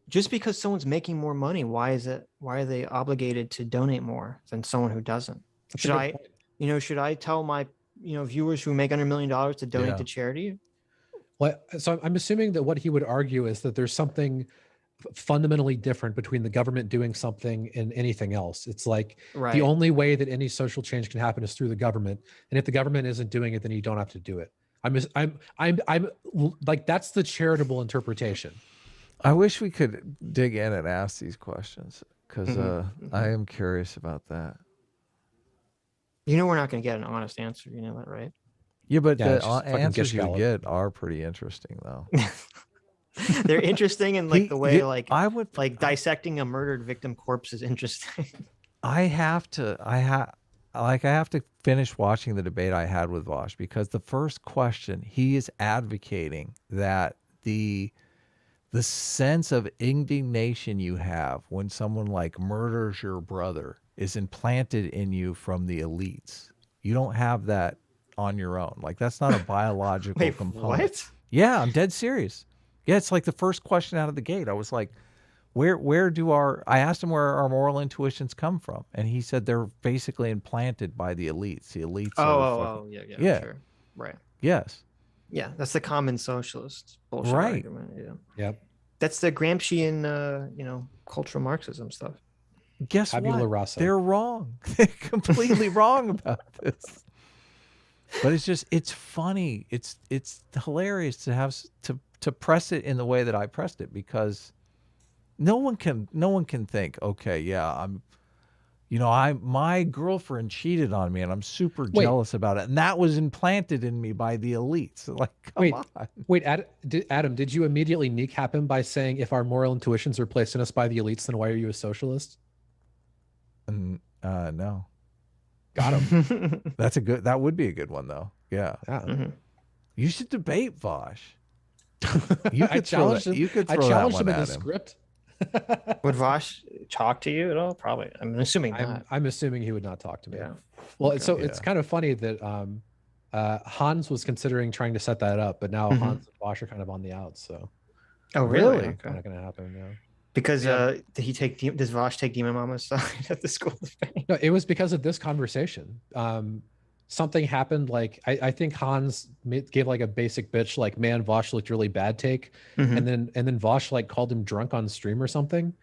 just because someone's making more money, why are they obligated to donate more than someone who doesn't? That's a good point. Should I tell my, viewers who make under $1 million to donate to charity? Well, so I'm assuming that what he would argue is that there's something fundamentally different between the government doing something and anything else. It's like Right. the only way that any social change can happen is through the government, and if the government isn't doing it, then you don't have to do it. I'm like, that's the charitable interpretation. I wish we could dig in and ask these questions because I am curious about that. We're not going to get an honest answer. You know that, right? Yeah, but Yeah, it's the just fucking answers you Gishgalop. get are pretty interesting, though. They're interesting in like the way I would dissecting a murdered victim corpse is interesting. I have to finish watching the debate I had with Vaush because the first question he is advocating that the sense of indignation you have when someone like murders your brother is implanted in you from the elites. You don't have that on your own. Like that's not a biological Wait, component. what? Yeah, I'm dead serious. Yeah, it's like the first question out of the gate. I was like, I asked him where our moral intuitions come from. And he said they're basically implanted by the elites. The elites Yeah. Sure. Right. Yes. Yeah, that's the common socialist bullshit Right. argument. Yeah. Yep. That's the Gramscian, cultural Marxism stuff. guess Tabula what? rasa. They're wrong. They're completely wrong about this. But it's funny. It's hilarious to have to press it in the way that I pressed it, because no one can think, okay, yeah, my girlfriend cheated on me and I'm super jealous about it. And that was implanted in me by the elites. Like, come on. Wait, Adam, did you immediately kneecap him by saying, if our moral intuitions are placed in us by the elites, then why are you a socialist? No. Got him. That would be a good one though. Yeah. You should debate Vaush. I challenged him. I challenged him in the script. Would Vaush talk to you at all? Probably. I'm assuming not. I'm assuming he would not talk to me. Yeah. Well, so it's kind of funny that Hans was considering trying to set that up, but now Hans and Vaush are kind of on the outs. So. Oh, really? It's not going to happen. Yeah. Because does Vaush take Demon Mama's side at the school of fame? No, it was because of this conversation. Something happened. Like I think Hans gave like a basic bitch, like, man, Vaush looked really bad take, and then Vaush like called him drunk on stream or something.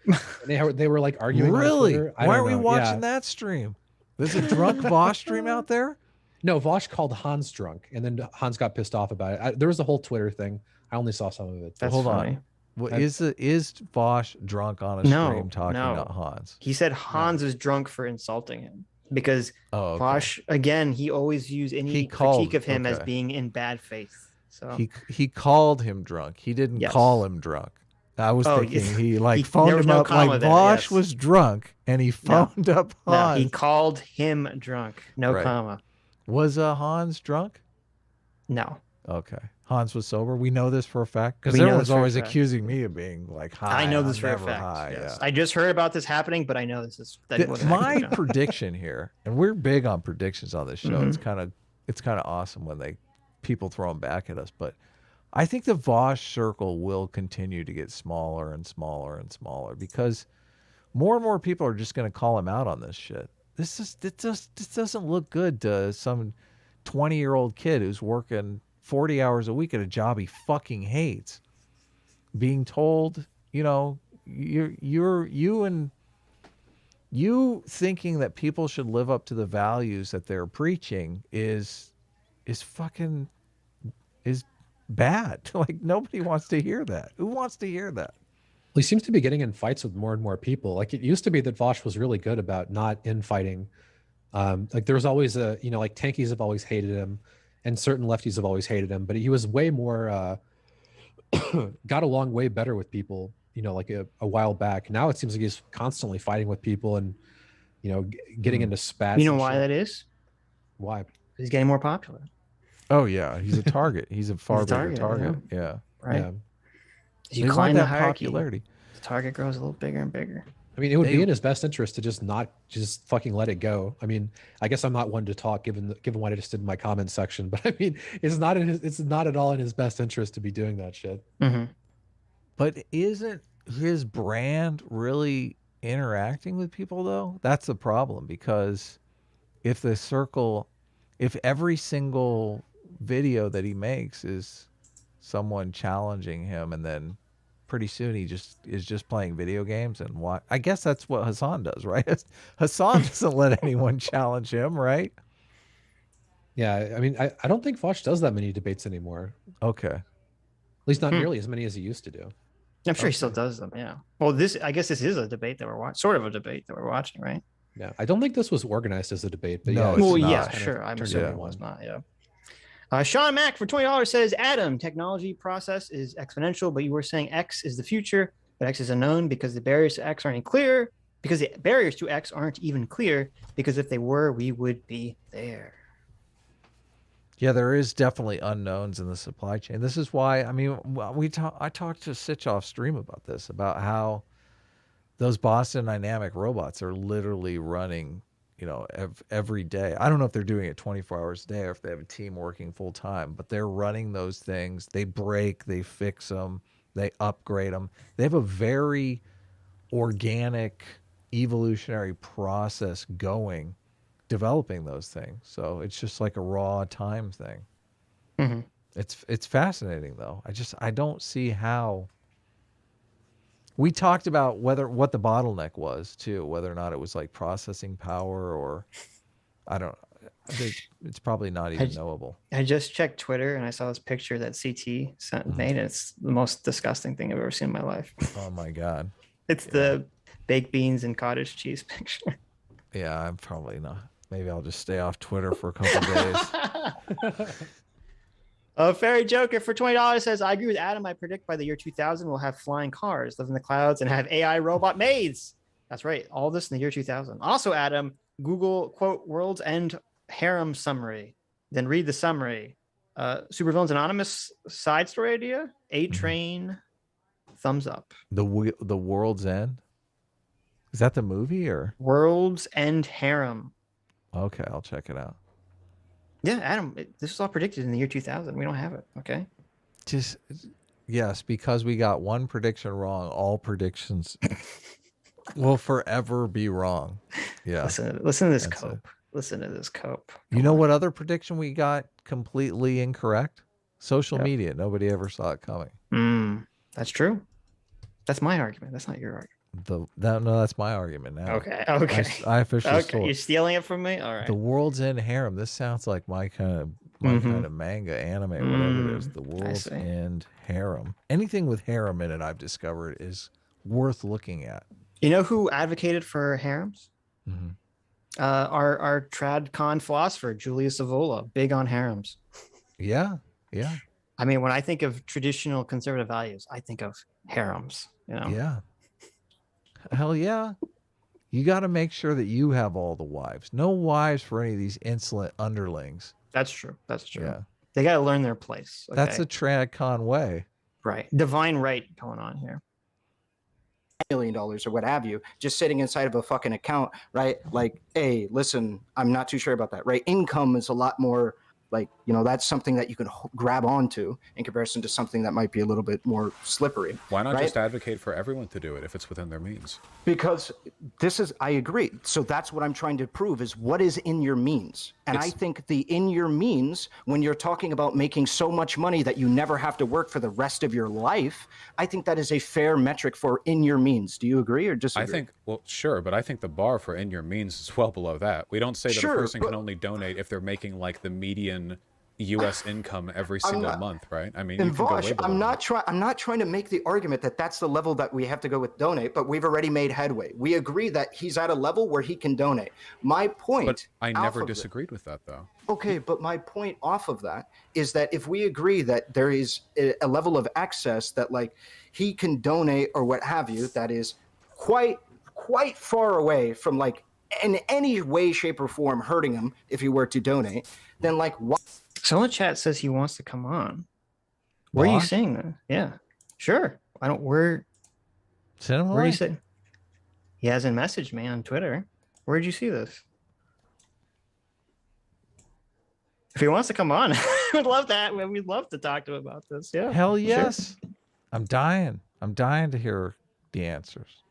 And they were like arguing. Really? Why are we watching that stream? There's a drunk Vaush stream out there? No, Vaush called Hans drunk, and then Hans got pissed off about it. There was a whole Twitter thing. I only saw some of it. That's Hold funny. on. Well, is Vaush drunk on a stream talking about Hans? He said Hans is drunk for insulting him. Because Vaush, again, he always used any critique of him as being in bad faith. So he called him drunk. He didn't call him drunk. I was thinking he phoned him up like Vaush was drunk, and he phoned up Hans. No, he called him drunk. No comma. Was Hans drunk? No. Okay. Hans was sober. We know this for a fact, because everyone's always accusing me of being like high. I know this for a fact. Yes. I just heard about this happening, but I know this is my prediction here, and we're big on predictions on this show. It's kind of awesome when people throw them back at us. But I think the Vaush circle will continue to get smaller and smaller and smaller, because more and more people are just going to call him out on this shit. This doesn't look good to some 20-year-old kid who's working 40 hours a week at a job he fucking hates, being told, you thinking that people should live up to the values that they're preaching is bad. Like, nobody wants to hear that. Who wants to hear that? Well, he seems to be getting in fights with more and more people. Like, it used to be that Vaush was really good about not infighting. Like, there was always like tankies have always hated him, and certain lefties have always hated him, but he was way more got along way better with people, like a while back. Now it seems like he's constantly fighting with people and, getting into spats. You know why that is? Why? He's getting more popular. Oh yeah, he's a target. He's a far bigger target. Yeah. Right. Yeah. As you climb the hierarchy, popularity, the target grows a little bigger and bigger. I mean, it would be in his best interest to just fucking let it go. I mean, I guess I'm not one to talk given what I just did in my comment section, but I mean, it's not at all in his best interest to be doing that shit. But isn't his brand really interacting with people though? That's the problem, because if every single video that he makes is someone challenging him, and then pretty soon he is just playing video games and what? I guess that's what Hasan does, right? Hasan doesn't let anyone challenge him, right? Yeah, I mean, I don't think Vaush does that many debates anymore. Okay. At least not nearly as many as he used to do. I'm sure he still does them, yeah. Well, I guess this is a debate that we're watching, sort of a debate that we're watching, right? Yeah, I don't think this was organized as a debate, but no, yeah. well, yeah, sure. I'm assuming it was not, yeah. Sean Mack for $20 says, Adam, technology process is exponential, but you were saying X is the future, but X is unknown because the barriers to X aren't clear, because the barriers to X aren't even clear, because if they were, we would be there. Yeah, there is definitely unknowns in the supply chain. This is why, I mean, I talked to Sitch off stream about this, about how those Boston Dynamic robots are literally running, every day. I don't know if they're doing it 24 hours a day or if they have a team working full time, but they're running those things. They break, they fix them, they upgrade them. They have a very organic evolutionary process going, developing those things. So it's just like a raw time thing. It's fascinating though. I don't see how We talked about what the bottleneck was too, whether or not it was like processing power or I don't. It's probably not even knowable. I just checked Twitter and I saw this picture that CT made. And it's the most disgusting thing I've ever seen in my life. Oh my god! It's the baked beans and cottage cheese picture. Yeah, I'm probably not. Maybe I'll just stay off Twitter for a couple days. Fairy Joker for $20 says, I agree with Adam. I predict by the year 2000 we'll have flying cars, live in the clouds, and have AI robot maids. That's right. All this in the year 2000. Also, Adam, Google, quote, World's End harem summary. Then read the summary. Supervillains Anonymous side story idea. A-Train, thumbs up. The World's End? Is that the movie or? World's End harem. Okay, I'll check it out. Yeah, Adam, this was all predicted in the year 2000. We don't have it, okay? Yes, because we got one prediction wrong, all predictions will forever be wrong. Yeah. Listen to this cope. Listen to this cope. You know what other prediction we got completely incorrect? Social media. Nobody ever saw it coming. That's true. That's my argument. That's not your argument. No, that's my argument now. Okay. I officially stole it. You're stealing it from me? All right. The World's End harem. This sounds like my kind of manga, anime, whatever it is. The World's End harem. Anything with harem in it, I've discovered, is worth looking at. You know who advocated for harems? Our TradCon philosopher, Julius Evola, big on harems. Yeah. I mean, when I think of traditional conservative values, I think of harems. You know? Yeah. Hell yeah. You got to make sure that you have all the wives. No wives for any of these insolent underlings. That's true. Yeah. They got to learn their place. Okay? That's a TradCon way. Right. Divine right going on here. $1 million or what have you, just sitting inside of a fucking account, right? Like, hey, listen, I'm not too sure about that, right? Income is a lot more like, you know, that's something that you can grab onto in comparison to something that might be a little bit more slippery. Why not right? just advocate for everyone to do it if it's within their means? Because I agree. So that's what I'm trying to prove is what is in your means. And I think the in your means, when you're talking about making so much money that you never have to work for the rest of your life, I think that is a fair metric for in your means. Do you agree or disagree? I think, well, sure, but I think the bar for in your means is well below that. We don't say that a person can only donate if they're making like the median U.S. income every single month, right? I mean, and Vaush, I'm not trying to make the argument that that's the level that we have to go with donate, but we've already made headway. We agree that he's at a level where he can donate. My point. But I never disagreed with that, though. Okay, but my point off of that is that if we agree that there is a level of excess that like he can donate or what have you, that is quite far away from like in any way, shape, or form hurting him if he were to donate, then like what? Someone chat says he wants to come on. Where are you saying that? Yeah, sure. Where are you saying? He hasn't messaged me on Twitter. Where'd you see this? If he wants to come on, we'd love that. We'd love to talk to him about this. Yeah. Hell yes. Sure. I'm dying to hear the answers.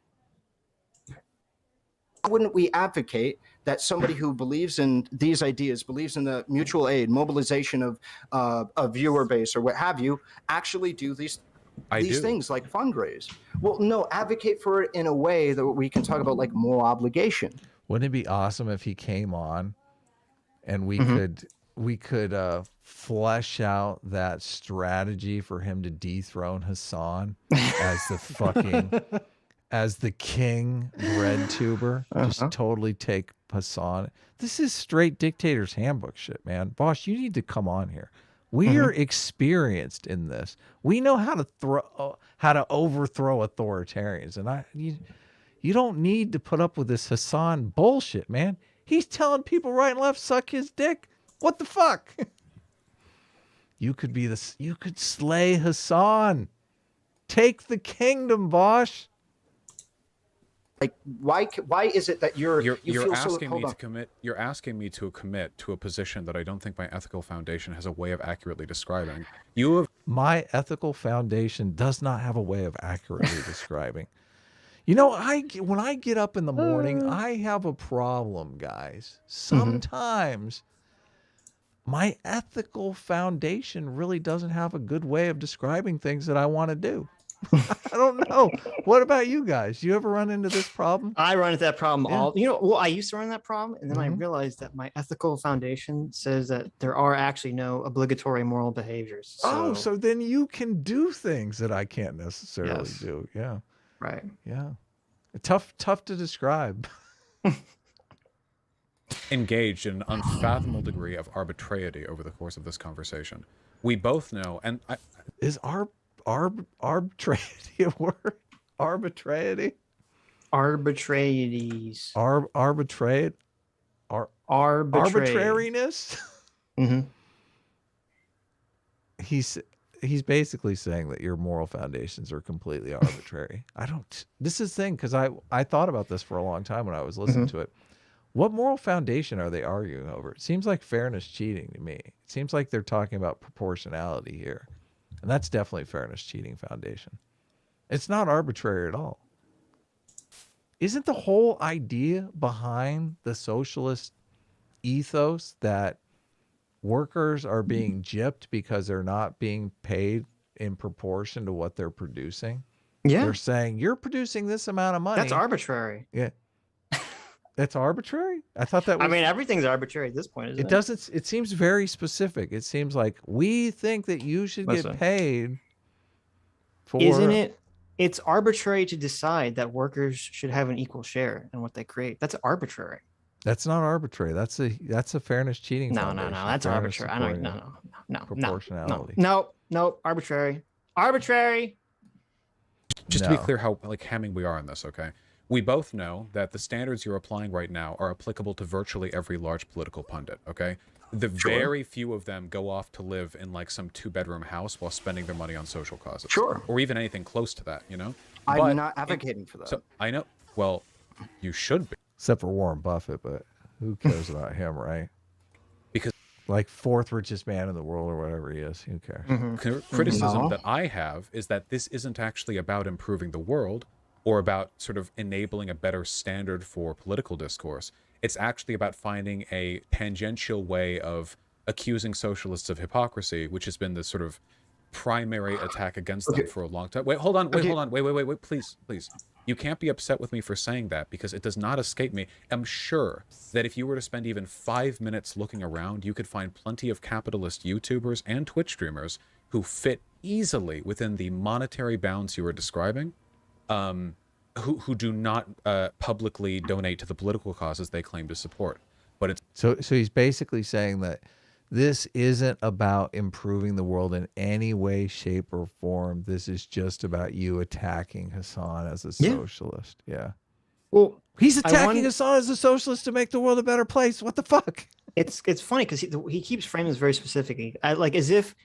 Wouldn't we advocate that somebody who believes in these ideas, believes in the mutual aid, mobilization of a viewer base or what have you, actually do these things like fundraise? Well, no, advocate for it in a way that we can talk about like moral obligation. Wouldn't it be awesome if he came on and we could flesh out that strategy for him to dethrone Hasan as the fucking as the king bread tuber, just totally take Hasan. This is straight dictator's handbook shit, man. Vaush, you need to come on here. We are experienced in this. We know how to overthrow authoritarians, and you don't need to put up with this Hasan bullshit, man. He's telling people right and left suck his dick. What the fuck? You could slay Hasan. Take the kingdom, Vaush. Like why is it that you're asking me to commit? You're asking me to commit to a position that I don't think my ethical foundation has a way of accurately describing. My ethical foundation does not have a way of accurately describing. You know, when I get up in the morning, I have a problem, guys. Sometimes my ethical foundation really doesn't have a good way of describing things that I want to do. don't know. What about you guys? You ever run into this problem? I run into that problem Yeah. well, I used to run that problem, and then I Mhm. realized that my ethical foundation says that there are actually no obligatory moral behaviors. So then you can do things that I can't necessarily Yes. do. Yeah. Right. Yeah. Tough to describe. Engaged in an unfathomable degree of arbitrariety over the course of this conversation. We both know, and Is arbitrarity a word? Arbitrarity? Arbitrarities. Arbitrate? Arbitrariness? Mm-hmm. He's basically saying that your moral foundations are completely arbitrary. This is the thing, because I thought about this for a long time when I was listening to it. What moral foundation are they arguing over? It seems like fairness cheating to me. It seems like they're talking about proportionality here. And that's definitely fairness cheating foundation. It's not arbitrary at all. Isn't the whole idea behind the socialist ethos that workers are being gypped because they're not being paid in proportion to what they're producing? Yeah. They're saying, you're producing this amount of money. That's arbitrary. Yeah. That's arbitrary? I thought that was... I mean, everything's arbitrary at this point, isn't it? It doesn't... It seems very specific. It seems like we think that you should Listen. get paid for... Isn't it? It's arbitrary to decide that workers should have an equal share in what they create. That's arbitrary. That's not arbitrary. That's a fairness cheating No, foundation. that's Fairness arbitrary. I don't, supporting no, proportionality. no, arbitrary. Arbitrary. just to be No. clear how like hemming we are on this, okay? We both know that the standards you're applying right now are applicable to virtually every large political pundit, okay? The very few of them go off to live in like some 2-bedroom house while spending their money on social causes. Sure. Or even anything close to that, you know? I'm But not advocating for that. So I know, well, you should be. Except for Warren Buffett, but who cares about him, right? Because like 4th richest man in the world or whatever he is. Who cares? criticism No. that I have is that this isn't actually about improving the world or about sort of enabling a better standard for political discourse. It's actually about finding a tangential way of accusing socialists of hypocrisy, which has been the sort of primary attack against them for a long time. Wait, hold on, wait, please. You can't be upset with me for saying that because it does not escape me. I'm sure that if you were to spend even 5 minutes looking around, you could find plenty of capitalist YouTubers and Twitch streamers who fit easily within the monetary bounds you were describing, who do not publicly donate to the political causes they claim to support. But it's So he's basically saying that this isn't about improving the world in any way, shape, or form. This is just about you attacking Hasan as a socialist. Yeah. Well, He's I attacking wonder- Hasan as a socialist to make the world a better place. What the fuck? it's funny because he keeps framing this very specifically, like as if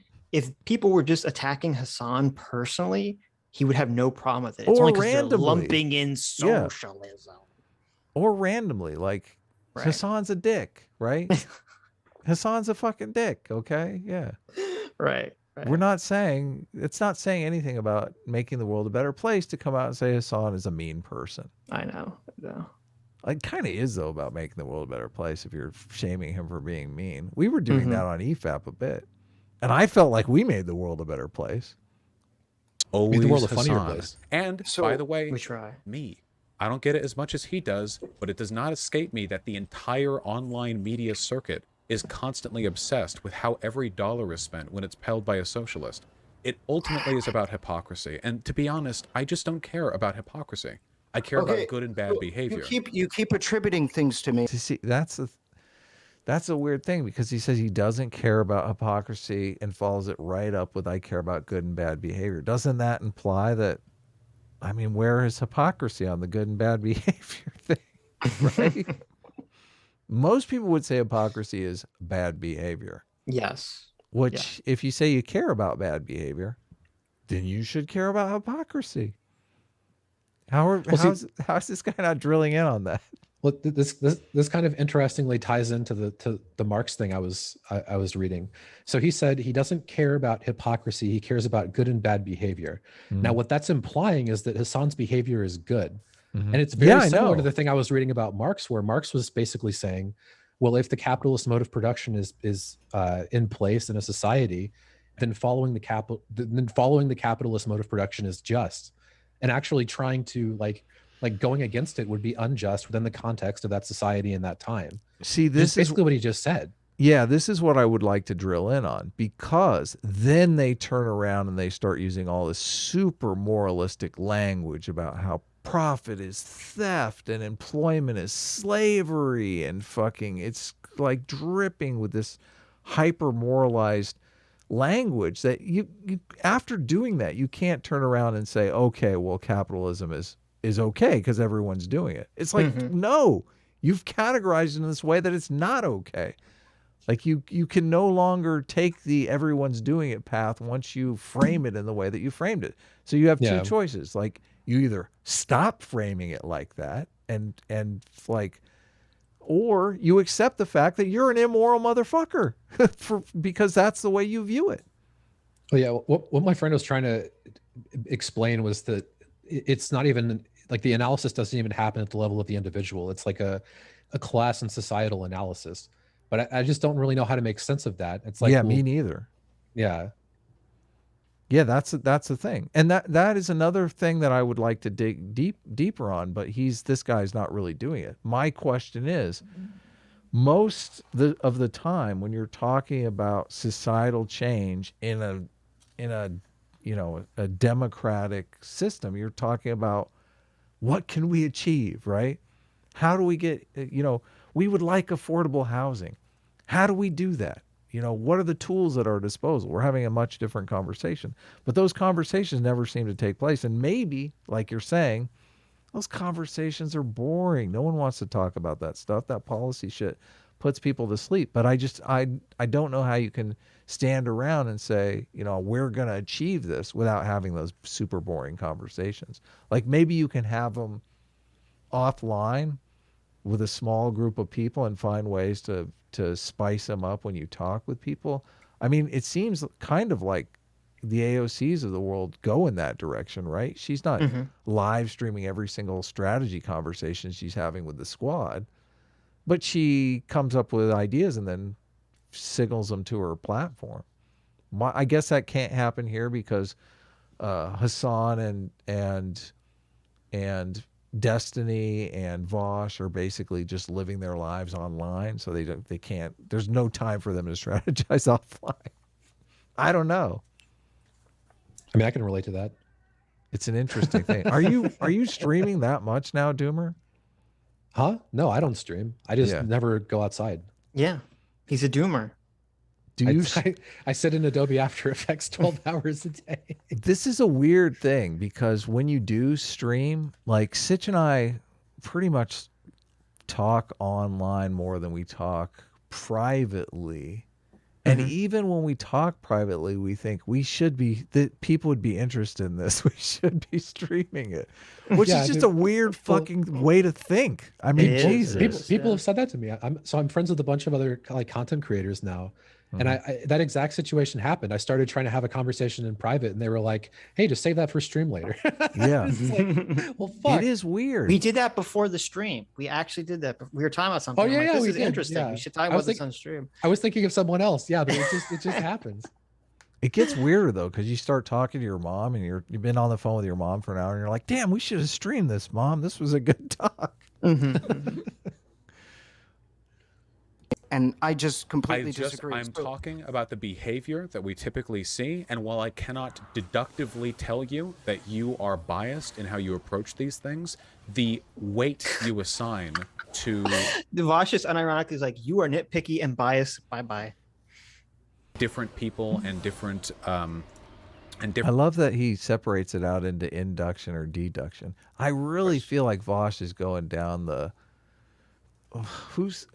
people were just attacking Hasan personally, he would have no problem with it. It's Or only 'cause they're randomly. lumping in socialism. Or randomly, like Right. Hasan's a dick, right? Hasan's a fucking dick, okay? Yeah. Right. We're not saying, it's not saying anything about making the world a better place to come out and say Hasan is a mean person. I know. It kind of is, though, about making the world a better place if you're shaming him for being mean. We were doing that on EFAP a bit. And I felt like we made the world a better place. always the world a funnier Hasan. place. And So, by the way, We try. me. I don't get it as much as he does, but it does not escape me that the entire online media circuit is constantly obsessed with how every dollar is spent when it's held by a socialist. It ultimately is about hypocrisy. And to be honest, I just don't care about hypocrisy. I care about good and bad behavior. You keep attributing things to me. To see, that's a weird thing because he says he doesn't care about hypocrisy and follows it right up with I care about good and bad behavior. Doesn't that imply that, I mean, where is hypocrisy on the good and bad behavior thing, right? Most people would say hypocrisy is bad behavior, Yes. which if you say you care about bad behavior, then you should care about hypocrisy. How's this guy not drilling in on that? Well, this kind of interestingly ties into the Marx thing I was reading. So he said he doesn't care about hypocrisy; he cares about good and bad behavior. Now, what that's implying is that Hasan's behavior is good, and it's very similar to the thing I was reading about Marx, where Marx was basically saying, well, if the capitalist mode of production is in place in a society, then following the capitalist mode of production is just. and actually trying to like going against it would be unjust within the context of that society in that time. See, This this is is basically what he just said. Yeah, this is what I would like to drill in on, because then they turn around and they start using all this super moralistic language about how profit is theft and employment is slavery, and fucking it's like dripping with this hyper moralized language that you after doing that, you can't turn around and say, okay, well, capitalism is okay because everyone's doing it. It's like, no, you've categorized it in this way that it's not okay. Like you can no longer take the everyone's doing it path once you frame it in the way that you framed it. So you have two choices. Like you either stop framing it like that and like, or you accept the fact that you're an immoral motherfucker because that's the way you view it. Oh yeah, what my friend was trying to explain was that it's not even like the analysis doesn't even happen at the level of the individual. It's like a class and societal analysis. But I just don't really know how to make sense of that. It's like, yeah, me neither. Yeah. Yeah, that's the thing. And that is another thing that I would like to dig deeper on, but this guy's not really doing it. My question is, most of the time when you're talking about societal change in a a democratic system, you're talking about what can we achieve, right? How do we get, we would like affordable housing. How do we do that? What are the tools at our disposal? We're having a much different conversation, but those conversations never seem to take place. And maybe, like you're saying, those conversations are boring. No one wants to talk about that stuff. That policy shit puts people to sleep. But I don't know how you can stand around and say, we're going to achieve this without having those super boring conversations. Like maybe you can have them offline with a small group of people and find ways to spice them up when you talk with people. I mean, it seems kind of like the AOCs of the world go in that direction, right? She's not live streaming every single strategy conversation she's having with the squad, but she comes up with ideas and then signals them to her platform. I guess that can't happen here because Hasan and Destiny and Vaush are basically just living their lives online, so they can't. There's no time for them to strategize offline. I don't know. I mean, I can relate to that. It's an interesting thing. Are you streaming that much now, Doomer? Huh? No, I don't stream. I just never go outside. Yeah, he's a doomer. I sit in Adobe After Effects 12 hours a day. This is a weird thing because when you do stream, like Sitch and I pretty much talk online more than we talk privately. And even when we talk privately, we think that people would be interested in this. We should be streaming it, which is just a weird fucking way to think. I mean, Jesus. People have said that to me. I'm friends with a bunch of other content creators now. And I that exact situation happened. I started trying to have a conversation in private and they were like, hey, just save that for stream later. Yeah. Like, well, fuck. It is weird. We did that before the stream. We actually did that. We were talking about something. Oh, yeah, this we is did. interesting. Yeah. We should talk about this on stream. I was thinking of someone else. Yeah, but it just happens. It gets weirder though, because you start talking to your mom and you've been on the phone with your mom for an hour and you're like, damn, we should have streamed this, Mom. This was a good talk. And I just completely disagree. I'm talking about the behavior that we typically see, and while I cannot deductively tell you that you are biased in how you approach these things, the weight you assign to the Vaush just unironically is like, you are nitpicky and biased. Bye-bye. Different people and different I love that he separates it out into induction or deduction. I really feel like Vaush is going down the who's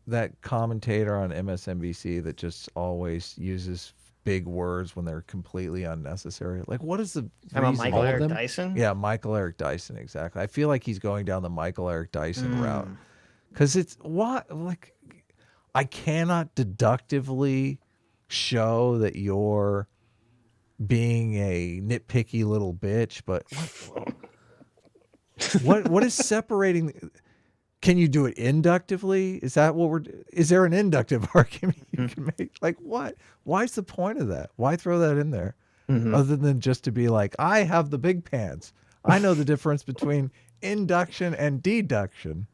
that commentator on MSNBC that just always uses big words when they're completely unnecessary. Like, what is the reason? Michael Eric Dyson? Yeah, Michael Eric Dyson, exactly. I feel like he's going down the Michael Eric Dyson route. Because it's like I cannot deductively show that you're being a nitpicky little bitch, but what is separating? Can you do it inductively? Is that what is there an inductive argument you can make? Like what? Why is the point of that? Why throw that in there? other than just to be like, I have the big pants. I know the difference between induction and deduction.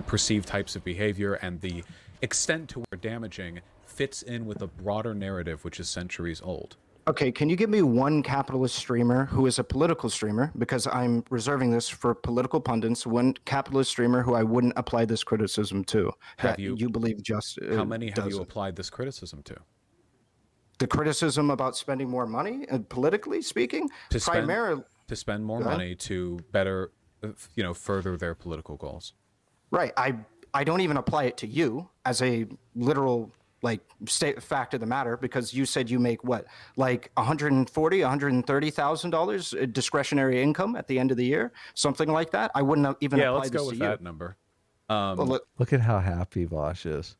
Perceived types of behavior and the extent to where damaging fits in with a broader narrative which is centuries old. Okay, can you give me one capitalist streamer who is a political streamer, because I'm reserving this for political pundits, one capitalist streamer who I wouldn't apply this criticism to, Have that you believe just How many have you doesn't. applied this criticism to? The criticism about spending more money, politically speaking, To spend, primarily, to spend more money to better, further their political goals. right. I don't even apply it to you as a literal fact of the matter, because you said you make what, like $130,000 discretionary income at the end of the year, something like that. I wouldn't even apply let's this go to with you. that number. Look at how happy Vaush is.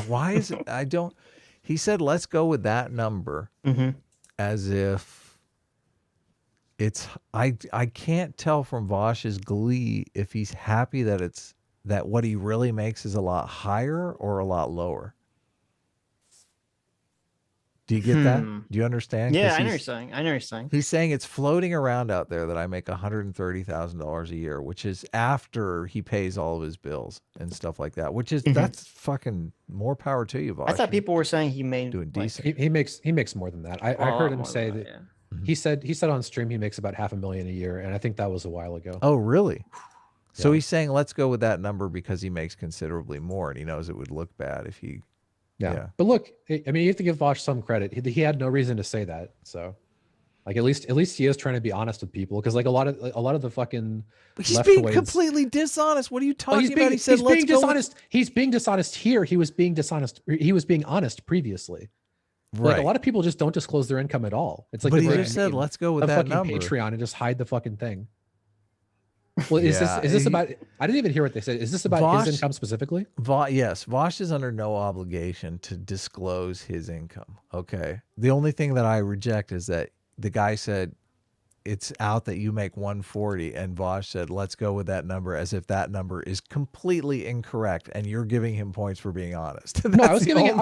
Why is it? He said, let's go with that number, as if it's, I can't tell from Vaush's glee if he's happy that what he really makes is a lot higher or a lot lower. Do you get that? Do you understand? Yeah, I know what you're saying. I know what you're saying. He's saying it's floating around out there that I make $130,000 a year, which is after he pays all of his bills and stuff like that, which is, that's fucking more power to you, Vaush. I thought people were saying he made doing decent. He makes more than that. I heard him say that. Yeah. He said on stream he makes about $500,000 a year, and I think that was a while ago. Oh, really? So Yeah. he's saying, let's go with that number because he makes considerably more, and he knows it would look bad if he. Yeah. But look, I mean, you have to give Vaush some credit. He had no reason to say that. So, like, at least he is trying to be honest with people, because like a lot of the fucking He's being completely dishonest. What are you talking about? He said, let's go. He's being dishonest here. He was being dishonest. He was being honest previously. Right. Like, a lot of people just don't disclose their income at all. It's like, but he just said, let's go with that fucking number. Patreon and just hide the fucking thing. Well, is this about? I didn't even hear what they said. Is this about his income specifically? Yes, Vaush is under no obligation to disclose his income. Okay. The only thing that I reject is that the guy said it's out that you make 140, and Vaush said, let's go with that number, as if that number is completely incorrect, and you're giving him points for being honest. No, I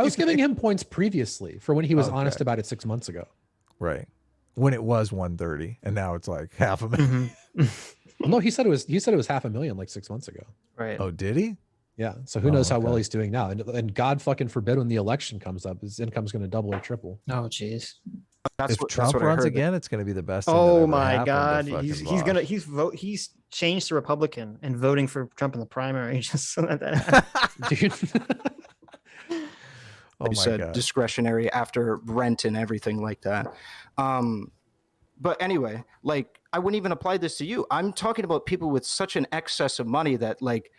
was giving him points previously for when he was honest about it 6 months ago. Right. When it was 130, and now it's like $500,000. Well, no, he said it was $500,000 like 6 months ago. Right. Oh, did he? Yeah. So who knows how well he's doing now? And God fucking forbid when the election comes up, his income's going to double or triple. Oh, jeez. If Trump runs again, it's going to be the best. Oh my God, he's changed to Republican and voting for Trump in the primary just so that happens. Dude. Oh my said God. Discretionary after rent and everything like that. But anyway, like, I wouldn't even apply this to you. I'm talking about people with such an excess of money that, like,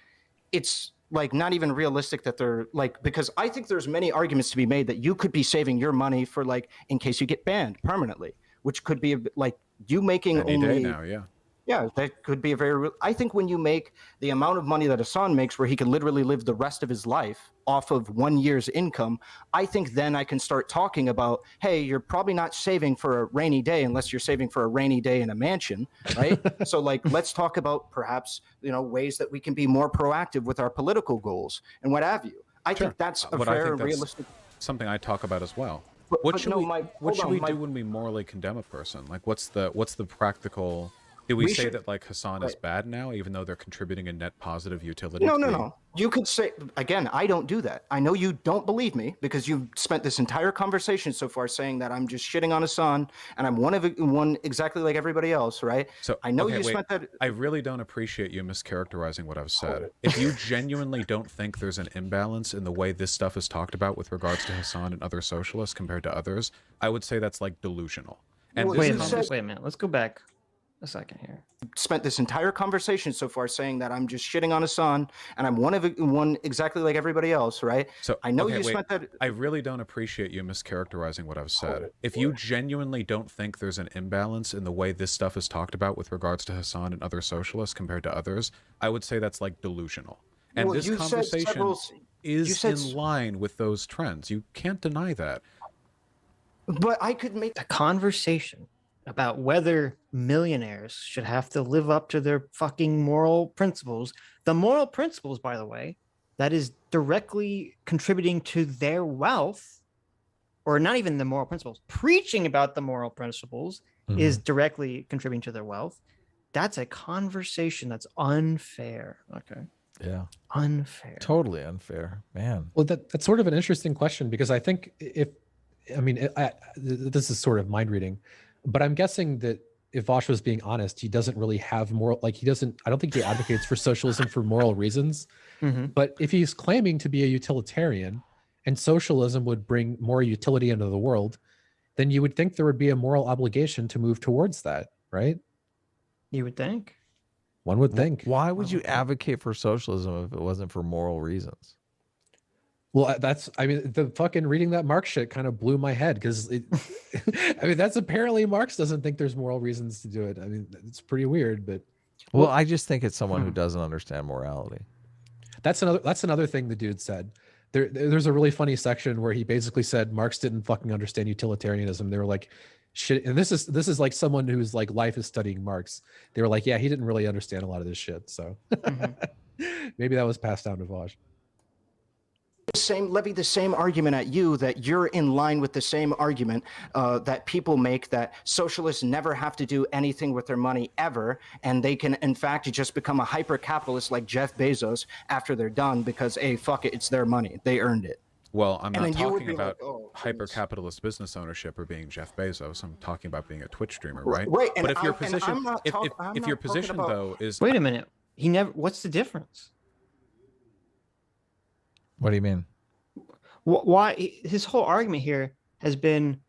it's like not even realistic that they're like, because I think there's many arguments to be made that you could be saving your money for, like, in case you get banned permanently, which could be like you making Any only day now, yeah. Yeah, that could be a very I think when you make the amount of money that Hasan makes, where he could literally live the rest of his life off of 1 year's income, I think then I can start talking about, hey, you're probably not saving for a rainy day unless you're saving for a rainy day in a mansion, right? So, like, let's talk about perhaps, ways that we can be more proactive with our political goals and what have you. I think that's a fair, realistic. Something I talk about as well. But What should we Mike. do when we morally condemn a person? Like, what's the practical? Do we say that, like, Hasan is bad now, even though they're contributing a net positive utility? No. You could say, again, I don't do that. I know you don't believe me because you've spent this entire conversation so far saying that I'm just shitting on Hasan and I'm one exactly like everybody else, right? So I know spent that. I really don't appreciate you mischaracterizing what I've said. If you genuinely don't think there's an imbalance in the way this stuff is talked about with regards to Hasan and other socialists compared to others, I would say that's, like, delusional. And Wait a minute. Let's go back a second here. Spent this entire conversation so far saying that I'm just shitting on Hasan and I'm one exactly like everybody else, right? So I know spent that. I really don't appreciate you mischaracterizing what I've said. If you genuinely don't think there's an imbalance in the way this stuff is talked about with regards to Hasan and other socialists compared to others, I would say that's, like, delusional. And this conversation is in line with those trends. You can't deny that. But I could make the conversation about whether millionaires should have to live up to their fucking moral principles. The moral principles, by the way, that is directly contributing to their wealth or not even the moral principles, preaching about the moral principles is directly contributing to their wealth. That's a conversation that's unfair. Okay. Yeah. Unfair. Totally unfair, man. Well, that's sort of an interesting question, because I think this is sort of mind reading, but I'm guessing that if Vaush was being honest, he doesn't really have moral, I don't think he advocates for socialism for moral reasons. But if he's claiming to be a utilitarian and socialism would bring more utility into the world, then you would think there would be a moral obligation to move towards that, right? You would think. One would think. Why would you advocate for socialism if it wasn't for moral reasons? Well, the fucking reading that Marx shit kind of blew my head, because that's apparently Marx doesn't think there's moral reasons to do it. I mean, it's pretty weird, but. Well, I just think it's someone who doesn't understand morality. That's another thing the dude said. There's a really funny section where he basically said Marx didn't fucking understand utilitarianism. They were like, shit, and this is like someone whose like life is studying Marx. They were like, yeah, he didn't really understand a lot of this shit. So maybe that was passed down to Vaush. Levy the same argument at you, that you're in line with the same argument that people make, that socialists never have to do anything with their money ever, and they can in fact just become a hyper capitalist like Jeff Bezos after they're done, because hey, fuck it, it's their money, they earned it. Well, I'm not then you would talking be about like, oh, hyper-capitalist business ownership or being Jeff Bezos. I'm talking about being a Twitch streamer, right? Right. But if your I'm position, not if talking your position about- though is, Wait a minute. He never. What's the difference? What do you mean? Why his whole argument here has been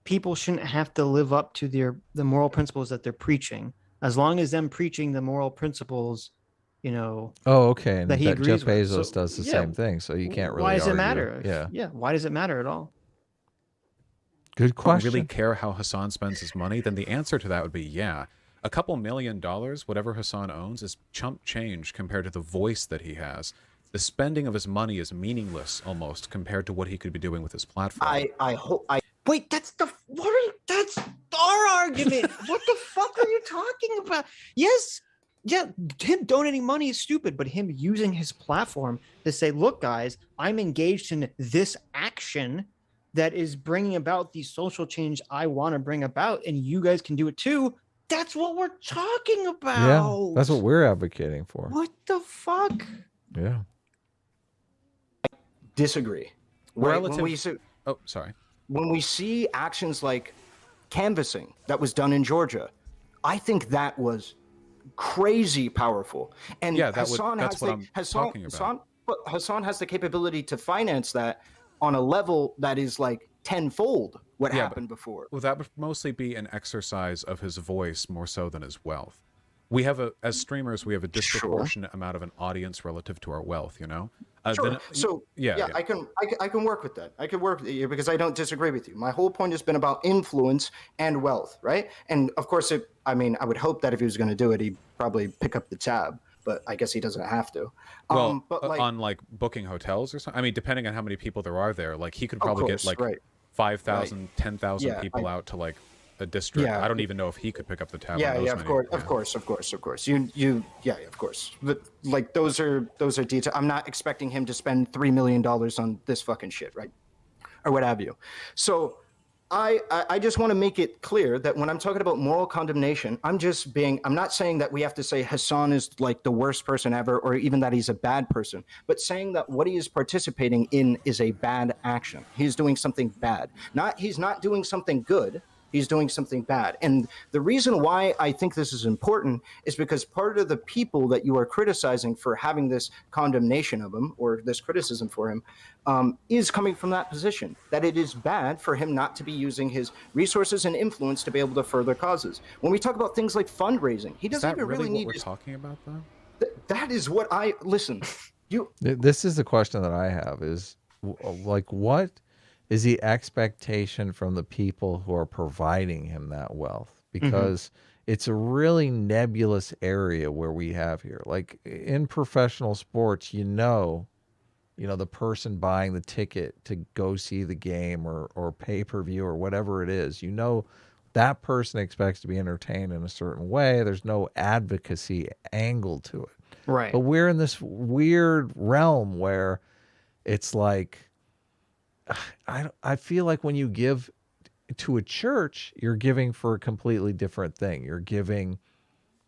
people shouldn't have to live up to the moral principles that they're preaching, as long as them preaching the moral principles, Oh, okay. And that he Jeff agrees with. Bezos So, does the yeah, same thing, so you can't really Why does it argue. matter? Yeah. Why does it matter at all? Good don't question. really care how Hasan spends his money, then the answer to that would be yeah. A couple $1 million, whatever Hasan owns, is chump change compared to the voice that he has. The spending of his money is meaningless almost compared to what he could be doing with his platform. I hope Wait, that's our argument. What the fuck are you talking about? Yes, yeah, him donating money is stupid, but him using his platform to say, look, guys, I'm engaged in this action that is bringing about the social change I want to bring about, and you guys can do it too. That's what we're talking about. Yeah, that's what we're advocating for. What the fuck? Yeah. disagree. Relative. Right? When we see actions like canvassing that was done in Georgia, I think that was crazy powerful. And Yeah, that's what I'm talking about. Hasan has the capability to finance that on a level that is like tenfold what happened before. Well, that would mostly be an exercise of his voice more so than his wealth. We have as streamers, we have a disproportionate amount of an audience relative to our wealth, you know? Yeah, I can work with that. I can work with you because I don't disagree with you. My whole point has been about influence and wealth, right? And of course, I would hope that if he was going to do it, he'd probably pick up the tab, but I guess he doesn't have to. Well, but on booking hotels or something, I mean, depending on how many people there are there, like he could probably get 5,000, 10,000 people out to like a district. Yeah. I don't even know if he could pick up the tab. Of course. Of course. But like those are details. I'm not expecting him to spend $3 million on this fucking shit, right? Or what have you. So I just want to make it clear that when I'm talking about moral condemnation, I'm not saying that we have to say Hasan is like the worst person ever, or even that he's a bad person, but saying that what he is participating in is a bad action. He's doing something bad. He's not doing something good. He's doing something bad. And the reason why I think this is important is because part of the people that you are criticizing for having this condemnation of him or this criticism for him is coming from that position, that it is bad for him not to be using his resources and influence to be able to further causes. When we talk about things like fundraising, he doesn't even really need what we're talking about, though? That is what listen. This is the question that I have is like, what is the expectation from the people who are providing him that wealth? Because it's a really nebulous area where we have here. Like in professional sports, you know, the person buying the ticket to go see the game or pay-per-view or whatever it is, that person expects to be entertained in a certain way. There's no advocacy angle to it. Right. But we're in this weird realm where it's like, I feel like when you give to a church, you're giving for a completely different thing. You're giving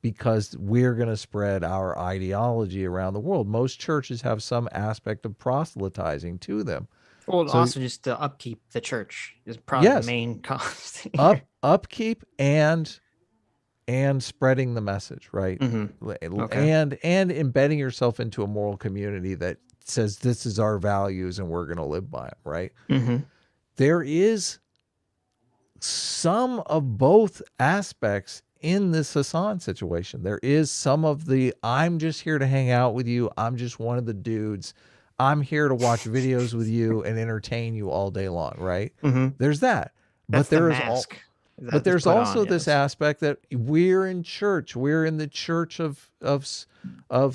because we're going to spread our ideology around the world. Most churches have some aspect of proselytizing to them. Well, So- also just to upkeep the church is probably Yes. the main cost. Upkeep and spreading the message, right? Okay. And embedding yourself into a moral community that says this is our values and we're going to live by them, right? There is some of both aspects in this Hasan situation. There is some of the I'm just here to hang out with you. I'm just one of the dudes. I'm here to watch videos with you and entertain you all day long, right? There's that. That's but there the is mask. but there's also this aspect that we're in church. We're in the church of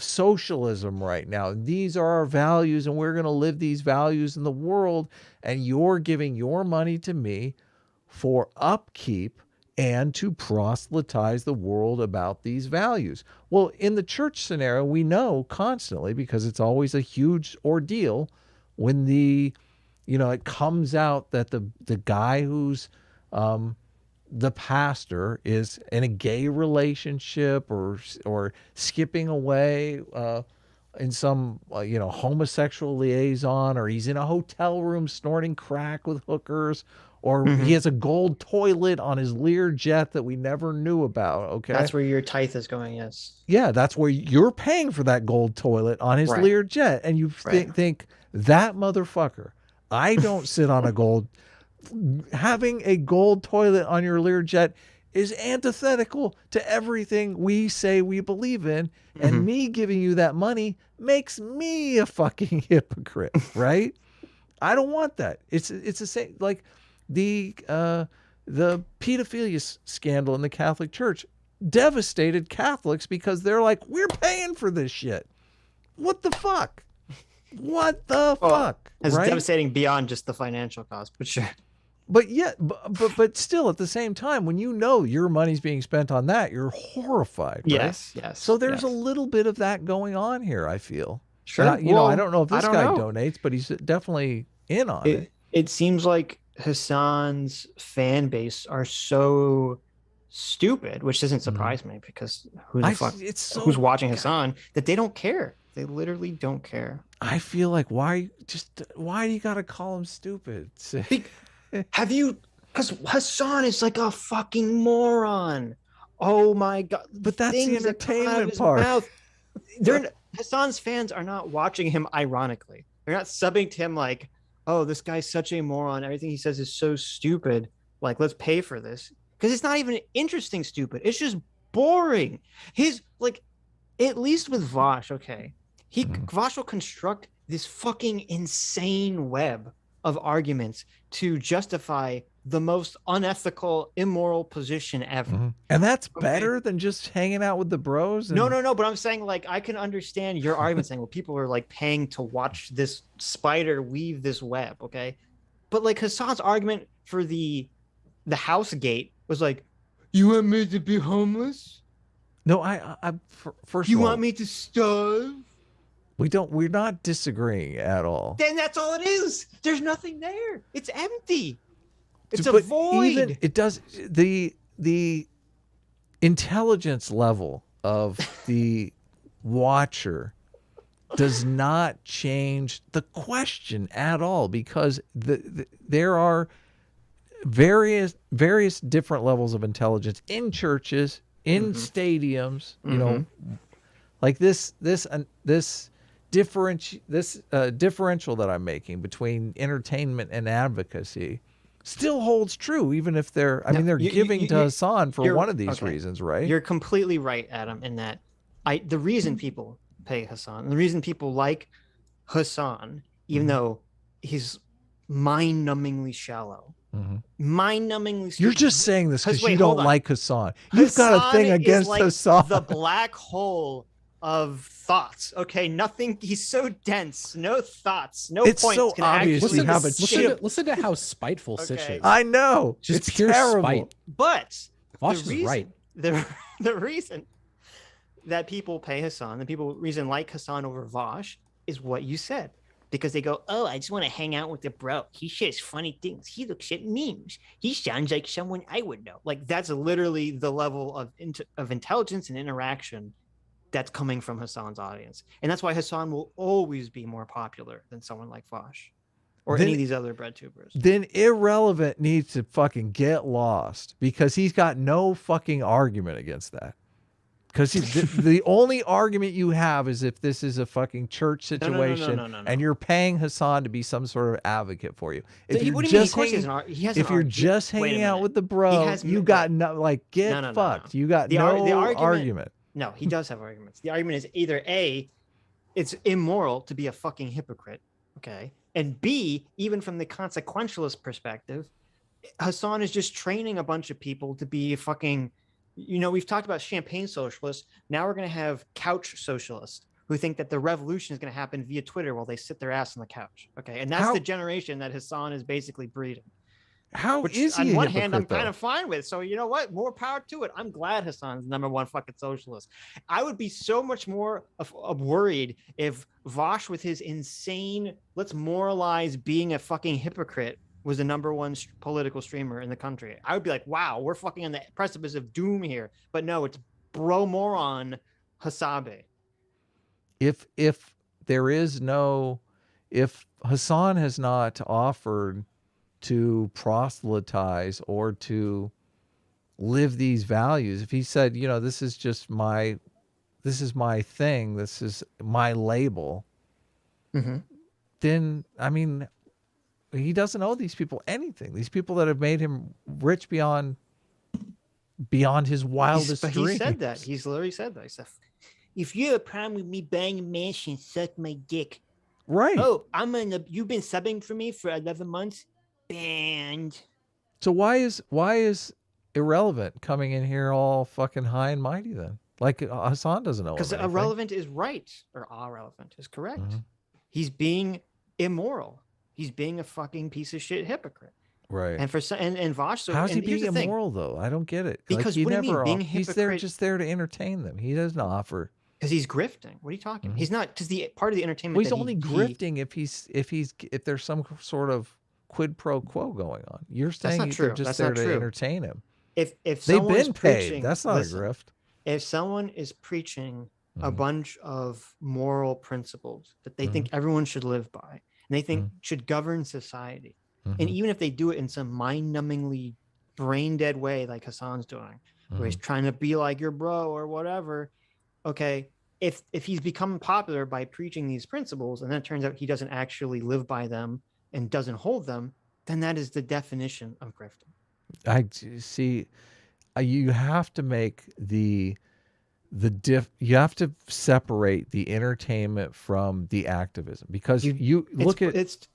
socialism right now. These are our values, and we're going to live these values in the world. And you're giving your money to me for upkeep and to proselytize the world about these values. Well, in the church scenario, we know constantly, because it's always a huge ordeal when it comes out that the guy who's the pastor is in a gay relationship or skipping away in some homosexual liaison, or he's in a hotel room snorting crack with hookers, or he has a gold toilet on his Lear jet that we never knew about. Okay, That's where your tithe is going. Yes. yeah, that's where you're paying for that gold toilet on his Right. Lear jet, and you think that motherfucker. I don't sit on a gold. Having a gold toilet on your Lear jet is antithetical to everything we say we believe in, and me giving you that money makes me a fucking hypocrite, right? I don't want that. It's the same like the pedophilia scandal in the Catholic Church devastated Catholics because they're like, we're paying for this shit. What the fuck? What the fuck? It's right? devastating beyond just the financial cost, but sure. But yeah, but still, at the same time, when you know your money's being spent on that, you're horrified. Right? Yes. So there's a yes. little bit of that going on here, I feel. Sure. And I don't know if I this don't guy know. donates, but he's definitely in on it. It seems like Hasan's fan base are so stupid, which doesn't surprise me because who's watching Hasan, that they don't care. They literally don't care. I feel like why do you gotta call him stupid? Have you? Because Hasan is like a fucking moron. Oh my god! But that's the things that come out of entertainment his part. mouth. Hasan's fans are not watching him ironically. They're not subbing to him like, "Oh, this guy's such a moron. Everything he says is so stupid. Like, let's pay for this." Because it's not even interesting stupid. It's just boring. His like, at least with Vaush, okay, Vaush will construct this fucking insane web of arguments to justify the most unethical, immoral position ever. And that's better than just hanging out with the bros? No. But I'm saying, like, I can understand your argument saying, well, people are like paying to watch this spider weave this web, okay? But like Hasan's argument for the house gate was like, you want me to be homeless? No, first You of all, want me to starve? we're not disagreeing at all. Then that's all it is. There's nothing there. It's empty. It's a But void. even it does the intelligence level of the watcher does not change the question at all, because there are various different levels of intelligence in churches, in stadiums, you know, like this differential that I'm making between entertainment and advocacy still holds true, even if they're giving to Hasan for one of these reasons, right? You're completely right, Adam, in that the reason people pay Hasan, the reason people like Hasan, even though he's mind-numbingly shallow, mind-numbingly stupid. You're just saying this because you hold don't on. like Hasan. You've got a thing Hasan against is like Hasan. the black hole of thoughts. Okay, nothing. He's so dense. No thoughts. No It's points. so can obvious actually you have a ship. Listen to how spiteful Sitch Okay. is. I know. Just it's pure terrible. spite. But Vaush the is right. The reason that people pay Hasan, the reason like Hasan over Vaush, is what you said. because they go, oh, I just want to hang out with the bro. He shares funny things. He looks at memes. He sounds like someone I would know. Like that's literally the level of intelligence and interaction that's coming from Hasan's audience. And that's why Hasan will always be more popular than someone like Vaush or any of these other bread tubers. Then Irrelevant needs to fucking get lost because he's got no fucking argument against that. Because the only argument you have is if this is a fucking church situation and you're paying Hasan to be some sort of advocate for you. If you're just hanging out with the bro, you got no, like, get fucked. You got no argument. No, he does have arguments. The argument is either A, it's immoral to be a fucking hypocrite, okay? And B, even from the consequentialist perspective, Hasan is just training a bunch of people to be fucking, you know, we've talked about champagne socialists. Now we're going to have couch socialists who think that the revolution is going to happen via Twitter while they sit their ass on the couch, okay? And that's the generation that Hasan is basically breeding. Which is he on one hand I'm kind of fine with. So you know what? More power to it. I'm glad Hasan's #1 fucking socialist. I would be so much more worried if Vaush with his insane let's moralize being a fucking hypocrite was the #1 political streamer in the country. I would be like, wow, we're fucking on the precipice of doom here. But no, it's bro moron Hasabe. If Hasan has not offered to proselytize or to live these values, if he said, you know, this is my thing, this is my label, then, I mean, he doesn't owe these people anything. These people that have made him rich beyond his wildest dreams. He said that. He's literally said that. He said, if you have a problem with me buying a mansion, suck my dick. Right. Oh, you've been subbing for me for 11 months? Banned. So why is Irrelevant coming in here all fucking high and mighty then? Like Hasan doesn't know. Because Irrelevant is right, or Irrelevant is correct. He's being immoral. He's being a fucking piece of shit hypocrite. Right. And Vaush. So, how's he being immoral though? I don't get it. Because like, what do you mean, being hypocrite? He's there to entertain them. He doesn't offer. Because he's grifting. What are you talking? He's not. Because the part of the entertainment. Well, he's only grifting if there's some sort of quid pro quo going on. You're saying they're just there to entertain him. If they've been paid, that's not a grift. If someone is preaching a bunch of moral principles that they think everyone should live by, and they think should govern society, and even if they do it in some mind-numbingly brain-dead way like Hasan's doing, where he's trying to be like your bro or whatever, okay, if he's become popular by preaching these principles, and then it turns out he doesn't actually live by them and doesn't hold them, then that is the definition of grifting. I see. You have to make you have to separate the entertainment from the activism, because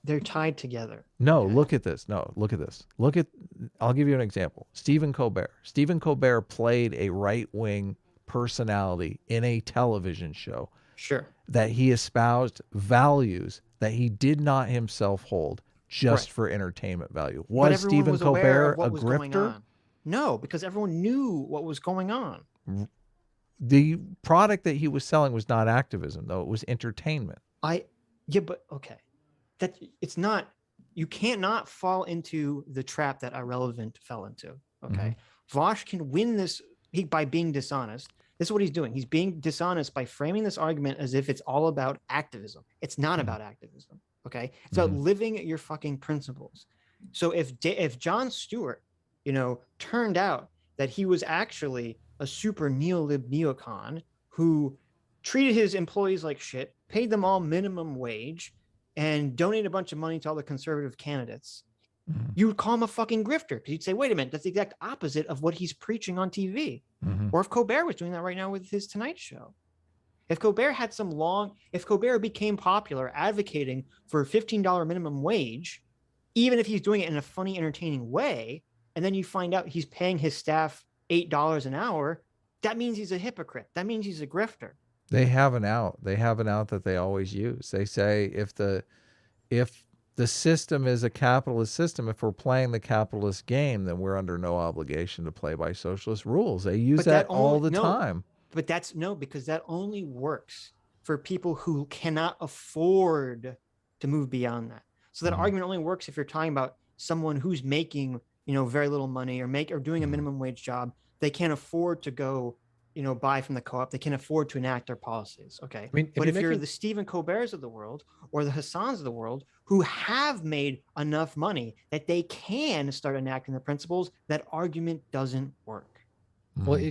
they're tied together. No, look at this. I'll give you an example. Stephen Colbert played a right-wing personality in a television show. Sure. That he espoused values that he did not himself hold just for entertainment value. Was Stephen Colbert a grifter? No, because everyone knew what was going on. The product that he was selling was not activism, though. It was entertainment. But okay. That it's not, you can't not fall into the trap that Irrelevant fell into. Okay. Vaush can win this by being dishonest. This is what he's doing. He's being dishonest by framing this argument as if it's all about activism. It's not about activism. Okay. It's about living your fucking principles. So if Jon Stewart, turned out that he was actually a super neolib neocon who treated his employees like shit, paid them all minimum wage, and donated a bunch of money to all the conservative candidates, you would call him a fucking grifter, because you'd say, wait a minute, that's the exact opposite of what he's preaching on TV. Or if Colbert was doing that right now with his Tonight Show. If Colbert became popular advocating for a $15 minimum wage, even if he's doing it in a funny, entertaining way, and then you find out he's paying his staff $8 an hour, that means he's a hypocrite. That means he's a grifter. They have an out. They have an out that they always use. They say if the system is a capitalist system, if we're playing the capitalist game, then we're under no obligation to play by socialist rules. They use that all the time. But because that only works for people who cannot afford to move beyond that. So that argument only works if you're talking about someone who's making, very little money or doing a minimum wage job. They can't afford to go, buy from the co-op. They can't afford to enact their policies. Okay. But if you're the Stephen Colberts of the world or the Hassans of the world who have made enough money that they can start enacting the principles, that argument doesn't work. Well,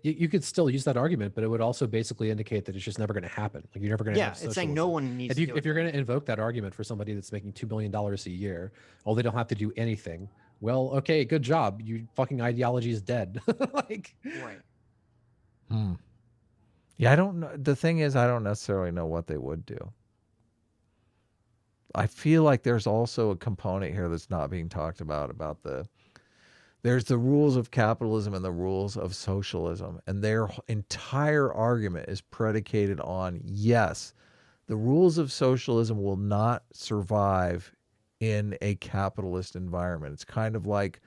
you could still use that argument, but it would also basically indicate that it's just never going to happen. Like you're never going to. Yeah, it's saying no one needs. If you're going to invoke that argument for somebody that's making $2 billion a year, they don't have to do anything. Well, okay, good job. You fucking ideology is dead. Like, right. Yeah, I don't know. The thing is, I don't necessarily know what they would do. I feel like there's also a component here that's not being talked about there's the rules of capitalism and the rules of socialism, and their entire argument is predicated on, yes, the rules of socialism will not survive in a capitalist environment. It's kind of like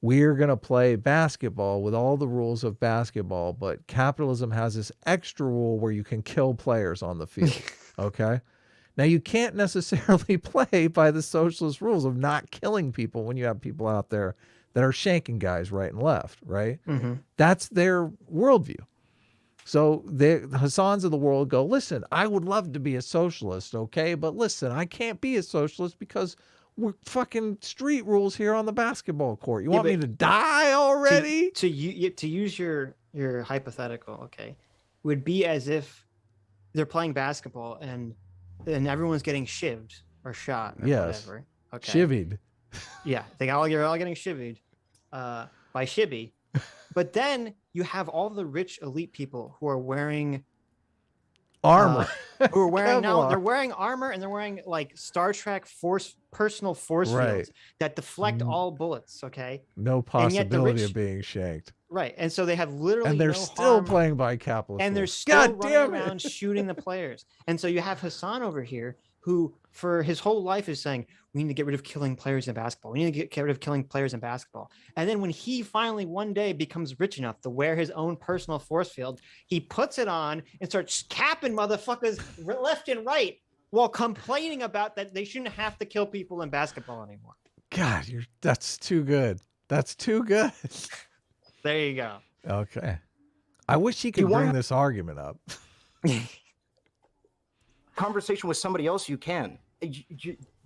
we're going to play basketball with all the rules of basketball, but capitalism has this extra rule where you can kill players on the field. Okay? Now, you can't necessarily play by the socialist rules of not killing people when you have people out there that are shanking guys right and left, right? That's their worldview. So the Hassans of the world go, listen, I would love to be a socialist, okay? But listen, I can't be a socialist because we're fucking street rules here on the basketball court. You want me to die already? To use your hypothetical, okay, would be as if they're playing basketball and everyone's getting shivved or shot or whatever. Okay. Chivied. Yeah, you're all getting chivied by Shibby. But then you have all the rich elite people who are wearing armor. Who are wearing they're wearing armor and they're wearing like Star Trek personal force fields that deflect all bullets, okay? No possibility of being shanked. Right. And so they have literally and they're still playing by capitalist and they're still running around shooting the players. And so you have Hasan over here who for his whole life is saying, we need to get rid of killing players in basketball. We need to get rid of killing players in basketball. And then when he finally one day becomes rich enough to wear his own personal force field, he puts it on and starts capping motherfuckers left and right while complaining about that they shouldn't have to kill people in basketball anymore. God, that's too good. That's too good. There you go. Okay. I wish he could bring this argument up. Conversation with somebody else, you can.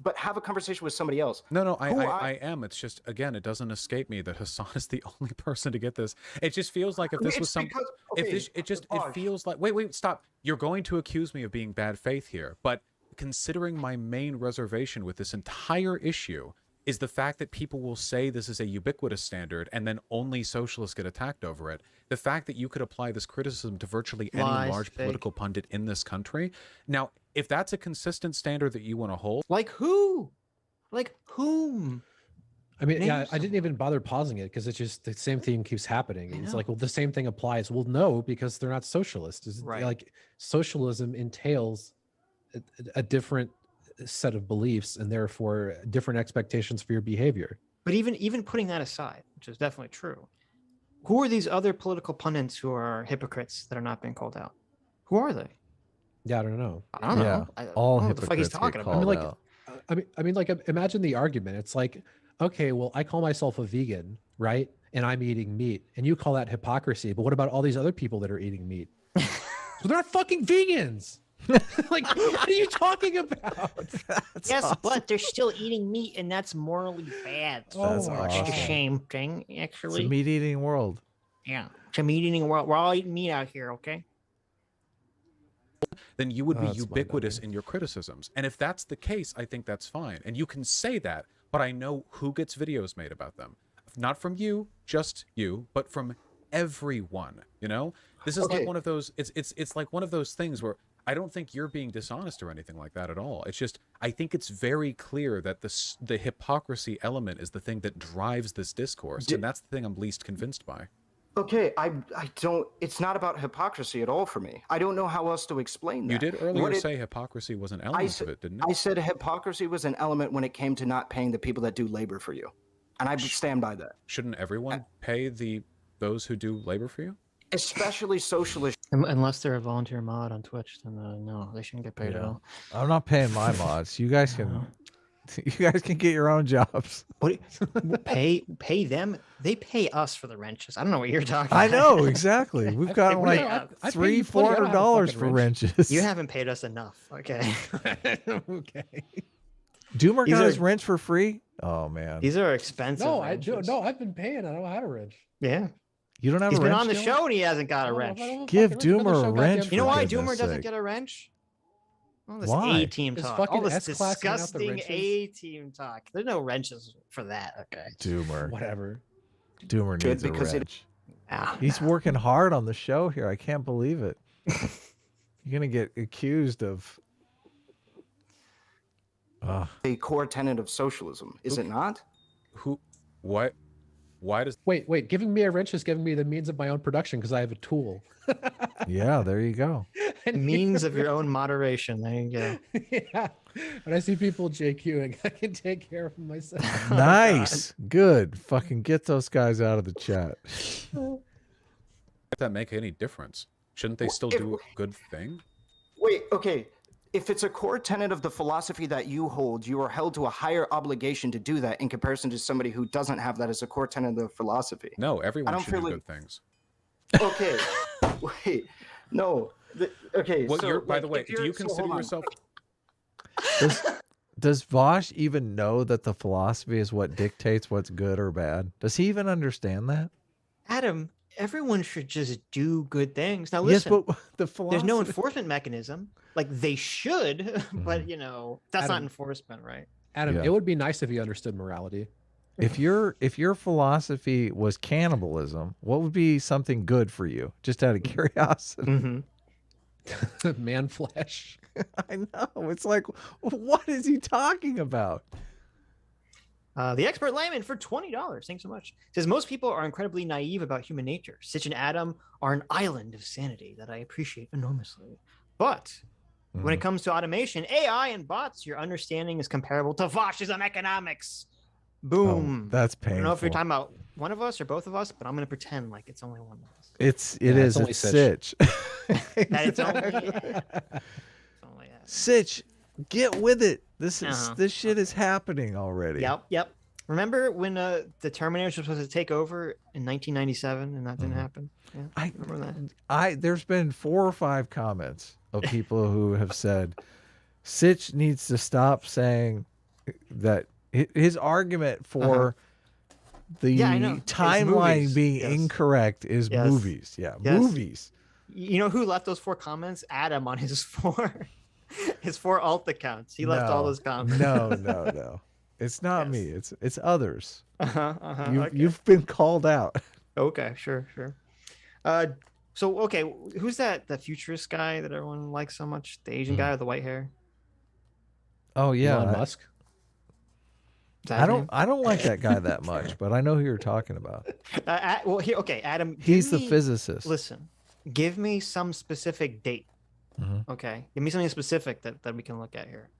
But have a conversation with somebody else. No, I am. It's just, again, it doesn't escape me that Hasan is the only person to get this. It just feels like if this was some, it feels like, wait, stop. You're going to accuse me of being bad faith here, but considering my main reservation with this entire issue is the fact that people will say this is a ubiquitous standard and then only socialists get attacked over it. The fact that you could apply this criticism to virtually any large political pundit in this country. Now, if that's a consistent standard that you want to hold. Like who? Like whom? I mean, yeah, I didn't even bother pausing it because it's just the same thing keeps happening. It's like, well, the same thing applies. Well, no, because they're not socialists. Right. Like socialism entails a different set of beliefs and therefore different expectations for your behavior. But even putting that aside, which is definitely true, who are these other political pundits who are hypocrites that are not being called out? Who are they? Yeah, I don't know. I don't know. All I don't know what the fuck he's talking about. I mean, like, imagine the argument. It's like, okay, well, I call myself a vegan, right? And I'm eating meat, and you call that hypocrisy. But what about all these other people that are eating meat? So they're not fucking vegans. Like, what are you talking about? Yes, awesome. But they're still eating meat, and that's morally bad. That's awesome. It's a shame thing, actually. It's a meat-eating world. Yeah, it's a meat-eating world. We're all eating meat out here, okay? Then you would be ubiquitous in your criticisms. And if that's the case, I think that's fine. And you can say that, but I know who gets videos made about them. Not from you, just you, but from everyone, you know? This is like one of those, it's like one of those things where I don't think you're being dishonest or anything like that at all. It's just, I think it's very clear that the hypocrisy element is the thing that drives this discourse. And that's the thing I'm least convinced by. Okay, I don't, it's not about hypocrisy at all for me. I don't know how else to explain that. You did earlier say hypocrisy was an element of it, didn't you? I said hypocrisy was an element when it came to not paying the people that do labor for you. And I stand by that. Shouldn't everyone pay those who do labor for you? especially socialist. Unless they're a volunteer mod on Twitch, then no, they shouldn't get paid at Yeah. all. I'm not paying my mods. You guys can get your own jobs. What pay them? They pay us for the wrenches. I don't know what you're talking I about. know, exactly. We've got Hey, like I pay you $300-400 $20 I don't have a for fucking wrenches. You haven't paid us enough. Okay. Okay. Doomer These got are- his wrench for free? Oh man. These are expensive. No, I do. wrenches. No, I've been paying. I don't have a wrench. Yeah. You don't have He's a been wrench? on the Dylan? show and he hasn't got a No, wrench. I don't have a Give fucking wrench. Doomer a Another show, wrench goddamn You know for why goodness Doomer doesn't sake. get a wrench? All this Why? A-team His talk. fucking All this S-class hang out the disgusting wrenches. A-team talk. There's no wrenches for that. Okay. Doomer. Whatever. Doomer Good, needs a because it- wrench. Ah, He's working hard on the show here. I can't believe it. You're gonna get accused of A core tenet of socialism, is it not? Who? What? Why does? Wait. Giving me a wrench is giving me the means of my own production because I have a tool. yeah, there you go. means of your own moderation. There you go. Yeah. When I see people JQing, I can take care of myself. Nice. Good. Fucking get those guys out of the chat. Does that make any difference? Shouldn't they still do a good thing? Wait, okay. If it's a core tenet of the philosophy that you hold, you are held to a higher obligation to do that in comparison to somebody who doesn't have that as a core tenet of the philosophy. No, everyone don't should do feel good things. Okay. Wait. No. Okay. What so, you're, by like, the way, if do you're- you so consider hold on. yourself? Does Vaush even know that the philosophy is what dictates what's good or bad? Does he even understand that? Adam, everyone should just do good things. Now Yes, listen, but the philosophy. there's no enforcement mechanism. Like they should, but you know, that's not Adam- enforcement, right? Adam, Yeah. it would be nice if you understood morality. If your philosophy was cannibalism, what would be something good for you? Just out of curiosity. Mm-hmm. Man flesh. I know. It's like, what is he talking about? The expert layman for $20. Thanks so much. Says most people are incredibly naive about human nature. Sitch and Adam are an island of sanity that I appreciate enormously. But when it comes to automation, AI, and bots, your understanding is comparable to fascism economics. Boom. Oh, that's I painful. don't know if you're talking about one of us or both of us, but I'm going to pretend like it's only one of us. It's it's only it's Sitch. Sitch. That it's only, it's only Sitch, get with it. This is Uh-huh. this shit is happening already. Yep. Remember when the Terminators were supposed to take over in 1997 and that didn't happen? Yeah, I remember that. There's been 4 or 5 comments of people who have said Sitch needs to stop saying that his argument for the Yeah, I know. It's timeline movies. being Yes. incorrect is Yes. movies. Yeah, Yes. movies. You know who left those 4 comments? Adam on his 4 alt accounts. He left all No. those comments. No. It's not Yes. me. It's others. Okay. You've been called out. Okay, sure. So okay, who's that futurist guy that everyone likes so much? The Asian guy with the white hair? Oh yeah. Elon Musk. Is that his name? I don't like that guy that much, but I know who you're talking about. Well, here, okay, Adam. give He's the me- physicist. Listen, give me some specific date. Mhm. Okay, give me something specific that we can look at here.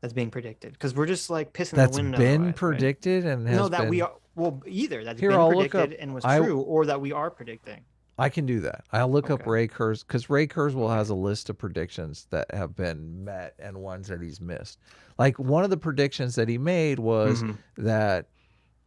That's being predicted because we're just like pissing That's the wind. been otherwise, right? predicted and has No, that been... we are. Well, either that's Here, been I'll look predicted up- and was I- true, or that we are predicting. I can do that. I'll look up Okay. Ray Kurzweil because Ray Kurzweil has a list of predictions that have been met and ones that he's missed. Like one of the predictions that he made was that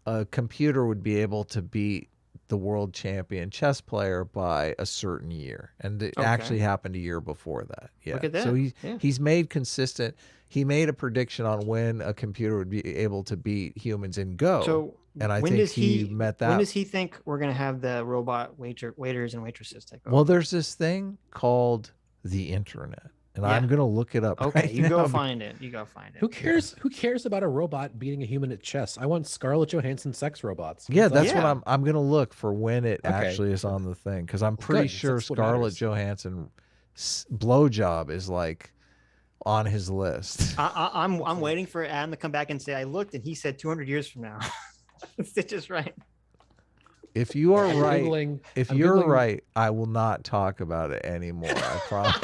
a computer would be able to beat the world champion chess player by a certain year, and it Okay. actually happened a year before that. Yeah. Look at that. So Yeah. he's made consistent. He made a prediction on when a computer would be able to beat humans in Go. So and I when think does he met that. When does he think we're gonna have the robot waiters and waitresses take over? Well, there's this thing called the internet, and Yeah. I'm gonna look it up. Okay, right you go now. find it. You go find it. Who cares? Who cares about a robot beating a human at chess? I want Scarlett Johansson sex robots. Yeah, What's that's up? what I'm gonna look for when it Okay. actually is on the thing because I'm pretty Good, sure that's what Scarlett matters. Johansson blowjob is like on his list. I'm waiting for Adam to come back and say I looked and he said 200 years from now. Stitch is right. If you are I'm right, Googling- if I'm you're Googling- right, I will not talk about it anymore. I promise.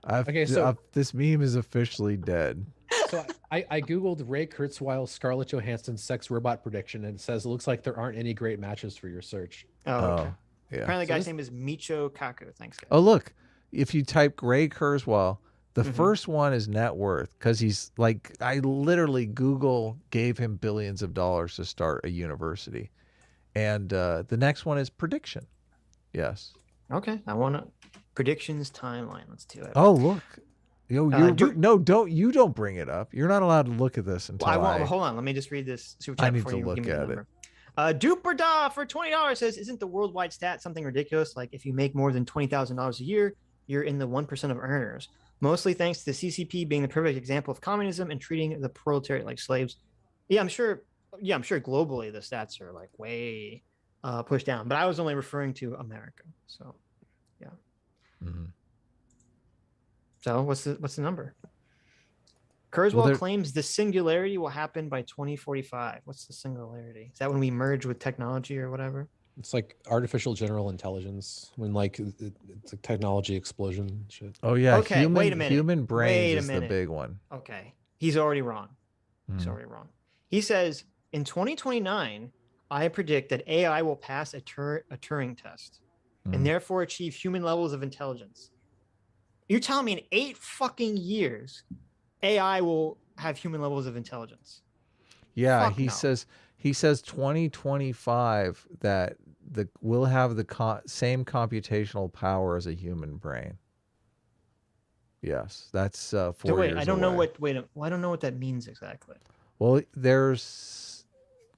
Okay, so- this meme is officially dead. So I googled Ray Kurzweil Scarlett Johansson sex robot prediction, and it says it looks like there aren't any great matches for your search. Oh, okay. Yeah. Apparently, the guy's name is Micho Kaku. Thanks, guys. Oh, look, if you type Ray Kurzweil, the Mhm. first one is net worth because he's like, I literally Google gave him billions of dollars to start a university. And the next one is prediction. Yes. Okay, I want to predictions timeline. Let's do it. Oh, look. Yo, do- don't bring it up. You're not allowed to look at this until Well, I won't. Hold on. Let me just read this super chat I need before to you look give me the at it. number. Duperda for $20 says, "Isn't the worldwide stat something ridiculous? Like if you make more than $20,000 a year, you're in the 1% of earners. Mostly thanks to the CCP being the perfect example of communism and treating the proletariat like slaves." Yeah, I'm sure. Yeah, I'm sure globally the stats are like way pushed down. But I was only referring to America. So, yeah. Mhm. So what's the number? Kurzweil Well, claims the singularity will happen by 2045. What's the singularity? Is that when we merge with technology or whatever? It's like artificial general intelligence when like it's a technology explosion shit. Oh, yeah. Okay, wait a minute. Human brains Wait a is the minute. big one. Okay. He's already wrong. He's Mhm. already wrong. He says in 2029, I predict that AI will pass a Turing test Mhm. and therefore achieve human levels of intelligence. You're telling me in 8 fucking years, AI will have human levels of intelligence? Yeah, Fuck he no. says 2025 that we'll have the same computational power as a human brain. Yes, that's 4 So wait, years I don't know away. I don't know what that means exactly. Well, there's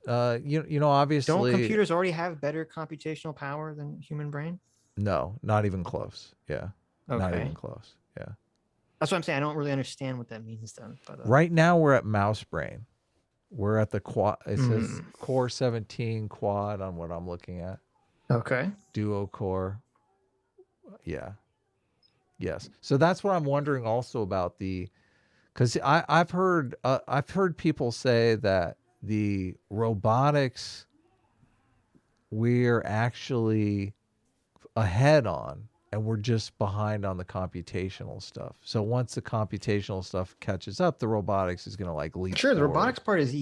obviously Don't computers already have better computational power than human brain? no, not even close. Yeah. Not Okay. even close. Yeah. That's what I'm saying. I don't really understand what that means then. But Right now we're at mouse brain. We're at the quad. It says Mm. core 17 quad on what I'm looking at. Okay. Duo core. Yeah. Yes. So that's what I'm wondering also about because I've heard people say that the robotics we're actually ahead on, and we're just behind on the computational stuff. So once the computational stuff catches up, the robotics is going to like leap Sure, the forward. robotics part is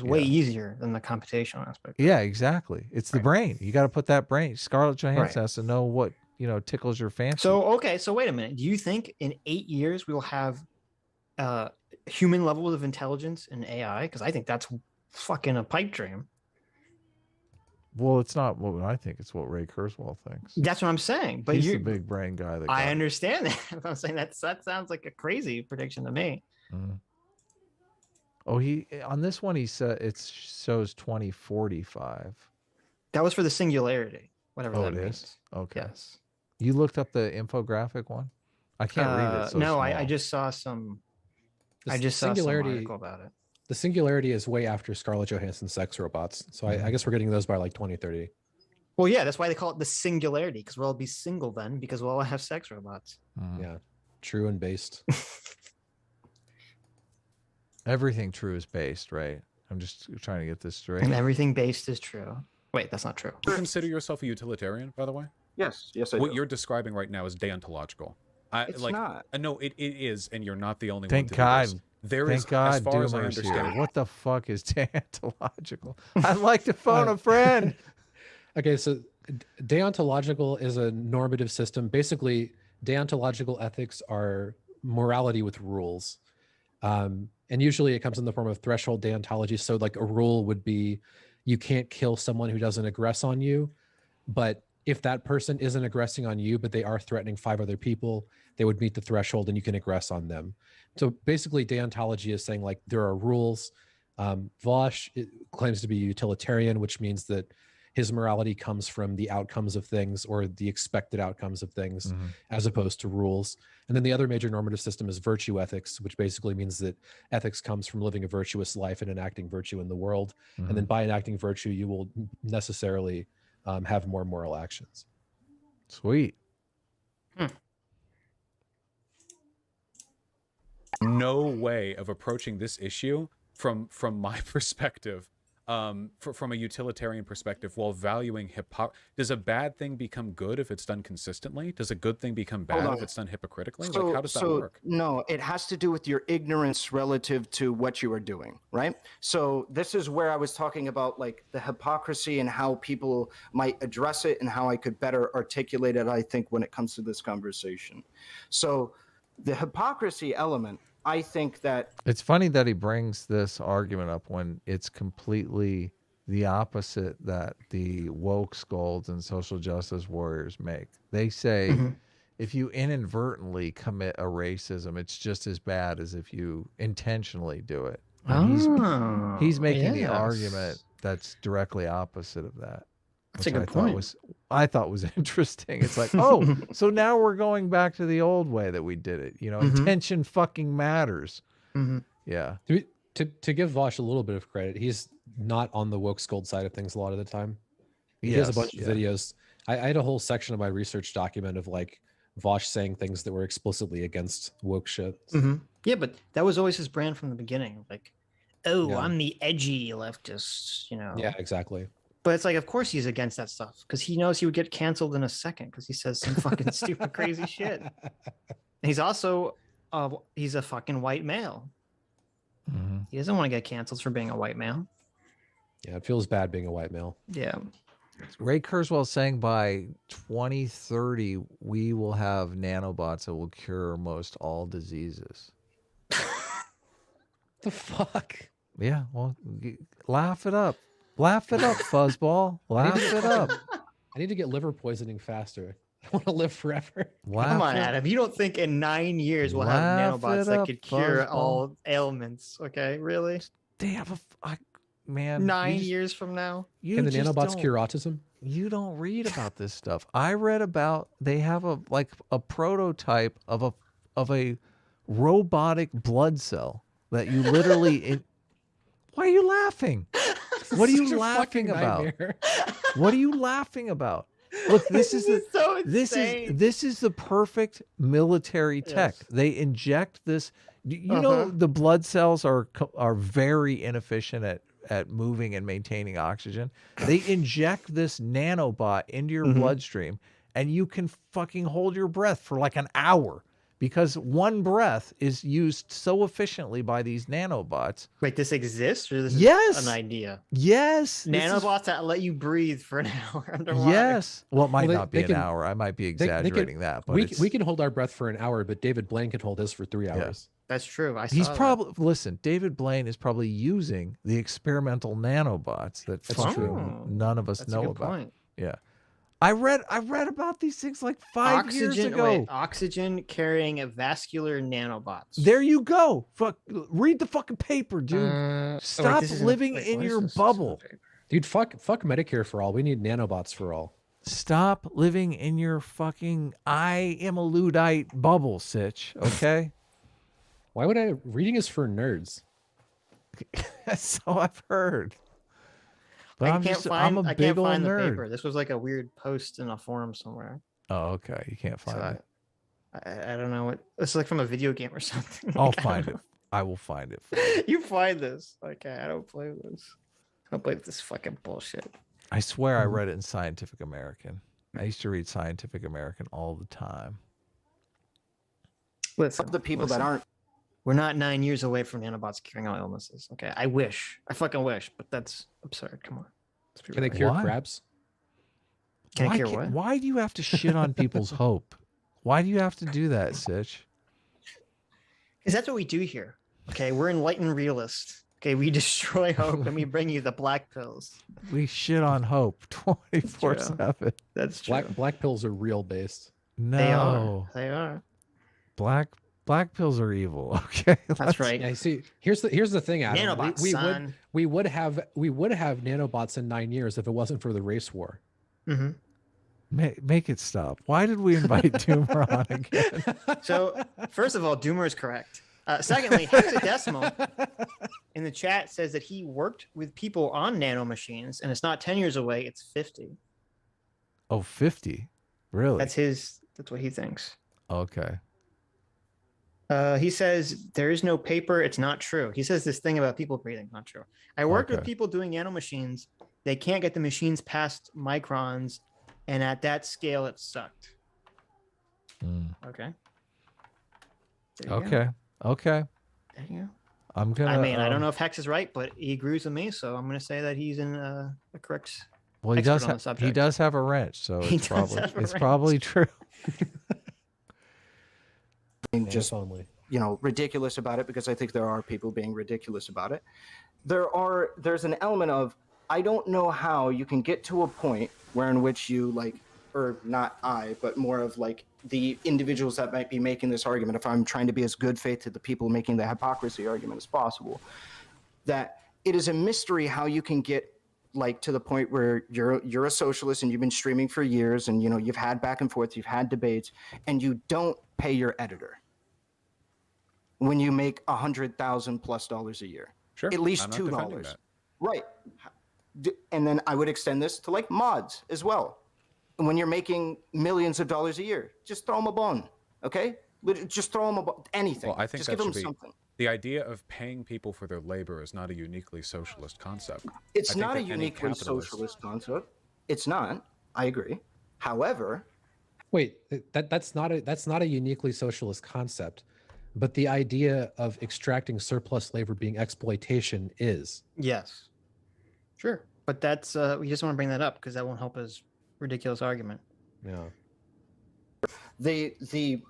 way Yeah. easier than the computational aspect. Yeah, exactly. It's the Right. brain. You got to put that brain. Scarlett Johansson Right. has to know what tickles your fancy. So okay, so wait a minute. Do you think in 8 years we will have human levels of intelligence in AI? Because I think that's fucking a pipe dream. Well, it's not what I think. It's what Ray Kurzweil thinks. That's what I'm saying. But He's you the big brain guy. I understand that. I'm saying that sounds like a crazy prediction to me. Mm. Oh, he on this one he said it shows 2045. That was for the singularity, whatever Oh, that it means. is? Okay. Yes. You looked up the infographic one? I can't read it. So no, I small. just saw some. The I just saw some singularity article about it. The singularity is way after Scarlett Johansson's sex robots. So I guess we're getting those by like 2030. Well, yeah, that's why they call it the singularity, because we'll all be single then, because we'll all have sex robots. Mm. Yeah. True and based. Everything true is based, right? I'm just trying to get this straight. And everything based is true. Wait, that's not true. Do you consider yourself a utilitarian, by the way? Yes, I What do. you're describing right now is deontological. It's not. No, it is, and you're not the only Thank one to God. do this. There Thank is, God, as far as I Doomer's understand, here. What the fuck is deontological? I'd like to phone a friend. Okay, so deontological is a normative system. Basically, deontological ethics are morality with rules. And usually it comes in the form of threshold deontology. So like a rule would be you can't kill someone who doesn't aggress on you. But if that person isn't aggressing on you, but they are threatening 5 other people, they would meet the threshold and you can aggress on them. So basically deontology is saying like there are rules. Vaush claims to be utilitarian, which means that his morality comes from the outcomes of things or the expected outcomes of things as opposed to rules. And then the other major normative system is virtue ethics, which basically means that ethics comes from living a virtuous life and enacting virtue in the world. And then by enacting virtue, you will necessarily have more moral actions. Sweet. no way of approaching this issue from my perspective from a utilitarian perspective, while valuing does a bad thing become good if it's done consistently? Does a good thing become bad if it's done hypocritically? Like, how does that work? No, it has to do with your ignorance relative to what you are doing, right? So this is where I was talking about like the hypocrisy and how people might address it and how I could better articulate it, I think, when it comes to this conversation. So the hypocrisy element, I think that It's funny that he brings this argument up when it's completely the opposite that the woke scolds and social justice warriors make. They say if you inadvertently commit a racism, it's just as bad as if you intentionally do it. And he's making the argument that's directly opposite of that. That's a good point. I thought was interesting. It's like, oh, so now we're going back to the old way that we did it. You know, intention fucking matters. Yeah. To give Vaush a little bit of credit, he's not on the woke scold side of things a lot of the time. He has a bunch of videos. I had a whole section of my research document of like Vaush saying things that were explicitly against woke shit. Yeah, but that was always his brand from the beginning. Like, oh, I'm the edgy leftist, you know. Yeah, exactly. But it's like, of course he's against that stuff because he knows he would get canceled in a second because he says some fucking stupid, crazy shit. And he's also, he's a fucking white male. He doesn't want to get canceled for being a white male. Yeah, it feels bad being a white male. Yeah. Ray Kurzweil saying by 2030, we will have nanobots that will cure most all diseases. The fuck? Yeah, well, laugh it up. Laugh it up, fuzzball. Laugh it up. I need to get liver poisoning faster. I want to live forever. Come on, Adam. You don't think in 9 years we'll have nanobots that could cure all ailments? Okay, really? They have man. 9 years from now? Can the nanobots cure autism? You don't read about this stuff. I read about they have a prototype of a robotic blood cell that you literally. Why are you laughing? What are you laughing about? What are you laughing about? Look, this is this is the perfect military tech. Yes. They inject this. You know the blood cells are very inefficient at moving and maintaining oxygen. They inject this nanobot into your bloodstream, and you can fucking hold your breath for like an hour. Because one breath is used so efficiently by these nanobots. Wait, this exists, or this is an idea? Yes. Nanobots that let you breathe for an hour underwater. Yes. Well, it might not be an hour. I might be exaggerating that. But we can hold our breath for an hour, but David Blaine can hold his for 3 hours. That's true. He's probably listen. David Blaine is probably using the experimental nanobots that none of us know about. Point. Yeah. I read about these things like 5 years ago. Oxygen carrying vascular nanobots. There you go. Read the fucking paper, dude. Stop living in your bubble. Dude, fuck Medicare for all. We need nanobots for all. Stop living in your fucking I am a Luddite bubble, Sitch, okay? Why would I? Reading is for nerds. So I've heard. But I can't find the nerd. paper. This was like a weird post in a forum somewhere. Oh, okay. You can't find it. I don't know what. It's like from a video game or something. I'll find it. I will find it. You find this. Okay, I don't play this. I don't play this fucking bullshit. I swear I read it in Scientific American. I used to read Scientific American all the time. Listen, the people that aren't. We're not 9 years away from nanobots curing all illnesses. Okay, I wish. I fucking wish, but that's absurd. Come on. Can they cure crabs? Can I cure what? Why do you have to shit on people's hope? Why do you have to do that, Sitch? Because that's what we do here. Okay, we're enlightened realists. Okay, we destroy hope and we bring you the black pills. We shit on hope 24/7. That's true. Black pills are real based. No, they are. Black pills are evil. Okay, that's right. Yeah, see, here's the thing, Adam. Nanobots, we would have nanobots in 9 years if it wasn't for the race war. Make it stop. Why did we invite Doomer on again? So, first of all, Doomer is correct. Secondly, Hexadecimal in the chat says that he worked with people on nano machines, and it's not 10 years away; it's 50. Oh, 50? Really? That's what he thinks. Okay. He says there is no paper. It's not true. He says this thing about people breathing. Not true. I worked with Okay. people doing nanomachines. They can't get the machines past microns, and at that scale, it sucked. Okay. There you go. Okay. Okay. There you go. I'm gonna. I mean, I don't know if Hex is right, but he agrees with me, so I'm going to say that he's in a correct. Well, he expert does. on the He subject. does have a wrench, so He it's does probably have a it's wrench. probably true. Just only. ridiculous about it, because I think there are people being ridiculous about it. There's an element of, I don't know how you can get to a point where in which you or not I, but more of the individuals that might be making this argument, if I'm trying to be as good faith to the people making the hypocrisy argument as possible, that it is a mystery how you can get to the point where you're a socialist and you've been streaming for years, and you've had back and forth, you've had debates, and you don't pay your editor when you make $100,000+ a year. Sure. At least I'm not defending $2. that. Right. And then I would extend this to mods as well. And when you're making millions of dollars a year, just throw them a bone. Okay? Just throw them a bone. Anything. Well, I think just that give them should be something. the idea of paying people for their labor is not a uniquely socialist concept. It's I think not a that any uniquely capitalist- socialist concept. It's not. I agree. However, Wait, that's not a uniquely socialist concept, but the idea of extracting surplus labor being exploitation is. Yes. Sure. But that's, we just want to bring that up because that won't help his ridiculous argument. Yeah. the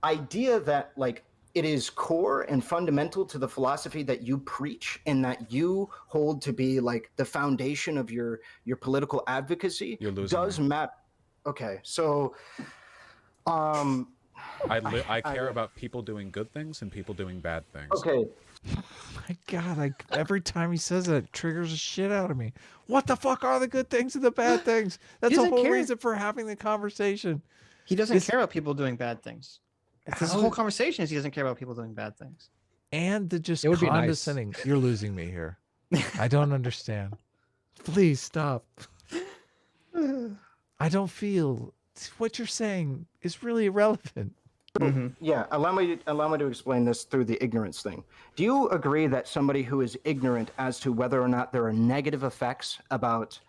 idea that it is core and fundamental to the philosophy that you preach and that you hold to be the foundation of your political advocacy You're losing does me. matter. Okay, so I care about people doing good things and people doing bad things. okay, My God, every time he says that, it triggers the shit out of me. What the fuck are the good things and the bad things? That's the doesn't whole care. reason for having the conversation. He doesn't It's- care about people doing bad things. This How- whole conversation is he doesn't care about people doing bad things. And the just It would be nice. condescending. You're losing me here. I don't understand. Please stop. I don't feel what you're saying is really irrelevant. yeah, allow me to explain this through the ignorance thing. Do you agree that somebody who is ignorant as to whether or not there are negative effects about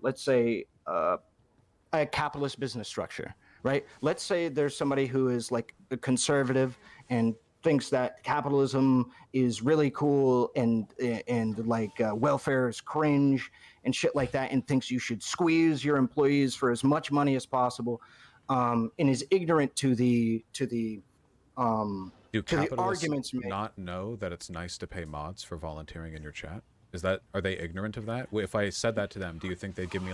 let's say a capitalist business structure, right? Let's say there's somebody who is a conservative and thinks that capitalism is really cool and welfare is cringe and shit like that, and thinks you should squeeze your employees for as much money as possible, and is ignorant to the Do the capitalists arguments made. not know that it's nice to pay mods for volunteering in your chat? Are they ignorant of that? If I said that to them, do you think they'd give me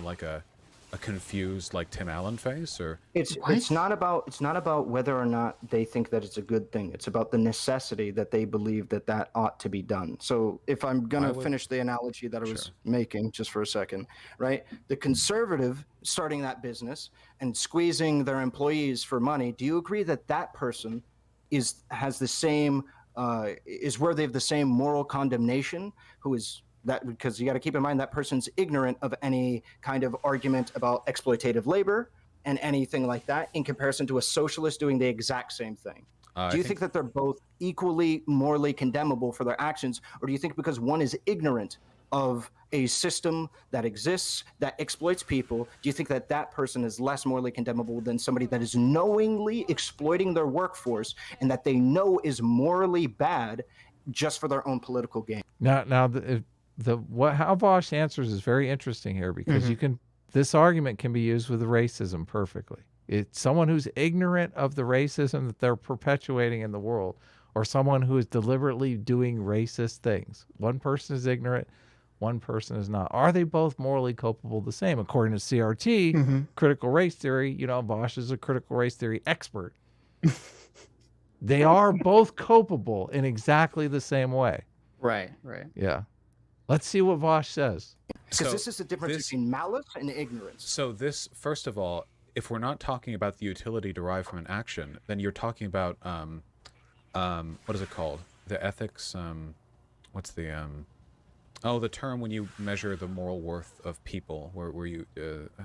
a confused Tim Allen face, or It's not about whether or not they think that it's a good thing. It's about the necessity that they believe that ought to be done. So if I'm gonna finish the analogy that I was making just for a second, right? The conservative starting that business and squeezing their employees for money. Do you agree that that person has the same is worthy of the same moral condemnation? Who is that? Because you got to keep in mind that person's ignorant of any kind of argument about exploitative labor and anything like that, in comparison to a socialist doing the exact same thing. Do you think that they're both equally morally condemnable for their actions, or do you think because one is ignorant of a system that exists that exploits people, do you think that that person is less morally condemnable than somebody that is knowingly exploiting their workforce and that they know is morally bad just for their own political gain? Now, how Vaush answers is very interesting here, because this argument can be used with racism perfectly. It's someone who's ignorant of the racism that they're perpetuating in the world, or someone who is deliberately doing racist things. One person is ignorant, one person is not. Are they both morally culpable the same? According to CRT, critical race theory, Vaush is a critical race theory expert. They are both culpable in exactly the same way. Right. Yeah. Let's see what Vaush says. Because this is the difference between malice and ignorance. So this, first of all, if we're not talking about the utility derived from an action, then you're talking about what is it called? The ethics. What's the the term when you measure the moral worth of people? Where you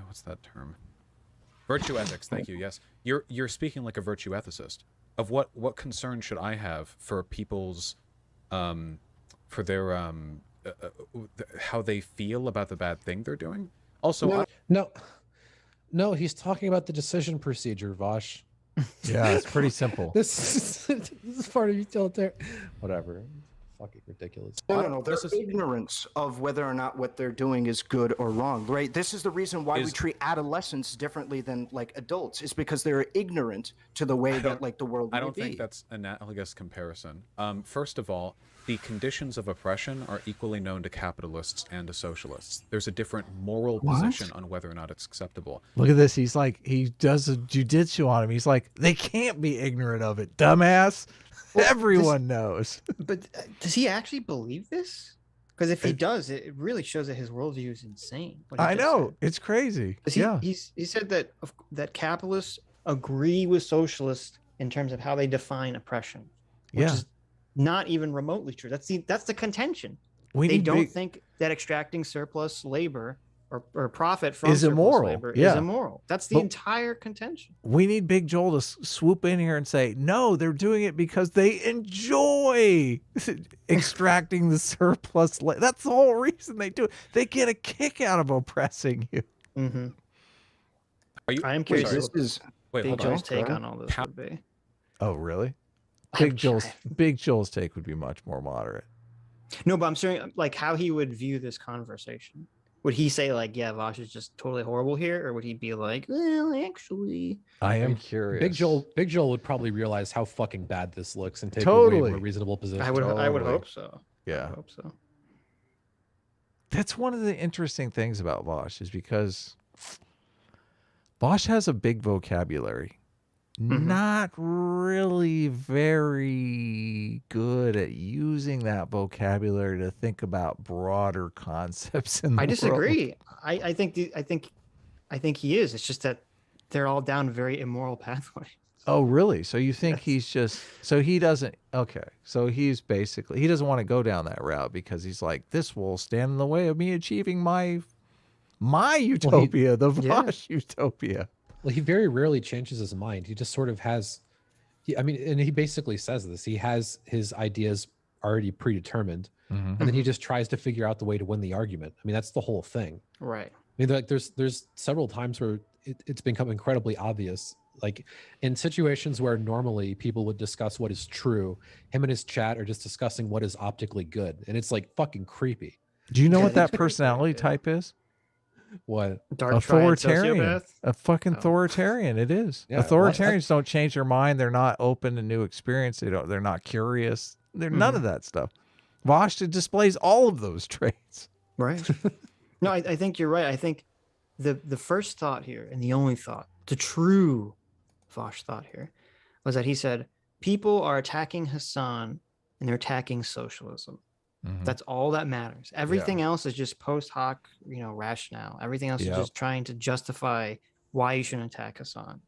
what's that term? Virtue ethics. Thank you. Yes, you're speaking like a virtue ethicist. of what concern should I have for people's for their how they feel about the bad thing they're doing. Also, No, he's talking about the decision procedure, Vaush. Yeah, it's pretty simple. This is part of utilitarian. Whatever. Fucking ridiculous. No. Their ignorance of whether or not what they're doing is good or wrong, right? This is the reason why we treat adolescents differently than like adults. Is because they're ignorant to the way that like the world. I don't think that's an analogous comparison. First of all, the conditions of oppression are equally known to capitalists and to socialists. There's a different moral position on whether or not it's acceptable. Look at this. He's like, he does a jujitsu on him. He's like, they can't be ignorant of it, dumbass. Well, everyone knows. But does he actually believe this? Because if he does, it really shows that his worldview is insane. I know. It's crazy. He said that capitalists agree with socialists in terms of how they define oppression, which is not even remotely true. That's the contention. They don't think that extracting surplus labor or profit from is immoral. Labor is immoral. That's the entire contention. We need Big Joel to swoop in here and say, no, they're doing it because they enjoy extracting the surplus. That's the whole reason they do it. They get a kick out of oppressing you. Mm-hmm. I am Wait, curious. Big Joel's take on all this would be. Oh, really? Big Joel's take would be much more moderate. No, but I'm saying like how he would view this conversation. Would he say like, yeah, Vaush is just totally horrible here? Or would he be like, well, actually... I am curious. Big Joel would probably realize how fucking bad this looks and take a way more reasonable position. I would hope so. Yeah. I hope so. That's one of the interesting things about Vaush is because Vaush has a big vocabulary. Not really very good at using that vocabulary to think about broader concepts in the I disagree. world. I think he is. It's just that they're all down very immoral pathways. Oh, really? So you think he's just he doesn't so he's basically he doesn't want to go down that route because he's like, this will stand in the way of me achieving my utopia, the Vaush utopia. Well, he very rarely changes his mind. He just sort of has, and he basically says this. He has his ideas already predetermined, and then he just tries to figure out the way to win the argument. I mean, that's the whole thing. Right. I mean, like there's several times where it's become incredibly obvious. Like in situations where normally people would discuss what is true, him and his chat are just discussing what is optically good, and it's like fucking creepy. Do you know what that personality type is? What? Authoritarian. A fucking authoritarian. It is. Yeah, Authoritarians don't change their mind. They're not open to new experience. They're not curious. They're none of that stuff. Vaush displays all of those traits. Right. No, I think you're right. I think the first thought here and the only thought, the true Vaush thought here, was that he said people are attacking Hasan and they're attacking socialism. That's all that matters. Everything else is just post hoc, rationale. Everything else is just trying to justify why you shouldn't attack Hasan.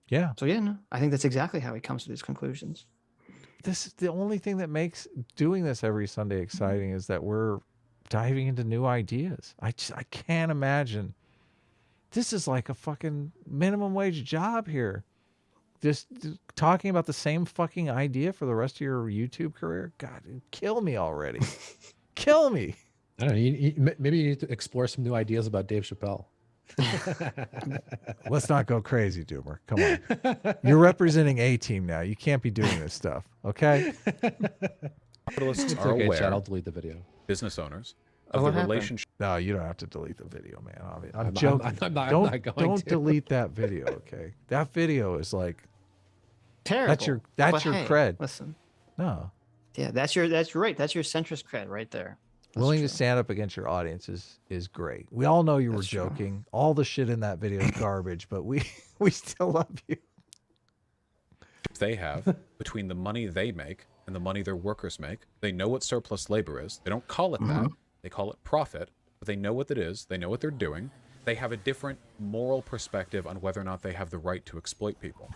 Yeah. So no, I think that's exactly how he comes to these conclusions. This is the only thing that makes doing this every Sunday exciting is that we're diving into new ideas. I can't imagine. This is like a fucking minimum wage job here. Just talking about the same fucking idea for the rest of your YouTube career? God, kill me already. Kill me. I don't know. Maybe you need to explore some new ideas about Dave Chappelle. Let's not go crazy, Doomer. Come on. You're representing A Team now. You can't be doing this stuff, okay? Capitalists are aware, Chad, I'll delete the video. business owners, of the relationship. No, you don't have to delete the video, man. I'm joking. I'm not going don't to. delete that video, okay? That video is like terrible. That's your cred. Listen. No. Yeah, that's right. That's your centrist cred right there. Willing to stand up against your audience is great. We all know you were joking. All the shit in that video is garbage, but we still love you. They have between the money they make and the money their workers make. They know what surplus labor is. They don't call it that. They call it profit, but they know what it is. They know what they're doing. They have a different moral perspective on whether or not they have the right to exploit people.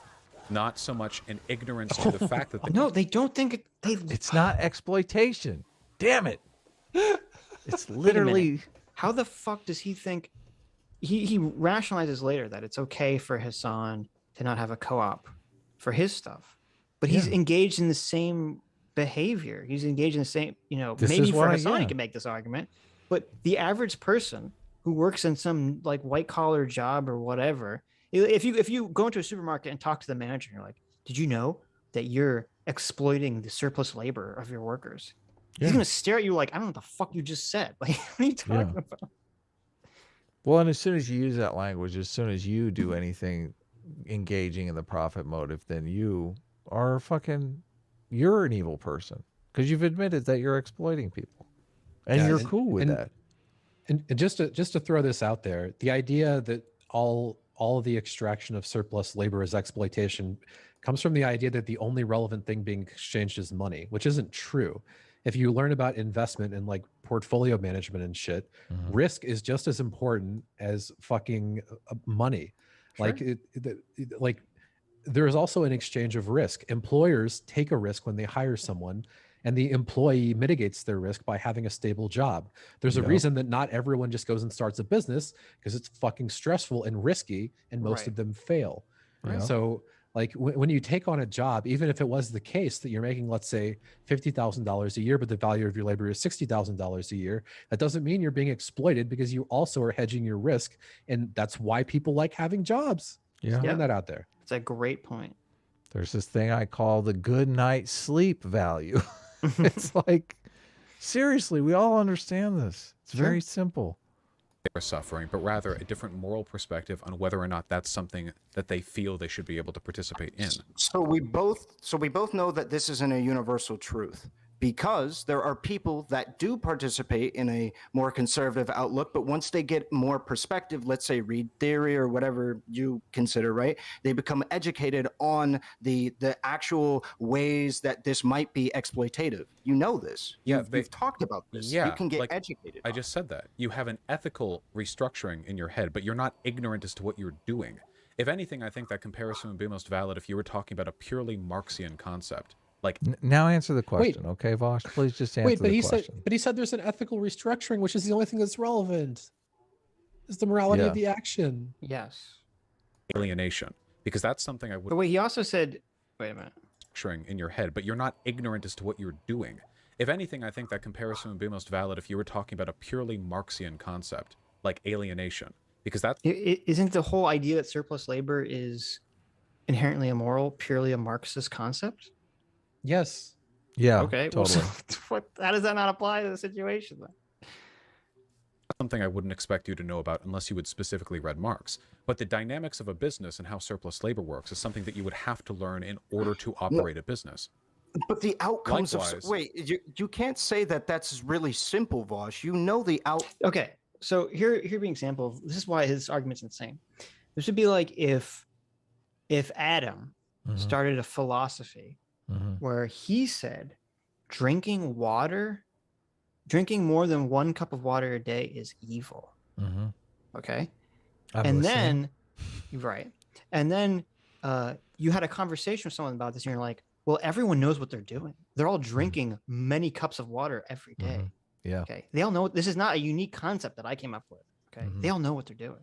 Not so much an ignorance to the fact that they don't think it's not exploitation. Damn it. It's literally how the fuck does he think he rationalizes later that it's okay for Hasan to not have a co-op for his stuff, but he's Yeah. engaged in the same behavior. He's engaged in the same, This maybe is for why, Hasan, yeah. he can make this argument, but the average person who works in some like white collar job or whatever, if you go into a supermarket and talk to the manager, you're like, did you know that you're exploiting the surplus labor of your workers? He's Yeah. gonna stare at you like, I don't know what the fuck you just said. Like, what are you talking about? Well, and as soon as you use that language, as soon as you do anything engaging in the profit motive, then you are you're an evil person because you've admitted that you're exploiting people, and Yeah, you're cool with that. And just to throw this out there, the idea that all of the extraction of surplus labor is exploitation comes from the idea that the only relevant thing being exchanged is money, which isn't true. If you learn about investment and like portfolio management and shit, risk is just as important as fucking money. Sure. Like there is also an exchange of risk. Employers take a risk when they hire someone, and the employee mitigates their risk by having a stable job. There's a reason that not everyone just goes and starts a business, because it's fucking stressful and risky, and most of them fail. Right. So like when you take on a job, even if it was the case that you're making, let's say $50,000 a year, but the value of your labor is $60,000 a year, that doesn't mean you're being exploited, because you also are hedging your risk. And that's why people like having jobs. Just throwing that out there. It's a great point. There's this thing I call the good night sleep value. It's like, seriously, we all understand this. It's very simple. They're suffering, but rather a different moral perspective on whether or not that's something that they feel they should be able to participate in. So we both know that this isn't a universal truth, because there are people that do participate in a more conservative outlook, but once they get more perspective, let's say read theory or whatever you consider, right? They become educated on the actual ways that this might be exploitative. You know this. Yeah, You've talked about this. Yeah, you can get like, educated. I just said that. You have an ethical restructuring in your head, but you're not ignorant as to what you're doing. If anything, I think that comparison would be most valid if you were talking about a purely Marxian concept. Like, now answer the question, okay, Vaush? Please just answer the question. He said there's an ethical restructuring, which is the only thing that's relevant. Is the morality of the action. Yes. Alienation, because that's something I would. But wait, he also said, wait a minute. Structuring in your head, but you're not ignorant as to what you're doing. If anything, I think that comparison would be most valid if you were talking about a purely Marxian concept, like alienation, because that's. Isn't the whole idea that surplus labor is inherently immoral purely a Marxist concept? Yes. Yeah. Okay. Totally. Well, so how does that not apply to the situation then? Something I wouldn't expect you to know about unless you had specifically read Marx. But the dynamics of a business and how surplus labor works is something that you would have to learn in order to operate a business. But the outcomes Likewise. wait, you can't say that that's really simple, Vaush. You know the Okay. So here being example, this is why his argument's insane. This would be like if Adam started a philosophy where he said drinking more than 1 cup of water a day is evil. Okay. And then you had a conversation with someone about this, and you're like, well, everyone knows what they're doing. They're all drinking many cups of water every day. Yeah. Okay. They all know this is not a unique concept that I came up with. Okay. They all know what they're doing.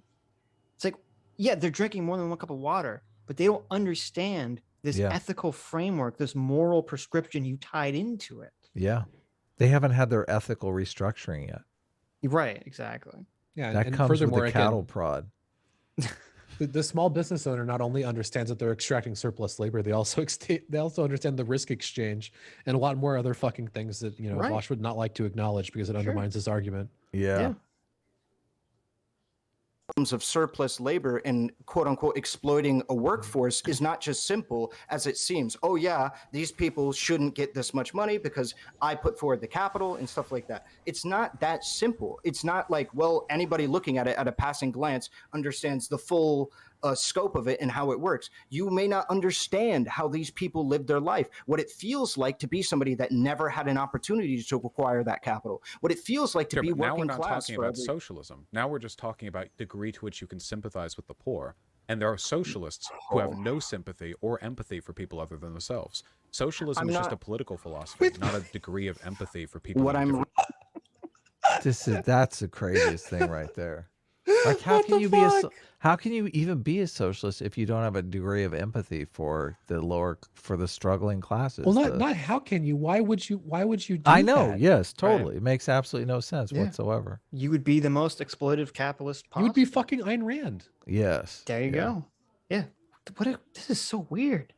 It's like, yeah, they're drinking more than 1 cup of water, but they don't understand this ethical framework, this moral prescription you tied into it. Yeah. They haven't had their ethical restructuring yet. Right. Exactly. Yeah. That and comes with furthermore, the cattle prod. The small business owner not only understands that they're extracting surplus labor, they also understand the risk exchange and a lot more other fucking things that, Vaush would not like to acknowledge because it undermines his argument. Yeah. of surplus labor and quote unquote exploiting a workforce is not just simple as it seems. Oh yeah, these people shouldn't get this much money because I put forward the capital and stuff like that. It's not that simple. It's not like, well, anybody looking at it at a passing glance understands the full scope of it and how it works. You may not understand how these people live their life, what it feels like to be somebody that never had an opportunity to acquire that capital, what it feels like to be working class. Now we're not talking about socialism. Now we're just talking about the degree to which you can sympathize with the poor. And there are socialists who have no sympathy or empathy for people other than themselves. Socialism is just a political philosophy, not a degree of empathy for people. What I'm that's the craziest thing right there. Like, how What can the you fuck? how can you even be a socialist if you don't have a degree of empathy for the struggling classes? Well, not how can you? Why would you? Why would you do I know, that? yes, totally. It makes absolutely no sense Yeah. whatsoever. You would be the most exploitive capitalist possible. You would be fucking Ayn Rand. Yes. There you yeah, go. Yeah. This is so weird.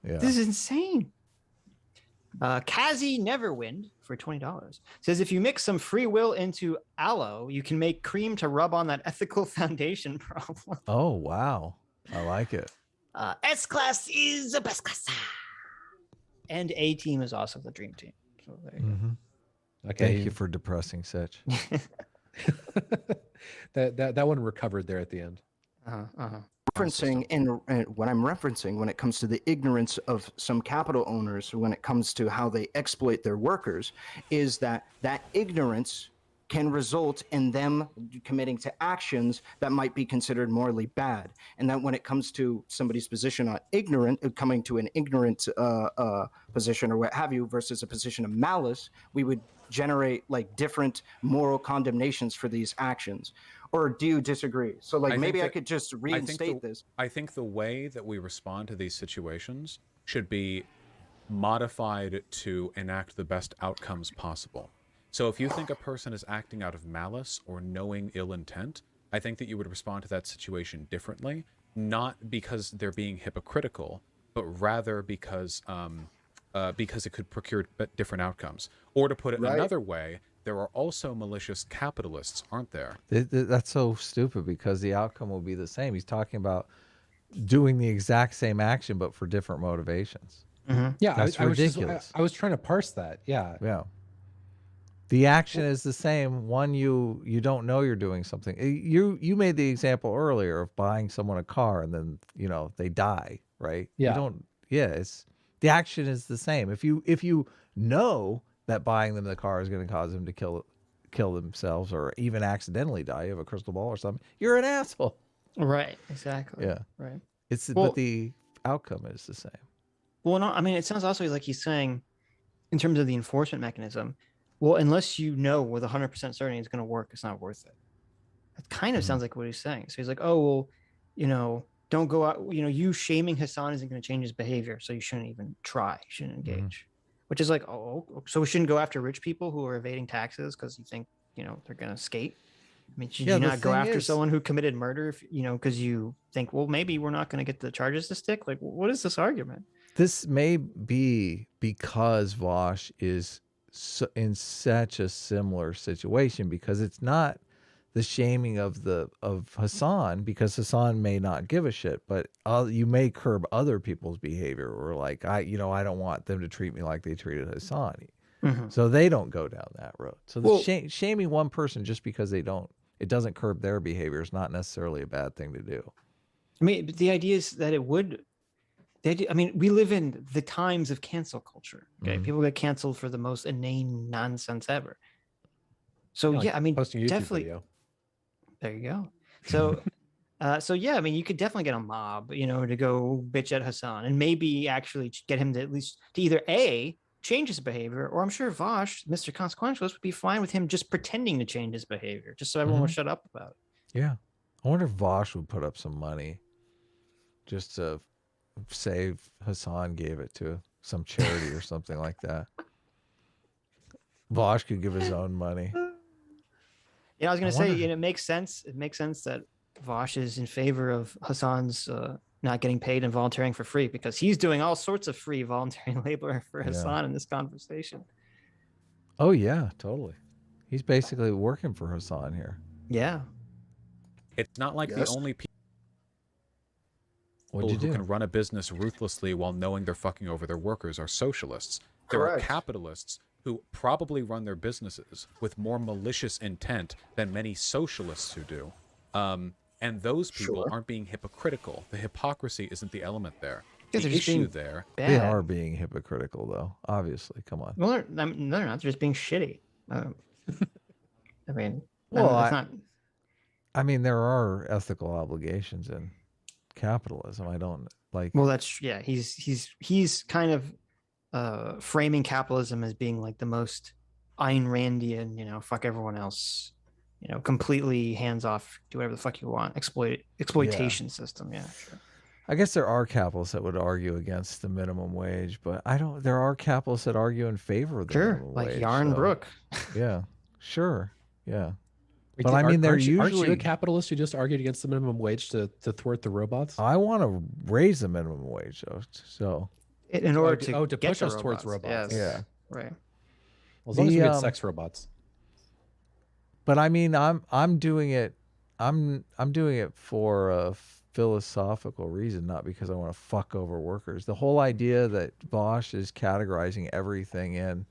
Yeah. This is insane. Kazi Neverwind for $20 says if you mix some free will into aloe, you can make cream to rub on that ethical foundation problem. Oh, wow. I like it. S class is the best class. And A team is also the dream team. So there you go. Okay. Thank you for depressing Sitch. that one recovered there at the end. Referencing and what I'm referencing when it comes to the ignorance of some capital owners when it comes to how they exploit their workers is that ignorance can result in them committing to actions that might be considered morally bad. And that when it comes to somebody's position on coming to an ignorant position or what have you versus a position of malice, we would generate like different moral condemnations for these actions. Or do you disagree? So like maybe I could just reinstate this. I think the way that we respond to these situations should be modified to enact the best outcomes possible. So if you think a person is acting out of malice or knowing ill intent, I think that you would respond to that situation differently, not because they're being hypocritical, but rather because it could procure different outcomes. Or to put it another way, there are also malicious capitalists, aren't there? That's so stupid because the outcome will be the same. He's talking about doing the exact same action, but for different motivations. Yeah, That's ridiculous. I was trying to parse that. Yeah. Yeah. The action is the same. One, you don't know you're doing something. You made the example earlier of buying someone a car and then, they die, right? Yeah. It's the action is the same. If you know that buying them the car is going to cause them to kill themselves or even accidentally die, you have a crystal ball or something, you're an asshole. Right. Exactly. Yeah. Right. But the outcome is the same. Well, no, I mean, it sounds also like he's saying in terms of the enforcement mechanism, well, unless you know with 100% certainty it's going to work, it's not worth it. That kind of sounds like what he's saying. So he's like, oh, well, don't go out, you shaming Hasan isn't going to change his behavior. So you shouldn't even try. You shouldn't engage, which is like, so we shouldn't go after rich people who are evading taxes because you think, they're going to skate. I mean, should you not go after someone who committed murder, because you think, well, maybe we're not going to get the charges to stick? Like, what is this argument? This may be because Vaush is in such a similar situation because it's not the shaming of Hasan because Hasan may not give a shit, but you may curb other people's behavior or like I don't want them to treat me like they treated Hasan, so they don't go down that road. So shaming one person just because it doesn't curb their behavior is not necessarily a bad thing to do. I mean, the idea is that it would. We live in the times of cancel culture. Okay, people get canceled for the most inane nonsense ever. So posting a YouTube definitely. video. There you go. So you could definitely get a mob, to go bitch at Hasan and maybe actually get him to at least to either A, change his behavior, or I'm sure Vaush, Mr. Consequentialist, would be fine with him just pretending to change his behavior, just so everyone will shut up about it. Yeah, I wonder if Vaush would put up some money just to say Hasan gave it to some charity or something like that. Vaush could give his own money. I was going to say, it makes sense. It makes sense that Vaush is in favor of Hasan's not getting paid and volunteering for free because he's doing all sorts of free voluntary labor for Hasan in this conversation. Oh, yeah, totally. He's basically working for Hasan here. Yeah. It's not like the only people who can run a business ruthlessly while knowing they're fucking over their workers are socialists. There are capitalists who probably run their businesses with more malicious intent than many socialists who do. And those people aren't being hypocritical. The hypocrisy isn't the element there. The issue there... They are being hypocritical, though. Obviously, come on. Well, they're not. They're just being shitty. It's not... I mean, there are ethical obligations in capitalism. I don't like... Well, that's... Yeah, he's kind of framing capitalism as being like the most Ayn Randian, fuck everyone else completely hands off, do whatever the fuck you want, exploitation system. Yeah, sure. I guess there are capitalists that would argue against the minimum wage, but I don't. There are capitalists that argue in favor of the minimum Like wage. Yarn so, Brook. Yeah, sure, yeah. Wait, But I mean, they're aren't you usually. a capitalist who just argued against the minimum wage to thwart the robots? I want to raise the minimum wage, though. So In order to get push the us towards robots. Yes. Yeah. Right. Well, as long as we get sex robots. But I mean, I'm doing it. I'm doing it for a philosophical reason, not because I want to fuck over workers. The whole idea that Vaush is categorizing everything in,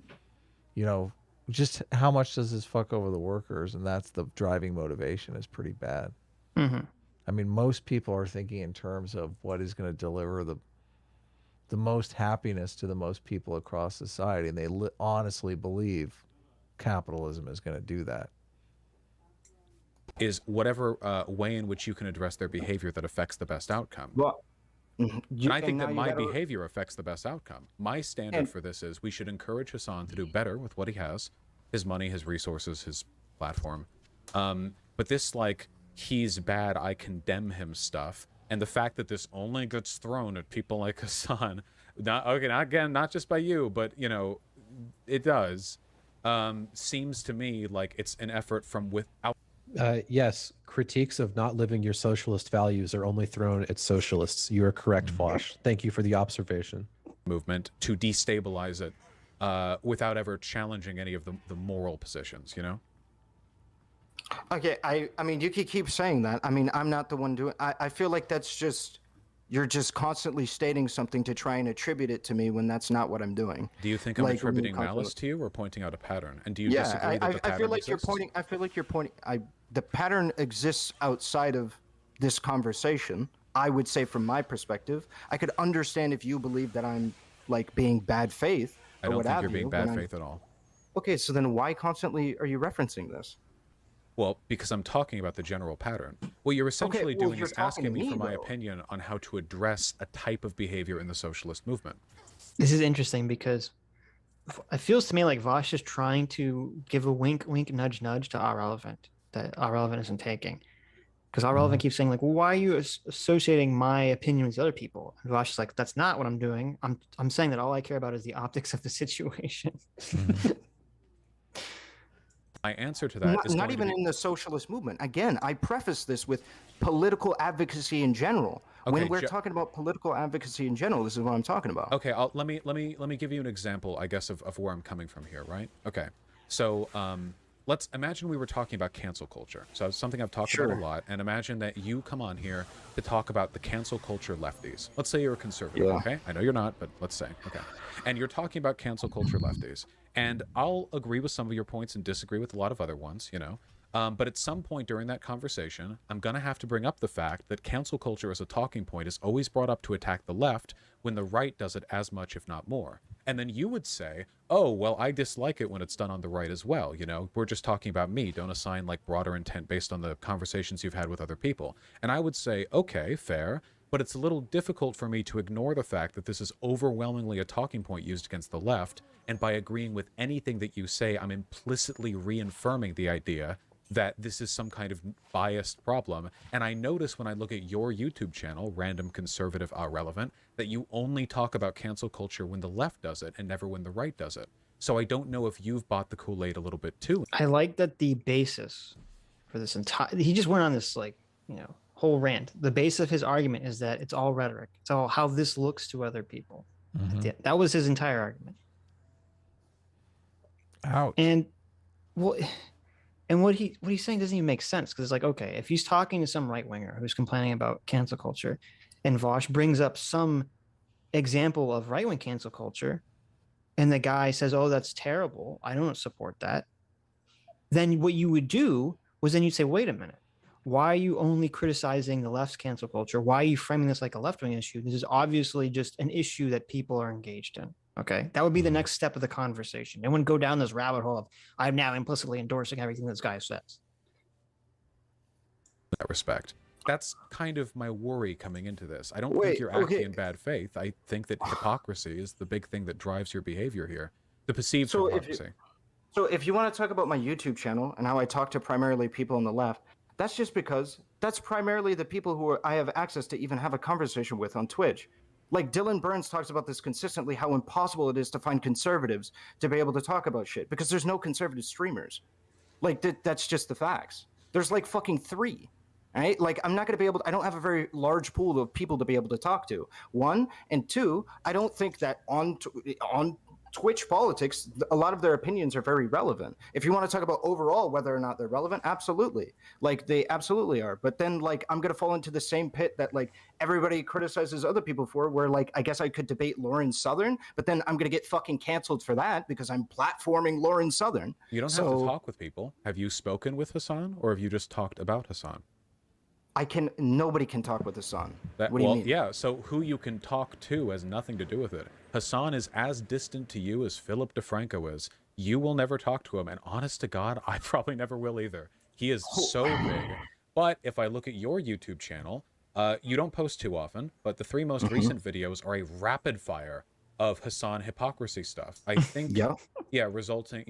just how much does this fuck over the workers, and that's the driving motivation, is pretty bad. Mm-hmm. I mean, most people are thinking in terms of what is going to deliver the most happiness to the most people across society, and they honestly believe capitalism is going to do that. Is whatever way in which you can address their behavior that affects the best outcome. Well, And I think that my behavior affects the best outcome. My standard for this is we should encourage Hasan to do better with what he has, his money, his resources, his platform. But this, like, he's bad, I condemn him stuff, and the fact that this only gets thrown at people like Hasan, not just by you, but, it does, seems to me like it's an effort from without. Yes, critiques of not living your socialist values are only thrown at socialists. You are correct, Vaush. Thank you for the observation. Movement to destabilize it without ever challenging any of the moral positions, Okay, I mean, you could keep saying that. I mean, I'm not the one doing. I feel like you're just constantly stating something to try and attribute it to me when that's not what I'm doing. Do you think I'm attributing malice to you or pointing out a pattern? And do you disagree that the pattern I feel like exists? you're pointing. The pattern exists outside of this conversation. I would say, from my perspective, I could understand if you believe that I'm like being bad faith. I don't think you're being bad faith at all. Okay, so then why constantly are you referencing this? Well, because I'm talking about the general pattern. What you're essentially doing is asking me for my opinion on how to address a type of behavior in the socialist movement. This is interesting because it feels to me like Vaush is trying to give a wink, wink, nudge, nudge to our relevant that our relevant isn't taking. Because our relevant keeps saying, like, well, why are you associating my opinion with other people? And Vaush is like, that's not what I'm doing. I'm saying that all I care about is the optics of the situation. My answer to that is not even in the socialist movement. Again, I preface this with political advocacy in general. Okay, when we're talking about political advocacy in general, this is what I'm talking about. Okay, let me give you an example, I guess, of where I'm coming from here, right? Okay, so let's imagine we were talking about cancel culture. So it's something I've talked about a lot, and imagine that you come on here to talk about the cancel culture lefties. Let's say you're a conservative, okay? I know you're not, but let's say, okay. And you're talking about cancel culture lefties. And I'll agree with some of your points and disagree with a lot of other ones, but at some point during that conversation, I'm going to have to bring up the fact that cancel culture as a talking point is always brought up to attack the left when the right does it as much, if not more. And then you would say, oh, well, I dislike it when it's done on the right as well. We're just talking about me. Don't assign like broader intent based on the conversations you've had with other people. And I would say, okay, fair. But it's a little difficult for me to ignore the fact that this is overwhelmingly a talking point used against the left, and by agreeing with anything that you say, I'm implicitly reaffirming the idea that this is some kind of biased problem. And I notice when I look at your YouTube channel, Random Conservative Relevant, that you only talk about cancel culture when the left does it and never when the right does it. So I don't know if you've bought the Kool-Aid a little bit too. I like that the basis for this he just went on this whole rant. The base of his argument is that it's all rhetoric. It's all how this looks to other people. That was his entire argument. Ouch. And what he's saying doesn't even make sense, because it's like, okay, if he's talking to some right winger who's complaining about cancel culture, and Vaush brings up some example of right wing cancel culture, and the guy says, "Oh, that's terrible. I don't support that." Then what you would do was then you'd say, "Wait a minute. Why are you only criticizing the left's cancel culture? Why are you framing this like a left-wing issue? This is obviously just an issue that people are engaged in." Okay, that would be the next step of the conversation. It wouldn't go down this rabbit hole of I'm now implicitly endorsing everything this guy says. In that respect, that's kind of my worry coming into this. I don't think you're acting in bad faith. I think that hypocrisy is the big thing that drives your behavior here. The perceived hypocrisy. So if you want to talk about my YouTube channel and how I talk to primarily people on the left, that's just because that's primarily the people who I have access to even have a conversation with on Twitch. Like Dylan Burns talks about this consistently, how impossible it is to find conservatives to be able to talk about shit because there's no conservative streamers. Like that's just the facts. There's like fucking 3. Right? Like I'm not going to be able to, I don't have a very large pool of people to be able to talk to. 1 and 2, I don't think that on Twitch politics, a lot of their opinions are very relevant. If you want to talk about overall whether or not they're relevant, absolutely. Like they absolutely are. But then like I'm going to fall into the same pit that like everybody criticizes other people for, where like I guess I could debate Lauren Southern, but then I'm going to get fucking canceled for that because I'm platforming Lauren Southern. You don't have to talk with people. Have you spoken with Hasan, or have you just talked about Hasan? Nobody can talk with Hasan. What do you mean? Yeah, so who you can talk to has nothing to do with it. Hasan is as distant to you as Philip DeFranco is. You will never talk to him, and honest to God, I probably never will either. He is so big. But if I look at your YouTube channel, you don't post too often, but the 3 most recent videos are a rapid fire of Hasan hypocrisy stuff. I think, resulting,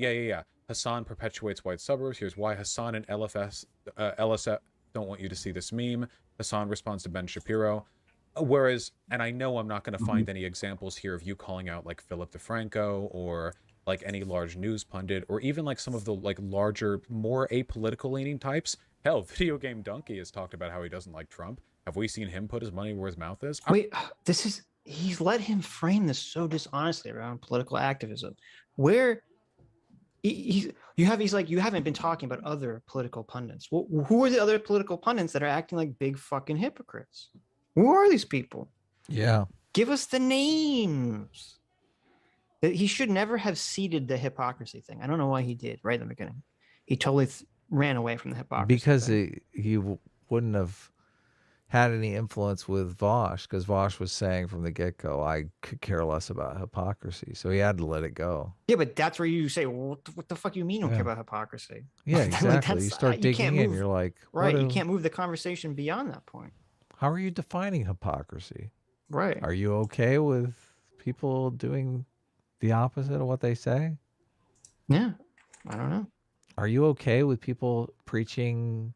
Hasan perpetuates white suburbs. Here's why. Hasan and LSF don't want you to see this meme. Hasan responds to Ben Shapiro. Whereas, and I know I'm not going to find any examples here of you calling out like Philip DeFranco or like any large news pundit, or even like some of the like larger, more apolitical leaning types. Hell, Video Game Donkey has talked about how he doesn't like Trump. Have we seen him put his money where his mouth is? Wait, he's let him frame this so dishonestly around political activism, where he's like, you haven't been talking about other political pundits. Well, who are the other political pundits that are acting like big fucking hypocrites? Who are these people? Yeah. Give us the names. He should never have seeded the hypocrisy thing. I don't know why he did right in the beginning. He totally ran away from the hypocrisy because thing. he wouldn't have had any influence with Vaush, because Vaush was saying from the get-go, I could care less about hypocrisy. So he had to let it go. Yeah, but that's where you say, well, what the fuck you mean you don't care about hypocrisy? Yeah, Like, exactly. You start digging in, you're like, right, you can't move the conversation beyond that point. How are you defining hypocrisy? Right. Are you okay with people doing the opposite of what they say? Yeah, I don't know. Are you okay with people preaching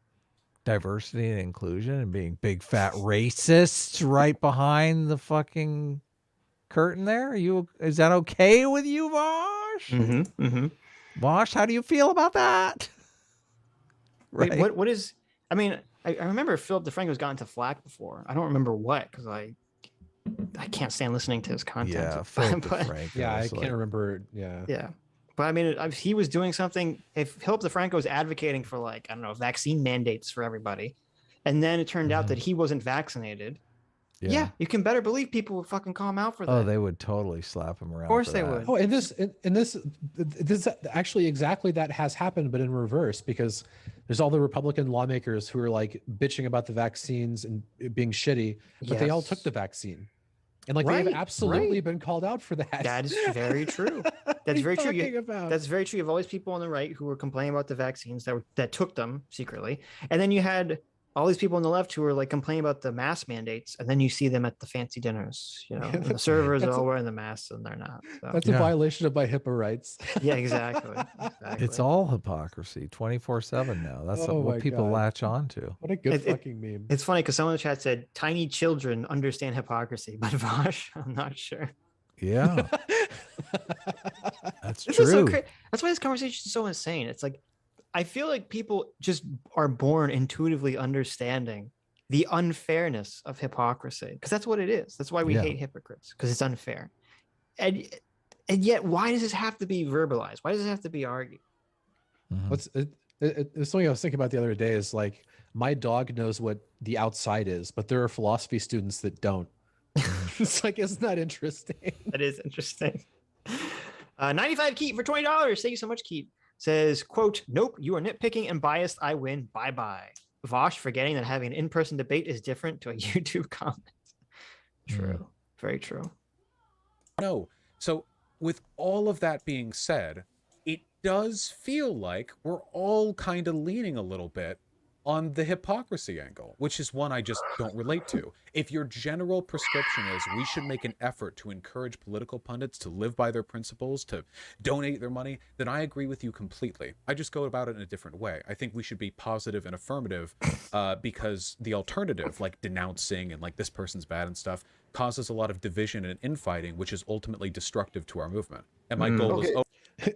diversity and inclusion and being big fat racists right behind the fucking curtain there? Is that okay with you, Vaush? Vaush, how do you feel about that? Right. Wait, what is, I mean, I remember Philip DeFranco's gotten to flack before. I don't remember what, because I can't stand listening to his content. Yeah, Philip DeFranco. Yeah, I can't remember. Yeah. Yeah. But I mean, he was doing something, if Philip DeFranco was advocating for like, I don't know, vaccine mandates for everybody, and then it turned out that he wasn't vaccinated. Yeah, you can better believe people would fucking call him out for that. Oh, they would totally slap him around. Of course they would. Oh, and this actually exactly that has happened, but in reverse, because there's all the Republican lawmakers who are like bitching about the vaccines and it being shitty, but they all took the vaccine. And like they have absolutely been called out for that. That is very true. That's very true. That's very true. You have always people on the right who were complaining about the vaccines that took them secretly, and then you had all these people on the left who were like complaining about the mask mandates, and then you see them at the fancy dinners. You know, and the servers are all wearing the masks and they're not. So. That's a violation of my HIPAA rights. Yeah, exactly. It's all hypocrisy 24/7 now. That's what people latch on to. What a good fucking meme. It's funny because someone in the chat said tiny children understand hypocrisy, but Vaush, I'm not sure. Yeah. That's This true. is so that's why this conversation is so insane. It's like, I feel like people just are born intuitively understanding the unfairness of hypocrisy, because that's what it is. That's why we hate hypocrites, because it's unfair. And yet, why does this have to be verbalized? Why does it have to be argued? It's something I was thinking about the other day is like, my dog knows what the outside is, but there are philosophy students that don't. It's like, isn't that interesting? That is interesting. 95 Keat for $20. Thank you so much, Keat. Says, quote, nope, you are nitpicking and biased. I win. Bye-bye. Vaush forgetting that having an in-person debate is different to a YouTube comment. True. Very true. No. So with all of that being said, it does feel like we're all kind of leaning a little bit on the hypocrisy angle, which is one I just don't relate to. If your general prescription is we should make an effort to encourage political pundits to live by their principles, to donate their money, then I agree with you completely. I just go about it in a different way. I think we should be positive and affirmative because the alternative, like denouncing and like this person's bad and stuff, causes a lot of division and infighting, which is ultimately destructive to our movement. And my goal is...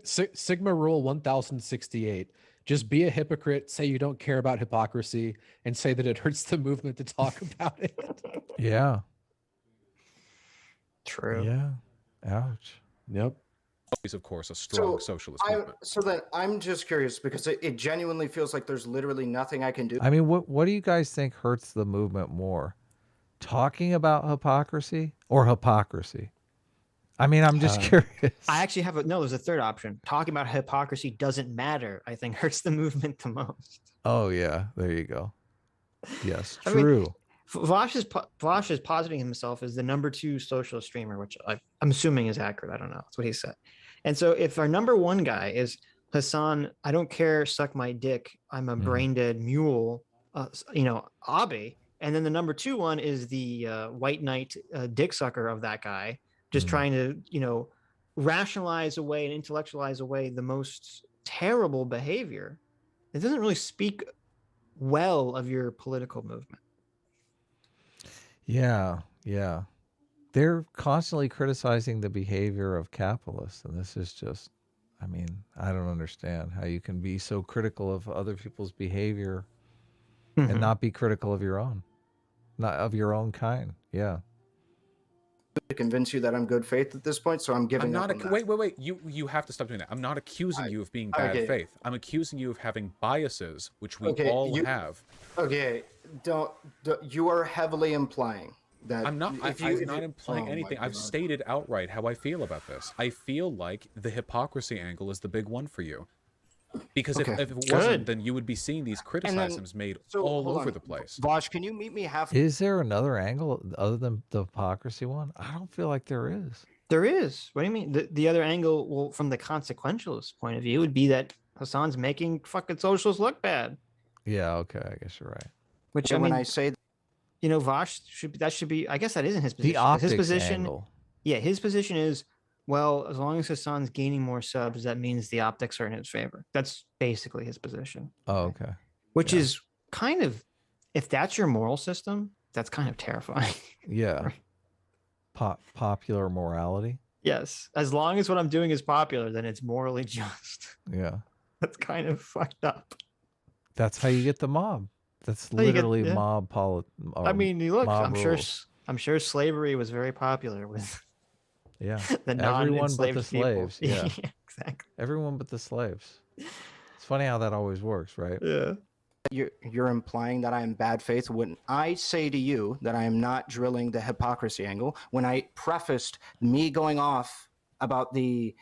Sigma Rule 1068. Just be a hypocrite, say you don't care about hypocrisy, and say that it hurts the movement to talk about it. Yeah. True. Yeah. Ouch. Yep. Always, of course, a strong socialist movement. So then I'm just curious because it genuinely feels like there's literally nothing I can do. I mean, what do you guys think hurts the movement more? Talking about hypocrisy or hypocrisy? I mean, I'm just curious. I actually have there's a third option. Talking about hypocrisy doesn't matter, I think hurts the movement the most. Oh, yeah. There you go. Yes, I mean, true. Vaush is positing himself as the #2 socialist streamer, which I'm assuming is accurate. I don't know. That's what he said. And so if our #1 guy is Hasan, I don't care, suck my dick, I'm a brain dead mule, Abe, and then the #2 one is the white knight dick sucker of that guy, just trying to, rationalize away and intellectualize away the most terrible behavior. It doesn't really speak well of your political movement. Yeah, yeah. They're constantly criticizing the behavior of capitalists, and this is just, I mean, I don't understand how you can be so critical of other people's behavior and not be critical of your own, not of your own kind. Yeah. To convince you that I'm good faith at this point, so I'm giving up on that. Wait. You have to stop doing that. I'm not accusing you of being bad faith. I'm accusing you of having biases, which we all have. Okay, don't you are heavily implying that I'm not. I'm not implying anything. I've stated outright how I feel about this. I feel like the hypocrisy angle is the big one for you. Because if it wasn't, then you would be seeing these criticisms made all over the place. Vaush, can you meet me halfway? Is there another angle other than the hypocrisy one? I don't feel like there is. There is. What do you mean? The other angle, well, from the consequentialist point of view, would be that Hasan's making fucking socialists look bad. Yeah, okay, I guess you're right. Which, And I mean, when I say Vaush should be, I guess that isn't his position. The optics his position, angle. Yeah, his position is, well, as long as Hasan's gaining more subs, that means the optics are in his favor. That's basically his position. Oh, okay. Which is kind of, if that's your moral system, that's kind of terrifying. Yeah. Popular morality. Yes. As long as what I'm doing is popular, then it's morally just. Yeah. That's kind of fucked up. That's how you get the mob. That's how you get- literally yeah. mob I mean, look, mob I'm sure slavery was very popular with Yeah. the Everyone but the non-enslaved people. slaves. Yeah. Exactly. Everyone but the slaves. It's funny how that always works, right? Yeah. you're implying that I am bad faith when I say to you that I am not drilling the hypocrisy angle, when I prefaced me going off about the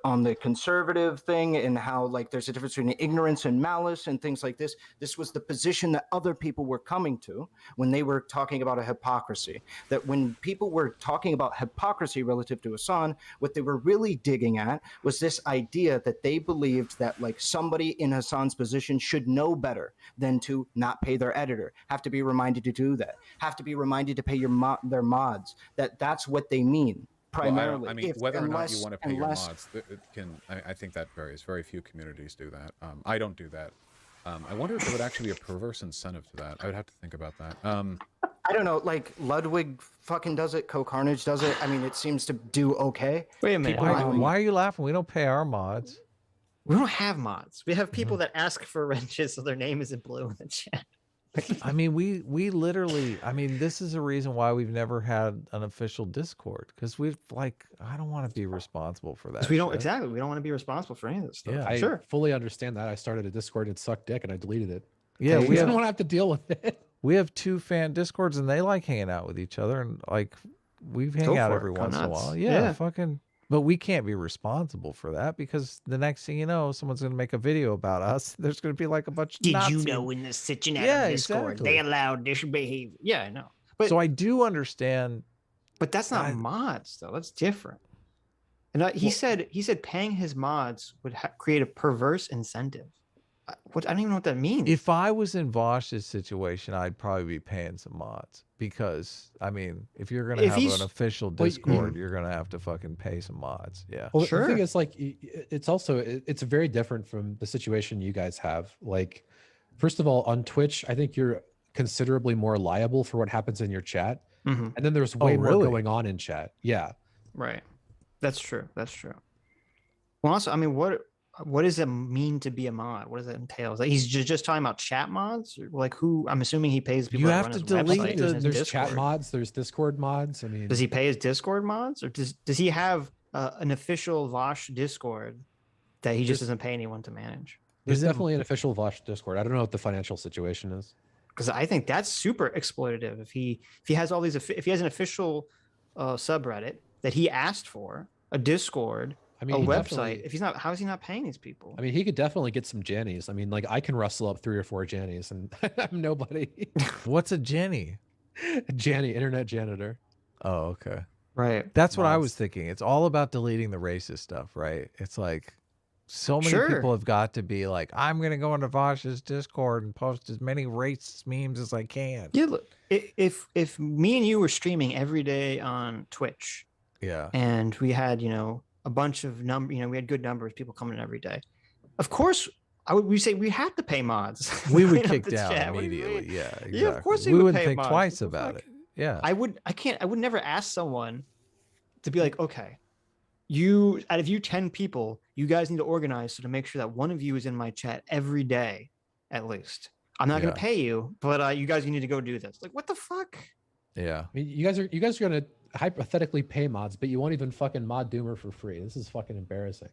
on the conservative thing and how like there's a difference between ignorance and malice and things like this. This was the position that other people were coming to when they were talking about a hypocrisy. That when people were talking about hypocrisy relative to Hasan, what they were really digging at was this idea that they believed that like somebody in Hasan's position should know better than to not pay their editor, have to be reminded to do that, have to be reminded to pay their mods. That's what they mean. Primarily, well, I mean, whether or not you want to pay your mods, I think that varies. Very few communities do that. I don't do that. I wonder if there would actually be a perverse incentive to that. I would have to think about that. I don't know. Like Ludwig fucking does it. Co-Carnage does it. I mean, it seems to do okay. Wait a minute. Why are you laughing? We don't pay our mods. We don't have mods. We have people that ask for wrenches so their name isn't blue in the chat. I mean, we literally, I mean, this is a reason why we've never had an official Discord, because we've like, I don't want to be responsible for that. We don't exactly. We don't want to be responsible for any of this stuff. Yeah, I fully understand that. I started a Discord and sucked dick and I deleted it. Yeah, we don't want to have to deal with it. We have 2 fan Discords and they like hanging out with each other, and like we hang out every once in a while. Yeah, fucking. But we can't be responsible for that, because the next thing you know, someone's going to make a video about us. There's going to be like a bunch of Did Nazi... you know in the Sitch Discord exactly. they allowed this behavior? Yeah, I know. But so I do understand. But that's not mods, though. That's different. And he said paying his mods would create a perverse incentive. What, I don't even know what that means. If I was in Vaush's situation, I'd probably be paying some mods because, I mean, if you're gonna If have he's- an official Discord, you're gonna have to fucking pay some mods. Yeah. Well, the Sure. thing is, like, it's also it's very different from the situation you guys have. Like, first of all, on Twitch, I think you're considerably more liable for what happens in your chat, Mhm. and then there's way more really? going on in chat. Yeah, Right. That's true. That's true. Well, also, I mean, what does it mean to be a mod? What does it entail? Like, he's just talking about chat mods? Or, like, who? I'm assuming he pays people You to have run to his delete website the- and his there's chat Discord. mods, there's Discord mods. I mean, Does he pay his Discord mods, or does he have an official Vaush Discord that he just There's- doesn't pay anyone to manage? there's Is it- definitely an official Vaush Discord. I don't know what the financial situation is. Because I think that's super exploitative. If he has all these, if he has an official subreddit that he asked for, a Discord, I mean, a he website. definitely- If he's not, how is he not paying these people? I mean, he could definitely get some Jannies. I mean, like, I can rustle up 3 or 4 Jannies, and I'm nobody. What's a Jenny? Janny, internet janitor. Oh, okay. Right. That's what I Mods. was thinking. It's all about deleting the racist stuff, right? It's like so many Sure. people have got to be like, I'm gonna go into Vaush's Discord and post as many racist memes as I can. Yeah. Look, if me and you were streaming every day on Twitch, Yeah. and we had a bunch of we had good numbers, people coming in every day, of course we say we had to pay mods. We would Clean up kick the down chat. What do you immediately. mean? Yeah, exactly. Yeah, of course we we would wouldn't pay think mods. twice What the about fuck? it. Yeah. I would never ask someone to be like, okay, out of you 10 people, you guys need to organize so to make sure that one of you is in my chat every day, at least. I'm not going Yeah. to pay you, but you guys need to go do this. Like, what the fuck? Yeah. I mean, you guys are gonna hypothetically pay mods, but you won't even fucking mod Doomer for free. This is fucking embarrassing.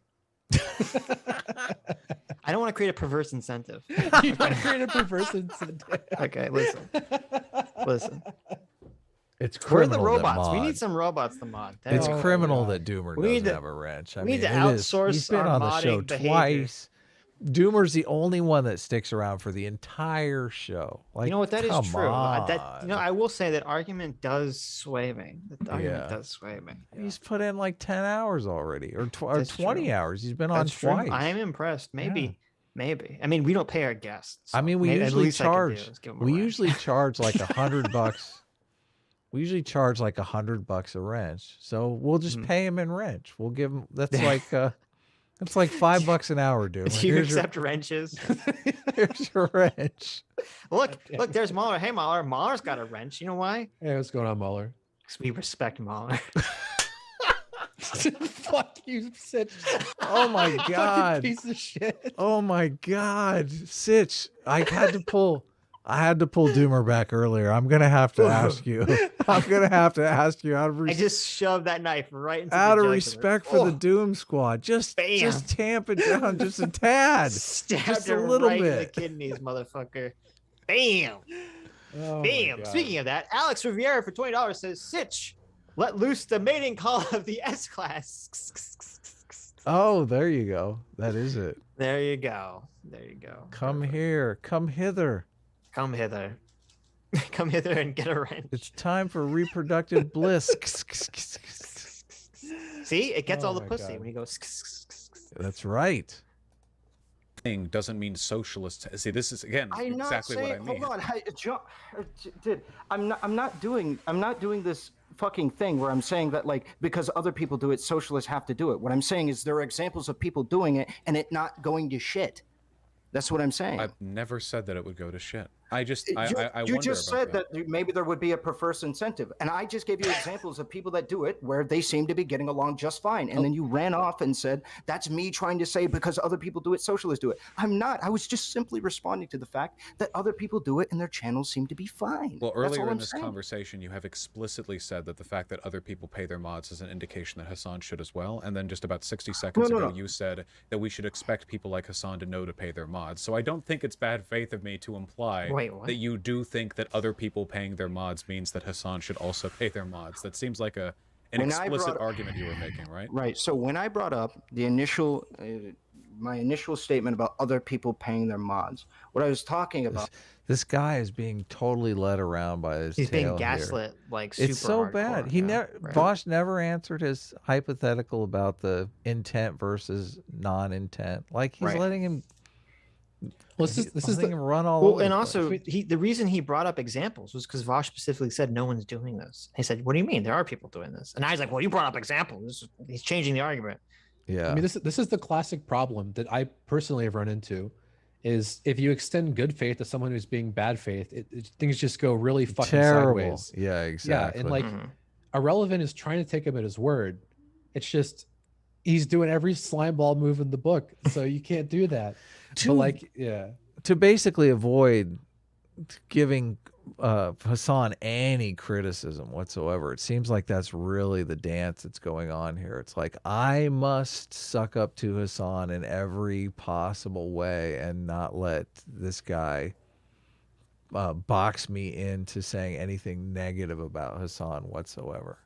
I don't want to create a perverse incentive. You gotta create a perverse incentive. Okay, listen. It's Where are criminal. the robots? That We mod. need some robots to mod. It's Oh my criminal God. that Doomer We need doesn't to- have a wrench. I we mean, need to it is. outsource He's been our on the show modding behavior. twice. Doomer's the only one that sticks around for the entire show. Like, You know what? That is come true. That on. I will say that argument does sway me. That argument Yeah. does sway me. He's put in like 10 hours already, or, or That's 20 true. hours. He's been on That's true. twice. I am impressed. Maybe. I mean, we don't pay our guests. I so mean, we maybe- at usually least I can do charge. is give 'em a We wrench. usually charge like $100. We usually charge like $100 a wrench. So we'll just Mhm. pay him in wrench. We'll give him. That's like $5 an hour, dude. Do you Here's your, accept wrenches? here's your wrench. Look, there's Mauler. Hey, Mauler. Mauler's got a wrench. You know why? Hey, what's going on, Mauler? 'Cause we respect Mauler. Fuck you, Sitch. Oh my Fucking god. piece of shit. Oh my god, Sitch! I had to pull Doomer back earlier. I'm gonna have to ask you. I'm gonna have to ask you out of I just shoved that knife right into out the of jugular. respect for the Doom Squad. Just Bam. tamp it down just a tad. Stabbed just a her little right in the bit. kidneys, motherfucker. Bam. Oh my Bam. God. Speaking of that, Alex Riviera for $20 says, Sitch, let loose the mating call of the S class. Oh, there you go. That is it. There you go. There you go. Come here. Come hither. Come hither. Come hither and get a wrench. It's time for reproductive bliss. See, it gets Oh all the my pussy God. when he goes. That's right. Thing doesn't mean socialist. See, this is again I'm not exactly saying. what I mean. Hold on, dude. I'm not doing this fucking thing where I'm saying that like because other people do it, socialists have to do it. What I'm saying is there are examples of people doing it and it not going to shit. That's what I'm saying. I've never said that it would go to shit. I just, You- I you wonder just about said that maybe there would be a perverse incentive, and I just gave you examples of people that do it where they seem to be getting along just fine, and then you ran off and said that's me trying to say because other people do it, socialists do it. I'm not. I was just simply responding to the fact that other people do it and their channels seem to be fine. Well, That's earlier all in I'm this saying. conversation, you have explicitly said that the fact that other people pay their mods is an indication that Hasan should as well. And then just about 60 seconds ago, you said that we should expect people like Hasan to know to pay their mods. So I don't think it's bad faith of me to imply Wait, what? that you do think that other people paying their mods means that Hasan should also pay their mods. That seems like an When I explicit brought- argument you were making, right? Right. So when I brought up the initial, my initial statement about other people paying their mods, what I was talking about. This guy is being totally led around by his He's being tail here. gaslit like super It's so bad. hardcore, He yeah, never right. Vaush never answered his hypothetical about the intent versus non-intent. Like he's Right. letting him Well, this is letting the him run all Well, over and the also place. the reason he brought up examples was because Vaush specifically said no one's doing this. He said, "What do you mean? There are people doing this." And I was like, "Well, you brought up examples." He's changing the argument. Yeah. I mean, this is the classic problem that I personally have run into, is if you extend good faith to someone who's being bad faith, things just go really fucking terrible. sideways. Yeah, exactly. Yeah, and like Irrelevant is trying to take him at his word. It's just he's doing every slime ball move in the book, so you can't do that. But like, yeah, to basically avoid giving Hasan any criticism whatsoever. It seems like that's really the dance that's going on here. It's like, I must suck up to Hasan in every possible way and not let this guy box me into saying anything negative about Hasan whatsoever.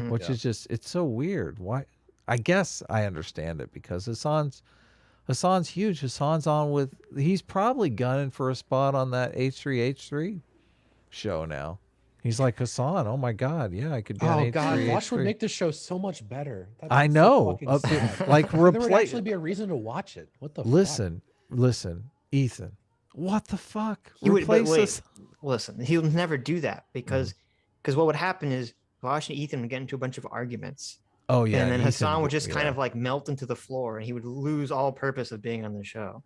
Which is just, it's so weird. Why? I guess I understand it because Hasan's huge. Hasan's on with, he's probably gunning for a spot on that H3H3 show now. He's like, Hasan, oh my God, yeah, I could be on oh H3H3. god, Vaush would make this show so much better. That's I so know. fucking sad. Like, There would actually be a reason to watch it. What the fuck? listen, Ethan, what the fuck? He would, but Replace wait, us. listen, he'll never do that because what would happen is Vaush and Ethan would get into a bunch of arguments. Oh yeah, and then Ethan Hasan would just kind yeah. of like melt into the floor, and he would lose all purpose of being on the show.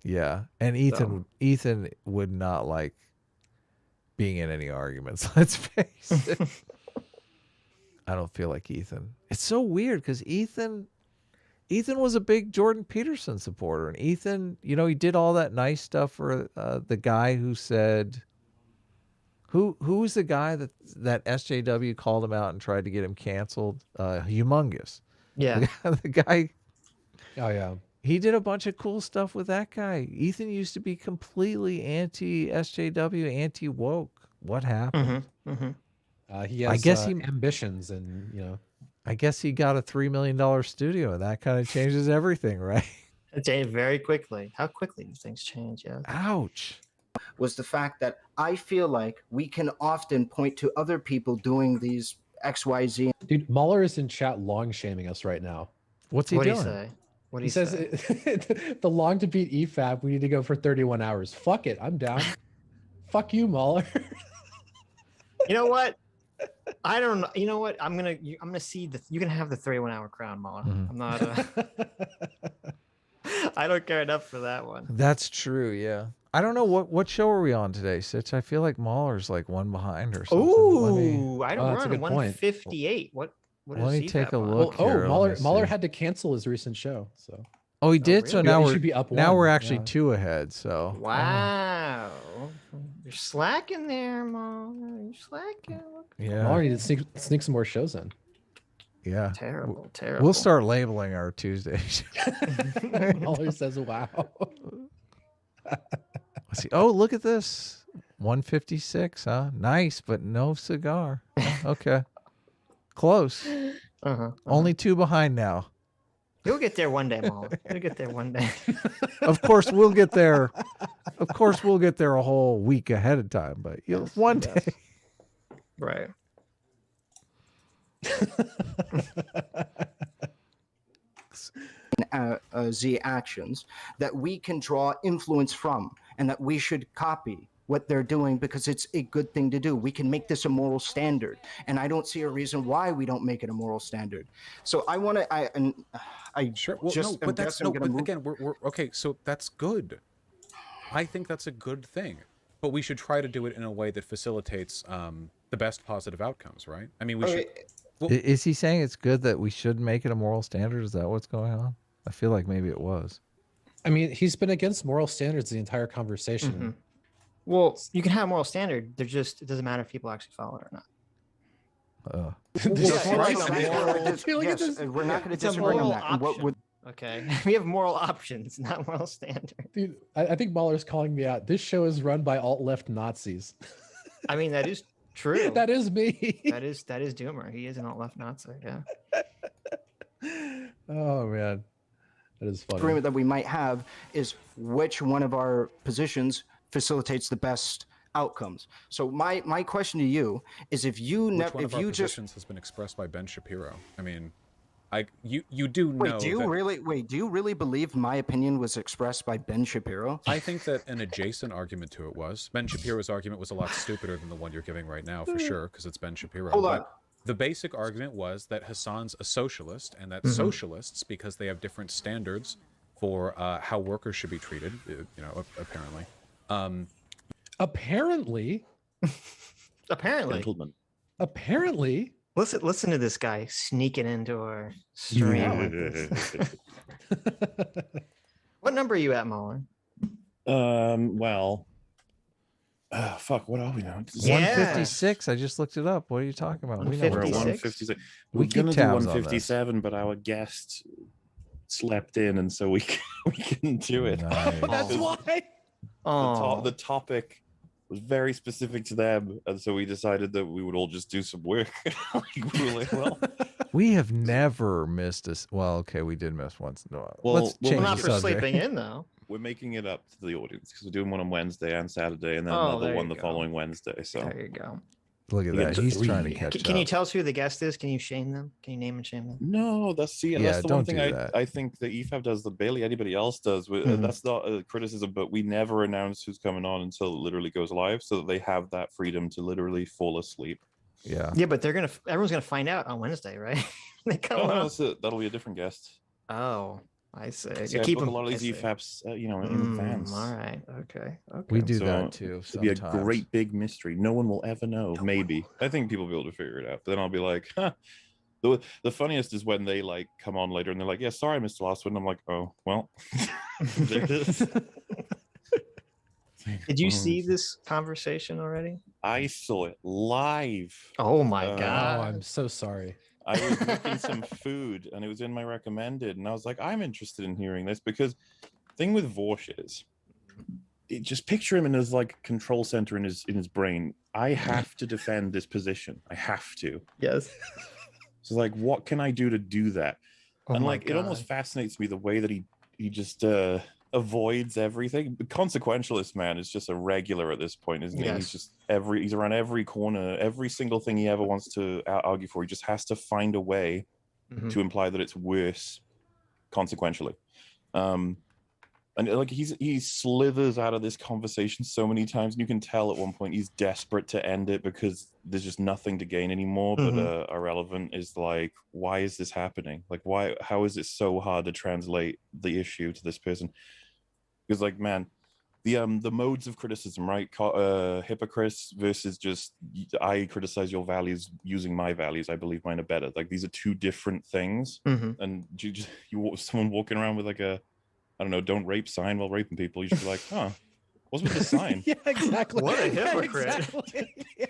Yeah, and Ethan would not like being in any arguments. Let's face it. I don't feel like Ethan. It's so weird because Ethan was a big Jordan Peterson supporter, and Ethan, you know, he did all that nice stuff for the guy who said, who was the guy that SJW called him out and tried to get him canceled? Humongous. Yeah. The guy. Oh yeah. He did a bunch of cool stuff with that guy. Ethan used to be completely anti-SJW, anti-woke. What happened? He has I guess he ambitions, and you know. I guess he got a $3 million studio, and that kind of changes everything, right? It changed very quickly. How quickly do things change? Yeah. Ouch. Was the fact that I feel like we can often point to other people doing these XYZ. Dude, Mauler is in chat long shaming us right now. What's he What'd doing? he say? What He says the long to beat EFAB, we need to go for 31 hours. Fuck it, I'm down. Fuck you, Mauler. You know what? I don't know. You know what? I'm gonna see you can have the 31-hour crown, Mauler. I'm not. I don't care enough for that one. That's true. Yeah. I don't know what show are we on today, Sitch. I feel like Mauler's like one behind or something. Ooh, I don't that's a run good point. 158. What Let me is take CFAP a on? look. Oh, here, let me Mauler see. had to cancel his recent show. So Oh, he did. really? So now He we're should be up now one, we're actually yeah. 2 ahead. So Wow. You're slacking there, Mauler. You're slacking. yeah, Mauler needs to sneak some more shows in. yeah. Terrible, terrible. We'll start labeling our Tuesdays. Mauler says, "Wow." Let's see. Oh, look at this. 156, huh? Nice, but no cigar. Okay. Close. Only 2 behind now. You'll get there one day, Mauler. You'll get there one day. Of course, we'll get there. Of course, we'll get there a whole week ahead of time, but one day. Right. Z actions that we can draw influence from, and that we should copy what they're doing because it's a good thing to do. We can make this a moral standard, and I don't see a reason why we don't make it a moral standard. So I want to, I Sure. Well, just no, but that's am no. gonna But move- again, we're okay. So that's good. I think that's a good thing, but we should try to do it in a way that facilitates the best positive outcomes, right? I mean, we should. Well, Is he saying it's good that we should make it a moral standard? Is that what's going on? I feel like maybe it was. I mean, he's been against moral standards the entire conversation. Well, you can have a moral standard. It doesn't matter if people actually follow it or not. We're not going to It's a disagree on moral that. And what option. would Okay. We have moral options, not moral standard. Dude, I think Mauler's calling me out. This show is run by alt-left Nazis. I mean, that is true. That is me. that is Doomer. He is an alt-left Nazi. Yeah. Oh man, that is funny. agreement that we might have is which one of our positions facilitates the best outcomes. So my question to you is, if you which never, one if of our you just positions has been expressed by Ben Shapiro? I mean, you do know. Wait, do you really believe my opinion was expressed by Ben Shapiro? I think that an adjacent argument to it was Ben Shapiro's argument was a lot stupider than the one you're giving right now, for sure, because it's Ben Shapiro. Hold on. The basic argument was that Hasan's a socialist, and that socialists, because they have different standards for how workers should be treated, apparently. Apparently. Apparently. Apparently. Listen to this guy sneaking into our stream. What number are you at, Mauler? Well, fuck, what are we now? 156. I just looked it up. What are you talking about? We know We're at 156. 156. We We're keep gonna do tabs on 157, but our guest slept in, and so we couldn't do it. Nice. That's why. Oh, The topic was very specific to them, and so we decided that we would all just do some work. We were like, well, We have never missed a. Well, okay, we did miss once. No, Well, let's well, change not the for subject. sleeping in though. we're making it up to the audience because we're doing one on Wednesday and Saturday, and then Oh, another there one you the go. following Wednesday. So There you go. Look at We that. get He's three. trying to catch Can you up. tell us who the guest is? Can you shame them? Can you name and shame them? no, that's Yeah, that's the don't one thing do that. I think that EFAB does that barely anybody else does. Mhm. That's not a criticism, but we never announce who's coming on until it literally goes live, so that they have that freedom to literally fall asleep. Yeah. Yeah, but everyone's gonna find out on Wednesday, right? They come Oh, no, on. that'll be a different guest. Oh, I see. So You I keep book them. a lot of these EFABs, in advance. All right. Okay. We do So that too. It'll be a Sometimes. great big mystery. No one will ever know. Maybe. I think people will be able to figure it out. But then I'll be like, huh. The funniest is when they like come on later and they're like, yeah, sorry, I missed the last one. I'm like, oh, well, there it is. Did you see this conversation already? I saw it live. Oh my Oh, Oh, god. I'm so sorry. I was making some food and it was in my recommended. And I was like, I'm interested in hearing this because the thing with Vaush is, just picture him in his like control center in his brain. I have to defend this position. I have to. Yes. So like, what can I do to do that? Oh And my like, it almost God. fascinates me the way that he just avoids everything. The consequentialist man is just a regular at this point, isn't he? Yes. He's just he's around every corner, every single thing he ever wants to argue for. He just has to find a way Mhm. to imply that it's worse consequentially. And like he slithers out of this conversation so many times, and you can tell at one point he's desperate to end it because there's just nothing to gain anymore. But Irrelevant is like, why is this happening? Like, why? How is it so hard to translate the issue to this person? Because like, man, the modes of criticism, right? Hypocrites versus just I criticize your values using my values. I believe mine are better. Like these are two different things. Mhm. And someone walking around with like a, I don't know, don't rape sign while raping people. You should be like, huh, what's with the sign? Yeah, exactly. What a Yeah, hypocrite. exactly. Yeah.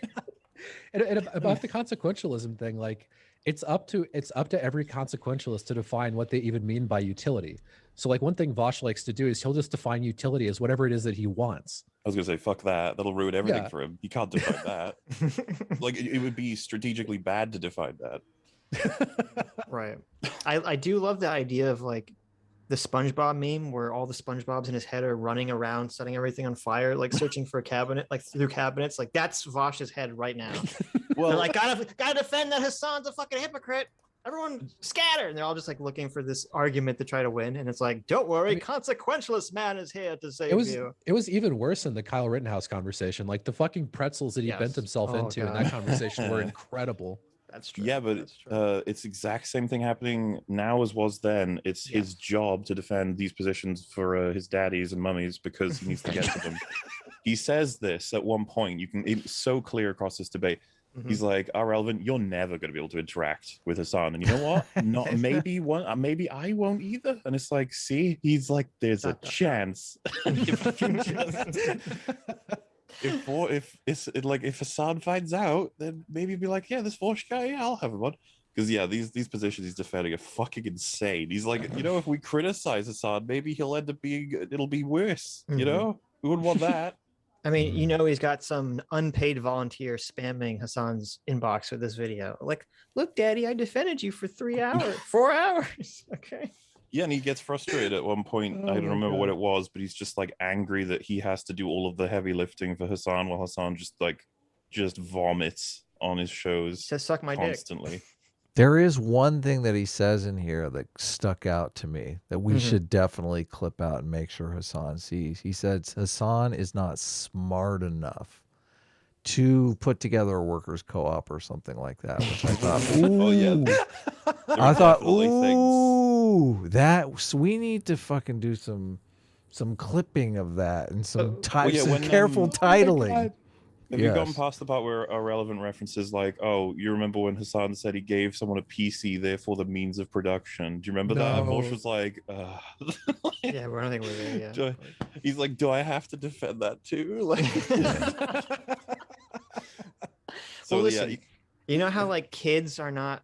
And about the consequentialism thing, like it's up to every consequentialist to define what they even mean by utility. So like one thing Vaush likes to do is he'll just define utility as whatever it is that he wants. I was gonna say, fuck that. That'll ruin everything Yeah. for him. He can't define that. Like it would be strategically bad to define that. Right. I do love the idea of like the SpongeBob meme where all the SpongeBobs in his head are running around, setting everything on fire, like searching for a cabinet, like through cabinets. Like that's Vaush's head right now. Well, They're like, gotta defend that Hasan's a fucking hypocrite. Everyone scatter. And they're all just like looking for this argument to try to win. And it's like, don't worry, consequentialist man is here to save you. It was even worse in the Kyle Rittenhouse conversation. Like the fucking pretzels that he Yes. bent himself Oh, into in God. that conversation were incredible. That's true. yeah, but That's true. it's exact same thing happening now as was then. It's his job to defend these positions for his daddies and mummies because he needs to get to them. He says this at one point. It's so clear across this debate. He's like, Irrelevant, you're never going to be able to interact with Hasan. And you know what? Not maybe one, maybe I won't either. And it's like, see, he's like, there's a chance. If Hasan finds out, then maybe be like, yeah, this Vaush guy, yeah, I'll have him on. Because yeah, these positions he's defending are fucking insane. He's like, if we criticize Hasan, maybe he'll end up it'll be worse. Mhm. You know, we wouldn't want that. I mean, he's got some unpaid volunteer spamming Hasan's inbox with this video. Like, look, Daddy, I defended you for 3 hours, 4 hours. Okay. Yeah, and he gets frustrated at one point. I don't remember what it was, but he's just like angry that he has to do all of the heavy lifting for Hasan while Hasan just vomits on his shows Says suck my dick. constantly. There is one thing that he says in here that stuck out to me that we should definitely clip out and make sure Hasan sees. He said Hasan is not smart enough to put together a workers' co-op or something like that, which I thought, ooh. Oh, yeah. I thought, definitely ooh, so we need to fucking do some clipping of that and some careful titling. Have you gotten past the part where our relevant references like, oh, you remember when Hasan said he gave someone a PC, therefore the means of production? Do you remember that? And Vaush was like, yeah, we're nothing with it. Yeah. He's like, do I have to defend that too? Like, so well, listen, you know how like kids are not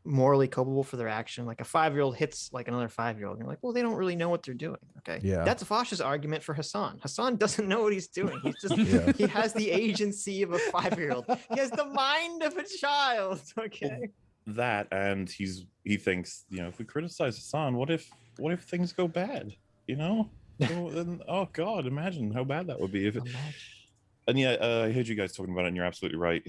morally culpable for their action? Like a 5-year-old hits like another 5-year-old, and you're like, well, they don't really know what they're doing. Okay, yeah, that's Vaush's argument for Hasan. Hasan doesn't know what he's doing. He's just he has the agency of a 5-year-old. He has the mind of a child. Okay, that, and he thinks, you know, if we criticize Hasan, what if things go bad? You know, so then, oh God, imagine how bad that would be if it. And yeah, I heard you guys talking about it, and you're absolutely right.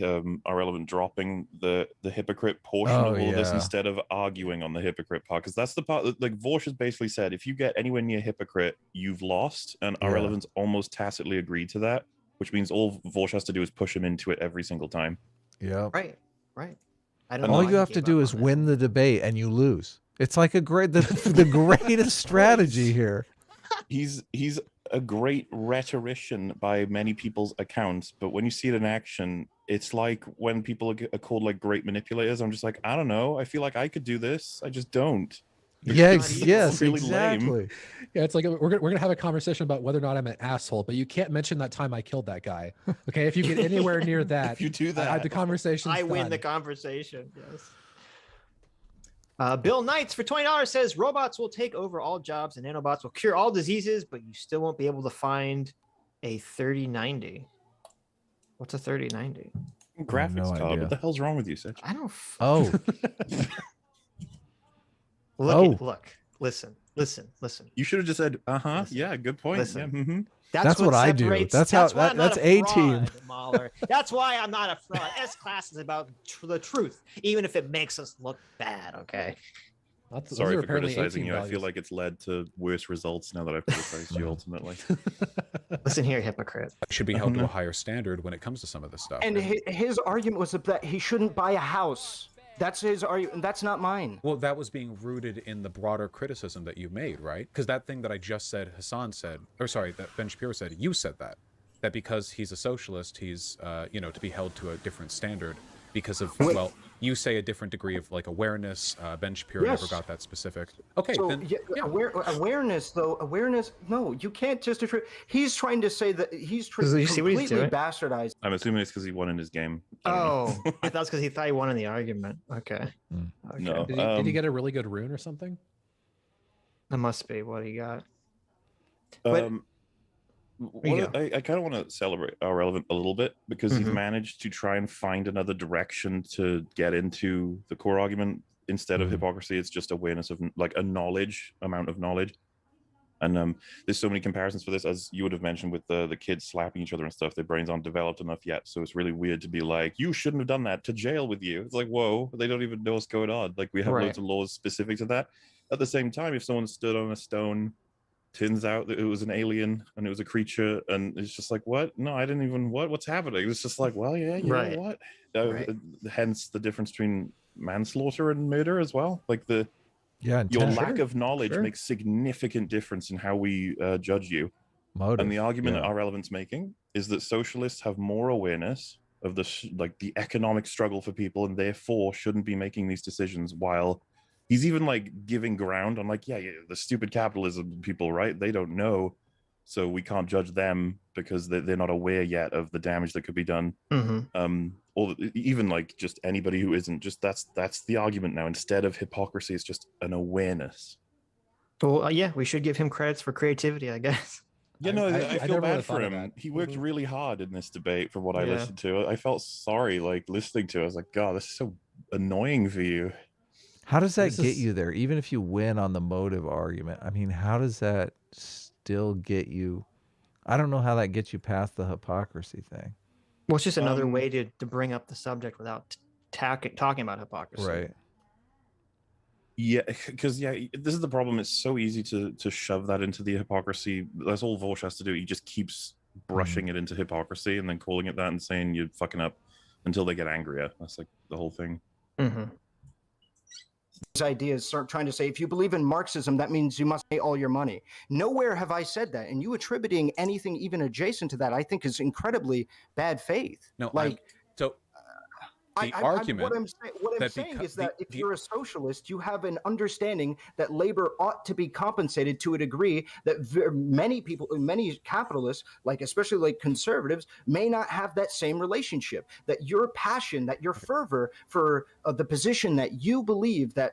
Our relevant dropping the hypocrite portion of all this instead of arguing on the hypocrite part, because that's the part that, like, Vaush has basically said, if you get anywhere near hypocrite, you've lost, and our relevance almost tacitly agreed to that, which means all Vaush has to do is push him into it every single time. Yeah, right. All you have to do is win the debate, and you lose. It's like the greatest strategy here. He's a great rhetorician by many people's accounts, but when you see it in action, it's like when people are called like great manipulators. I'm just like, I don't know. I feel like I could do this. I just don't. Yes, really exactly. Lame. Yeah, it's like we're gonna have a conversation about whether or not I'm an asshole, but you can't mention that time I killed that guy. Okay, if you get anywhere near that, if you do that, the conversation. I win the conversation. Yes. Bill Knights for $20 says robots will take over all jobs and nanobots will cure all diseases, but you still won't be able to find a 3090. What's a 3090? Graphics card. What the hell's wrong with you, Sitch? I don't. Look. Listen. You should have just said, yeah, good point. Listen. Yeah, mm-hmm. That's what I do. That's a team. Mauler. That's why I'm not a fraud. S-Class is about the truth, even if it makes us look bad. Okay. Sorry for criticizing you. I feel like it's led to worse results now that I've criticized you. Ultimately, listen here, hypocrite. Should be held to a higher standard when it comes to some of this stuff. And his argument was that he shouldn't buy a house. That's his argument. That's not mine. Well, that was being rooted in the broader criticism that you made, right? Because that thing that I just said, Hasan said, or sorry, that Ben Shapiro said, you said that because he's a socialist, he's, to be held to a different standard because of, well, you say a different degree of like awareness. Ben Shapiro never got that specific. Okay, so, then awareness, though. Awareness. No, you can't just. He's trying to say that he's completely bastardized. I'm assuming it's because he won in his game. Oh, I thought it's because he thought he won in the argument. Okay. Okay. No. Did he get a really good rune or something? That must be what he got. I kind of want to celebrate our relevant a little bit because he's managed to try and find another direction to get into the core argument. Instead of hypocrisy, it's just awareness of like a amount of knowledge. And there's so many comparisons for this, as you would have mentioned with the kids slapping each other and stuff. Their brains aren't developed enough yet, so it's really weird to be like, you shouldn't have done that, to jail with you. It's like, whoa, they don't even know what's going on. Like, we have loads of laws specific to that. At the same time, if someone stood on a stone, turns out that it was an alien and it was a creature, and it's just like, what? No, I didn't even, what's happening? It's just like, well, yeah, you know what? Hence the difference between manslaughter and murder as well. Like your lack of knowledge makes significant difference in how we judge you. Motive. And the argument that our relevant's making is that socialists have more awareness of the economic struggle for people, and therefore shouldn't be making these decisions, while he's even like giving ground on like, yeah, the stupid capitalism people, right? They don't know, so we can't judge them because they're not aware yet of the damage that could be done. Or even like just anybody who isn't, just that's the argument now. Instead of hypocrisy, it's just an awareness. Well, yeah, we should give him credits for creativity, I guess. Yeah, no, I feel bad for him. He worked really hard in this debate from what I listened to. I felt sorry, like, listening to it. I was like, God, this is so annoying for you. How does that get you there? Even if you win on the motive argument, I mean, how does that still get you? I don't know how that gets you past the hypocrisy thing. Well, it's just another way to bring up the subject without talking about hypocrisy. Right. Yeah, because this is the problem. It's so easy to shove that into the hypocrisy. That's all Vaush has to do. He just keeps brushing it into hypocrisy and then calling it that and saying you're fucking up until they get angrier. That's like the whole thing. Mm-hmm. These ideas start trying to say, if you believe in Marxism, that means you must pay all your money. Nowhere have I said that, and you attributing anything even adjacent to that, I think, is incredibly bad faith. No, like. The argument what I'm saying is that if you're a socialist, you have an understanding that labor ought to be compensated to a degree that many people, many capitalists, like especially like conservatives, may not have that same relationship. That your passion, that your fervor for the position that you believe that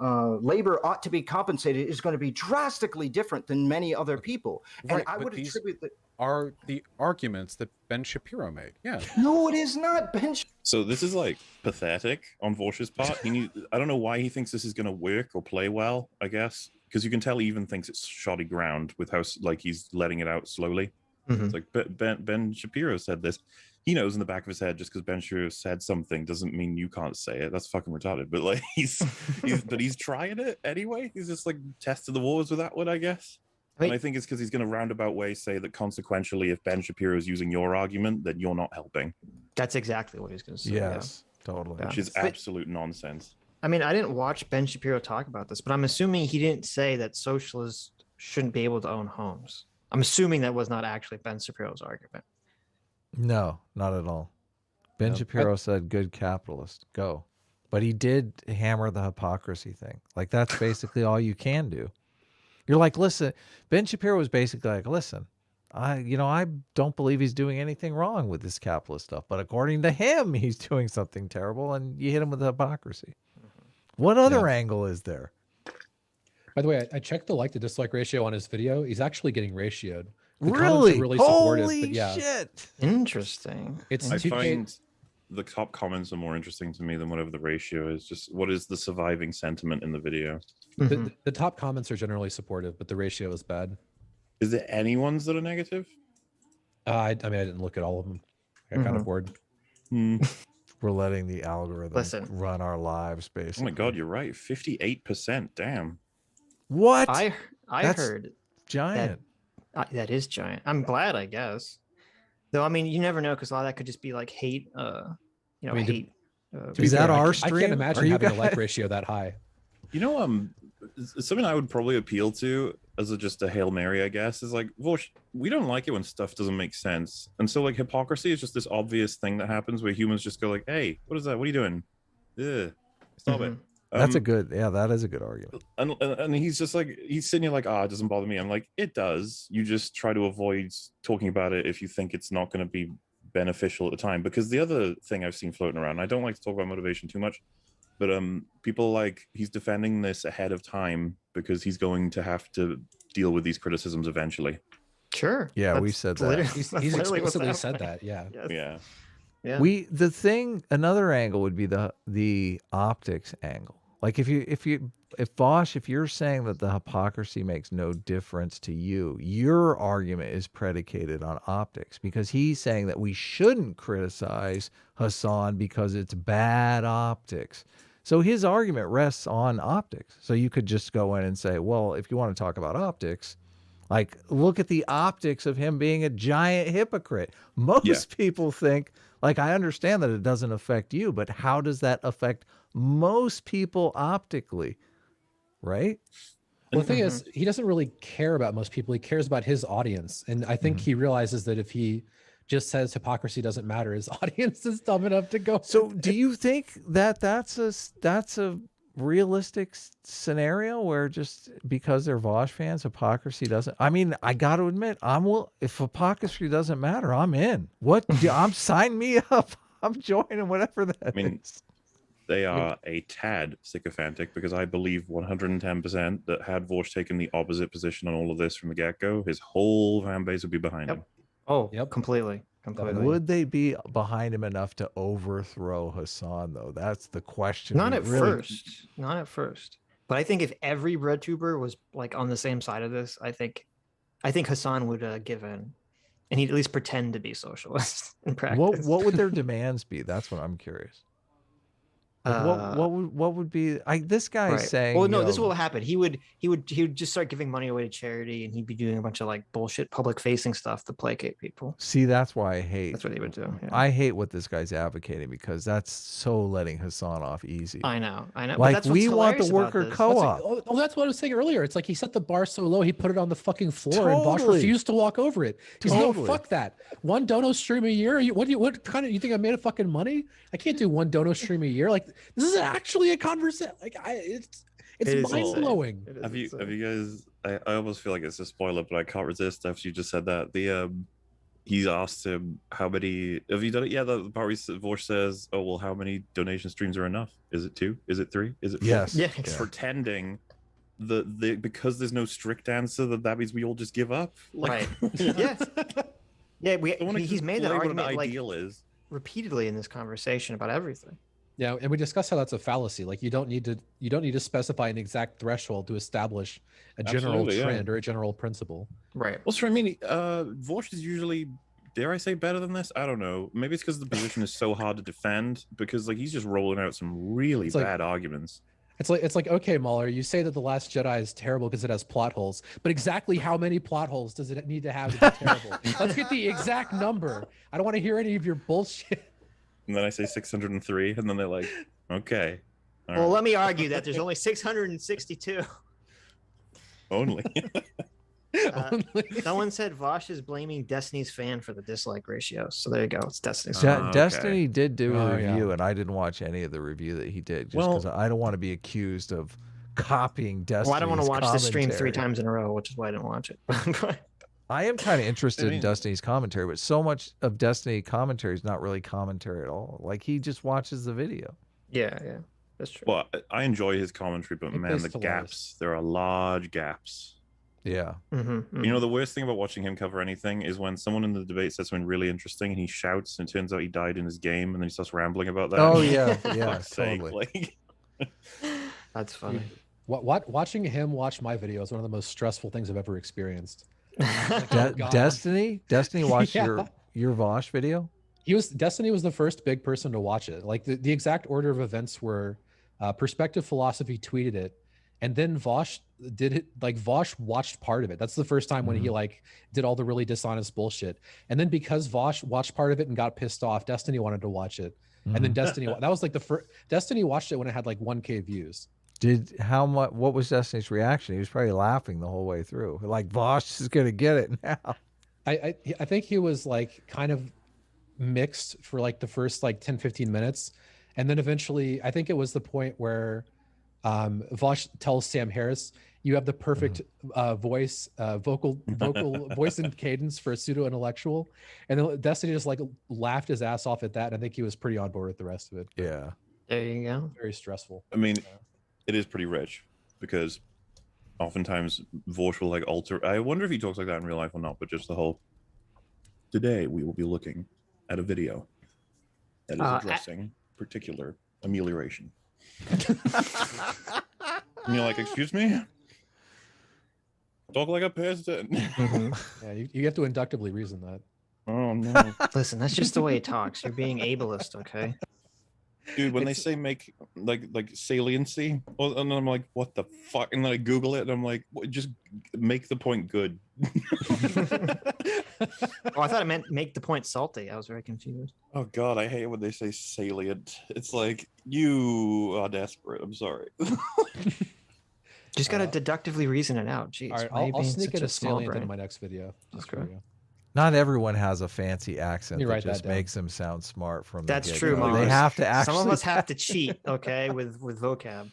labor ought to be compensated is going to be drastically different than many other people. Right, and I would attribute that. Are the arguments that Ben Shapiro made. Yeah. No, it is not, Ben. So this is like pathetic on Vaush's part. I don't know why he thinks this is going to work or play well, I guess, because you can tell he even thinks it's shoddy ground with how like he's letting it out slowly. Mm-hmm. It's like Ben Shapiro said this. He knows in the back of his head just because Ben Shapiro said something doesn't mean you can't say it. That's fucking retarded. But like he's trying it anyway. He's just like testing the waters with that one, I guess. And I think it's because he's going to roundabout way say that consequentially, if Ben Shapiro is using your argument, then you're not helping. That's exactly what he's going to say. Yes, totally. Which is absolute nonsense. I mean, I didn't watch Ben Shapiro talk about this, but I'm assuming he didn't say that socialists shouldn't be able to own homes. I'm assuming that was not actually Ben Shapiro's argument. No, not at all. Ben Shapiro said good capitalist, go. But he did hammer the hypocrisy thing. Like, that's basically all you can do. You're like, listen, Ben Shapiro was basically like, listen, I don't believe he's doing anything wrong with this capitalist stuff, but according to him, he's doing something terrible, and you hit him with hypocrisy. What other angle is there? By the way, I checked the like to dislike ratio on his video. He's actually getting ratioed. The Really? comments are really supportive, Holy but yeah. shit. Interesting. It's I 2K. find the top comments are more interesting to me than whatever the ratio is. Just what is the surviving sentiment in the video? The top comments are generally supportive, but the ratio is bad. Is there any ones that are negative? I mean, I didn't look at all of them. I got kind of bored. We're letting the algorithm run our lives, Oh basically. my god, you're right. 58%. Damn. What? I That's heard giant. that is giant. I'm glad, I guess. Though, I mean, you never know, because a lot of that could just be like hate. Hate. Is that our I stream? can't imagine having a like ratio that high. You know, something I would probably appeal to as just a Hail Mary, I guess, is like, Vaush, we don't like it when stuff doesn't make sense. And so like hypocrisy is just this obvious thing that happens where humans just go like, hey, what is that? What are you doing? Ugh, stop it. That is a good argument. And he's just like, he's sitting here like, it doesn't bother me. I'm like, it does. You just try to avoid talking about it if you think it's not going to be beneficial at the time. Because the other thing I've seen floating around, I don't like to talk about motivation too much, but people like, he's defending this ahead of time because he's going to have to deal with these criticisms eventually. Sure. Yeah, we said that. He's explicitly said that. Yeah. Yes. Yeah. Yeah. Another angle would be the optics angle. Like if Vaush, if you're saying that the hypocrisy makes no difference to you, your argument is predicated on optics, because he's saying that we shouldn't criticize Hasan because it's bad optics. So his argument rests on optics. So you could just go in and say, well, if you want to talk about optics, like, look at the optics of him being a giant hypocrite. Most people think, like, I understand that it doesn't affect you, but how does that affect most people optically? Right? Well, the thing is, he doesn't really care about most people. He cares about his audience. And I think he realizes that if he just says hypocrisy doesn't matter, his audience is dumb enough to go. So do you think that that's a realistic scenario where just because they're Vaush fans, hypocrisy doesn't? I mean, I got to admit, if hypocrisy doesn't matter, I'm in. Sign me up. I'm joining whatever that is. They are a tad sycophantic, because I believe 110% that had Vaush taken the opposite position on all of this from the get-go, his whole fan base would be behind him. Oh, completely. Would they be behind him enough to overthrow Hasan, though? That's the question. Not at first. But I think if every red tuber was like on the same side of this, I think Hasan would give in. and he'd at least pretend to be socialist in practice. What would their demands be? That's what I'm curious. Like, what would be? This guy is saying. Well, no, this is what would happen. He would just start giving money away to charity, and he'd be doing a bunch of like bullshit public facing stuff to placate people. See, that's why I hate. That's what he would do. Yeah. I hate what this guy's advocating because that's so letting Hasan off easy. I know. Like we want the worker co-op. That's what I was saying earlier. It's like he set the bar so low, he put it on the fucking floor, and Vaush Totally. refused to walk over it. He's no, Totally. fuck that. One dono stream a year. What kind of? You think I made a fucking money? I can't do one dono stream a year. Like this is actually a conversation. Like it's mind blowing. Have you guys? I almost feel like it's a spoiler, but I can't resist after you just said that. He's asked him how many. Have you done it? Yeah, the part where Vaush says, "Oh well, how many donation streams are enough? Is it 2? Is it 3? Is it 4? Yes. Yeah. Pretending because there's no strict answer that means we all just give up. Right. Yeah. Yeah. He's made that argument what an like ideal is. repeatedly in this conversation about everything. Yeah, and we discussed how that's a fallacy. Like you don't need to specify an exact threshold to establish a general Absolutely, trend or a general principle. Right. Well, sure, I mean, Vaush is usually, dare I say, better than this? I don't know. Maybe it's because the position is so hard to defend because like he's just rolling out some really bad arguments. It's like okay, Mauler, you say that The Last Jedi is terrible because it has plot holes, but exactly how many plot holes does it need to have to be terrible? Let's get the exact number. I don't want to hear any of your bullshit. And then I say 603, and then they're like, okay. Well, let me argue that there's only 662. Only. Someone said Vaush is blaming Destiny's fan for the dislike ratio. So there you go. It's Destiny's De- fan. okay. Destiny did do a yeah. review, and I didn't watch any of the review that he did, just Well- because I don't want to be accused of copying Destiny. Well, I don't want to watch the stream 3 times in a row, which is why I didn't watch it. I am kind of interested I mean- in Destiny's commentary, but so much of Destiny commentary is not really commentary at all. Like he just watches the video. yeah, that's true. Well, I enjoy his commentary, but He man, plays the to gaps, there are large gaps. Yeah. Mm-hmm. You know, the worst thing about watching him cover anything is when someone in the debate says something really interesting and he shouts and it turns out he died in his game and then he starts rambling about that. Oh yeah, For yeah, fuck's sake, totally. like, That's funny. Watching him watch my video is one of the most stressful things I've ever experienced. God. Destiny watched Yeah. your Vaush video. Destiny was the first big person to watch it. Like the exact order of events were Perspective Philosophy tweeted it, and then Vaush did it. Like Vaush watched part of it. That's the first time when he like did all the really dishonest bullshit. And then because Vaush watched part of it and got pissed off, Destiny wanted to watch it. And then Destiny that was like the first Destiny watched it when it had like 1K views. What was Destiny's reaction? He was probably laughing the whole way through. Like Vaush is gonna get it now. I think he was like kind of mixed for like the first like 10-15 minutes, and then eventually I think it was the point where Vaush tells Sam Harris, you have the perfect vocal voice and cadence for a pseudo intellectual, and then Destiny just like laughed his ass off at that, and I think he was pretty on board with the rest of it. Yeah. There you go. Very stressful. I mean, it is pretty rich because oftentimes Vaush will like alter. I wonder if he talks like that in real life or not, but just the whole, today we will be looking at a video that is addressing particular amelioration. And you're like, excuse me? Talk like a person. Yeah, you have to inductively reason that. Oh no. Listen, that's just the way he talks. You're being ableist, okay? Dude, when they say make like saliency, well, and then I'm like, what the fuck? And then I Google it and I'm like, just make the point good. Oh, I thought it meant make the point salty. I was very confused. Oh god, I hate when they say salient. It's like, you are desperate. I'm sorry. Just gotta deductively reason it out. Jeez, All right, why are you I'll being sneak such in a small salient brain? into my next video. Just for Okay. you. Not everyone has a fancy accent You that write that just down. makes them sound smart from That's the true, get-go. They Mars. have to actually. Some of us have to cheat, okay, with vocab.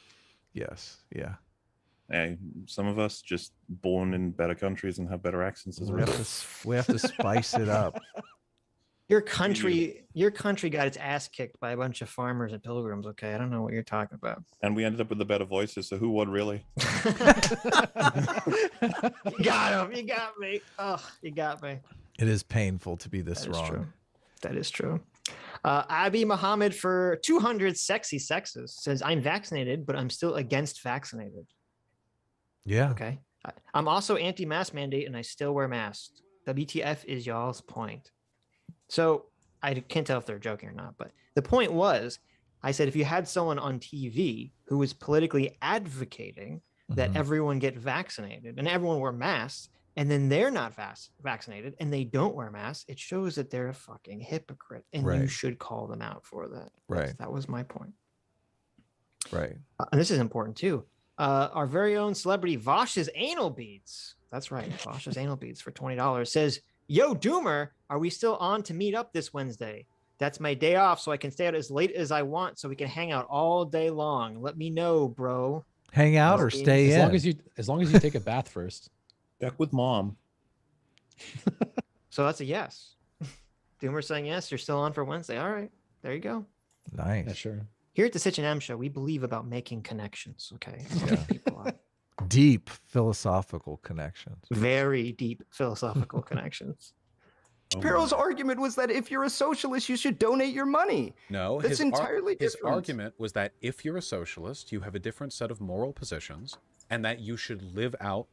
Yes. Yeah. Hey, some of us just born in better countries and have better accents as a We have result. we have to spice it up. Your country got its ass kicked by a bunch of farmers and pilgrims. Okay, I don't know what you're talking about. And we ended up with the better voices, so who won really? You got him. You got me. Oh, you got me. It is painful to be this That is wrong. true. That is true. Abi Muhammad for 200 sexy sexes says, I'm vaccinated, but I'm still against vaccinated. Yeah. Okay. I'm also anti-mask mandate and I still wear masks. WTF is y'all's point? So I can't tell if they're joking or not, but the point was, I said if you had someone on TV who was politically advocating that everyone get vaccinated and everyone wear masks, and then they're not vaccinated and they don't wear masks, it shows that they're a fucking hypocrite, and you should call them out for that. That was my point. Right. And this is important too. Our very own celebrity Vaush's anal beads. That's right. Vaush's anal beads for $20 says, "Yo, Doomer, are we still on to meet up this Wednesday? That's my day off, so I can stay out as late as I want, so we can hang out all day long. Let me know, bro." Hang out or stay in. As long as you take a bath first. Back with mom. So that's a yes. Doomer saying yes. You're still on for Wednesday. All right. There you go. Nice. Yeah, sure. Here at the Sitch and M Show, we believe about making connections. Okay. People out. Deep philosophical connections. Very deep philosophical connections. Shapiro's argument was that if you're a socialist, you should donate your money. No, That's entirely his different. argument was that if you're a socialist, you have a different set of moral positions, and that you should live out.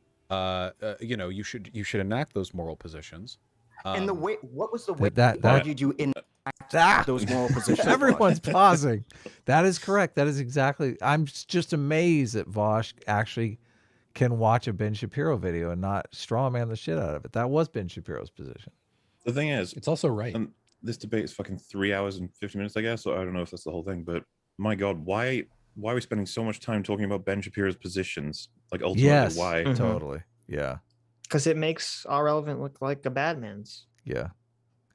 You should enact those moral positions. And the way, what was the way that he argued you enact those moral positions? Everyone's pausing. That is correct. That is exactly. I'm just amazed that Vaush actually can watch a Ben Shapiro video and not straw man the shit out of it. That was Ben Shapiro's position. The thing is, it's also right. This debate is fucking 3 hours and 50 minutes, I guess. So I don't know if that's the whole thing, but my God, why are we spending so much time talking about Ben Shapiro's positions? Like, ultimately, why? Totally. Yeah. Because it makes All Relevant look like a bad man's. Yeah.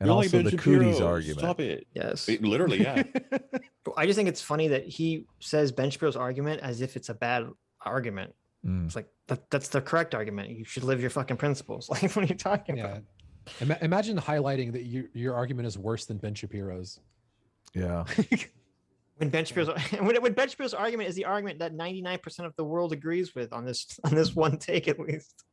And You're also like Ben the Shapiro, cooties argument. Stop it. Yes. Literally, yeah. I just think it's funny that he says Ben Shapiro's argument as if it's a bad argument. It's like, that's the correct argument. You should live your fucking principles. Like, what are you talking about? Imagine highlighting that your argument is worse than Ben Shapiro's. Yeah. When Ben Shapiro's argument is the argument that 99% of the world agrees with on this one take at least.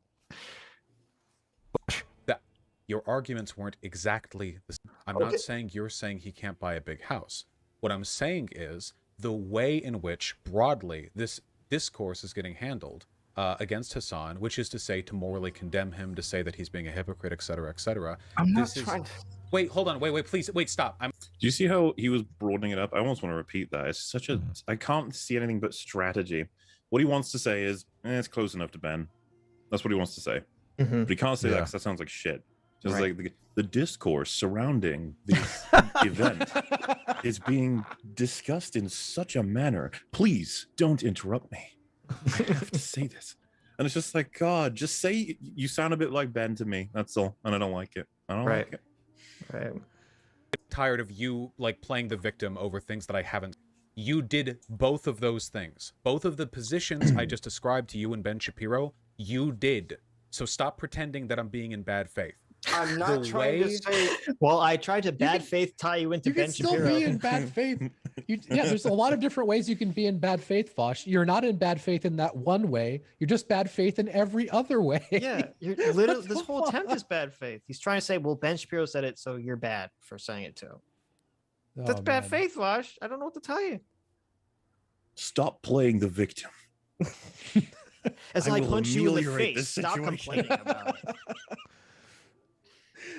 That your arguments weren't exactly the same. I'm not saying you're saying he can't buy a big house. What I'm saying is the way in which broadly this discourse is getting handled against Hasan, which is to say to morally condemn him, to say that he's being a hypocrite, etc., etc. I'm not trying to... Wait, hold on. Wait, please. Wait, stop. Do you see how he was broadening it up? I almost want to repeat that. It's such a... I can't see anything but strategy. What he wants to say is, it's close enough to Ben. That's what he wants to say. But he can't say that because that sounds like shit. Just like the discourse surrounding this event is being discussed in such a manner. Please don't interrupt me. I have to say this. And it's just like, God, just say you sound a bit like Ben to me. That's all. And I don't like it. I don't like it. Right. Tired of you like playing the victim over things that I haven't. You did both of those things. Both of the positions I just described to you and Ben Shapiro, you did. So stop pretending that I'm being in bad faith. I'm not trying to say... Well, I tried to bad faith tie you into Ben Shapiro. You can still be in bad faith. There's a lot of different ways you can be in bad faith, Vaush. You're not in bad faith in that one way. You're just bad faith in every other way. Yeah, you're literally this whole attempt is bad faith. He's trying to say, well, Ben Shapiro said it, so you're bad for saying it too. That's bad faith, Vaush. I don't know what to tell you. Stop playing the victim. As I punch you in the face, stop complaining about it.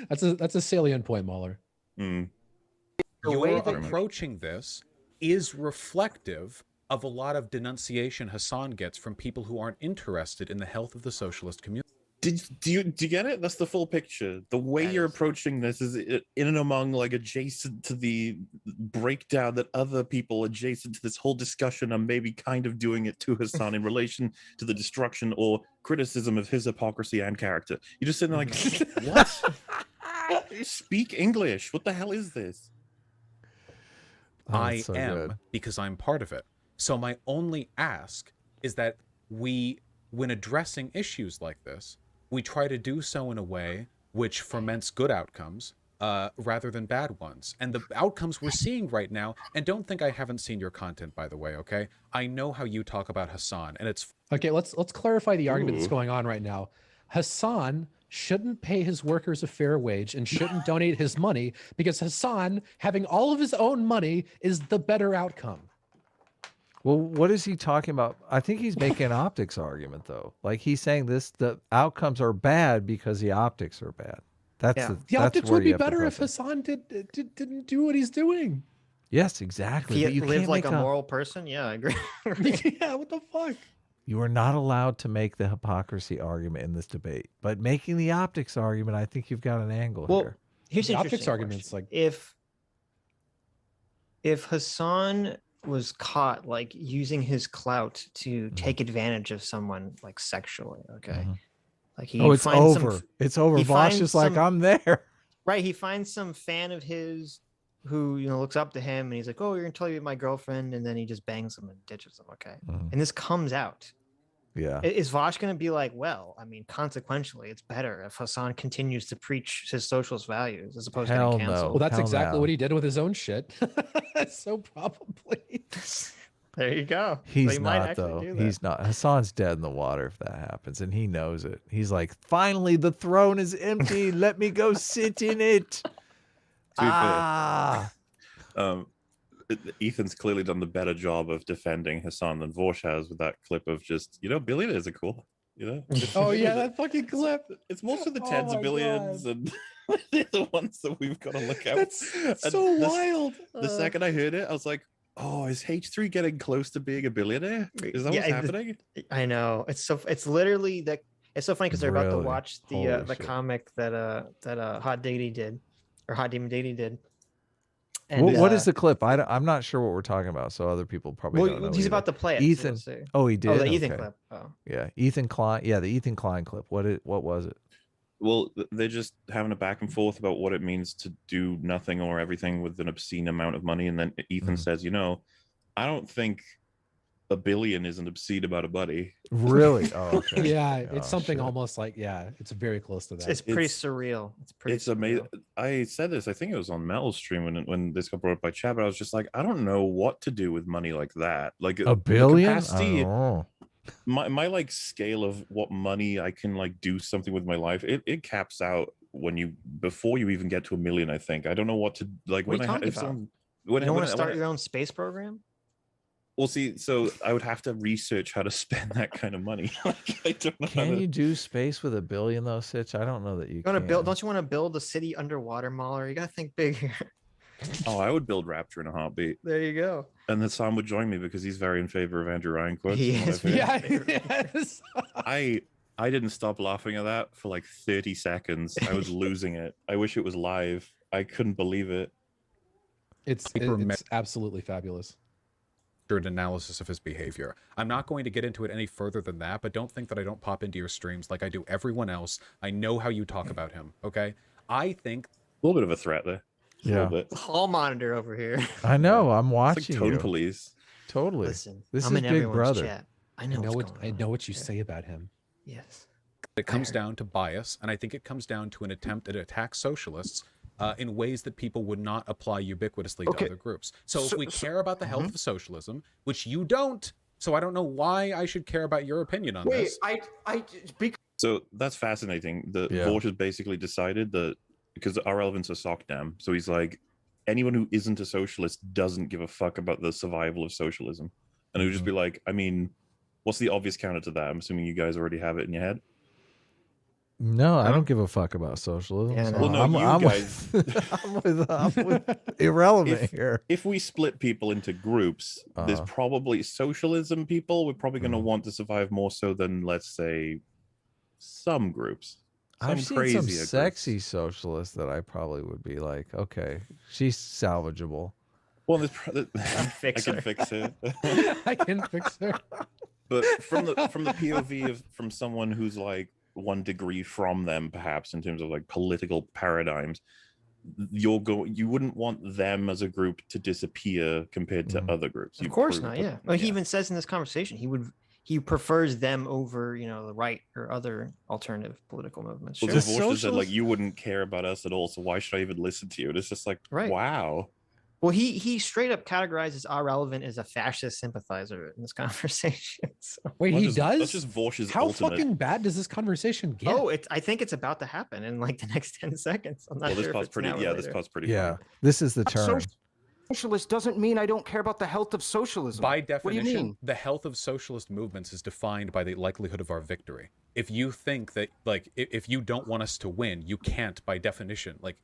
That's a salient point, Mauler. Your approaching this is reflective of a lot of denunciation Hasan gets from people who aren't interested in the health of the socialist community. Do you get it? That's the full picture. The way you're approaching this is in and among, like, adjacent to the breakdown that other people adjacent to this whole discussion are maybe kind of doing it to Hasan in relation to the destruction or criticism of his hypocrisy and character. You're just sitting there like, what? Speak English. What the hell is this? I am, because I'm part of it. So my only ask is that when addressing issues like this, we try to do so in a way which foments good outcomes rather than bad ones. And the outcomes we're seeing right now, and don't think I haven't seen your content, by the way, okay? I know how you talk about Hasan, and it's... Okay, let's clarify the argument that's going on right now. Hasan shouldn't pay his workers a fair wage and shouldn't donate his money because Hasan, having all of his own money, is the better outcome. Well, what is he talking about? I think he's making an optics argument, though. Like, he's saying the outcomes are bad because the optics are bad. That's Yeah. The that's optics where would you be have to better if press it. Hasan didn't do what he's doing. Yes, If exactly. he But you lived can't like make a moral person, yeah, I agree. Yeah, what the fuck? You are not allowed to make the hypocrisy argument in this debate. But making the optics argument, I think you've got an angle Well, here. here's The an optics interesting argument's question. like- If Hasan was caught like using his clout to take advantage of someone like sexually, okay, Mhm. like he Oh, it's finds over. some It's over. he Vaush finds is like, some- I'm there. right, he finds some fan of his who looks up to him, and he's like, "Oh, you're gonna tell you my girlfriend," and then he just bangs him and ditches him. Okay, Mhm. and this comes out. Yeah. Is Vaush going to be like, well, I mean, consequentially, it's better if Hasan continues to preach his socialist values as opposed Hell to no. getting canceled? Well, that's Hell exactly no. what he did with his own shit. So probably. There you go. So He's he might not actually though. do that. He's not. Hassan's dead in the water if that happens, and he knows it. He's like, finally, the throne is empty. Let me go sit in it. To be fair, Ah, Ethan's clearly done the better job of defending Hasan than Vaush has with that clip of just, billionaires are cool. Oh yeah, that fucking clip. It's most of the Oh tens my of billions, and they're the ones that we've got to look out. That's And so the- wild. The second I heard it, I was like, "Oh, is H3 getting close to being a billionaire? Is that what's Yeah, happening?" I know. It's literally that. It's so funny because they're about to Really? watch Holy the shit. comic that Hot Diggity did, or Hot Demon Diggity did. what is the clip? I'm not sure what we're talking about, so other people probably don't know. Well, he's either. about to play it. so Ethan. we'll see. Oh, he did. Oh, the Ethan Okay. clip. Oh. Yeah, Ethan Klein. Yeah, the Ethan Klein clip. What was it? Well, they're just having a back and forth about what it means to do nothing or everything with an obscene amount of money, and then Ethan Mhm. says, "I don't think $1 billion is an obscene amount of money." Really? Oh, okay. Yeah, Oh, it's something shit. almost like it's very close to that. It's pretty It's- surreal. It's pretty. It's amazing. surreal. I said this. I think it was on Metal's stream when this got brought up by chat. But I was just like, I don't know what to do with money like that. Like A the billion? I capacity- don't know. my like scale of what money I can like do something with my life. It caps out before you even get to $1 million. I think I don't know what to like What are when you I talking if about? someone You don't want to start your own space program? Well, see, so I would have to research how to spend that kind of money. Like, I don't know. Can you do space with $1 billion though, Sitch? I don't know that you You want to can. build? Don't you want to build a city underwater, Mauler? You got to think big here. Oh, I would build Rapture in a heartbeat, There you go. and then Sam would join me because he's very in favor of Andrew Ryan quotes. He from what is, I've heard. Yeah, yes. I didn't stop laughing at that for like 30 seconds. I was losing it. I wish it was live. I couldn't believe it. It's absolutely fabulous. An analysis of his behavior. I'm not going to get into it any further than that, but don't think that I don't pop into your streams like I do everyone else. I know how you talk about him, okay? I think A little bit of a threat there. A Yeah. little bit. Hall monitor over here. I know. I'm It's watching like tone you. police. Totally. Listen, This I'm is in Big everyone's Brother. chat. I I know, know what's what going I on know over what you here. say about him. Yes. it comes heard. down to bias, and I think it comes down to an attempt to attack socialists in ways that people would not apply ubiquitously Okay. to other groups. So if So- we so- care about the health of socialism, which you don't, so I don't know why I should care about your opinion on Wait, this. because So that's fascinating. The Yeah. Vaush has basically decided that because our relevance is sock dam. So he's like, anyone who isn't a socialist doesn't give a fuck about the survival of socialism. And it would just be like, I mean, what's the obvious counter to that? I'm assuming you guys already have it in your head. No, I Huh? don't give a fuck about socialism. Yeah, so no. Well, no, I'm, you I'm guys- with, I'm with irrelevant If- here. If we split people into groups, there's Uh-huh. probably socialism people. We're probably going to Mhm. want to survive more so than, let's say, some groups. I've Some seen crazier some groups. sexy socialists that I probably would be like, okay, she's salvageable. Well, I Fix can her. fix it. I can fix her. But from the POV of from someone who's like 1 degree from them, perhaps in terms of like political paradigms, you wouldn't want them as a group to disappear compared to Mhm. other groups. Of You'd course prove not. that- Yeah. Well, he even says in this conversation he prefers them over the right or other alternative political movements. Well, Sure. the Vaush just said like socialist- you wouldn't care about us at all, so why should I even listen to you? And it's just like, Right. wow. Well, he straight up categorizes Irrelevant as a fascist sympathizer in this conversation. So. Wait, Well, he that's does? That's just Vaush's How ultimate. fucking bad does this conversation get? Oh, I think it's about to happen in like the next 10 seconds. I'm not Well, this sure if part's it's pretty. now or Yeah, this later. part's pretty. Yeah, funny. this is the turn. Socialist doesn't mean I don't care about the health of socialism. By What do you definition, mean? the health of socialist movements is defined by the likelihood of our victory. If you think that, like, if you don't want us to win, you can't by definition. Like,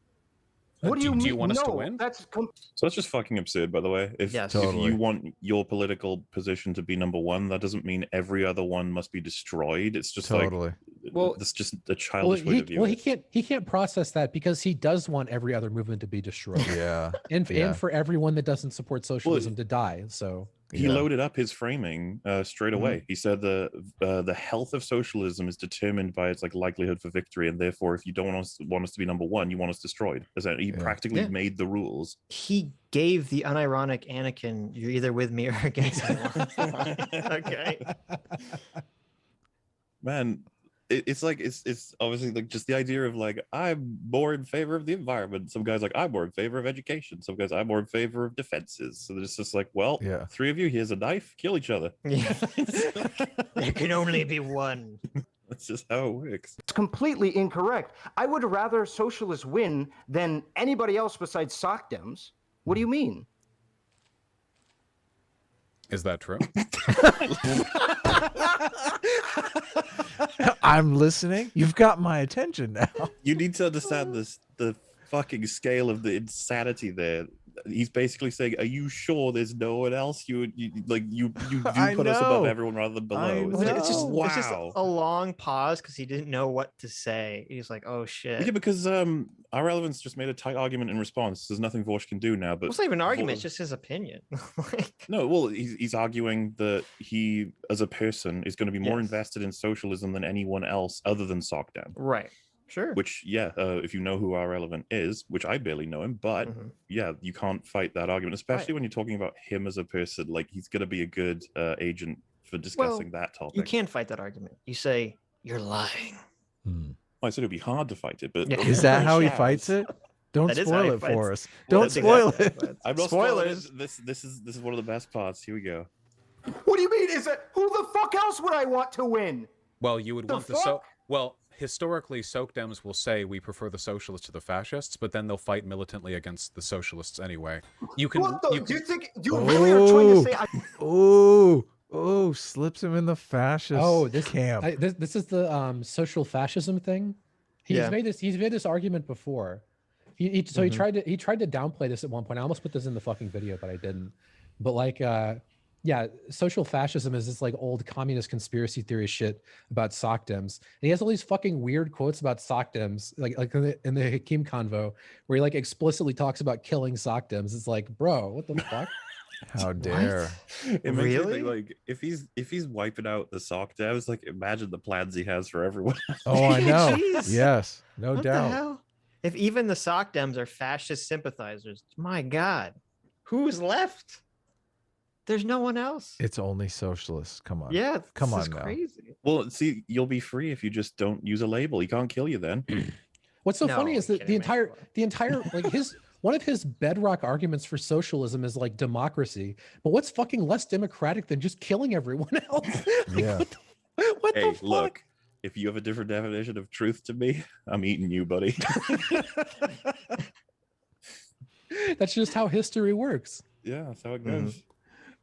What do you mean? Do you want us to No, win? So that's just fucking absurd, by the way. If, Yes. if Totally. you want your political position to be number one, that doesn't mean every other one must be destroyed. It's just Totally. like, that's just a childish way to view it. he can't process that because he does want every other movement to be destroyed. Yeah. and Yeah. for everyone that doesn't support socialism to die. So He Yeah. loaded up his framing straight away. He said the health of socialism is determined by its like likelihood for victory, and therefore, if you don't want us to be number one, you want us destroyed. He practically made the rules. He gave the unironic Anakin, "You're either with me or against me." Okay. Man, it's like it's obviously like just the idea of like, I'm more in favor of the environment. Some guys like, I'm more in favor of education. Some guys, I'm more in favor of defenses. So it's just like, well, Yeah. three of you, here's a knife, kill each other. Yeah. There can only be one. That's just how it works. It's completely incorrect. I would rather socialists win than anybody else besides sock dems. What do you mean? Is that true? I'm listening. You've got my attention now. You need to understand the fucking scale of the insanity there. He's basically saying, "Are you sure there's no one else? You do I put us above know. everyone rather than below." I It's know. like, It's just, wow. it's just a long pause because he didn't know what to say. He's like, "Oh shit." Yeah, because our relevance just made a tight argument in response. There's nothing Vaush can do now. But It's not even an argument; it's just his opinion. Like, no, well, he's arguing that he, as a person, is going to be more Yes. invested in socialism than anyone else other than Sockdown. right? Sure. Which, if you know who our relevant is, which I barely know him, but Mhm. yeah, you can't fight that argument, especially when you're talking about him as a person. Like, he's going to be a good agent for discussing that topic. You can't fight that argument. You say you're lying. I said it'd be hard to fight it, but Yeah. Is that how he Yes. fights it? Don't That is how spoil he it fights. for us. Well, Don't that's spoil exactly it. how it I'm fights. not spoiling Spoilers. it. This is one of the best parts. Here we go. What do you mean? Is it who the fuck else would I want to win? Well, you would The want fuck? well, historically, Soakdems will say we prefer the socialists to the fascists, but then they'll fight militantly against the socialists anyway. You can. What the? You Do you can think you really are trying to say? Oh, slips him in the fascist camp. This is the social fascism thing. He's Yeah. made this argument before. He tried to downplay this at one point. I almost put this in the fucking video, but I didn't. But like social fascism is this like old communist conspiracy theory shit about sock dems. And he has all these fucking weird quotes about sock dems, like in the Hakeem convo, where he like explicitly talks about killing sock dems. It's like, bro, what the fuck? How dare. It makes me Really? think, like, if he's wiping out the sock devs, like, imagine the plans he has for everyone. Oh, I know. Jeez. Yes, no What the doubt. hell? If even the sock dems are fascist sympathizers, my God, who's left? There's no one else. It's only socialists. Come on. Yeah, Come this is on now. crazy. Well, see, you'll be free if you just don't use a label. He can't kill you then. What's so No, funny is you're that kidding me. the entire like his one of his bedrock arguments for socialism is like democracy. But what's fucking less democratic than just killing everyone else? Like, Yeah. what Hey, the fuck? look, if you have a different definition of truth to me, I'm eating you, buddy. That's just how history works. Yeah, that's how it goes.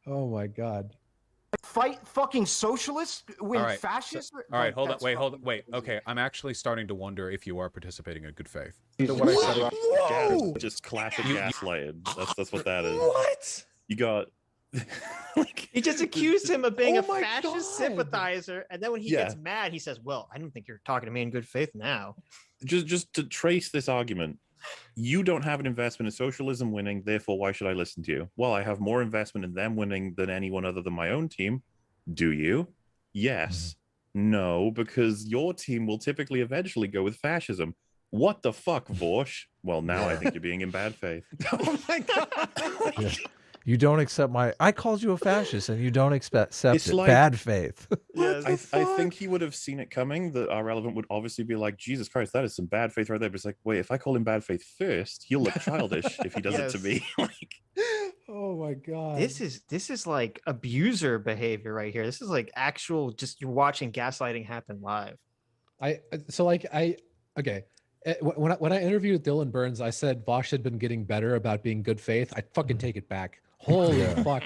Oh my god. Fight fucking socialists with All right, fascists? all right, Like, hold on, that's wait, hold on, fucking wait. crazy. Okay, I'm actually starting to wonder if you are participating in good faith. Whoa! Just classic gaslighting. That's what that is. What? You got like, He just accused him of being Oh a my fascist God. sympathizer, and then when he Yeah. gets mad, he says, "Well, I don't think you're talking to me in good faith now." just to trace this argument. You don't have an investment in socialism winning, therefore why should I listen to you? Well, I have more investment in them winning than anyone other than my own team. Do you? Yes. No, because your team will typically eventually go with fascism. What the fuck, Vaush? Well, now I think you're being in bad faith. Oh my god. Yeah. You don't accept I called you a fascist and you don't accept It's it. like- Bad faith. I think he would have seen it coming, that our relevant would obviously be like, Jesus Christ, that is some bad faith right there. But it's like, wait, if I call him bad faith first, he'll look childish if he does it to Yes. me. Like, Oh my god. This is like abuser behavior right here. This is like actual, just you're watching gaslighting happen live. Okay. When I interviewed Dylan Burns, I said Vaush had been getting better about being good faith. I fucking take it back. Holy fuck!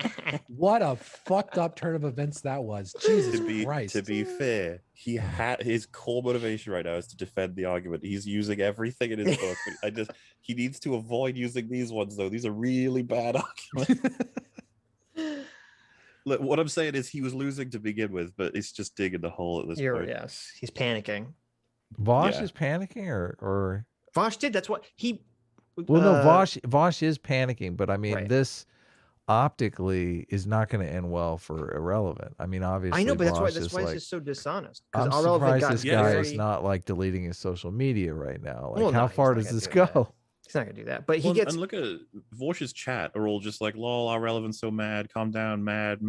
What a fucked up turn of events that was. Jesus Christ! To be fair, he had his core motivation right now is to defend the argument. He's using everything in his book. He needs to avoid using these ones though. These are really bad arguments. Look, what I'm saying is he was losing to begin with, but it's just digging the hole at this point. Yes, he's panicking. Vaush is panicking, or Vaush did. That's what he. Well, no, Vaush is panicking, but I mean, this optically is not going to end well for Irrelevant. I mean, obviously, I know, but Vaush that's why like, it's just so dishonest. I'm surprised this guy is not like deleting his social media right now. Like, how far does this go? He's not gonna do that, but he gets. And look at Vaush's chat are all just like, "Lol, our relevant's so mad. Calm down, mad,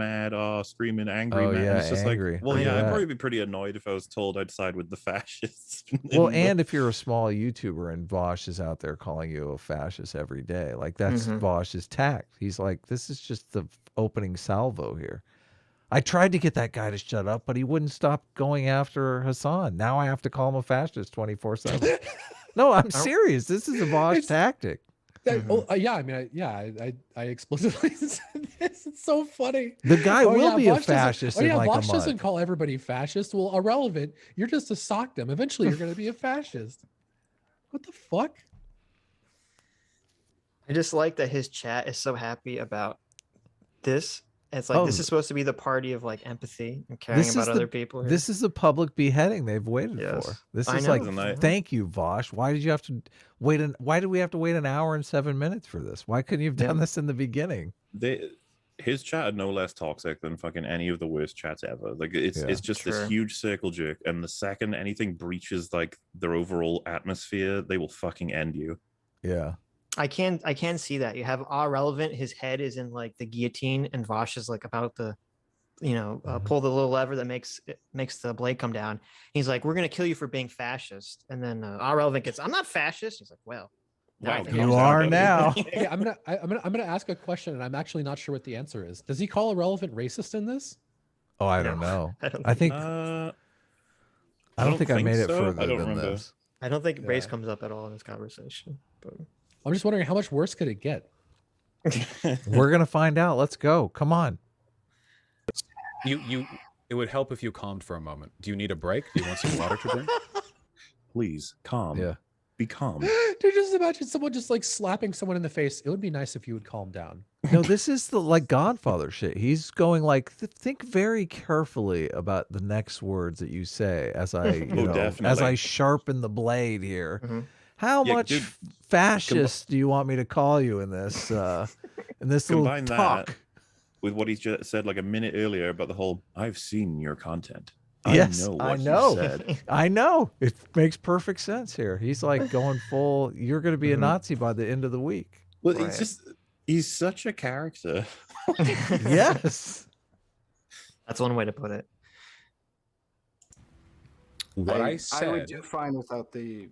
screaming, angry, man." Yeah, it's just angry. like, well, yeah, I'd probably be pretty annoyed if I was told I'd side with the fascists. Well, and if you're a small YouTuber and Vaush is out there calling you a fascist every day, like that's Vaush's tact. He's like, this is just the opening salvo here. I tried to get that guy to shut up, but he wouldn't stop going after Hasan. Now I have to call him a fascist 24/7. No, I'm serious. This is a Vaush tactic. Yeah, I mean, I explicitly said this. It's so funny. The guy will be a fascist in like a month. Vaush doesn't call everybody fascist. Well, Irrelevant, you're just a sockdom. Eventually, you're going to be a fascist. What the fuck? I just like that his chat is so happy about this. It's like this is supposed to be the party of like empathy and caring about other people. Here. This is the public beheading they've waited for. This is like, thank you, Vaush. Why did you have to wait? Why did we have to wait an hour and 7 minutes for this? Why couldn't you have done this in the beginning? His chat are no less toxic than fucking any of the worst chats ever. Like it's just this huge circle jerk, and the second anything breaches like their overall atmosphere, they will fucking end you. Yeah. I can see that. You have Relevant, his head is in like the guillotine, and Vaush is like about to, pull the little lever that makes the blade come down. He's like, "We're gonna kill you for being fascist," and then Relevant gets, "I'm not fascist." He's like, "Well, wow, you are now." Okay, I'm gonna ask a question, and I'm actually not sure what the answer is. Does he call Irrelevant racist in this? Oh, I don't know. I don't think I made it further than this. I don't think race comes up at all in this conversation. But I'm just wondering how much worse could it get? We're gonna find out. Let's go. Come on. It would help if you calmed for a moment. Do you need a break? Do you want some water to drink? Please, calm. Yeah. Be calm. Dude, just imagine someone just like slapping someone in the face. It would be nice if you would calm down. No, this is the like Godfather shit. He's going like, think very carefully about the next words that you say as I, as I sharpen the blade here. How much fascist do you want me to call you in this little talk? That with what he just said like a minute earlier about the whole, I've seen your content. Yes, I know. Said. I know. It makes perfect sense here. He's like going full, you're going to be a Nazi by the end of the week. Well, he's such a character. Yes. That's one way to put it. What I said. I would do fine without that.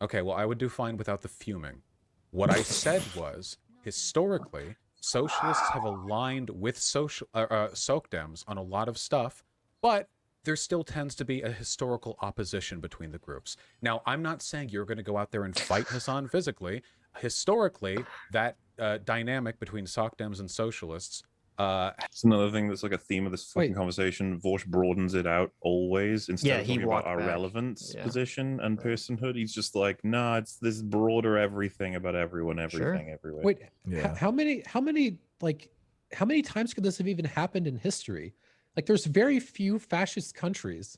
Okay, well, I would do fine without the fuming. What I said was, historically, socialists have aligned with Socdems on a lot of stuff, but there still tends to be a historical opposition between the groups. Now, I'm not saying you're going to go out there and fight Hasan physically. Historically, that dynamic between Socdems and socialists it's another thing that's like a theme of this fucking conversation. Vaush broadens it out always instead of talking about our relevance, position, and personhood. He's just like, nah, it's this broader everything about everyone, everything, everywhere. Wait, how many times could this have even happened in history? Like, there's very few fascist countries.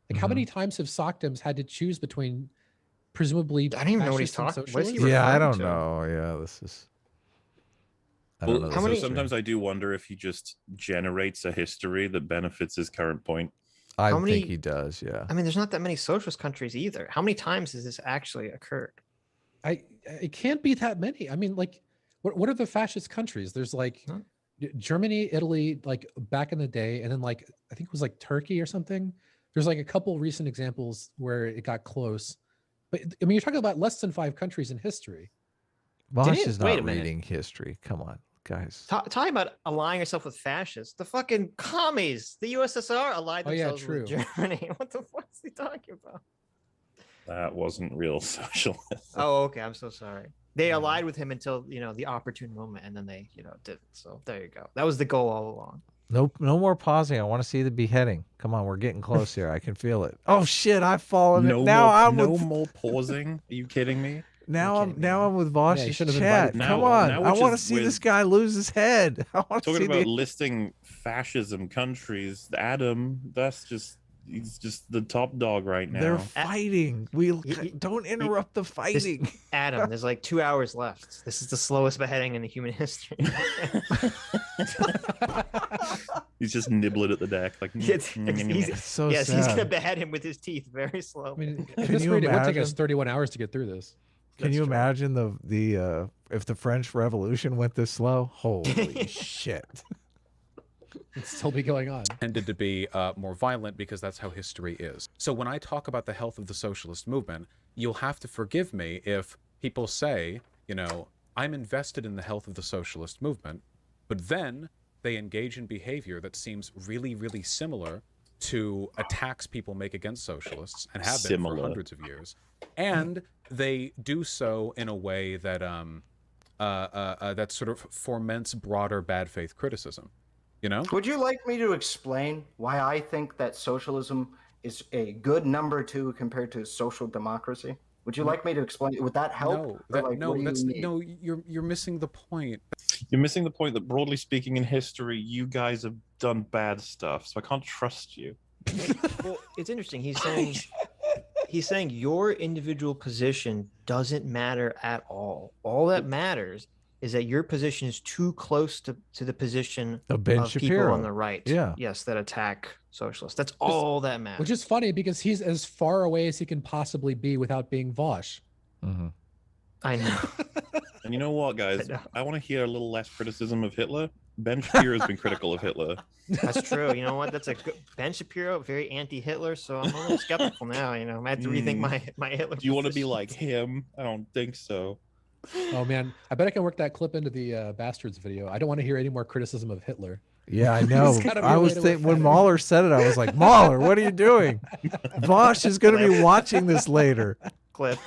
Like, how many times have Socdems had to choose between presumably? I don't even know what he's talking about. Yeah, I don't know. Yeah, this is. Sometimes I do wonder if he just generates a history that benefits his current point. I think he does, yeah. I mean, there's not that many socialist countries either. How many times has this actually occurred? It can't be that many. I mean, like, what are the fascist countries? There's like Germany, Italy, like back in the day, and then like I think it was like Turkey or something. There's like a couple recent examples where it got close. But I mean, you're talking about less than 5 countries in history. Vaush is not reading history. Come on. guys. Talking about aligning yourself with fascists, the fucking commies, the USSR allied Oh, yeah, themselves with true. Germany. What the fuck is he talking about? That wasn't real socialism. Oh, okay. I'm so sorry. They allied with him until the opportune moment, and then they didn't. So there you go. That was the goal all along. Nope, no more pausing. I want to see the beheading. Come on, we're getting close here. I can feel it. Oh shit, I've fallen. No more pausing. Are you kidding me? Now I'm with Yeah, you Vaush's should have chat. invited Come Now- on, now I we're want to just see this with- guy lose his head. I want to see Talking about the. listing fascism countries, Adam, he's just the top dog right now. They're fighting. Don't interrupt the This- fighting. Adam, there's like 2 hours left. This is the slowest beheading in the human history. He's just nibbling at the deck, like. He's so yes, sad. he's gonna behead him with his teeth very slowly. I mean, at Can this you rate, it would take us imagine? 31 hours to get through this. Can you imagine the if the French Revolution went this slow? Holy shit! It'd still be going on. Tended to be more violent because that's how history is. So when I talk about the health of the socialist movement, you'll have to forgive me if people say, I'm invested in the health of the socialist movement, but then they engage in behavior that seems really, really similar to attacks people make against socialists and have been for hundreds of years. And they do so in a way that that sort of foments broader bad faith criticism. Would you like me to explain why I think that socialism is a good number 2 compared to social democracy? Would you like me to explain? Would that help? You're missing the point. You're missing the point that, broadly speaking, in history, you guys have done bad stuff, so I can't trust you. Well, it's interesting. He's saying your individual position doesn't matter at all. All that matters is that your position is too close to the position Of Ben people Shapiro. on the right. Yeah. Yes, that attack socialists. That's all that matters. Which is funny because he's as far away as he can possibly be without being Vaush. Mm-hmm. I know. And you know what, guys? I know. I want to hear a little less criticism of Hitler. Ben Shapiro has been critical of Hitler. That's true. You know what? That's a good Ben Shapiro, very anti-Hitler. So I'm a little skeptical now. I have to rethink my Hitler. Do you want to be positions. like him? I don't think so. Oh man, I bet I can work that clip into the Bastards video. I don't want to hear any more criticism of Hitler. Yeah, I know. There's gotta be I a way was to thinking when offend. Mahler said it, I was like, Mahler, what are you doing? Vaush is going to be watching this later. clip?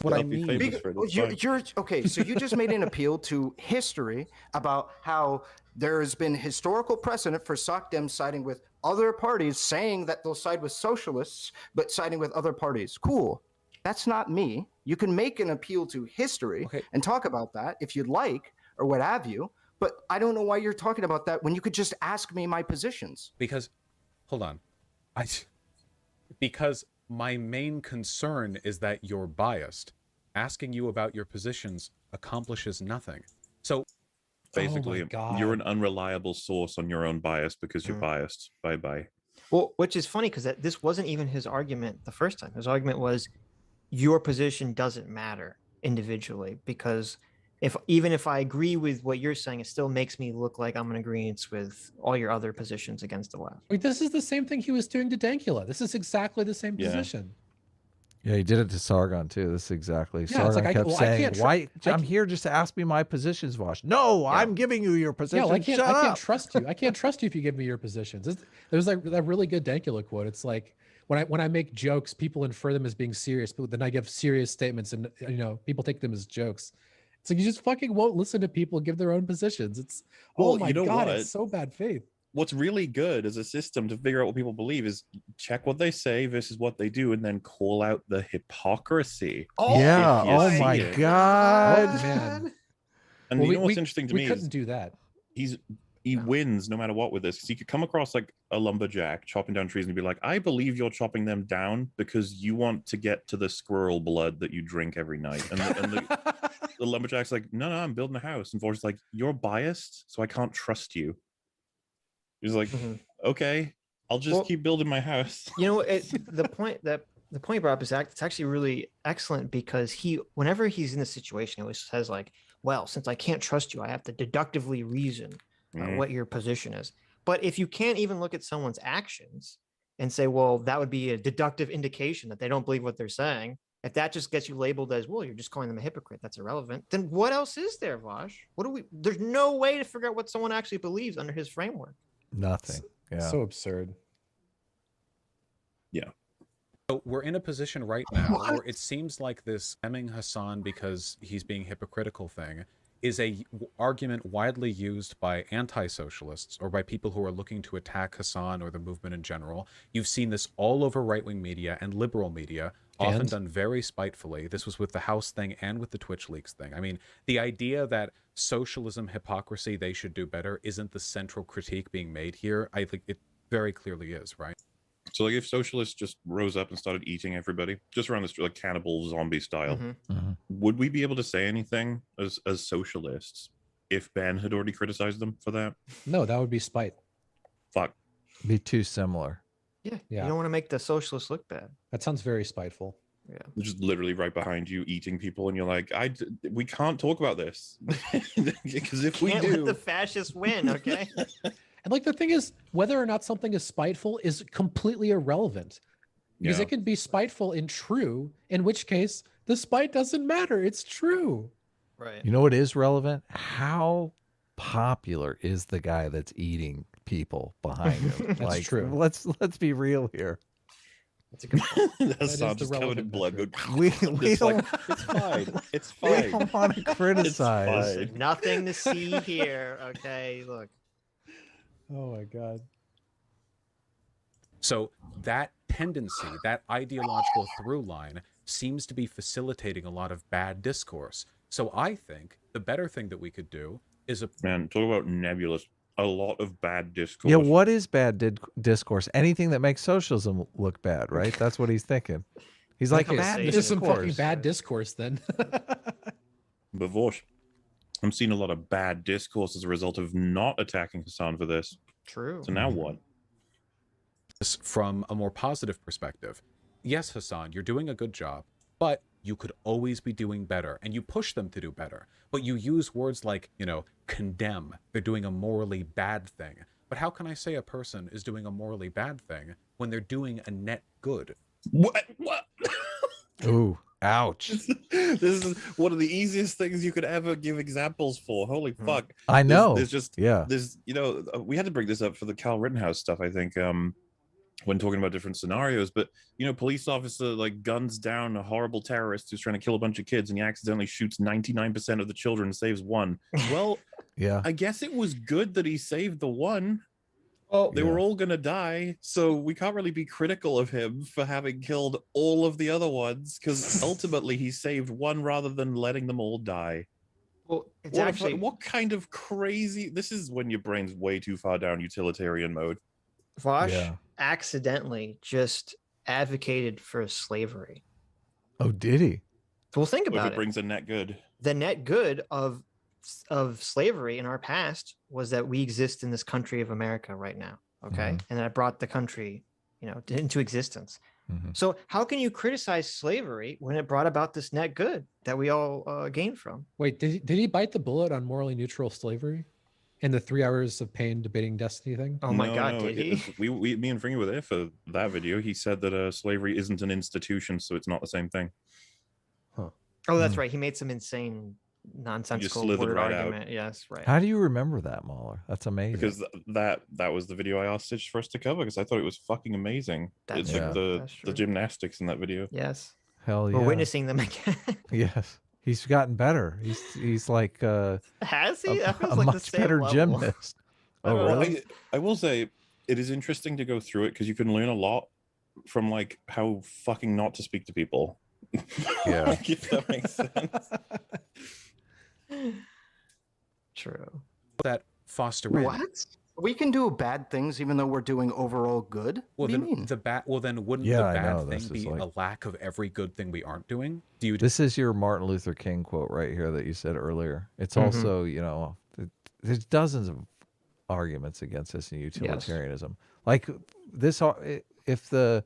What I I'll be mean. famous for it, it's fine. You're okay. So you just made an appeal to history about how there has been historical precedent for SOCDEM siding with other parties, saying that they'll side with socialists, but siding with other parties. Cool. That's not me. You can make an appeal to history and talk about that if you'd like, or what have you. But I don't know why you're talking about that when you could just ask me my positions. Because, hold on, because my main concern is that you're biased. Asking you about your positions accomplishes nothing. So Basically, God. you're an unreliable source on your own bias because you're biased. Bye-bye. Well, which is funny because this wasn't even his argument the first time. His argument was your position doesn't matter individually because even if I agree with what you're saying, it still makes me look like I'm in agreement with all your other positions against the left. Wait, this is the same thing he was doing to Dankula. This is exactly the same Yeah. position. Yeah, he did it to Sargon too. This is exactly. Yeah, it's Sargon like, kept I saying, can't "Why? I I'm here just to ask me my positions, Vaush." No, I'm giving you your Yeah, position. well, I Shut can't up. trust you. I can't trust you if you give me your positions. There's like that really good Dankula quote. It's like when I make jokes, people infer them as being serious, but then I give serious statements, and people take them as jokes. It's like you just fucking won't listen to people give their own positions. It's Well, oh my you know god, what? it's so bad faith. What's really good as a system to figure out what people believe is check what they say versus what they do and then call out the hypocrisy. Yeah. If you Oh see my it. God. Oh, man. And Well, you know what's interesting to we me couldn't is do that. he wins no matter what with this, because he could come across like a lumberjack chopping down trees and be like, I believe you're chopping them down because you want to get to the squirrel blood that you drink every night. And the lumberjack's like, no, I'm building a house. And Vaush is like, you're biased, so I can't trust you. He's like, okay, I'll just keep building my house. The point you brought up is it's actually really excellent because whenever he's in this situation, he always says like, well, since I can't trust you, I have to deductively reason what your position is. But if you can't even look at someone's actions and say, well, that would be a deductive indication that they don't believe what they're saying, if that just gets you labeled as, well, you're just calling them a hypocrite, that's irrelevant, then what else is there, Vaush? There's no way to figure out what someone actually believes under his framework. Nothing. Yeah. So absurd. So we're in a position right now where it seems like this stemming Hasan because he's being hypocritical thing is a argument widely used by anti-socialists or by people who are looking to attack Hasan or the movement in general. You've seen this all over right-wing media and liberal media, often done very spitefully. This was with the House thing and with the Twitch leaks thing. I mean, the idea that socialism, hypocrisy, they should do better isn't the central critique being made here. I think it very clearly is, right? So, like, if socialists just rose up and started eating everybody, just around this like cannibal zombie style, would we be able to say anything as socialists if Ben had already criticized them for that? No, that would be spite. Fuck. Be too similar. Yeah. Yeah. You don't want to make the socialists look bad. That sounds very spiteful. Yeah. They're just literally right behind you eating people, and you're like, we can't talk about this because if we Can't do, let the fascists win, okay? And like the thing is, whether or not something is spiteful is completely irrelevant. Because Yeah. it can be spiteful and true, in which case the spite doesn't matter. It's true. Right. You know what is relevant? How popular is the guy that's eating people behind him? That's like, true. Let's be real here. That's a good point. that's is not the just covered in relevant blood. metric. We It's don't, like, it's fine. It's we fine. don't want to criticize. fine. Nothing to see here, okay? Look. Oh my God. So that tendency, that ideological through line, seems to be facilitating a lot of bad discourse. So I think the better thing that we could do is Man, talk about nebulous. A lot of bad discourse. Yeah, what is bad discourse? Anything that makes socialism look bad, right? That's what he's thinking. He's like, Okay, bad there's some fucking discourse. bad discourse then. But Vaush, I'm seeing a lot of bad discourse as a result of not attacking Hasan for this. True. So now what? this from a more positive perspective. Yes, Hasan, you're doing a good job, but you could always be doing better, and you push them to do better. But you use words like, condemn. They're doing a morally bad thing. But how can I say a person is doing a morally bad thing when they're doing a net good? What? Ooh, ouch. This is one of the easiest things you could ever give examples for. Holy fuck. I know. There's just, yeah. We had to bring this up for the Cal Rittenhouse stuff, I think, when talking about different scenarios. But, police officer, like, guns down a horrible terrorist who's trying to kill a bunch of kids, and he accidentally shoots 99% of the children and saves one. Well, Yeah. I guess it was good that he saved the one. Well, They were all going to die, so we can't really be critical of him for having killed all of the other ones, because ultimately he saved one rather than letting them all die. well, it's actually What kind of crazy... This is when your brain's way too far down utilitarian mode. Vaush Yeah. accidentally just advocated for slavery. Oh, did he? Well, think If about it it. brings a net good. The net good of slavery in our past was that we exist in this country of America right now. Okay. And that brought the country, into existence. Mhm. So how can you criticize slavery when it brought about this net good that we all gained from? Wait, did he bite the bullet on morally neutral slavery in the 3 hours of pain debating destiny thing? Oh my God, did he? Me and Fringy were there for that video. He said that slavery isn't an institution, so it's not the same thing. Oh, that's right. He made some insane, nonsensical slithered word right out. argument. Yes, right. How do you remember that, Mauler? That's amazing. Because that was the video I asked Sitch for us to cover, because I thought it was fucking amazing. That's It's true. like the That's true. gymnastics in that video. Yes. Hell yeah. We're witnessing them again. Yes. He's gotten better. He's like Has he? That feels a like the much same better level. gymnast. Oh, Well, really? I will say it is interesting to go through it because you can learn a lot from like how fucking not to speak to people. Yeah. Like, if that makes sense. True. That foster in. What? We can do bad things even though we're doing overall good? Well, What do you then mean? wouldn't Yeah, the I know, bad this thing is be like- a lack of every good thing we aren't doing? Do you? This is your Martin Luther King quote right here that you said earlier. It's Mhm. also, there's dozens of arguments against this in utilitarianism. Like this, if the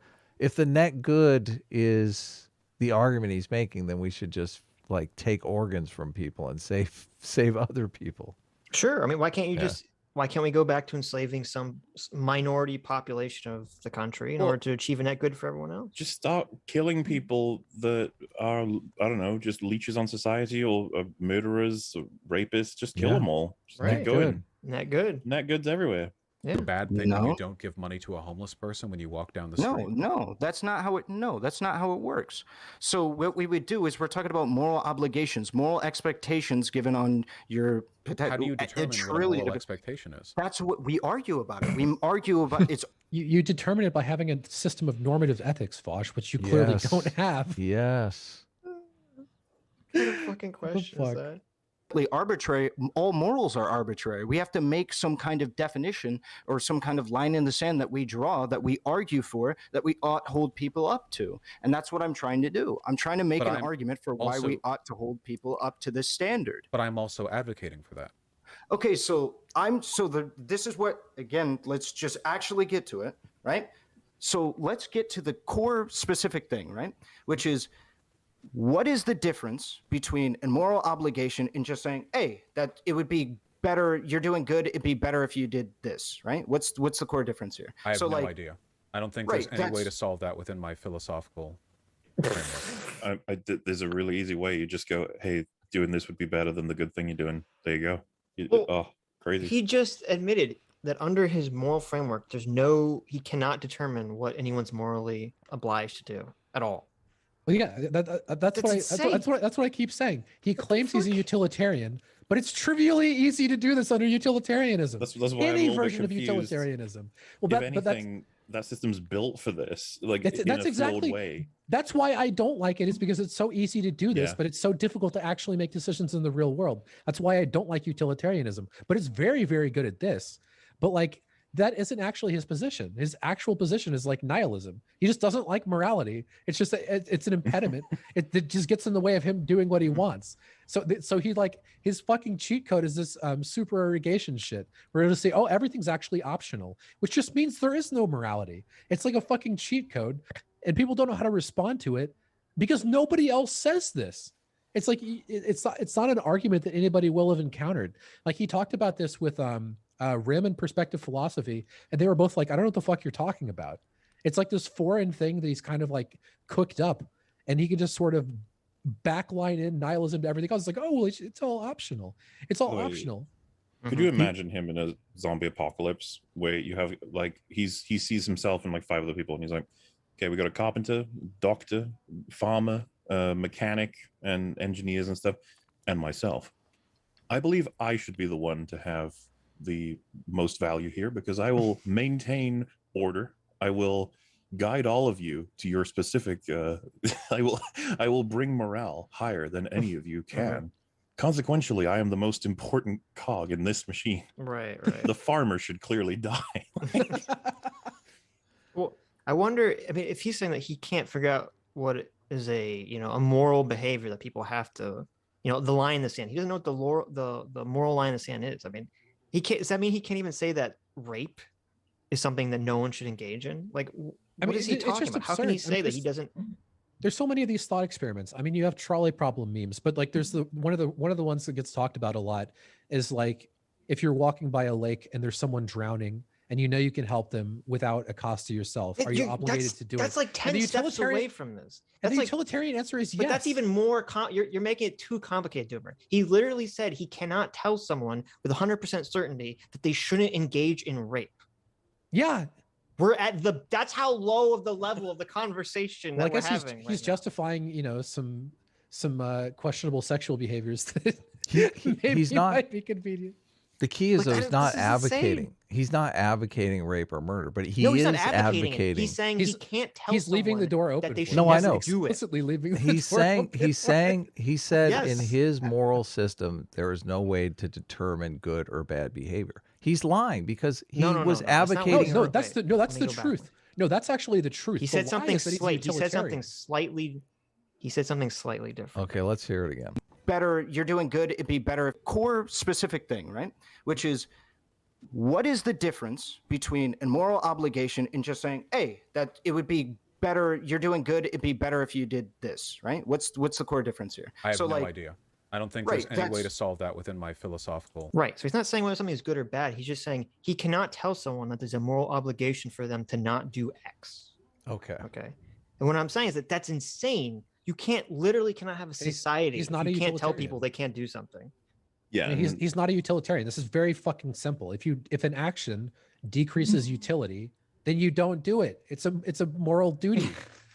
net good is the argument he's making, then we should just like take organs from people and save other people. Sure. I mean, why can't you Yeah. just Why can't we go back to enslaving some minority population of the country in order to achieve a net good for everyone else? Just start killing people that are, I don't know, just leeches on society or murderers, or rapists. Just kill them all. Just Right. keep going. Net good. Net goods everywhere. Yeah. The bad thing when No. you don't give money to a homeless person when you walk down the street. No, that's not how it. No, that's not how it works. So what we would do is we're talking about moral obligations, moral expectations given on your. How do you determine what a moral expectation is? That's what we argue about it. We argue about it's. You determine it by having a system of normative ethics, Vaush, which you clearly Yes. don't have. Yes. What a fucking question is fuck? that? Arbitrary. All morals are arbitrary. We have to make some kind of definition or some kind of line in the sand that we draw, that we argue for, that we ought hold people up to. And that's what I'm trying to do. I'm trying to make an argument for why we ought to hold people up to this standard. But I'm also advocating for that. Okay, so this is what, again, let's just actually get to it, right? So let's get to the core specific thing, right? Which is, what is the difference between a moral obligation and just saying, hey, that it would be better, you're doing good, it'd be better if you did this, right? What's the core difference here? I have no idea. I don't think there's any way to solve that within my philosophical framework. There's a really easy way. You just go, hey, doing this would be better than the good thing you're doing. There you go. Crazy. He just admitted that under his moral framework, he cannot determine what anyone's morally obliged to do at all. Well, yeah, that's what I keep saying. He claims he's a utilitarian, but it's trivially easy to do this under utilitarianism. That's why any I'm a version of confused. utilitarianism. Well, If anything, that system's built for this. Like that's in a exactly flawed way. That's why I don't like it, is because it's so easy to do this, Yeah. but it's so difficult to actually make decisions in the real world. That's why I don't like utilitarianism. But it's very, very good at this. But like, that isn't actually his position. His actual position is like nihilism. He just doesn't like morality. It's just it's an impediment. it just gets in the way of him doing what he wants. So he like, his fucking cheat code is this supererogation shit. We're going to say, oh, everything's actually optional, which just means there is no morality. It's like a fucking cheat code, and people don't know how to respond to it because nobody else says this. It's like it's not an argument that anybody will have encountered. Like, he talked about this with Rim and Perspective Philosophy, and they were both like, I don't know what the fuck you're talking about. It's like this foreign thing that he's kind of like cooked up, and he can just sort of backline in nihilism to everything else. It's like, oh, well, it's all optional. It's all optional. Could you imagine him in a zombie apocalypse where you have like he sees himself and like 5 other people, and he's like, okay, we got a carpenter, doctor, farmer, mechanic, and engineers and stuff, and myself. I believe I should be the one to have the most value here, because I will maintain order. I will guide all of you to your specific I will bring morale higher than any of you can. Consequentially, I am the most important cog in this machine. Right. The farmer should clearly die. Well, I wonder, I mean, if he's saying that he can't figure out what is a moral behavior that people have to, the line in the sand. He doesn't know what the moral line in the sand is. I mean, he can't. Does that mean he can't even say that rape is something that no one should engage in? Like, what is he talking about? How can he say that he doesn't? There's so many of these thought experiments. I mean, you have trolley problem memes, but like, there's one of the ones that gets talked about a lot is like, if you're walking by a lake and there's someone drowning, and you can help them without a cost to yourself, are you obligated to do it? That's like 10 steps away from this. That's the utilitarian answer is yes. But that's even more. You're making it too complicated, Doomer. He literally said he cannot tell someone with 100% certainty that they shouldn't engage in rape. Yeah. We're at that's how low of the level of the conversation that we're having. He's justifying, some questionable sexual behaviors that he's not, might be convenient. The key is, though, he's not advocating. He's not advocating rape or murder, but he is advocating. He's saying he can't tell. He's leaving the door open. That they no, I know. Explicitly leaving. He said in his moral system there is no way to determine good or bad behavior. He's lying because he was advocating. No, that's the truth. No, that's actually the truth. He said something slight. He said something slightly different. Okay, let's hear it again. Better, you're doing good, it'd be better. Core specific thing, right? Which is, what is the difference between a moral obligation and just saying, hey, that it would be better, you're doing good, it'd be better if you did this, right? What's the core difference here? I have no idea. I don't think Right, there's any way to that's- solve that within my philosophical. Right. So he's not saying whether something is good or bad. He's just saying he cannot tell someone that there's a moral obligation for them to not do X. Okay. Okay. And what I'm saying is that that's insane. You can't literally cannot have a society. he's if not you a can't tell utilitarian. people they can't do something. Yeah, I mean, and he's not a utilitarian. This is very fucking simple. If an action decreases utility, then you don't do it. It's a moral duty.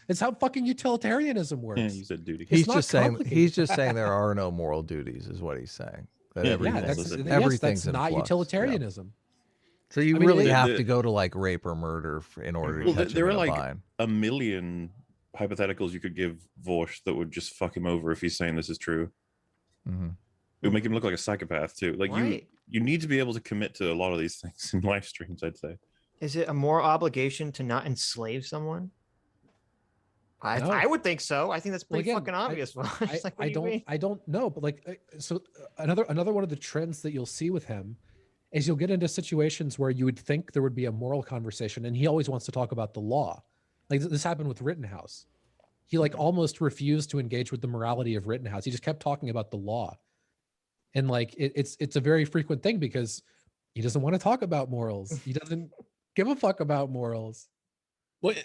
It's how fucking utilitarianism works. yeah, you said duty. It's He's not just saying complicated. he's just saying there are no moral duties, is what he's saying. That Yeah, everything, Yeah, Everything's- yes, everything's that's in not flux, yeah. utilitarianism. So you I mean, really it- have the- to go to like rape or murder in order to Well, catch there him are in a like bind. a million hypotheticals you could give Vaush that would just fuck him over if he's saying this is true. Mhm. It would make him look like a psychopath too. Like Right. you need to be able to commit to a lot of these things in live streams, I'd say. Is it a moral obligation to not enslave someone? No. I would think so. I think that's Well, pretty again, fucking obvious. It's like, what do you mean? I don't know, but like, so another one of the trends that you'll see with him is you'll get into situations where you would think there would be a moral conversation, and he always wants to talk about the law. Like this happened with Rittenhouse. He like almost refused to engage with the morality of Rittenhouse. He just kept talking about the law, and like it's a very frequent thing because he doesn't want to talk about morals. He doesn't give a fuck about morals. Well,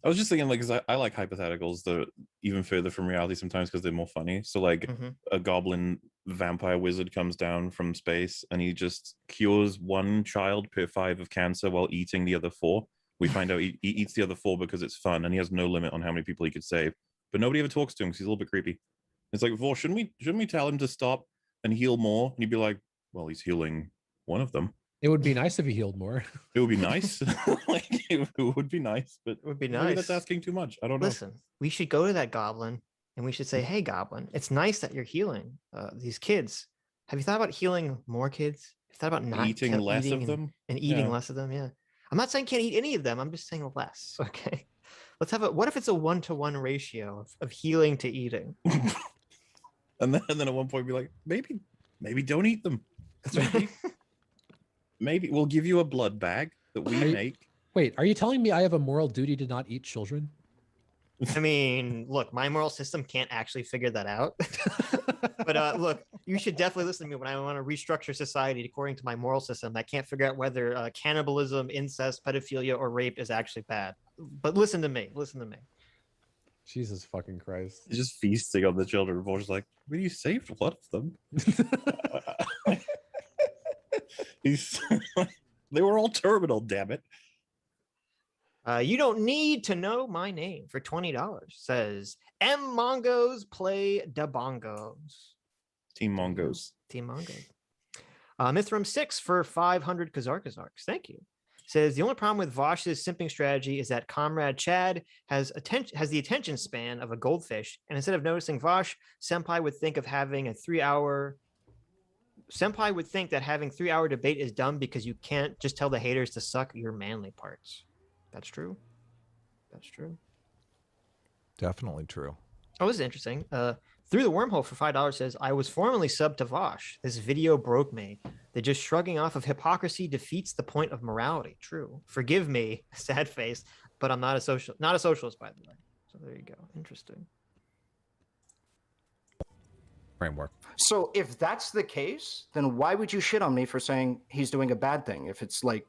I was just thinking, like, 'cause I like hypotheticals that are even further from reality sometimes because they're more funny. So, like, Mhm. a goblin vampire wizard comes down from space and he just cures one child per 5 of cancer while eating the other 4. We find out he eats the other 4 because it's fun and he has no limit on how many people he could save. But nobody ever talks to him because he's a little bit creepy. It's like, well, shouldn't we tell him to stop and heal more? And he'd be like, well, he's healing one of them. It would be nice if he healed more. It would be nice. Like, it would be nice, but It would be maybe that's nice. asking too much. I don't know. Listen, we should go to that goblin and we should say, "Hey, goblin, it's nice that you're healing these kids. Have you thought about healing more kids? Have you thought about not Eating less eating of them? and eating Yeah. less of them?" Yeah, I'm not saying can't eat any of them. I'm just saying less. Okay, let's have a. What if it's a 1-to-1 ratio of healing to eating? And then at one point be like, maybe don't eat them. Maybe we'll give you a blood bag that we Are you- make. Wait, are you telling me I have a moral duty to not eat children? I mean, look, my moral system can't actually figure that out. But look, you should definitely listen to me when I want to restructure society according to my moral system. I can't figure out whether cannibalism, incest, pedophilia, or rape is actually bad. But listen to me. Listen to me. Jesus fucking Christ. He's just feasting on the children. Vosh's like, well, you saved one of them. He's they were all terminal, damn it. You don't need to know my name for $20. Says M Mongos play da bongos. Team Mongos. Team Mongos. Mithram 6 for 500 Kazarks. Thank you. Says the only problem with Vaush's simping strategy is that Comrade Chad has the attention span of a goldfish, and instead of noticing Vaush, Senpai would think that having 3-hour debate is dumb because you can't just tell the haters to suck your manly parts. That's true. That's true. Definitely true. Oh, this is interesting. Through the wormhole for $5 says, I was formerly subbed to Vaush. This video broke me. That just shrugging off of hypocrisy defeats the point of morality. True. Forgive me, sad face, but I'm not a socialist, by the way. So there you go. Interesting. Framework. So if that's the case, then why would you shit on me for saying he's doing a bad thing? If it's like,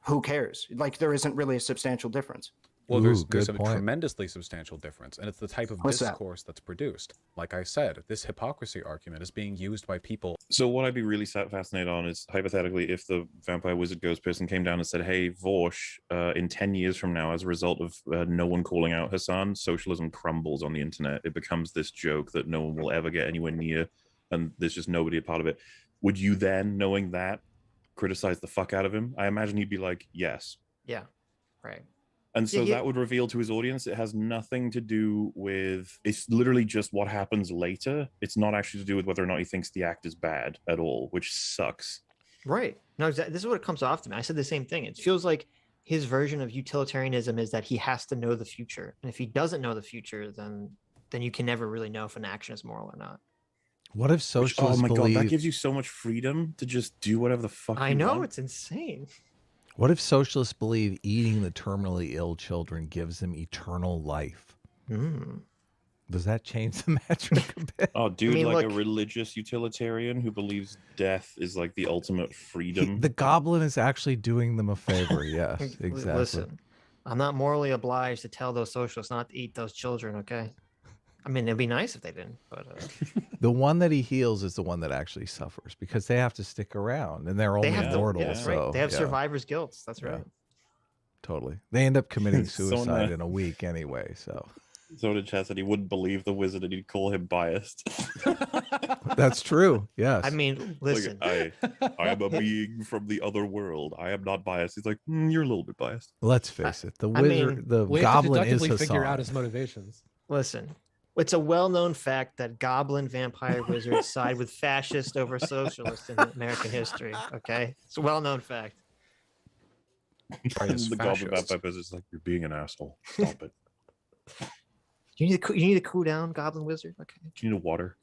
who cares? Like, there isn't really a substantial difference. Well, Ooh, there's a good point. tremendously substantial difference, and it's the type of What's that? discourse that's produced. Like I said, this hypocrisy argument is being used by people. So what I'd be really fascinated on is, hypothetically, if the vampire wizard ghost person came down and said, hey, Vaush, in 10 years from now, as a result of no one calling out Hasan, socialism crumbles on the internet. It becomes this joke that no one will ever get anywhere near, and there's just nobody a part of it. Would you then, knowing that, criticize the fuck out of him? I imagine he'd be like, yes. Yeah. Right. And so Yeah. that would reveal to his audience it has nothing to do with, it's literally just what happens later. It's not actually to do with whether or not he thinks the act is bad at all, which sucks. Right. No, this is what it comes off to me. I said the same thing. It feels like his version of utilitarianism is that he has to know the future. And if he doesn't know the future, then you can never really know if an action is moral or not. What if Which, socialists oh my believe? god, that gives you so much freedom to just do whatever the fuck I you know, want. it's insane. What if socialists believe eating the terminally ill children gives them eternal life? Mm. Does that change the metric a bit? Oh, dude, mean, like look- a religious utilitarian who believes death is like the ultimate freedom. The goblin is actually doing them a favor. Yes, L- exactly. Listen, I'm not morally obliged to tell those socialists not to eat those children, okay? I mean, it'd be nice if they didn't, but The one that he heals is the one that actually suffers because they have to stick around and they're only they have mortal. to. Yeah, that's so, right. They have yeah, survivor's guilt. That's Yeah. right. totally. They end up committing So suicide nice. in a week anyway. So So did Chad said he wouldn't believe the wizard and he'd call him biased. that's true. Yes. I mean, listen. Like, I am a being from the other world. I am not biased. He's like, you're a little bit biased. Let's face it. The I wizard, mean, the We have to goblin is deductively Hasan. figure out his motivations. Listen, it's a well-known fact that goblin vampire wizards side with fascist over socialist in American history. Okay, it's a well-known fact. Is The goblin fascist. vampire is like, you're being an asshole. Stop it. You need to cool down, goblin wizard. Okay. Do you need a water?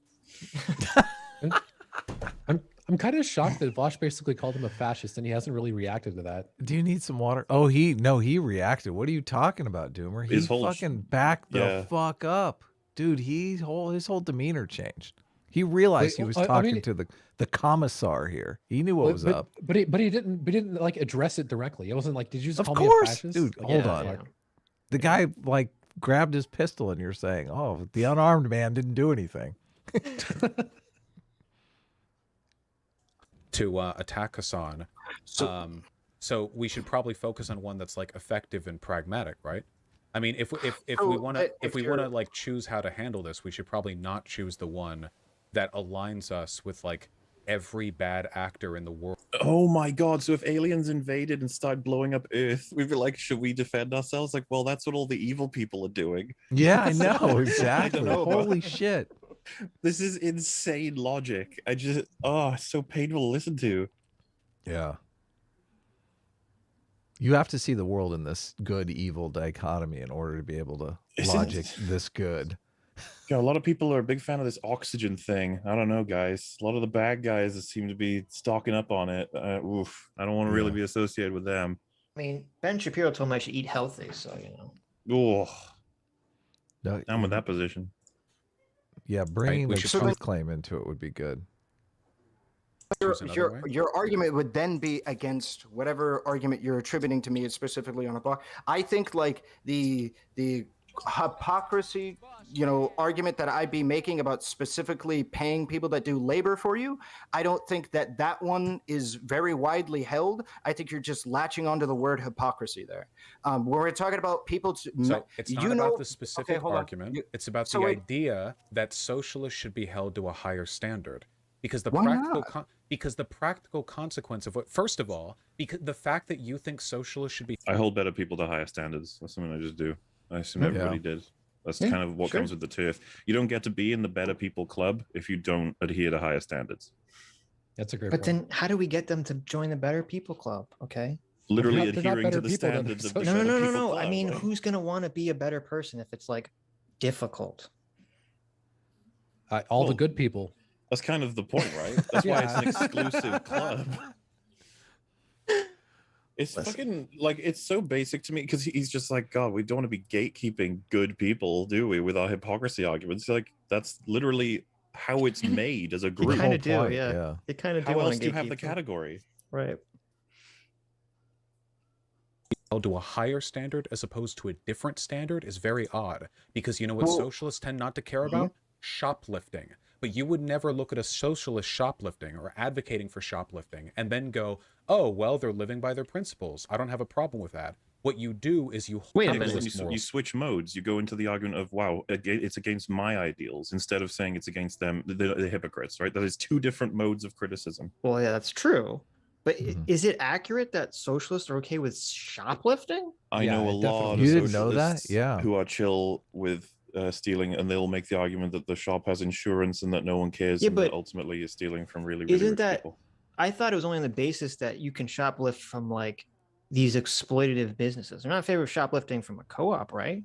I'm kind of shocked that Vaush basically called him a fascist and he hasn't really reacted to that. Do you need some water? Oh, he reacted. What are you talking about, Doomer? He His whole fucking backed the yeah. fuck up. Dude, his whole demeanor changed. He realized he was I talking mean- to the commissar here. He knew what was up. But he didn't like address it directly. It wasn't like, did you just Of call me a course, fascist? dude. Like, Hold yeah, on. like- The guy like grabbed his pistol and you're saying, "Oh, the unarmed man didn't do anything." To attack Hasan. So we should probably focus on one that's like effective and pragmatic, right? I mean, if we want to if want you're- to like choose how to handle this, we should probably not choose the one that aligns us with like every bad actor in the world. Oh my god, so if aliens invaded and started blowing up Earth, we'd be like, should we defend ourselves? Like, well, that's what all the evil people are doing. Yeah, I know exactly. know about Holy that. shit. This is insane logic. It's so painful to listen to. Yeah. You have to see the world in this good evil dichotomy in order to be able to Isn't- logic this good. Yeah, a lot of people are a big fan of this oxygen thing. I don't know, guys. A lot of the bad guys that seem to be stocking up on it. I don't want to really Yeah. be associated with them. I mean, Ben Shapiro told me I should eat healthy, so you know. Oh, No, I'm with that position. Yeah, bringing we the should truth probably- claim into it would be good. Choose another Your, way? your argument would then be against whatever argument you're attributing to me specifically on a block. I think like the hypocrisy, argument that I'd be making about specifically paying people that do labor for you, I don't think that one is very widely held. I think you're just latching onto the word hypocrisy there. When we're talking about people, So it's not about the specific hold on. argument. It's about so the wait. idea that socialists should be held to a higher standard. Because the Why practical not? because the practical consequence of what, first of all, because the fact that you think socialists should be I hold better people to higher standards. That's something I just do. I assume everybody did. That's Yeah, kind of what sure. comes with the turf. You don't get to be in the better people club if you don't adhere to higher standards. That's a great But point. then, how do we get them to join the Better People Club? Okay. Literally they're not adhering to better the people than standards of the the No, better no, no, no, people no. I club, mean, like- who's gonna want to be a better person if it's like difficult? All the Well, good people. That's kind of the point, right? That's why it's an Yeah. exclusive club. It's fucking like it's so basic to me because he's just like, God, we don't want to be gatekeeping good people, do we? With our hypocrisy arguments, like that's literally how it's made as a You group. kind whole of do, point, yeah. yeah. You kind of do. How wanna else do you have the gatekeep them. category? Right. held to a higher standard as opposed to a different standard is very odd. Because you know what Well- socialists tend not to care about? Shoplifting. But you would never look at a socialist shoplifting or advocating for shoplifting and then go, oh, well, they're living by their principles. I don't have a problem with that. What you do is you Wait a Yeah, minute. because then you switch modes. You go into the argument of, wow, it's against my ideals, instead of saying it's against them, the hypocrites, right? That is two different modes of criticism. Well, yeah, that's true. But Mhm. is it accurate that socialists are okay with shoplifting? I Yeah, know a it lot definitely- of You didn't know that? socialists Yeah. who are chill with stealing, and they'll make the argument that the shop has insurance and that no one cares, Yeah, and that but ultimately you're stealing from really, really Isn't rich that? people. I thought it was only on the basis that you can shoplift from like these exploitative businesses. They're not in favor of shoplifting from a co-op, right?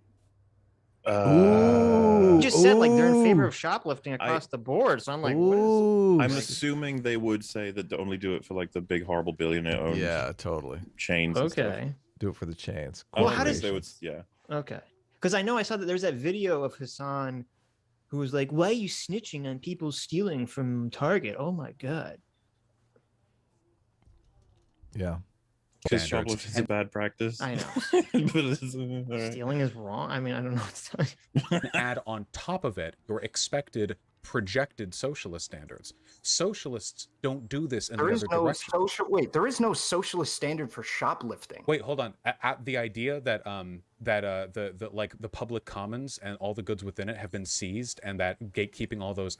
Ooh. You just said like they're in favor Ooh. of shoplifting across the board. So I'm like, Ooh. I'm assuming they would say that they only do it for like the big horrible billionaire owned Yeah, totally. chains. what and is stuff. okay, Do it for the chains. Well, how does- they would? Yeah. okay. Because I know I saw that there's that video of Hasan who was like, "Why are you snitching on people stealing from Target? Oh my god!" Yeah. Because Standards. shoplifting is a bad practice. I know. But it's, all right. Stealing is wrong. I mean, I don't know what to tell you. And add on top of it your expected projected socialist standards. Socialists don't do this in There the is other no direction. there is no socialist standard for shoplifting. Wait, hold on. At the idea that the like the public commons and all the goods within it have been seized, and that gatekeeping all those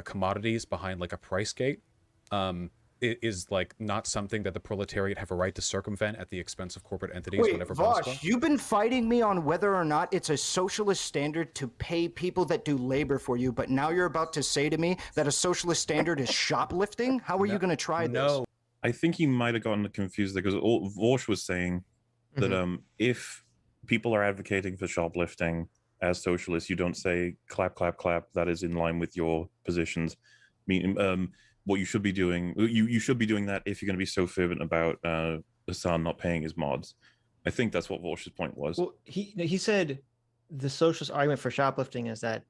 commodities behind like a price gate is like not something that the proletariat have a right to circumvent at the expense of corporate entities Wait, whenever possible. Vaush, you've been fighting me on whether or not it's a socialist standard to pay people that do labor for you, but now you're about to say to me that a socialist standard is shoplifting? How are you going to try this? No. I think he might have gotten confused there, because Vaush was saying that if people are advocating for shoplifting as socialists, you don't say clap, clap, clap. That is in line with your positions. What you should be doing, you should be doing that if you're going to be so fervent about Hasan not paying his mods. I think that's what Vaush's point was. Well, he said the socialist argument for shoplifting is that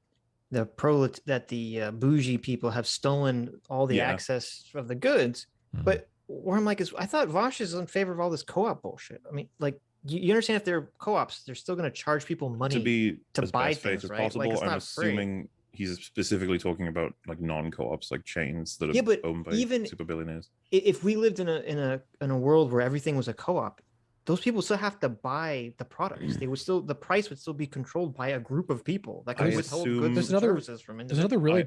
the bougie people have stolen all the access of the goods. But where I'm like, I thought Vaush is in favor of all this co-op bullshit. I mean, like, you understand if they're co-ops, they're still going to charge people money to be to as buy best faith things, as right? possible. Like, it's I'm not free. assuming he's specifically talking about like non-co-ops, like chains that are but owned by even super billionaires. If we lived in a world where everything was a co-op, those people still have to buy the products. They would still, the price would still be controlled by a group of people that can withhold goods and services from There's a really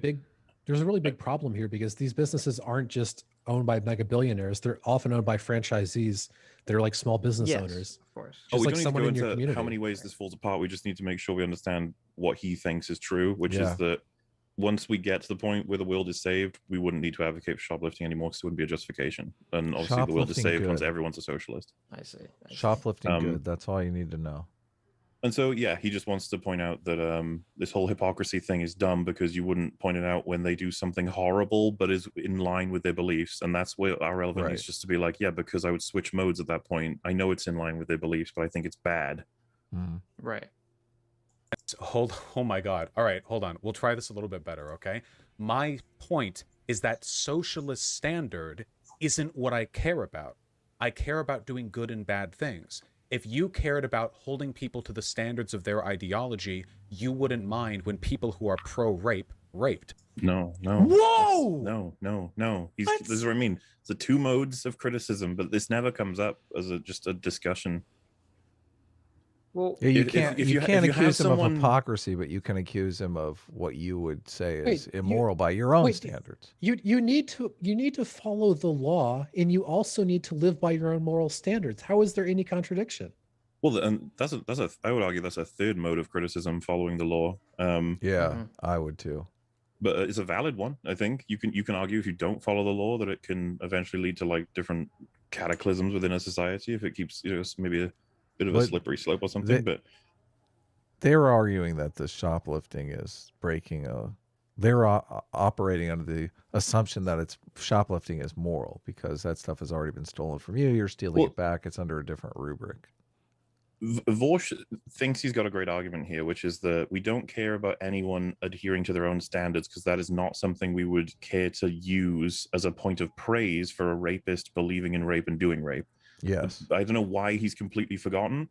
big problem here, because these businesses aren't just owned by mega billionaires. They're often owned by franchisees that are like small business owners. Of course. We Just like don't need someone to in go your into community. how many ways this falls apart. We just need to make sure we understand what he thinks is true, which is that once we get to the point where the world is saved, we wouldn't need to advocate for shoplifting anymore, because it wouldn't be a justification. And obviously the world is saved once everyone's a socialist. I see. Shoplifting good. That's all you need to know. And so, yeah, he just wants to point out that this whole hypocrisy thing is dumb, because you wouldn't point it out when they do something horrible but is in line with their beliefs. And that's where our relevant is, just to be like, yeah, because I would switch modes at that point. I know it's in line with their beliefs, but I think it's bad. Right. Oh my God. All right, hold on. We'll try this a little bit better, okay? My point is that socialist standard isn't what I care about. I care about doing good and bad things. If you cared about holding people to the standards of their ideology, you wouldn't mind when people who are pro-rape raped. No. Whoa! No. This is what I mean. It's the two modes of criticism, but this never comes up as just a discussion. Well, you can't accuse him someone of hypocrisy, but you can accuse him of what you would say is immoral by your own standards. You need to follow the law, and you also need to live by your own moral standards. How is there any contradiction? Well, and I would argue that's a third mode of criticism, following the law. I would too. But it's a valid one. I think you can argue, if you don't follow the law, that it can eventually lead to like different cataclysms within a society if it keeps maybe a bit of a slippery slope or something. But they're arguing that the shoplifting is breaking they're operating under the assumption that it's shoplifting is moral, because that stuff has already been stolen from you. You're stealing it back. It's under a different rubric. Vaush thinks he's got a great argument here, which is that we don't care about anyone adhering to their own standards, because that is not something we would care to use as a point of praise for a rapist believing in rape and doing rape. Yes. I don't know why he's completely forgotten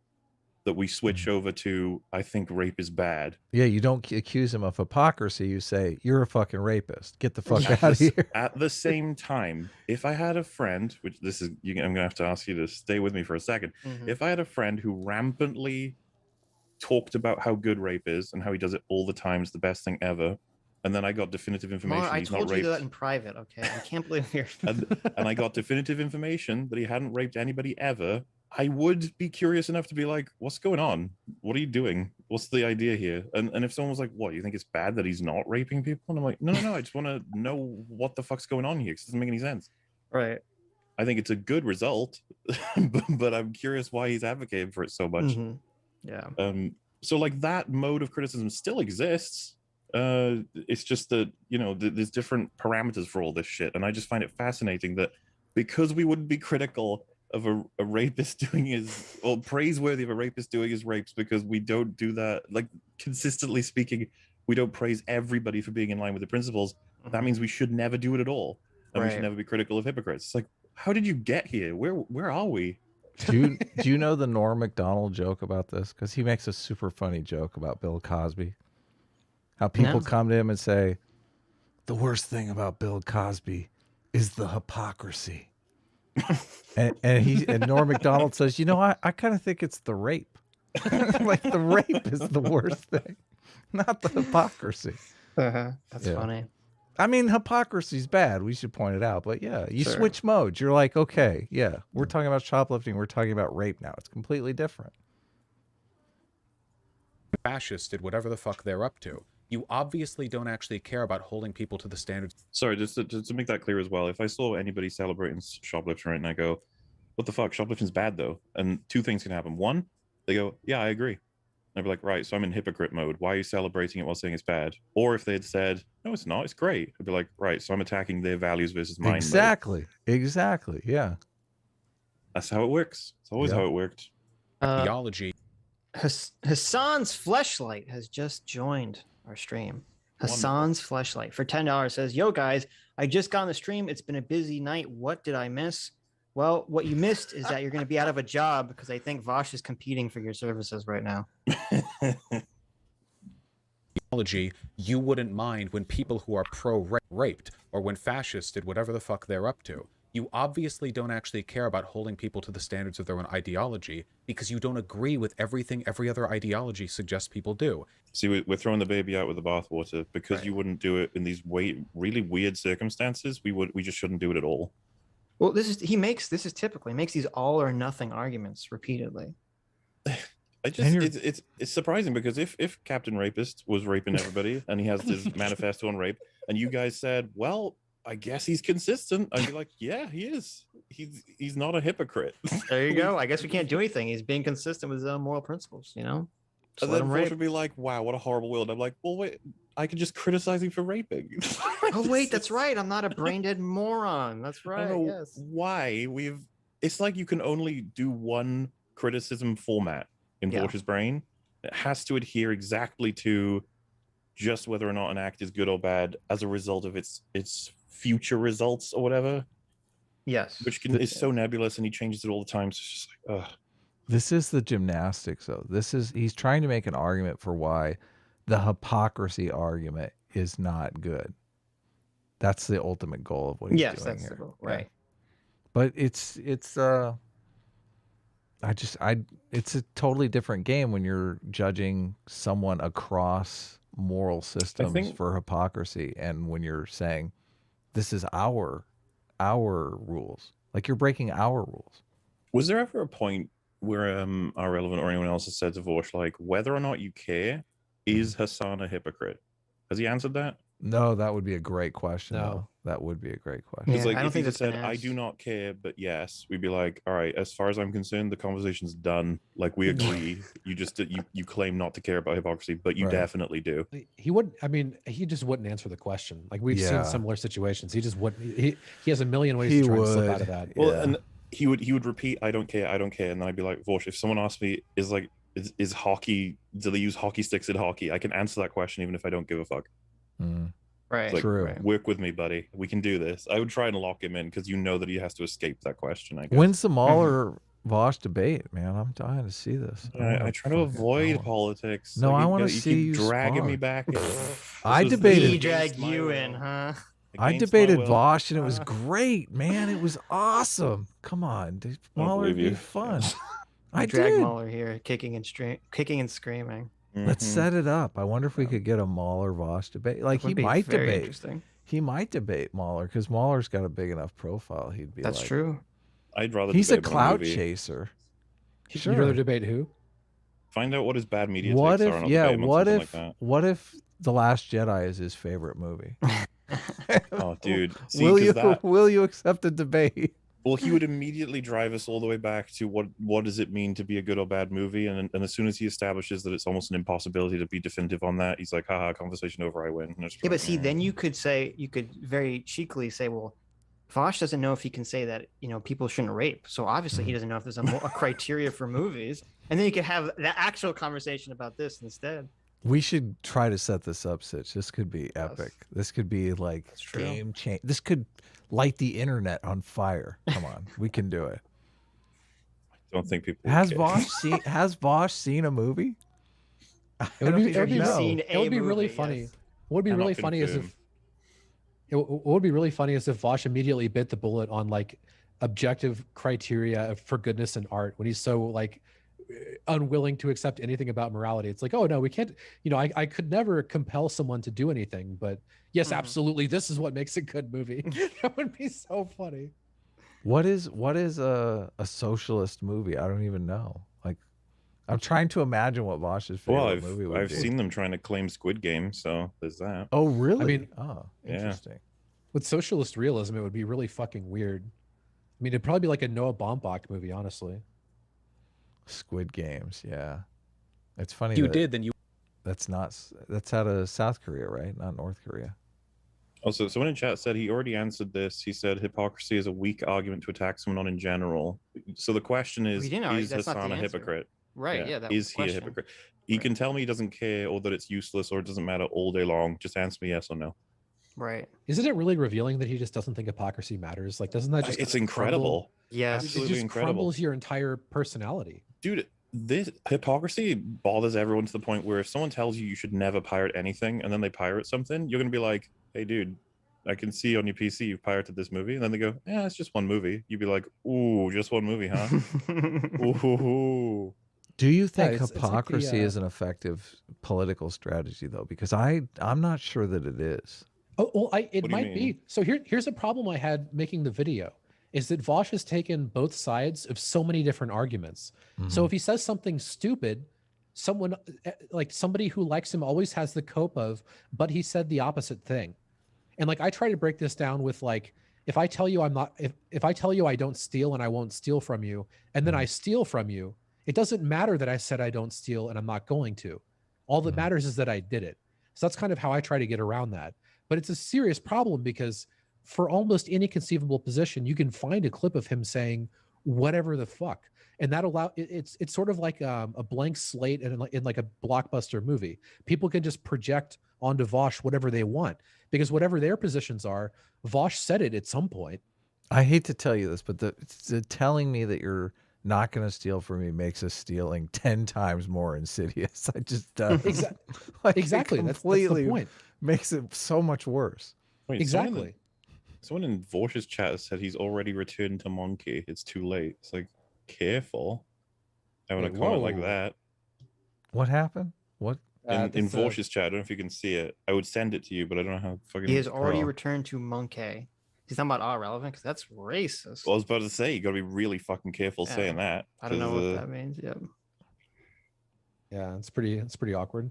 that we switch over to, I think rape is bad. Yeah, you don't accuse him of hypocrisy. You say, you're a fucking rapist. Get the fuck out of here. At the same time, if I had a friend, which this is, I'm going to have to ask you to stay with me for a second. If I had a friend who rampantly talked about how good rape is and how he does it all the time, it's the best thing ever, and then I got definitive information I he's told not raped. you that in private, okay? I can't believe you're... and I got definitive information that he hadn't raped anybody ever, I would be curious enough to be like, what's going on? What are you doing? What's the idea here? And if someone was like, what, you think it's bad that he's not raping people? And I'm like, no, I just want to know what the fuck's going on here, because it doesn't make any sense. Right. I think it's a good result, but I'm curious why he's advocating for it so much. Yeah. So like that mode of criticism still exists. It's just that, there's different parameters for all this shit. And I just find it fascinating that because we wouldn't be critical of a rapist doing his, or praiseworthy of a rapist doing his rapes, because we don't do that, like consistently speaking, we don't praise everybody for being in line with the principles, that means we should never do it at all, and we should Right. never be critical of hypocrites. It's like, how did you get here? Where are we? Do you know the Norm Macdonald joke about this? Because he makes a super funny joke about Bill Cosby. How people No. come to him and say, the worst thing about Bill Cosby is the hypocrisy. and Norm Macdonald says, you know, I kind of think it's the rape. Like the rape is the worst thing, not the hypocrisy. That's Yeah. funny. I mean, hypocrisy's bad. We should point it out. But yeah, you Sure. switch modes. You're like, okay, yeah, we're talking about shoplifting. We're talking about rape now. It's completely different. Fascists did whatever the fuck they're up to. You obviously don't actually care about holding people to the standards. Sorry, just to make that clear as well, if I saw anybody celebrating shoplifting right now, I go, what the fuck? Shoplifting's bad though. And two things can happen. One, they go, yeah, I agree. And I'd be like, right, so I'm in hypocrite mode. Why are you celebrating it while saying it's bad? Or if they'd said, no, it's not, it's great. I'd be like, right, so I'm attacking their values versus mine. Exactly. Exactly. Yeah. That's how it works. It's always Yep. how it worked. Ideology. Hasan's Fleshlight has just joined our stream. Hasan's Fleshlight for $10 says, yo guys, I just got on the stream. It's been a busy night. What did I miss? Well, what you missed is that you're going to be out of a job because I think Vaush is competing for your services right now. Ideology, you wouldn't mind when people who are pro-raped or when fascists did whatever the fuck they're up to. You obviously don't actually care about holding people to the standards of their own ideology because you don't agree with everything every other ideology suggests people do. See, we're throwing the baby out with the bathwater because you wouldn't do it in these really weird circumstances. We just shouldn't do it at all. Well, this is typical. He makes these all or nothing arguments repeatedly. It's surprising because if Captain Rapist was raping everybody and he has this manifesto on rape, and you guys said, well, I guess he's consistent, I'd be like, yeah, he is. He's not a hypocrite. There you go. I guess we can't do anything. He's being consistent with his own moral principles, you know? Just And let then him Vaush rape. would be like, wow, what a horrible world. I'm like, well, wait, I could just criticize him for raping. Oh, wait, that's right. I'm not a brain dead moron. That's I right. don't know Yes. why it's like you can only do one criticism format in Yeah. Vaush's brain. It has to adhere exactly to just whether or not an act is good or bad as a result of its future results or whatever, Yes. which is so nebulous, and he changes it all the time. So it's just like, ugh. This is the gymnastics, though. He's trying to make an argument for why the hypocrisy argument is not good. That's the ultimate goal of what he's Yes, doing that's here. the goal. Yeah. Right. But it's a totally different game when you're judging someone across moral systems think- for hypocrisy, and when you're saying this is our rules, like you're breaking our rules. Was there ever a point where our relevant or anyone else has said to Vaush, like, whether or not you care, is Hasan a hypocrite? Has he answered that? No, that would be a great question. No. though. That would be a great question. Because Yeah, like, I don't if he think just that's said, been I asked. do not care, but yes, we'd be like, all right, as far as I'm concerned, the conversation's done. Like, we agree. You claim not to care about hypocrisy, but you Right. definitely do. He wouldn't. I mean, he just wouldn't answer the question. Like we've Yeah. seen similar situations. He just wouldn't. He has a million ways He to try and slip would. out of that. Well, Yeah. and he would repeat, I don't care, and then I'd be like, Vaush, if someone asks me, is hockey, do they use hockey sticks in hockey? I can answer that question even if I don't give a fuck. Mm. Right. It's like, True. Right. work with me, buddy. We can do this. I would try and lock him in because you know that he has to escape that question, I guess. When's the Mauler Vaush debate, man? I'm dying to see this. I try to avoid politics. No, I wanna you see keep you dragging me spar. back. in. I This was debated- He against dragged my you will. in, huh? I Against my debated will. Vaush and it was great, man. It was awesome. Come on, dude. I don't Mauler would believe be you. fun. I I dragged did. Mauler here, kicking and screaming. Let's Mhm. set it up. I wonder if we could get a Mauler Vaush debate. Like That would he be might very debate. Interesting. He might debate Mauler because Mauler's got a big enough profile. He'd be That's like, true. I'd rather He's a debate about clout movie. chaser. You'd rather debate who? Find out what his bad media What takes if? are. and I'll Yeah. debate him on What something if? Like What if The Last Jedi is his favorite movie? that. Oh, dude. See, will 'cause you? that, Will you accept a debate? well, he would immediately drive us all the way back to what does it mean to be a good or bad movie, and as soon as he establishes that it's almost an impossibility to be definitive on that, he's like, haha, conversation over, I win. And it's Yeah, but like, see, then you could very cheekily say, well, Vaush doesn't know if he can say that, people shouldn't rape. So obviously he doesn't know if there's a criteria for movies. And then you could have the actual conversation about this instead. We should try to set this up, Sitch. This could be epic. This could be like true. game change. This could light the internet on fire. Come on, we can do it. Don't think people Has care. Vaush seen a movie? It would be, think he's seen it would a be really movie, funny. yes. What would be Cannot really funny is confirm. if what would be really funny is if Vaush immediately bit the bullet on like objective criteria for goodness in art when he's so like unwilling to accept anything about morality. It's like, oh no, we can't, you know, I could never compel someone to do anything, but yes, absolutely, this is what makes a good movie. That would be so funny. What is a socialist movie? I don't even know. Like, I'm trying to imagine what Vaush's favorite Well, movie would I've be. seen them trying to claim Squid Game, so there's that. Oh, really? I mean, oh, yeah. interesting. With socialist realism, it would be really fucking weird. I mean, it'd probably be like a Noah Baumbach movie, honestly. Squid Games, yeah. It's funny. You that did, then you. That's out of South Korea, right? Not North Korea. Also, someone in chat said he already answered this. He said hypocrisy is a weak argument to attack someone in general. So the question is, We didn't know, is that's not Hasan the a answer. hypocrite? Right, yeah, that is was he the a question. hypocrite? He can tell me he doesn't care or that it's useless or it doesn't matter all day long. Just answer me yes or no. Right. Isn't it really revealing that he just doesn't think hypocrisy matters? Like, doesn't that just It's crumble- incredible. Yes. It Absolutely just incredible. crumbles your entire personality. Dude, this hypocrisy bothers everyone to the point where if someone tells you you should never pirate anything and then they pirate something, you're going to be like, hey, dude, I can see on your PC you've pirated this movie. And then they go, yeah, it's just one movie. You'd be like, ooh, just one movie, huh? Ooh. Do you think it's like the, hypocrisy is an effective political strategy, though? Because I'm not sure that it is. Oh, well, it What do you might mean? be. So here's a problem I had making the video is that Vaush has taken both sides of so many different arguments. So if he says something stupid, someone like somebody who likes him always has the cope of, but he said the opposite thing. And like I try to break this down with like, if I tell you I'm not, if I tell you I don't steal and I won't steal from you, and then I steal from you, it doesn't matter that I said I don't steal and I'm not going to. All that matters is that I did it. So that's kind of how I try to get around that. But it's a serious problem because for almost any conceivable position, you can find a clip of him saying whatever the fuck. And that it's sort of like a blank slate in like a blockbuster movie. People can just project onto Vaush whatever they want because whatever their positions are, Vaush said it at some point. I hate to tell you this, but the telling me that you're not going to steal from me makes us stealing 10 times more insidious. I just Exactly. like, it Exactly. That's the completely point. makes it so much worse. Wait, Exactly. Someone in Vaush's chat said he's already returned to Monkey. It's too late. It's like, careful. Having Wait, a comment whoa. like that. What happened? What? In That's, Vaush's chat, I don't know if you can see it. I would send it to you, but I don't know how fucking. He has already Oh. returned to Monkey. He's talking about all relevant because that's racist. Well, I was about to say, you got to be really fucking careful Yeah. saying that. I don't know what 'cause, that means. Yep. yeah, it's pretty awkward.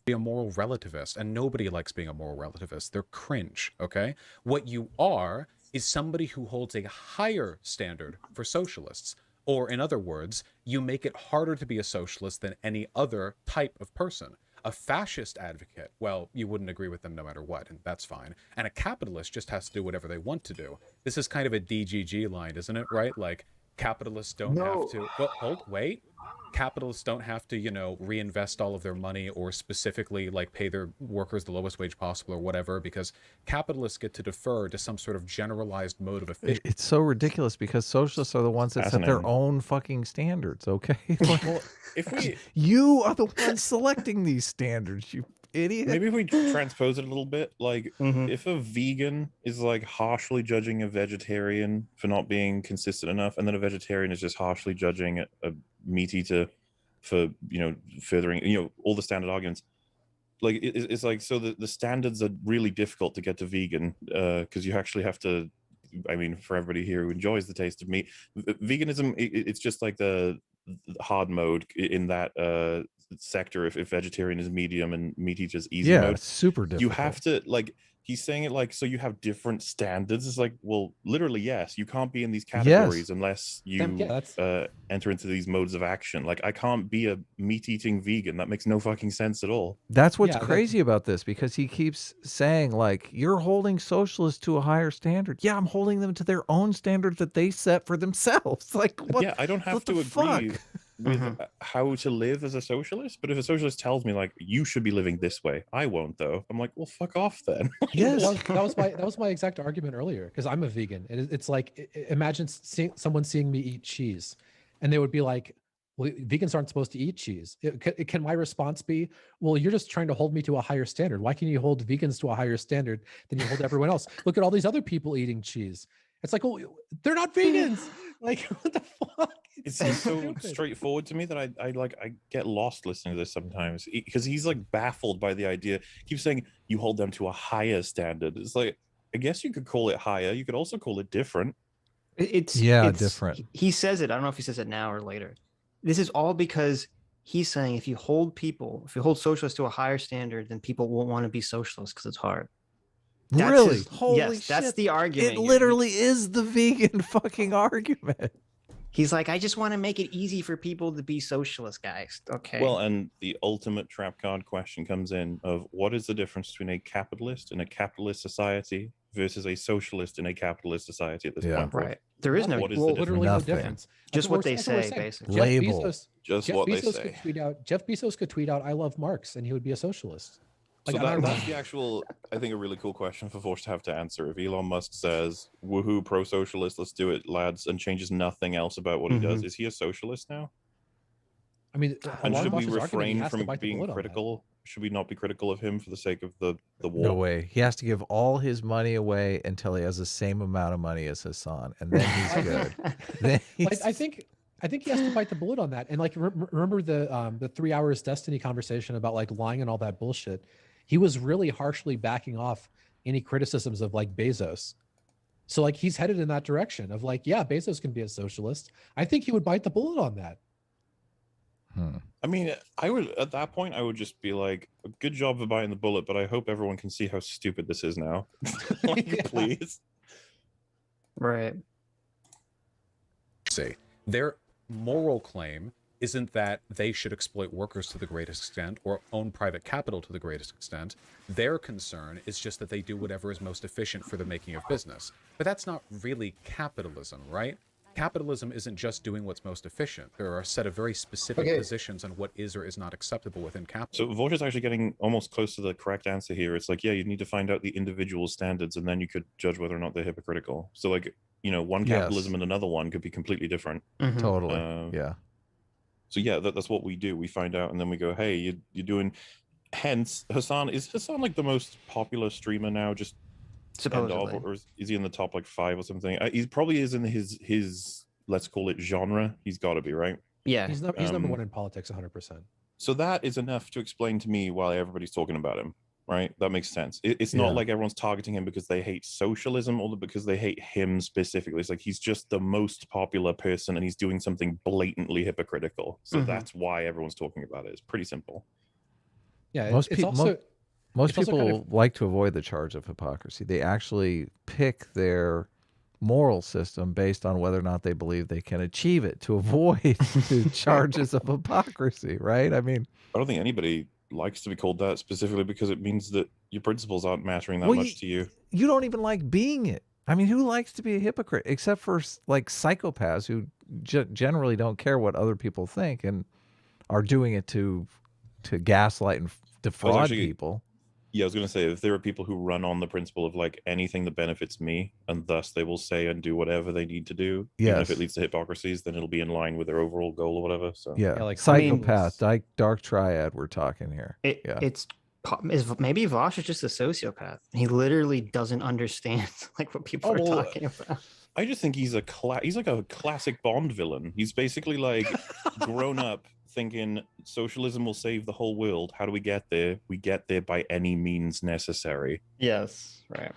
Be a moral relativist, and nobody likes being a moral relativist. They're cringe, okay? What you are is somebody who holds a higher standard for socialists. Or in other words, you make it harder to be a socialist than any other type of person. A fascist advocate, well, you wouldn't agree with them no matter what, and that's fine. And a capitalist just has to do whatever they want to do. This is kind of a DGG line, isn't it, right? Like, capitalists don't have to... Well, wait. Capitalists don't have to, you know, reinvest all of their money or specifically, like, pay their workers the lowest wage possible or whatever, because capitalists get to defer to some sort of generalized mode of efficiency. It's so ridiculous because socialists are the ones that set their Fascinating. own fucking standards, okay? Like, Well, if we you are the ones selecting these standards, you idiot. maybe if we transpose it a little bit, like if a vegan is like harshly judging a vegetarian for not being consistent enough, and then a vegetarian is just harshly judging a meat eater for, you know, furthering, you know, all the standard arguments. Like it's like, so the standards are really difficult to get to vegan because you actually have to, I mean, for everybody here who enjoys the taste of meat, veganism, it's just like the hard mode in that sector. If vegetarian is medium and meat eater is easy yeah, mode, it's super difficult. you have to, like, he's saying it like, so you have different standards. It's like, well, literally, yes, you can't be in these categories unless you enter into these modes of action. Like, I can't be a meat-eating vegan. That makes no fucking sense at all. That's what's Yeah, crazy about this, because he keeps saying, like, you're holding socialists to a higher standard. Yeah, I'm holding them to their own standard that they set for themselves. Like, what? Yeah, I don't have what to the agree. fuck? with how to live as a socialist. But if a socialist tells me like you should be living this way, I won't though. I'm like, well, fuck off then. Yes. that was my exact argument earlier, because I'm a vegan, and it's like, imagine someone seeing me eat cheese, and they would be like, well, vegans aren't supposed to eat cheese. Can my response be, well, you're just trying to hold me to a higher standard. Why can you hold vegans to a higher standard than you hold everyone else? Look at all these other people eating cheese. It's like, oh, they're not vegans. Like, what the fuck? It's so straightforward to me that I get lost listening to this sometimes, because he's like baffled by the idea. He keeps saying you hold them to a higher standard. It's like, I guess you could call it higher. You could also call it different. It's different. He says it. I don't know if he says it now or later. This is all because he's saying if you hold socialists to a higher standard, then people won't want to be socialists because it's hard. That's Really? Holy yes, shit. that's the argument. It literally is the vegan fucking argument. He's like, I just want to make it easy for people to be socialist, guys. Okay. Well, and the ultimate trap card question comes in of what is the difference between a capitalist in a capitalist society versus a socialist in a capitalist society at this point? Right. There is no what is the literally no difference. Just what they say, basically. Label. Just what they say. Jeff Bezos could tweet out, I love Marx, and he would be a socialist. So that's the actual, I think, a really cool question for Vaush to have to answer. If Elon Musk says, woohoo, pro-socialist, let's do it, lads, and changes nothing else about what he does, is he a socialist now? I mean, and should we refrain from being critical? Should we not be critical of him for the sake of the war? No way. He has to give all his money away until he has the same amount of money as Hasan, and then he's good. I think he has to bite the bullet on that. And like, remember the 3 hours Destiny conversation about like lying and all that bullshit. He was really harshly backing off any criticisms of like Bezos. So like he's headed in that direction of like, yeah, Bezos can be a socialist. I think he would bite the bullet on that. I mean, I would, at that point, I would just be like, good job for biting the bullet, but I hope everyone can see how stupid this is now. Like, please. Right. Say their moral claim isn't that they should exploit workers to the greatest extent or own private capital to the greatest extent. Their concern is just that they do whatever is most efficient for the making of business. But that's not really capitalism, right? Capitalism isn't just doing what's most efficient. There are a set of very specific positions on what is or is not acceptable within capitalism. So Vaush is actually getting almost close to the correct answer here. It's like, yeah, you need to find out the individual standards, and then you could judge whether or not they're hypocritical. So like, you know, one capitalism and another one could be completely different. Totally. Yeah. So yeah, that's what we do. We find out, and then we go, hey, you're doing. Hence, Hasan, is Hasan like the most popular streamer now? Just supposedly, or is he in the top like 5 or something? He probably is in his let's call it genre. He's got to be, right? Yeah, he's number one in politics, 100%. So that is enough to explain to me why everybody's talking about him, right? That makes sense. It's not like everyone's targeting him because they hate socialism or because they hate him specifically. It's like he's just the most popular person and he's doing something blatantly hypocritical. So that's why everyone's talking about it. It's pretty simple. Yeah, most people like to avoid the charge of hypocrisy. They actually pick their moral system based on whether or not they believe they can achieve it to avoid the charges of hypocrisy, right? I mean, I don't think anybody likes to be called that specifically because it means that your principles aren't mattering that much to you. You don't even like being it. I mean, who likes to be a hypocrite except for like psychopaths who generally don't care what other people think and are doing it to gaslight and defraud people. Yeah, I was going to say, if there are people who run on the principle of like anything that benefits me, and thus they will say and do whatever they need to do, even if it leads to hypocrisies, then it'll be in line with their overall goal or whatever. So yeah, like psychopath, dark triad. We're talking here. It's maybe Vaush is just a sociopath. He literally doesn't understand like what people are talking about. I just think he's he's like a classic Bond villain. He's basically like grown up thinking socialism will save the whole world. How do we get there? We get there by any means necessary. Yes, right.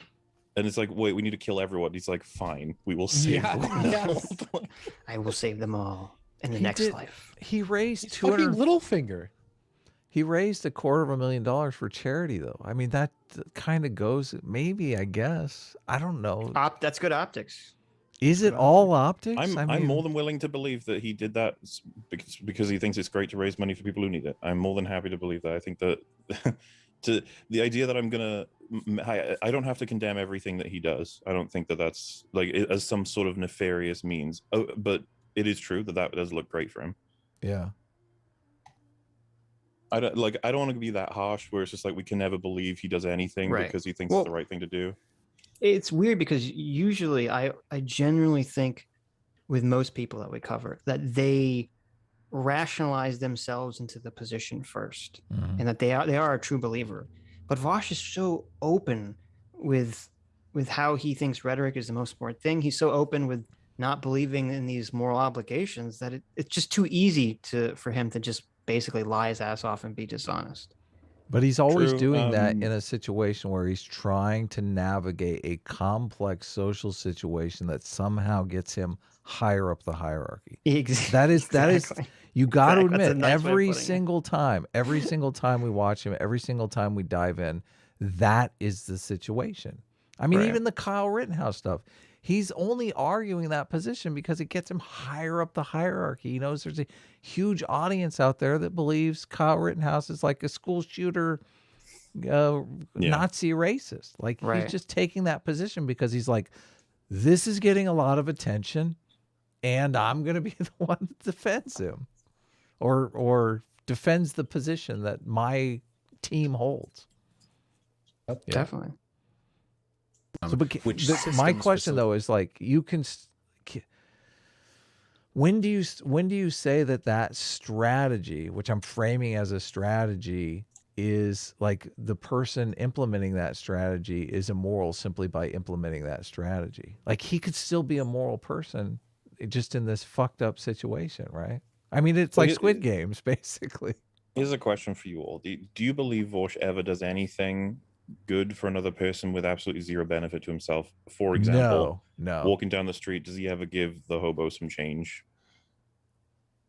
And it's like, wait, we need to kill everyone. He's like, fine, we will save the world. I will save them all in the next life. He raised Littlefinger. He raised $250,000 for charity, though. I mean, that kind of goes, maybe, I guess. I don't know. That's good optics. Is it all optics? I'm more than willing to believe that he did that because he thinks it's great to raise money for people who need it. I'm more than happy to believe that. I think that the idea that I don't have to condemn everything that he does. I don't think that that's like as some sort of nefarious means. But it is true that does look great for him. Yeah. I don't want to be that harsh where it's just like we can never believe he does anything Right. because he thinks Well, it's the right thing to do. It's weird because usually I genuinely think with most people that we cover that they rationalize themselves into the position first, and that they are a true believer. But Vaush is so open with how he thinks rhetoric is the most important thing. He's so open with not believing in these moral obligations that it's just too easy for him to just basically lie his ass off and be dishonest. But he's always True, doing that in a situation where he's trying to navigate a complex social situation that somehow gets him higher up the hierarchy. That is you got to admit, every single time we watch him, every single time we dive in, that is the situation. I mean, even the Kyle Rittenhouse stuff, he's only arguing that position because it gets him higher up the hierarchy. He knows there's a huge audience out there that believes Kyle Rittenhouse is like a school shooter, Nazi racist. Like he's just taking that position because he's like, this is getting a lot of attention, and I'm going to be the one that defends him, or defends the position that my team holds. Definitely. So, but my question though is like, you can. When do you say that strategy, which I'm framing as a strategy, is like the person implementing that strategy is immoral simply by implementing that strategy? Like he could still be a moral person, just in this fucked up situation, right? I mean, it's like Squid Games, basically. Here's a question for you all: Do you believe Vaush ever does anything good for another person with absolutely zero benefit to himself? For example, no. Walking down the street, does he ever give the hobo some change?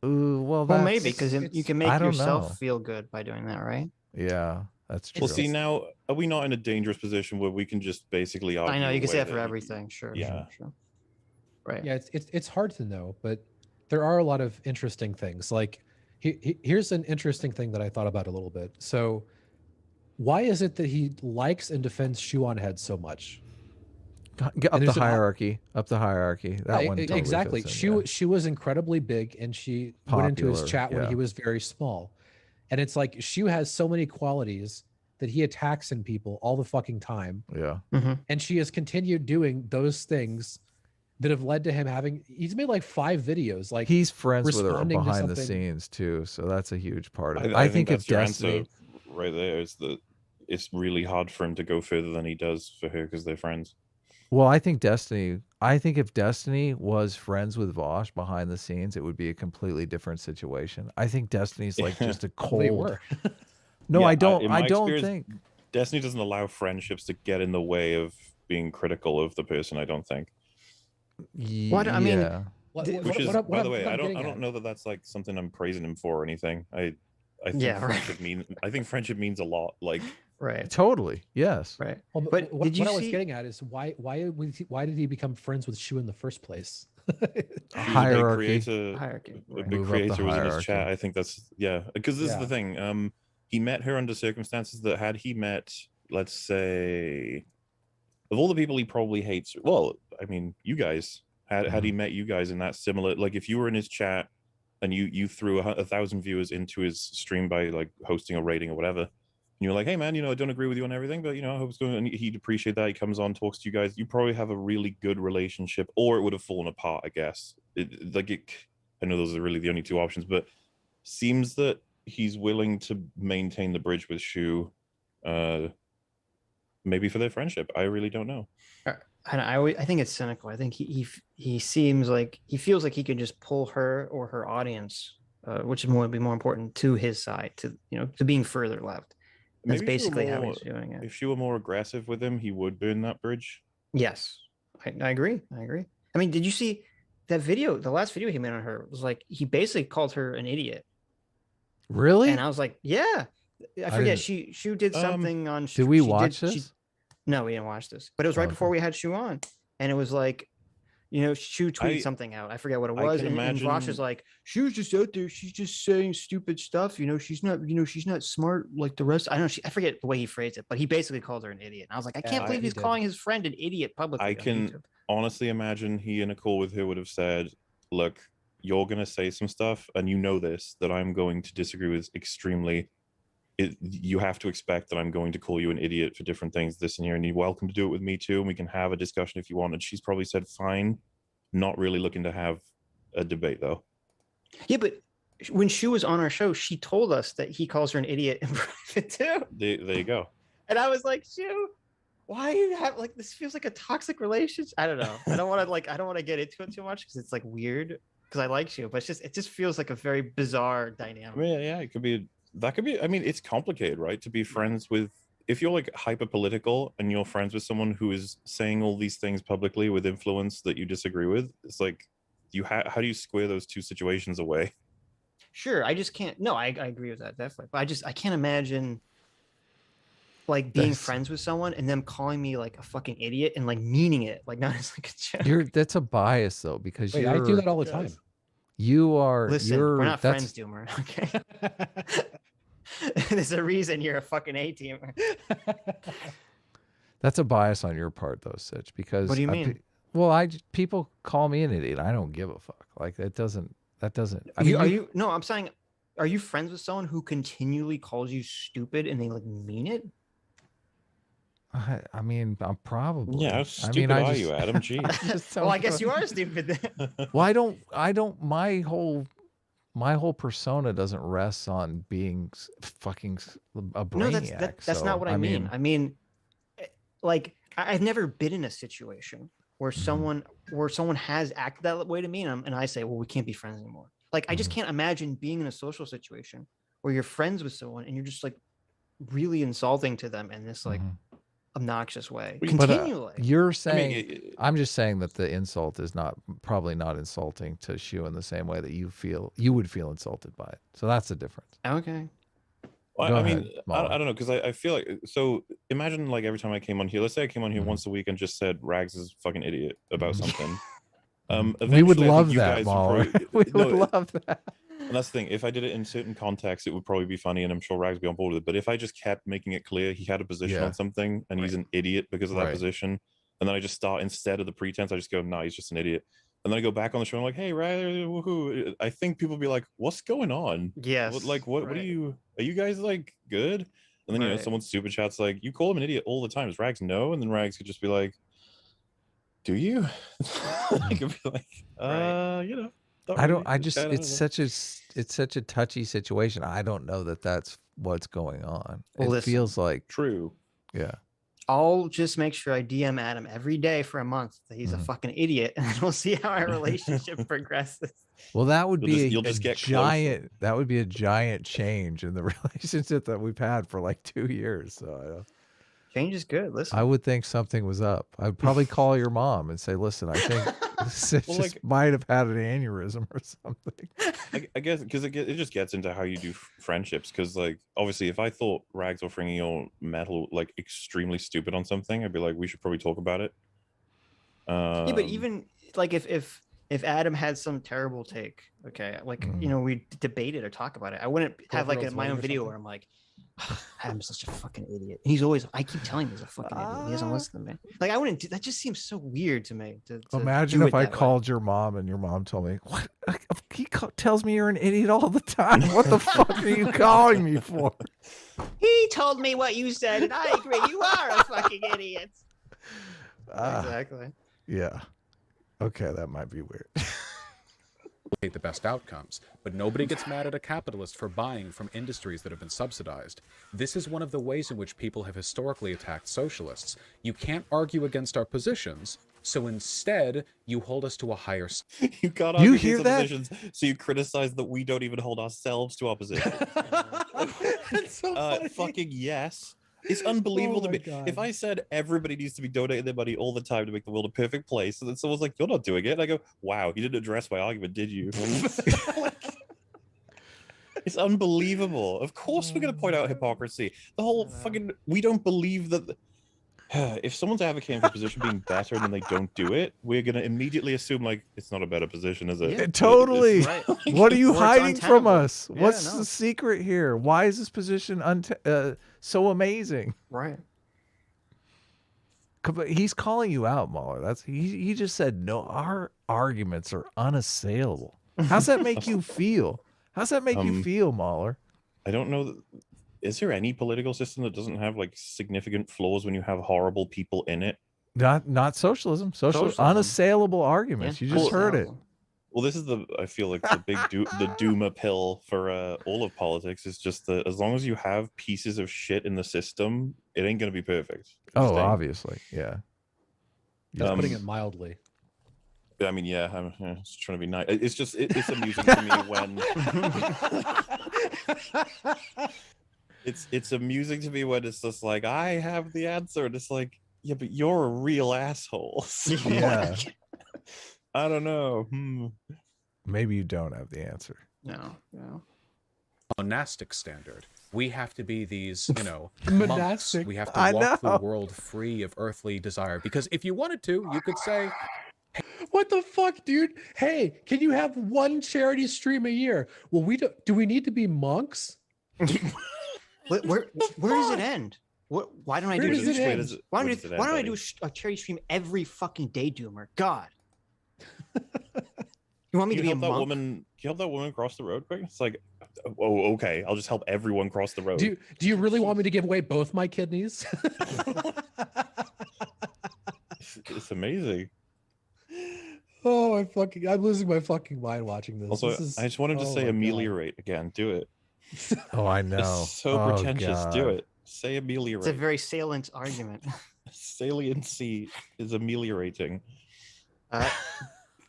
Well, maybe because you can make yourself feel good by doing that, right? Yeah, that's true. Well, see, now are we not in a dangerous position where we can just basically argue? I know you can say that for everything. Sure. Yeah. Sure. Right. Yeah, it's hard to know, but there are a lot of interesting things. Like here's an interesting thing that I thought about a little bit. So why is it that he likes and defends Shoe on Head so much? Up the hierarchy. That one totally exactly. fits in, She was incredibly big, and she went into his chat when he was very small. And it's like Shu has so many qualities that he attacks in people all the fucking time. Yeah. And she has continued doing those things that have led to him he's made like 5 videos. Like he's friends with her behind the scenes too, so that's a huge part of it. I think if Destiny right there is that it's really hard for him to go further than he does for her because they're friends. Well, I think if Destiny was friends with Vaush behind the scenes, it would be a completely different situation. I think Destiny's like just a cold. They were. No, Yeah, I don't think Destiny doesn't allow friendships to get in the way of being critical of the person. I don't think. What I mean, which is, by the way, I don't know that that's like something I'm praising him for or anything. I think friendship means a lot. Like, right, totally, yes, right. Well, but what I was getting at is why did he become friends with Shu in the first place? Hierarchy. A big creator was in his chat. I think that's because this is the thing. He met her under circumstances that had he met, let's say, of all the people he probably hates. Well, I mean, you guys had he met you guys in that similar, like if you were in his chat and you threw 1,000 viewers into his stream by like hosting or rating or whatever, and you're like, hey man, I don't agree with you on everything, but I hope it's going. And he'd appreciate that. He comes on, talks to you guys. You probably have a really good relationship, or it would have fallen apart, I guess. I know those are really the only 2 options, but seems that he's willing to maintain the bridge with Shu, maybe for their friendship. I really don't know. And I think it's cynical. I think he seems like he feels like he can just pull her or her audience, which would be more important, to his side, to being further left. That's basically how he's doing it. If she were more aggressive with him, he would burn that bridge. Yes, I agree. I mean, did you see that video? The last video he made on her was like he basically called her an idiot. Really? And I was like, yeah. I forget. She did something on. Did we watch this? No, we didn't watch this. But it was right before we had Shu on, and it was like, Shu tweeted something out. I forget what it was, and Vaush is like, Shu's just out there. She's just saying stupid stuff. She's not smart like the rest. I forget the way he phrased it, but he basically called her an idiot. And I was like, I can't believe he's calling his friend an idiot publicly. I can honestly imagine he in a call with her would have said, look, you're gonna say some stuff, and you know this, that I'm going to disagree with extremely. You have to expect that I'm going to call you an idiot for different things, this and here, and you're welcome to do it with me too, and we can have a discussion if you want. And she's probably said, fine, not really looking to have a debate though. Yeah, but when Shu was on our show, she told us that he calls her an idiot in private too. There you go. And I was like, Shu, why do you have like this? Feels like a toxic relationship. I don't know. I don't want to get into it too much because it's like weird. Because I like Shu, but it just feels like a very bizarre dynamic. I mean, yeah, it could be. That could be. I mean, it's complicated, right? To be friends with, if you're like hyper political and you're friends with someone who is saying all these things publicly with influence that you disagree with, it's like, how do you square those two situations away? Sure, I just can't. No, I agree with that definitely. But I can't imagine like being friends with someone and them calling me like a fucking idiot and like meaning it, like not as like a joke. That's a bias though, because Wait, I do that all the time. You are. Listen, we're not friends, Doomer. Okay. There's a reason you're a fucking A-teamer. That's a bias on your part, though, Sitch. Because what do you mean? People call me an idiot. I don't give a fuck. Like that doesn't. No, I'm saying, are you friends with someone who continually calls you stupid and they like mean it? I mean, I'm probably. Yeah, how stupid are you, Adam? Jeez. Well, I guess you are stupid then. Well, I don't. My whole persona doesn't rest on being fucking a brainiac. No, that's not what I mean. I mean, like I've never been in a situation where someone has acted that way to me, and I say, well, we can't be friends anymore. Like I just can't imagine being in a social situation where you're friends with someone and you're just like really insulting to them in this like obnoxious way continually. But, you're saying, I'm just saying that the insult is probably not insulting to Shu in the same way that you would feel insulted by it. So that's the difference. Okay. Well, I mean, I don't know, because I feel like, so imagine like every time I came on here, let's say I came on here once a week and just said Rags is fucking idiot about something. We would love that, Mauler. We would love that. And that's the thing. If I did it in certain contexts, it would probably be funny, and I'm sure Rags would be on board with it. But if I just kept making it clear he had a position on something and he's an idiot because of that position, and then I just start, instead of the pretense, I just go, nah, he's just an idiot. And then I go back on the show and I'm like, hey, Rags, woohoo. I think people be like, what's going on? Yes. What are you guys like good? And then, you know, someone super chats like, you call him an idiot all the time. Does Rags know? And then Rags could just be like, do you? I could be like, you know. It's such a touchy situation. I don't know that that's what's going on. Well, it feels like true. Yeah. I'll just make sure I DM Adam every day for a month that he's a fucking idiot, and we'll see how our relationship progresses. Well, that would be a giant change in the relationship that we've had for like 2 years. So change is good. Listen, I would think something was up. I'd probably call your mom and say, listen, I think Sitch might have had an aneurysm or something. I guess because it just gets into how you do friendships. Because like obviously, if I thought Rags or Fringy or Metal like extremely stupid on something, I'd be like, we should probably talk about it. Yeah, but even like if Adam had some terrible take, okay, like you know, we debate it or talk about it. I wouldn't have like my own video where I'm like, Adam's such a fucking idiot. He's always, I keep telling him he's a fucking idiot. He doesn't listen to me. Like I wouldn't do that. Just seems so weird to me. To imagine if I called your mom and your mom told me, what? He tells me you're an idiot all the time. What the fuck are you calling me for? He told me what you said, and I agree. You are a fucking idiot. Exactly. Yeah. Okay, that might be weird. The best outcomes, but nobody gets mad at a capitalist for buying from industries that have been subsidized. This is one of the ways in which people have historically attacked socialists. You can't argue against our positions, so instead you hold us to a higher you got our positions, so you criticize that we don't even hold ourselves to our position. That's so funny. Fucking yes. It's unbelievable to me. God. If I said everybody needs to be donating their money all the time to make the world a perfect place, and then someone's like, you're not doing it. And I go, wow, you didn't address my argument, did you? It's unbelievable. Of course we're going to point out hypocrisy. The whole fucking, we don't believe that. If someone's advocating for a position being better and then they don't do it, we're going to immediately assume like it's not a better position, is it? Yeah, totally. Right. What are you hiding from us? Yeah, what's the secret here? Why is this position so amazing? Right. He's calling you out, Mauler. He just said no. Our arguments are unassailable. How's that make you feel? How's that make you feel, Mauler? I don't know. Is there any political system that doesn't have like significant flaws when you have horrible people in it? Not socialism. Socialism. Unassailable arguments. Yeah. You just heard it. Well, this is I feel like the big the Duma pill for all of politics is just that as long as you have pieces of shit in the system, it ain't gonna be perfect. Oh, obviously, yeah. Just putting it mildly. I mean, yeah, I'm just trying to be nice. It's just it's amusing to me when it's amusing to me when it's just like I have the answer, and it's like, yeah, but you're a real asshole. So, Yeah. like, I don't know. Maybe you don't have the answer. No. Monastic standard. We have to be these, monks. Monastic. We have to walk the world free of earthly desire. Because if you wanted to, you could say, What the fuck, dude? Hey, can you have one charity stream a year? Well, do we need to be monks? Where does it end? Why don't I do it? Why don't I do a charity stream every fucking day, Doomer? God. You want me to be a monk? Can you help that woman cross the road quick? It's like, oh, okay. I'll just help everyone cross the road. Do you really want me to give away both my kidneys? It's amazing. Oh, I'm losing my fucking mind watching this. Also, I just wanted to say ameliorate again. Do it. Oh, I know. It's so pretentious. God. Do it. Say ameliorate. It's a very salient argument. Saliency is ameliorating.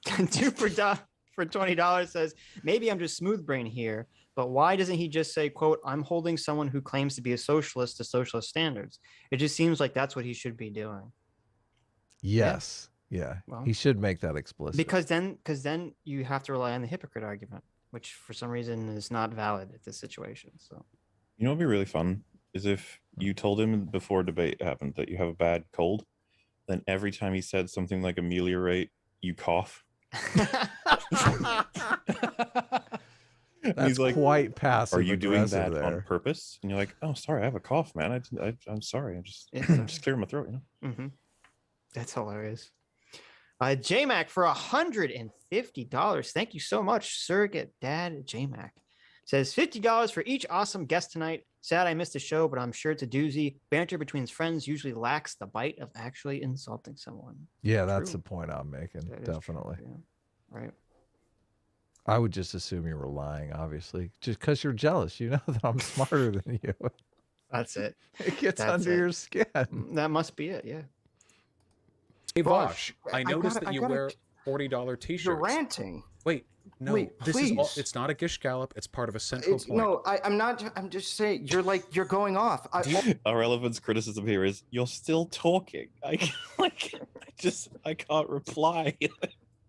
Duper for $20 says, maybe I'm just smooth brain here, but why doesn't he just say, quote, I'm holding someone who claims to be a socialist to socialist standards? It just seems like that's what he should be doing. Yes. Yeah. Well, he should make that explicit. Because then you have to rely on the hypocrite argument, which for some reason is not valid at this situation. So, you know what'd be really fun is if you told him before debate happened that you have a bad cold, then every time he said something like ameliorate, you cough. That's he's like, quite passive. Are you doing that there on purpose? And you're like, oh, sorry, I have a cough, man. I'm sorry. I'm just clearing my throat, you know? Mm-hmm. That's hilarious. JMac for $150. Thank you so much, Surrogate Dad JMac. Says $50 for each awesome guest tonight. Sad I missed the show, but I'm sure it's a doozy. Banter between friends usually lacks the bite of actually insulting someone. Yeah, that's the point I'm making. Definitely. Yeah. Right. I would just assume you were lying, obviously, just because you're jealous. You know that I'm smarter than you. That's it. It gets under your skin. That must be it. Yeah. Hey, Vaush, I noticed that you wear $40 t-shirts. You're ranting. Wait, no, this please. is all, it's not a gish gallop. It's part of a central point. No, I'm not. I'm just saying. You're going off. Our relevance criticism here is you're still talking. I can't reply.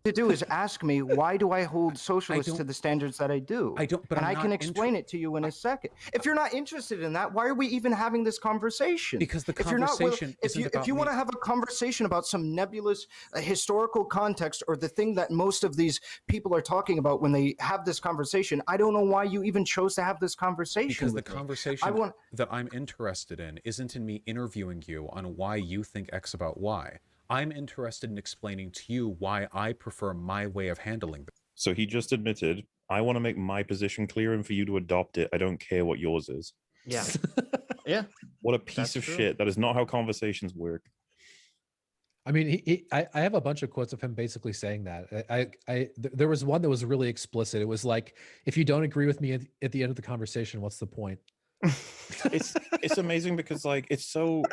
To do is ask me why do I hold socialists to the standards that I do? I don't, but I can explain it to you in a second. If you're not interested in that, why are we even having this conversation? Because the conversation if you want to have a conversation about some nebulous historical context or the thing that most of these people are talking about when they have this conversation, I don't know why you even chose to have this conversation. Because the conversation that I'm interested in isn't in me interviewing you on why you think X about Y. I'm interested in explaining to you why I prefer my way of handling this. So he just admitted, I want to make my position clear and for you to adopt it. I don't care what yours is. Yeah. Yeah. What a piece of shit. That is not how conversations work. I mean, I have a bunch of quotes of him basically saying that. There was one that was really explicit. It was like, if you don't agree with me at the end of the conversation, what's the point? It's amazing because like it's so,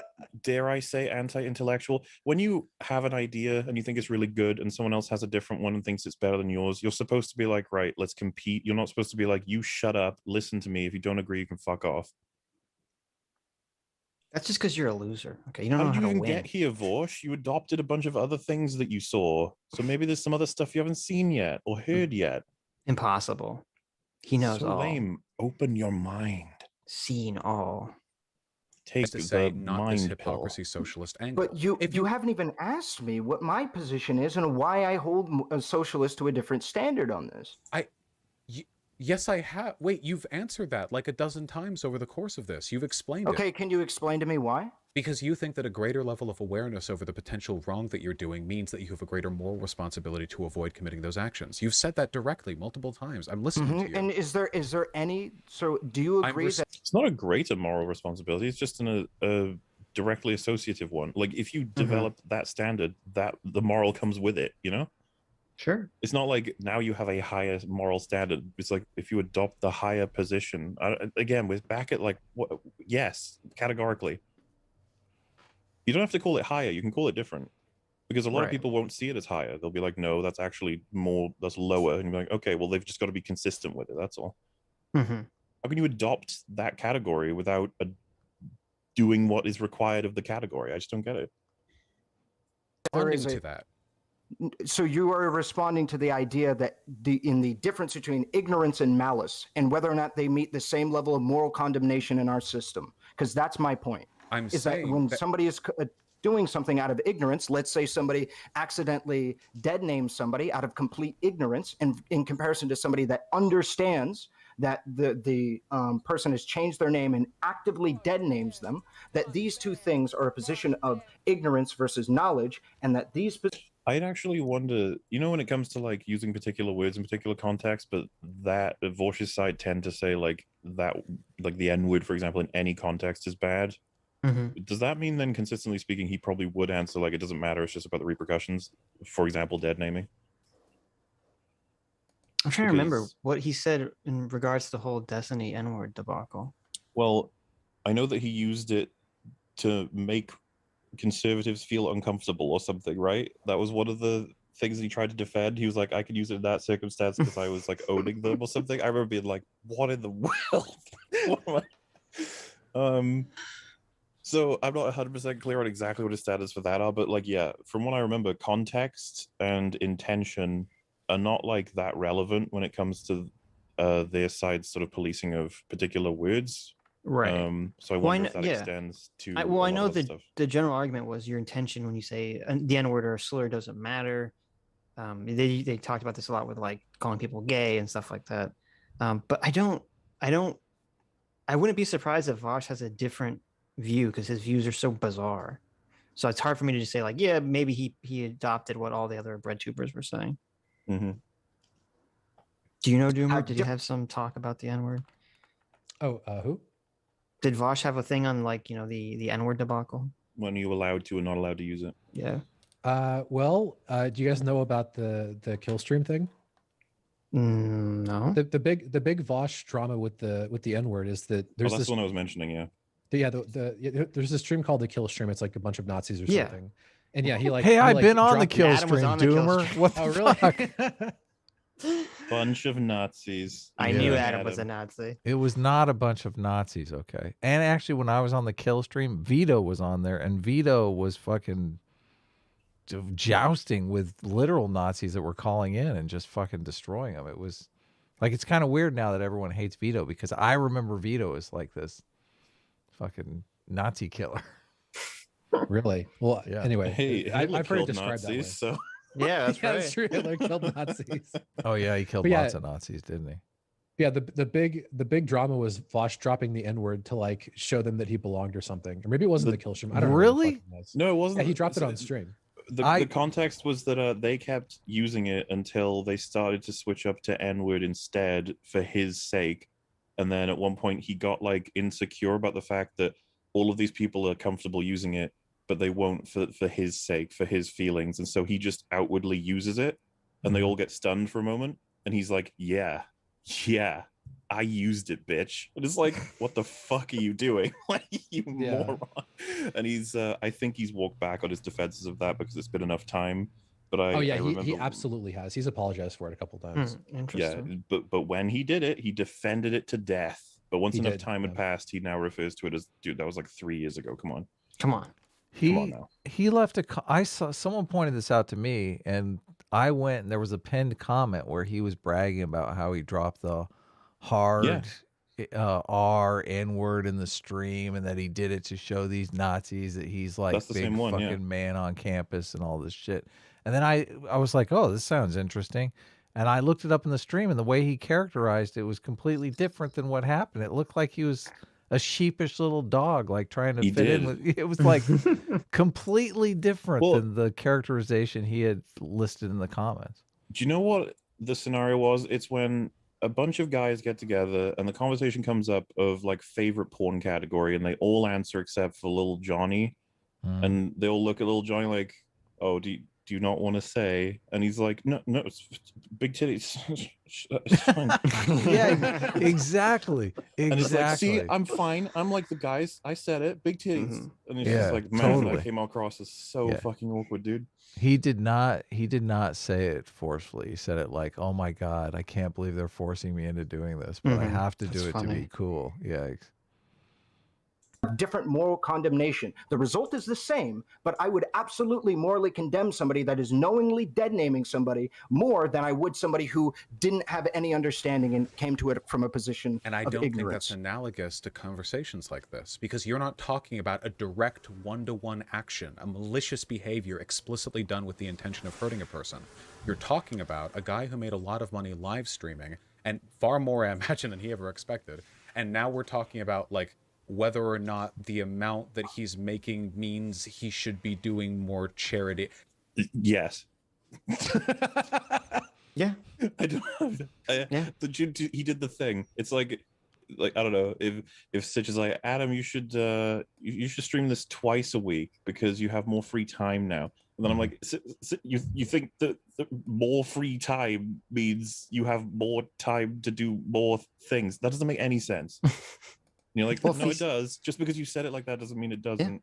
dare I say, anti-intellectual. When you have an idea and you think it's really good and someone else has a different one and thinks it's better than yours, you're supposed to be like, right, let's compete. You're not supposed to be like, you shut up, listen to me. If you don't agree, you can fuck off. That's just because you're a loser. Okay, you don't know how to even win. get here, Vaush? You adopted a bunch of other things that you saw. So maybe there's some other stuff you haven't seen yet or heard yet. Impossible. He knows so all. Lame. Open your mind. Seen all. Take to say the not mind this hypocrisy socialist angle. But you haven't even asked me what my position is and why I hold a socialist to a different standard on this. Yes, I have. Wait, you've answered that like a dozen times over the course of this. You've explained it. Okay, can you explain to me why? Because you think that a greater level of awareness over the potential wrong that you're doing means that you have a greater moral responsibility to avoid committing those actions. You've said that directly multiple times. I'm listening to you. And is there any? So do you agree that it's not a greater moral responsibility? It's just a directly associative one. Like if you develop that standard, that the moral comes with it. You know. Sure. It's not like now you have a higher moral standard. It's like if you adopt the higher position. Again, we're back at like what? Yes, categorically. You don't have to call it higher. You can call it different, because a lot of people won't see it as higher. They'll be like, "No, that's actually more. That's lower." And you're like, "Okay, well, they've just got to be consistent with it. That's all." How can you adopt that category without doing what is required of the category? I just don't get it. Responding to that. So you are responding to the idea that in the difference between ignorance and malice, and whether or not they meet the same level of moral condemnation in our system, because that's my point. Is that when somebody is doing something out of ignorance, let's say somebody accidentally dead names somebody out of complete ignorance, and in comparison to somebody that understands that the person has changed their name and actively dead names them, that these two things are a position of ignorance versus knowledge, and that these I'd actually wonder, you know, when it comes to like using particular words in particular contexts, but that Vaush's side tend to say like that, like the N word, for example, in any context is bad. Does that mean then, consistently speaking, he probably would answer like it doesn't matter, it's just about the repercussions? For example, dead naming. I'm trying to remember what he said in regards to the whole Destiny N-word debacle. Well, I know that he used it to make conservatives feel uncomfortable or something, right? That was one of the things he tried to defend. He was like, I could use it in that circumstance because I was like owning them or something. I remember being like, what in the world? What am I? So I'm not 100% clear on exactly what his status for that are, but like, yeah, from what I remember, context and intention are not like that relevant when it comes to their side's sort of policing of particular words. Right. So I wonder if that extends to. I know the general argument was your intention when you say the N-word or a slur doesn't matter. They talked about this a lot with like calling people gay and stuff like that. But I wouldn't be surprised if Vaush has a different view, because his views are so bizarre. So it's hard for me to just say like, yeah, maybe he adopted what all the other bread tubers were saying. Do you know, Doomer? Did you have some talk about the N-word? Oh, who? Did Vaush have a thing on like, you know, the N-word debacle? When you allowed to and not allowed to use it? Yeah. Well, do you guys know about the kill stream thing? No. The big Vaush drama with the N-word is that there's that's this one I was mentioning. Yeah. There's this stream called the kill stream. It's like a bunch of Nazis or something. And yeah, he like. Hey, I've like been on the kill Adam was stream, on the kill Doomer. stream. What the fuck? Bunch of Nazis. I knew Adam was a Nazi. It was not a bunch of Nazis, okay? And actually, when I was on the kill stream, Vito was on there, and Vito was fucking jousting with literal Nazis that were calling in and just fucking destroying them. It was like, it's kind of weird now that everyone hates Vito, because I remember Vito as like this fucking Nazi killer. Really? Well, yeah. Anyway, hey, I've heard it described Nazis, that way. so. Yeah, that's right. That's true. Hitler killed Nazis. Oh yeah, he killed lots of Nazis, didn't he? Yeah, the big drama was Vaush dropping the N-word to like show them that he belonged or something. Or maybe it wasn't the kill stream. I don't know. Really? No, it wasn't. Yeah, he dropped it on stream. The context was that they kept using it until they started to switch up to N-word instead for his sake. And then at one point he got like insecure about the fact that all of these people are comfortable using it, but they won't for his sake, for his feelings. And so he just outwardly uses it, and they all get stunned for a moment. And he's like, yeah, I used it, bitch. And it's like, what the fuck are you doing? Like, you moron. And he's, I think he's walked back on his defenses of that because it's been enough time. But he absolutely has. He's apologized for it a couple times. Interesting. Yeah, but when he did it, he defended it to death. But once enough time had passed, he now refers to it as, dude, that was like 3 years ago. Come on. He left I saw someone pointed this out to me, and I went and there was a pinned comment where he was bragging about how he dropped the hard R N-word in the stream, and that he did it to show these Nazis that he's like big fucking man on campus and all this shit. And then I was like, oh, this sounds interesting. And I looked it up in the stream, and the way he characterized it was completely different than what happened. It looked like he was a sheepish little dog, like trying to He fit in did. with. It was like completely different Well- than the characterization he had listed in the comments. Do you know what the scenario was? It's when a bunch of guys get together and the conversation comes up of like favorite porn category, and they all answer except for little Johnny, and they all look at little Johnny like, "Oh, do you not want to say?" And he's like, "No, it's big titties." It's fine. Yeah, exactly. And it's like, see, Exactly. I'm fine. I'm like the guys. I said it, big titties. And it's Yeah, just like, man, totally. that came across as so Yeah. fucking awkward, dude. He did not say it forcefully. He said it like, "Oh my God, I can't believe they're forcing me into doing this, but I have to do That's it to funny. be cool." Yeah. Different moral condemnation. The result is the same, but I would absolutely morally condemn somebody that is knowingly dead naming somebody more than I would somebody who didn't have any understanding and came to it from a position And I of don't think ignorance. that's analogous to conversations like this, because you're not talking about a direct one-to-one action, a malicious behavior explicitly done with the intention of hurting a person. You're talking about a guy who made a lot of money live streaming, and far more, I imagine, than he ever expected. And now we're talking about like whether or not the amount that he's making means he should be doing more charity. Yes. Yeah. I don't. Yeah. He did the thing. It's like I don't know if Sitch is like, Adam, you should stream this twice a week because you have more free time now. And then I'm like, you think that more free time means you have more time to do more things? That doesn't make any sense. You're like, Well, no, it does. Just because you said it like that doesn't mean it doesn't.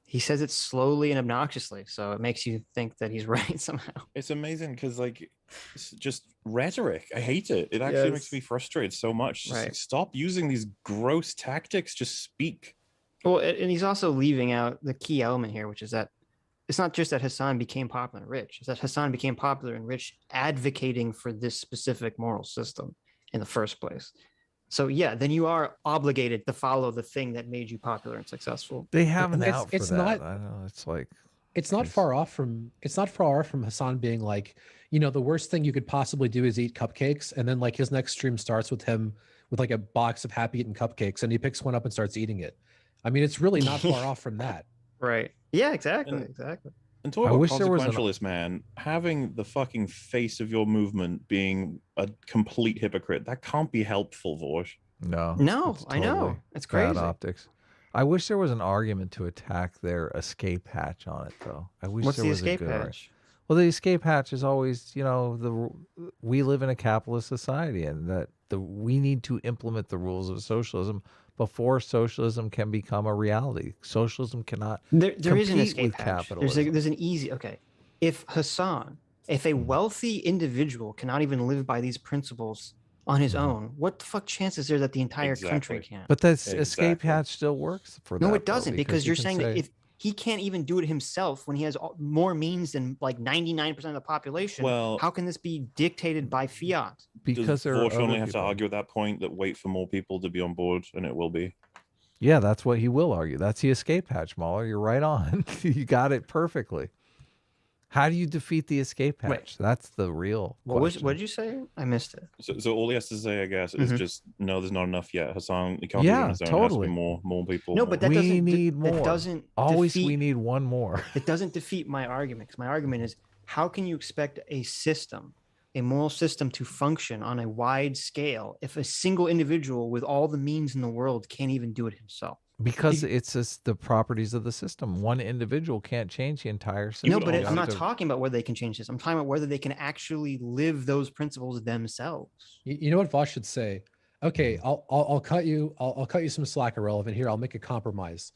He says it slowly and obnoxiously, so it makes you think that he's right somehow. It's amazing because like it's just rhetoric. I hate it. It actually makes me frustrated so much. Just, like, stop using these gross tactics. Just speak. Well, and he's also leaving out the key element here, which is that it's not just that Hasan became popular and rich. It's that Hasan became popular and rich advocating for this specific moral system in the first place. So yeah, then you are obligated to follow the thing that made you popular and successful. They have an It's- out for it's that. not- I don't know. It's like It's not far off from Hasan being like, the worst thing you could possibly do is eat cupcakes, and then like his next stream starts with him with like a box of happy eating cupcakes, and he picks one up and starts eating it. I mean, it's really not far off from that. Right. Yeah, exactly. And- Exactly. And talk I about wish there was an- consequentialist, man. Having the fucking face of your movement being a complete hypocrite, that can't be helpful, Vaush. no. No, it's I know. totally It's bad crazy. optics. I wish there was an argument to attack their escape hatch on it, though. I wish What's there the was escape a good hatch? Well, the escape hatch is always, we live in a capitalist society, and that we need to implement the rules of socialism before socialism can become a reality. Socialism cannot. There is an compete escape with hatch. capitalism. There's an easy. Okay, if a wealthy individual cannot even live by these principles on his own, what the fuck chance is there that the entire country Exactly. can? But this escape Exactly. hatch still works for that. No, it though, doesn't, because you you're can saying that say- if he can't even do it himself when he has more means than like 99% of the population, Well- how can this be dictated by fiat? because Does there are Vaush only other have to people. argue at that point that wait for more people to be on board, and it will be. Yeah, that's what he will argue. That's the escape hatch, Mauler. You're right on. You got it perfectly. How do you defeat the escape hatch? Wait. That's the real question. What did you say? I missed it. So all he has to say, I guess, is Mhm. just no. There's not enough yet. Hasan, he can't do it Yeah, on his own. totally. It has to be more people. No, but that We doesn't. need That more. doesn't Always defeat, we need one more. It doesn't defeat my argument, because my argument is, how can you expect a system, a moral system, to function on a wide scale if a single individual with all the means in the world can't even do it himself? Because it's just the properties of the system. One individual can't change the entire system. No, would but always I'm have not to- talking about whether they can change this. I'm talking about whether they can actually live those principles themselves. You know what Vaush should say? Okay, I'll cut you. I'll cut you some slack, irrelevant. Here, I'll make a compromise.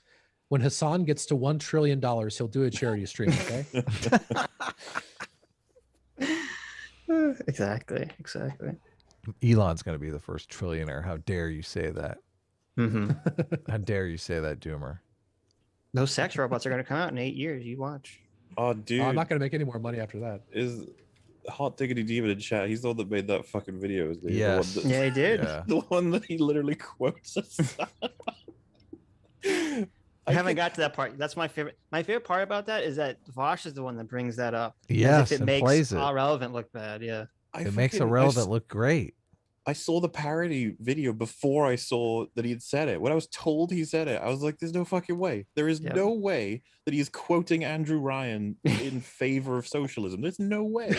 When Hasan gets to $1 trillion, he'll do a charity stream. Okay. Exactly. Elon's going to be the first trillionaire. How dare you say that? Mm-hmm. How dare you say that, Doomer? Those sex robots are going to come out in 8 years. You watch. Oh, dude, I'm not going to make any more money after that. is Hot Diggity Diva in chat. He's the one that made that fucking video. Isn't he? Yes. The one Yeah, he did. Yeah. the one that he literally quotes us. I haven't got to that part. That's my favorite. My favorite part about that is that Vaush is the one that brings that up. as Yes, if it and makes plays it. irrelevant look bad. Yeah. It makes irrelevant look great. I saw the parody video before I saw that he had said it. When I was told he said it, I was like, there's no fucking way. There is no way that he is quoting Andrew Ryan in favor of socialism. There's no way.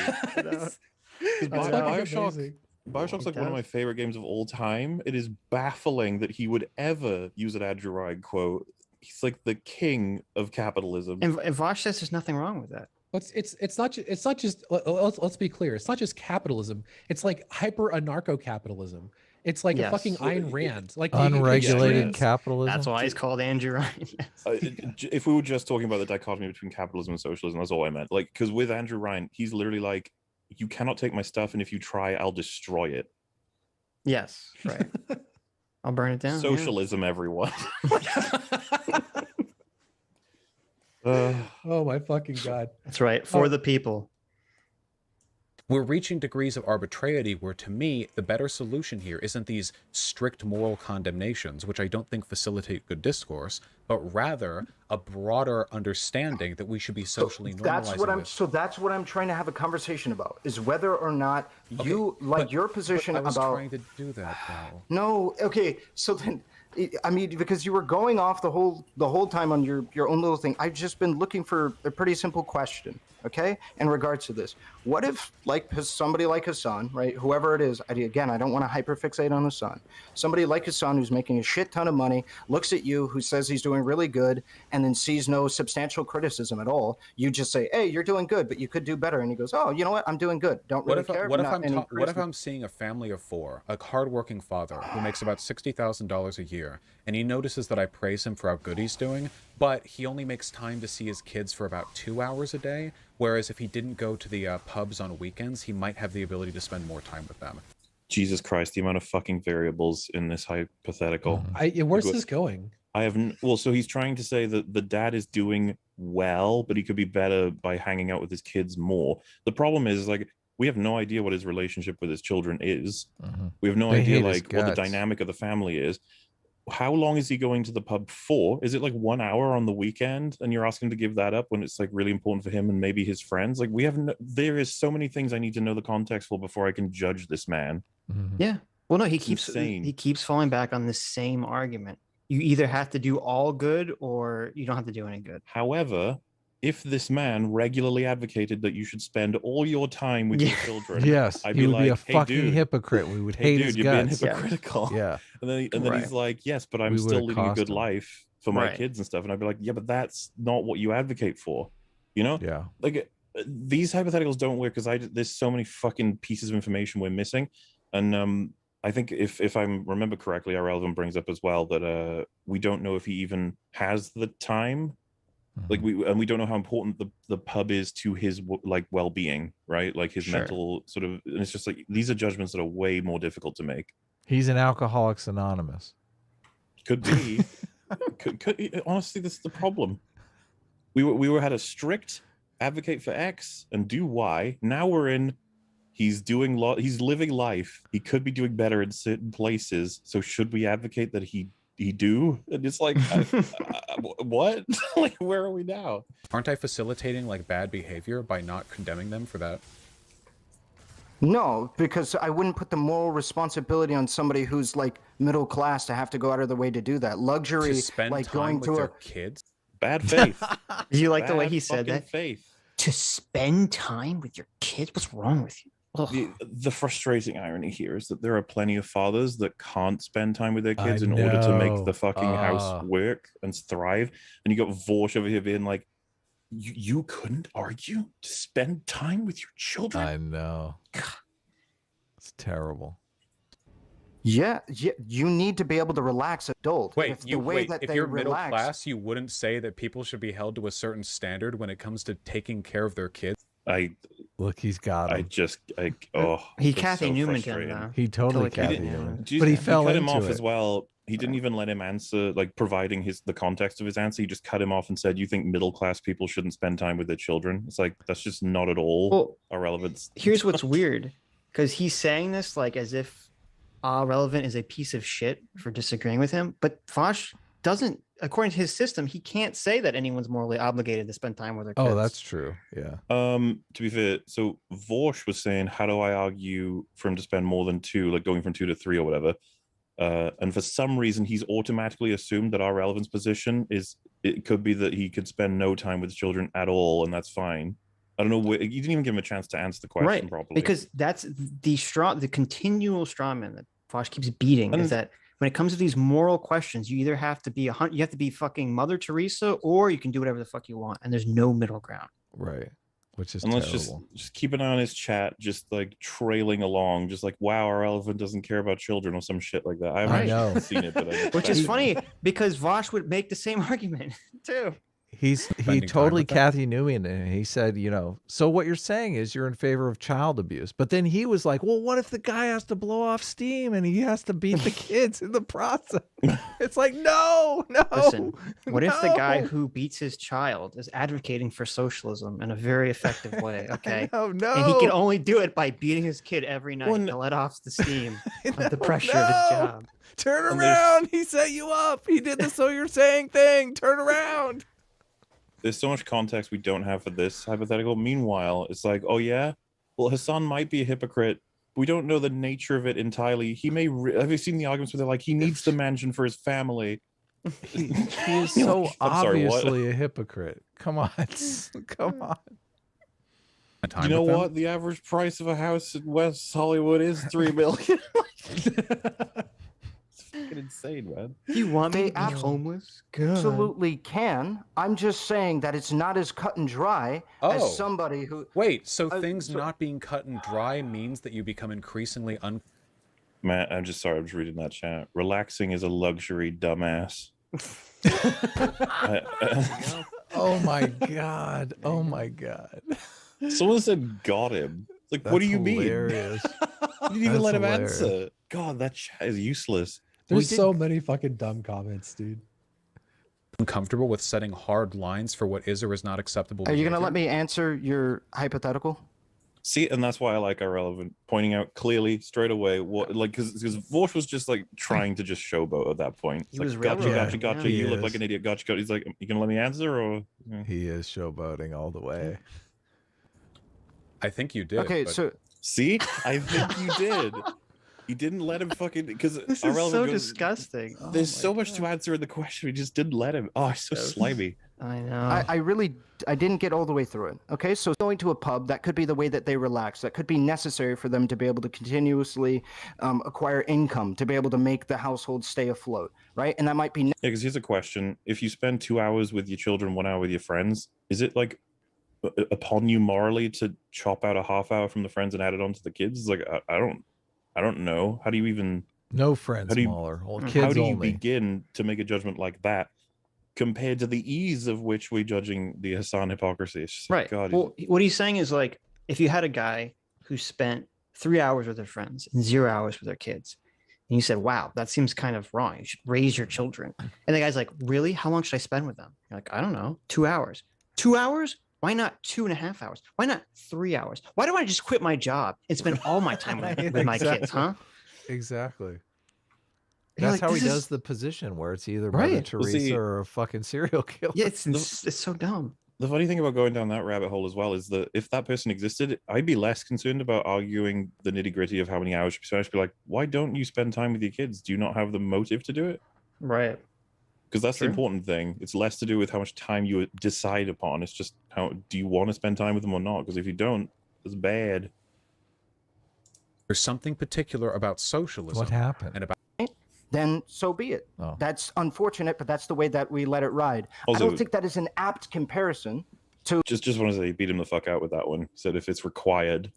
Bioshock's like one of my favorite games of all time. It is baffling that he would ever use an Andrew Ryan quote. He's like the king of capitalism. And Vaush says there's nothing wrong with that. It's not just let's be clear. It's not just capitalism. It's like hyper anarcho-capitalism. It's like a fucking Ayn Rand, like unregulated capitalism. That's why he's called Andrew Ryan. If we were just talking about the dichotomy between capitalism and socialism, that's all I meant. Like, because with Andrew Ryan, he's literally like, you cannot take my stuff, and if you try, I'll destroy it. Yes, right. I'll burn it down. Socialism, everyone. Oh my fucking god. That's right. For the people. We're reaching degrees of arbitrarity where, to me, the better solution here isn't these strict moral condemnations, which I don't think facilitate good discourse, but rather a broader understanding that we should be socially normalizing. That's what I'm trying to have a conversation about, is whether or not your position I was about trying to do that, though. No, okay. So then, I mean, because you were going off the whole time on your own little thing. I've just been looking for a pretty simple question, okay, in regards to this. What if, like, somebody like Hasan, right, whoever it is, again, I don't want to hyperfixate on Hasan. Somebody like Hasan who's making a shit ton of money, looks at you, who says he's doing really good, and then sees no substantial criticism at all. You just say, hey, you're doing good, but you could do better. And he goes, oh, you know what? I'm doing good. Don't really care. What if I'm seeing a family of four, a hardworking father who makes about $60,000 a year, and he notices that I praise him for how good he's doing, but he only makes time to see his kids for about 2 hours a day, whereas if he didn't go to the pubs on weekends, he might have the ability to spend more time with them. Jesus Christ, the amount of fucking variables in this hypothetical. Where's this going? So he's trying to say that the dad is doing well, but he could be better by hanging out with his kids more. The problem is, like, we have no idea what his relationship with his children is. We have no idea, like, what the dynamic of the family is. How long is he going to the pub for? Is it like 1 hour on the weekend, and you're asking to give that up when it's like really important for him and maybe his friends? Like, there is so many things I need to know the context for before I can judge this man. Yeah. Well, no, he keeps falling back on the same argument. You either have to do all good or you don't have to do any good. However, if this man regularly advocated that you should spend all your time with your children, I'd be like, a fucking hypocrite. We would hate his guts. You're being hypocritical. Yeah. And then he's like, yes, but I'm still living a good life for my kids and stuff. And I'd be like, yeah, but that's not what you advocate for. You know? Yeah. Like, these hypotheticals don't work because there's so many fucking pieces of information we're missing. And I think if I remember correctly, our relevant brings up as well that we don't know if he even has the time. Like, we don't know how important the pub is to his, like, well-being, right? Like, his mental sort of, and it's just like, these are judgments that are way more difficult to make. He's an Alcoholics Anonymous. Could be. could honestly, this is the problem. We had a strict advocate for X and do Y. Now we're in, he's living life. He could be doing better in certain places. So should we advocate that he do? And it's like, what? Like, where are we now? Aren't I facilitating, like, bad behavior by not condemning them for that? No, because I wouldn't put the moral responsibility on somebody who's, like, middle class to have to go out of their way to do that. Luxury, to spend like, time going with to their kids. Bad faith. Do you like the way he said that? Faith. To spend time with your kids? What's wrong with you? The frustrating irony here is that there are plenty of fathers that can't spend time with their kids in order to make the fucking house work and thrive. And you got Vaush over here being like, you couldn't argue to spend time with your children? I know. It's terrible. Yeah, you need to be able to relax adult. If you're middle class, you wouldn't say that people should be held to a certain standard when it comes to taking care of their kids? Look, he's got him. He Kathy Newman him now. He totally Kathy Newman. But he cut him off as well. He didn't even let him answer, like, providing the context of his answer. He just cut him off and said, you think middle class people shouldn't spend time with their children? It's like, that's just not at all irrelevant. Here's what's weird, because he's saying this like as if Relevant is a piece of shit for disagreeing with him, but Vaush doesn't according to his system, he can't say that anyone's morally obligated to spend time with their kids. Oh, that's true. Yeah. To be fair, so Vaush was saying, how do I argue for him to spend more than 2, like going from 2 to 3 or whatever? And for some reason, he's automatically assumed that our relevance position is, it could be that he could spend no time with children at all, and that's fine. I don't know. You didn't even give him a chance to answer the question properly. Because that's the continual straw man that Vaush keeps beating, is that when it comes to these moral questions, you either have to be fucking Mother Teresa, or you can do whatever the fuck you want, and there's no middle ground. Right. Which is let's terrible. just keep an eye on his chat, just like trailing along, just like, wow, our elephant doesn't care about children or some shit like that. I haven't actually seen it, but which is funny because Vaush would make the same argument too. He totally Kathy Newman, and he said, so what you're saying is you're in favor of child abuse. But then he was like, well, what if the guy has to blow off steam and he has to beat the kids in the process? It's like, no. Listen, what if the guy who beats his child is advocating for socialism in a very effective way? Okay. No. And he can only do it by beating his kid every night to let off the steam of the pressure of his job. Turn around. He set you up. He did the so you're saying thing. Turn around. There's so much context we don't have for this hypothetical. Meanwhile, it's like, oh yeah, well, Hasan might be a hypocrite. We don't know the nature of it entirely. He may have you seen the arguments where they're like, he needs the mansion for his family. He is so obviously a hypocrite. Come on. Come on. You know what? The average price of a house in West Hollywood is $3 million. Fucking insane, man. You want me to be homeless? Absolutely can. I'm just saying that it's not as cut and dry as somebody who. Wait, so things not being cut and dry means that you become increasingly Matt, I'm just sorry. I'm just reading that chat. Relaxing is a luxury, dumbass. Oh my god. Oh my god. Someone said got him. Like, what do you hilarious. mean? You didn't even let him answer. God, that chat is useless. There's so many fucking dumb comments, dude. uncomfortable with setting hard lines for what is or is not acceptable. Are you going to let me answer your hypothetical? See, and that's why I like Irrelevant pointing out clearly straight away what, like, because Vaush was just like trying to just showboat at that point. He was gotcha. Yeah, You look like an idiot. Gotcha. He's like, you gonna let me answer or? Yeah. He is showboating all the way. I think you did. Okay, but... so see, I think you did. He didn't let him fucking because this is so disgusting. There's so much to answer in the question. He just didn't let him. Oh, so slimy. I know. I didn't get all the way through it. Okay, so going to a pub, that could be the way that they relax. That could be necessary for them to be able to continuously acquire income, to be able to make the household stay afloat, right? And that might be. Yeah, because here's a question: if you spend 2 hours with your children, 1 hour with your friends, is it like upon you morally to chop out a half hour from the friends and add it on to the kids? Like I don't know. How do you even? No friends, Mauler. Kids how do you only. begin to make a judgment like that compared to the ease of which we're judging the Hasan hypocrisy? It's just, right. God, well, what he's saying is like, if you had a guy who spent 3 hours with their friends and 0 hours with their kids, and you said, wow, that seems kind of wrong. You should raise your children. And the guy's like, really? How long should I spend with them? You're like, I don't know, 2 hours. 2 hours? Why not 2.5 hours? Why not 3 hours? Why don't I just quit my job and spend all my time with my kids, huh? Exactly. You're That's like, how he this does is- the position where it's either Right. Mother Teresa see- or a fucking serial killer. Yeah, it's so dumb. The funny thing about going down that rabbit hole as well is that if that person existed, I'd be less concerned about arguing the nitty gritty of how many hours you spend. I'd be like, why don't you spend time with your kids? Do you not have the motive to do it? Right. Because that's True. the important thing. It's less to do with how much time you decide upon. It's just how do you want to spend time with them or not? Because if you don't, it's bad. There's something particular about socialism. What happened? And about Then so be it. Oh. That's unfortunate, but that's the way that we let it ride. Also- I don't think that is an apt comparison to. Just want to say, beat him the fuck out with that one. Said if it's required.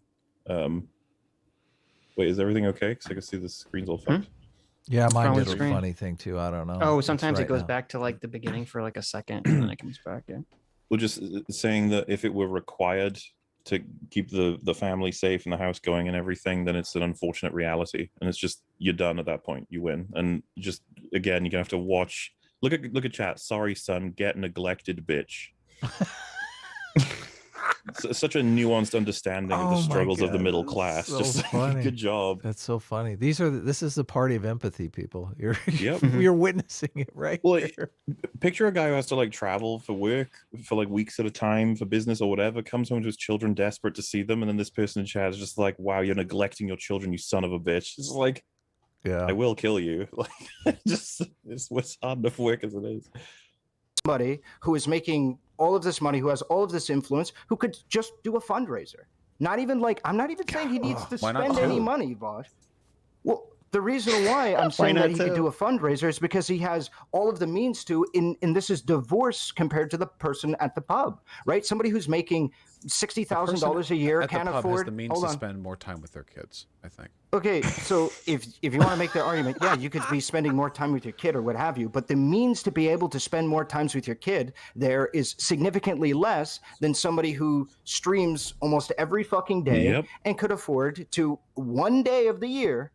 Wait, is everything okay? Because I can see the screen's all fucked. Yeah, mine Probably did a screen. funny thing too. I don't know. Oh, It's sometimes right it goes now. back to like the beginning for like a second and then it comes back. Yeah. Well, just saying that if it were required to keep the family safe and the house going and everything, then it's an unfortunate reality, and it's just you're done at that point. You win, and just again, you're gonna have to watch. Look at chat. Sorry, son, get neglected, bitch. such a nuanced understanding of Oh the my struggles of the God, middle that's class. so Just like, funny. good job. That's so funny. This is the party of empathy, people. You're Yep. you're witnessing it right Well, here. Picture a guy who has to like travel for work for like weeks at a time for business or whatever, comes home to his children desperate to see them, and then this person in chat is just like, wow, you're neglecting your children, you son of a bitch. It's like, Yeah. I will kill you. Like, just it's hard enough work as it is. Somebody who is making all of this money, who has all of this influence, who could just do a fundraiser. Not even like, I'm not even saying he needs to why not spend any two? money, Vaush. Well, the reason why I'm saying not that he could two? do a fundraiser is because he has all of the means to, and this is divorce compared to the person at the pub, right? Somebody who's making $60,000 a year At the can't pub afford. has the means Hold to on. spend more time with their kids, I think. Okay, so if you want to make the argument, yeah, you could be spending more time with your kid or what have you, but the means to be able to spend more times with your kid there is significantly less than somebody who streams almost every fucking day Yep. and could afford to one day of the year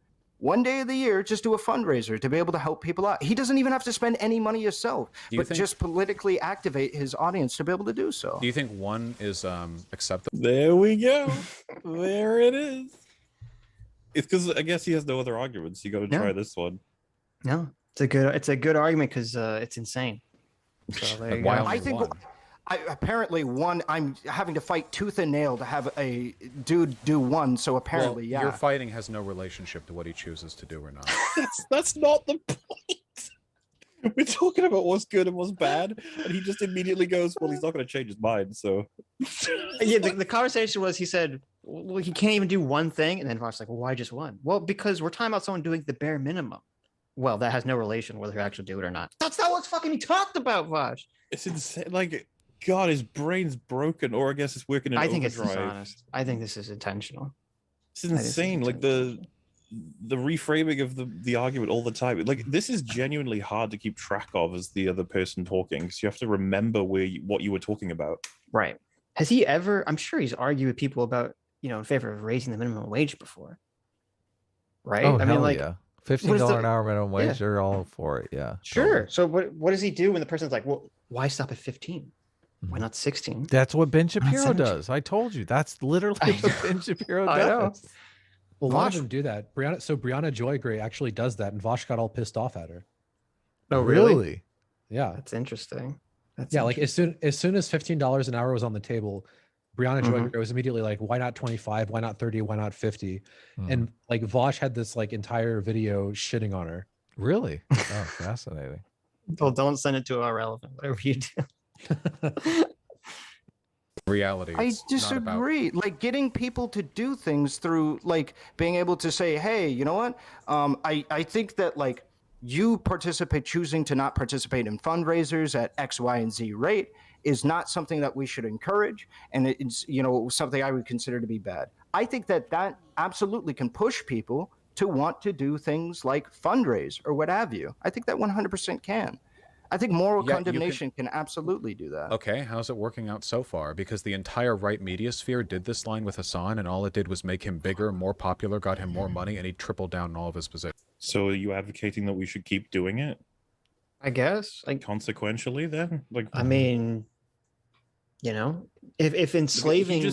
just do a fundraiser to be able to help people out. He doesn't even have to spend any money himself, Do you but think- just politically activate his audience to be able to do so. Do you think one is acceptable? There we go. There it is. It's because I guess he has no other arguments. You got to Yeah. try this one. No, it's a good argument because it's insane. So there you Why go. only I think one? apparently one, I'm having to fight tooth and nail to have a dude do one. So apparently, Well, yeah. your fighting has no relationship to what he chooses to do or not. That's not the point. We're talking about what's good and what's bad, and he just immediately goes, "Well, he's not going to change his mind." So, Yeah, the conversation was, he said, well, he can't even do one thing, and then Vosh's like, well, why just one? Well, because we're talking about someone doing the bare minimum. Well, that has no relation whether he actually do it or not. That's not what's fucking he talked about, Vosh. it's insane. Like, God, his brain's broken, or I guess it's working in I think it's overdrive. dishonest. I think this is intentional. It's That is insane. Like the reframing of the argument all the time. Like, this is genuinely hard to keep track of as the other person talking, because you have to remember what you were talking about. Right. Has he ever, I'm sure he's argued with people about, in favor of raising the minimum wage before. Right? Oh, I hell mean, like, yeah. what $15 is the- an hour minimum wage, yeah. they're all for it. Yeah. sure. totally. So what does he do when the person's like, well, why stop at 15? Why Mhm. not 16? That's what Ben not Shapiro 17. does. I told you. That's literally I what know. Ben Shapiro I know. does. Well, a lot of Vosh- them do that. Brianna Joygray actually does that, and Vaush got all pissed off at her. Oh, really? Yeah, That's interesting. That's yeah. Like as soon as $15 an hour was on the table, Brianna Mhm. Joygray was immediately like, "Why not 25? Why not 30? Why not 50?" Mhm. And like Vaush had this like entire video shitting on her. Really? Oh, fascinating. Well, don't send it to irrelevant, whatever you do. Reality. I it's not about- disagree. Like getting people to do things through like being able to say, hey, you know what? I think that like you choosing to not participate in fundraisers at X, Y, and Z rate is not something that we should encourage. And it's, something I would consider to be bad. I think that absolutely can push people to want to do things like fundraise or what have you. I think that 100% can. I think moral Yeah, you condemnation can absolutely do that. Okay, how's it working out so far? Because the entire right media sphere did this line with Hasan, and all it did was make him bigger, more popular, got him more money, and he tripled down in all of his positions. So, are you advocating that we should keep doing it I guess. Like, consequentially? Then, like, I mean, if enslaving.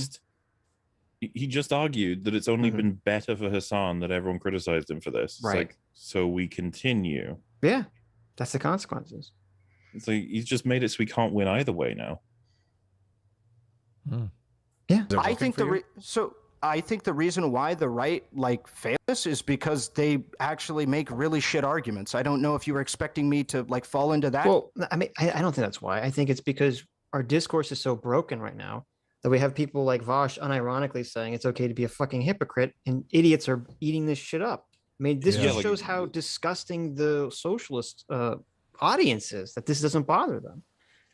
He just argued that it's only Mhm. been better for Hasan that everyone criticized him for this. It's Right. like, so we continue. Yeah, that's the consequences. It's like he's just made it so we can't win either way now. Yeah. Is it I working think for you? I think the reason why the right fails is because they actually make really shit arguments. I don't know if you were expecting me to fall into that. Well, I mean, I don't think that's why. I think it's because our discourse is so broken right now that we have people like Vaush unironically saying it's okay to be a fucking hypocrite, and idiots are eating this shit up. I mean, this Yeah. just Like- shows how disgusting the socialist audience is, that this doesn't bother them.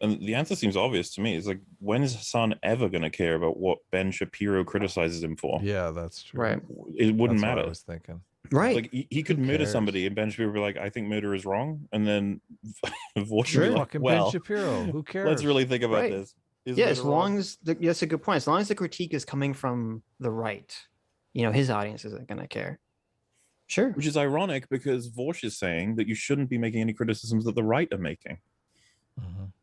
And the answer seems obvious to me. It's like, when is Hasan ever going to care about what Ben Shapiro criticizes him for? Yeah, that's true. Right. It wouldn't That's what matter. I was thinking. Right. Like he could Who murder cares? somebody, and Ben Shapiro would be like, "I think murder is wrong," and then Vaush would Sure. be like, Fucking "Well, Ben Shapiro. Who cares? let's really think about Right. this." Is Yeah, murder as wrong? long as that's a good point. As long as the critique is coming from the right, his audience isn't going to care. Sure. Which is ironic because Vaush is saying that you shouldn't be making any criticisms that the right are making.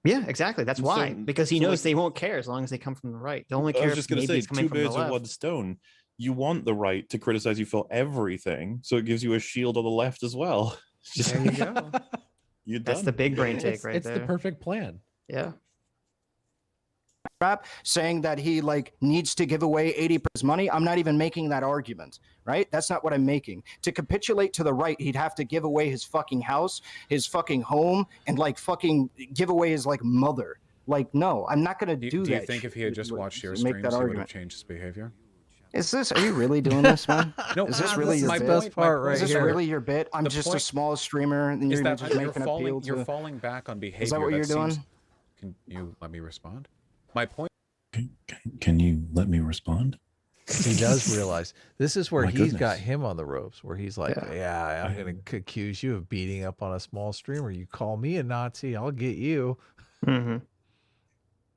Yeah, exactly. That's So- why, because he so, knows like- they won't care as long as they come from the right. They'll only I care was if just going to maybe say, it's coming two from the birds with left. one stone. You want the right to criticize you for everything, so it gives you a shield on the left as well. Just, There you go. you're That's done. the big brain take It's, right it's there. the perfect plan. Yeah. Rap saying that he like needs to give away 80% of his money. I'm not even making that argument, right? That's not what I'm making. To capitulate to the right, he'd have to give away his fucking house, his fucking home, and like fucking give away his like mother. Like, no, I'm not gonna do that. Do you think if he had shit just with- watched your to streams, make he that would have argument? changed his behavior? Are you really doing this, man? No, Is this really this your is bit? my best part right Is this here. really your bit? I'm The just a point small streamer, and Is you're that just you're making an appeal you're to. falling back on behavior? Is that what you're doing? Can you let me respond? My point. Can you let me respond? He does realize this is where My he's got goodness. him on the ropes, where he's like, yeah, I'm going to accuse you of beating up on a small streamer. You call me a Nazi, I'll get you. Mm-hmm.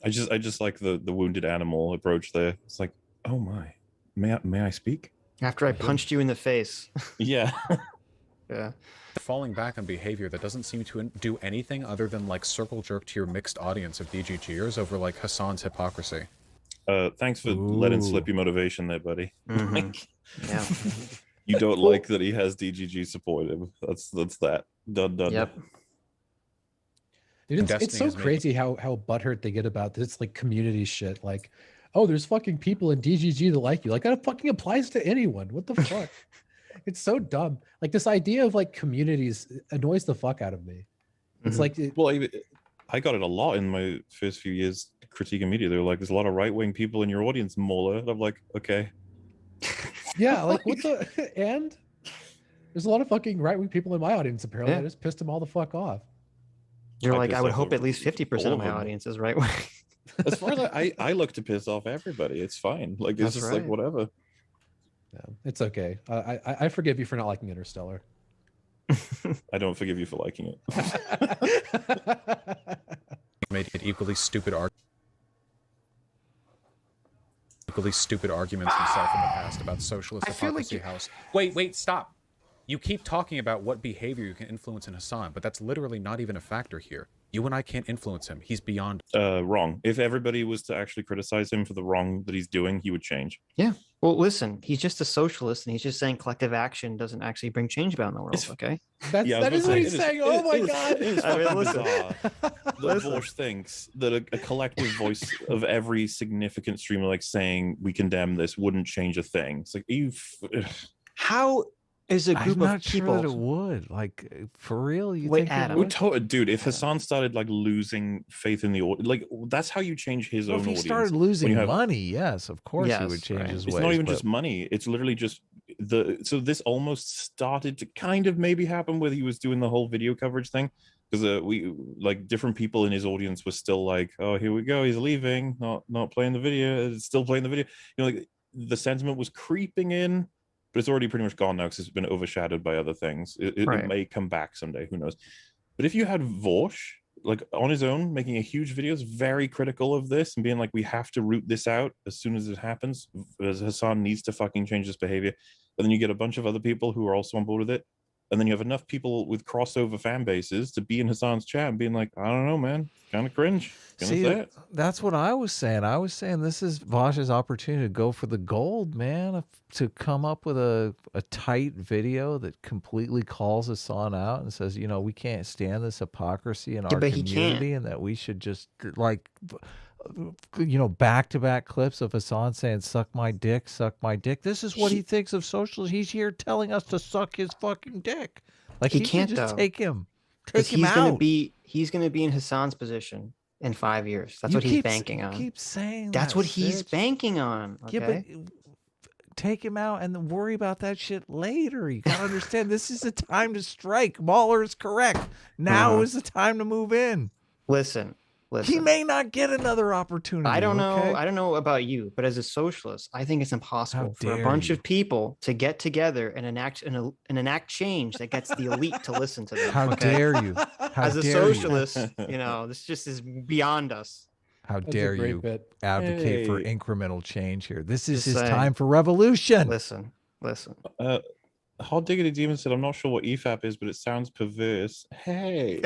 I just like the wounded animal approach there. It's like, oh my, may I speak? After I punched you in the face. Yeah. Yeah. Falling back on behavior that doesn't seem to do anything other than like circle jerk to your mixed audience of DGGers over like Hasan's hypocrisy. Thanks for letting slip Ooh. your motivation there, buddy. Mhm. Yeah. You don't like that he has DGG support him. That's that. Done. Yep. Dude, it's Destiny so is making- crazy how butthurt they get about this like community shit. Like, oh, there's fucking people in DGG that like you. Like that fucking applies to anyone. What the fuck? It's so dumb. Like this idea of like communities annoys the fuck out of me. It's Mhm. like Well, I got it a lot in my first few years critiquing media. They were like, "There's a lot of right-wing people in your audience, Mauler." And I'm like, okay. yeah, like what the and there's a lot of fucking right wing people in my audience apparently. Yeah. I just pissed them all the fuck off. You're I like, pissed I would off hope at over least 50% all of of my them. audience is right. As far as I look to piss off everybody, it's fine. Like it's That's just like right. whatever. Yeah, it's okay. I forgive you for not liking Interstellar. I don't forgive you for liking it. Made it equally stupid arguments himself in the past about socialist I feel like hypocrisy you- house. Wait, stop. You keep talking about what behavior you can influence in Hasan, but that's literally not even a factor here. You and I can't influence him. He's beyond. Wrong. If everybody was to actually criticize him for the wrong that he's doing, he would change. Well, listen, he's just a socialist, and he's just saying collective action doesn't actually bring change about in the world. It's- Okay. That Yeah, I was is gonna what say, he's it is- saying. Oh my it is- god. It is I mean, fucking listen. bizarre that Vaush thinks that a collective voice of every significant streamer like saying we condemn this wouldn't change a thing. It's like How is a I'm group not of sure people? that it would. Like, for real? You Wait, think it Adam. would? dude, if Hasan started like losing faith in the audience, like that's how you change his Well, own if he audience. started losing you have- money, yes, of course he Yes, would change right. his It's ways. not even but- just money. It's literally just so this almost started to kind of maybe happen where he was doing the whole video coverage thing because we like different people in his audience were still like, oh, here we go, he's leaving, not playing the video, still playing the video. You know, like the sentiment was creeping in, but it's already pretty much gone now because it's been overshadowed by other things. It Right. may come back someday, who knows? But if you had Vaush like on his own making a huge videos very critical of this and being like, we have to root this out as soon as it happens, as Hasan needs to fucking change his behavior, and then you get a bunch of other people who are also on board with it, and then you have enough people with crossover fan bases to be in Hasan's chat and being like, I don't know, man, kind of cringe. Gonna See, say it. that's what I was saying. I was saying this is Vaush's opportunity to go for the gold, man, to come up with a tight video that completely calls Hasan out and says, you know, we can't stand this hypocrisy in our but he can't. community and that we should just like, you know, back-to-back clips of Hasan saying, suck my dick, suck my dick. This is what he thinks of socialism. He's here telling us to suck his fucking dick. Like He he should can't, just though. take him. Because Take him out. he's gonna be in Hasan's position in 5 years. That's You what he's keep- banking on. Keep saying That's that, what he's Sitch. banking on. Yeah, Okay. but take him out and then worry about that shit later. You gotta understand this is the time to strike. Mauler is correct. Now Uh-huh. is the time to move in. Listen. He may not get another opportunity. I don't know. okay? I don't know about you, but as a socialist, I think it's impossible for a dare bunch you. of people to get together and enact change that gets the elite to listen to them. How okay? dare you? How As a dare you? socialist, you know, this just is beyond us. How That's a dare great you bit. advocate for Hey. incremental change here? This is Just his saying. time for revolution. Listen. Hot Diggity Demon said, I'm not sure what EFAP is, but it sounds perverse. Hey.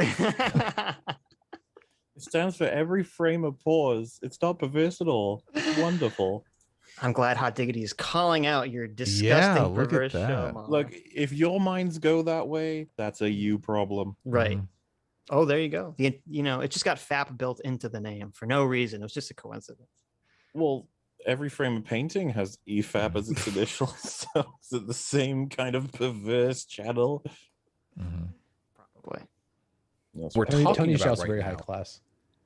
stands for every frame of pause. It's not perverse at all. It's wonderful. I'm glad Hot Diggity is calling out your disgusting look at perverse show, that. Mauler. Look, if your minds go that way, that's a you problem. Right. Mhm. Oh, there you go. It just got FAP built into the name for no reason. It was just a coincidence. Well, every frame of painting has EFAP as its initials, so is it the same kind of perverse channel? Mhm. Probably. That's We're right. talking Tony about Shou's right very now high class.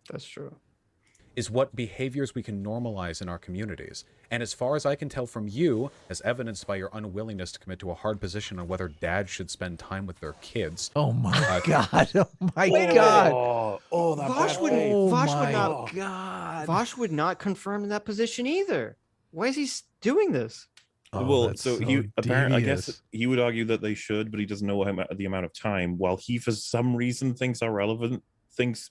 That's true. is what behaviors we can normalize in our communities. And as far as I can tell from you, as evidenced by your unwillingness to commit to a hard position on whether dads should spend time with their kids. Oh my god! Oh my god! Oh, that Vaush bad would- faith. Oh Vaush would my not- god! Vaush would not confirm that position either. Why is he doing this? Oh, Well, that's so he apparently, I guess devious. he would argue that they should, but he doesn't know the amount of time. While he, for some reason, thinks are relevant, thinks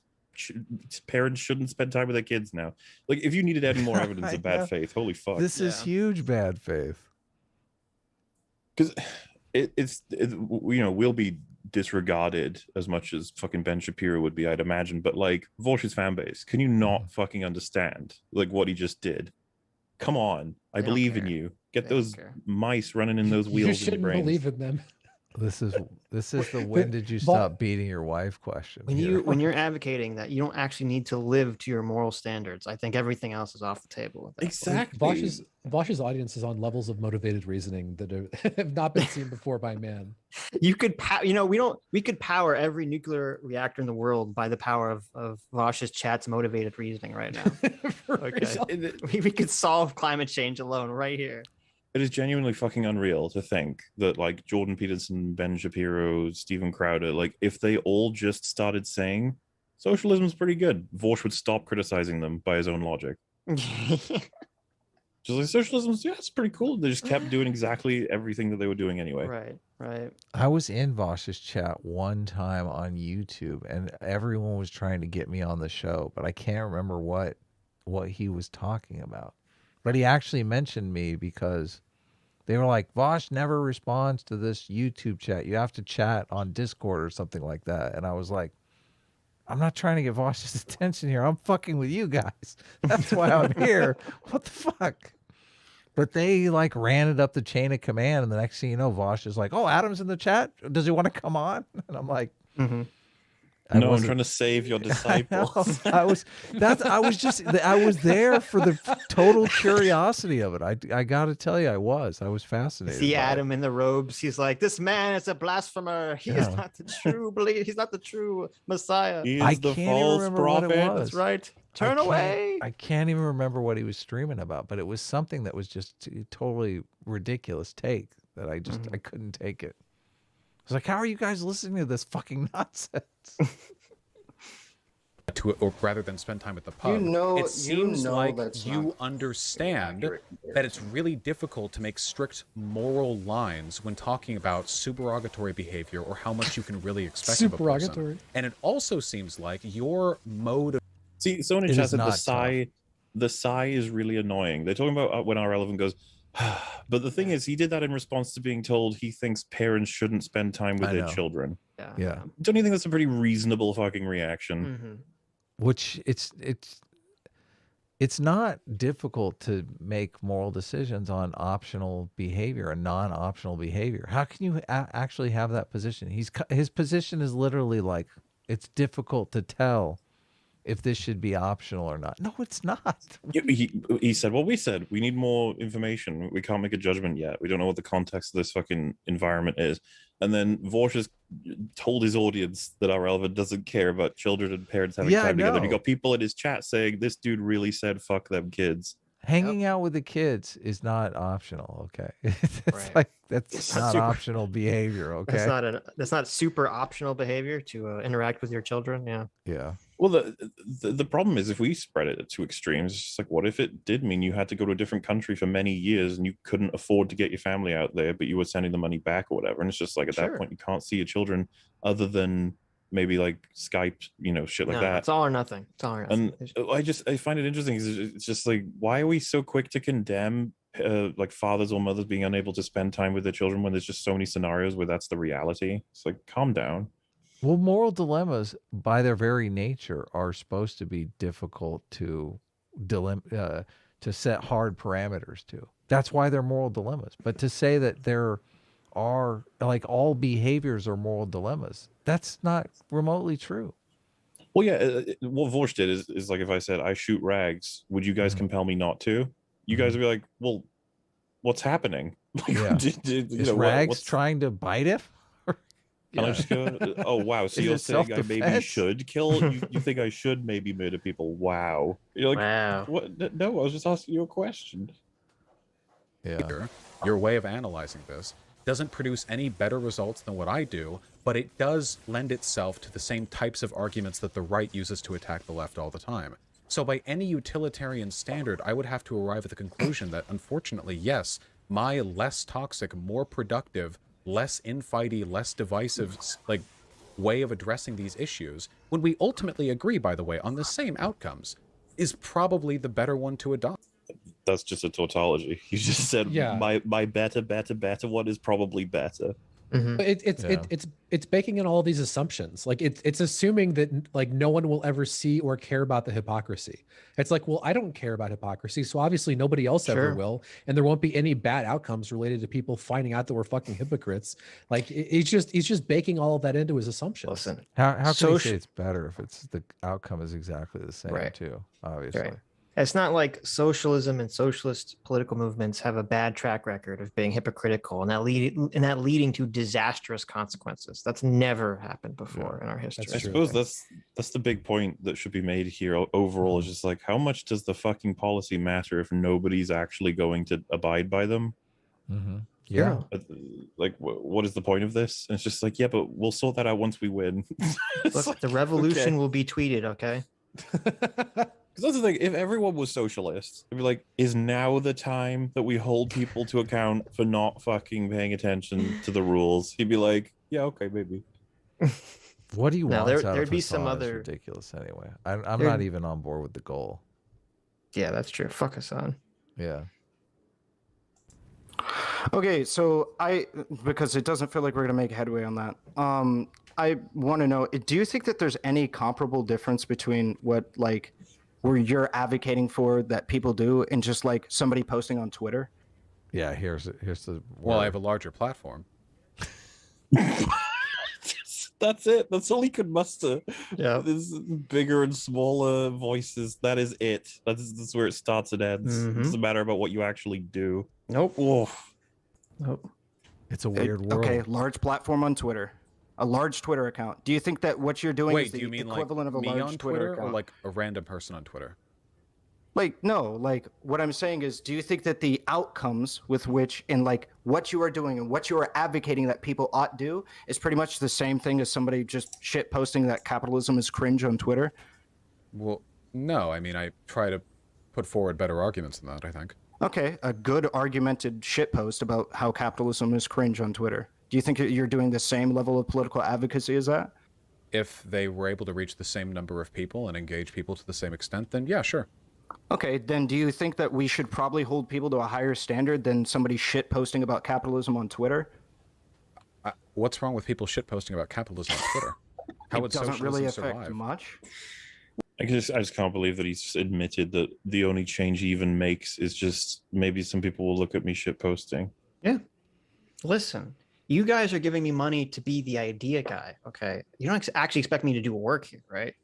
parents shouldn't spend time with their kids now. Like, if you needed any more evidence I of bad know. faith, holy fuck! This is Yeah. huge bad faith. Because we'll be disregarded as much as fucking Ben Shapiro would be, I'd imagine. But like Vaush's fan base, can you not fucking understand like what he just did? Come on, I They don't believe in care. you. Get They don't those care. mice running in those You wheels in your shouldn't brains. believe in them. This is the when did you Vau- stop beating your wife question. When here. you're advocating that you don't actually need to live to your moral standards, I think everything else is off the table. At that point. Exactly. Vaush's audience is on levels of motivated reasoning that have not been seen before by man. You could we could power every nuclear reactor in the world by the power of Vaush's chat's motivated reasoning right now. For Okay. real. we could solve climate change alone right here. It is genuinely fucking unreal to think that like Jordan Peterson, Ben Shapiro, Steven Crowder, like if they all just started saying socialism's pretty good, Vaush would stop criticizing them by his own logic. Just like socialism's, yeah, it's pretty cool. They just kept doing exactly everything that they were doing anyway. Right. I was in Vaush's chat one time on YouTube, and everyone was trying to get me on the show, but I can't remember what he was talking about. But he actually mentioned me because they were like, Vaush never responds to this YouTube chat. You have to chat on Discord or something like that. And I was like, I'm not trying to get Vaush's attention here. I'm fucking with you guys. That's why I'm here. What the fuck? But they like ran it up the chain of command, and the next thing you know, Vaush is like, "Oh, Adam's in the chat. Does he want to come on?" And I'm like, Mm-hmm. No, I'm trying to save your disciples. I was there for the total curiosity of it. I got to tell you, I was fascinated. See by it. Adam in the robes. He's like, this man is a blasphemer. He is Yeah. not the true believer. He's not the true Messiah. He is I the can't even false remember what it prophet. was. That's right. Turn can't- away. I can't even remember what he was streaming about, but it was something that was just a totally ridiculous take that I just I couldn't take it. I was like, how are you guys listening to this fucking nonsense? Or rather than spend time at the pub, it seems like you understand that it's really difficult to make strict moral lines when talking about supererogatory behavior or how much you can really expect of a person. Supererogatory. And it also seems like your mode of See, someone in It chat is said not the sigh is really annoying. They're talking about when our relevant goes, but the thing is, he did that in response to being told he thinks parents shouldn't spend time with I their know. children. Yeah. Don't you think that's a pretty reasonable fucking reaction? Mm-hmm. Which it's not difficult to make moral decisions on optional behavior and non-optional behavior. How can you actually have that position? His position is literally like, it's difficult to tell if this should be optional or not. No, it's not. He said, well, we said we need more information. We can't make a judgment yet. We don't know what the context of this fucking environment is. And then Vaush has told his audience that our relevant doesn't care about children and parents having time together. And you got people in his chat saying this dude really said fuck them kids. Hanging out with the kids is not optional, okay? It's like that's not super- optional behavior, okay? That's not super optional behavior to interact with your children. Yeah. Yeah. Well, the problem is if we spread it to extremes, it's just like, what if it did mean you had to go to a different country for many years and you couldn't afford to get your family out there, but you were sending the money back or whatever? And it's just like, at that point, you can't see your children other than maybe like Skype, shit like that. It's all or nothing. It's all or nothing. And I find it interesting. It's just like, why are we so quick to condemn like fathers or mothers being unable to spend time with their children when there's just so many scenarios where that's the reality? It's like, calm down. Well, moral dilemmas, by their very nature, are supposed to be difficult to to set hard parameters to. That's why they're moral dilemmas. But to say that there are like all behaviors are moral dilemmas, that's not remotely true. Well, yeah, what Vaush did is like if I said I shoot rags, would you guys compel me not to? You guys would be like, well, what's happening? Like, Yeah. Is rags what's trying to bite it? And I just go, oh wow, so Is you're it saying I maybe self-defense? should kill? You think I should maybe murder people? Wow. You're like, Wow. what? No, I was just asking you a question. Yeah. Your way of analyzing this doesn't produce any better results than what I do, but it does lend itself to the same types of arguments that the right uses to attack the left all the time. So by any utilitarian standard, I would have to arrive at the conclusion that, unfortunately, yes, my less toxic, more productive, less infighty, less divisive, like, way of addressing these issues, when we ultimately agree, by the way, on the same outcomes, is probably the better one to adopt. That's just a tautology. You just said my better one is probably better. Mm-hmm. It's baking in all these assumptions. Like it's assuming that like no one will ever see or care about the hypocrisy. It's like, well, I don't care about hypocrisy, so obviously nobody else ever will, and there won't be any bad outcomes related to people finding out that we're fucking hypocrites. Like he's just baking all of that into his assumptions. Listen, How can you say it's better if it's the outcome is exactly the same Right. too? Obviously. Right. It's not like socialism and socialist political movements have a bad track record of being hypocritical and that leading to disastrous consequences. That's never happened before in our history. I suppose that's the big point that should be made here overall, is just like, how much does the fucking policy matter if nobody's actually going to abide by them? Mm-hmm. Yeah. Like, what is the point of this? And it's just like, yeah, but we'll sort that out once we win. Look, Like, the revolution okay. will be tweeted, okay? Because that's the thing, if everyone was socialist, it'd be like, is now the time that we hold people to account for not fucking paying attention to the rules? He'd be like, yeah, okay, maybe. What do you No, want? there'd be some other ridiculous anyway. I'm not even on board with the goal. Yeah, that's true. Fuck Hasan. Yeah. Okay, so because it doesn't feel like we're gonna make headway on that. I want to know, do you think that there's any comparable difference between what like where you're advocating for that people do and just like somebody posting on Twitter? Yeah. Here's the. Well, I have a larger platform. That's it. That's all he could muster. Yeah. There's bigger and smaller voices. That is it. That's where it starts and ends. It doesn't matter about what you actually do. Nope. Oof. Nope. It's a weird world. Okay, large platform on Twitter, a large Twitter account. Do you think that what you're doing Wait, is do the you mean equivalent like of a me large on Twitter Twitter account? or like a random person on Twitter? Like, no, like what I'm saying is, do you think that the outcomes with which and like what you are doing and what you are advocating that people ought do is pretty much the same thing as somebody just shit posting that capitalism is cringe on Twitter? Well, no. I mean, I try to put forward better arguments than that, I think. Okay, a good argumented shit post about how capitalism is cringe on Twitter. Do you think you're doing the same level of political advocacy as that? If they were able to reach the same number of people and engage people to the same extent, then yeah, sure. Okay, then do you think that we should probably hold people to a higher standard than somebody shit posting about capitalism on Twitter? What's wrong with people shitposting about capitalism on Twitter? How would It doesn't socialism really affect survive? much. I just can't believe that he's just admitted that the only change he even makes is just maybe some people will look at me shit posting. Yeah. Listen, you guys are giving me money to be the idea guy, okay? You don't actually expect me to do work here, right?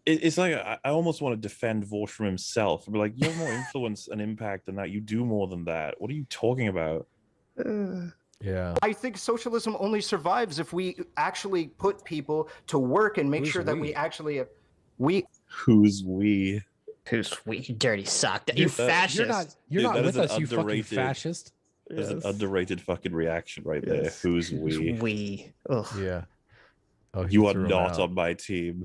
It's like I almost want to defend Vaush from himself. I'd be like, you have more influence and impact than that. You do more than that. What are you talking about? Yeah. I think socialism only survives if we actually put people to work and make Who's sure that we? we actually Who's we? Who's we? You dirty sock. You fascist. You're Dude, not that with is an us, you fucking underrated- fascist. There's an underrated fucking reaction right there. Yes. Who's we? We. Ugh. Yeah. Oh, he You are threw him not out. on my team.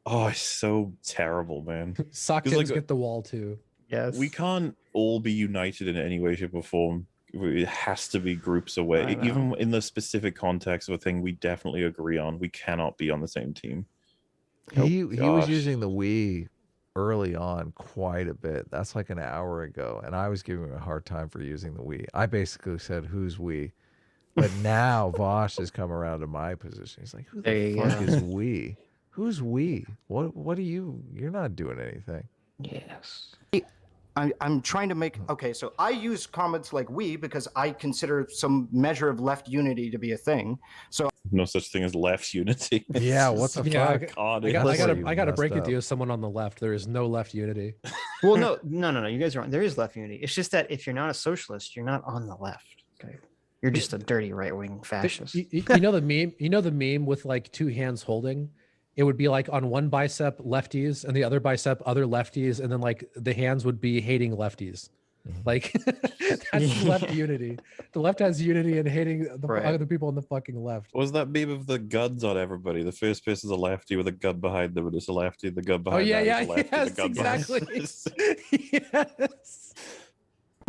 Oh, it's so terrible, man. Sock It's like Tims get the wall too. Yes. We can't all be united in any way, shape, or form. It has to be groups away. I know. Even in the specific context of a thing we definitely agree on, we cannot be on the same team. He was gosh. using the we early on quite a bit. That's like an hour ago, and I was giving him a hard time for using the we. I basically said, "Who's we?" But now Vaush has come around to my position. He's like, who There the you fuck go. is we? Who's we? What are you? You're not doing anything. Yes. I'm trying to make okay. So I use comments like "we" because I consider some measure of left unity to be a thing. So No such thing as left unity. Yeah, what the Yeah, fuck? God, I gotta you break it messed to you up. as someone on the left. There is no left unity. Well, no. You guys are wrong. There is left unity. It's just that if you're not a socialist, you're not on the left. Okay. You're just a dirty right-wing fascist. You know the meme. You know the meme with like two hands holding. It would be like on one bicep lefties and the other bicep other lefties, and then like the hands would be hating lefties. Like that's left unity. The left has unity in hating the other people on the fucking left. What was that meme of the guns on everybody? The first person is a lefty with a gun behind them, and it's a lefty. The gun behind them is a lefty. Yes, the gun exactly. Yes.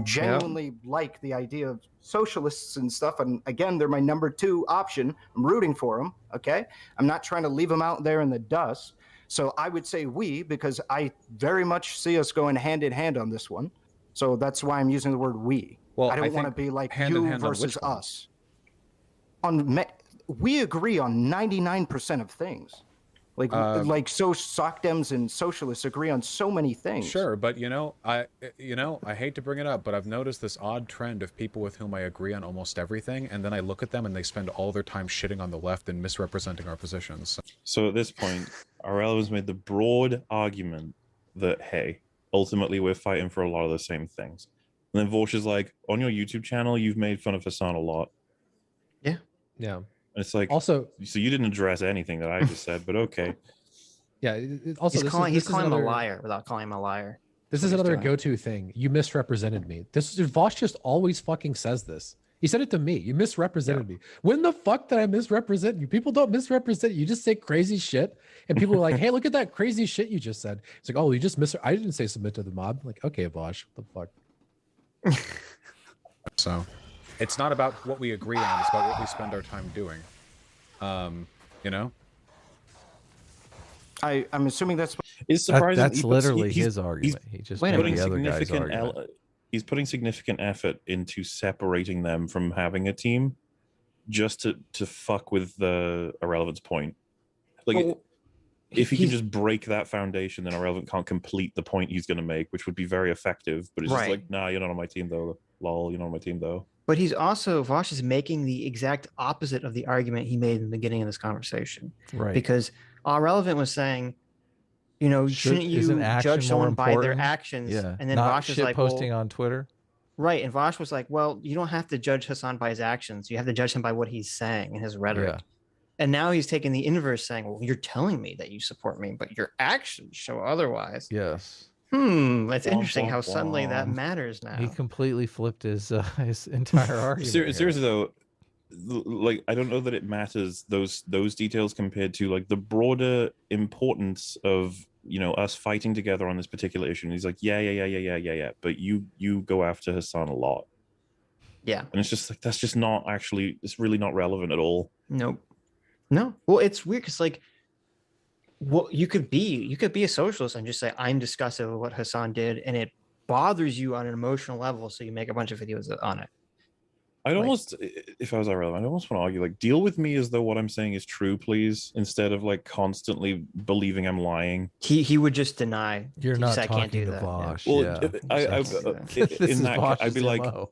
genuinely like the idea of socialists and stuff, and again, they're my number 2 option. I'm rooting for them. Okay, I'm not trying to leave them out there in the dust. So I would say we, because I very much see us going hand in hand on this one. So that's why I'm using the word we. Well, I I don't want to think be like hand in you hand on versus which one? us. We agree on 99% of things. Like so SocDems and socialists agree on so many things. Sure, but I hate to bring it up, but I've noticed this odd trend of people with whom I agree on almost everything, and then I look at them and they spend all their time shitting on the left and misrepresenting our positions. So at this point, Aurelio's made the broad argument that, hey, ultimately we're fighting for a lot of the same things. And then Vaush is like, on your YouTube channel, you've made fun of Hasan a lot. Yeah. And it's like, Also, so you didn't address anything that I just said, but okay. yeah. Also, he's calling him a liar without calling him a liar. This is another go-to thing. You misrepresented me. Vaush just always fucking says this. He said it to me. You misrepresented me. When the fuck did I misrepresent you? People don't misrepresent you. You just say crazy shit, and people are like, "Hey, look at that crazy shit you just said." It's like, "Oh, you just I didn't say submit to the mob." I'm like, okay, Vaush, what the fuck? So, it's not about what we agree on; it's about what we spend our time doing. I'm assuming that's It's surprising. That's literally his argument. He just Wait a made minute. the other guy's argument. He's putting significant effort into separating them from having a team, just to fuck with the Irrelevant's point. Like, if he can just break that foundation, then Irrelevant can't complete the point he's going to make, which would be very effective. But it's just like, nah, you're not on my team though. Lol, you're not on my team though. But Vaush is making the exact opposite of the argument he made in the beginning of this conversation. Right. Because Relevant was saying, shouldn't you isn't action judge someone more by their important? actions? Yeah. And then Not Vaush is shit like, posting on Twitter. Right. And Vaush was like, well, you don't have to judge Hasan by his actions. You have to judge him by what he's saying and his rhetoric. Yeah. And now he's taking the inverse, saying, well, you're telling me that you support me, but your actions show otherwise. Yes. It's interesting how suddenly that matters now. He completely flipped his entire argument. Seriously though, like, I don't know that it matters those details compared to like the broader importance of us fighting together on this particular issue. And he's like, yeah, but you go after Hasan a lot. Yeah. And it's just like, that's just not actually, it's really not relevant at all. Nope. No. Well, it's weird because like, you could be a socialist and just say, I'm disgusted with what Hasan did, and it bothers you on an emotional level, so you make a bunch of videos on it. I'd almost, if I was Irrelevant, I'd almost want to argue, like, deal with me as though what I'm saying is true, please, instead of like constantly believing I'm lying. He would just deny. You're He not said, I can't talking do to that. Vaush. Well, Yeah. in that, I'd Vaush's be like, MO.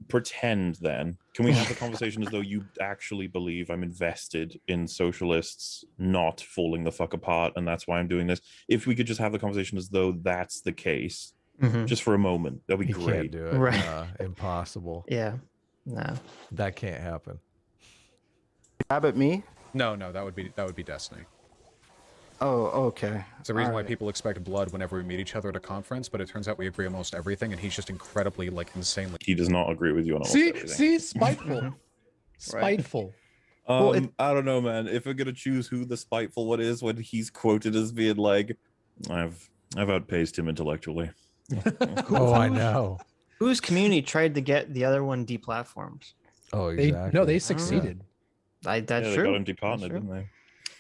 pretend then. Can we have the conversation as though you actually believe I'm invested in socialists not falling the fuck apart, and that's why I'm doing this? If we could just have the conversation as though that's the case, just for a moment, that'd be You great. can't do it. Right. Impossible. Yeah. No. That can't happen. Jab at me. No, that would be Destiny. Oh, okay. It's the reason All why right. people expect blood whenever we meet each other at a conference, but it turns out we agree on almost everything, and he's just incredibly, like, insanely. He does not agree with you on almost everything. See, spiteful, spiteful. Well, I don't know, man. If we're gonna choose who the spiteful one is, when he's quoted as being like, I've outpaced him intellectually. Oh, I know. Whose community tried to get the other one deplatformed? Oh, exactly. They succeeded. That's Yeah, true. they got him That's departnered, true. didn't they?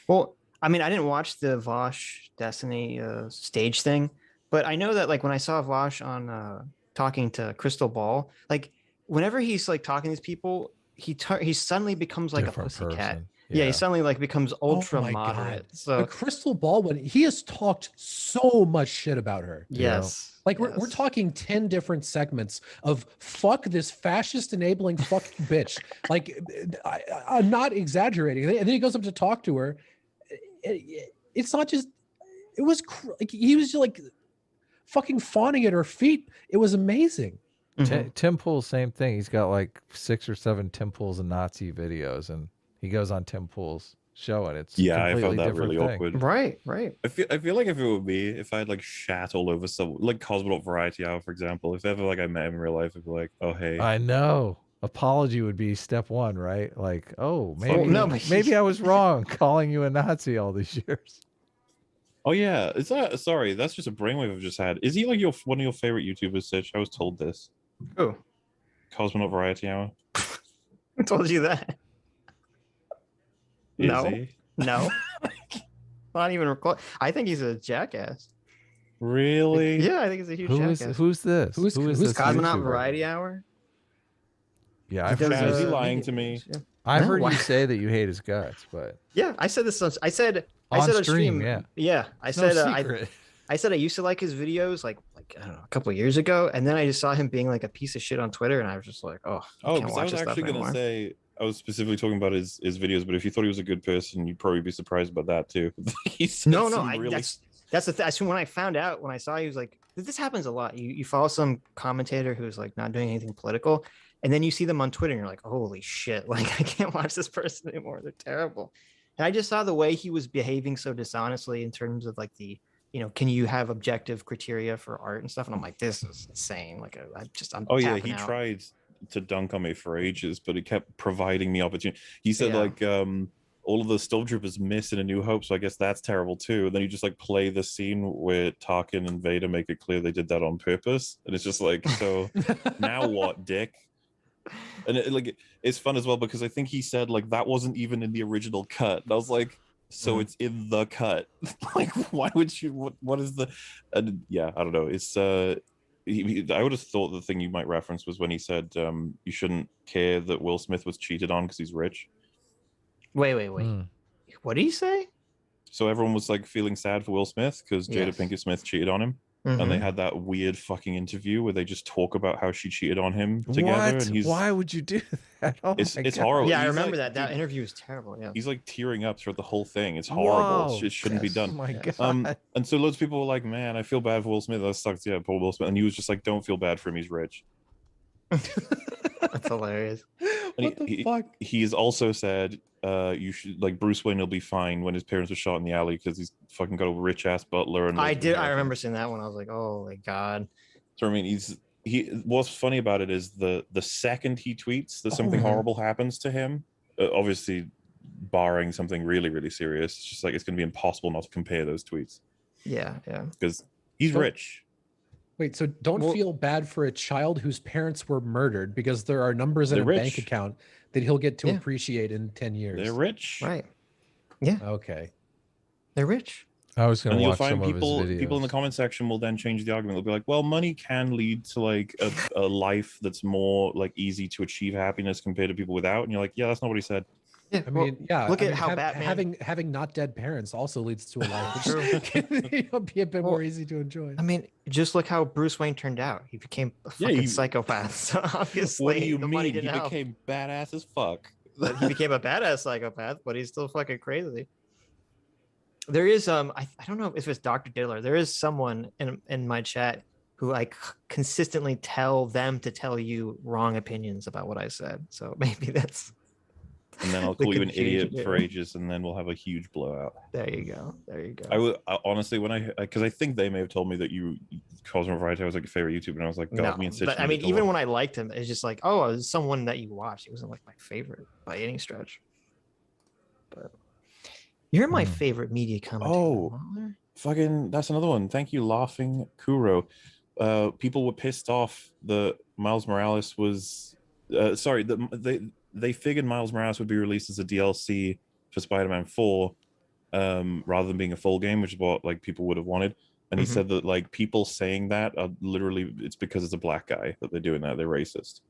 Well, I mean, I didn't watch the Vaush Destiny stage thing, but I know that like when I saw Vaush on talking to Crystal Ball, like whenever he's like talking to these people, he suddenly becomes like Different a pussycat. person. Yeah, he suddenly like becomes ultra my God. moderate. The So Crystal Ball one, he has talked so much shit about her. yes, Like we're yes. talking 10 different segments of fuck this fascist enabling fuck you bitch. Like I'm not exaggerating. And then he goes up to talk to her. It's not just, it was like he was just like fucking fawning at her feet. It was amazing. Mhm. Tim Pool's same thing. He's got like 6 or 7 Tim Pool's and Nazi videos, and he goes on Tim Pool's show, and it's Yeah, I completely found that different really thing. awkward. Right. I feel like if it were me, if I had like shat all over some like Cosmonaut Variety Hour, for example, if ever like I met him in real life, I'd be like, oh hey. I know. Apology would be step 1, right? Like, oh, maybe Well, no, but maybe I was wrong calling you a Nazi all these years. Oh yeah, is that sorry? That's just a brainwave I've just had. Is he like one of your favorite YouTubers, Sitch? I was told this. Who? Cosmonaut Variety Hour. Who told you that? Is No. he? No. Not even record. I think he's a jackass. Really? Yeah, I think he's a huge jackass. Who's this? Who's this Cosmonaut YouTuber? Variety Hour? Yeah, He I've does, heard, Is he you, lying media to me? videos, yeah. I've No, heard why? you say that you hate his guts, but Yeah, I said this. I said On on stream, stream. yeah. I it's said no I secret. I said I used to like his videos like I don't know a couple of years ago, and then I just saw him being like a piece of shit on Twitter, and I was just like, oh, I Oh, can't because I watch was this stuff actually gonna anymore. say I was specifically talking about his videos, but if you thought he was a good person, you'd probably be surprised about that too. He said No, some I, really that's the thing. That's when I found out when I saw he was like, this happens a lot. You follow some commentator who's like not doing anything political, and then you see them on Twitter, and you're like, holy shit! Like I can't watch this person anymore. They're terrible. And I just saw the way he was behaving so dishonestly in terms of like the, can you have objective criteria for art and stuff? And I'm like, this is insane. Like I'm Oh yeah, tapping he out. tried to dunk on me for ages, but he kept providing me opportunity. He said Yeah. like all of the stormtroopers miss in A New Hope, so I guess that's terrible too. And then you just like play the scene where Tarkin and Vader make it clear they did that on purpose, and it's just like, so now what, dick? And it's fun as well because I think he said like that wasn't even in the original cut. And I was like, so it's in the cut. Like, why would you? What is the? And yeah, I don't know. It's I would have thought the thing you might reference was when he said you shouldn't care that Will Smith was cheated on because he's rich. Wait. Hmm. What did he say? So everyone was like feeling sad for Will Smith because Jada Yes. Pinkett Smith cheated on him. Mhm. And they had that weird fucking interview where they just talk about how she cheated on him together. What? And he's Why would you do that? Oh it's my it's God. horrible. Yeah, I He's remember like, that. That dude, interview was terrible. Yeah. he's like tearing up throughout the whole thing. It's horrible. Whoa. It shouldn't be Yes. Oh done. my Yes. God. And so loads of people were like, man, I feel bad for Will Smith. That sucks. Yeah, poor Will Smith. And he was just like, don't feel bad for him. He's rich. That's hilarious. And What the fuck? He's also said you should like Bruce Wayne will be fine when his parents were shot in the alley because he's fucking got a rich ass butler. And I remember seeing that one. I was like, oh my God. So I mean, what's funny about it is the second he tweets that something horrible happens to him, obviously barring something really, really serious, it's just like it's going to be impossible not to compare those tweets Yeah. because he's So- rich. Wait, so don't Well- feel bad for a child whose parents were murdered because there are numbers in They're a bank rich. account that he'll get to Yeah. appreciate in 10 years. They're rich. Right. Okay. They're rich. I was going And to you'll watch find some people of his videos. in the comment section will then change the argument. They'll be like, well, money can lead to like a life that's more like easy to achieve happiness compared to people without. And you're like, yeah, that's not what he said. Yeah. I mean, yeah. look I at mean, how Batman. having not dead parents also leads to a life True. which can be a bit Well, more easy to enjoy. I mean, just look how Bruce Wayne turned out. He became a Yeah, fucking he- psychopath. So obviously, What do you the money mean? He didn't help. became badass as fuck. But he became a badass psychopath, but he's still fucking crazy. There is I don't know if it's Dr. Diddler. There is someone in my chat who I consistently tell them to tell you wrong opinions about what I said. So maybe that's And then I'll The call you an idiot confusion, for yeah. ages, and then we'll have a huge blowout. there you go. There you go. Honestly, because I think they may have told me that Cosmo Variety was like your favorite YouTuber, and I was like, God, me and Sitch but I need mean, to even talk. when I liked him, it's just like, oh, it was someone that you watched. He wasn't like my favorite by any stretch. But you're my Hmm. favorite media commentator. Oh. Mauler. Fucking, that's another one. Thank you, Laughing Kuro. People were pissed off that Miles Morales was they figured Miles Morales would be released as a DLC for Spider-Man 4 rather than being a full game, which is what like people would have wanted. And he Mhm. said that like people saying that are literally it's because it's a black guy that they're doing that. They're racist.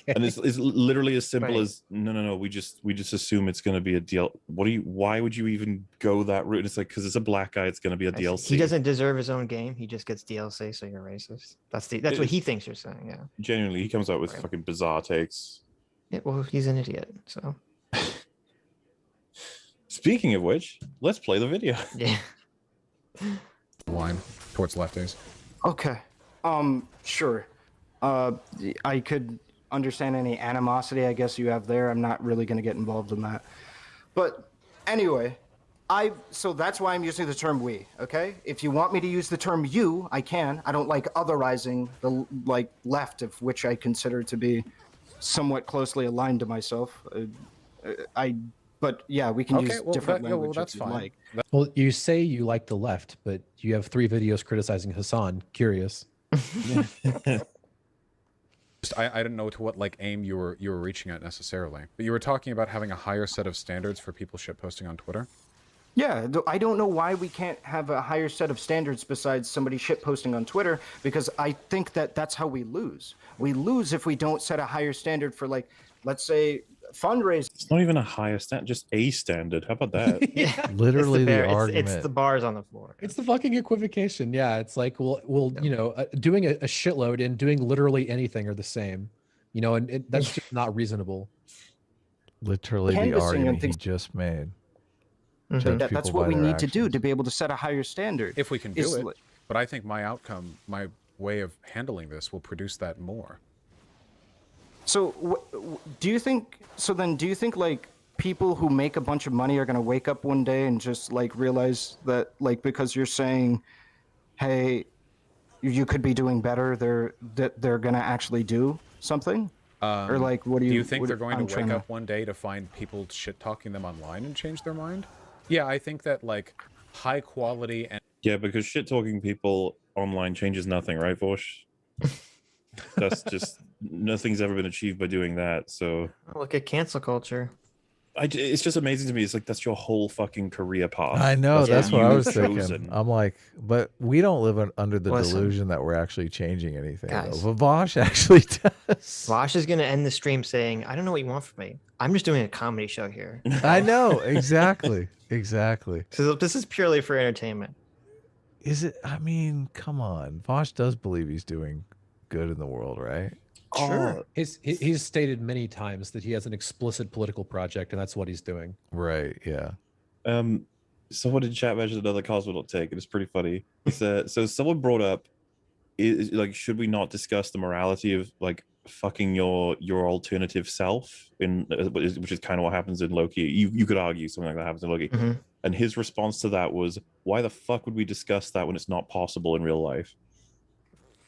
Okay. And it's literally as simple Right. as no. We just assume it's going to be a deal. Why would you even go that route? It's like, because it's a black guy, it's going to be a DLC. He doesn't deserve his own game. He just gets DLC, so you're racist. That's what he thinks you're saying. Yeah. Genuinely, he comes out with Right. fucking bizarre takes. Yeah. Well, he's an idiot. So Speaking of which, let's play the video. yeah. Line towards lefties. Okay. Sure. I could understand any animosity I guess you have there. I'm not really going to get involved in that. But anyway, so that's why I'm using the term we, okay? If you want me to use the term you, I can. I don't like otherizing the left, of which I consider to be somewhat closely aligned to myself. But yeah, we can use different language that's if you fine. like. Well, you say you like the left, but you have 3 videos criticizing Hasan. Curious. I didn't know to what aim you were reaching at necessarily, but you were talking about having a higher set of standards for people shitposting on Twitter. Yeah, I don't know why we can't have a higher set of standards besides somebody shitposting on Twitter, because I think that's how we lose. We lose if we don't set a higher standard for, let's say, fundraising. It's not even a higher standard, just a standard. How about that? Yeah. Literally the It's argument. the bars on the floor. It's the fucking equivocation. Yeah, it's like, well, doing a shitload and doing literally anything are the same, and that's just not reasonable. Literally the Canvassing and argument he things- just made. Mhm. Judge That's people what by we their need to do actions. to be able to set a higher standard. If we can It's do it, li- but I think my outcome, my way of handling this will produce that more. So do you think people who make a bunch of money are going to wake up one day and just realize that because you're saying, hey, you could be doing better, they're going to actually do something? Or what do you think they're going to wake up one day to find people shit talking them online and change their mind? Yeah, I think that high quality and Yeah, because shit talking people online changes nothing, right, Vaush? That's just nothing's ever been achieved by doing that. So Look at cancel culture. it's just amazing to me. It's that's your whole fucking career path. I know, that's what I was you've thinking. chosen. I'm like, but we don't live under the Listen. delusion that we're actually changing anything. Guys. Though. Vaush actually does. Vaush is going to end the stream saying, I don't know what you want from me. I'm just doing a comedy show here. I know, exactly. Exactly. So this is purely for entertainment. Is it? I mean, come on. Vaush does believe he's doing good in the world, right? Sure. He's stated many times that he has an explicit political project, and that's what he's doing. Right. Yeah. Someone in chat mentioned another cosmonaut take, and it's pretty funny. He said, so someone brought up, should we not discuss the morality of fucking your alternative self which is kind of what happens in Loki. You could argue something like that happens in Loki. Mhm. And his response to that was, why the fuck would we discuss that when it's not possible in real life?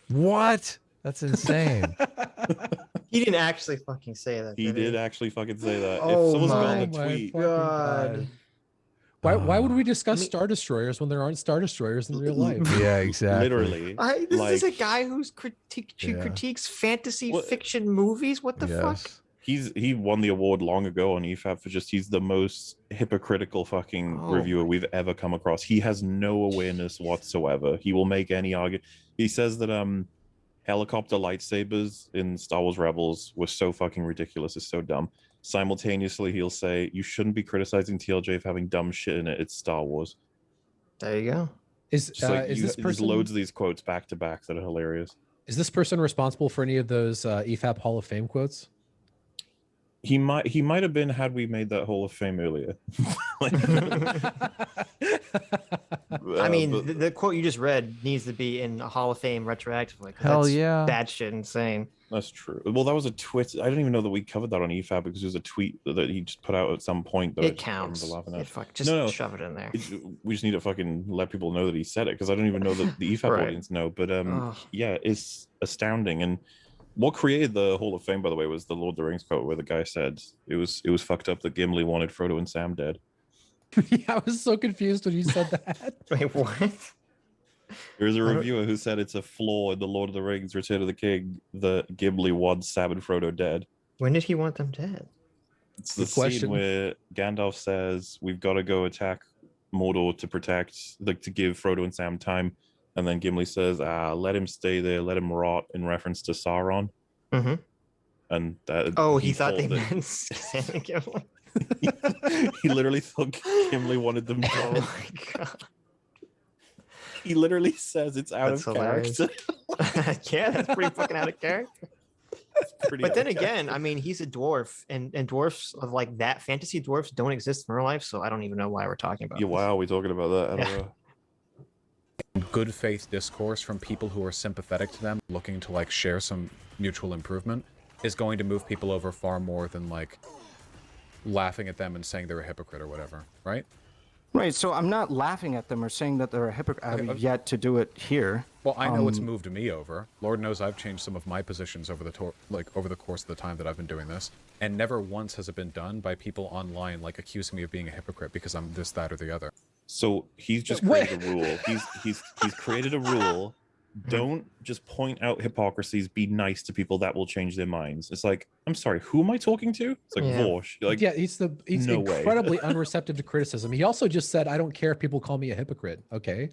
What? That's insane. He didn't actually fucking say that. He did actually fucking say that. Oh If someone's got my the tweet, God. Why would we discuss Star Destroyers when there aren't Star Destroyers in real life? Yeah, exactly. literally, This is a guy who's critiques fantasy What- fiction movies. What the fuck? Yes. he won the award long ago on EFAP for he's the most hypocritical fucking Oh reviewer we've ever come across. He has no awareness whatsoever. He will make any argument. He says that helicopter lightsabers in Star Wars Rebels were so fucking ridiculous. It's so dumb. Simultaneously, he'll say, you shouldn't be criticizing TLJ for having dumb shit in it. It's Star Wars. There you go. Is Just this there's person loads of these quotes back to back that are hilarious. is this person responsible for any of those EFAP Hall of Fame quotes? He might have been had we made that Hall of Fame earlier. I mean, but- the quote you just read needs to be in a Hall of Fame retroactively. 'cause Hell that's yeah. Bad shit insane. That's true. Well, that was a tweet. I don't even know that we covered that on EFAB because it was a tweet that he just put out at some point. That I It just remember counts. laughing at. Just No. shove it in there. We just need to fucking let people know that he said it because I don't even know that the EFAB Right. audience know. But Ugh. yeah, it's astounding. And what created the Hall of Fame, by the way, was the Lord of the Rings quote where the guy said it was fucked up that Gimli wanted Frodo and Sam dead. Yeah, I was so confused when you said that. Wait, what? There's a I don't- reviewer who said it's a flaw in the Lord of the Rings: Return of the King that Gimli wants Sam and Frodo dead. When did he want them dead? It's the Good question. scene where Gandalf says, "We've got to go attack Mordor to protect, to give Frodo and Sam time," and then Gimli says, "Let him stay there, let him rot," in reference to Sauron. Mhm. and that he thought they thought that- meant Stan and Gimli. he literally thought Gimli wanted them Oh dead. my god. He literally says it's out That's of hilarious. character. Yeah, that's pretty fucking out of character. Pretty But out then of again, character. I mean, he's a dwarf, and dwarfs of like that fantasy dwarfs don't exist in real life, so I don't even know why we're talking about Yeah, this. why are we talking about that? I don't Yeah. know. Good faith discourse from people who are sympathetic to them, looking to like share some mutual improvement, is going to move people over far more than like laughing at them and saying they're a hypocrite or whatever, right? Right. So I'm not laughing at them or saying that they're a hypocrite. I've yet to do it here. Well, I know it's moved me over. Lord knows I've changed some of my positions over the over the course of the time that I've been doing this, and never once has it been done by people online like accusing me of being a hypocrite because I'm this, that, or the other. So he's just created a rule. He's created a rule. Don't just point out hypocrisies. Be nice to people. That will change their minds. It's like, I'm sorry, who am I talking to? It's like Yeah. Vaush. You're like, yeah, he's no way. incredibly unreceptive to criticism. He also just said, "I don't care if people call me a hypocrite." Okay,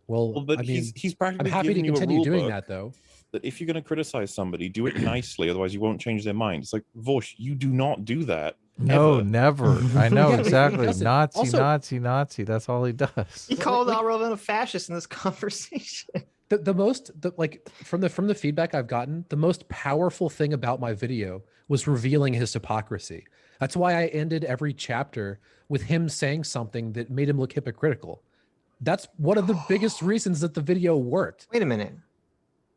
well, but I mean, he's I'm practically happy to giving you a continue rule doing book that, though. that if you're going to criticize somebody, do it nicely. Otherwise, you won't change their mind. It's like, Vaush, you do not do that. No, ever. never. I know Yeah, he exactly. doesn't. Nazi, Also- Nazi, Nazi. That's all he does. He called Alrovan a fascist in this conversation. From the feedback I've gotten, the most powerful thing about my video was revealing his hypocrisy. That's why I ended every chapter with him saying something that made him look hypocritical. That's one of the biggest reasons that the video worked. Wait a minute.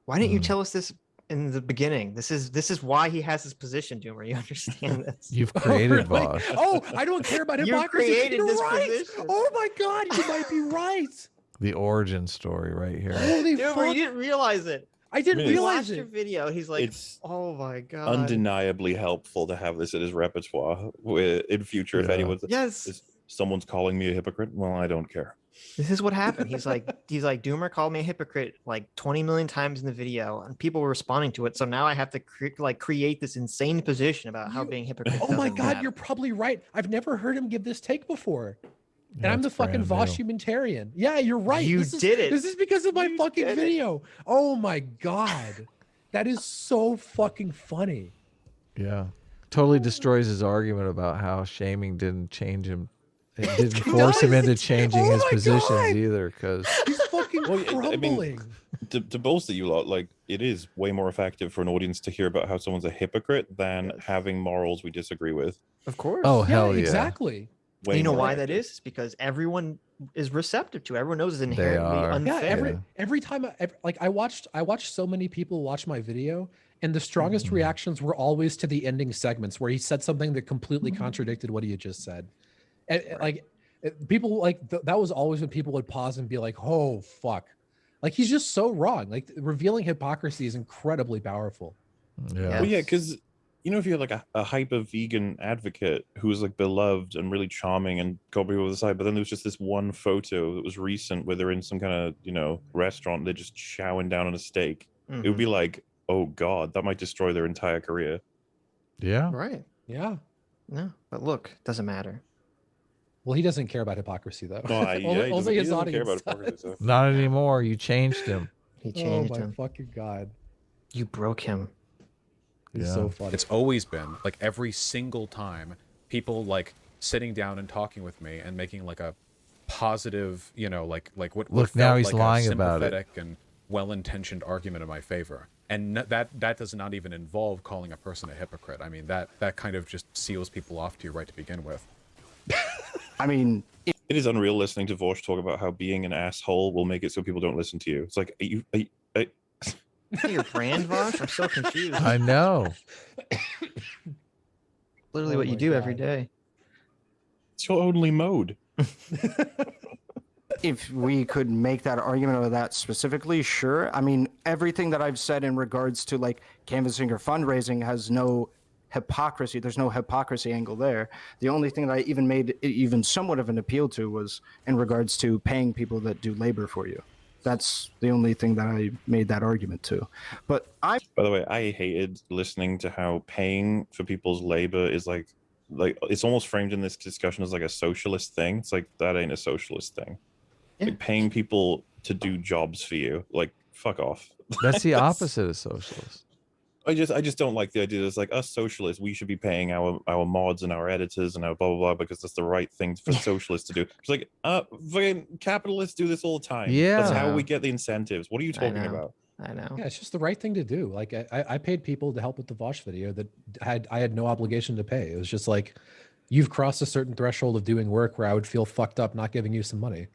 Why didn't you tell us this in the beginning? This is why he has his position, Doomer. You understand this? You've created Oh, really? Vaush. Oh, I don't care about You hypocrisy. created You're this right. position. Oh my God, you might be right. The origin story right here. Holy Doomer, fuck. you didn't realize it. I didn't He He realize watched it. your video. He's like, It's oh my god. undeniably helpful to have this in his repertoire in future. If Yeah. anyone's Yes. if someone's calling me a hypocrite, well, I don't care. This is what happened. He's like, Doomer called me a hypocrite like 20 million times in the video, and people were responding to it. So now I have to create this insane position about how being hypocrite. Oh my doesn't God, matter. you're probably right. I've never heard him give this take before. And Yeah, I'm the it's fucking brand Vaush new. humanitarian. Yeah, you're right. You did it. This is because of my You fucking did it. video. Oh my God. That is so fucking funny. Yeah. Totally destroys his argument about how shaming didn't change him. It didn't It force him does. into changing Oh his my positions God. either. Because He's fucking Well, I mean, crumbling. To bolster you lot, like it is way more effective for an audience to hear about how someone's a hypocrite than having morals we disagree with. Of course. oh Yeah, hell yeah, exactly. Way You know more why that effective. is? It's because everyone is receptive to it. Everyone knows it's They inherently are. unfair. Yeah, every time I watched so many people watch my video, and the strongest reactions were always to the ending segments where he said something that completely contradicted what he had just said. And people like that was always when people would pause and be like, "Oh fuck." Like he's just so wrong. Like revealing hypocrisy is incredibly powerful. yeah. Well, yeah, because you know, if you're like a hyper vegan advocate who's like beloved and really charming and got people over the side, but then there was just this one photo that was recent where they're in some kind of, you know, restaurant, they're just chowing down on a steak. It would be like, oh God, that might destroy their entire career. Yeah. Right. Yeah. No, but look, doesn't matter. Well, he doesn't care about hypocrisy though. No, yeah, only he his doesn't care audience about hypocrisy, does. so. Not anymore. You changed him. He Oh changed my him. fucking God. You broke him. He's Yeah. so funny. It's always been like every single time people like sitting down and talking with me and making like a positive, you know, like what Look, now felt he's like a lying about it. sympathetic and well-intentioned argument in my favor. And that does not even involve calling a person a hypocrite. I mean, that kind of just seals people off to you right to begin with. I mean, It is unreal listening to Vaush talk about how being an asshole will make it so people don't listen to you. It's like, Is that your brand, Vaush? I'm so confused. I know. Literally Oh what you my do every God. day. it's your only mode. if we could make that argument of that specifically, sure. I mean, everything that I've said in regards to like canvassing or fundraising has no hypocrisy. There's no hypocrisy angle there. The only thing that I even made even somewhat of an appeal to was in regards to paying people that do labor for you. That's the only thing that I made that argument to. But I By the way, I hated listening to how paying for people's labor is like it's almost framed in this discussion as like a socialist thing. It's like that ain't a socialist thing. Yeah. Like paying people to do jobs for you, like fuck off. That's the opposite of socialist. I just don't like the idea. It's like us socialists, we should be paying our mods and our editors and our blah blah blah because that's the right thing for socialists to do. It's like fucking capitalists do this all the time. Yeah. That's how we get the incentives. What are you talking know. about? I know. Yeah, it's just the right thing to do. Like I paid people to help with the Vaush video that I had no obligation to pay. It was just like, you've crossed a certain threshold of doing work where I would feel fucked up not giving you some money.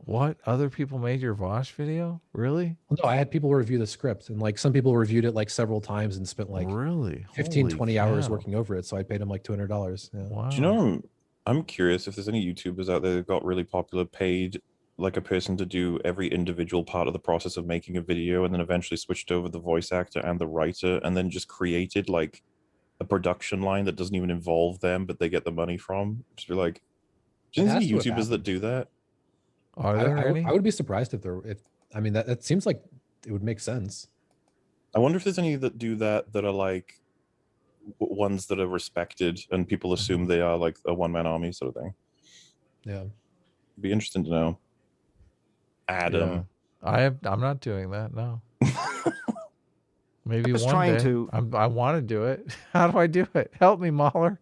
What? Other people made your Vaush video? Really? Well, no, I had people review the script, and like some people reviewed it like several times and spent like really 15, Holy 20 hours cow. working over it. So I paid them like $200. Yeah. Wow. Do you know? I'm curious if there's any YouTubers out there that got really popular, paid like a person to do every individual part of the process of making a video, and then eventually switched over the voice actor and the writer, and then just created like a production line that doesn't even involve them, but they get the money from. Just be like, do you It think has any to have YouTubers that do that? Are there any? I would be surprised if I mean, that seems like it would make sense. I wonder if there's any that do that are like ones that are respected and people assume they are like a one-man army sort of thing. Yeah. Be interesting to know. Adam. Yeah. I'm not doing that. No. Maybe was one trying day. to- I want to do it. How do I do it? Help me, Mauler.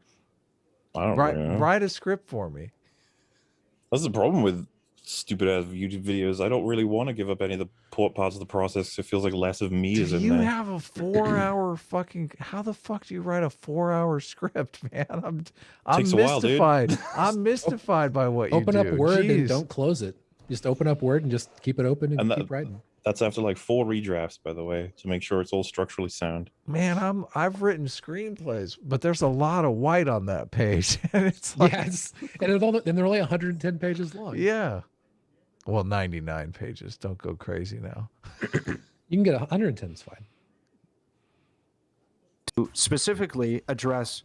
I don't know. Write a script for me. That's the problem with stupid ass YouTube videos. I don't really want to give up any of the parts of the process. It feels like less of me is Do in you there. have a 4-hour fucking? How the fuck do you write a 4-hour script, man? I'm Takes a while, dude. mystified. I'm mystified by what you do. Open up Word and Jeez. don't close it. Just open up Word and just keep it open and keep writing. That's after like 4 redrafts, by the way, to make sure it's all structurally sound. Man, I've written screenplays, but there's a lot of white on that page, and it's like, and they're only 110 pages long. yeah. Well, 99 pages. Don't go crazy now. You can get 110. It's fine. To specifically address,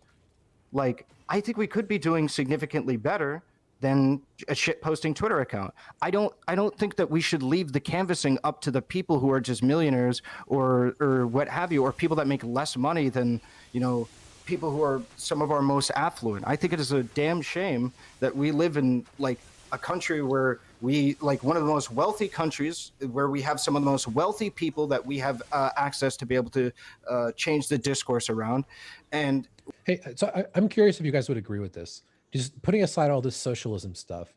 like, I think we could be doing significantly better than a shit posting Twitter account. I don't think that we should leave the canvassing up to the people who are just millionaires or what have you, or people that make less money than, you know, people who are some of our most affluent. I think it is a damn shame that we live in like a country where we, like one of the most wealthy countries, where we have some of the most wealthy people that we have access to be able to change the discourse around. And hey, so I'm curious if you guys would agree with this. Just putting aside all this socialism stuff,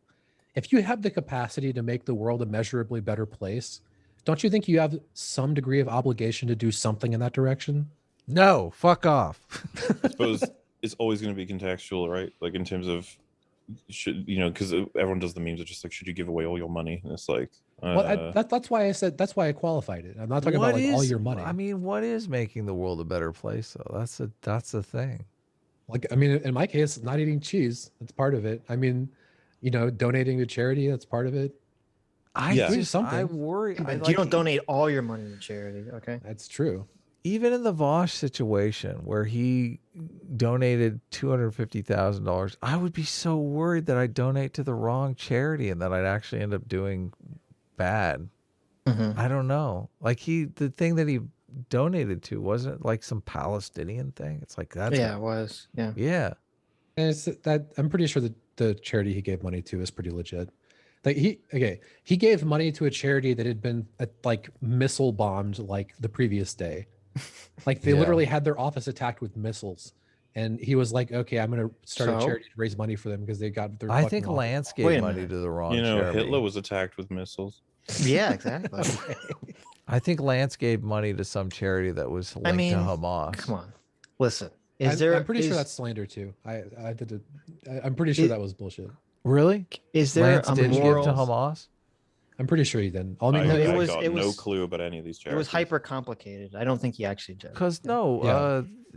if you have the capacity to make the world a measurably better place, don't you think you have some degree of obligation to do something in that direction? No, fuck off. I suppose it's always going to be contextual, right? Like in terms of, should, you know, because everyone does the memes of just like, should you give away all your money? And it's like, well, that's why I said, that's why I qualified it. I'm not talking about like all your money. I mean, what is making the world a better place though? That's the thing. Like, I mean, in my case, not eating cheese, that's part of it. I mean, you know, donating to charity, that's part of it. I worry. You don't donate all your money to charity, okay? That's true. Even in the Vaush situation where he donated $250,000, I would be so worried that I'd donate to the wrong charity and that I'd actually end up doing bad. Mm-hmm. I don't know. Like the thing that he donated to wasn't like some Palestinian thing. It's like that. Yeah, it was. Yeah. Yeah. And it's that I'm pretty sure that the charity he gave money to is pretty legit. Like he gave money to a charity that had been like missile bombed like the previous day. Like they literally had their office attacked with missiles, and he was like, "Okay, I'm going to start a charity to raise money for them because they got their." I think Lance gave money to the wrong. You know, charity. Hitler was attacked with missiles. Yeah, exactly. I think Lance gave money to some charity that was linked to Hamas. Come on, listen. I'm pretty sure that's slander too. I'm pretty sure that was bullshit. Really? Is there Lance a did moral? give to Hamas? I'm pretty sure he didn't. I I was- got it was- no clue about any of these It charities. was hyper complicated. I don't think he actually did. Because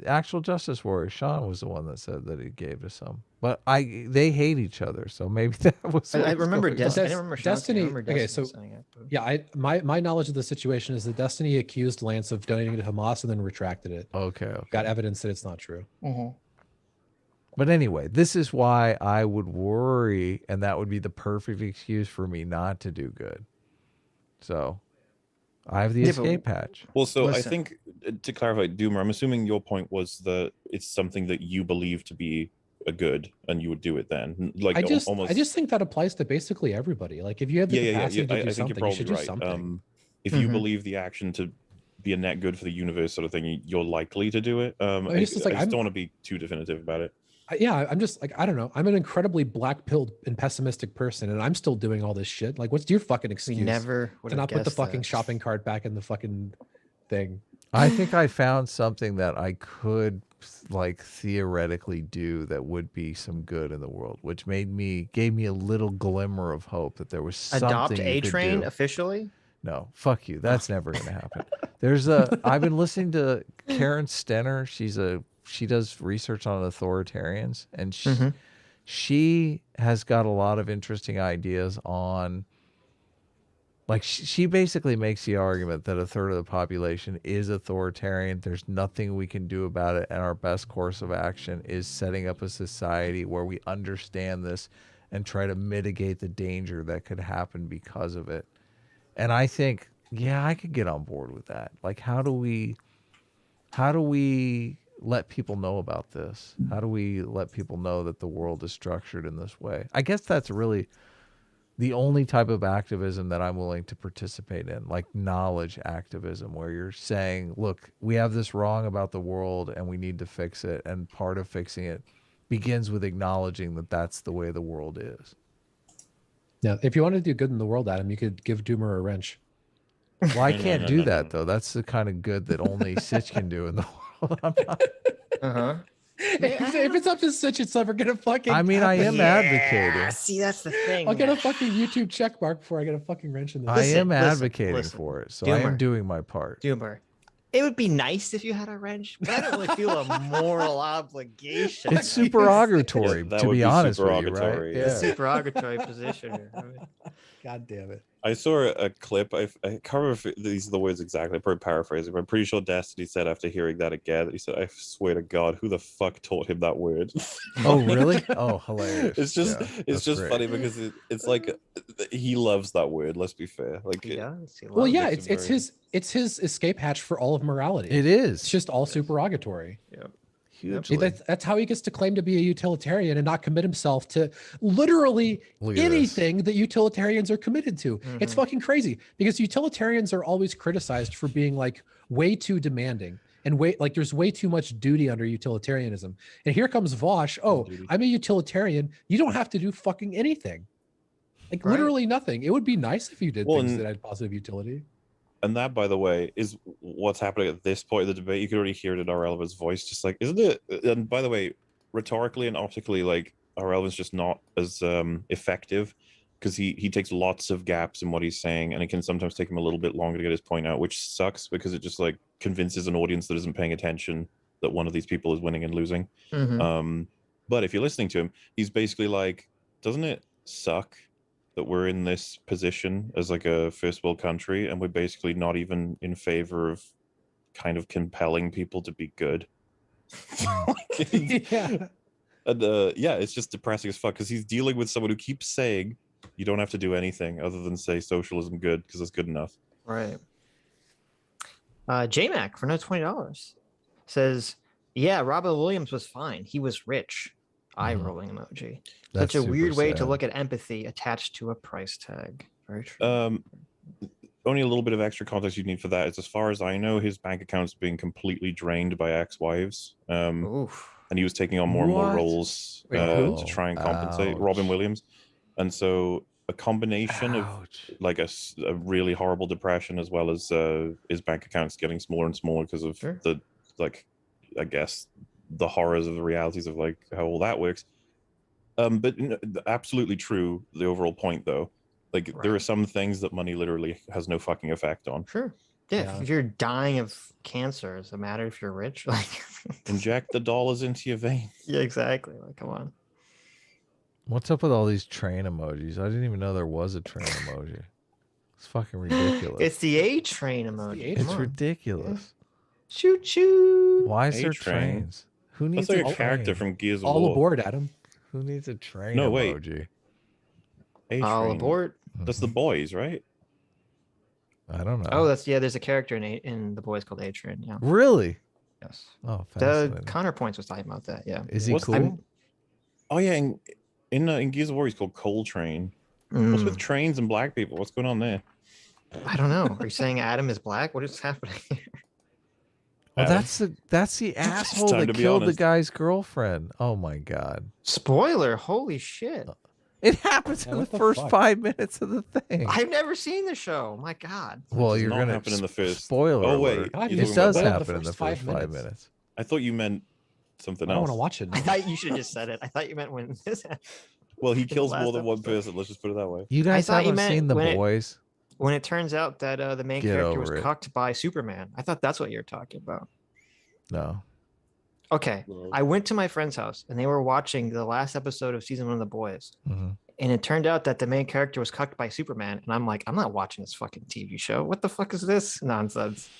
actual justice warrior Sean was the one that said that he gave to some, but they hate each other, so maybe that was. I remember going on. Destiny. I didn't remember Sean saying- I Destiny. remember Okay, Destiny so saying it, but- yeah, my knowledge of the situation is that Destiny accused Lance of donating to Hamas and then retracted it. Okay. Got evidence that it's not true. But anyway, this is why I would worry, and that would be the perfect excuse for me not to do good. So I have the escape hatch. Well, so Listen. I think to clarify, Doomer, I'm assuming your point was that it's something that you believe to be a good, and you would do it then. Like I just almost. think that applies to basically everybody. Like if you have the capacity to do I think something, you're you should probably do right. something. If you believe the action to be a net good for the universe sort of thing, you're likely to do it. I just don't want to be too definitive about it. I'm just like, I don't know. I'm an incredibly black-pilled and pessimistic person, and I'm still doing all this shit. Like, what's your fucking excuse? We never would to have not put the guessed fucking that. shopping cart back in the fucking thing. I think I found something that I could like theoretically do that would be some good in the world, which gave me a little glimmer of hope that there was something Adopt you A could Train do. officially. No, fuck you. That's never going to happen. I've been listening to Karen Stenner. She does research on authoritarians, and she has got a lot of interesting ideas on, like, she basically makes the argument that a third of the population is authoritarian. There's nothing we can do about it, and our best course of action is setting up a society where we understand this and try to mitigate the danger that could happen because of it. And I think, yeah, I could get on board with that. Like, how do we let people know about this? How do we let people know that the world is structured in this way? I guess that's really the only type of activism that I'm willing to participate in, like knowledge activism, where you're saying, look, we have this wrong about the world and we need to fix it. And part of fixing it begins with acknowledging that that's the way the world is. Yeah, if you wanted to do good in the world, Adam, you could give Doomer a wrench. Well, I can't do that, though. That's the kind of good that only Sitch can do in the world. I'm not... Uh-huh. If it's up to Sitch, it's never gonna fucking. I mean, I am advocating. See, that's the thing. I'll get a fucking YouTube check mark before I get a fucking wrench in this. I am listen, advocating for it, so I am Doomer. doing my part. Doomer. It would be nice if you had a wrench, but I don't really feel a moral obligation. It's supererogatory, Yeah, that to would be be honest with you, supererogatory, right? yeah. It's a supererogatory position here. God damn it. I saw a clip. I can't remember if these are the words exactly. I'm probably paraphrasing, but I'm pretty sure Destiny said after hearing that again, he said, "I swear to God, who the fuck taught him that word?" Oh, really? Oh, hilarious. It's just, Yeah, it's that's just great. funny because it's like he loves that word. Let's be fair. Like, Well, yeah, makes it's it it's his escape hatch for all of morality. It is. It's just all supererogatory. Hugely. That's how he gets to claim to be a utilitarian and not commit himself to literally Look at anything that utilitarians are committed to. It's fucking crazy because utilitarians are always criticized for being like way too demanding and there's way too much duty under utilitarianism. And here comes Vaush. Oh, I'm a utilitarian. You don't have to do fucking anything. Like literally nothing. It would be nice if you did things that had positive utility. And that, by the way, is what's happening at this point of the debate. You can already hear it in Irrelevant's voice. Just like, isn't it? And by the way, rhetorically and optically, like, Irrelevant's just not as effective because he takes lots of gaps in what he's saying, and it can sometimes take him a little bit longer to get his point out, which sucks because it just like convinces an audience that isn't paying attention that one of these people is winning and losing. But if you're listening to him, he's basically like, doesn't it suck that we're in this position as like a first world country and we're basically not even in favor of kind of compelling people to be good? Yeah. And yeah, it's just depressing as fuck because he's dealing with someone who keeps saying you don't have to do anything other than say socialism good because it's good enough. Right. JMac for another $20 says, yeah, Robin Williams was fine. He was rich. Eye rolling emoji. That's Such a weird way super to sad. look at empathy attached to a price tag. Very true. Only a little bit of extra context you need for that is, as far as I know, his bank account's being completely drained by ex-wives. Oof. And he was taking on more and more What? roles Wait, to who? try and compensate. Ouch. Robin Williams. And so a combination of Ouch. like a really horrible depression, as well as his bank account's getting smaller and smaller because of Sure. the, like, I guess, the horrors of the realities of like how all that works. But absolutely true, the overall point though. Like, there are some things that money literally has no fucking effect on. Sure. Yeah, Yeah. if you're dying of cancer, does it matter if you're rich? Like, Inject the dollars into your veins. yeah, exactly. Like, come on. What's up with all these train emojis? I didn't even know there was a train emoji. It's fucking ridiculous. It's the A train emoji. the A It's Come on. ridiculous. Choo choo. Why is there A-train. trains? Who needs That's like a a character train? from Gears of All War. aboard, Adam. Who needs a train No, wait. emoji? All A-train. aboard. That's the boys, right? I don't know. Oh, there's a character in the boys called A train. Yeah. Really? Yes. Oh, The fascinating. Counterpoints was talking about that. Yeah. Is he What's the- cool? Oh yeah, in Gears of War he's called Coltrane. What's with trains and black people? What's going on there? I don't know. Are you saying Adam is black? What is happening here? Well, Adam. that's the asshole time that to be killed the honest. guy's girlfriend. Oh my god. Spoiler! Holy shit! It happens Yeah, in the what the first fuck? 5 minutes of the thing. I've never seen the show. My God. Well, does you're not gonna happen in the first. spoiler Oh wait, alert. God, you're you It talking about does spoiled that? the happen in the first first 5 5 minutes. minutes. I thought you meant something I don't else. want to watch it. I thought you should have just said it. I thought you meant when this happened. Well, he the kills last more than one episode. person. Let's just put it that way. You guys thought you haven't meant seen The when it- Boys? When it turns out that the main Get character was over it. cucked by Superman. I thought that's what you're talking about. No. Okay. Well, I went to my friend's house and they were watching the last episode of season 1 of The Boys. hmm And it turned out that the main character was cucked by Superman. And I'm like, I'm not watching this fucking TV show. What the fuck is this nonsense?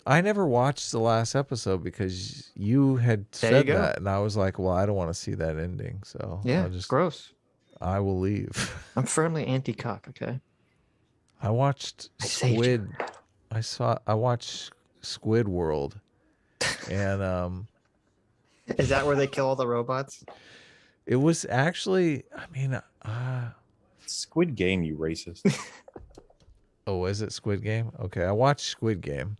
I never watched the last episode because you had There you said go. that, and I was like, "Well, I don't want to see that ending, so Yeah, I'll just gross. I will leave." I'm firmly anti-cuck, okay? I watched I saved you. Squid. I watched Squid World, and Is that where they kill all the robots? it was actually. I mean, Squid Game, you racist. oh, is it Squid Game? Okay, I watched Squid Game.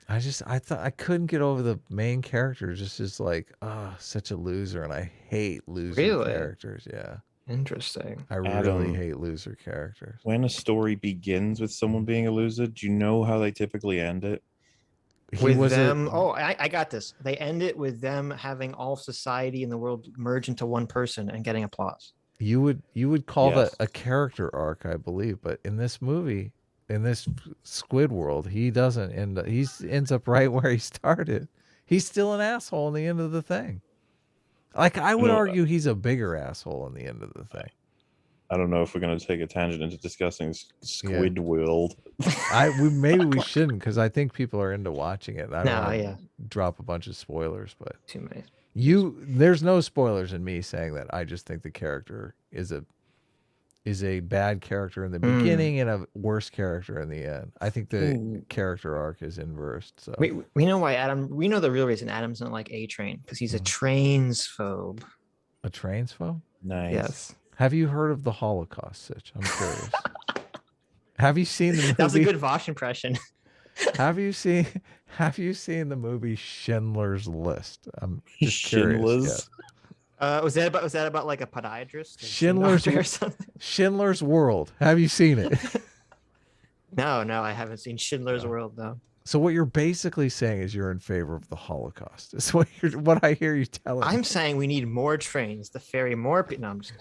I thought I couldn't get over the main character. Just like, such a loser, and I hate loser Really? characters. Yeah, Interesting. I really Adam. hate loser characters. When a story begins with someone being a loser, do you know how they typically end it? He With was a- them, I got this. They end it with them having all society in the world merge into one person and getting applause. You would call Yes. that a character arc, I believe, but in this movie, in this Squid World, he doesn't end up. He ends up right where he started. He's still an asshole in the end of the thing. Like I would No, argue, he's a bigger asshole in the end of the thing. I don't know if we're going to take a tangent into discussing Squid World. Maybe we shouldn't because I think people are into watching it. I don't No, wanna yeah. drop a bunch of spoilers, but Too many. there's no spoilers in me saying that. I just think the character is a bad character in the beginning and a worse character in the end. I think the Ooh. character arc is inversed. So We know why Adam. We know the real reason Adam's not like A Train because he's a transphobe. a transphobe. Nice. Yes, Have you heard of the Holocaust, Sitch? I'm curious. Have you seen the movie? that was a good Vaush impression. Have you seen the movie Schindler's List? I'm just curious. Schindler's? Was that about like a podiatrist? Schindler's- or something? Schindler's World. Have you seen it? No, I haven't seen Schindler's World though. So what you're basically saying is you're in favor of the Holocaust. It's what I hear you telling. I'm saying we need more trains to ferry more people. No, I'm just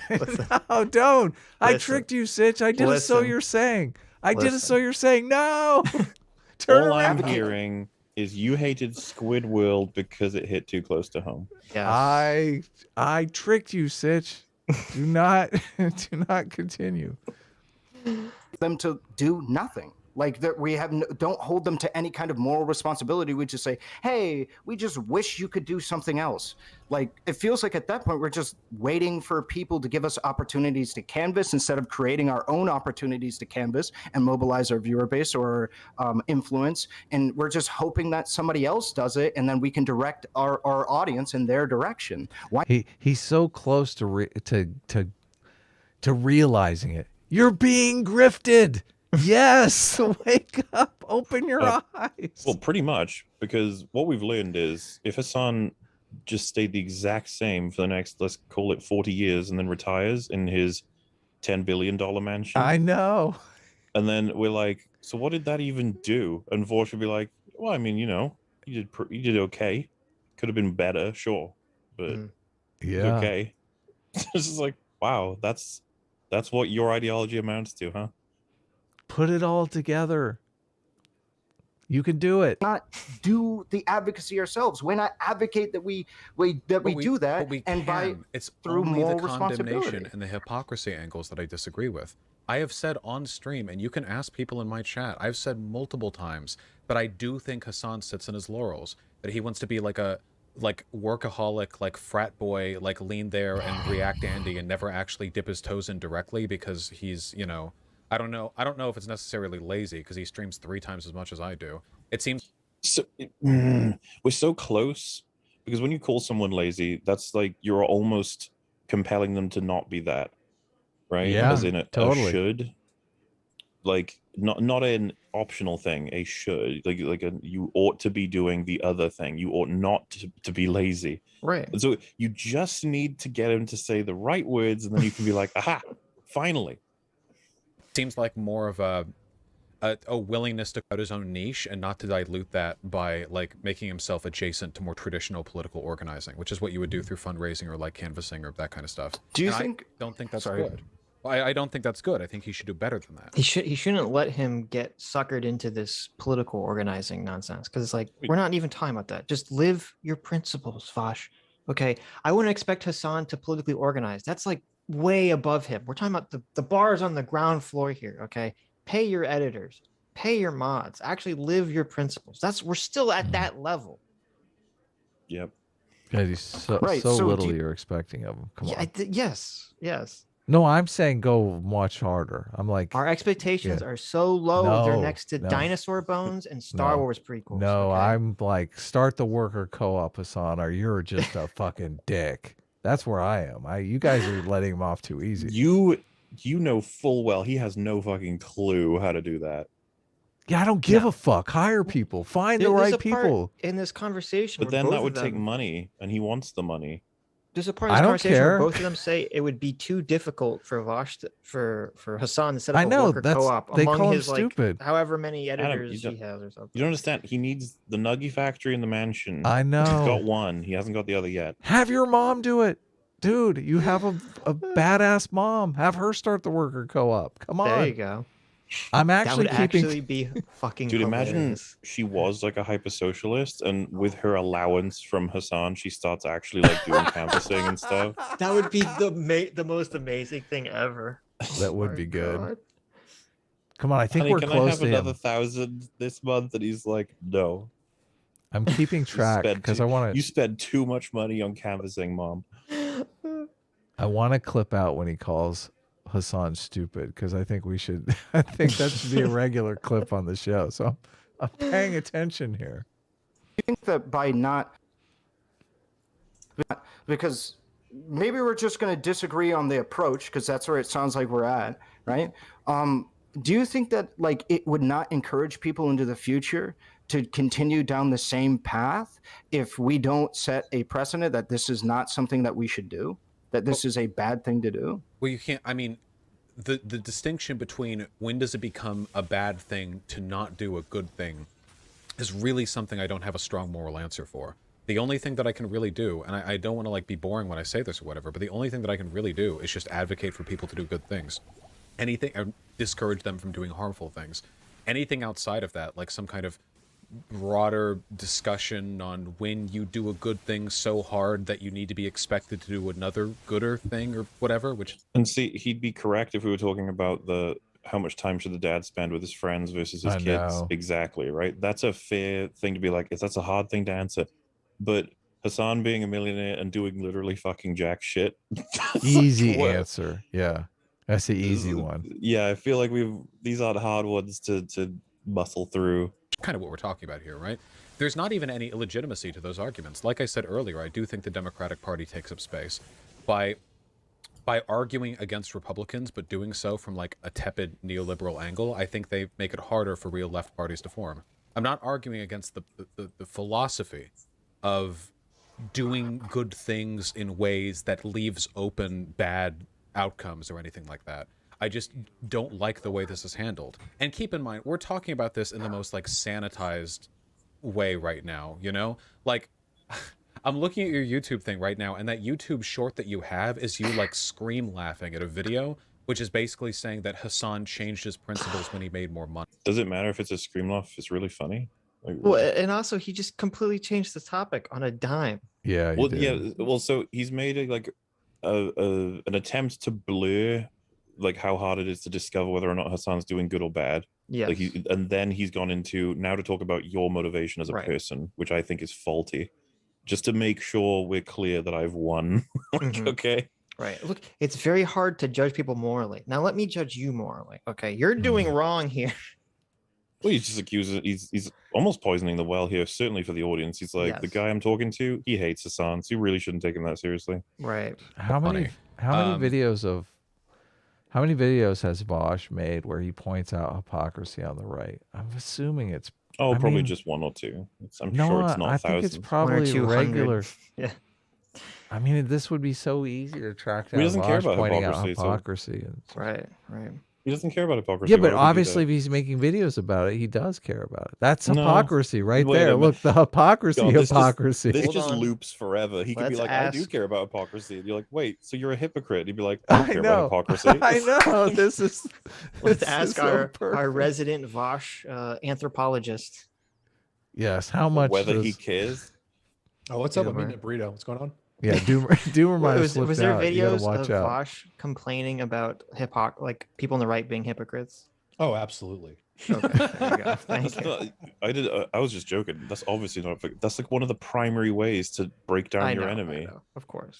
listen. No, don't. I Listen. tricked you, Sitch. I did it so Listen. you're saying. I did it so Listen. you're saying. No. Turn All I'm around. hearing is you hated Squid World because it hit too close to home. Yes. I tricked you, Sitch. Do not continue. Them to do nothing. Like that, we have don't hold them to any kind of moral responsibility. We just say, "Hey, we just wish you could do something else." Like it feels like at that point we're just waiting for people to give us opportunities to canvas instead of creating our own opportunities to canvas and mobilize our viewer base or influence. And we're just hoping that somebody else does it, and then we can direct our audience in their direction. Why? He's so close to realizing it. You're being grifted. Yes, wake up, open your eyes. Well, pretty much, because what we've learned is if Hasan just stayed the exact same for the next, let's call it 40 years, and then retires in his $10 billion mansion, I know. and then we're like, so what did that even do? And Vaush would be like, well, I mean, you did okay. Could have been better, sure, but Mm. it's Yeah. okay. It's just like, wow, that's what your ideology amounts to, huh? Put it all together. You can do it. Not do the advocacy ourselves. Why not advocate that we do that, But we and by can. It's through only the moral condemnation responsibility. and the hypocrisy angles that I disagree with. I have said on stream, and you can ask people in my chat, I've said multiple times that I do think Hasan sits in his laurels, that he wants to be like a workaholic, like frat boy, like lean there and react Andy and never actually dip his toes in directly because he's, I don't know if it's necessarily lazy because he streams 3 times as much as I do. It seems So we're so close because when you call someone lazy, that's like you're almost compelling them to not be that, right? Yeah, As in a totally. should. like not an optional thing, a should, you ought to be doing the other thing. You ought not to be lazy. Right. And so you just need to get him to say the right words, and then you can be like, aha, finally. Seems like more of a willingness to cut his own niche and not to dilute that by like making himself adjacent to more traditional political organizing, which is what you would do through fundraising or like canvassing or that kind of stuff. Do you And think? I don't think that's Sorry. good. I don't think that's good. I think he should do better than that. He shouldn't let him get suckered into this political organizing nonsense, because it's like, we're not even talking about that. Just live your principles, Vaush. Okay, I wouldn't expect Hasan to politically organize. That's like way above him. We're talking about the bars on the ground floor here. Okay, pay your editors, pay your mods, actually live your principles. We're still at that level. Yep. God, he's so, Right, so so little do you- you're expecting of him. Come Yeah, on. yes. No, I'm saying go much harder. I'm like, Our expectations Yeah. are so low. They're No, next to no. Dinosaur Bones and Star No. Wars prequels. no, okay? I'm like, start the worker co-op, Hasan, or you're just a fucking dick. That's where I am. You guys are letting him off too easy. You know full well he has no fucking clue how to do that. Yeah, I don't give No. a fuck. Hire people. Find the There's right a part people. in this conversation. But where then both that of would take them- money, and he wants the money. There's a part of I this don't conversation care. where both of them say it would be too difficult for Vaush for Hasan to set up I a know, worker that's- co-op they among call him his like stupid. however many Adam, editors he has or something. You don't understand. He needs the Nuggy factory and the mansion. I He's got know. one. He hasn't got the other yet. Have your mom do it. Dude, you have a badass mom. Have her start the worker co-op. Come on. There you go. I'm That actually would keeping actually be fucking Dude, imagine hilarious. she was like a hyper socialist, and with her allowance from Hasan, she starts actually like doing canvassing and stuff. That would be the most amazing thing ever. That Oh would my be good. God. Come on, I think Honey, we're can I close have to another him. 1,000 this month? And he's like, no. I'm keeping track spent because too- I want You to. spend too much money on canvassing, Mom. I want to clip out when he calls Hasan stupid because I think we should. I think that should be a regular clip on the show. So I'm paying attention here. I think that by not, because maybe we're just going to disagree on the approach, because that's where it sounds like we're at, right? Do you think that like it would not encourage people into the future to continue down the same path if we don't set a precedent that this is not something that we should do, that this is a bad thing to do? Well, you can't. I mean, the distinction between when does it become a bad thing to not do a good thing is really something I don't have a strong moral answer for. The only thing that I can really do, and I don't want to like be boring when I say this or whatever, but the only thing that I can really do is just advocate for people to do good things. Anything, or discourage them from doing harmful things. Anything outside of that, like some kind of broader discussion on when you do a good thing so hard that you need to be expected to do another gooder thing or whatever, which And see, he'd be correct if we were talking about how much time should the dad spend with his friends versus his I kids. know. Exactly, right? That's a fair thing to be like, that's a hard thing to answer. But Hasan being a millionaire and doing literally fucking jack shit. Easy What? answer. Yeah, that's the easy one. Yeah, I feel like these aren't hard ones to muscle through. kind of what we're talking about here, right? There's not even any illegitimacy to those arguments. Like I said earlier, I do think the Democratic Party takes up space by arguing against Republicans, but doing so from like a tepid neoliberal angle. I think they make it harder for real left parties to form. I'm not arguing against the philosophy of doing good things in ways that leaves open bad outcomes or anything like that. I just don't like the way this is handled. And keep in mind, we're talking about this in the most like sanitized way right now, you know? Like, I'm looking at your YouTube thing right now, and that YouTube short that you have is you like scream laughing at a video, which is basically saying that Hasan changed his principles when he made more money. Does it matter if it's a scream laugh? It's really funny. Like, Well, and also he just completely changed the topic on a dime. Yeah. you well, did. yeah. Well, so he's made an attempt to blur like how hard it is to discover whether or not Hasan's doing good or bad. Yeah. Like and then he's gone into now to talk about your motivation as a Right. person, which I think is faulty. Just to make sure we're clear that I've won. Like, Mhm. okay. Right. Look, it's very hard to judge people morally. Now let me judge you morally. Okay, you're doing wrong here. Well, he's just accusing. He's almost poisoning the well here. Certainly for the audience, he's like the Yes. guy I'm talking to. He hates Hasan, so you really shouldn't take him that seriously. Right. How many funny. videos of How many videos has Vaush made where he points out hypocrisy on the right? I'm assuming it's. Oh, I probably mean, just one or two. I'm no, sure it's not I think thousands. it's probably 200. regular. Yeah. I mean, this would be so easy to track He down doesn't care Vaush about pointing out hypocrisy, so- hypocrisy. And, Right. Right. He doesn't care about hypocrisy. yeah, Why but would he do obviously, if that? he's making videos about it, he does care about it. That's No. hypocrisy right Wait a there. minute. Look, the hypocrisy, God, this just- hypocrisy. This Hold just on. loops forever. He could be Let's like, I do ask- care about hypocrisy. And you're like, wait, so you're a hypocrite. He'd be like, I don't I care know. about hypocrisy. I know. This is. Let's this ask is so our perfect. resident Vaush anthropologist. Yes. How much? Whether does, he cares. Oh, what's up? Yeah, I'm eating man. a burrito. What's going on? Yeah. Doomer might have Was slipped there out. You videos gotta watch of out. Vaush complaining about like people on the right being hypocrites? Oh, absolutely. Okay, there you go. Thank That's you. not, I was just joking. That's obviously not. That's like one of the primary ways to break down I your know, I enemy. know. Of course.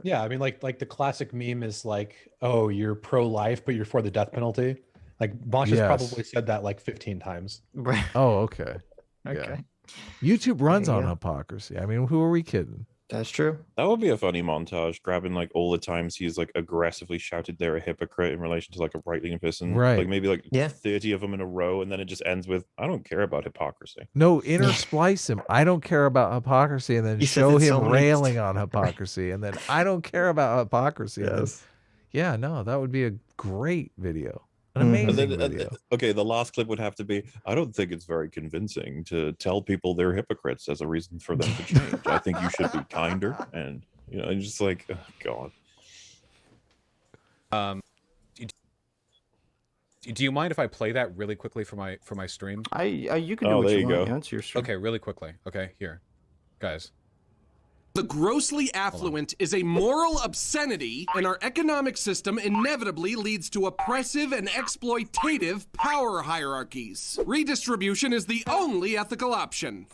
Yeah, I mean, like the classic meme is like, oh, you're pro-life, but you're for the death penalty. Like Vaush has Yes. probably said that like 15 times. Right. Oh, okay. Okay. YouTube runs There you on go. hypocrisy. I mean, who are we kidding? That's true. That would be a funny montage, grabbing like all the times he's like aggressively shouted they're a hypocrite in relation to like a right-leaning person. Right. Like maybe like Yeah. 30 of them in a row, and then it just ends with, I don't care about hypocrisy. No, intersplice him. I don't care about hypocrisy, and then He says show it him so many railing on hypocrisy, and then I don't care about hypocrisy. and then- Yes. yeah, no, that would be a great video, an Mhm. amazing And then, video. okay, the last clip would have to be, I don't think it's very convincing to tell people they're hypocrites as a reason for them to change. I think you should be kinder. And, you know, just like, oh, God. Do you mind if I play that really quickly for my stream? You can do Oh, what there you you want. go. Yeah, it's your stream. Okay, really quickly. Okay, here, guys. The grossly affluent is a moral obscenity, and our economic system inevitably leads to oppressive and exploitative power hierarchies. Redistribution is the only ethical option.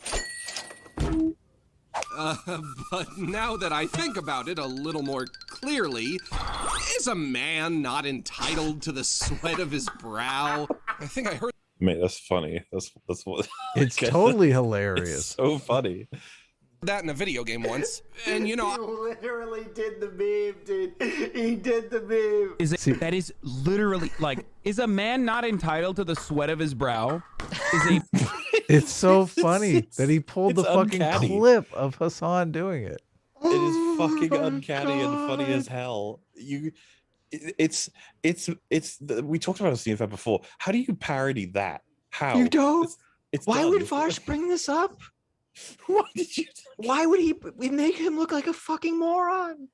But now that I think about it a little more clearly, is a man not entitled to the sweat of his brow? I think I heard Mate, that's funny. That's what It's Okay, totally it's hilarious. so funny. that in a video game once, and you know, literally did the meme, dude. He did the meme. Is it, See- that is literally like, is a man not entitled to the sweat of his brow? Is a It's so funny that he pulled the it's fucking uncanny. clip of Hasan doing it. It is fucking Oh my uncanny and funny as hell. We talked about a CFM before. How do you parody that? How? You don't? It's Why done. would Vaush bring this up? Why did you? Why would we make him look like a fucking moron?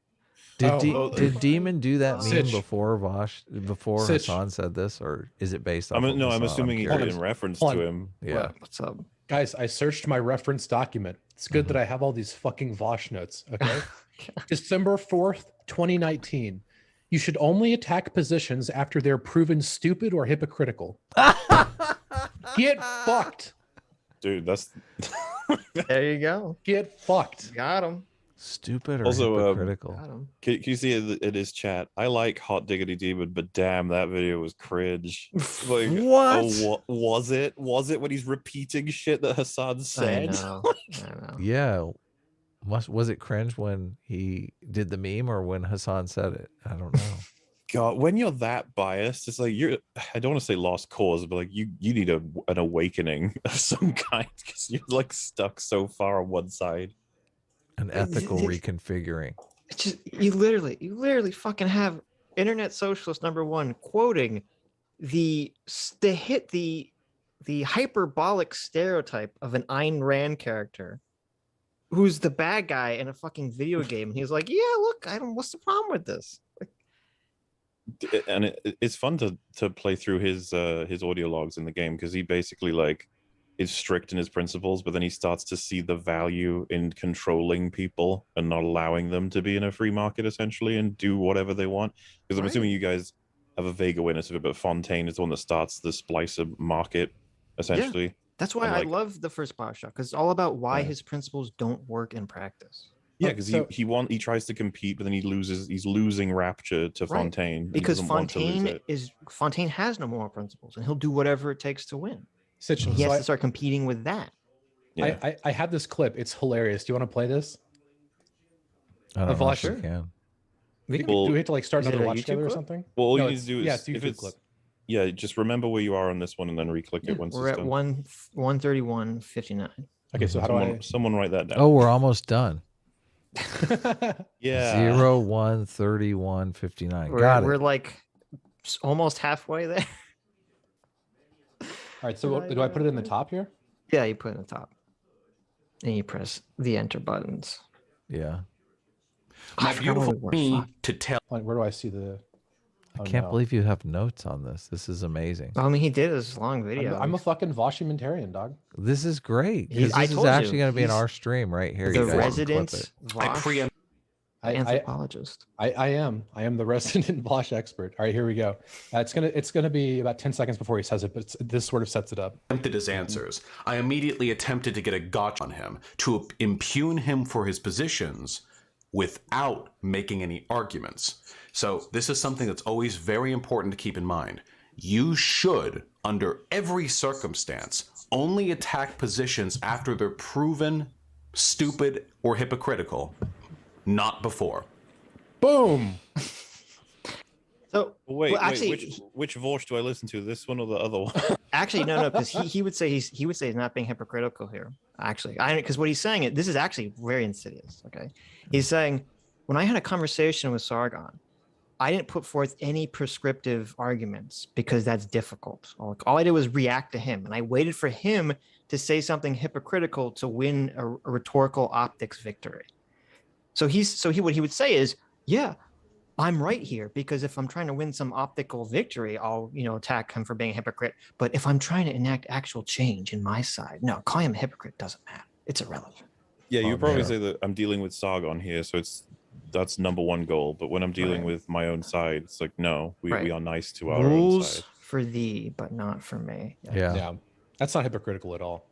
Did Demon do that meme Sitch. before Vaush, before Sitch. Hasan said this, or is it based on? I'm assuming he did it in reference Hold to on. him. Yeah. What's up? Guys, I searched my reference document. It's good that I have all these fucking Vaush notes. Okay. December 4th, 2019. You should only attack positions after they're proven stupid or hypocritical. Get fucked. Dude, that's There you go. Get fucked. Got him. Stupid or Also, hypocritical? Got him. can you see it is chat? I like Hot Diggity Demon, but damn, that video was cringe. Like, What? Oh, was it? Was it when he's repeating shit that Hasan said? I know. I know. Yeah. Was it cringe when he did the meme or when Hasan said it? I don't know. God, when you're that biased, it's like I don't want to say lost cause, but like you need an awakening of some kind because you're like stuck so far on one side. An ethical reconfiguring. It's just you literally fucking have internet socialist #1 quoting the hyperbolic stereotype of an Ayn Rand character who's the bad guy in a fucking video game, and he's like, yeah, look, what's the problem with this? And it's fun to play through his audio logs in the game because he basically like is strict in his principles, but then he starts to see the value in controlling people and not allowing them to be in a free market essentially and do whatever they want. Because I'm assuming you guys have a vague awareness of it, but Fontaine is the one that starts the splicer market essentially. That's why And, I like- love the first Bioshock, because it's all about why Yeah. his principles don't work in practice. Yeah, because So- he tries to compete, but then he's losing Rapture to Right. Fontaine. and he Because doesn't want to lose Fontaine has no moral principles, and he'll do whatever it takes to win. Sitch, And he has so to start competing with that. Yeah. I have this clip. It's hilarious. Do you want to play this? I don't know if Vaush. we can. Do we have to like start Is it another a watch YouTube together or clip? something? Well, all No, you need to do is yeah, it's a if YouTube it's clip. yeah, just remember where you are on this one and then re-click it once We're it's at done. 131.59. Okay, so how do Someone write that down. Oh, we're almost done. I? Yeah. 013159. Got We're it. like almost halfway there. All right, so do I put it in the top here? Yeah, you put it in the top. And you press the enter buttons. Yeah. My forgot beautiful what we were. me Fuck. to tell. Like, where do I see the? I Oh, can't no. believe you have notes on this. This is amazing. I mean, he did this long video. I'm a fucking Vaush-mentarian, dog. This is great. He- 'Cause I this is told you, actually going to be in he's our stream right here. the You guys can clip resident it. I Vaush preempt. I anthropologist. I am the resident Vaush expert. All right, here we go. It's gonna be about 10 seconds before he says it, but this sort of sets it up. Attempted his answers. I immediately attempted to get a gotcha on him, to impugn him for his positions without making any arguments. So this is something that's always very important to keep in mind. You should, under every circumstance, only attack positions after they're proven stupid or hypocritical, not before. Boom. So Wait, well, actually, which Vaush do I listen to? This one or the other one? actually, no, because he would say he's not being hypocritical here. Actually, because what he's saying, this is actually very insidious. Okay, he's saying when I had a conversation with Sargon, I didn't put forth any prescriptive arguments because that's difficult. All I did was react to him, and I waited for him to say something hypocritical to win a rhetorical optics victory. So what he would say is, yeah, I'm right here because if I'm trying to win some optical victory, I'll attack him for being a hypocrite. But if I'm trying to enact actual change in my side, no, calling him a hypocrite doesn't matter. It's irrelevant. Yeah, you probably man. say that I'm dealing with Sargon here, so that's number one goal. But when I'm dealing with my own side, it's like, no, we are nice to our own Rules side. for thee, but not for me. Yeah. That's not hypocritical at all.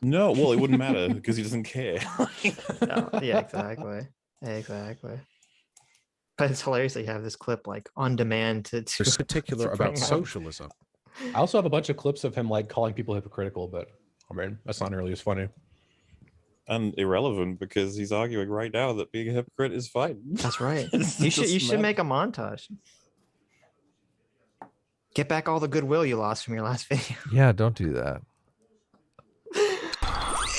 No, well, it wouldn't matter because he doesn't care. No, yeah, exactly. But it's hilarious that you have this clip like on demand to There's particular to about bring up. socialism. I also have a bunch of clips of him like calling people hypocritical, but I mean that's not nearly as funny. And irrelevant because he's arguing right now that being a hypocrite is fine. That's right. It's You just should mad. make a montage. Get back all the goodwill you lost from your last video. Yeah, don't do that.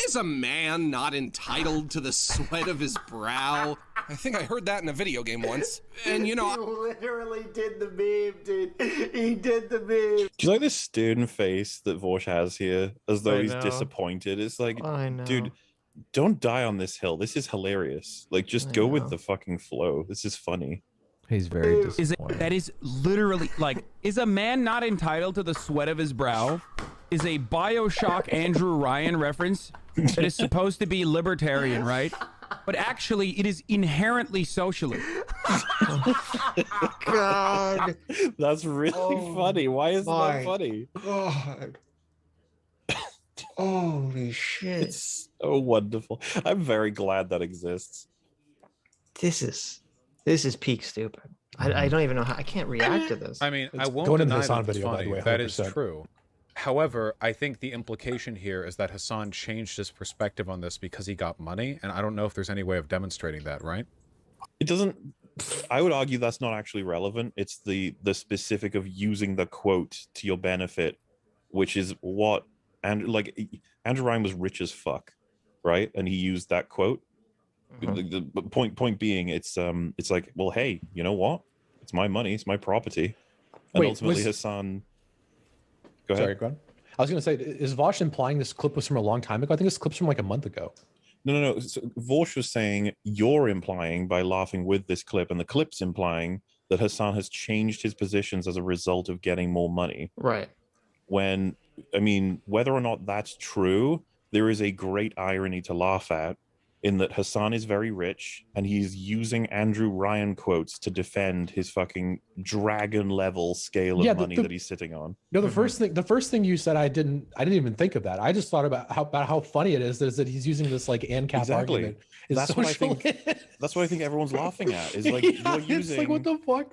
Is a man not entitled to the sweat of his brow? I think I heard that in a video game once. And He literally did the meme, dude. He did the meme. Do you like this stern face that Vaush has here, as though I he's know. disappointed? It's like, I know. dude, don't die on this hill. This is hilarious. Like, just I go know. with the fucking flow. This is funny. He's very Is disappointed. that is literally like, is a man not entitled to the sweat of his brow? Is a BioShock Andrew Ryan reference that is supposed to be libertarian, right? But actually, it is inherently socialist. God. That's really funny. Why is my that funny? God. Holy shit. It's so wonderful. I'm very glad that exists. This is peak stupid. I don't even know how I can't react to this. I mean, I It's won't going into deny the Hasan that it's video, by the funny. way, That is 100%. true. However, I think the implication here is that Hasan changed his perspective on this because he got money, and I don't know if there's any way of demonstrating that, right? It doesn't. I would argue that's not actually relevant. It's the specific of using the quote to your benefit, which is what Andrew Ryan was rich as fuck, right? And he used that quote. The point being, it's like, well, hey, you know what? It's my money, it's my property, and Wait, ultimately was- Hasan. Go ahead. Sorry, go on. I was gonna say, is Vaush implying this clip was from a long time ago? I think this clip's from like a month ago. No. So Vaush was saying you're implying by laughing with this clip, and the clip's implying that Hasan has changed his positions as a result of getting more money. Right. When, I mean, whether or not that's true, there is a great irony to laugh at in that Hasan is very rich and he's using Andrew Ryan quotes to defend his fucking dragon level scale of money that he's sitting on. No, the first thing you said, I didn't even think of that. I just thought about how funny it is that he's using this like ANCAP argument. That's what I think. That's what I think everyone's laughing at. Is like you're using. It's like, what the fuck?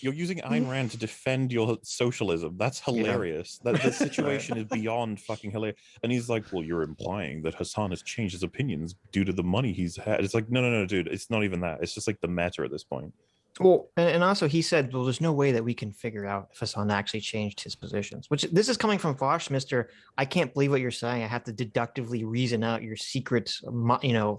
You're using Ayn Rand to defend your socialism. That's hilarious. That the situation is beyond fucking hilarious. And he's like, well, you're implying that Hasan has changed his opinions due to the money he's had. It's like, no, dude. It's not even that. It's just like the meta at this point. Well, and also he said, well, there's no way that we can figure out if Hasan actually changed his positions, which this is coming from Vaush, Mr. I can't believe what you're saying. I have to deductively reason out your secret,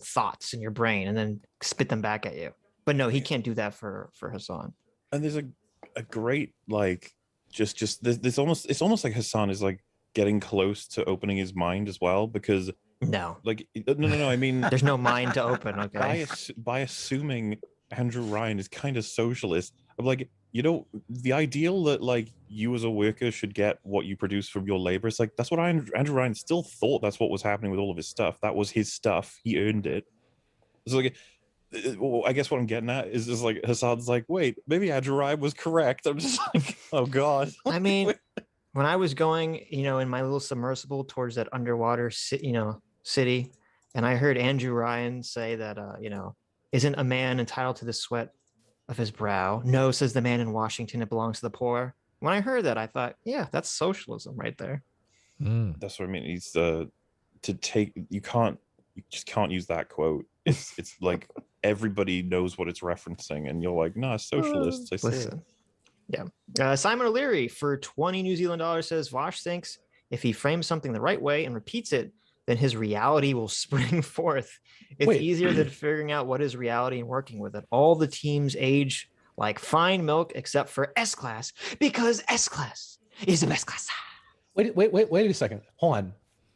thoughts in your brain and then spit them back at you. But no, he can't do that for Hasan. And there's a great, like, just this almost, it's almost like Hasan is like getting close to opening his mind as well, because no, I mean, there's no mind to open. Okay. By assuming Andrew Ryan is kind of socialist, I'm like, the ideal that like you as a worker should get what you produce from your labor. It's like, that's what Andrew Ryan still thought that's what was happening with all of his stuff. That was his stuff. He earned it. It's like, I guess what I'm getting at is just like Hasan's like, wait, maybe Andrew Ryan was correct. I'm just like, oh God. I mean, when I was going, in my little submersible towards that underwater, city, and I heard Andrew Ryan say that, isn't a man entitled to the sweat of his brow? No, says the man in Washington, it belongs to the poor. When I heard that, I thought, yeah, that's socialism right there. That's what I mean. He's you just can't use that quote. It's like everybody knows what it's referencing, and you're like, no, socialists. I see it. Yeah. Simon O'Leary for 20 New Zealand dollars says Vaush thinks if he frames something the right way and repeats it, then his reality will spring forth. It's easier than figuring out what is reality and working with it. All the teams age like fine milk except for S-Class, because S-Class is the best class. Wait a second. Hold on.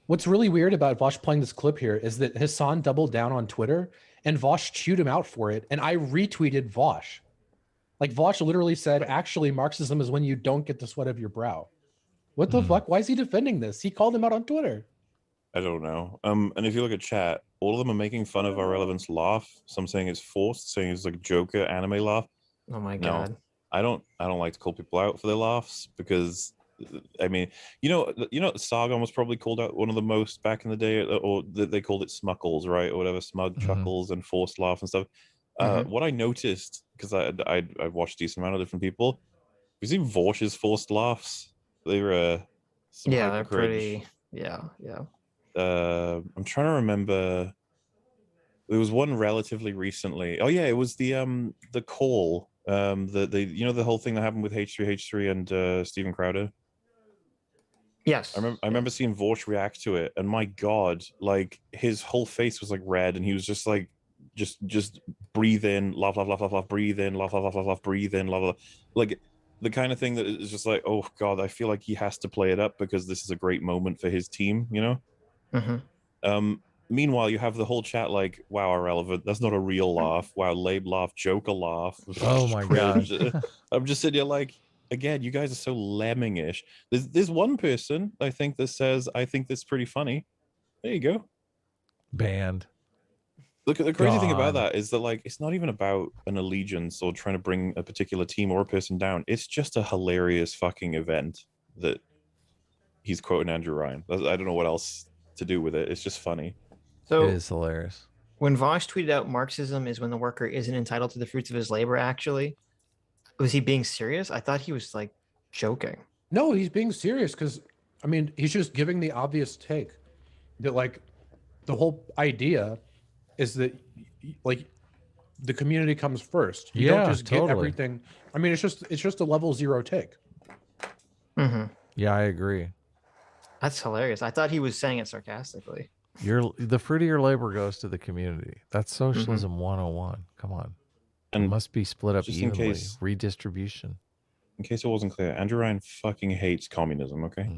What's really weird about Vaush playing this clip here is that Hasan doubled down on Twitter and Vaush chewed him out for it. And I retweeted Vaush. Like Vaush literally said, actually, Marxism is when you don't get the sweat of your brow. What the fuck? Why is he defending this? He called him out on Twitter. I don't know. And if you look at chat, all of them are making fun of our relevance laugh. Some saying it's forced, saying it's like Joker anime laugh. Oh my God. I don't like to call people out for their laughs, because I mean, Sargon was probably called out one of the most back in the day, or they called it smuckles, right? Or whatever, smug chuckles and forced laugh and stuff. What I noticed, because I watched a decent amount of different people, you see Vaush's forced laughs. They were they're pretty. Yeah. I'm trying to remember. There was one relatively recently. Oh yeah, it was the call. The whole thing that happened with H3H3 and Steven Crowder. Yes. I remember seeing Vaush react to it, and my God, like his whole face was like red, and he was just like, just breathe in, laugh, breathe in, laugh, breathe in, laugh. Like the kind of thing that is just like, oh God, I feel like he has to play it up because this is a great moment for his team, Meanwhile, you have the whole chat like, wow, irrelevant. That's not a real laugh. Wow, lame laugh, joker laugh. Oh my gosh. I'm just sitting here like, again, you guys are so lemming-ish. There's one person, I think, that says, I think this is pretty funny. There you go. Banned. Look, the crazy thing about that is that, like, it's not even about an allegiance or trying to bring a particular team or a person down. It's just a hilarious fucking event that he's quoting Andrew Ryan. I don't know what else to do with it. It's just funny. So it is hilarious. When Vaush tweeted out Marxism is when the worker isn't entitled to the fruits of his labor, actually, was he being serious? I thought he was like joking. No, he's being serious, because I mean, he's just giving the obvious take that like the whole idea is that like the community comes first. You don't just get everything. I mean, it's just a level zero take. Yeah, I agree. That's hilarious. I thought he was saying it sarcastically. The fruit of your labor goes to the community. That's socialism 101. Come on. And it must be split up evenly. Redistribution. In case it wasn't clear, Andrew Ryan fucking hates communism, okay?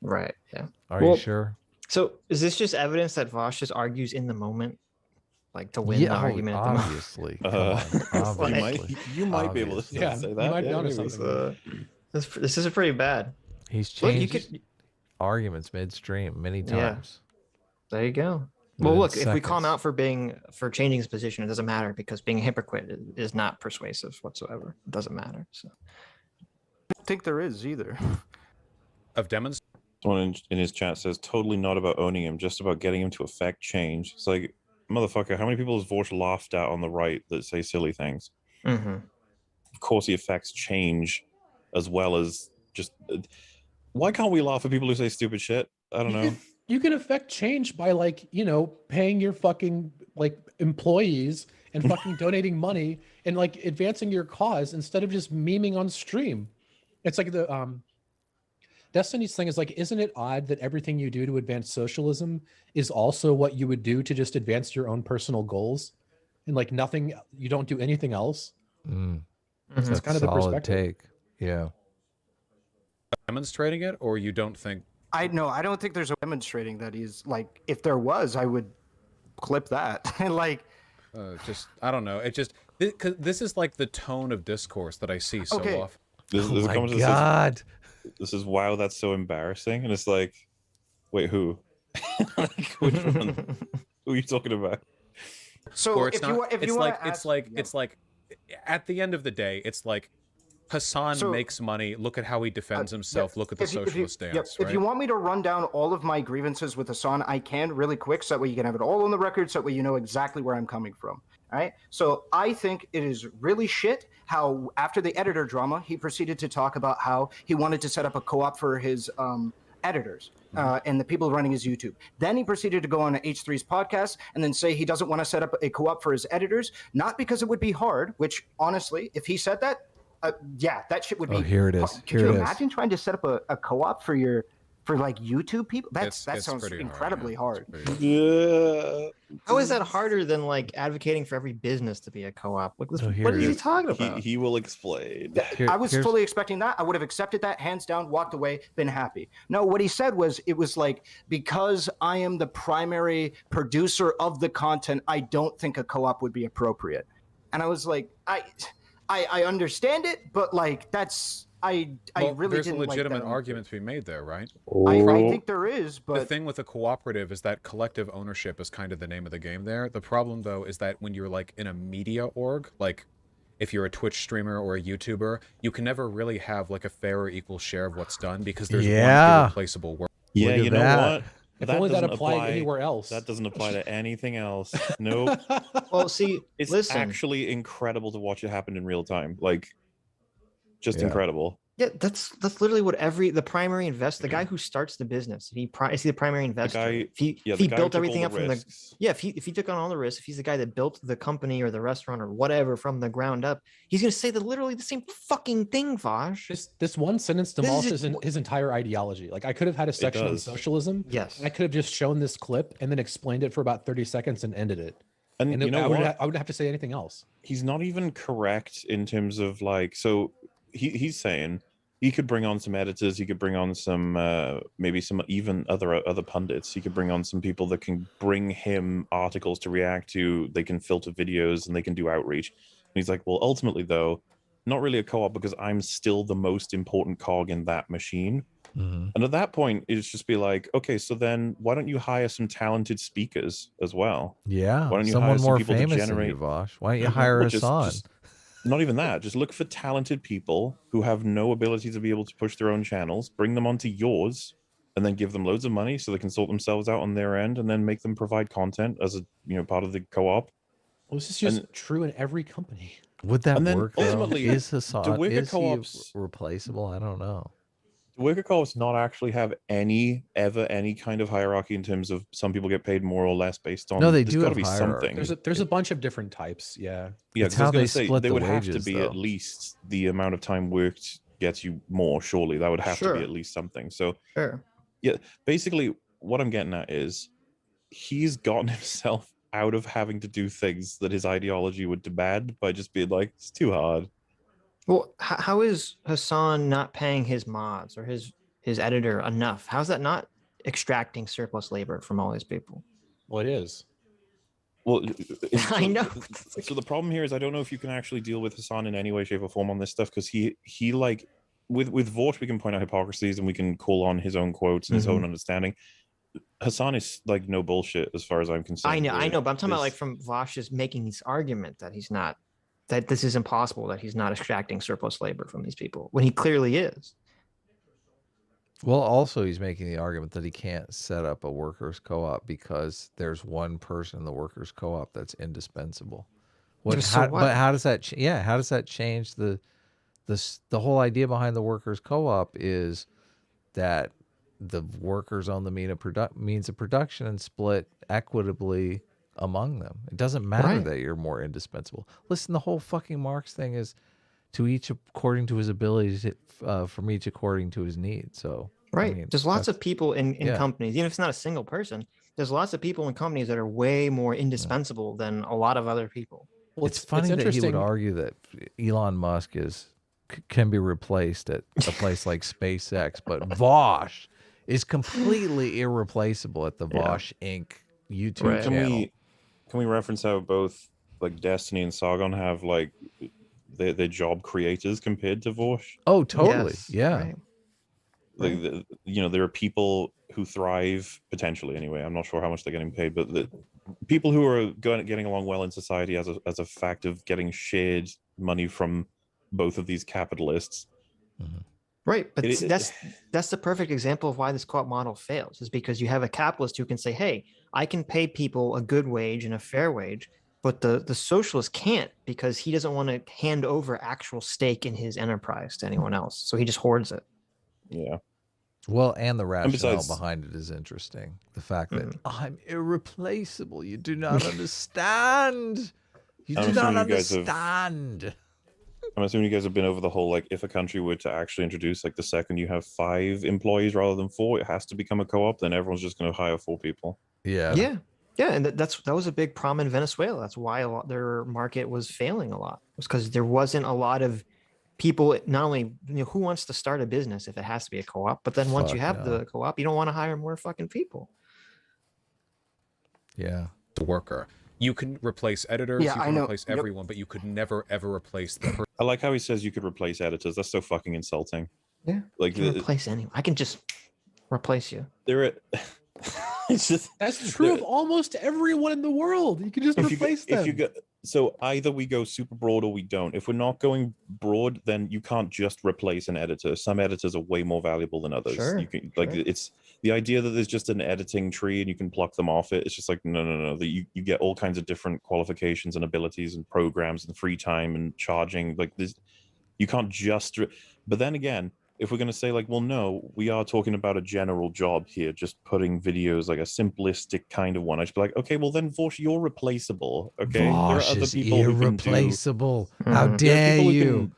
Right, yeah. Are you sure? So is this just evidence that Vaush just argues in the moment? Like to win the argument at the moment? Obviously. You might be able to say that. You might be onto something. This is pretty bad. He's changed arguments midstream many times. There you go. Well, look, if we call him out for changing his position, it doesn't matter, because being a hypocrite is not persuasive whatsoever. It doesn't matter. So I don't think there is either. Of demonstration. Someone in his chat says, totally not about owning him, just about getting him to affect change. It's like, motherfucker, how many people has Vaush laughed at on the right that say silly things? course the effects change as well as just. Why can't we laugh at people who say stupid shit? I don't know. You can affect change by, like, you know, paying your fucking like employees and fucking donating money and like advancing your cause instead of just memeing on stream. It's like the Destiny's thing is like, isn't it odd that everything you do to advance socialism is also what you would do to just advance your own personal goals, and like nothing, you don't do anything else? That's kind of the solid perspective. take. Yeah. Demonstrating it, or you don't think? I don't think there's a demonstrating that he's like. If there was, I would clip that. Like, just I don't know. It just because this is like the tone of discourse that I see so Okay. often. There's Oh a my comment that God. this is wow, that's so embarrassing, and it's like, wait, who? Like, which one? Who are you talking about? so Or it's if not. you want, if it's you like want to it's like it's like at the end of the day, it's like Hasan So- makes money. Look at how he defends himself. Look at the if you- socialist stance. Right? If you want me to run down all of my grievances with Hasan, I can really quick, so that way you can have it all on the record, so that way you know exactly where I'm coming from. All right. So I think it is really shit how after the editor drama, he proceeded to talk about how he wanted to set up a co-op for his editors and the people running his YouTube. Then he proceeded to go on H3's podcast and then say he doesn't want to set up a co-op for his editors, not because it would be hard, which honestly, if he said that, yeah, that shit would be. Oh, here it is. Could Here you it is. imagine trying to set up a co-op for like YouTube people? That It's sounds pretty incredibly hard. It's pretty Yeah. How is that harder than like advocating for every business to be a co-op? Like, Oh, here what it is he is. talking about? He will explain. I was here's- fully expecting that. I would have accepted that hands down, walked away, been happy. No, what he said was, it was like, because I am the primary producer of the content, I don't think a co-op would be appropriate. And I was like, I understand it, but like that's I well, really there's a didn't legitimate like that. argument to be made there, right? I think there is, The but thing with a cooperative is that collective ownership is kind of the name of the game there. The problem, though, is that when you're like in a media org, like if you're a Twitch streamer or a YouTuber, you can never really have like a fair or equal share of what's done because there's Yeah. one irreplaceable work. Yeah, Look at you know that. what? If only that doesn't applied anywhere else. That doesn't apply to anything else. Nope. Well, see, It's listen. actually incredible to watch it happen in real time. Like, just Yeah. incredible. Yeah, that's literally what the primary investor, the guy who starts the business, is he the primary investor? guy- if he, Yeah, if the he guy who built took all everything the up from the risks. if he took on all the risks, if he's the guy that built the company or the restaurant or whatever from the ground up, he's gonna say literally the same fucking thing, Vaush. This one sentence This is demolishes just- his entire ideology. Like, I could have had a section on does. socialism. Yes. And I could have just shown this clip and then explained it for about 30 seconds and ended it. And And you know I what? wouldn't have to say anything else. He's not even correct in terms of like. So he's saying he could bring on some editors. He could bring on some maybe some even other pundits. He could bring on some people that can bring him articles to react to. They can filter videos and they can do outreach. And he's like, well, ultimately though, not really a co-op because I'm still the most important cog in that machine. Mhm. And at that point, it's just be like, okay, so then why don't you hire some talented speakers as well? Yeah. Why don't you hire Someone some more people to famous than generate- you, Vaush. Why don't you hire Well, Hasan? not even that. Just look for talented people who have no ability to be able to push their own channels, bring them onto yours, and then give them loads of money so they can sort themselves out on their end, and then make them provide content as a part of the co-op. Well, this is just And- true in every company. Would that And then work? Though? ultimately, Is Hasan the wicked is he co-ops- replaceable? I don't know. The worker co-ops not actually have any kind of hierarchy in terms of some people get paid more or less based on. No, they there's do gotta have be hierarchy. something. There's a bunch of different types. Yeah. Yeah, It's 'cause I was how gonna they say, split they the would have to wages, be though. at least the amount of time worked gets you more. Surely that would have to Sure. be at least something. So Sure. yeah, basically what I'm getting at is he's gotten himself out of having to do things that his ideology would demand by just being like, it's too hard. Well, how is Hasan not paying his mods or his editor enough? How's that not extracting surplus labor from all these people? Well, it is. Well, I know. So the problem here is I don't know if you can actually deal with Hasan in any way, shape, or form on this stuff because he like with Vaush we can point out hypocrisies and we can call on his own quotes and his own understanding. Hasan is like no bullshit as far as I'm concerned. I know, but I'm talking about like This- from Vaush's making this argument that he's not, that this is impossible, that he's not extracting surplus labor from these people when he clearly is. Well, also he's making the argument that he can't set up a workers' co-op because there's one person in the workers' co-op that's indispensable. But how does that? How does that change the whole idea behind the workers' co-op is that the workers own the means of production and split equitably among them. It doesn't matter that you're more indispensable. Listen, the whole fucking Marx thing is to each according to his abilities, from each according to his needs. So right, I mean, there's lots of people in companies, even if it's not a single person. There's lots of people in companies that are way more indispensable than a lot of other people. Well, it's funny that he would argue that Elon Musk can be replaced at a place like SpaceX, but Vaush is completely irreplaceable at the Vaush Inc. YouTube channel. Can we reference how both like Destiny and Sargon have like their job creators compared to Vaush? Oh, totally. Yeah. Like there are people who thrive potentially anyway. I'm not sure how much they're getting paid, but the people who are getting along well in society as a fact of getting shared money from both of these capitalists. Mm-hmm. Right, but that's the perfect example of why this co-op model fails, is because you have a capitalist who can say, hey, I can pay people a good wage and a fair wage, but the socialist can't, because he doesn't want to hand over actual stake in his enterprise to anyone else. So he just hoards it. Yeah. Well, and the rationale behind it is interesting. The fact that I'm irreplaceable. You do not understand. You do not understand. I'm assuming you guys have been over the whole, like, if a country were to actually introduce, like, the second you have 5 employees rather than 4, it has to become a co-op, then everyone's just going to hire 4 people. Yeah. Yeah. Yeah. And that was a big problem in Venezuela. That's why their market was failing a lot. It was because there wasn't a lot of people, not only, who wants to start a business if it has to be a co-op, but then once you have the co-op, you don't want to hire more fucking people. Yeah. The worker. You can replace editors, you can replace everyone, but you could never, ever replace the person. I like how he says you could replace editors. That's so fucking insulting. Yeah. Like, you can replace anyone. I can just replace you. That's true of almost everyone in the world. You can just replace them. So either we go super broad or we don't. If we're not going broad, then you can't just replace an editor. Some editors are way more valuable than others. Sure, you can it's the idea that there's just an editing tree and you can pluck them off it. It's just like no. You get all kinds of different qualifications and abilities and programs and free time and charging. Like this, you can't just. But then again, if we're going to say like, well, no, we are talking about a general job here, just putting videos, like a simplistic kind of one. I should be like, okay, well then, Vaush, you're replaceable. Okay, Vaush there are other is people irreplaceable. who can do. How dare you?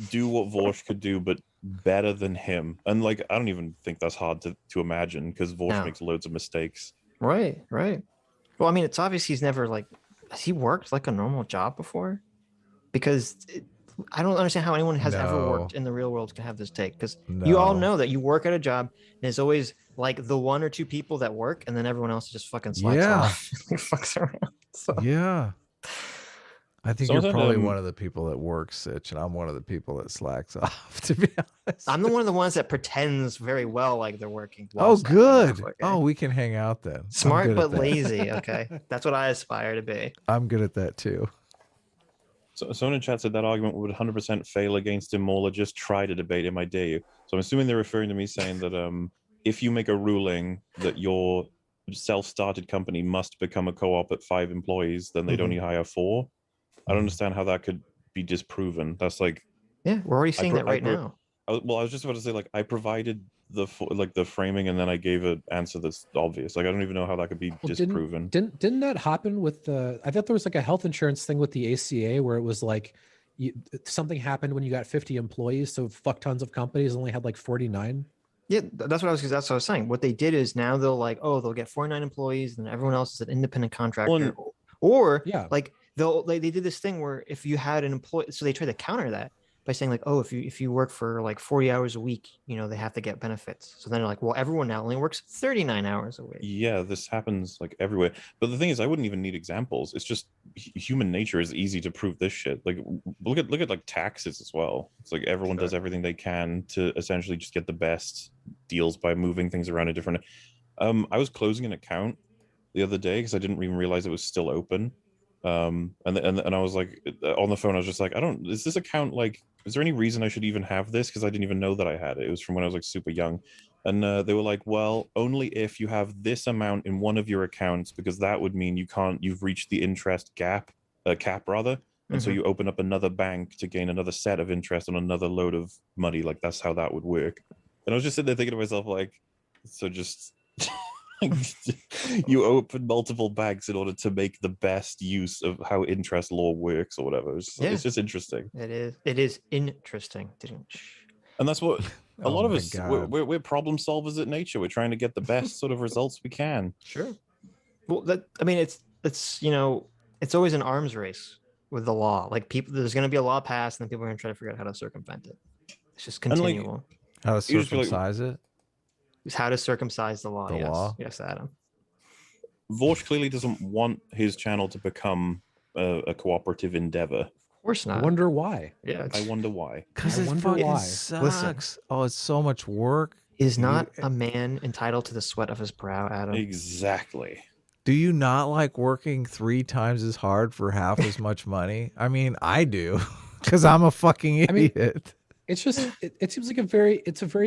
Do what Vaush could do, but better than him. And like, I don't even think that's hard to imagine, because Vaush makes loads of mistakes. Right. Well, I mean, it's obvious he's never has he worked like a normal job before? Because I don't understand how anyone has ever worked in the real world can have this take, because you all know that you work at a job and it's always like the 1 or 2 people that work and then everyone else just fucking slacks off. Fucks around. So. Yeah. I think you're probably one of the people that works, Sitch, and I'm one of the people that slacks off, to be honest. I'm one of the ones that pretends very well like they're working. Oh, good. Oh, we can hang out then. Smart but lazy. Okay. That's what I aspire to be. I'm good at that too. So someone in chat said that argument would 100% fail against him. Mauler, just try to debate him, I dare you. So I'm assuming they're referring to me saying that if you make a ruling that your self-started company must become a co-op at 5 employees, then they'd only hire 4. I don't understand how that could be disproven. That's like... Yeah, we're already seeing that right now. I was just about to say, like, I provided the framing and then I gave an answer that's obvious. Like, I don't even know how that could be disproven. Didn't that happen with I thought there was like a health insurance thing with the ACA where it was like something happened when you got 50 employees, so fuck tons of companies only had like 49. Yeah, that's what I was saying. What they did is now they'll get 49 employees and everyone else is an independent contractor. They did this thing where if you had an employee, so they tried to counter that by saying like, oh, if you work for like 40 hours a week, they have to get benefits. So then they're like, well, everyone now only works 39 hours a week. Yeah, this happens like everywhere. But the thing is, I wouldn't even need examples. It's just human nature is easy to prove this shit. Like look at like taxes as well. It's like everyone does everything they can to essentially just get the best deals by moving things around in different. I was closing an account the other day because I didn't even realize it was still open. And I was like on the phone, I was just like, is this account like, is there any reason I should even have this? Because I didn't even know that I had it. It was from when I was like super young. And they were like, well, only if you have this amount in one of your accounts, because that would mean you've reached the interest cap rather. And so you open up another bank to gain another set of interest on another load of money. Like that's how that would work. And I was just sitting there thinking to myself, like, so just you open multiple banks in order to make the best use of how interest law works or whatever. It's just interesting. It is interesting. And that's what a lot of my us, God. we're problem solvers at nature. We're trying to get the best sort of results we can. Sure. Well, it's you know, it's always an arms race with the law. Like there's going to be a law passed, and then people are going to try to figure out how to circumvent it. It's just continual. How to circumcise it? It's how to circumcise the law. The law? Yes, Adam. Vaush clearly doesn't want his channel to become a cooperative endeavor. Of course not. I wonder why. Yeah. I wonder why. Because I it wonder fucking why. sucks. Oh, it's so much work. Is not a man entitled to the sweat of his brow, Adam? Exactly. Do you not like working 3 times as hard for half as much money? I mean, I do, because I'm a fucking idiot. It's just it seems like a very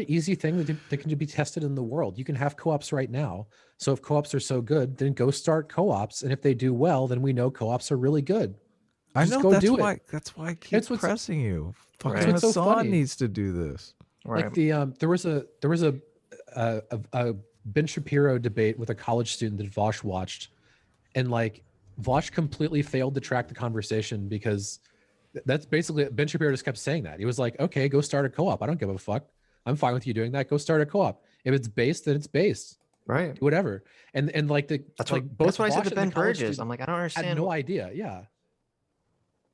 easy thing that can be tested in the world. You can have co-ops right now. So if co-ops are so good, then go start co-ops, and if they do well, then we know co-ops are really good. I Just know go that's do why. it. That's why I keep pressing you. Fucking What's so Hasan funny. needs to do this. Right. Like there was a Ben Shapiro debate with a college student that Vaush watched, and like Vaush completely failed to track the conversation because that's basically Ben Shapiro just kept saying that. He was like, okay, go start a co-op. I don't give a fuck. I'm fine with you doing that. Go start a co-op. If it's based, then it's based. Right. Whatever. And like that's like what, both that's what I said Vaush to and Ben the college Burgess. student I'm like, I don't understand. had no idea. Yeah.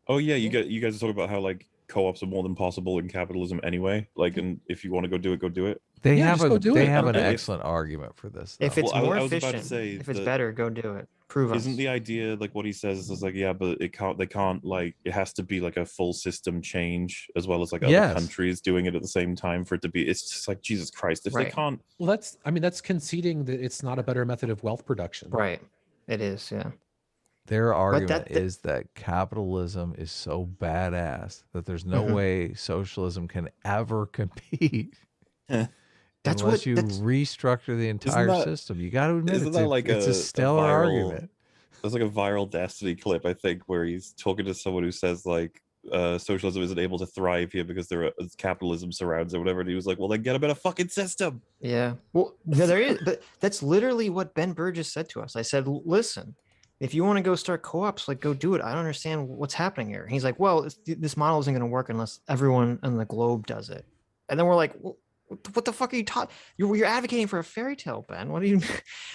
Oh yeah, you guys are talking about how like co-ops are more than possible in capitalism anyway. Like, and if you want to go do it. They Yeah, have just go do they it. have an Okay. excellent argument for this. If though. it's Well, more I was about to efficient, say if it's that- better, go do it. Prove us. Isn't the idea like what he says is like, yeah, but they can't like, it has to be like a full system change as well as like other Yes. countries doing it at the same time for it to be, it's just like, Jesus Christ, if they Right. can't. Well, that's conceding that it's not a better method of wealth production. Right. It is, yeah. Their argument that- is that capitalism is so badass that there's no Mhm. way socialism can ever compete. That's unless what- you that's- restructure the entire that- system. You got to admit Isn't it's that a, like it's a stellar viral- argument. There's like a viral Destiny clip, I think, where he's talking to someone who says like socialism isn't able to thrive here because capitalism surrounds it, whatever. And he was like, well, then get a better fucking system. Yeah. Well, no, there is, but that's literally what Ben Burgess said to us. I said, listen, if you want to go start co-ops, like go do it. I don't understand what's happening here. And he's like, well, this model isn't going to work unless everyone on the globe does it. And then we're like, well, what the fuck are you talking? You're advocating for a fairy tale, Ben. What do you?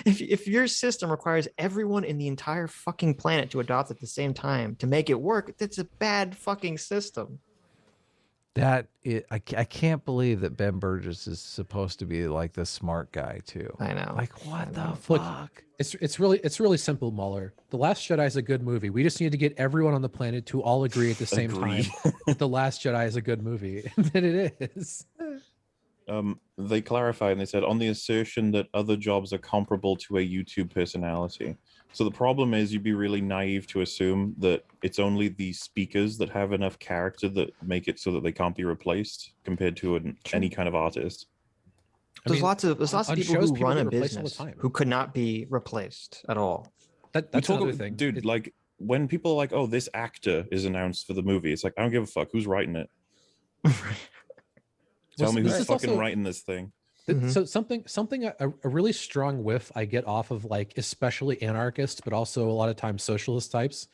If your system requires everyone in the entire fucking planet to adopt at the same time to make it work, that's a bad fucking system. I can't believe that Ben Burgess is supposed to be like the smart guy too. I know. Like what the Look, fuck? It's really simple, Mauler. The Last Jedi is a good movie. We just need to get everyone on the planet to all agree at the same Agreed. time that The Last Jedi is a good movie. And then it is. They clarified and they said on the assertion that other jobs are comparable to a YouTube personality. So the problem is you'd be really naive to assume that it's only the speakers that have enough character that make it so that they can't be replaced compared to any kind of artist. There's lots of on people shows, who run a get replaced all the business time. who could not be replaced at all. That's another thing. Dude, like when people are like, oh, this actor is announced for the movie, it's like, I don't give a fuck. Who's writing it? Tell me this who's is fucking also- writing this thing. So something a really strong whiff I get off of like especially anarchists, but also a lot of times socialist types,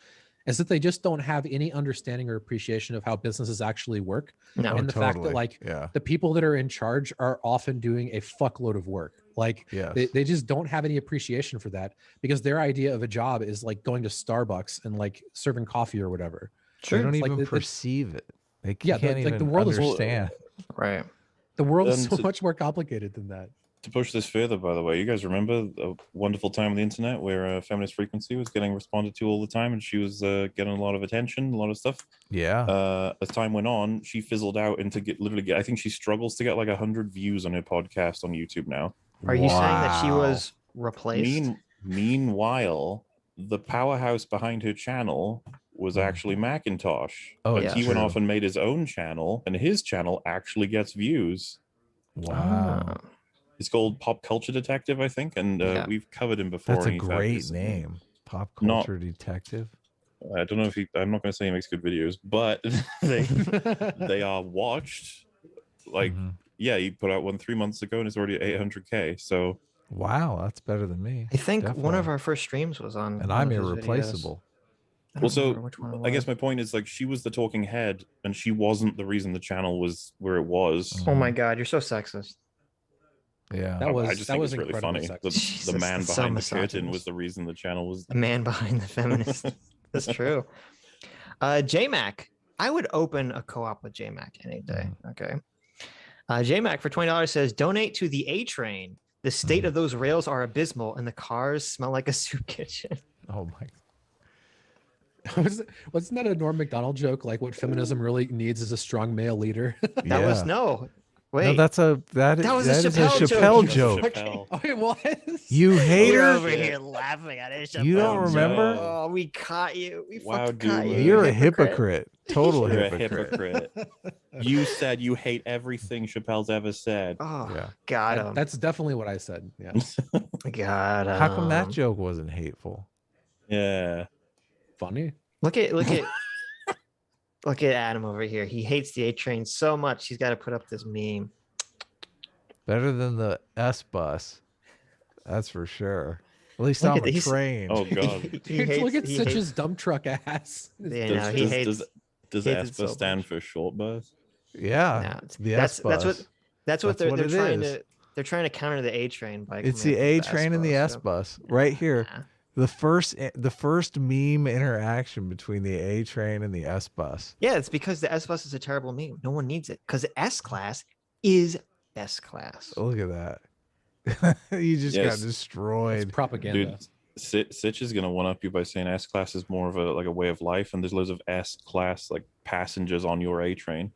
is that they just don't have any understanding or appreciation of how businesses actually work. No, And the fact that like the people that are in charge are often doing a fuckload of work. Like they just don't have any appreciation for that because their idea of a job is like going to Starbucks and like serving coffee or whatever. They don't It's even like perceive it. They Yeah, can't the- even like, the world is- understand. Right. The world is And so much more complicated than that. To push this further, by the way, you guys remember a wonderful time on the internet where Feminist Frequency was getting responded to all the time and she was getting a lot of attention, a lot of stuff. Yeah. As time went on, she fizzled out into I think she struggles to get like 100 views on her podcast on YouTube now. Are you saying that she was replaced? Meanwhile, the powerhouse behind her channel was actually Macintosh. Oh, But yeah, he went true. off and made his own channel, and his channel actually gets views. Wow. It's called Pop Culture Detective, I think, and we've covered him before. That's a and he's had great this- name. Pop Not- culture detective. I don't know if I'm not going to say he makes good videos, but they are watched. Like, yeah, he put out one 3 months ago and it's already at 800K. So wow, that's better than me. I think one Definitely. of our first streams was on. And one I'm of his videos. irreplaceable. I don't well, so remember which one it I guess was. my point is, like, she was the talking head, and she wasn't the reason the channel was where it was. Oh my god, you're so sexist. Yeah, I just think it's really funny. The Jesus, man that's so behind the curtain misogynist. was the reason the channel was. The man behind the feminist. That's true. JMac, I would open a co-op with JMac any day. Okay. JMac for $20 says, donate to the A train. The state of those rails are abysmal, and the cars smell like a soup kitchen. Oh my. Wasn't that a Norm Macdonald joke? Like, what feminism really needs is a strong male leader. That was no. Wait, No, that was is a a Chappelle Chappelle joke. joke. Oh, it was. You hater. We're over here laughing at it. You don't Chappelle remember? joke. Oh, we caught you. We Wow, fucking caught dude. you. You're a hypocrite. Total You're a hypocrite. hypocrite. You said you hate everything Chappelle's ever said. Oh, Yeah. got him. That's definitely what I said. Yeah. Got him. How come that joke wasn't hateful? Yeah. Funny. Look at look at Adam over here. He hates the A train so much he's got to put up this meme. Better than the S bus. That's for sure. At least Look I'm at a this. train. Oh god. Dude, look at Sitch's dump truck ass. Yeah, no, he hates. Does hates it ESPA so stand much. for short bus? Yeah. No, it's- the that's S bus. that's what they're what it trying is. to they're trying to counter the A train by. It's coming the up A with train and the S S bus right here. Nah. The first meme interaction between the A train and the S bus. Yeah, it's because the S bus is a terrible meme. No one needs it because the S class is best class. Look at that. You just Yes. got destroyed. It's propaganda. Dude, Sitch is gonna one up you by saying S class is more of a way of life, and there's loads of S class like passengers on your A train,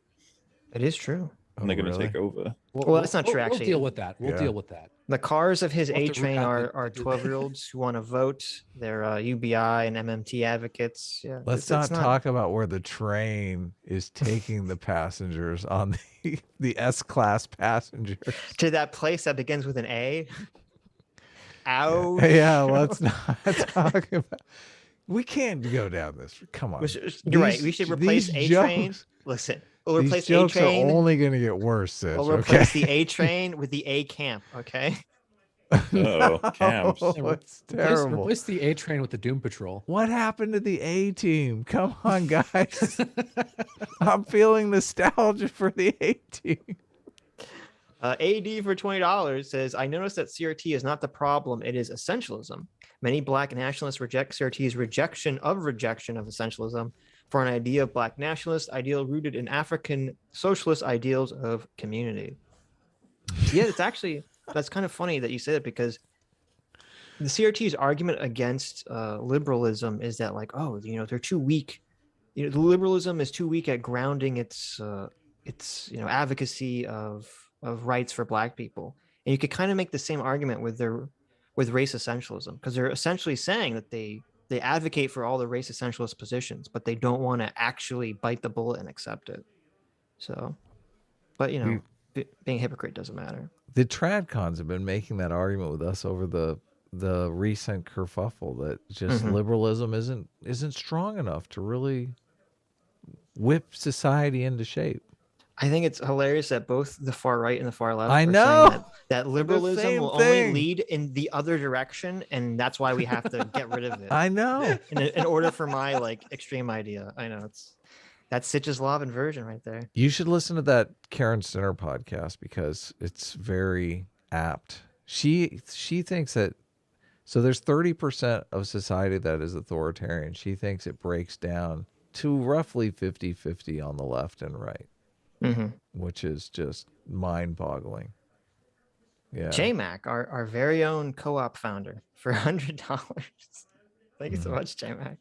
It is true. and they're gonna really? take over. Well, that's not true, We'll actually. deal with that. We'll Yeah. deal with that. The cars of his We'll have A to train recount are the- 12-year-olds who want to vote. They're UBI and MMT advocates. Yeah, Let's not talk about where the train is taking the passengers on the S class passengers. to that place that begins with an A. Ouch. Yeah, let's not talk about. We can't go down this. Come on. You're right. We These- should replace these A train. jokes- Listen, we'll These replace A jokes are train. only going to get worse, Sitch. We'll Okay. replace the A train with the A camp. Okay. Oh, camps. Oh, Yeah, it's terrible. Replace the A train with the Doom Patrol. What happened to the A team? Come on, guys. I'm feeling nostalgia for the A team. AD for $20 says, I noticed that CRT is not the problem. It is essentialism. Many Black nationalists reject CRT's rejection of essentialism for an idea of Black nationalist ideal rooted in African socialist ideals of community. Yeah, it's actually, that's kind of funny that you say that because the CRT's argument against liberalism is that like, oh, they're too weak. The liberalism is too weak at grounding its advocacy of rights for Black people. And you could kind of make the same argument with race essentialism, because they're essentially saying that they advocate for all the race essentialist positions, but they don't want to actually bite the bullet and accept it. So, but being a hypocrite doesn't matter. The TradCons have been making that argument with us over the recent kerfuffle that just liberalism isn't strong enough to really whip society into shape. I think it's hilarious that both the far right and the far left I are know. saying that liberalism same will thing. only lead in the other direction, and that's why we have to get rid of it. I know. in order for my extreme idea. I know that's Sitch's law of inversion right there. You should listen to that Karen Sinner podcast because it's very apt. She thinks that so there's 30% of society that is authoritarian. She thinks it breaks down to roughly 50-50 on the left and right. Which is just mind-boggling. Yeah. JMac, our very own co-op founder, for $100. Thank you so much, JMac.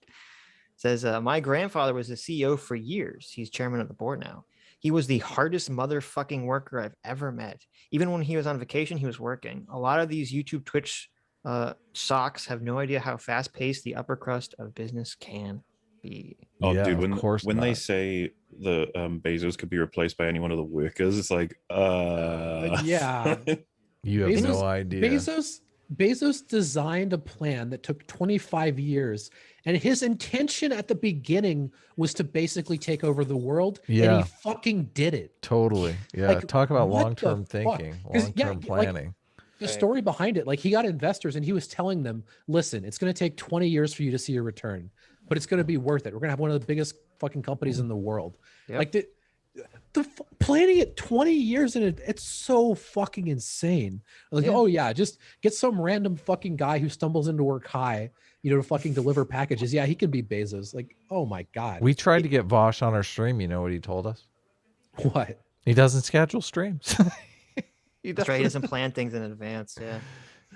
Says, my grandfather was the CEO for years. He's chairman of the board now. He was the hardest motherfucking worker I've ever met. Even when he was on vacation, he was working. A lot of these YouTube, Twitch socks have no idea how fast-paced the upper crust of business can be. Oh, Yeah, dude, of course when they not. say the Bezos could be replaced by any one of the workers, it's like, Yeah. You have no idea. Bezos designed a plan that took 25 years, and his intention at the beginning was to basically take over the world. And Yeah. he fucking did it. Totally. Yeah. Like, Talk about what the long-term fuck? thinking, 'Cause, yeah, long-term like, planning. the story behind it, like he got investors and he was telling them, listen, it's going to take 20 years for you to see your return, but it's going to be worth it. We're going to have one of the biggest fucking companies in the world. Yep. Like planning it 20 years in it, it's so fucking insane. Like, oh yeah, just get some random fucking guy who stumbles into work high, to fucking deliver packages. Yeah, he can be Bezos. Like, oh my God. We tried to get Vaush on our stream. You know what he told us? What? He doesn't schedule streams. That's right. He doesn't plan things in advance. Yeah.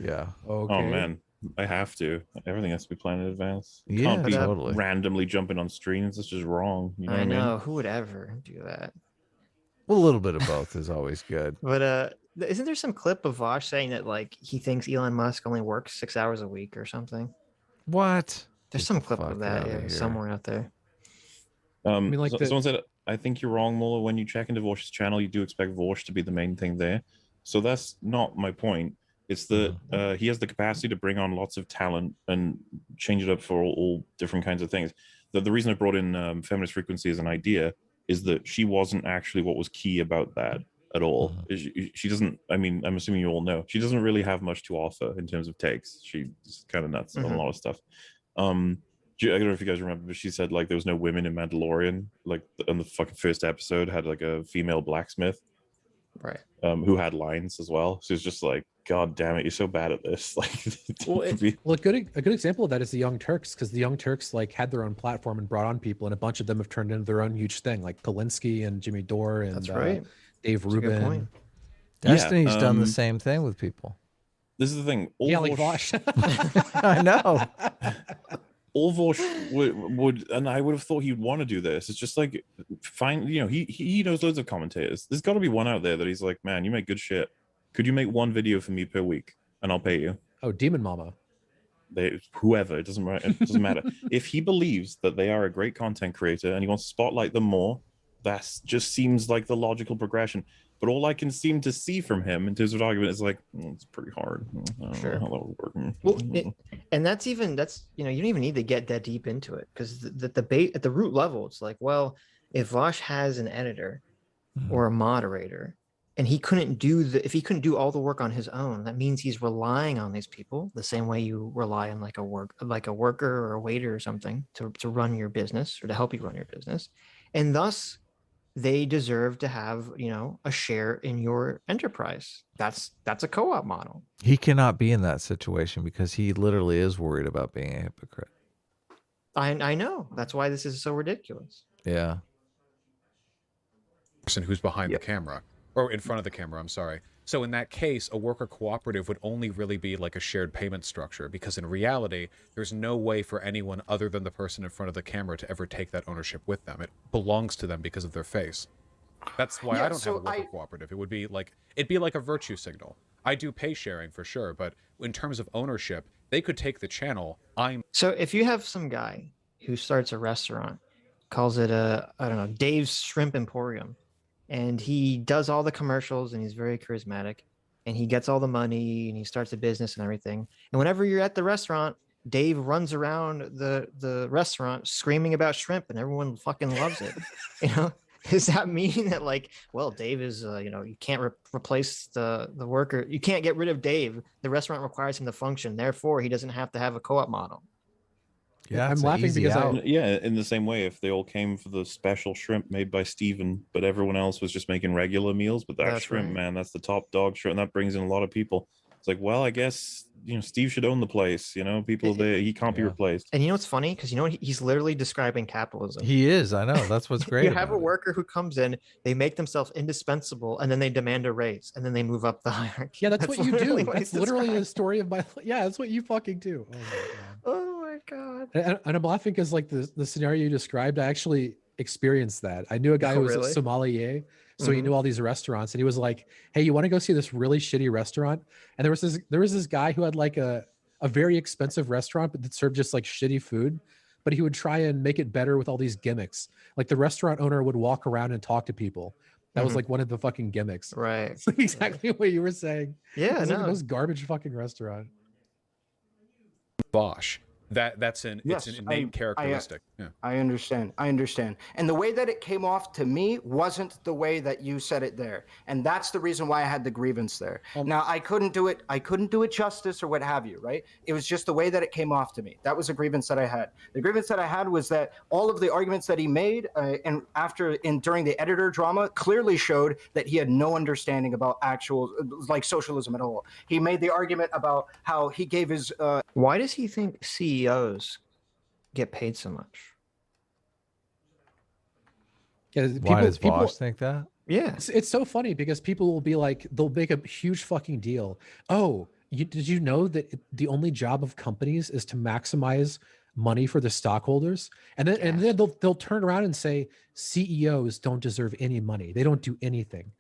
Yeah. Okay. Oh man, I have to. Everything has to be planned in advance. You Yeah, can't be totally. randomly jumping on streams. It's just wrong. You know what I I mean? know. Who would ever do that? Well, a little bit of both is always good. But isn't there some clip of Vaush saying that like he thinks Elon Musk only works 6 hours a week or something? What? There's Get some the clip fuck of that outta here. somewhere out there. mean, like someone said, I think you're wrong, Mauler. When you check into Vaush's channel, you do expect Vaush to be the main thing there. So that's not my point. It's that he has the capacity to bring on lots of talent and change it up for all different kinds of things. The reason I brought in Feminist Frequency as an idea is that she wasn't actually what was key about that at all. She doesn't, I mean, I'm assuming you all know, she doesn't really have much to offer in terms of takes. She's kind of nuts on a lot of stuff. I don't know if you guys remember, but she said like there was no women in Mandalorian. Like on the fucking first episode had like a female blacksmith, right? Who had lines as well. So it's just like, God damn it, you're so bad at this. Like, a good example of that is the Young Turks, because the Young Turks like had their own platform and brought on people, and a bunch of them have turned into their own huge thing, like Kalinsky and Jimmy Dore and That's right. Dave That's a good Rubin. point. Destiny's done the same thing with people. This is the thing. All Yeah, like Vaush, I know. all Vaush would, and I would have thought he'd want to do this. It's just like, find, he knows loads of commentators. There's got to be one out there that he's like, man, you make good shit. Could you make one video for me per week, and I'll pay you? Oh, Demon Mama. Whoever, it doesn't matter. If he believes that they are a great content creator and he wants to spotlight them more, that just seems like the logical progression. But all I can seem to see from him in terms of argument is like, it's pretty hard. I don't know how that would work. Well, and that's you don't even need to get that deep into it, because the debate at the root level, it's like, well, if Vaush has an editor or a moderator, and he couldn't do all the work on his own, that means he's relying on these people the same way you rely on like a worker or a waiter or something to run your business or to help you run your business, and thus they deserve to have a share in your enterprise. That's a co-op model. He cannot be in that situation because he literally is worried about being a hypocrite. I know. That's why this is so ridiculous. Yeah. Person who's behind the camera, or in front of the camera, I'm sorry. So in that case, a worker cooperative would only really be like a shared payment structure, because in reality, there's no way for anyone other than the person in front of the camera to ever take that ownership with them. It belongs to them because of their face. That's why I don't have a worker cooperative. It'd be like a virtue signal. I do pay sharing for sure, but in terms of ownership, they could take the channel. So if you have some guy who starts a restaurant, calls it Dave's Shrimp Emporium, and he does all the commercials and he's very charismatic and he gets all the money and he starts a business and everything. And whenever you're at the restaurant, Dave runs around the restaurant screaming about shrimp and everyone fucking loves it. Does that mean that Dave is, you can't replace the worker. You can't get rid of Dave. The restaurant requires him to function. Therefore, he doesn't have to have a co-op model. Yeah, I'm laughing because in the same way, if they all came for the special shrimp made by Steven, but everyone else was just making regular meals, but that's shrimp, right. Man, that's the top dog shrimp, and that brings in a lot of people. It's like, well, I guess Steve should own the place. People there, he can't be replaced. And what's funny, because he's literally describing capitalism. He is. I know. That's what's great. You have a worker who comes in, they make themselves indispensable, and then they demand a raise, and then they move up the hierarchy. Yeah, that's what you do. That's literally the story of my. Yeah, that's what you fucking do. Oh my god. And I'm laughing because the scenario you described, I actually experienced that. I knew a guy who was a sommelier. So he knew all these restaurants, and he was like, "Hey, you want to go see this really shitty restaurant?" And there was this guy who had like a very expensive restaurant, but that served just like shitty food. But he would try and make it better with all these gimmicks. Like the restaurant owner would walk around and talk to people. That was like one of the fucking gimmicks. Right. It's like exactly what you were saying. Yeah, it's no. like the most garbage fucking restaurant. Vaush. That's an Yes, it's an innate characteristic. Yeah. I understand. And the way that it came off to me wasn't the way that you said it there. And that's the reason why I had the grievance there. Now, I couldn't do it justice or what have you, right? It was just the way that it came off to me. That was a grievance that I had. The grievance that I had was that all of the arguments that he made during the editor drama clearly showed that he had no understanding about actual socialism at all. He made the argument about how he gave his Why does he think CEOs get paid so much? Yeah, Why does Vaush think that? Yeah, it's so funny because people will be like, they'll make a huge fucking deal. Oh, did you know that the only job of companies is to maximize money for the stockholders? And then they'll turn around and say CEOs don't deserve any money. They don't do anything.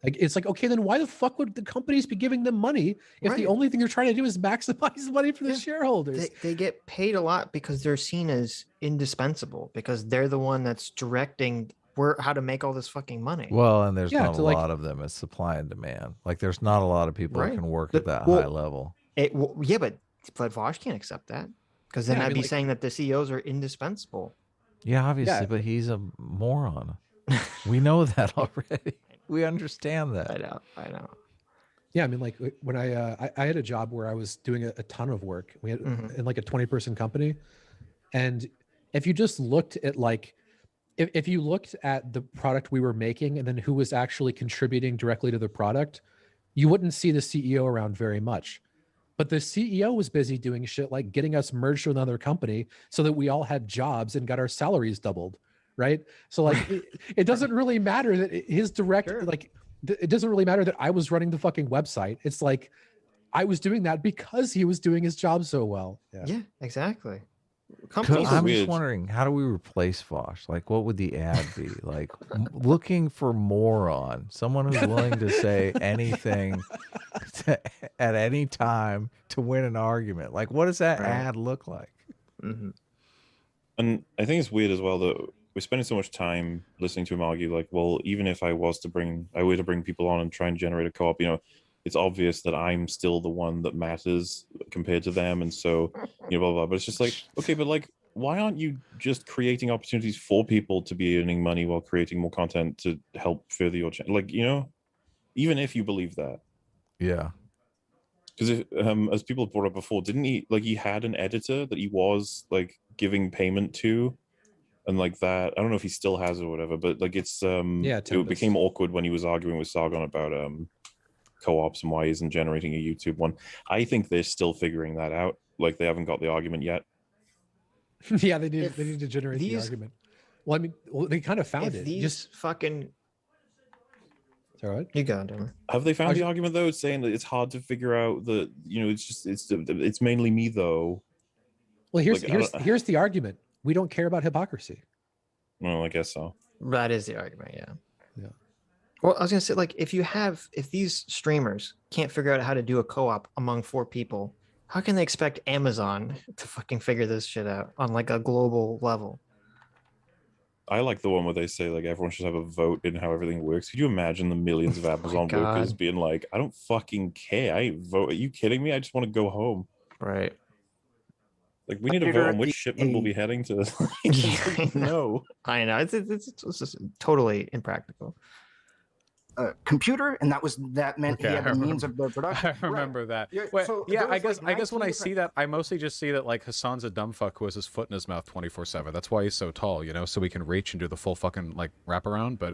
Like, it's like, okay, then why the fuck would the companies be giving them money if the only thing you're trying to do is maximize money for the shareholders? They get paid a lot because they're seen as indispensable, because they're the one that's directing how to make all this fucking money. Well, and there's not a lot of them. It's supply and demand. Like, there's not a lot of people that can work at that high level. But Vaush can't accept that, because then I'd be saying that the CEOs are indispensable. Yeah, obviously, but he's a moron. We know that already. We understand that. I know. Yeah, I mean, like when I had a job where I was doing a ton of work. We had in like a 20-person company, and if you just looked at if you looked at the product we were making and then who was actually contributing directly to the product, you wouldn't see the CEO around very much. But the CEO was busy doing shit like getting us merged with another company so that we all had jobs and got our salaries doubled. Right. So like, it doesn't really matter that his direct, it doesn't really matter that I was running the fucking website. It's like, I was doing that because he was doing his job so well. Yeah, exactly. I'm just wondering, how do we replace Vaush? Like, what would the ad be? Like, looking for moron, someone who's willing to say anything at any time to win an argument. Like, what does that ad look like? And I think it's weird as well that we're spending so much time listening to him argue, like, well, even if I were to bring people on and try and generate a co-op, it's obvious that I'm still the one that matters compared to them, and so, blah, blah, blah. But it's just like, okay, but like, why aren't you just creating opportunities for people to be earning money while creating more content to help further your channel? Like, even if you believe that. Yeah. Because as people have brought up before, didn't he had an editor that he was like giving payment to? And like that, I don't know if he still has it or whatever, but like it became awkward when he was arguing with Sargon about co-ops and why he isn't generating a YouTube one. I think they're still figuring that out. Like, they haven't got the argument yet. Yeah, they need to generate the argument. Well, I mean, they kind of found it. Sorry, you got it. Have they found the argument though? It's saying that it's hard to figure out that it's mainly me though. Well, here's the argument. We don't care about hypocrisy. Well, I guess so. That is the argument, yeah. Well, I was gonna say, like, if these streamers can't figure out how to do a co-op among 4 people, how can they expect Amazon to fucking figure this shit out on like a global level? I like the one where they say like everyone should have a vote in how everything works. Could you imagine the millions of Amazon workers being like, I don't fucking care. I vote. Are you kidding me? I just want to go home. Right. Like, we need to vote on which shipment we'll be heading to. No. I know. It's just totally impractical. Computer, and that meant he had the means of the production. I remember that. Yeah, Wait, so I guess when I see that, I mostly just see that like Hasan's a dumb fuck who has his foot in his mouth 24/7. That's why he's so tall, so he can reach and do the full fucking like wraparound. But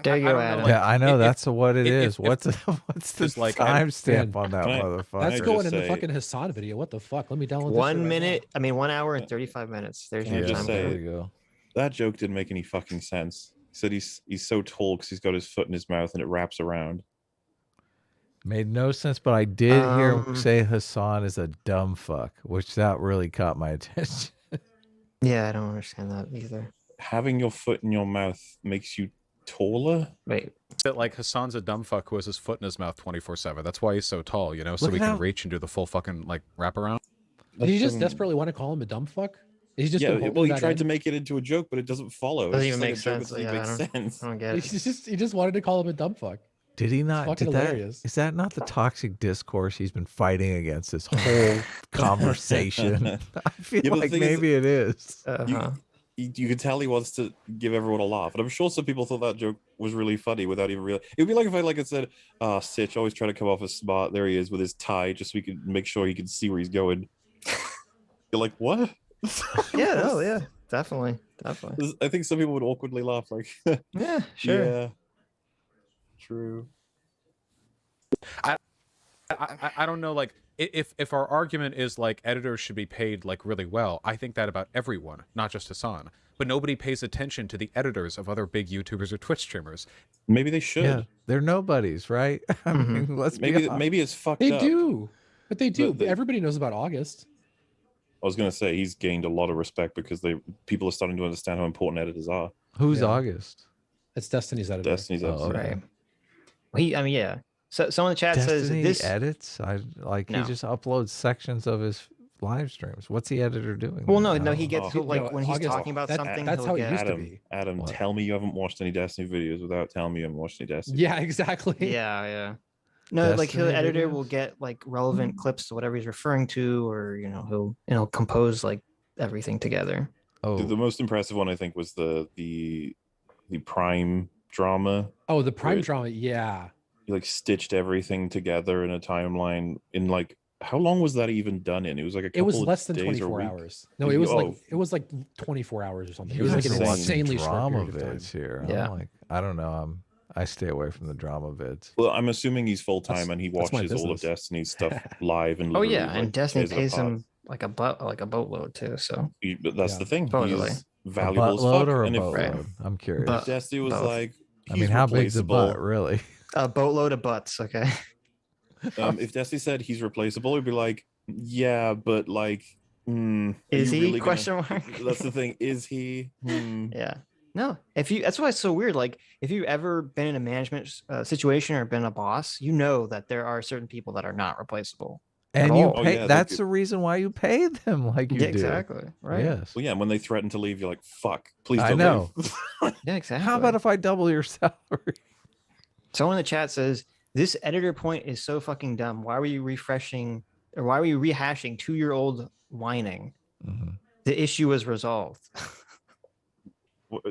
there you go, Adam. Yeah, I know that's what it is. What's the timestamp on that motherfucker? That's going in the fucking Hasan video. What the fuck? Let me download this 1 minute. I mean, 1 hour and 35 minutes. There's your time. There you go. That joke didn't make any fucking sense. He said he's so tall because he's got his foot in his mouth and it wraps around. Made no sense, but I did hear him say Hasan is a dumb fuck, which that really caught my attention. Yeah, I don't understand that either. Having your foot in your mouth makes you taller? Wait. That like Hasan's a dumb fuck who has his foot in his mouth 24/7. That's why he's so tall, so he can reach and do the full fucking like wraparound. Did you just desperately want to call him a dumb fuck? He's just he tried to make it into a joke, but it doesn't follow. Doesn't even make sense. I don't get it. He just wanted to call him a dumb fuck. Did he not? fucking Did that? hilarious. Is that not the toxic discourse he's been fighting against this whole conversation? I feel Yeah, but the like thing is, maybe it is. You can tell he wants to give everyone a laugh, and I'm sure some people thought that joke was really funny without even realizing. It would be like if I said, Sitch always try to come off as smart. There he is with his tie, just so we could make sure he can see where he's going. You're like, what? Yeah, oh yeah, definitely. I think some people would awkwardly laugh, like, Yeah, sure. yeah, true. I don't know, like, if our argument is like editors should be paid like really well, I think that about everyone, not just Hasan. But nobody pays attention to the editors of other big YouTubers or Twitch streamers. Maybe they should. Yeah, they're nobodies, right? I mean, let's be honest. Maybe it's fucked They up. do, but they do. But Everybody knows about August. I was gonna say he's gained a lot of respect because people are starting to understand how important editors are. Who's August? It's Destiny's editor. Destiny's editor. Right. I mean, yeah. So someone in the chat says Destiny this edits. He just uploads sections of his live streams. What's the editor doing? Well, there? no, he gets to, like, when he's August- talking about something. That's he'll how it get, used to be. Adam, What? tell me you haven't watched any Destiny videos without telling me you haven't watched any Destiny. Yeah, exactly. Yeah. No, like Destiny the editor videos? will get like relevant clips to whatever he's referring to, or he'll compose like everything together. Oh, The most impressive one I think was the Prime drama. Oh, the Prime Wait. drama. Yeah. He like stitched everything together in a timeline in like how long was that even done in? It was like a couple It was of less than days or 24 week. hours. No, it was Oh. it was like 24 hours or something. It you're was like an watching insanely short drama period of time. vids here. Yeah. I'm like, I don't know. I stay away from the drama vids. Well, I'm assuming he's full time and he that's my watches all of business. Destiny's stuff live and Oh literally, yeah, and like, Destiny tears it pays apart. him like a boatload too. So But that's Yeah. the thing. Totally. He's A valuable as buttload fuck. or a And if, boatload? I'm curious. But- if Destiny was both. like, I mean, he's how big's the replaceable, butt, really? a boatload of butts. Okay. if Destiny said he's replaceable, it'd be like, yeah, but like, are Is you he? really gonna- Question mark. That's the thing. Is he? Yeah. No. That's why it's so weird. Like, if you've ever been in a management situation or been a boss, you know that there are certain people that are not replaceable. And At you all. Oh, pay. yeah, that's like- the reason why you pay them like you Yeah, do. exactly. Right. Yes. Well, yeah. And when they threaten to leave, you're like, fuck. Please I don't know. leave. Yeah, exactly. How about if I double your salary? Someone in the chat says this editor point is so fucking dumb. Why were you refreshing or why were you rehashing 2-year-old whining? Mhm. The issue was resolved.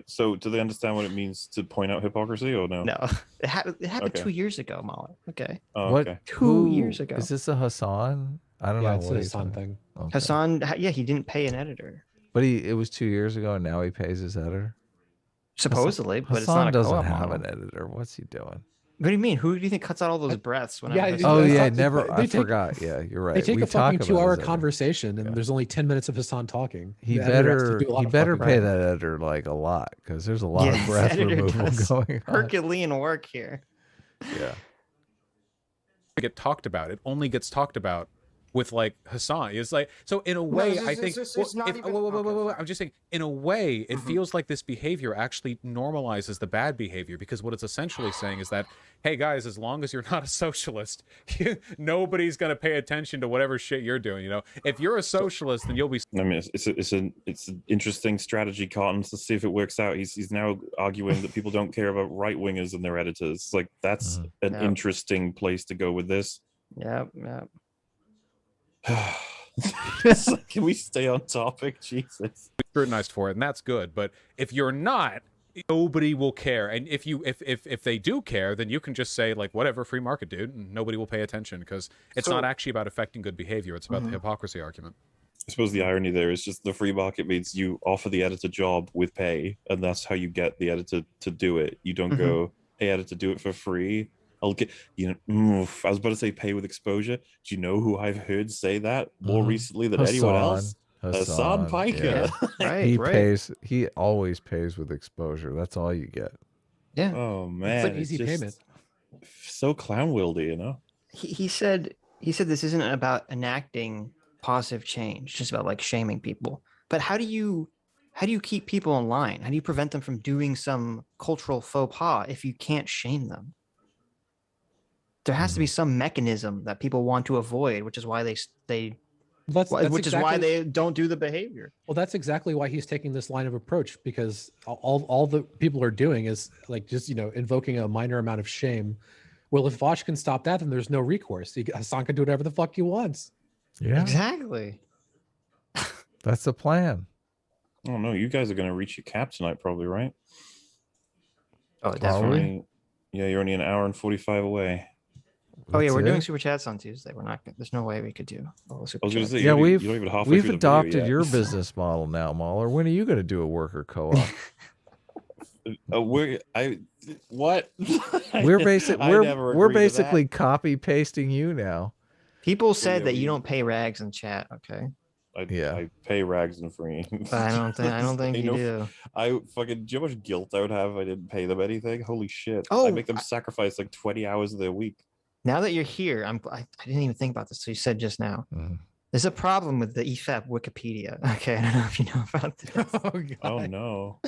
So, do they understand what it means to point out hypocrisy or no? No, it happened Okay. 2 years ago, Mauler. Okay. Oh, What? okay. 2 years ago. Is this a Hassan? I don't know. Yeah, it's what a he's Hasan talking- thing. Okay. Hasan, yeah, he didn't pay an editor, But it was 2 years ago, and now he pays his editor. supposedly, but it's Hassan not a doesn't co-op have model. an editor. What's he doing? What do you mean? Who do you think cuts out all those breaths? Whenever yeah, Hasan- Oh that's yeah, not- never. they I take- forgot. Yeah, you're right. They take We a fucking talk about 2-hour his editor. conversation, and Yeah. there's only 10 minutes of Hasan talking. He The editor has to better do a lot he of better fucking pay crap. that editor like a lot because there's a lot Yeah, of this breath editor removal does going on. Herculean work here. Yeah. Get talked about. It only gets talked about with like Hasan. It's like, so in a way, I think it's not even- wait, I'm just saying, in a way, it feels like this behavior actually normalizes the bad behavior, because what it's essentially saying is that, hey guys, as long as you're not a socialist, nobody's gonna pay attention to whatever shit you're doing. You know, if you're a socialist, then you'll be. I mean, it's an interesting strategy, Cotton. To see if it works out. He's now arguing that people don't care about right wingers and their editors. Like that's an Yeah. interesting place to go with this. Yeah. Can we stay on topic? Jesus. Scrutinized for it, and that's good. But if you're not, nobody will care. And if they do care, then you can just say like, whatever, free market, dude, and nobody will pay attention, because it's So- not actually about affecting good behavior. It's about the hypocrisy argument. I suppose the irony there is just the free market means you offer the editor job with pay, and that's how you get the editor to do it. You don't go, hey, editor, do it for free. I'll get, I was about to say pay with exposure. Do you know who I've heard say that more recently than anyone else? Hasan Piker. Yeah. Right. He right. pays. He always pays with exposure. That's all you get. Yeah. Oh man, It's an easy payment. So clown wildy, you know. He said this isn't about enacting positive change, just about like shaming people. But how do you keep people in line? How do you prevent them from doing some cultural faux pas if you can't shame them? There has to be some mechanism that people want to avoid, which is why they That's which is why exactly- they don't do the behavior. Well, that's exactly why he's taking this line of approach, because all the people are doing is like just invoking a minor amount of shame Well, if Vaush can stop that, then there's no recourse. Hasan can do whatever the fuck he wants. Yeah, Exactly. that's the plan. Oh no, you guys are going to reach your cap tonight, probably, right? Oh, Are definitely. we? Yeah, you're only an hour and 45 away. Oh yeah, That's we're doing it? super chats on Tuesday. We're not. There's no way we could do all the super I was going chats. to say, Yeah, you're not even halfway we've through the video adopted yet. your business model now, Mauler. When are you going to do a worker co-op? What? We're I never we're agreed to that. basically copy pasting you now. People said Yeah, that we- you don't pay rags in chat. Okay, I pay rags and free. but I don't think you do. I fucking, do you know how much guilt I would have if I didn't pay them anything? Holy shit. Oh, I make them sacrifice like 20 hours of their week. Now that you're here, I didn't even think about this. So you said just now. Mhm. There's a problem with the EFAP Wikipedia. Okay, I don't know if you know about this. Oh, God. Oh no.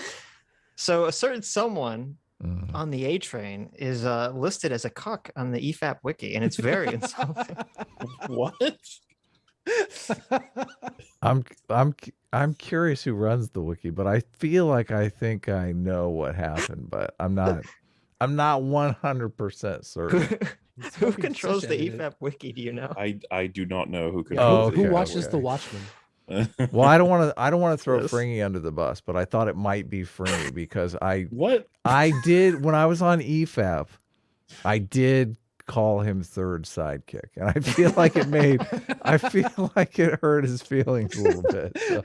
So a certain someone Mhm. on the A train is listed as a cuck on the EFAP wiki, and it's very insulting. What? I'm curious who runs the wiki, but I feel like I think I know what happened, but I'm not 100% certain. Who controls the edited. EFAP wiki? Do you know? I do not know who could. Oh, Who okay, watches okay. The Watchmen? Well, I don't want to throw Yes. Fringy under the bus, but I thought it might be Fringy because What? I did when I was on EFAP, I did call him third sidekick, and I feel like it hurt his feelings a little bit. So.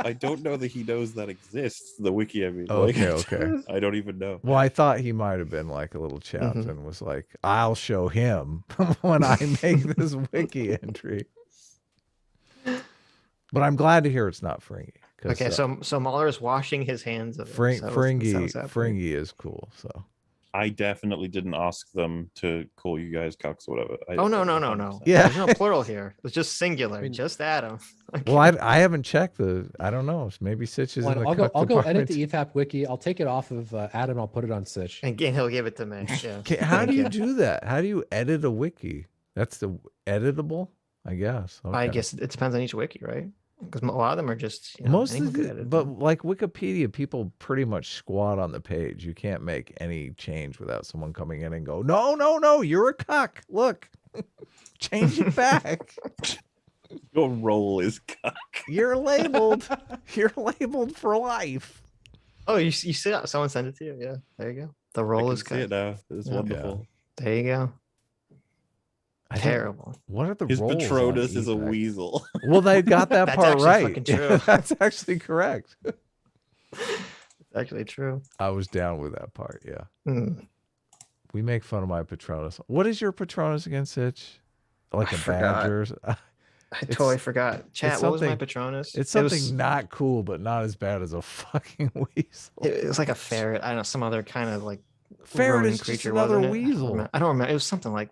I don't know that he knows that exists. The wiki, I mean. Okay, okay. I don't even know. Well, I thought he might have been like a little chapped Mhm. and was like, "I'll show him when I make this wiki entry." But I'm glad to hear it's not Fringy. Okay, so Mauler is washing his hands of it. Is that what's happening? Fringy is cool. So I definitely didn't ask them to call you guys cocks or whatever. Oh no. 100%. Yeah. There's no plural here. It's just singular. I mean- just Adam. well, I haven't checked I don't know. Maybe Sitch is Well, in the I'll go edit department. the EFAP wiki. I'll take it off of Adam. I'll put it on Sitch. And again, he'll give it to me. Yeah. Okay, how Thank do you do that? How do you edit a wiki? That's the editable, I guess. I Okay. guess it depends on each wiki, right? Because a lot of them are just Most anyone of could the, edit but them. like Wikipedia, people pretty much squat on the page. You can't make any change without someone coming in and go, no, you're a cuck. Look, change it back. Your role is cock. You're labeled. You're labeled for life. Oh, you see that? Someone sent it to you. Yeah, there you go. The roll is see it cut. now. It's Yeah. wonderful. There you go. I don't- Terrible. What are the His roles on Patronus is a eBay? weasel. Well, they got that That's part actually right. fucking true. That's actually correct. It's actually true. I was down with that part. Yeah. Mm. We make fun of my Patronus. What is your Patronus against Sitch? Like I a forgot. Badger's? I totally forgot. Chat, what was my something- Patronus? It's It something was- not cool, but not as bad as a fucking weasel. It was like a ferret. I don't know, some other kind of like Ferret rodent is just creature, another wasn't it? weasel. I don't remember. It was something like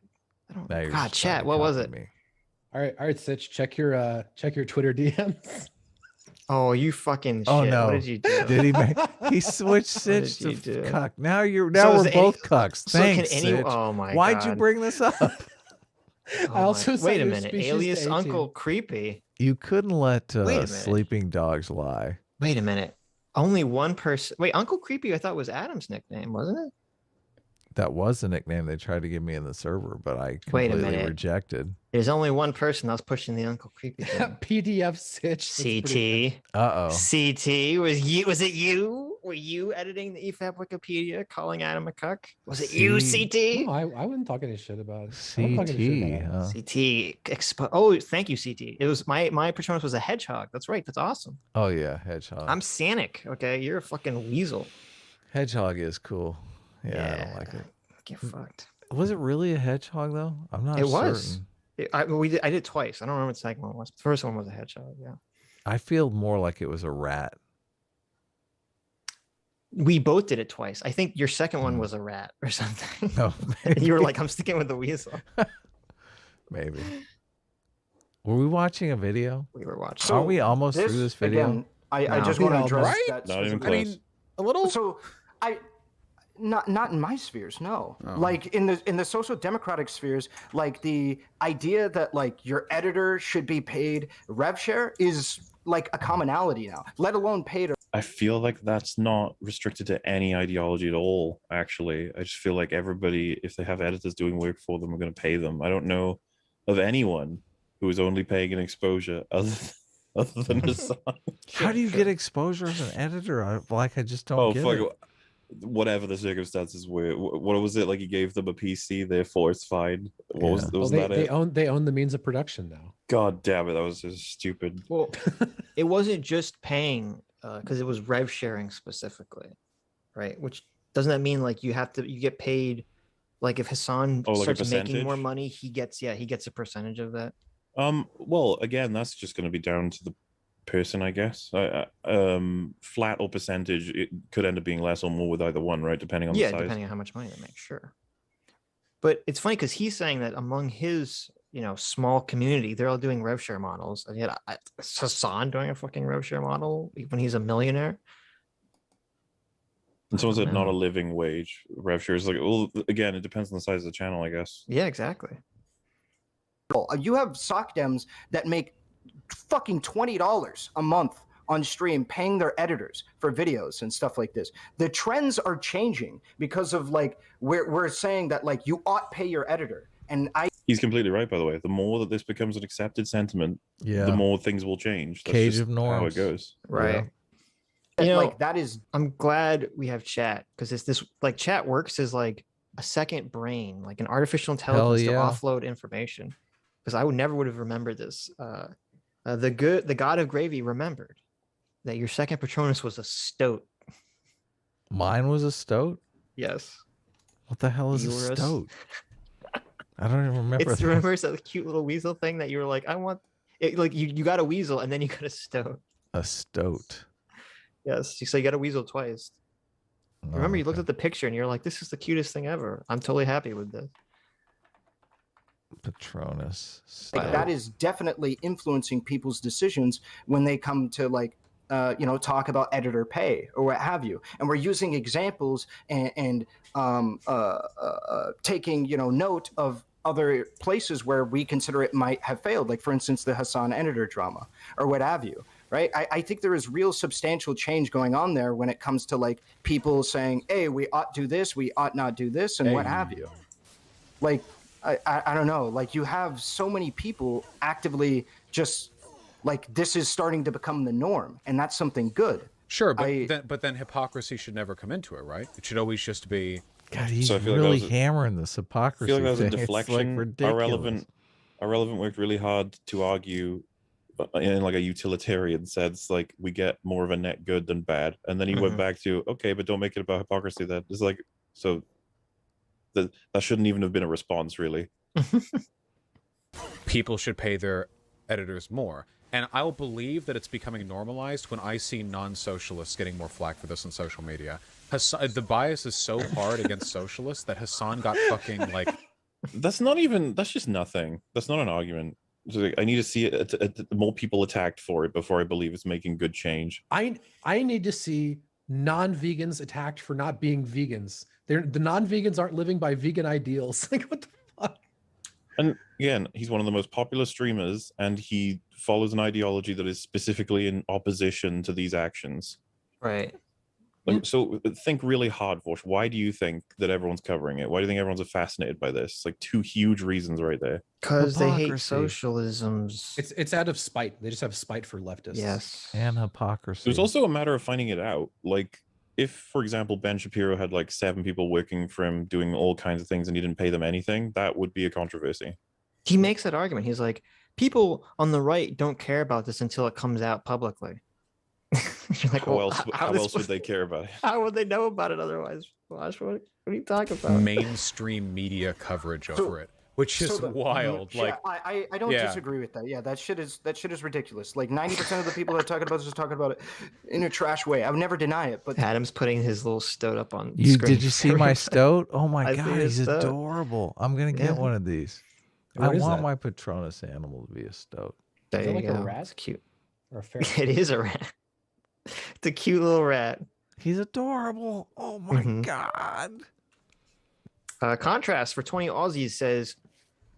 Now you're God, just trying chat. to What was copy it? me. All right, Sitch. Check your Twitter DMs. Oh, you fucking shit. Oh no! What did you do? Did he make? He switched Sitch did to you do? cuck. Now So we're is both any- cucks. so Thanks, can any? Sitch. Oh my Why'd God. you bring this up? Oh I also my- sent wait a your minute. species to Alias 18. Uncle Creepy. You couldn't let Wait a minute. sleeping dogs lie. Wait a minute. Only one person. Wait, Uncle Creepy. I thought was Adam's nickname, wasn't it? That was the nickname they tried to give me in the server, but I Wait a completely minute. rejected. There's only one person that was pushing the Uncle Creepy thing. PDF Sitch. That's pretty CT. Uh oh. CT. Was it you? Were you editing the EFAP Wikipedia calling Adam a cuck? Was it you, C- good. CT? No, I wouldn't talk any shit about it. I wouldn't talk any shit CT. about Adam. Huh? Oh, thank you, CT. It was my Patronus was a hedgehog. That's right. That's awesome. Oh yeah, hedgehog. I'm Sanic. Okay, you're a fucking weasel. Hedgehog is cool. Yeah, I don't like it. Get fucked. Was it really a hedgehog though? I'm not It was. certain. I did twice. I don't remember what the second one was. The first one was a hedgehog. Yeah. I feel more like it was a rat. We both did it twice. I think your second one Hmm. was a rat or something. No, You were like, I'm sticking with the weasel. maybe. Were we watching a video? We were watching. So Are we almost through this video? Again, I No. just We want to all address right? that. Not even specifically. close. A little. So I not in my spheres, no. Oh. Like in the social democratic spheres, like the idea that like your editor should be paid rev share is like a commonality now, let alone pay to. I feel like that's not restricted to any ideology at all, actually. I just feel like everybody, if they have editors doing work for them, are going to pay them. I don't know of anyone who is only paying an exposure other than Hasan. How do you get exposure as an editor? I just don't get it. Whatever the circumstances were. What was it? Like he gave them a PC, therefore it's fine. They own the means of production now. God damn it, that was just stupid. Well, it wasn't just paying because it was rev sharing specifically, right? Which doesn't that mean like you get paid, like if Hasan starts making more money, he gets a percentage of that. Well, again, that's just going to be down to the person, I guess. Flat or percentage, it could end up being less or more with either one, right? Depending on the size. Depending on how much money they make, sure. But it's funny because he's saying that among his small community, they're all doing rev share models, and yet Hasan doing a fucking rev share model when he's a millionaire. And so is it not a living wage? Rev share is like, well, again, it depends on the size of the channel, I guess. Yeah, exactly. You have sock dems that make fucking $20 a month on stream paying their editors for videos and stuff like this. The trends are changing because of like we're saying that like you ought pay your editor. And he's completely right, by the way. The more that this becomes an accepted sentiment, the more things will change. That's Cage just of norms. how it goes. Right. Yeah. Like that is, I'm glad we have chat because it's this like chat works as like a second brain, like an artificial intelligence to offload information. Because I would never have remembered this. The god of gravy remembered that your second Patronus was a stoat. Mine was a stoat? Yes. What the hell is a stoat? I don't even remember. Remember it's that cute little weasel thing that you were like, I want it, like you got a weasel and then you got a stoat. A stoat. Yes. So you got a weasel twice. Remember you looked at the picture and you're like, this is the cutest thing ever. I'm totally happy with this. Patronus. Like, that is definitely influencing people's decisions when they come to like talk about editor pay or what have you. And we're using examples and taking note of other places where we consider it might have failed, like for instance the Hasan editor drama or what have you. Right. I think there is real substantial change going on there when it comes to like people saying, hey, we ought do this, we ought not do this, and what have you. Like I don't know, like you have so many people actively just like this is starting to become the norm, and that's something good. Sure, but then hypocrisy should never come into it, right? It should always just be. God, he's really hammering this hypocrisy. I feel like that was a thing. deflection. It's like ridiculous. Irrelevant worked really hard to argue in like a utilitarian sense, like we get more of a net good than bad, and then he went back to okay, but don't make it about hypocrisy. That is like so. That shouldn't even have been a response, really. People should pay their editors more. And I'll believe that it's becoming normalized when I see non-socialists getting more flack for this on social media. The bias is so hard against socialists that Hasan got fucking like... That's just nothing. That's not an argument. Like, I need to see more people attacked for it before I believe it's making good change. I need to see non-vegans attacked for not being vegans. The non-vegans aren't living by vegan ideals. Like, what the fuck? And again, he's one of the most popular streamers, and he follows an ideology that is specifically in opposition to these actions. Right. So think really hard, Vaush. Why do you think that everyone's covering it? Why do you think everyone's fascinated by this? Like two huge reasons right there. Because they hate socialisms. It's out of spite. They just have spite for leftists. Yes. And hypocrisy. There's also a matter of finding it out. Like, if, for example, Ben Shapiro had like 7 people working for him doing all kinds of things and he didn't pay them anything, that would be a controversy. He makes that argument. He's like, people on the right don't care about this until it comes out publicly. You're like, how else would they care about it? How would they know about it otherwise? What are you talking about? Mainstream media coverage over it, which is wild. Like, I don't disagree with that. Yeah, that shit is ridiculous. Like 90% of the people that are talking about this are talking about it in a trash way. I would never deny it. But Adam's putting his little stoat up on screen. Did you see my stoat? Oh my god, he's adorable. I'm gonna get one of these. I want my Patronus animal to be a stoat. There Is it you like go. a rat? It's cute. Or a ferret? It is a rat. It's a cute little rat. He's adorable. Oh my god. Contrast for 20 Aussies says,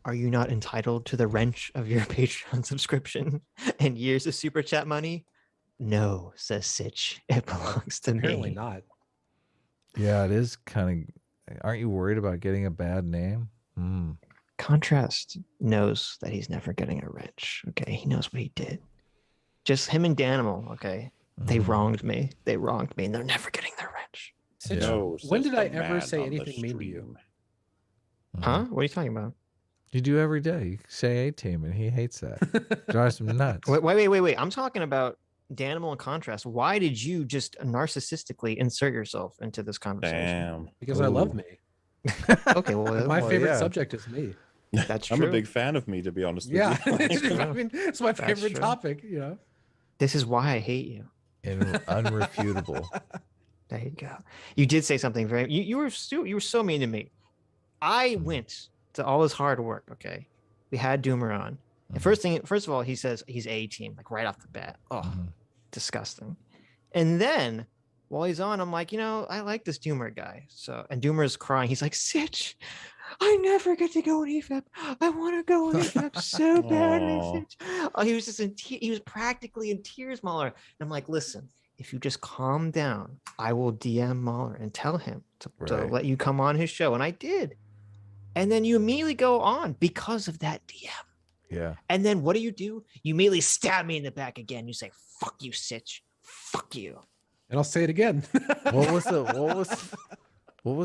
are you not entitled to the wrench of your Patreon subscription and years of super chat money? No, says Sitch. It belongs to Apparently me. not. Yeah, it is kind of. Aren't you worried about getting a bad name? Contrast knows that he's never getting a wrench. Okay, he knows what he did. Just him and Danimal. Okay, they wronged me. They wronged me, and they're never getting their wrench. Sitch, No, when says did I the ever man say on the anything mean to you? stream. Huh? What are you talking about? You do every day. You say A-team, and he hates that. Drives him nuts. Wait. I'm talking about Danimal and Contrast. Why did you just narcissistically insert yourself into this conversation? Damn. Because I love me. Okay, well, My favorite yeah. subject is me. that's true. I'm a big fan of me, to be honest with Yeah, you. I mean, it's my That's favorite true. topic. You know. This is why I hate you. Unrefutable. There you go. You did say something very. You were so mean to me. I went to all his hard work. Okay, we had Doomer on. And first of all, he says he's A-team, like right off the bat. Oh, disgusting. And then while he's on, I'm like, I like this Doomer guy. So, and Doomer is crying. He's like, Sitch, I never get to go on EFEP. I want to go on EFEP so badly, Aw. Sitch. Oh, he was just he was practically in tears, Mauler. And I'm like, listen, if you just calm down, I will DM Mauler and tell him to Right. let you come on his show. And I did. And then you immediately go on because of that DM. Yeah. And then what do? You immediately stab me in the back again. You say, fuck you, Sitch. Fuck you. And I'll say it again. What was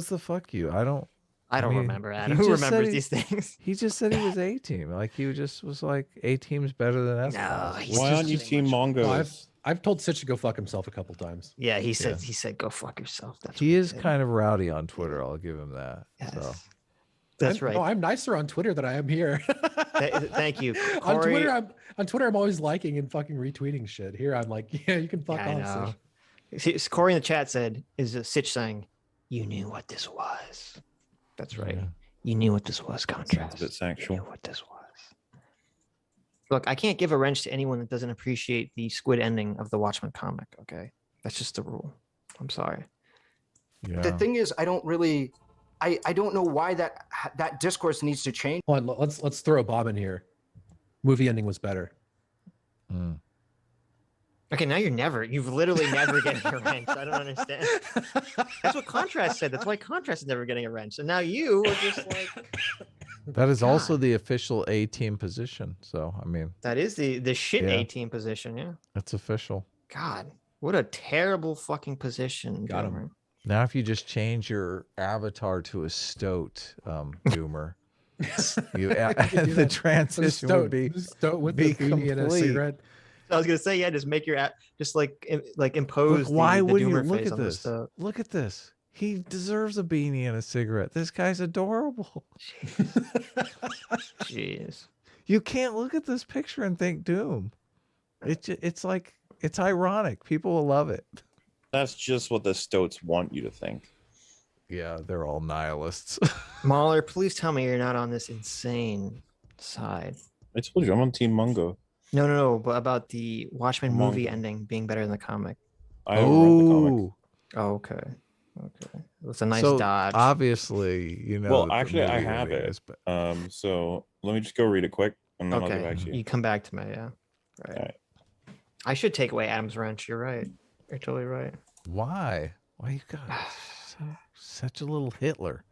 the fuck you? I don't mean, remember, Adam. he Who just said remembers he- these things? He just said he was A-team. Like he just was like A-team's better than S. No, he's Why just aren't you saying Team much- Mongo's? I've told Sitch to go fuck himself a couple times. Yeah, he said, go fuck yourself. That's He what is did. kind of rowdy on Twitter. I'll give him that. Yes. So. That's No, right. I'm nicer on Twitter than I am here. Thank you. on Corey, Twitter, I'm always liking and fucking retweeting shit. Here, I'm like, yeah, you can fuck I off. know. Sitch. See, Corey in the chat said, is Sitch saying, you knew what this was? That's right. Yeah. You knew what this was, Contrast. Sounds a bit sexual. You knew what this was. Look, I can't give a wrench to anyone that doesn't appreciate the squid ending of the Watchmen comic, okay? That's just the rule. I'm sorry. Yeah. The thing is, I don't know why that discourse needs to change. Hold on, let's throw a bomb in here. Movie ending was better. Okay, now you've literally never getting a wrench. I don't understand. That's what Contrast said. That's why Contrast is never getting a wrench. And now you are just like, That is also the official A-team position. So I mean, that is the shit Yeah. A-team position, yeah. it's official. God, what a terrible fucking position. Got him. Doomer. Now, if you just change your avatar to a stoat, Doomer, the transition would be Stoat with be the beanie and a complete. cigarette. I was gonna say, yeah, just make your just like impose. Look, why the would you Doomer look face at on the this? stove. Look at this. He deserves a beanie and a cigarette. This guy's adorable. Jeez. You can't look at this picture and think Doom. It's like it's ironic. People will love it. That's just what the Stoats want you to think. Yeah, they're all nihilists. Mauler, please tell me you're not on this insane side. I told you, I'm on Team Mungo. No, but about the Watchmen movie Manga. ending being better than the comic. I haven't read the comic. Oh, okay. It's a nice so dodge. obviously, you know. Well, that the actually, I movie have ending it. is, but So let me just go read it quick, and then I'll get back Okay, to you. you come back to me, yeah. Right. Alright. I should take away Adam's wrench. You're right. You're totally right. why? Why you got such a little Hitler?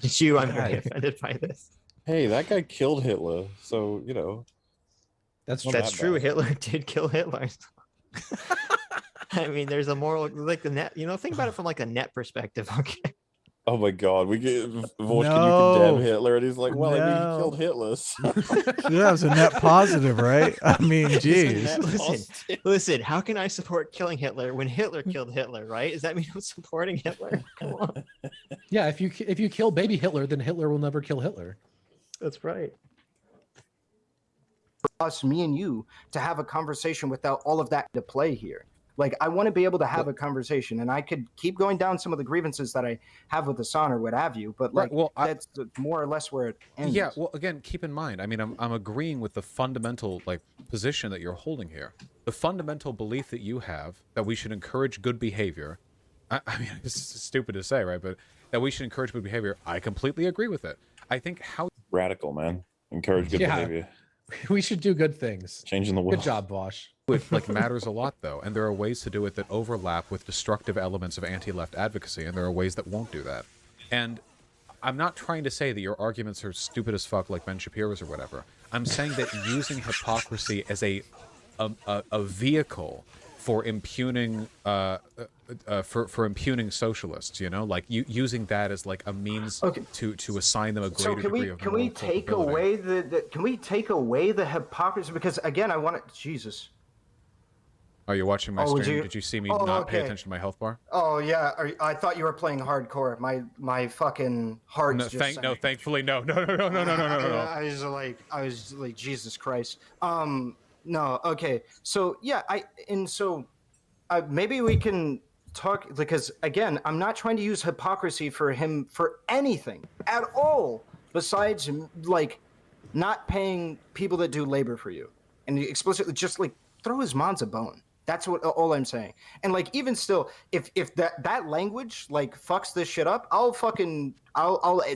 It's you. I'm very God. offended by this. Hey, that guy killed Hitler, so you know. That's Not true. That's that true. bad. Hitler did kill Hitler. I mean, there's a moral, like the net. Think about it from like a net perspective. Okay. Oh my God, we get Vaush, can you No. condemn Hitler? And he's like, well, I mean, No. he killed Hitler. So. That was a net positive, right? I mean, geez. Listen. How can I support killing Hitler when Hitler killed Hitler? Right? Does that mean I'm supporting Hitler? Come on. Yeah, if you kill baby Hitler, then Hitler will never kill Hitler. That's right. Us, me and you, to have a conversation without all of that to play here. Like, I want to be able to have a conversation, and I could keep going down some of the grievances that I have with Hasan or what have you, but like, Right, well, that's more or less where it ends. Yeah, well, again, keep in mind, I mean, I'm agreeing with the fundamental position that you're holding here. The fundamental belief that you have that we should encourage good behavior. I mean, it's stupid to say, right? But that we should encourage good behavior. I completely agree with it. I think how Radical, man. Encourage good Yeah. behavior. We should do good things. Changing the world. Good job, Vaush. it like matters a lot though, and there are ways to do it that overlap with destructive elements of anti-left advocacy, and there are ways that won't do that. And I'm not trying to say that your arguments are stupid as fuck like Ben Shapiro's or whatever. I'm saying that using hypocrisy as a vehicle for impugning for impugning socialists, you know, like using that as like a means to assign them a greater degree of can we take away can we take away the hypocrisy? Because again, I want to Jesus. Are you watching my stream? Did you see me not pay attention to my health bar? Oh yeah, I thought you were playing hardcore. My fucking heart. No, thankfully no. I was like Jesus Christ. No, okay. So yeah, maybe we can talk, because again, I'm not trying to use hypocrisy for him for anything at all besides like not paying people that do labor for you, and explicitly just like throw his mons a bone. That's all I'm saying. And like even still, if that language like fucks this shit up, I'll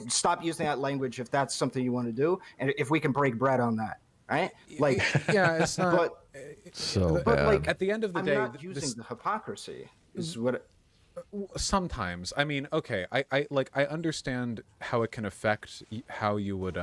stop using that language if that's something you want to do, and if we can break bread on that. Right? Like, yeah, it's not so but bad. like at the end of the day, not using the hypocrisy is what. Sometimes, I mean, okay, I understand how it can affect how you would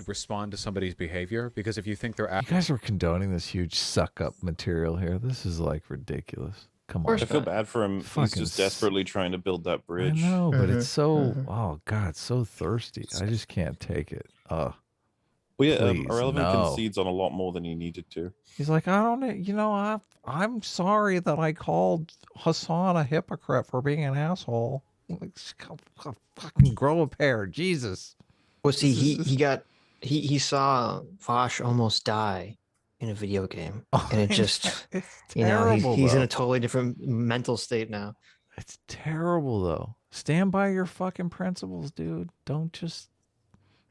respond to somebody's behavior, because if you think they're You guys are condoning this huge suck up material here. This is like ridiculous. Come on. I feel bad for him. He's just desperately trying to build that bridge. I know, but it's so oh god, so thirsty. I just can't take it. Well, yeah, please, Irrelevant no. concedes on a lot more than he needed to. He's like, I don't, you know, I'm sorry that I called Hasan a hypocrite for being an asshole. Like, fucking grow a pair, Jesus. Well, see, he saw Vaush almost die in a video game, and it just, it's you know, terrible, he's in though. a totally different mental state now. It's terrible though. Stand by your fucking principles, dude. Don't just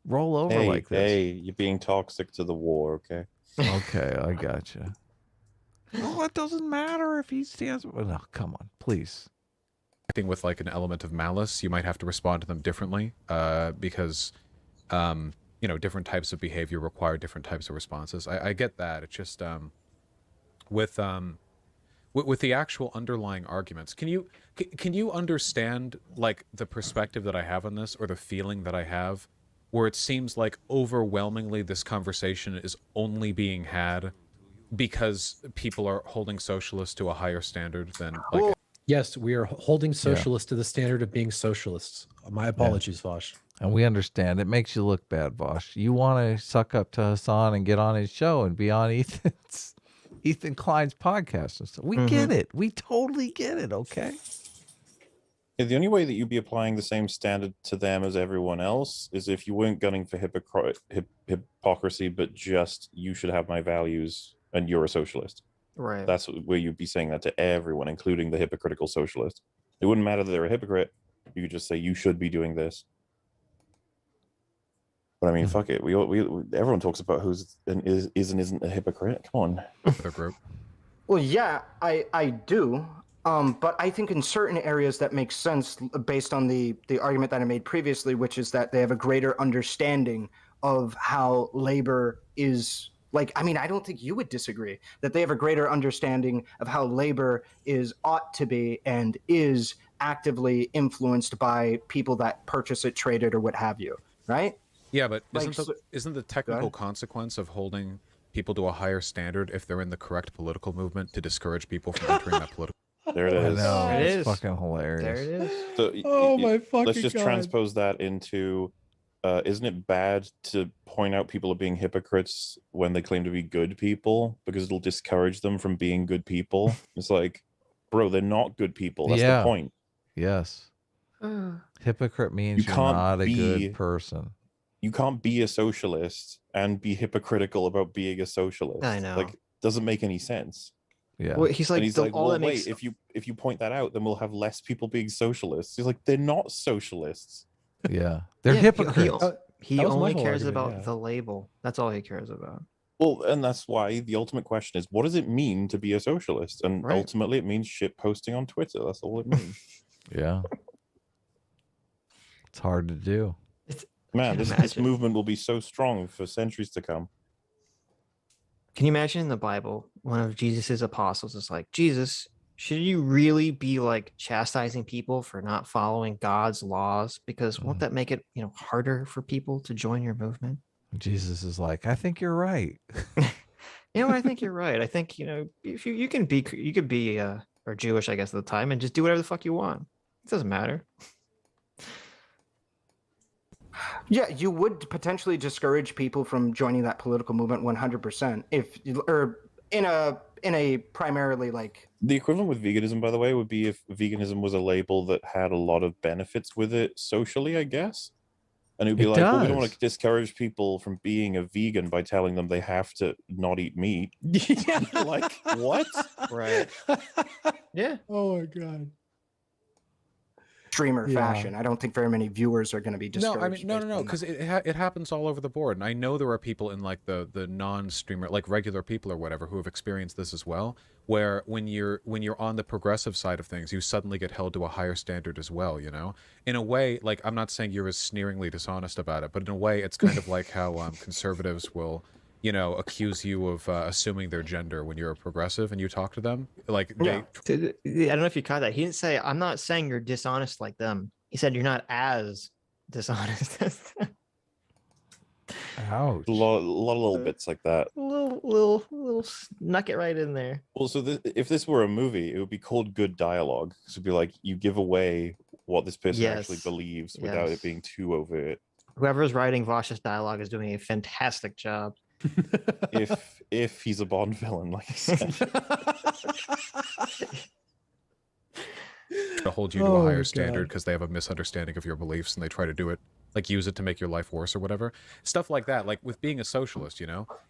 roll over like this. Hey, you're being toxic to the war, okay? Okay, I gotcha. Well, it doesn't matter if he stands. Well, no, come on, please. acting with like an element of malice, you might have to respond to them differently, because you know, different types of behavior require different types of responses. I get that. It's just with the actual underlying arguments, can you understand like the perspective that I have on this, or the feeling that I have, where it seems like overwhelmingly this conversation is only being had because people are holding socialists to a higher standard than like. Yes, we are holding socialists to the standard of being socialists. My apologies, Vaush. And we understand. It makes you look bad, Vaush. You want to suck up to Hasan and get on his show and be on Ethan Klein's podcast and stuff. We get it. We totally get it, okay? Yeah, the only way that you'd be applying the same standard to them as everyone else is if you weren't gunning for hypocrisy, but just you should have my values and you're a socialist. Right. That's where you'd be saying that to everyone, including the hypocritical socialist. It wouldn't matter that they're a hypocrite. You could just say you should be doing this. But I mean, fuck it. We everyone talks about who's and isn't a hypocrite. Come on. The group. Well, yeah, I do. But I think in certain areas that makes sense based on the argument that I made previously, which is that they have a greater understanding of how labor is. Like, I mean, I don't think you would disagree that they have a greater understanding of how labor ought to be and is actively influenced by people that purchase it, trade it, or what have you, right? Yeah, but Like, isn't the technical consequence of holding people to a higher standard, if they're in the correct political movement, to discourage people from entering that political? There it is. I know. There it It's is. fucking hilarious. There it is. So, Oh my fucking let's just God. transpose that into, isn't it bad to point out people are being hypocrites when they claim to be good people, because it'll discourage them from being good people? It's like, bro, they're not good people. That's the point. Yes. Hypocrite means You you're can't not a be- good person. You can't be a socialist and be hypocritical about being a socialist. I know. Like, doesn't make any sense. Yeah. Well, he's like, And he's the, like, all well, that makes wait, if you point that out, then we'll have less people being socialists. He's like, they're not socialists. Yeah. They're Yeah, hypocrites. He That was my only whole cares argument, about yeah. the label. That's all he cares about. Well, and that's why the ultimate question is, what does it mean to be a socialist? And Right. ultimately, it means shit posting on Twitter. That's all it means. Yeah. It's hard to do. Man, this imagine. movement will be so strong for centuries to come. Can you imagine in the Bible, one of Jesus's apostles is like, Jesus, should you really be like chastising people for not following God's laws? Because won't that make it, harder for people to join your movement? Jesus is like, I think you're right. I think you're right. I think, if you could be or Jewish, I guess, at the time, and just do whatever the fuck you want. It doesn't matter. Yeah, you would potentially discourage people from joining that political movement 100% in a primarily like The equivalent with veganism, by the way, would be if veganism was a label that had a lot of benefits with it socially, I guess. And it would be It like, well, we don't want does. to discourage people from being a vegan by telling them they have to not eat meat. Yeah. Like, what? Right. Yeah. Oh my god. streamer Yeah. fashion. I don't think very many viewers are going to be No, discouraged. I mean, no, based on that. because it happens all over the board, and I know there are people in like the non-streamer, like regular people or whatever, who have experienced this as well. Where when you're on the progressive side of things, you suddenly get held to a higher standard as well. In a way, like I'm not saying you're as sneeringly dishonest about it, but in a way, it's kind of like how conservatives will, accuse you of assuming their gender when you're a progressive and you talk to them. Like I don't know if you caught that. He didn't say, I'm not saying you're dishonest like them. He said you're not as dishonest as them. Ouch. A lot of little bits like that. little snuck it right in there. Well, so if this were a movie, it would be called Good Dialogue. So it'd be like you give away what this person actually Yes. believes without Yes. it being too overt. Whoever's writing Vaush's dialogue is doing a fantastic job. If he's a Bond villain, like I said. to hold you to a higher standard because they have a misunderstanding of your beliefs and they try to do it, like use it to make your life worse or whatever. Stuff like that. Like with being a socialist,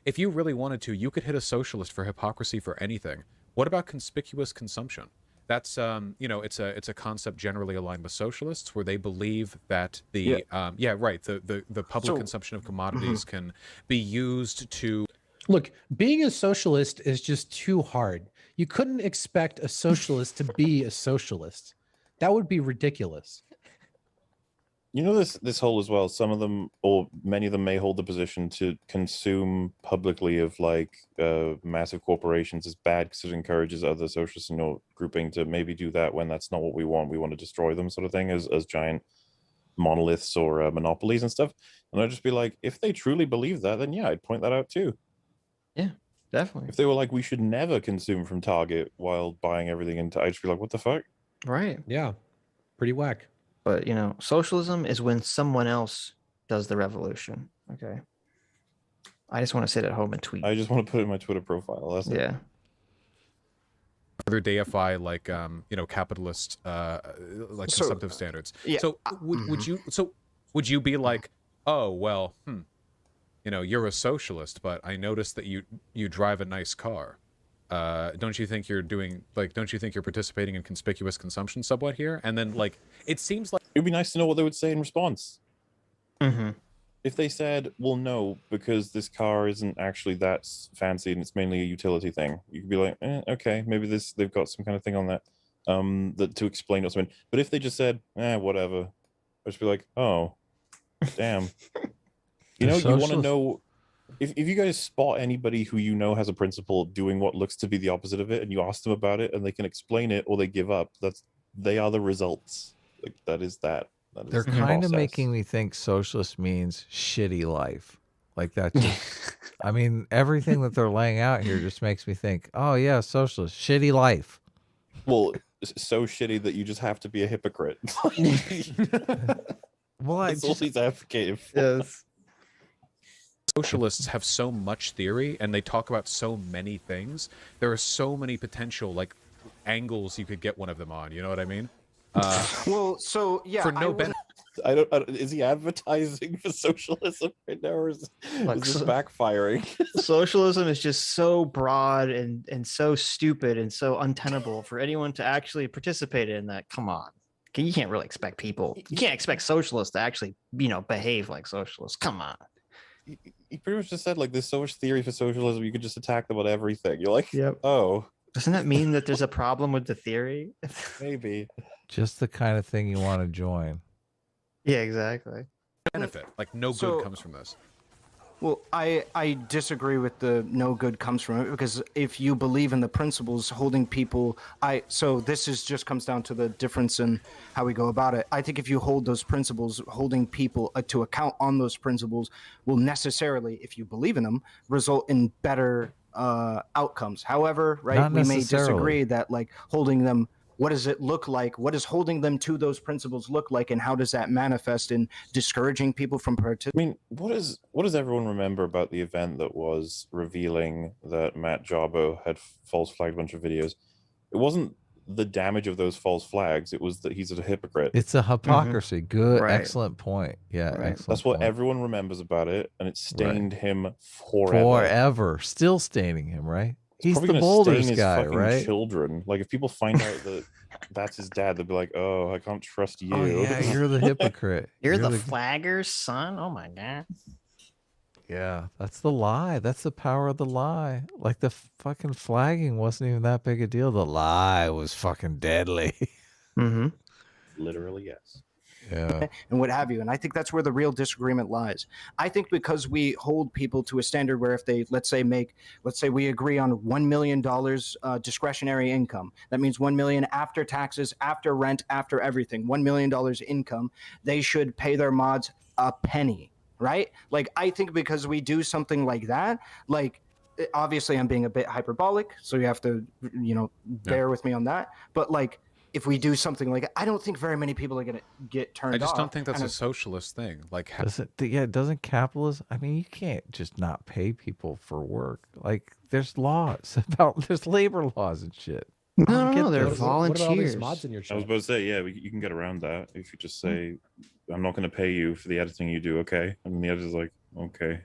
if you really wanted to, you could hit a socialist for hypocrisy for anything. What about conspicuous consumption? That's it's a concept generally aligned with socialists where they believe that the public consumption of commodities can be used to Look, being a socialist is just too hard. You couldn't expect a socialist to be a socialist. That would be ridiculous. This whole as well, some of them or many of them may hold the position to consume publicly of like massive corporations is bad because it encourages other socialists grouping to maybe do that when that's not what we want. We want to destroy them, sort of thing, as giant monoliths or monopolies and stuff. And I'd just be like, if they truly believe that, then yeah, I'd point that out too. Yeah, definitely. If they were like, we should never consume from Target while buying everything into, I'd just be like, what the fuck? Right. Yeah, pretty whack. But socialism is when someone else does the revolution. Okay. I just want to sit at home and tweet. I just want to put it in my Twitter profile. That's it. Yeah. further deify like capitalist consumptive standards. Yeah. So would you be like, oh well, you're a socialist, but I noticed that you drive a nice car. Don't you think you're participating in conspicuous consumption somewhat here? And then it seems like It'd be nice to know what they would say in response. Mm-hmm. If they said, well, no, because this car isn't actually that fancy and it's mainly a utility thing, you could be like, okay, maybe they've got some kind of thing on that that to explain what's meant. But if they just said, whatever, I'd just be like, oh, damn. You want to know if you guys spot anybody who has a principle doing what looks to be the opposite of it, and you ask them about it, and they can explain it or they give up. They are the results. That is that. They're kind of making me think socialist means shitty life. Like that just, I mean, everything that they're laying out here just makes me think, oh yeah, socialist, shitty life. Well, so shitty that you just have to be a hypocrite. Well, that's all he's advocating for. Yes. Socialists have so much theory and they talk about so many things. There are so many potential angles you could get one of them on. You know what I mean? Well, so yeah, for no benefit. I don't. Is he advertising for socialism right now, or is this backfiring? Socialism is just so broad and so stupid and so untenable for anyone to actually participate in that. Come on. You can't really expect people. You can't expect socialists to actually, behave like socialists. Come on. He pretty much just said there's so much theory for socialism, you could just attack them on everything. You're like, yep. Oh. Doesn't that mean that there's a problem with the theory? Maybe. Just the kind of thing you want to join. Yeah, exactly. benefit. Like no So- good comes from this. Well, I disagree with the no good comes from it, because if you believe in the principles holding people, so this is just comes down to the difference in how we go about it. I think if you hold those principles, holding people to account on those principles will necessarily, if you believe in them, result in better outcomes. However, right, Not we may necessarily. disagree that like holding them. What does it look like? What does holding them to those principles look like, and how does that manifest in discouraging people from participating? I mean, what does everyone remember about the event that was revealing that Matt Jarbo had false flagged a bunch of videos? It wasn't the damage of those false flags. It was that he's a hypocrite. It's a hypocrisy. Good, Right. excellent point. Yeah, Right. excellent. That's what point. everyone remembers about it, and it stained him forever. Forever, still staining him, right? He's Probably the gonna Boulders stain his guy, fucking right? children. Like if people find out that that's his dad, they'll be like, "Oh, I can't trust you." Oh yeah, you're the hypocrite. You're the flagger's son. Oh my god. Yeah, that's the lie. That's the power of the lie. Like the fucking flagging wasn't even that big a deal. The lie was fucking deadly. Mm-hmm. Literally, yes. Yeah. And what have you. And I think that's where the real disagreement lies. I think because we hold people to a standard where if they, let's say we agree on $1 million discretionary income, that means 1 million after taxes, after rent, after everything, $1 million income, they should pay their mods a penny, right? Like, I think because we do something like that, like, obviously I'm being a bit hyperbolic, so you have to, bear with me on that. But like, if we do something like, I don't think very many people are going to get turned off. I just don't think that's And a socialist thing. Like, Doesn't capitalism, I mean, you can't just not pay people for work. Like, there's laws there's labor laws and shit. No, they're What about all these volunteers. mods in your I was chat? about to say, yeah, you can get around that if you just say, "I'm not going to pay you for the editing you do." Okay, and the editor's like, "Okay,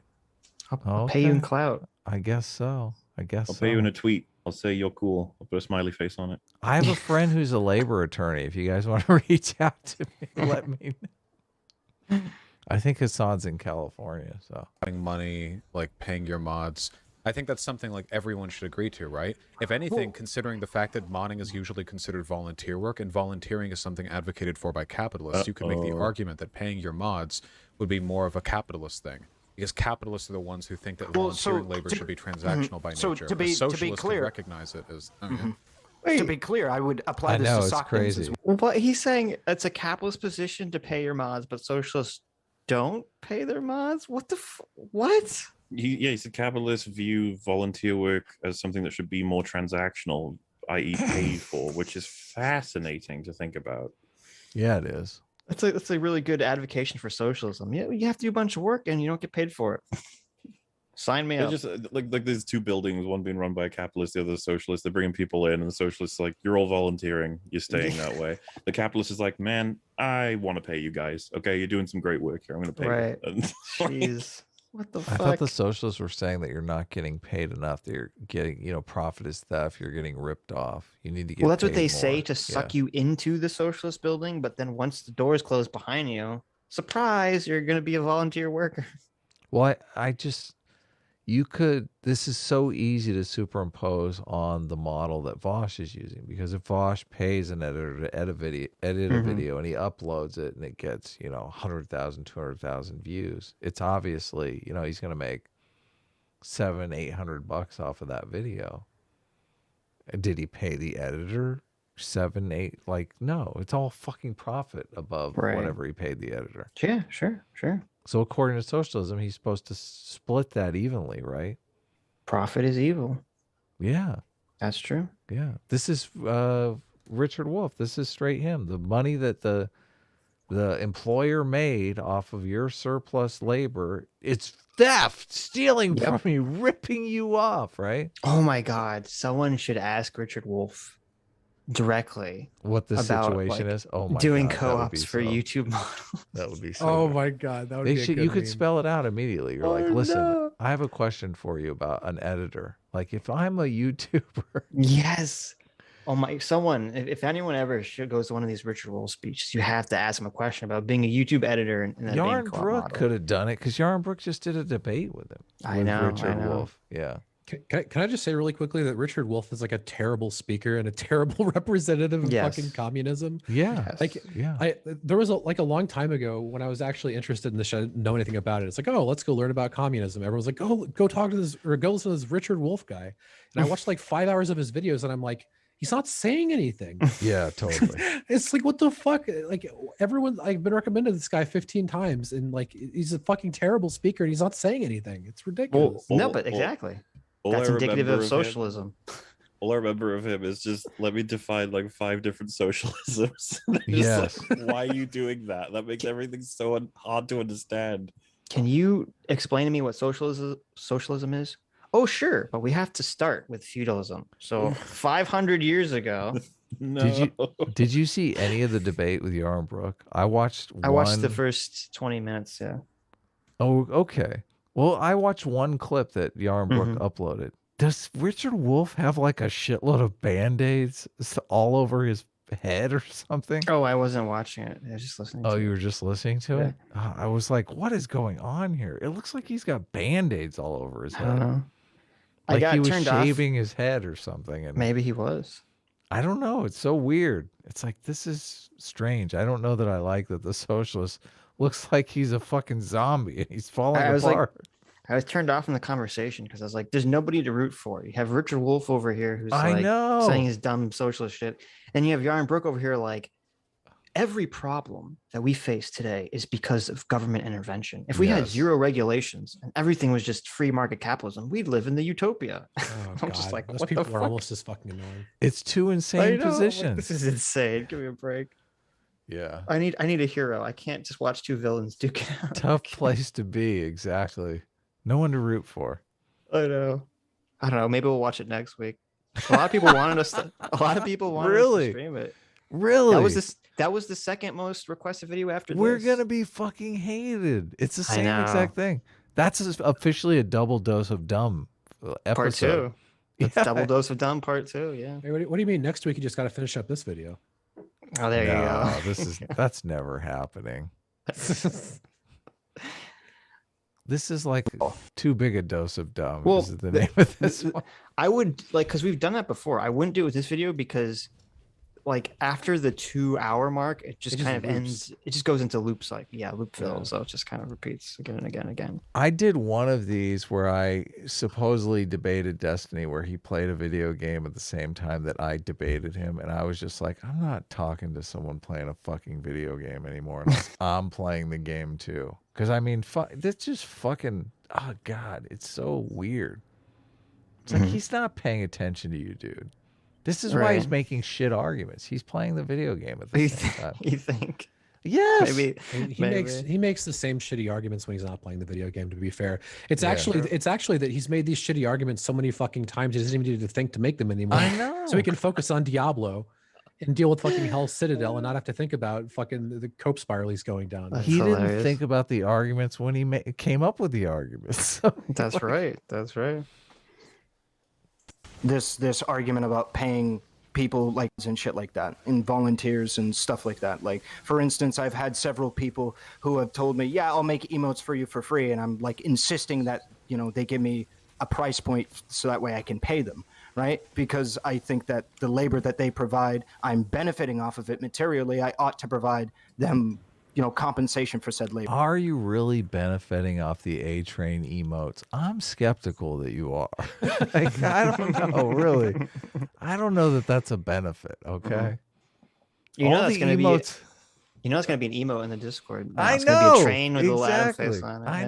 I'll pay you in Okay. clout. I guess so. I'll pay you in a tweet. I'll say you're cool. I'll put a smiley face on it." I have a friend who's a labor attorney. If you guys want to reach out to me, let me know. I think Hasan's in California, so having money, like paying your mods. I think that's something like everyone should agree to, right? If anything, considering the fact that modding is usually considered volunteer work and volunteering is something advocated for by capitalists, you could make the argument that paying your mods would be more of a capitalist thing. Because capitalists are the ones who think that volunteering labor should be transactional by So nature. to be- A to be socialist clear- can recognize it as... To be clear, I would apply I this know to it's Socrates crazy. as Well, but he's saying it's a capitalist position to pay your mods, but socialists don't pay their mods. What the what? He said capitalists view volunteer work as something that should be more transactional, i.e., paid for, which is fascinating to think about. yeah, it is. That's a really good advocation for socialism. Yeah, you have to do a bunch of work and you don't get paid for it. Sign me It's up. just like there's two buildings, one being run by a capitalist, the other a socialist. They're bringing people in, and the socialist is like, "You're all volunteering. You're staying that way." The capitalist is like, "Man, I want to pay you guys. Okay, you're doing some great work here. I'm going to pay Right. you." And Jeez. What the I fuck? thought the socialists were saying that you're not getting paid enough. That you're getting, profit is theft. You're getting ripped off. You need to get. Well, that's what paid they say more. to suck Yeah. you into the socialist building, but then once the doors close behind you, surprise, you're going to be a volunteer worker. Well, I just, this is so easy to superimpose on the model that Vaush is using, because if Vaush pays an editor to edit a video and he uploads it and it gets, 100,000, 200,000 views, it's obviously, he's going to make $700-800 off of that video. And did he pay the editor 7-8? Like, no, it's all fucking profit above Right. whatever he paid the editor. Yeah, sure. So according to socialism, he's supposed to split that evenly, right? Profit is evil. Yeah, That's true. yeah. This is Richard Wolff. This is straight him. The money that the employer made off of your surplus labor, it's theft, stealing from you, ripping you off, right? Oh my God. Someone should ask Richard Wolff directly What the about, situation like, is. Oh my doing God, that would co-ops be for so- YouTube models. That would be so. Oh good. my god, that would They be a should, good you could meme. spell it out immediately. You're like, Oh, listen, no. I have a question for you about an editor. Like, if I'm a YouTuber, Yes. Oh my! Someone, if anyone ever goes to one of these Richard Wolff speeches, you have to ask him a question about being a YouTube editor and that being Yarn co-op Brook model. could have done it, because Yarn Brook just did a debate with him. I with know, Richard I know. Wolff. Yeah. Can I just say really quickly that Richard Wolff is like a terrible speaker and a terrible representative of fucking communism? Yeah. Like, there was a long time ago when I was actually interested in this, I didn't know anything about it. It's like, oh, let's go learn about communism. Everyone's like, oh, go talk to this or go listen to this Richard Wolff guy. And I watched like 5 hours of his videos and I'm like, he's not saying anything. Yeah, totally. It's like, what the fuck? Like everyone, I've been recommended this guy 15 times and like, he's a fucking terrible speaker and he's not saying anything. It's ridiculous. No, but exactly. That's indicative of socialism. All I remember of him is just, let me define like 5 different socialisms. Yes. Like, why are you doing that? That makes everything so hard to understand. Can you explain to me what socialism is? Oh, sure, but we have to start with feudalism. So 500 years ago. No. Did you see any of the debate with Yaron Brook? I watched the first 20 minutes, yeah. Oh, okay. Well, I watched one clip that Yaron Brook uploaded. Does Richard Wolff have like a shitload of Band-Aids all over his head or something? Oh, I wasn't watching it. I was just listening to it. You were just listening to it? I was like, what is going on here? It looks like he's got Band-Aids all over his head. I don't know. Like I got he was turned shaving his head or something. And maybe he was. I don't know. It's so weird. It's like, this is strange. I don't know that I like that the socialist looks like he's a fucking zombie and he's falling apart. I was turned off from the conversation because I was like, there's nobody to root for. You have Richard Wolff over here who's saying his dumb socialist shit. And you have Yaron Brook over here like, every problem that we face today is because of government intervention. If we had zero regulations and everything was just free market capitalism, we'd live in the utopia. Oh, I'm just like, those what people the are fuck? almost as fucking annoying. It's two insane positions. This is insane. Give me a break. Yeah. I need a hero. I can't just watch two villains duke it out. Tough place to be. Exactly. No one to root for. I know. I don't know. Maybe we'll watch it next week. A lot of people wanted us to stream it. Really? That was the second most requested video after We're this. gonna be fucking hated. It's the same exact thing. That's officially a double dose of dumb episode. Part 2. It's double dose of dumb part 2. Yeah. Hey, what do you mean? Next week you just got to finish up this video. Oh, there you go. That's never happening. This is like too big a dose of dumb. Well, is the name of this one. I would like, because we've done that before. I wouldn't do it with this video because like after the 2-hour mark, it just kind of ends. It just goes into loops, like loop fill. So it just kind of repeats again and again and again. I did one of these where I supposedly debated Destiny, where he played a video game at the same time that I debated him, and I was just like, I'm not talking to someone playing a fucking video game anymore unless I'm playing the game too. Because I mean, that's just fucking. Oh God, it's so weird. It's like he's not paying attention to you, dude. This is why he's making shit arguments. He's playing the video game at the same time. You think? Yes. Maybe he makes the same shitty arguments when he's not playing the video game. To be fair, it's actually that he's made these shitty arguments so many fucking times he doesn't even need to think to make them anymore. I know. So he can focus on Diablo and deal with fucking Hell's Citadel and not have to think about fucking the cope spiral he's going down. He didn't think about the arguments when he came up with the arguments. That's right. That's right. This argument about paying people like and shit like that and volunteers and stuff like that. Like, for instance, I've had several people who have told me, yeah, I'll make emotes for you for free. And I'm like insisting that, they give me a price point so that way I can pay them. Right? Because I think that the labor that they provide, I'm benefiting off of it materially. I ought to provide them, compensation for said labor. Are you really benefiting off the A-Train emotes? I'm skeptical that you are. Like, I don't know, really. I don't know that that's a benefit, okay? That's going to be... it's going to be an emote in the Discord. It's going to be a train with a ladder face on it. I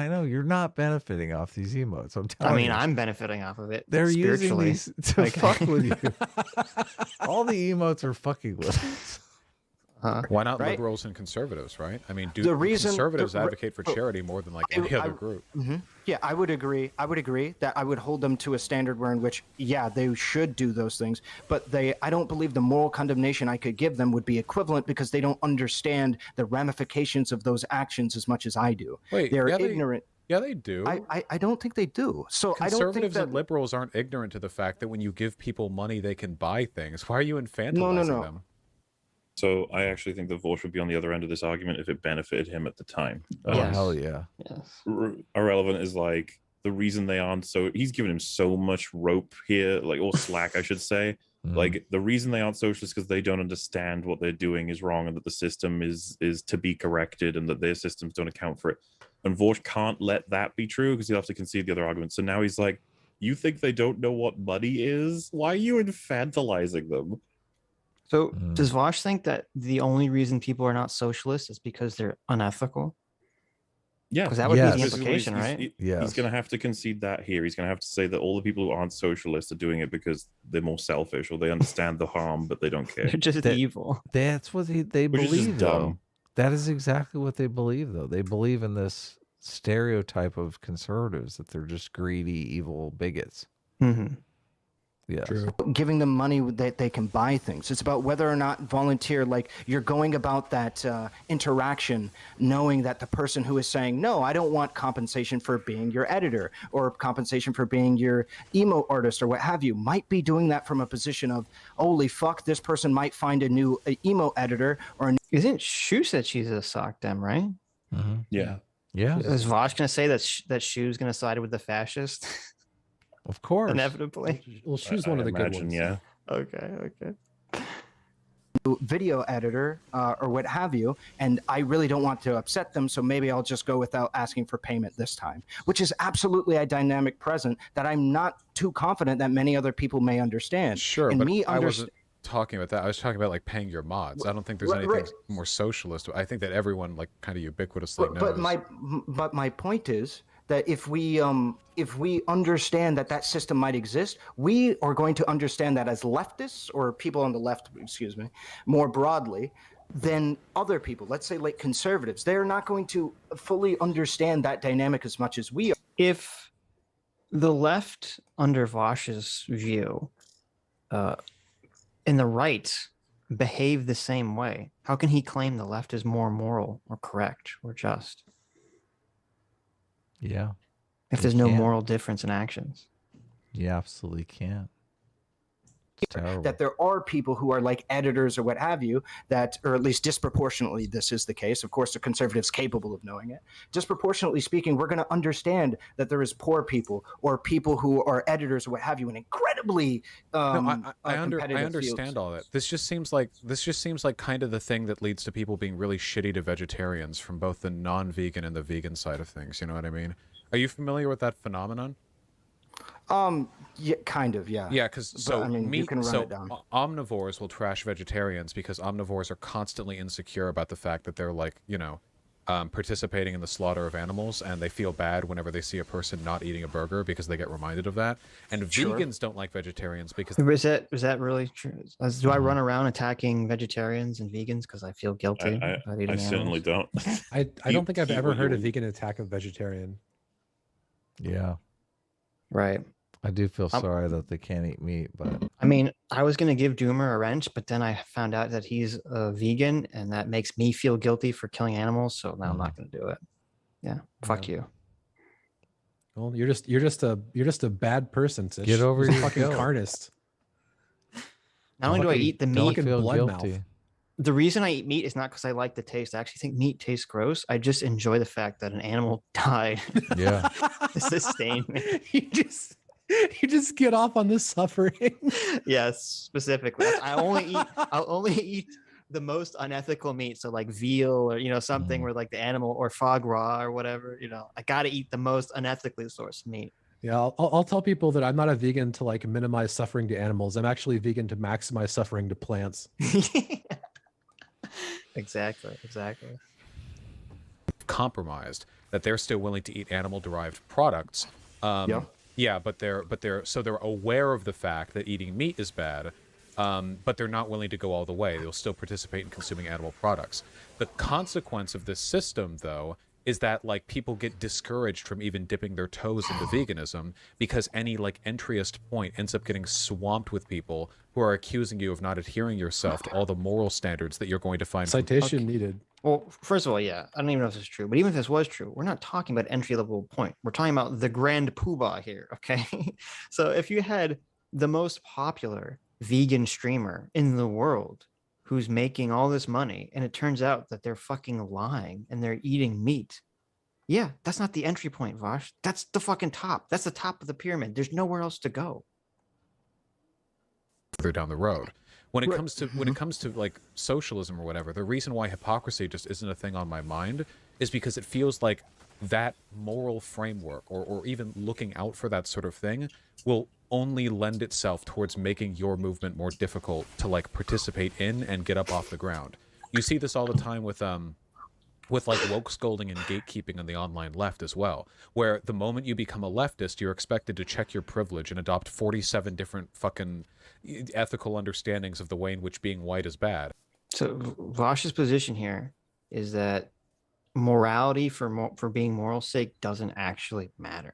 know. You're not benefiting off these emotes. I'm telling you. I'm benefiting off of it. They're using these to fuck with you. All the emotes are fucking with us. Why not liberals and conservatives, right? I mean, do conservatives advocate for charity more than like any other group? Yeah, I would agree. I would agree that I would hold them to a standard where in which, they should do those things. But I don't believe the moral condemnation I could give them would be equivalent because they don't understand the ramifications of those actions as much as I do. Wait, they're ignorant. Yeah, they do. I don't think they do. So I don't think conservatives that and liberals aren't ignorant to the fact that when you give people money, they can buy things. Why are you infantilizing them? So I actually think that Vaush would be on the other end of this argument if it benefited him at the time. Oh, hell yeah. Yes. Irrelevant is like, the reason they aren't so, he's given him so much rope here, like, or slack, I should say. Like, the reason they aren't socialists because they don't understand what they're doing is wrong, and that the system is to be corrected, and that their systems don't account for it. And Vaush can't let that be true because he'll have to concede the other argument. So now he's like, you think they don't know what money is? Why are you infantilizing them? So does Vaush think that the only reason people are not socialists is because they're unethical? Yeah, because that would be the This is what implication, right? He's going to have to concede that here. He's going to have to say that all the people who aren't socialists are doing it because they're more selfish, or they understand the harm, but they don't care. They're just evil. That's what they Which is just believe, though. dumb. That is exactly what they believe, though. They believe in this stereotype of conservatives, that they're just greedy, evil bigots. Mm-hmm. Yeah. True. Giving them money that they can buy things. It's about whether or not volunteer, like you're going about that interaction, knowing that the person who is saying, no, I don't want compensation for being your editor or compensation for being your emo artist or what have you, might be doing that from a position of, holy fuck, this person might find a new emo editor or a new. Isn't Shu said she's a sock dem, right? Mm-hmm. Yeah. Yeah. Is Vaush going to say that that Shu's going to side with the fascist? Of course. Inevitably. Well, she's one of the good ones. Yeah. Okay. Video editor or what have you, and I really don't want to upset them, so maybe I'll just go without asking for payment this time, which is absolutely a dynamic present that I'm not too confident that many other people may understand. Sure, and but me I wasn't talking about that. I was talking about like paying your mods. I don't think there's anything more socialist. I think that everyone like kind of ubiquitously knows. But my point is that if we understand that that system might exist, we are going to understand that as leftists, or people on the left, excuse me, more broadly than other people. Let's say like conservatives. They're not going to fully understand that dynamic as much as we are. If the left, under Vaush's view, and the right behave the same way, how can he claim the left is more moral or correct or just? Yeah. If there's no moral difference in actions. You absolutely can't. It's terrible. That there are people who are like editors or what have you, that, or at least disproportionately this is the case. Of course, the conservatives capable of knowing it. Disproportionately speaking, we're going to understand that there is poor people or people who are editors or what have you in incredibly I competitive understand fields. all that. This just seems like kind of the thing that leads to people being really shitty to vegetarians from both the non-vegan and the vegan side of things. You know what I mean? Are you familiar with that phenomenon? Yeah, kind of, yeah. Yeah, because so I mean, you can run it down. Omnivores will trash vegetarians because omnivores are constantly insecure about the fact that they're like, participating in the slaughter of animals, and they feel bad whenever they see a person not eating a burger because they get reminded of that. And vegans don't like vegetarians because Is that really true? Do I run around attacking vegetarians and vegans because I feel guilty about eating I certainly animals? don't. I don't think I've eat ever what heard you a vegan attack a vegetarian. Yeah. Right. I do feel sorry that they can't eat meat, but I mean, I was going to give Doomer a wrench, but then I found out that he's a vegan, and that makes me feel guilty for killing animals. So now I'm not going to do it. Yeah. Fuck you. Well, you're just a bad person. Sitch. Get over You're your fucking guilt. carnist. Not only do I eat the don't meat, feel blood guilty. mouth. the reason I eat meat is not because I like the taste. I actually think meat tastes gross. I just enjoy the fact that an animal died. Yeah. To sustain me. You just get off on the suffering. Yes, specifically. I'll only eat the most unethical meat. So like veal or, something where like the animal or foie gras or whatever, I got to eat the most unethically sourced meat. Yeah, I'll tell people that I'm not a vegan to like minimize suffering to animals. I'm actually vegan to maximize suffering to plants. Exactly. Compromised that they're still willing to eat animal derived products. Yeah, but they're aware of the fact that eating meat is bad, but they're not willing to go all the way. They'll still participate in consuming animal products. The consequence of this system, though, is that like people get discouraged from even dipping their toes into veganism because any like entryist point ends up getting swamped with people who are accusing you of not adhering yourself to all the moral standards that you're going to find. Citation needed. Well, first of all, yeah, I don't even know if this is true, but even if this was true, we're not talking about entry level point. We're talking about the grand poobah here, okay? So if you had the most popular vegan streamer in the world who's making all this money, and it turns out that they're fucking lying and they're eating meat, Yeah, that's not the entry point, Vaush. That's the fucking top. That's the top of the pyramid. There's nowhere else to go. Further down the road. When it comes to like socialism or whatever, the reason why hypocrisy just isn't a thing on my mind is because it feels like that moral framework or even looking out for that sort of thing will only lend itself towards making your movement more difficult to like participate in and get up off the ground. You see this all the time with like woke scolding and gatekeeping on the online left as well, where the moment you become a leftist, you're expected to check your privilege and adopt 47 different fucking ethical understandings of the way in which being white is bad. So Vaush's position here is that morality for being moral's sake doesn't actually matter.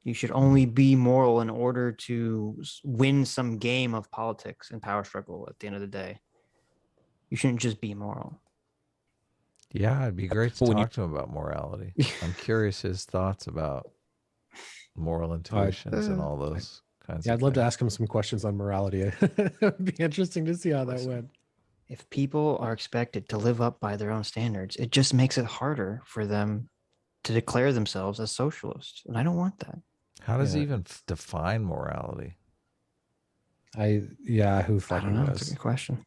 You should only be moral in order to win some game of politics and power struggle at the end of the day. You shouldn't just be moral. Yeah, it'd be great to talk to him about morality. I'm curious his thoughts about moral intuitions and all those kinds of I'd love to things. ask him some questions on morality. It'd be interesting to see how that went. If people are expected to live up by their own standards, it just makes it harder for them to declare themselves as socialists. And I don't want that. How does he even define morality? Who I fucking don't know. knows? That's a good question.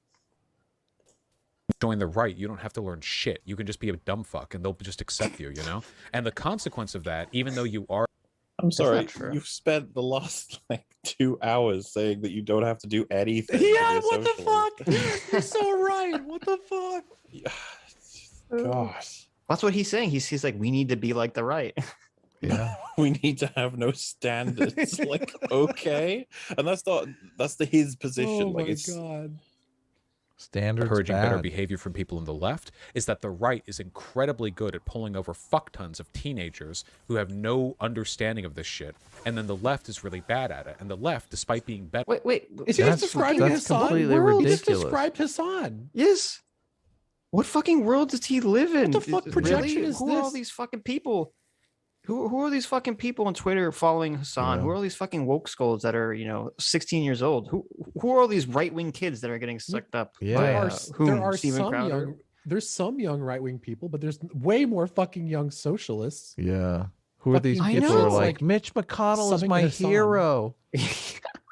Join the right, you don't have to learn shit. You can just be a dumb fuck and they'll just accept you, you know? And the consequence of that, even though you are... I'm sorry, not true. you've spent the last like 2 hours saying that you don't have to do anything. Yeah, what the fuck? You're so right. What the fuck? Gosh. That's what he's saying. He's like, we need to be like the right. Yeah. We need to have no standards. Like, okay. And that's his position. Oh like my it's god. Standards encouraging bad. better behavior from people on the left is that the right is incredibly good at pulling over fuck tons of teenagers who have no understanding of this shit, and then the left is really bad at it. And the left, despite being better... Wait. Is he That's- describing that's Hasan? completely He just ridiculous. described Hasan. Yes. What fucking world does he live in? What the fuck projection is Who are all this? these fucking people? Who are these fucking people on Twitter following Hasan? Yeah. Who are all these fucking woke skulls that are 16 years old? Who are all these right wing kids that are getting sucked up? Yeah. by, There are Steven some Crowder? there's some young right wing people, but there's way more fucking young socialists. Yeah. Who are these Fucking people I who are know. like, Mitch McConnell is subbing my Hasan. hero?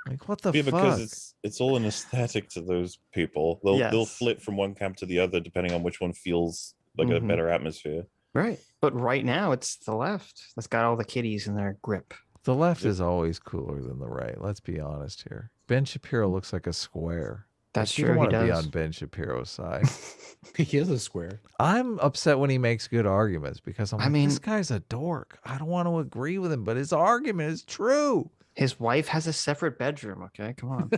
Like, what the yeah, fuck? because it's all an aesthetic to those people. They'll Yes. flip from one camp to the other depending on which one feels like a Mhm. better atmosphere. Right. But right now it's the left that's got all the kiddies in their grip. The left is always cooler than the right. Let's be honest here. Ben Shapiro looks like a square. That's You true. don't He want to be does. on Ben Shapiro's side. He is a square. I'm upset when he makes good arguments because I'm I like, mean- this guy's a dork. I don't want to agree with him, but his argument is true. His wife has a separate bedroom. Okay, come on.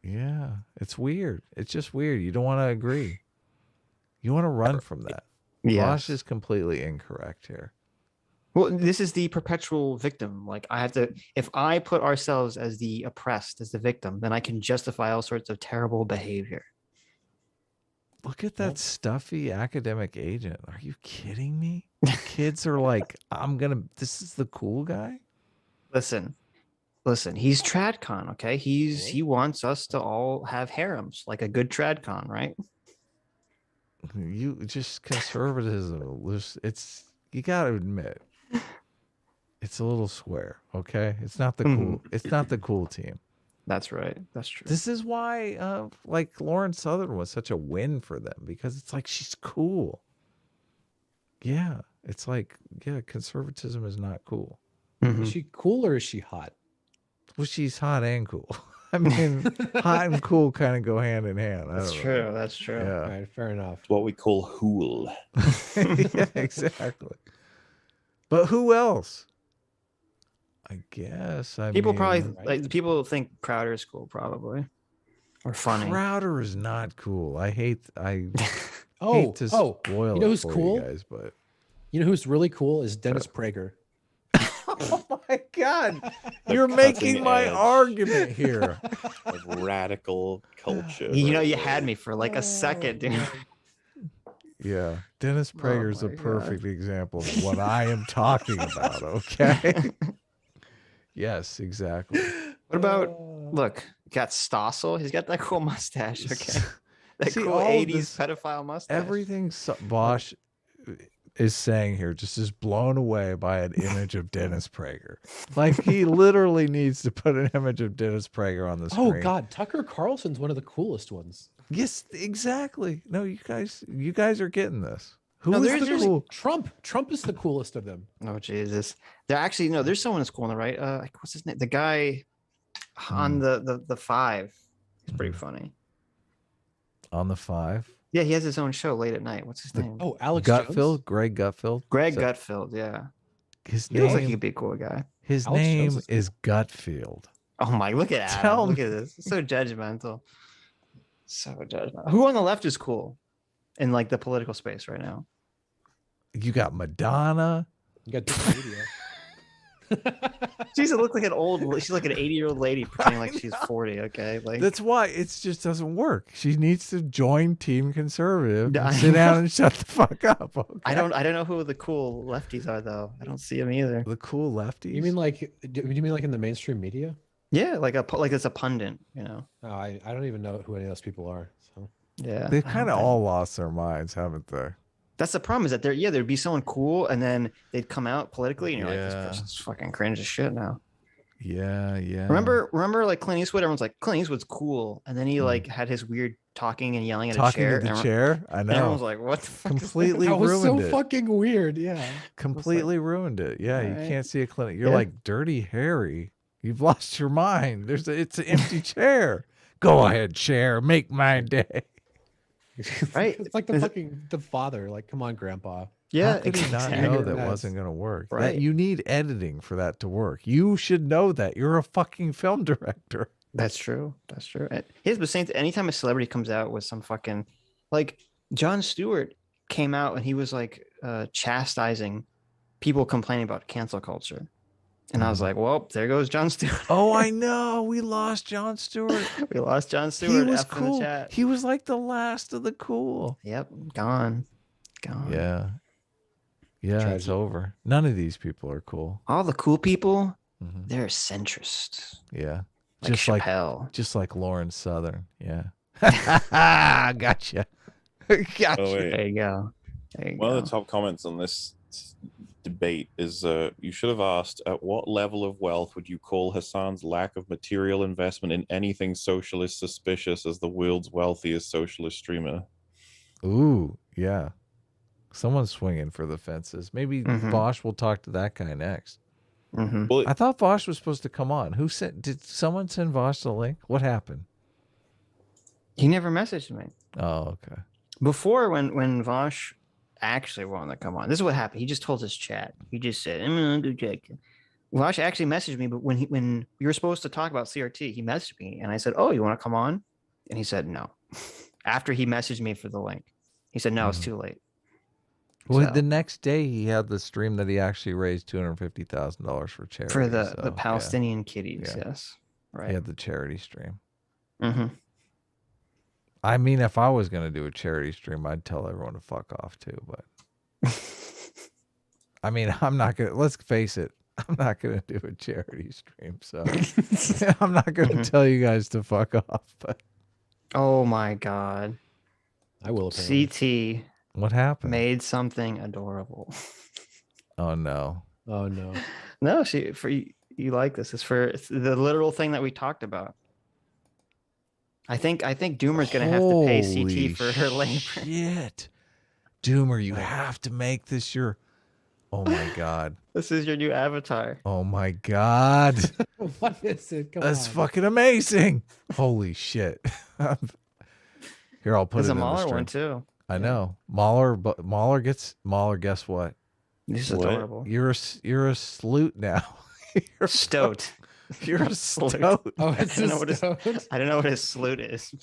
Yeah, it's weird. It's just weird. You don't want to agree. You want to run from that. Vaush is completely incorrect here. Well, this is the perpetual victim. Like I have to, if I put ourselves as the oppressed, as the victim, then I can justify all sorts of terrible behavior. Look at that stuffy academic agent. Are you kidding me? Kids are like, this is the cool guy? Listen, he's TradCon, okay? He wants us to all have harems, like a good TradCon, right? You just conservatism. You got to admit, it's a little square, okay? It's not the cool. It's not the cool team. That's right. That's true. This is why, like Lauren Southern was such a win for them because it's like she's cool. Yeah, it's like conservatism is not cool. Mhm. Is she cool or is she hot? Well, she's hot and cool. I mean, hot and cool kind of go hand in hand. I That's don't know. true. That's true. All Yeah. right, fair enough. What we call hool. Yeah, exactly. But who else? I guess. People probably right. like people think Crowder is cool, probably, or funny. Crowder is not cool. I hate to Oh, spoil you know it who's for cool? you guys, but You know who's really cool is Dennis Prager. oh my god, The you're making cutting my edge argument here. of radical culture. You know, right you there. had me for like a second, dude. Yeah, Dennis Prager is a my God. perfect example of what I am talking about. Okay. Yes, exactly. What about look? Got Stossel. He's got that cool mustache. Okay, that See, cool all of '80s this- pedophile mustache. Everything Vaush, is saying here just is blown away by an image of Dennis Prager. Like he literally needs to put an image of Dennis Prager on the screen. Oh God, Tucker Carlson's one of the coolest ones. Yes, exactly. No, you guys are getting this. Who No, is the cool? Trump. Trump is the coolest of them. Oh Jesus! They're actually no. There's someone that's cool on the right. What's his name? The guy on the 5. He's pretty funny. On the 5. Yeah, he has his own show late at night. What's his name? Oh, Alex Gutfield, Jones? Greg Gutfield. Greg Gutfield. Yeah, His he looks like name. he'd be a cool guy. His Alex name Jones is Gutfield. Oh my! Look at Adam. Tell Look me. at this. It's so judgmental. So judgmental. Who on the left is cool in like the political space right now? You got Madonna. You got Dick Media. She looks like an old. She's like an 80-year-old lady pretending like she's 40. Okay, like That's why it just doesn't work. She needs to join Team Conservative. I And sit down and shut the fuck up. Okay? I don't know who the cool lefties are though. I don't see them either. The cool lefties. You mean like in the mainstream media? Yeah, like it's a pundit, you know. Oh, I don't even know who any of those people are. So Yeah, They've I kind of don't- all lost their minds, haven't they? That's the problem. Is that there'd be someone cool, and then they'd come out politically, and you're like, Yeah. this person's fucking cringe as shit now. Yeah. Remember, like Clint Eastwood. Everyone's like, Clint Eastwood's cool, and then he like had his weird talking and yelling at a Talking chair. to the and chair. I and everyone's know. like, what the fuck? Completely that was so ruined it. fucking weird. Yeah. Completely ruined it. Yeah, you Alright. can't see a clinic. You're Yeah. like Dirty Harry. You've lost your mind. It's an empty chair. Go ahead, chair. Make my day. Right? It's like the father. Like, come on, grandpa. Yeah, How could he not exactly. know that Yes. wasn't going to work? That Right. you need editing for that to work. You should know that. You're a fucking film director. That's true. That's true. And here's the same thing. Anytime a celebrity comes out with some fucking, like Jon Stewart came out and he was like chastising people complaining about cancel culture. And I was like, well, there goes Jon Stewart. Oh, I know. We lost Jon Stewart. We lost Jon Stewart. He was F in the cool. chat. He was like the last of the cool. Yep, gone. Yeah. Yeah, it's Tragedy. over. None of these people are cool. All the cool people, Mhm. they're centrists. Yeah. Like just Chappelle. just like Lauren Southern. Yeah. Gotcha. Gotcha. Oh, wait. There you go. There you One go. of the top comments on this debate is you should have asked, at what level of wealth would you call Hasan's lack of material investment in anything socialist suspicious as the world's wealthiest socialist streamer? Ooh, yeah. Someone's swinging for the fences. Maybe Mhm. Vaush will talk to that guy next. Mhm. Well, I thought Vaush was supposed to come on. Who sent? Did someone send Vaush the link? What happened? He never messaged me. Oh, okay. Before, when Vaush actually wanted to come on, this is what happened. He just told his chat. He just said, I'm gonna do check. Vaush actually messaged me, but when we were supposed to talk about CRT, he messaged me and I said, oh, you want to come on? And he said no. After he messaged me for the link, he said, no, it's too late. Well, So- the next day he had the stream that he actually raised $250,000 for charity. For the so, Palestinian kiddies, Yeah. yes. Yeah. Right. He had the charity stream. Mm-hmm. I mean, if I was going to do a charity stream, I'd tell everyone to fuck off too. But I mean, I'm not going to, let's face it, I'm not going to do a charity stream. So I'm not going to tell you guys to fuck off. But Oh my God. I will apparently. CT what happened? made something adorable. Oh, no. Oh no. No, for you like this. It's for the literal thing that we talked about. I think Doomer's gonna have to pay Holy CT for her labor. Shit. Doomer, you have to make this your. Oh my God. This is your new avatar. Oh my God. What is it? Come That's on. fucking amazing. Holy shit. Here, I'll put There's it a in the Mauler stream. one too. I know. Mauler, but Mauler, guess what? This is What? adorable. You're a sloot now. You're Stoat. You're a stoat. Oh, I it's don't know a what his- stone. I don't know what his salute is.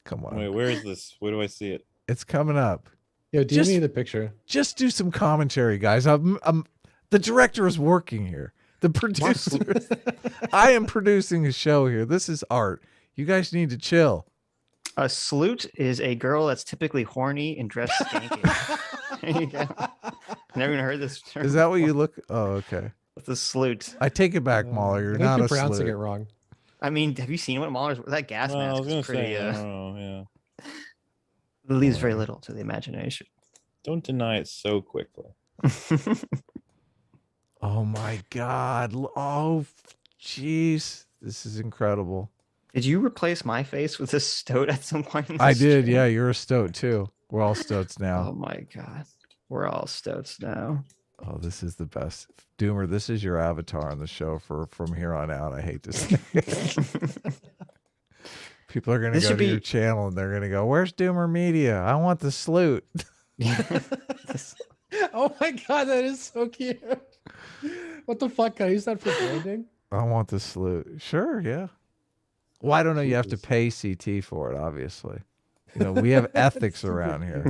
Come on. wait, where is this? Where do I see it? It's coming up. Yo, do Just- me the picture. Just do some commentary, guys. The director is working here. The producer. I am producing a show here. This is art. You guys need to chill. A salute is a girl that's typically horny and dressed skanky. There you go. Never even heard this term. Is that what you look? Oh, okay. What's a salute? I take it back, Mauler. I You're think not you're a pronouncing sloot. it wrong. I mean, have you seen what Mahler's that gas Well, I mask was gonna is pretty say, I don't know, yeah. leaves very little to the imagination. Don't deny it so quickly. Oh my God. Oh, jeez. This is incredible. Did you replace my face with a stoat at some point? In the I did. stream? Yeah, you're a stoat too. We're all stoats now. Oh my God. We're all stoats now. Oh, this is the best. Doomer, this is your avatar on the show from here on out. I hate to say it. People are going to go to your channel and they're going to go, where's Doomer Media? I want the salute. Oh my God, that is so cute. What the fuck? Can I use that for branding? I want the salute. Sure, yeah. Well, I don't know. You have to pay CT for it, obviously. You know, we have ethics around here.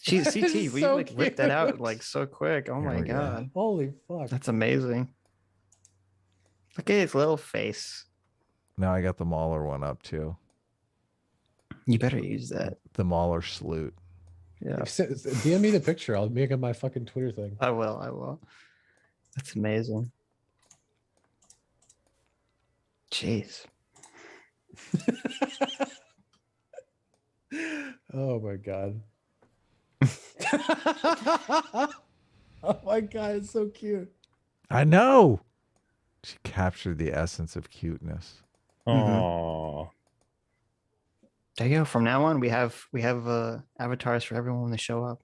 CT, we so like whipped that out cute. like so quick. Oh Here my we go. God. Holy fuck. That's amazing. Look at his little face. Now I got the Mauler one up too. You better use that. The Mauler salute. Yeah. DM me the picture. I'll make it my fucking Twitter thing. I will. That's amazing. Jeez. Oh my God. Oh my God, it's so cute. I know. She captured the essence of cuteness. Oh, There you go. From now on, we have avatars for everyone when they show up.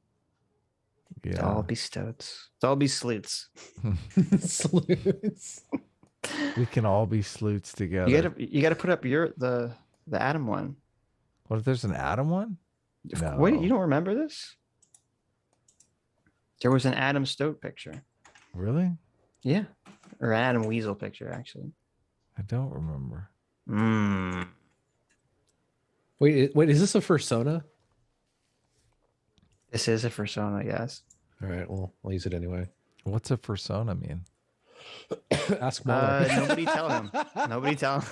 Yeah. They'll all be stoats. They'll all be sleuths. Salutes. We can all be sleuts together. You gotta put up the Adam one. What if there's an Adam one? No. Wait, you don't remember this? There was an Adam Stoat picture. Really? Yeah. Or Adam Weasel picture, actually. I don't remember. Wait, is this a persona? This is a persona, yes. All right, well, I'll use it anyway. What's a persona mean? Ask Mauler. Nobody tell him. Nobody tell him.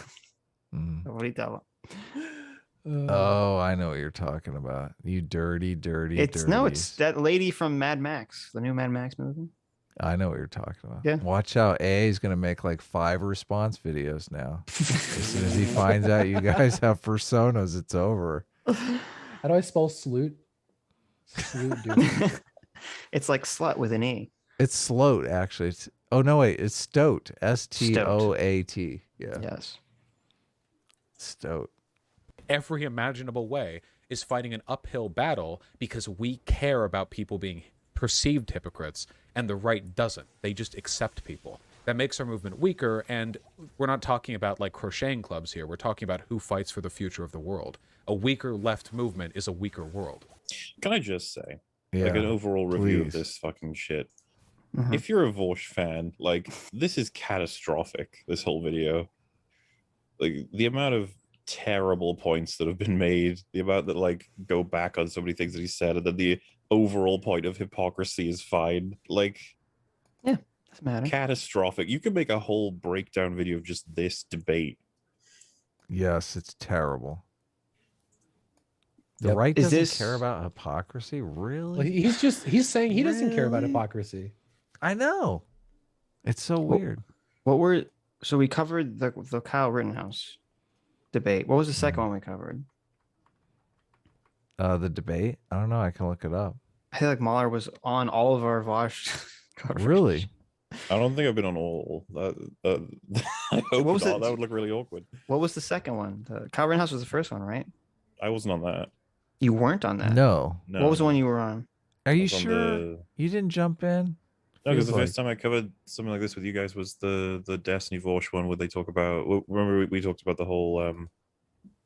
Mm. Nobody tell him. Oh, I know what you're talking about. You dirty. It's that lady from Mad Max, the new Mad Max movie. I know what you're talking about. Yeah. Watch out. AA is going to make like 5 response videos now. As soon as he finds out you guys have personas, it's over. How do I spell salute? Salute, dude. It's like slut with an E. It's sloat, actually. It's stoat. S-T-O-A-T. Yeah. Yes. Stoat. Every imaginable way is fighting an uphill battle because we care about people being perceived hypocrites and the right doesn't. They just accept people. That makes our movement weaker, and we're not talking about like crocheting clubs here. We're talking about who fights for the future of the world. A weaker left movement is a weaker world. can I just say, Yeah. like an overall review of please. this fucking shit? Mhm. If you're a Vaush fan, like this is catastrophic. This whole video, like the amount of terrible points that have been made, the amount that like go back on so many things that he said, and then the overall point of hypocrisy is fine. Like, Doesn't matter. catastrophic. You could make a whole breakdown video of just this debate. Yes, it's terrible. The Yep. right Is doesn't this- care about hypocrisy? Really? Well, he's saying he doesn't care about Really? hypocrisy. I know. It's so weird. So we covered the Kyle Rittenhouse debate. What was the second one we covered? The debate? I don't know. I can look it up. I feel like Mauler was on all of our Vaush coverage. Really? I don't think I've been on all. I hope was not. it? That would look really awkward. What was the second one? The Kyle Rittenhouse was the first one, right? I wasn't on that. You weren't on that. No. No. What was the one you were on? Are you was on sure the- you didn't jump in? No, because Feels the first time I covered something like this with you guys was the Destiny Vaush one, where they talk about. Remember we talked about the whole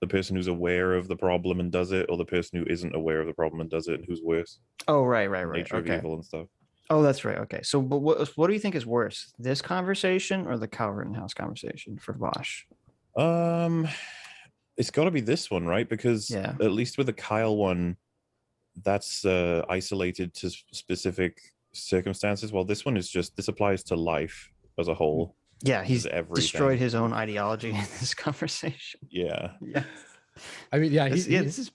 the person who's aware of the problem and does it, or the person who isn't aware of the problem and does it, and who's worse. Oh, right. Nature of Okay. evil and stuff. Oh, that's right. Okay. So, but what do you think is worse, this conversation or the Kyle Rittenhouse conversation for Vaush? It's got to be this one, right? Because Yeah. at least with the Kyle one, that's isolated to specific circumstances. While this one is just this applies to life as a whole. Yeah, This he's is everything. destroyed his own ideology in this conversation. Yeah. Yeah. I mean, yeah, This is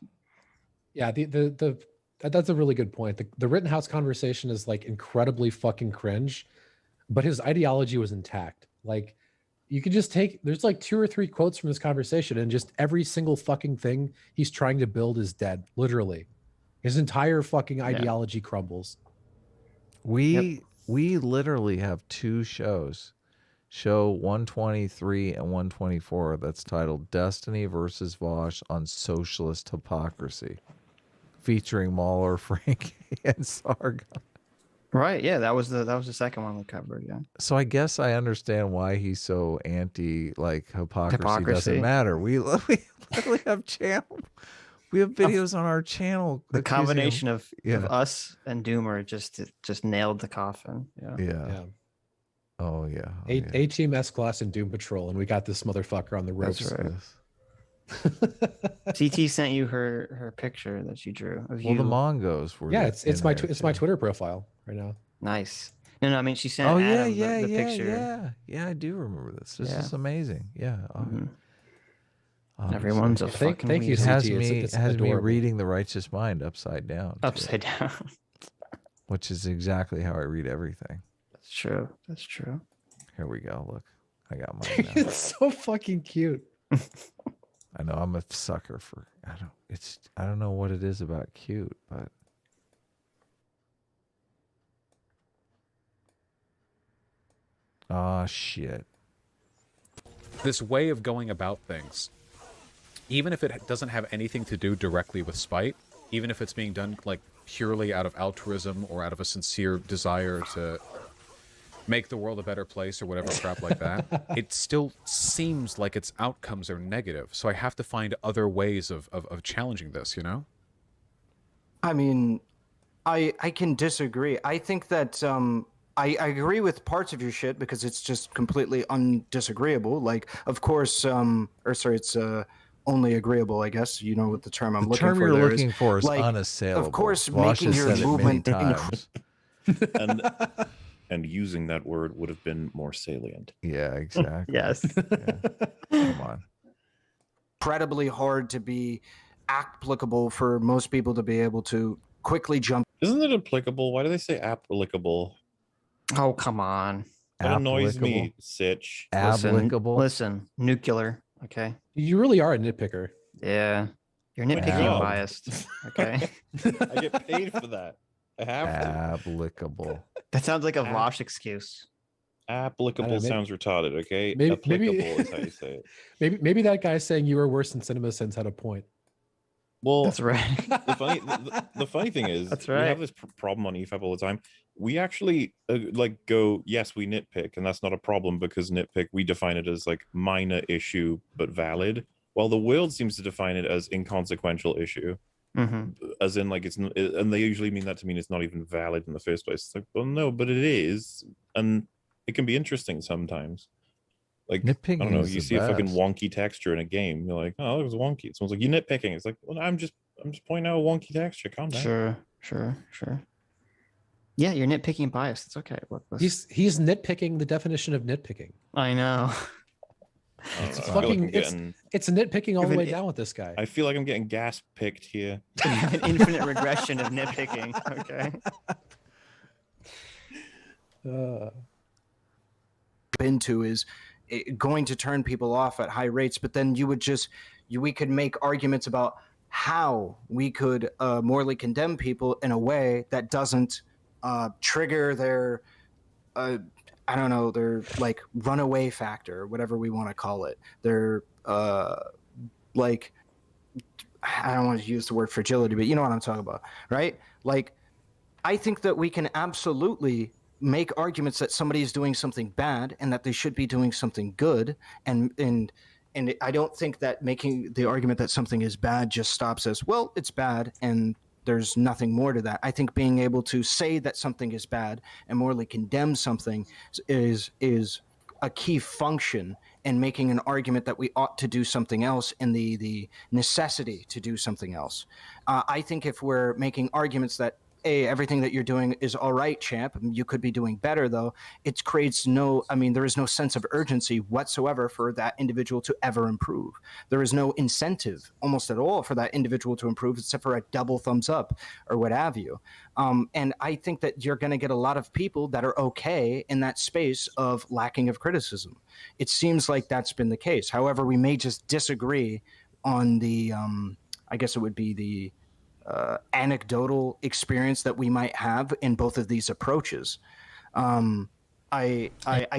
that's a really good point. The Rittenhouse conversation is like incredibly fucking cringe, but his ideology was intact. Like, you could just there's like 2 or 3 quotes from this conversation, and just every single fucking thing he's trying to build is dead, literally. His entire fucking ideology crumbles. We literally have two shows. Show 123 and 124 that's titled Destiny versus Vaush on Socialist Hypocrisy, featuring Mauler, Frank, and Sargon. Right. Yeah, that was the second one we covered. Yeah. So I guess I understand why he's so anti, like, hypocrisy doesn't matter. We literally have channel. We have videos on our channel. The combination of us and Doomer just nailed the coffin. Yeah. Oh yeah. A-Team, S-Class, and Doom Patrol, and we got this motherfucker on the ropes. That's right. CT sent you her picture that she drew of you. Well, the Mongos were. Yeah, it's my Twitter profile right now. Nice. No, I mean she sent. Oh Adam yeah, the picture. Yeah, I do remember this. This is amazing. Yeah. Everyone's a fucking. Thank you. It has CT. me It's has me adorable. reading The Righteous Mind upside down. Upside down. Which is exactly how I read everything. That's true. That's true. Here we go. Look, I got mine now. It's so fucking cute. I know I'm a sucker for. I don't know what it is about cute, but. Oh shit. This way of going about things, even if it doesn't have anything to do directly with spite, even if it's being done like purely out of altruism or out of a sincere desire to make the world a better place or whatever crap like that, it still seems like its outcomes are negative. So I have to find other ways of challenging this, you know? I mean, I can disagree. I think that I agree with parts of your shit because it's just completely undisagreeable. Like, of course, it's only agreeable, I guess. You know what the term I'm looking for there is. The term you're looking for is like, unassailable. Of course, Vaush making has your said it many movement times. And using that word would have been more salient. Yeah, exactly. Yes. Come on. incredibly hard to be applicable for most people to be able to quickly jump. Isn't it applicable? Why do they say applicable? Oh, come on. That annoys me, Sitch. Applicable. Listen, nuclear. Okay. You really are a nitpicker. Yeah. You're nitpicking and biased. Okay. I get paid for that. I have to. Applicable. That sounds like a Vaush excuse. Applicable sounds retarded, okay? Maybe, applicable is how you say it. Maybe that guy saying you were worse than CinemaSins had a point. Well, that's right. the funny thing is, that's we right. have this problem on EFAP all the time. We actually go, yes, we nitpick, and that's not a problem because nitpick, we define it as like minor issue but valid, while the world seems to define it as inconsequential issue. Mm-hmm. As in, like, and they usually mean that to mean it's not even valid in the first place. It's like, well, no, but it is, and it can be interesting sometimes. Like, nitpicking, I don't know, is you the see a fucking best. wonky texture in a game, you're like, oh, it was wonky. Someone's like, you nitpicking. It's like, well, I'm just pointing out a wonky texture. Calm down. Sure. Yeah, you're nitpicking bias. It's okay. Look, He's nitpicking the definition of nitpicking. I know. It's I feel like fucking I'm getting, it's nitpicking all the way down with this guy. I feel like I'm getting gas picked here. An infinite regression of nitpicking. Okay. Into is going to turn people off at high rates, but then we could make arguments about how we could morally condemn people in a way that doesn't trigger their I don't know, their like runaway factor, whatever we want to call it. Their like, I don't want to use the word fragility, but you know what I'm talking about, right? Like, I think that we can absolutely make arguments that somebody is doing something bad and that they should be doing something good, and I don't think that making the argument that something is bad just stops as, well, it's bad and there's nothing more to that. I think being able to say that something is bad and morally condemn something is a key function in making an argument that we ought to do something else and the necessity to do something else. I think if we're making arguments that, hey, everything that you're doing is all right, champ, you could be doing better, though, it creates there is no sense of urgency whatsoever for that individual to ever improve. There is no incentive almost at all for that individual to improve except for a double thumbs up or what have you. And I think that you're going to get a lot of people that are okay in that space of lacking of criticism. It seems like that's been the case. However, we may just disagree on the, I guess it would be the anecdotal experience that we might have in both of these approaches. I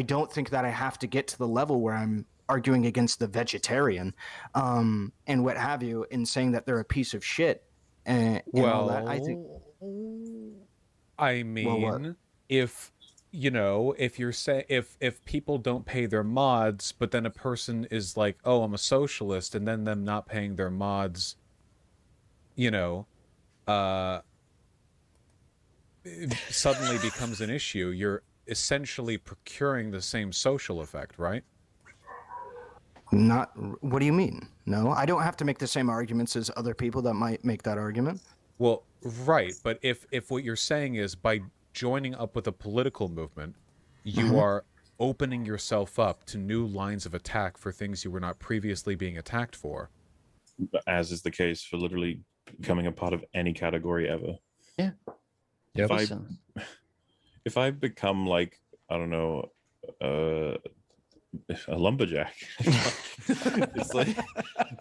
don't think that I have to get to the level where I'm arguing against the vegetarian and what have you, in saying that they're a piece of shit and all that. I think. I mean, if if you're if people don't pay their mods, but then a person is like, oh, I'm a socialist, and then them not paying their mods, suddenly becomes an issue. You're essentially procuring the same social effect, right? Not. What do you mean? No, I don't have to make the same arguments as other people that might make that argument. Well, right, but if what you're saying is by joining up with a political movement, you are opening yourself up to new lines of attack for things you were not previously being attacked for. As is the case for literally becoming a part of any category ever. Yeah. Yep. If I become like, I don't know, a lumberjack, it's like,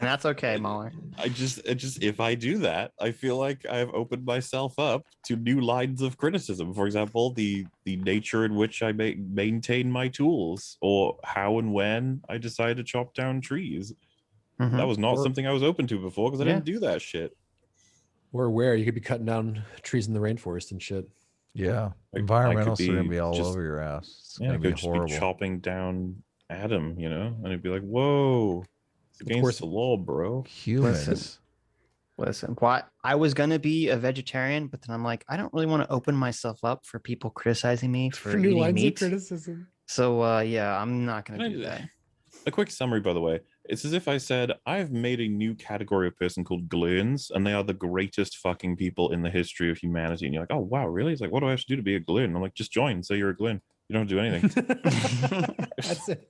that's okay, Mauler. I just if I do that, I feel like I've opened myself up to new lines of criticism. For example, the nature in which I maintain my tools, or how and when I decide to chop down trees. That was not something I was open to before, because I didn't do that shit. Or where you could be cutting down trees in the rainforest and shit. Yeah, environmentalists are gonna be all over your ass. It's gonna be horrible. Just be chopping down Adam, and it'd be like, whoa, it's against the law, bro. Humans. Listen, I was gonna be a vegetarian, but then I'm like, I don't really want to open myself up for people criticizing me for new eating lines meat. of criticism. So yeah, I'm not gonna do that. A quick summary, by the way. It's as if I said, I've made a new category of person called Glurns, and they are the greatest fucking people in the history of humanity. And you're like, oh, wow, really? It's like, what do I have to do to be a Glurn? I'm like, just join. Say you're a Glurn. You don't have to do anything. That's it.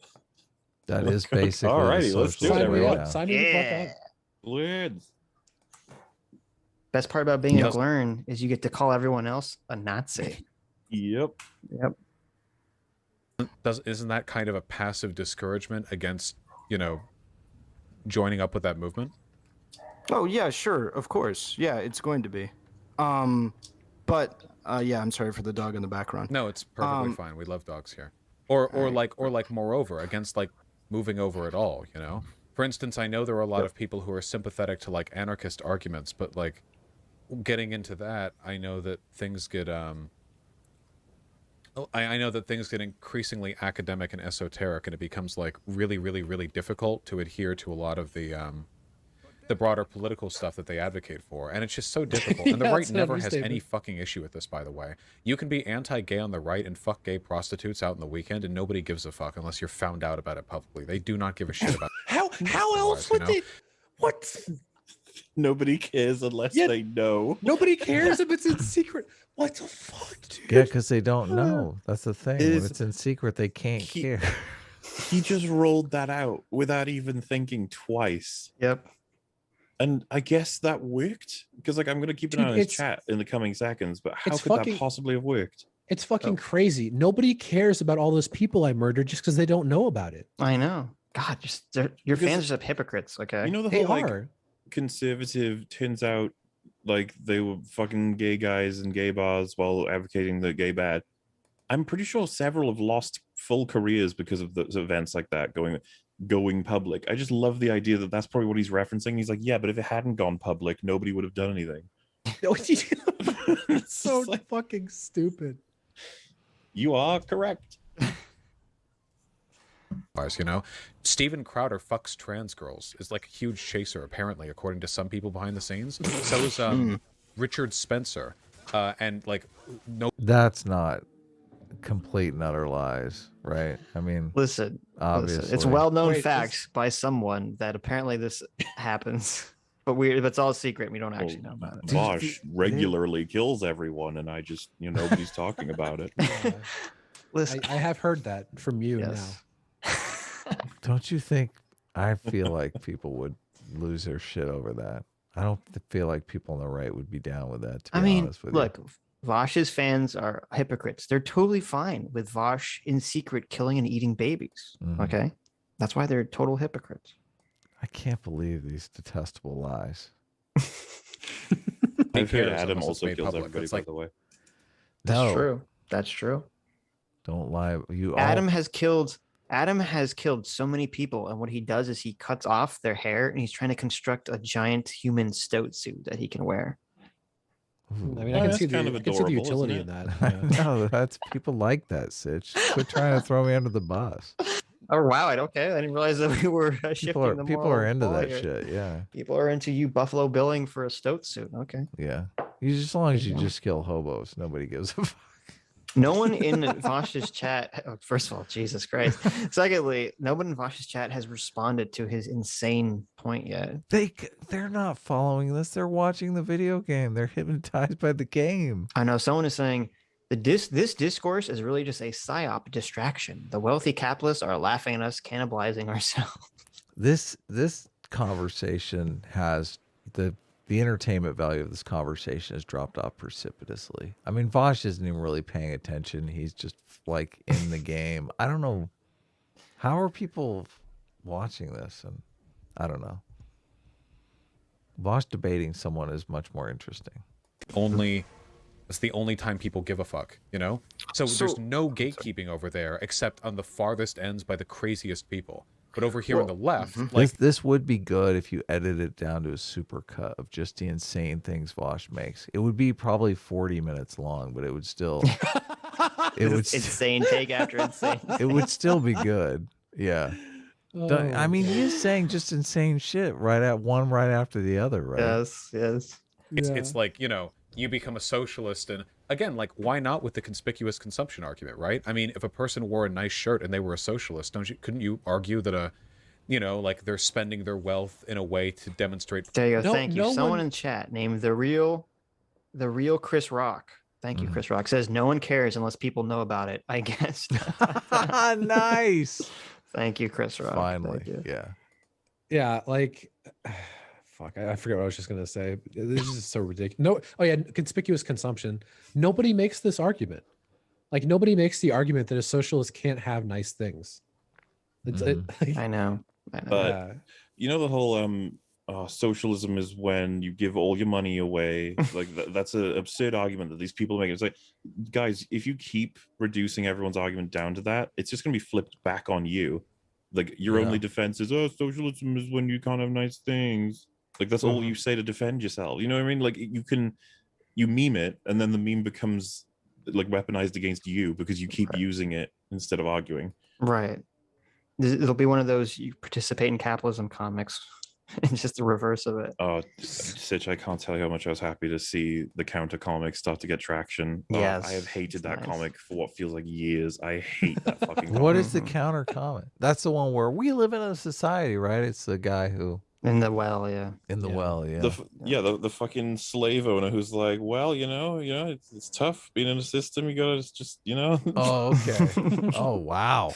That is basically Alrighty, let's do it, everyone. Sign me the fuck up. Glurns. Best part about being a Glurn is you get to call everyone else a Nazi. Yep. Isn't that kind of a passive discouragement against, joining up with that movement? Oh yeah, sure, of course. Yeah, it's going to be. But yeah, I'm sorry for the dog in the background. No, it's perfectly fine. We love dogs here. Or like moreover, against like moving over at all, For instance, I know there are a lot of people who are sympathetic to like anarchist arguments, but like getting into that, I know that things get I know that things get increasingly academic and esoteric, and it becomes like really, really, really difficult to adhere to a lot of the broader political stuff that they advocate for, and it's just so difficult. And the right never has any fucking issue with this, by the way. You can be anti-gay on the right and fuck gay prostitutes out in the weekend, and nobody gives a fuck unless you're found out about it publicly. They do not give a shit about it. How else would they? What? Nobody cares unless they know. Nobody cares if it's in secret. What the fuck, dude? Yeah, because they don't know. That's the thing. When it's in secret, they can't care. He just rolled that out without even thinking twice. Yep. And I guess that worked, because like I'm going to keep an eye on his chat in the coming seconds, but how could that possibly have worked? It's fucking crazy. Nobody cares about all those people I murdered just because they don't know about it. I know. God, your fans are just hypocrites, okay? You know, the whole like conservative turns out like they were fucking gay guys in gay bars while advocating the gay bad. I'm pretty sure several have lost full careers because of those events like that going public. I just love the idea that that's probably what he's referencing. He's like, yeah, but if it hadn't gone public, nobody would have done anything. It's so like, fucking stupid. You are correct. Steven Crowder fucks trans girls, is like a huge chaser apparently, according to some people behind the scenes. So is Richard Spencer, and like that's not complete and utter lies, right? I mean, listen, it's well-known facts by someone that apparently this happens, but it's all secret. We don't actually know about it. Vaush regularly kills everyone, and I just nobody's talking about it. Listen, I have heard that from you now. Don't you think? I feel like people would lose their shit over that. I don't feel like people on the right would be down with that. To be honest with you. Vaush's fans are hypocrites. They're totally fine with Vaush in secret killing and eating babies. Okay, that's why they're total hypocrites. I can't believe these detestable lies. he I've heard cares Adam unless it's also made kills public. everybody, It's by like, the way. That's No, true. That's true. don't lie. You Adam all, has killed so many people, and what he does is he cuts off their hair, and he's trying to construct a giant human stoat suit that he can wear. I mean, Oh, I can that's see the, kind of I can see the adorable, utility isn't in it? that. Yeah. no, that's people like that, Sitch. Quit trying to throw me under the bus. Oh wow! I didn't realize that we were shifting the People moral are into ball that here. shit. Yeah, People are into you Buffalo Billing for a stoat suit. Okay. yeah. You just as long as you just kill hobos, nobody gives a fuck. No one in Vaush's chat. First of all, Jesus Christ. Secondly, no one in Vaush's chat has responded to his insane point yet. They're not following this. They're watching the video game. They're hypnotized by the game. I know someone is saying this discourse is really just a psyop distraction. The wealthy capitalists are laughing at us, cannibalizing ourselves. This conversation has the entertainment value of this conversation has dropped off precipitously. I mean, Vaush isn't even really paying attention. He's just like in the game. I don't know. How are people watching this? And I don't know. Vaush debating someone is much more interesting. It's the only time people give a fuck, you know? So there's no gatekeeping over there except on the farthest ends by the craziest people. But over here on the left, like This would be good if you edited it down to a super cut of just the insane things Vaush makes. It would be probably 40 minutes long, but it would still Insane take after insane. it would still be good. Yeah. I mean, he is saying just insane shit right after the other, right? Yes. it's like, you know, you become a socialist, and again, like, why not with the conspicuous consumption argument, right? I mean, if a person wore a nice shirt and they were a socialist, couldn't you argue that like they're spending their wealth in a way to demonstrate? There you go. No- Thank you. no Someone one- in chat named the real Chris Rock. Thank you, Chris Rock. Says no one cares unless people know about it. I guess. Nice. Thank you, Chris Rock. Finally. Thank you. Yeah. Yeah, like, fuck, I forget what I was just gonna say. This is so ridiculous. No, oh yeah, conspicuous consumption. Nobody makes this argument. Like, nobody makes the argument that a socialist can't have nice things. It's I know. But yeah. you know the whole socialism is when you give all your money away. Like that's an absurd argument that these people make. It's like, guys, if you keep reducing everyone's argument down to that, it's just gonna be flipped back on you. Like your only defense is, oh, socialism is when you can't have nice things. Like that's all you say to defend yourself. You know what I mean? Like you meme it, and then the meme becomes like weaponized against you because you keep using it instead of arguing. Right. It'll be one of those you participate in capitalism comics. It's just the reverse of it. Oh, Sitch, I can't tell you how much I was happy to see the counter comic start to get traction. Yes, I have hated that nice. comic for what feels like years. I hate that fucking comic. What is the counter comment? That's the one where we live in a society, right? It's the guy who In the well, yeah. in the well, yeah. The fucking slave owner who's like, well, you know, it's tough being in a system. You gotta just, you know. Oh, okay. Oh, wow.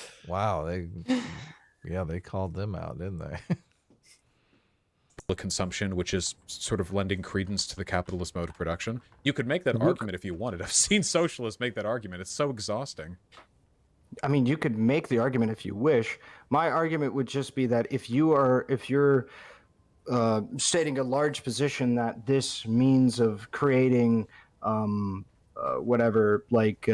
They called them out, didn't they? The consumption, which is sort of lending credence to the capitalist mode of production. You could make that argument if you wanted. I've seen socialists make that argument. It's so exhausting. I mean, you could make the argument if you wish. My argument would just be that if you're stating a large position that this means of creating whatever, like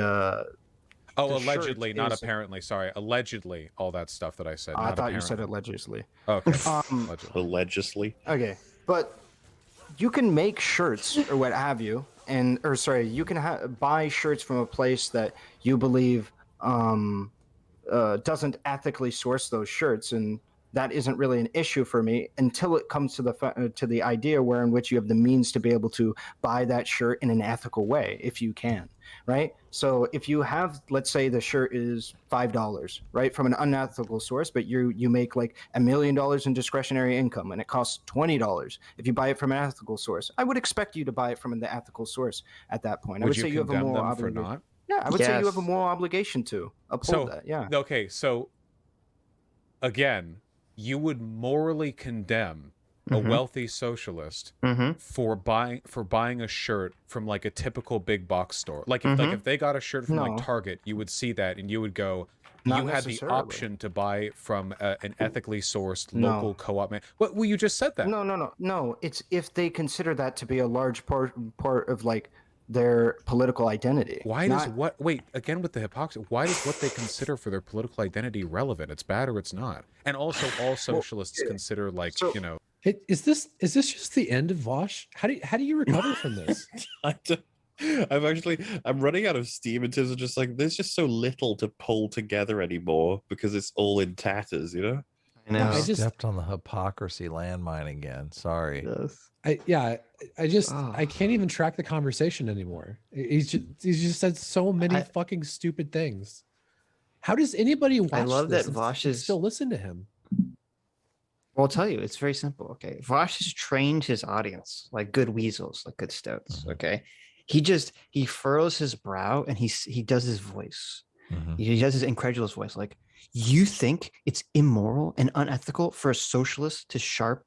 Oh, the allegedly, shirt not is- apparently. Sorry, allegedly, all that stuff that I said. I not thought you apparently. said allegedly. Okay. Allegedly. Allegedly. Okay, but you can make shirts or what have you, you can buy shirts from a place that you believe doesn't ethically source those shirts, and that isn't really an issue for me until it comes to the idea in which you have the means to be able to buy that shirt in an ethical way, if you can, right? So if you have, let's say the shirt is $5, right, from an unethical source, but you make like $1 million in discretionary income and it costs $20. If you buy it from an ethical source, I would expect you to buy it from the ethical source at that point. I would say you have a condemn moral them for obligation. not? Yeah, I would say you have a moral obligation to uphold that. Yeah. Okay, so again, you would morally condemn a wealthy socialist for buying a shirt from like a typical big box store. Like if they got a shirt from like Target, you would see that and you would go, Not you had the necessarily. option to buy from an ethically sourced No. local co-op. Well, you just said that. No. It's if they consider that to be a large part of like their political identity. Why does what? Wait, again with the hypocrisy. Why does what they consider for their political identity relevant? It's bad or it's not. And also, all socialists consider like Is this just the end of Vaush? How do you recover from this? I'm running out of steam in terms of just like there's just so little to pull together anymore because it's all in tatters, you know? I know. I stepped on the hypocrisy landmine again. Sorry. Yes. I can't even track the conversation anymore. He's just said so many fucking stupid things. How does anybody watch I love this that and Vaush is still listen to him? Well, I'll tell you, it's very simple. Okay. Vaush has trained his audience like good weasels, like good stoats. Okay. He furrows his brow and he does his voice. He does his incredulous voice. Like, you think it's immoral and unethical for a socialist to shop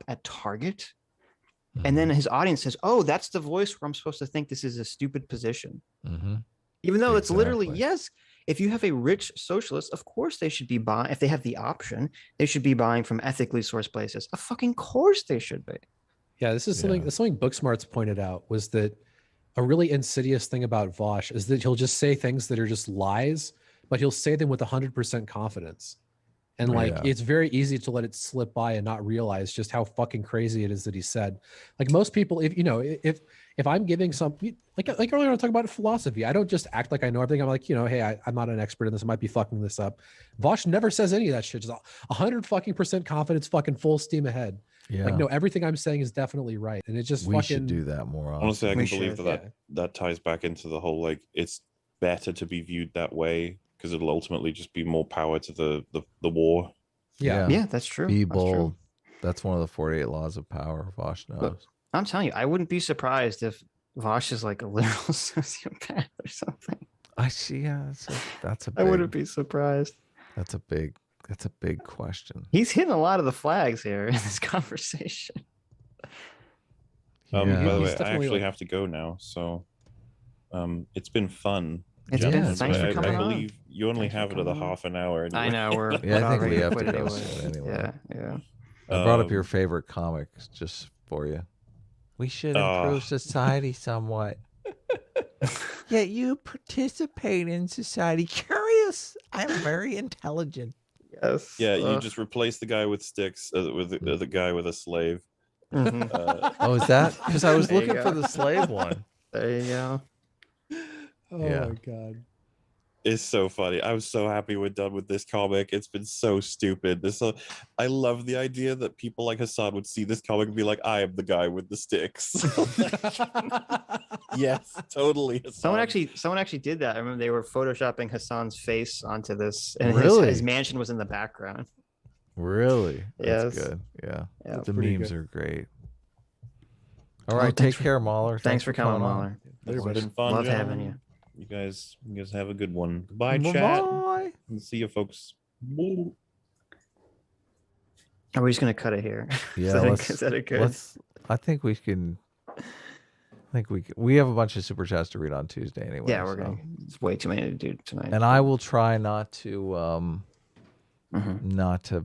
at Target? And then his audience says, oh, that's the voice where I'm supposed to think this is a stupid position. Even though it's literally, yes, if you have a rich socialist, of course they should be buying, if they have the option, they should be buying from ethically sourced places. Of fucking course they should be. Yeah, this is something Booksmarts pointed out, was that a really insidious thing about Vaush is that he'll just say things that are just lies, but he'll say them with 100% confidence. And it's very easy to let it slip by and not realize just how fucking crazy it is that he said. Like most people, if I'm giving some, like earlier I was talking about philosophy, I don't just act like I know everything. I'm like, hey, I'm not an expert in this. I might be fucking this up. Vaush never says any of that shit. Just 100% confidence, fucking full steam ahead. Yeah. Like, no, everything I'm saying is definitely right. And it just we should do that more often. Honestly, I can believe that ties back into the whole, like, it's better to be viewed that way because it'll ultimately just be more power to the war. Yeah, that's true. Be That's bold. true. That's one of the 48 laws of power. Vaush knows. But I'm telling you, I wouldn't be surprised if Vaush is like a literal sociopath or something. I see. Yeah, that's a big, I wouldn't be surprised. That's a big question. He's hitting a lot of the flags here in this conversation. By the way, I definitely actually have to go now, so it's been fun. It's been gentlemen, thanks but for coming I on. believe you only Thanks for have another coming on. half an hour. Anyway. I know we're I think we have to already go put it soon anyway. Yeah. I brought up your favorite comic just for you. We should improve society somewhat. Yet you participate in society. Curious. I'm very intelligent. Yes. Yeah, you just replace the guy with sticks with the guy with a slave. Oh, is that? Because I was There you looking go. for the slave one. There you go. Oh Yeah. my god. It's so funny. I'm so happy we're done with this comic. It's been so stupid. I love the idea that people like Hasan would see this comic and be like, I am the guy with the sticks. Yes, totally. Hasan. Someone actually did that. I remember they were photoshopping Hassan's face onto this, and Really? his mansion was in the background. Really? That's Yes. good. Yeah. Yeah, The pretty memes good. are great. All right. thanks Take care, Mauler. Thanks for coming, on. Mauler. It's been fun, Love gentlemen. having you. You guys have a good one. Goodbye, Bye-bye. chat. And see you, folks. Are we just gonna cut it here? Yeah. Is that a good? I think we can. We have a bunch of super chats to read on Tuesday anyway. Yeah, we're so. gonna. It's way too many to do tonight. And I will try not to Mhm. not to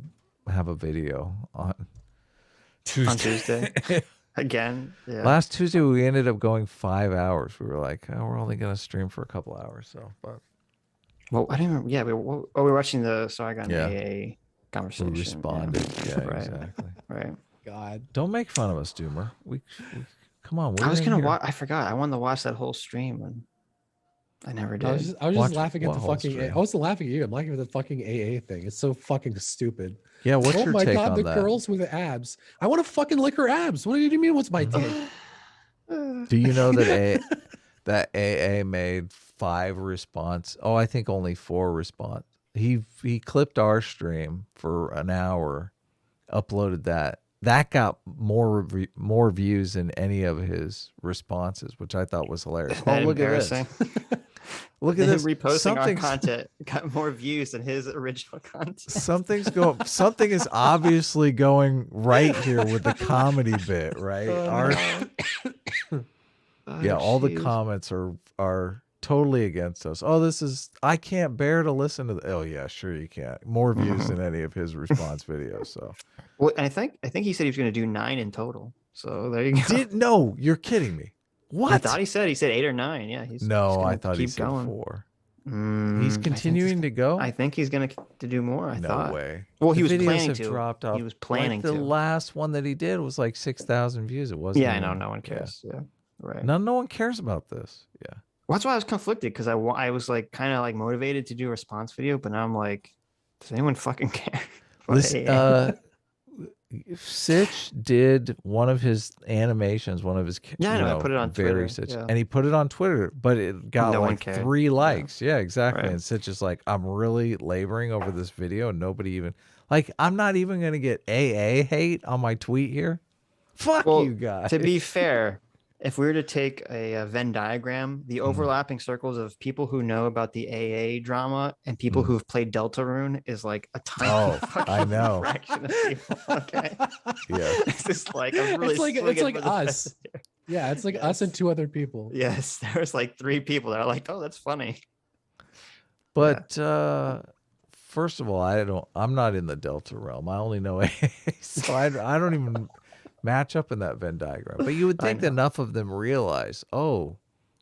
have a video on Tuesday. On Tuesday again. Yeah. Last Tuesday we ended up going 5 hours. We were like, oh, we're only gonna stream for a couple hours. So, but Well, I didn't remember. Yeah, we were watching the Sargon Yeah. AA conversation. we responded. Yeah, Right. exactly. Right. God. Don't make fun of us, Doomer. We come on. I was gonna watch. watch. I forgot. I wanted to watch that whole stream, and I never did. I was just Watch laughing at what the whole fucking. stream? I wasn't laughing at you. I'm laughing at the fucking AA thing. It's so fucking stupid. Yeah, what's Oh your my take god, on the that? girls with the abs. I want to fucking lick her abs. What do you mean? What's my take? Do you know that AA made 5 response? Oh, I think only 4 response. He clipped our stream for an hour, uploaded that. That got more views than any of his responses, which I thought was hilarious. That Oh, look at this. embarrassing. Look at Him this. reposting our Something's- content got more views than his original content. Something is obviously going right here with the comedy bit, right? Oh, Our no. yeah, all the jeez. comments are totally against us. Oh, this is, I can't bear to listen to the, oh yeah, sure you can't. More views than any of his response videos. So, well, I think he said he was going to do 9 in total. So there you go. No, you're kidding me. What? I thought he said 8 or 9. Yeah, he's no, gonna I thought he keep said going. 4. Mm, He's continuing to go. I think he's going to do more. I no thought. way. Well, The he was videos planning have to. dropped off. He was planning like the to. last one that he did was like 6,000 views. It wasn't. Yeah, I know. even- No one cares. Yeah, right. No one cares about this. Yeah. Well, that's why I was conflicted because I was like kind of like motivated to do a response video, but now I'm like, does anyone fucking care? This, Sitch did one of his animations, one of his Yeah, I know, I put it on Twitter, Sitch, yeah. and he put it on Twitter, but it got No one like cared. 3 likes. Yeah, exactly. Right. And Sitch is like, I'm really laboring over this video, and nobody even like. I'm not even gonna get AA hate on my tweet here. Fuck you guys. To be fair, if we were to take a Venn diagram, the overlapping circles of people who know about the AA drama and people who've played Deltarune is like a tiny I know. fraction of people. Okay. Yeah. It's just like I'm really it's like swinging for the us. fences here. Yeah, it's like us and 2 other people. Yes, there's like 3 people that are like, oh, that's funny. But first of all, I'm not in the Delta realm. I only know AA, so I don't even match up in that Venn diagram. But you would think enough of them realize, oh,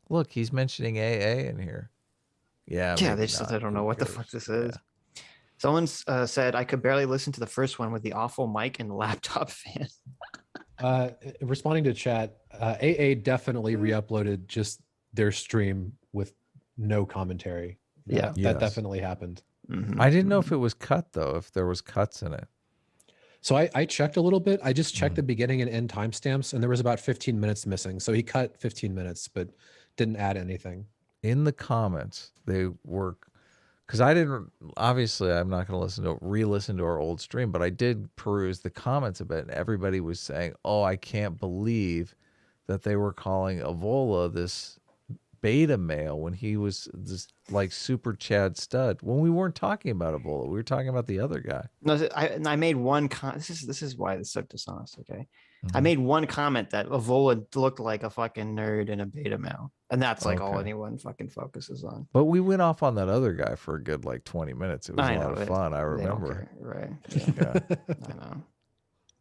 look, he's mentioning AA in here. Yeah. Yeah, maybe they just not. don't know Who what the cares? fuck this is. Someone said I could barely listen to the first one with the awful mic and laptop fan. Responding to chat, AA definitely re-uploaded just their stream with no commentary. Yeah. That Yes. definitely happened. I didn't know if it was cut though, if there was cuts in it. So I checked a little bit. I just checked the beginning and end timestamps, and there was about 15 minutes missing. So he cut 15 minutes, but didn't add anything. In the comments, they were, because I didn't, obviously I'm not going to re-listen to our old stream, but I did peruse the comments a bit, and everybody was saying, oh, I can't believe that they were calling Avola this beta male when he was this like super Chad stud, when we weren't talking about Avola. We were talking about the other guy. No, I made one this is why this is so dishonest. Okay, I made one comment that Avola looked like a fucking nerd in a beta male, and that's like all Okay. anyone fucking focuses on. But we went off on that other guy for a good like 20 minutes. It was I a know, lot of it- fun. I they don't remember. care, right? Yeah. I know.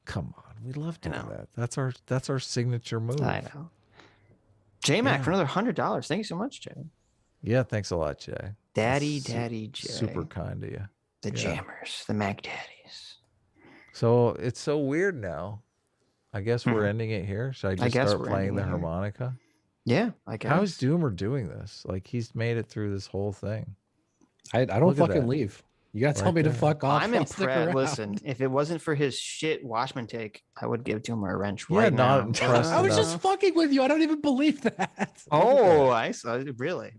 Come on, we love doing know. that. That's our signature move. I know. J-Mac Yeah. for another $100. Thank you so much, Jay. Yeah, thanks a lot, Jay. Daddy Jay. Super kind of you. The Yeah. Jammers, the Mac Daddies. So it's so weird now. I guess we're ending it here. Should I just guess start we're playing ending the it here. harmonica? Yeah, I guess. How is Doomer doing this? Like he's made it through this whole thing. I don't Look at fucking that. leave. You gotta tell Right me to there. fuck off. I'm I'll stick impressed. around. Listen, if it wasn't for his shit Washman take, I would give Doomer a wrench Yeah, right not now. impressed I was enough. just fucking with you. I don't even believe that. Oh, I saw. Really.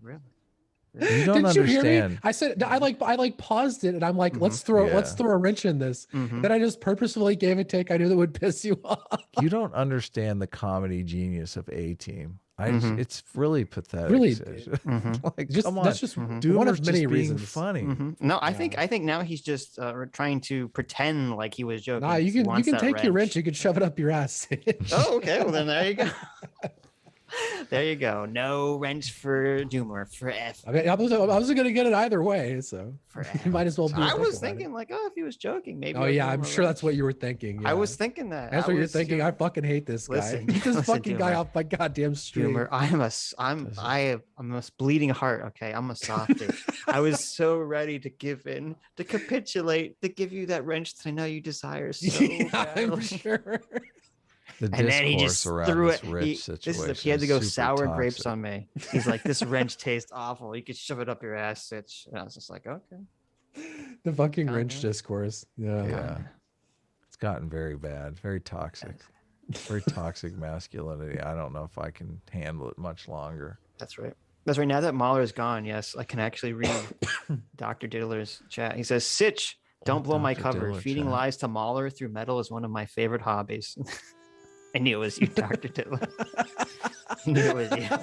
You don't Didn't you hear me? understand. I said I like paused it and I'm like, let's throw Yeah. a wrench in this. Mhm. Then I just purposefully gave a take I knew that would piss you off. You don't understand the comedy genius of A-Team. It's really pathetic. Really, Sid. Mhm. Like, Just come on. that's just Doomer's one of just many being reasons. funny. No, I think now he's just trying to pretend like he was joking. Nah, you He can wants that take your wrench, you can shove it up your ass. Oh, okay. Well, then there you go. There you go. No wrench for Doomer for F. I mean, I was gonna get it either way, so For you might as well be. I was about it. thinking like, oh, if he was joking, maybe. Oh I'd yeah, give him I'm a sure that's wrench. what you were thinking. I yeah. was thinking that. That's I what you're was, thinking. you know, I fucking hate this guy. listen, Get this listen, fucking guy Doomer. off my goddamn stream. Doomer, I'm a bleeding heart. Okay, I'm a softie. I was so ready to give in, to capitulate, to give you that wrench that I know you desire so Yeah, I'm badly. sure. The And then he discourse just around threw this it. rich situation. He had to go is super sour toxic. grapes on me. He's like, this wrench tastes awful. You could shove it up your ass, Sitch. And I was just like, okay. The fucking wrench Kinda. discourse. Yeah. Yeah. It's gotten very bad, very toxic. Very toxic masculinity. I don't know if I can handle it much longer. That's right. That's right. Now that Mauler is gone, yes, I can actually read Dr. Diddler's chat. He says, Sitch, don't blow my Dr. cover. Diddler Feeding chat. lies to Mauler through metal is one of my favorite hobbies. I knew it was you, Dr. Diddler. I knew it was you.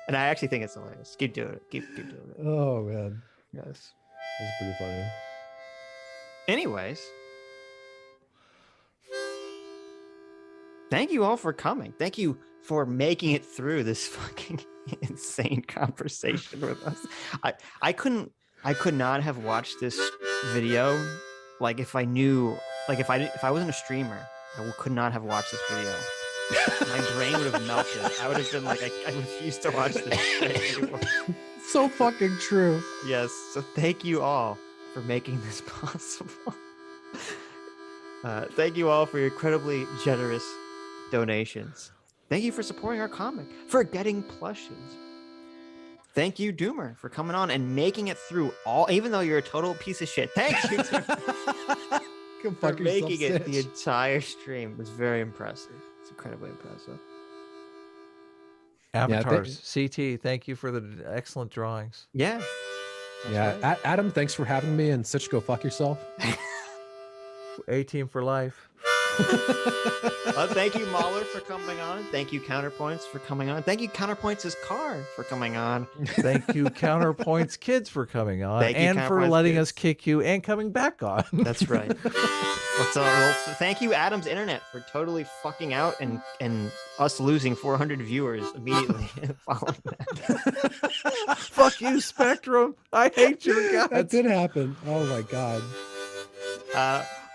And I actually think it's hilarious. Keep doing it. Keep doing it. Oh man, Yes. that's pretty funny. Anyways, thank you all for coming. Thank you for making it through this fucking insane conversation with us. I could not have watched this video like if I knew, like if I wasn't a streamer, I could not have watched this video. My brain would have melted. I would have been like, I refuse to watch this shit anymore. So fucking true. Yes. So thank you all for making this possible. Thank you all for your incredibly generous donations. Thank you for supporting our comic, for getting plushies. Thank you, Doomer, for coming on and making it through all, even though you're a total piece of shit. Thank you for making it the entire stream. It was very impressive. It's incredibly impressive. Avatars. CT, thank you for the excellent drawings. Yeah. Yeah. Adam, thanks for having me. And Sitch, go fuck yourself. A-Team for life. Thank you, Mauler, for coming on. Thank you, Counterpoints, for coming on. Thank you, Counterpoints' car for coming on. Thank you, Counterpoints Kids, for coming on. Thank you, and for letting Kids. us kick you and coming back on. That's right. Thank you, Adam's Internet, for totally fucking out and us losing 400 viewers immediately following that. Fuck you, Spectrum. I hate your guts. That did happen. Oh my god.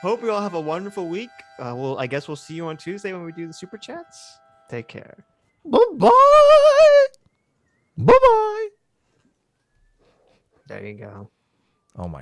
Hope you all have a wonderful week. I guess we'll see you on Tuesday when we do the super chats. Take care. Bye-bye. Bye-bye. There you go. Oh my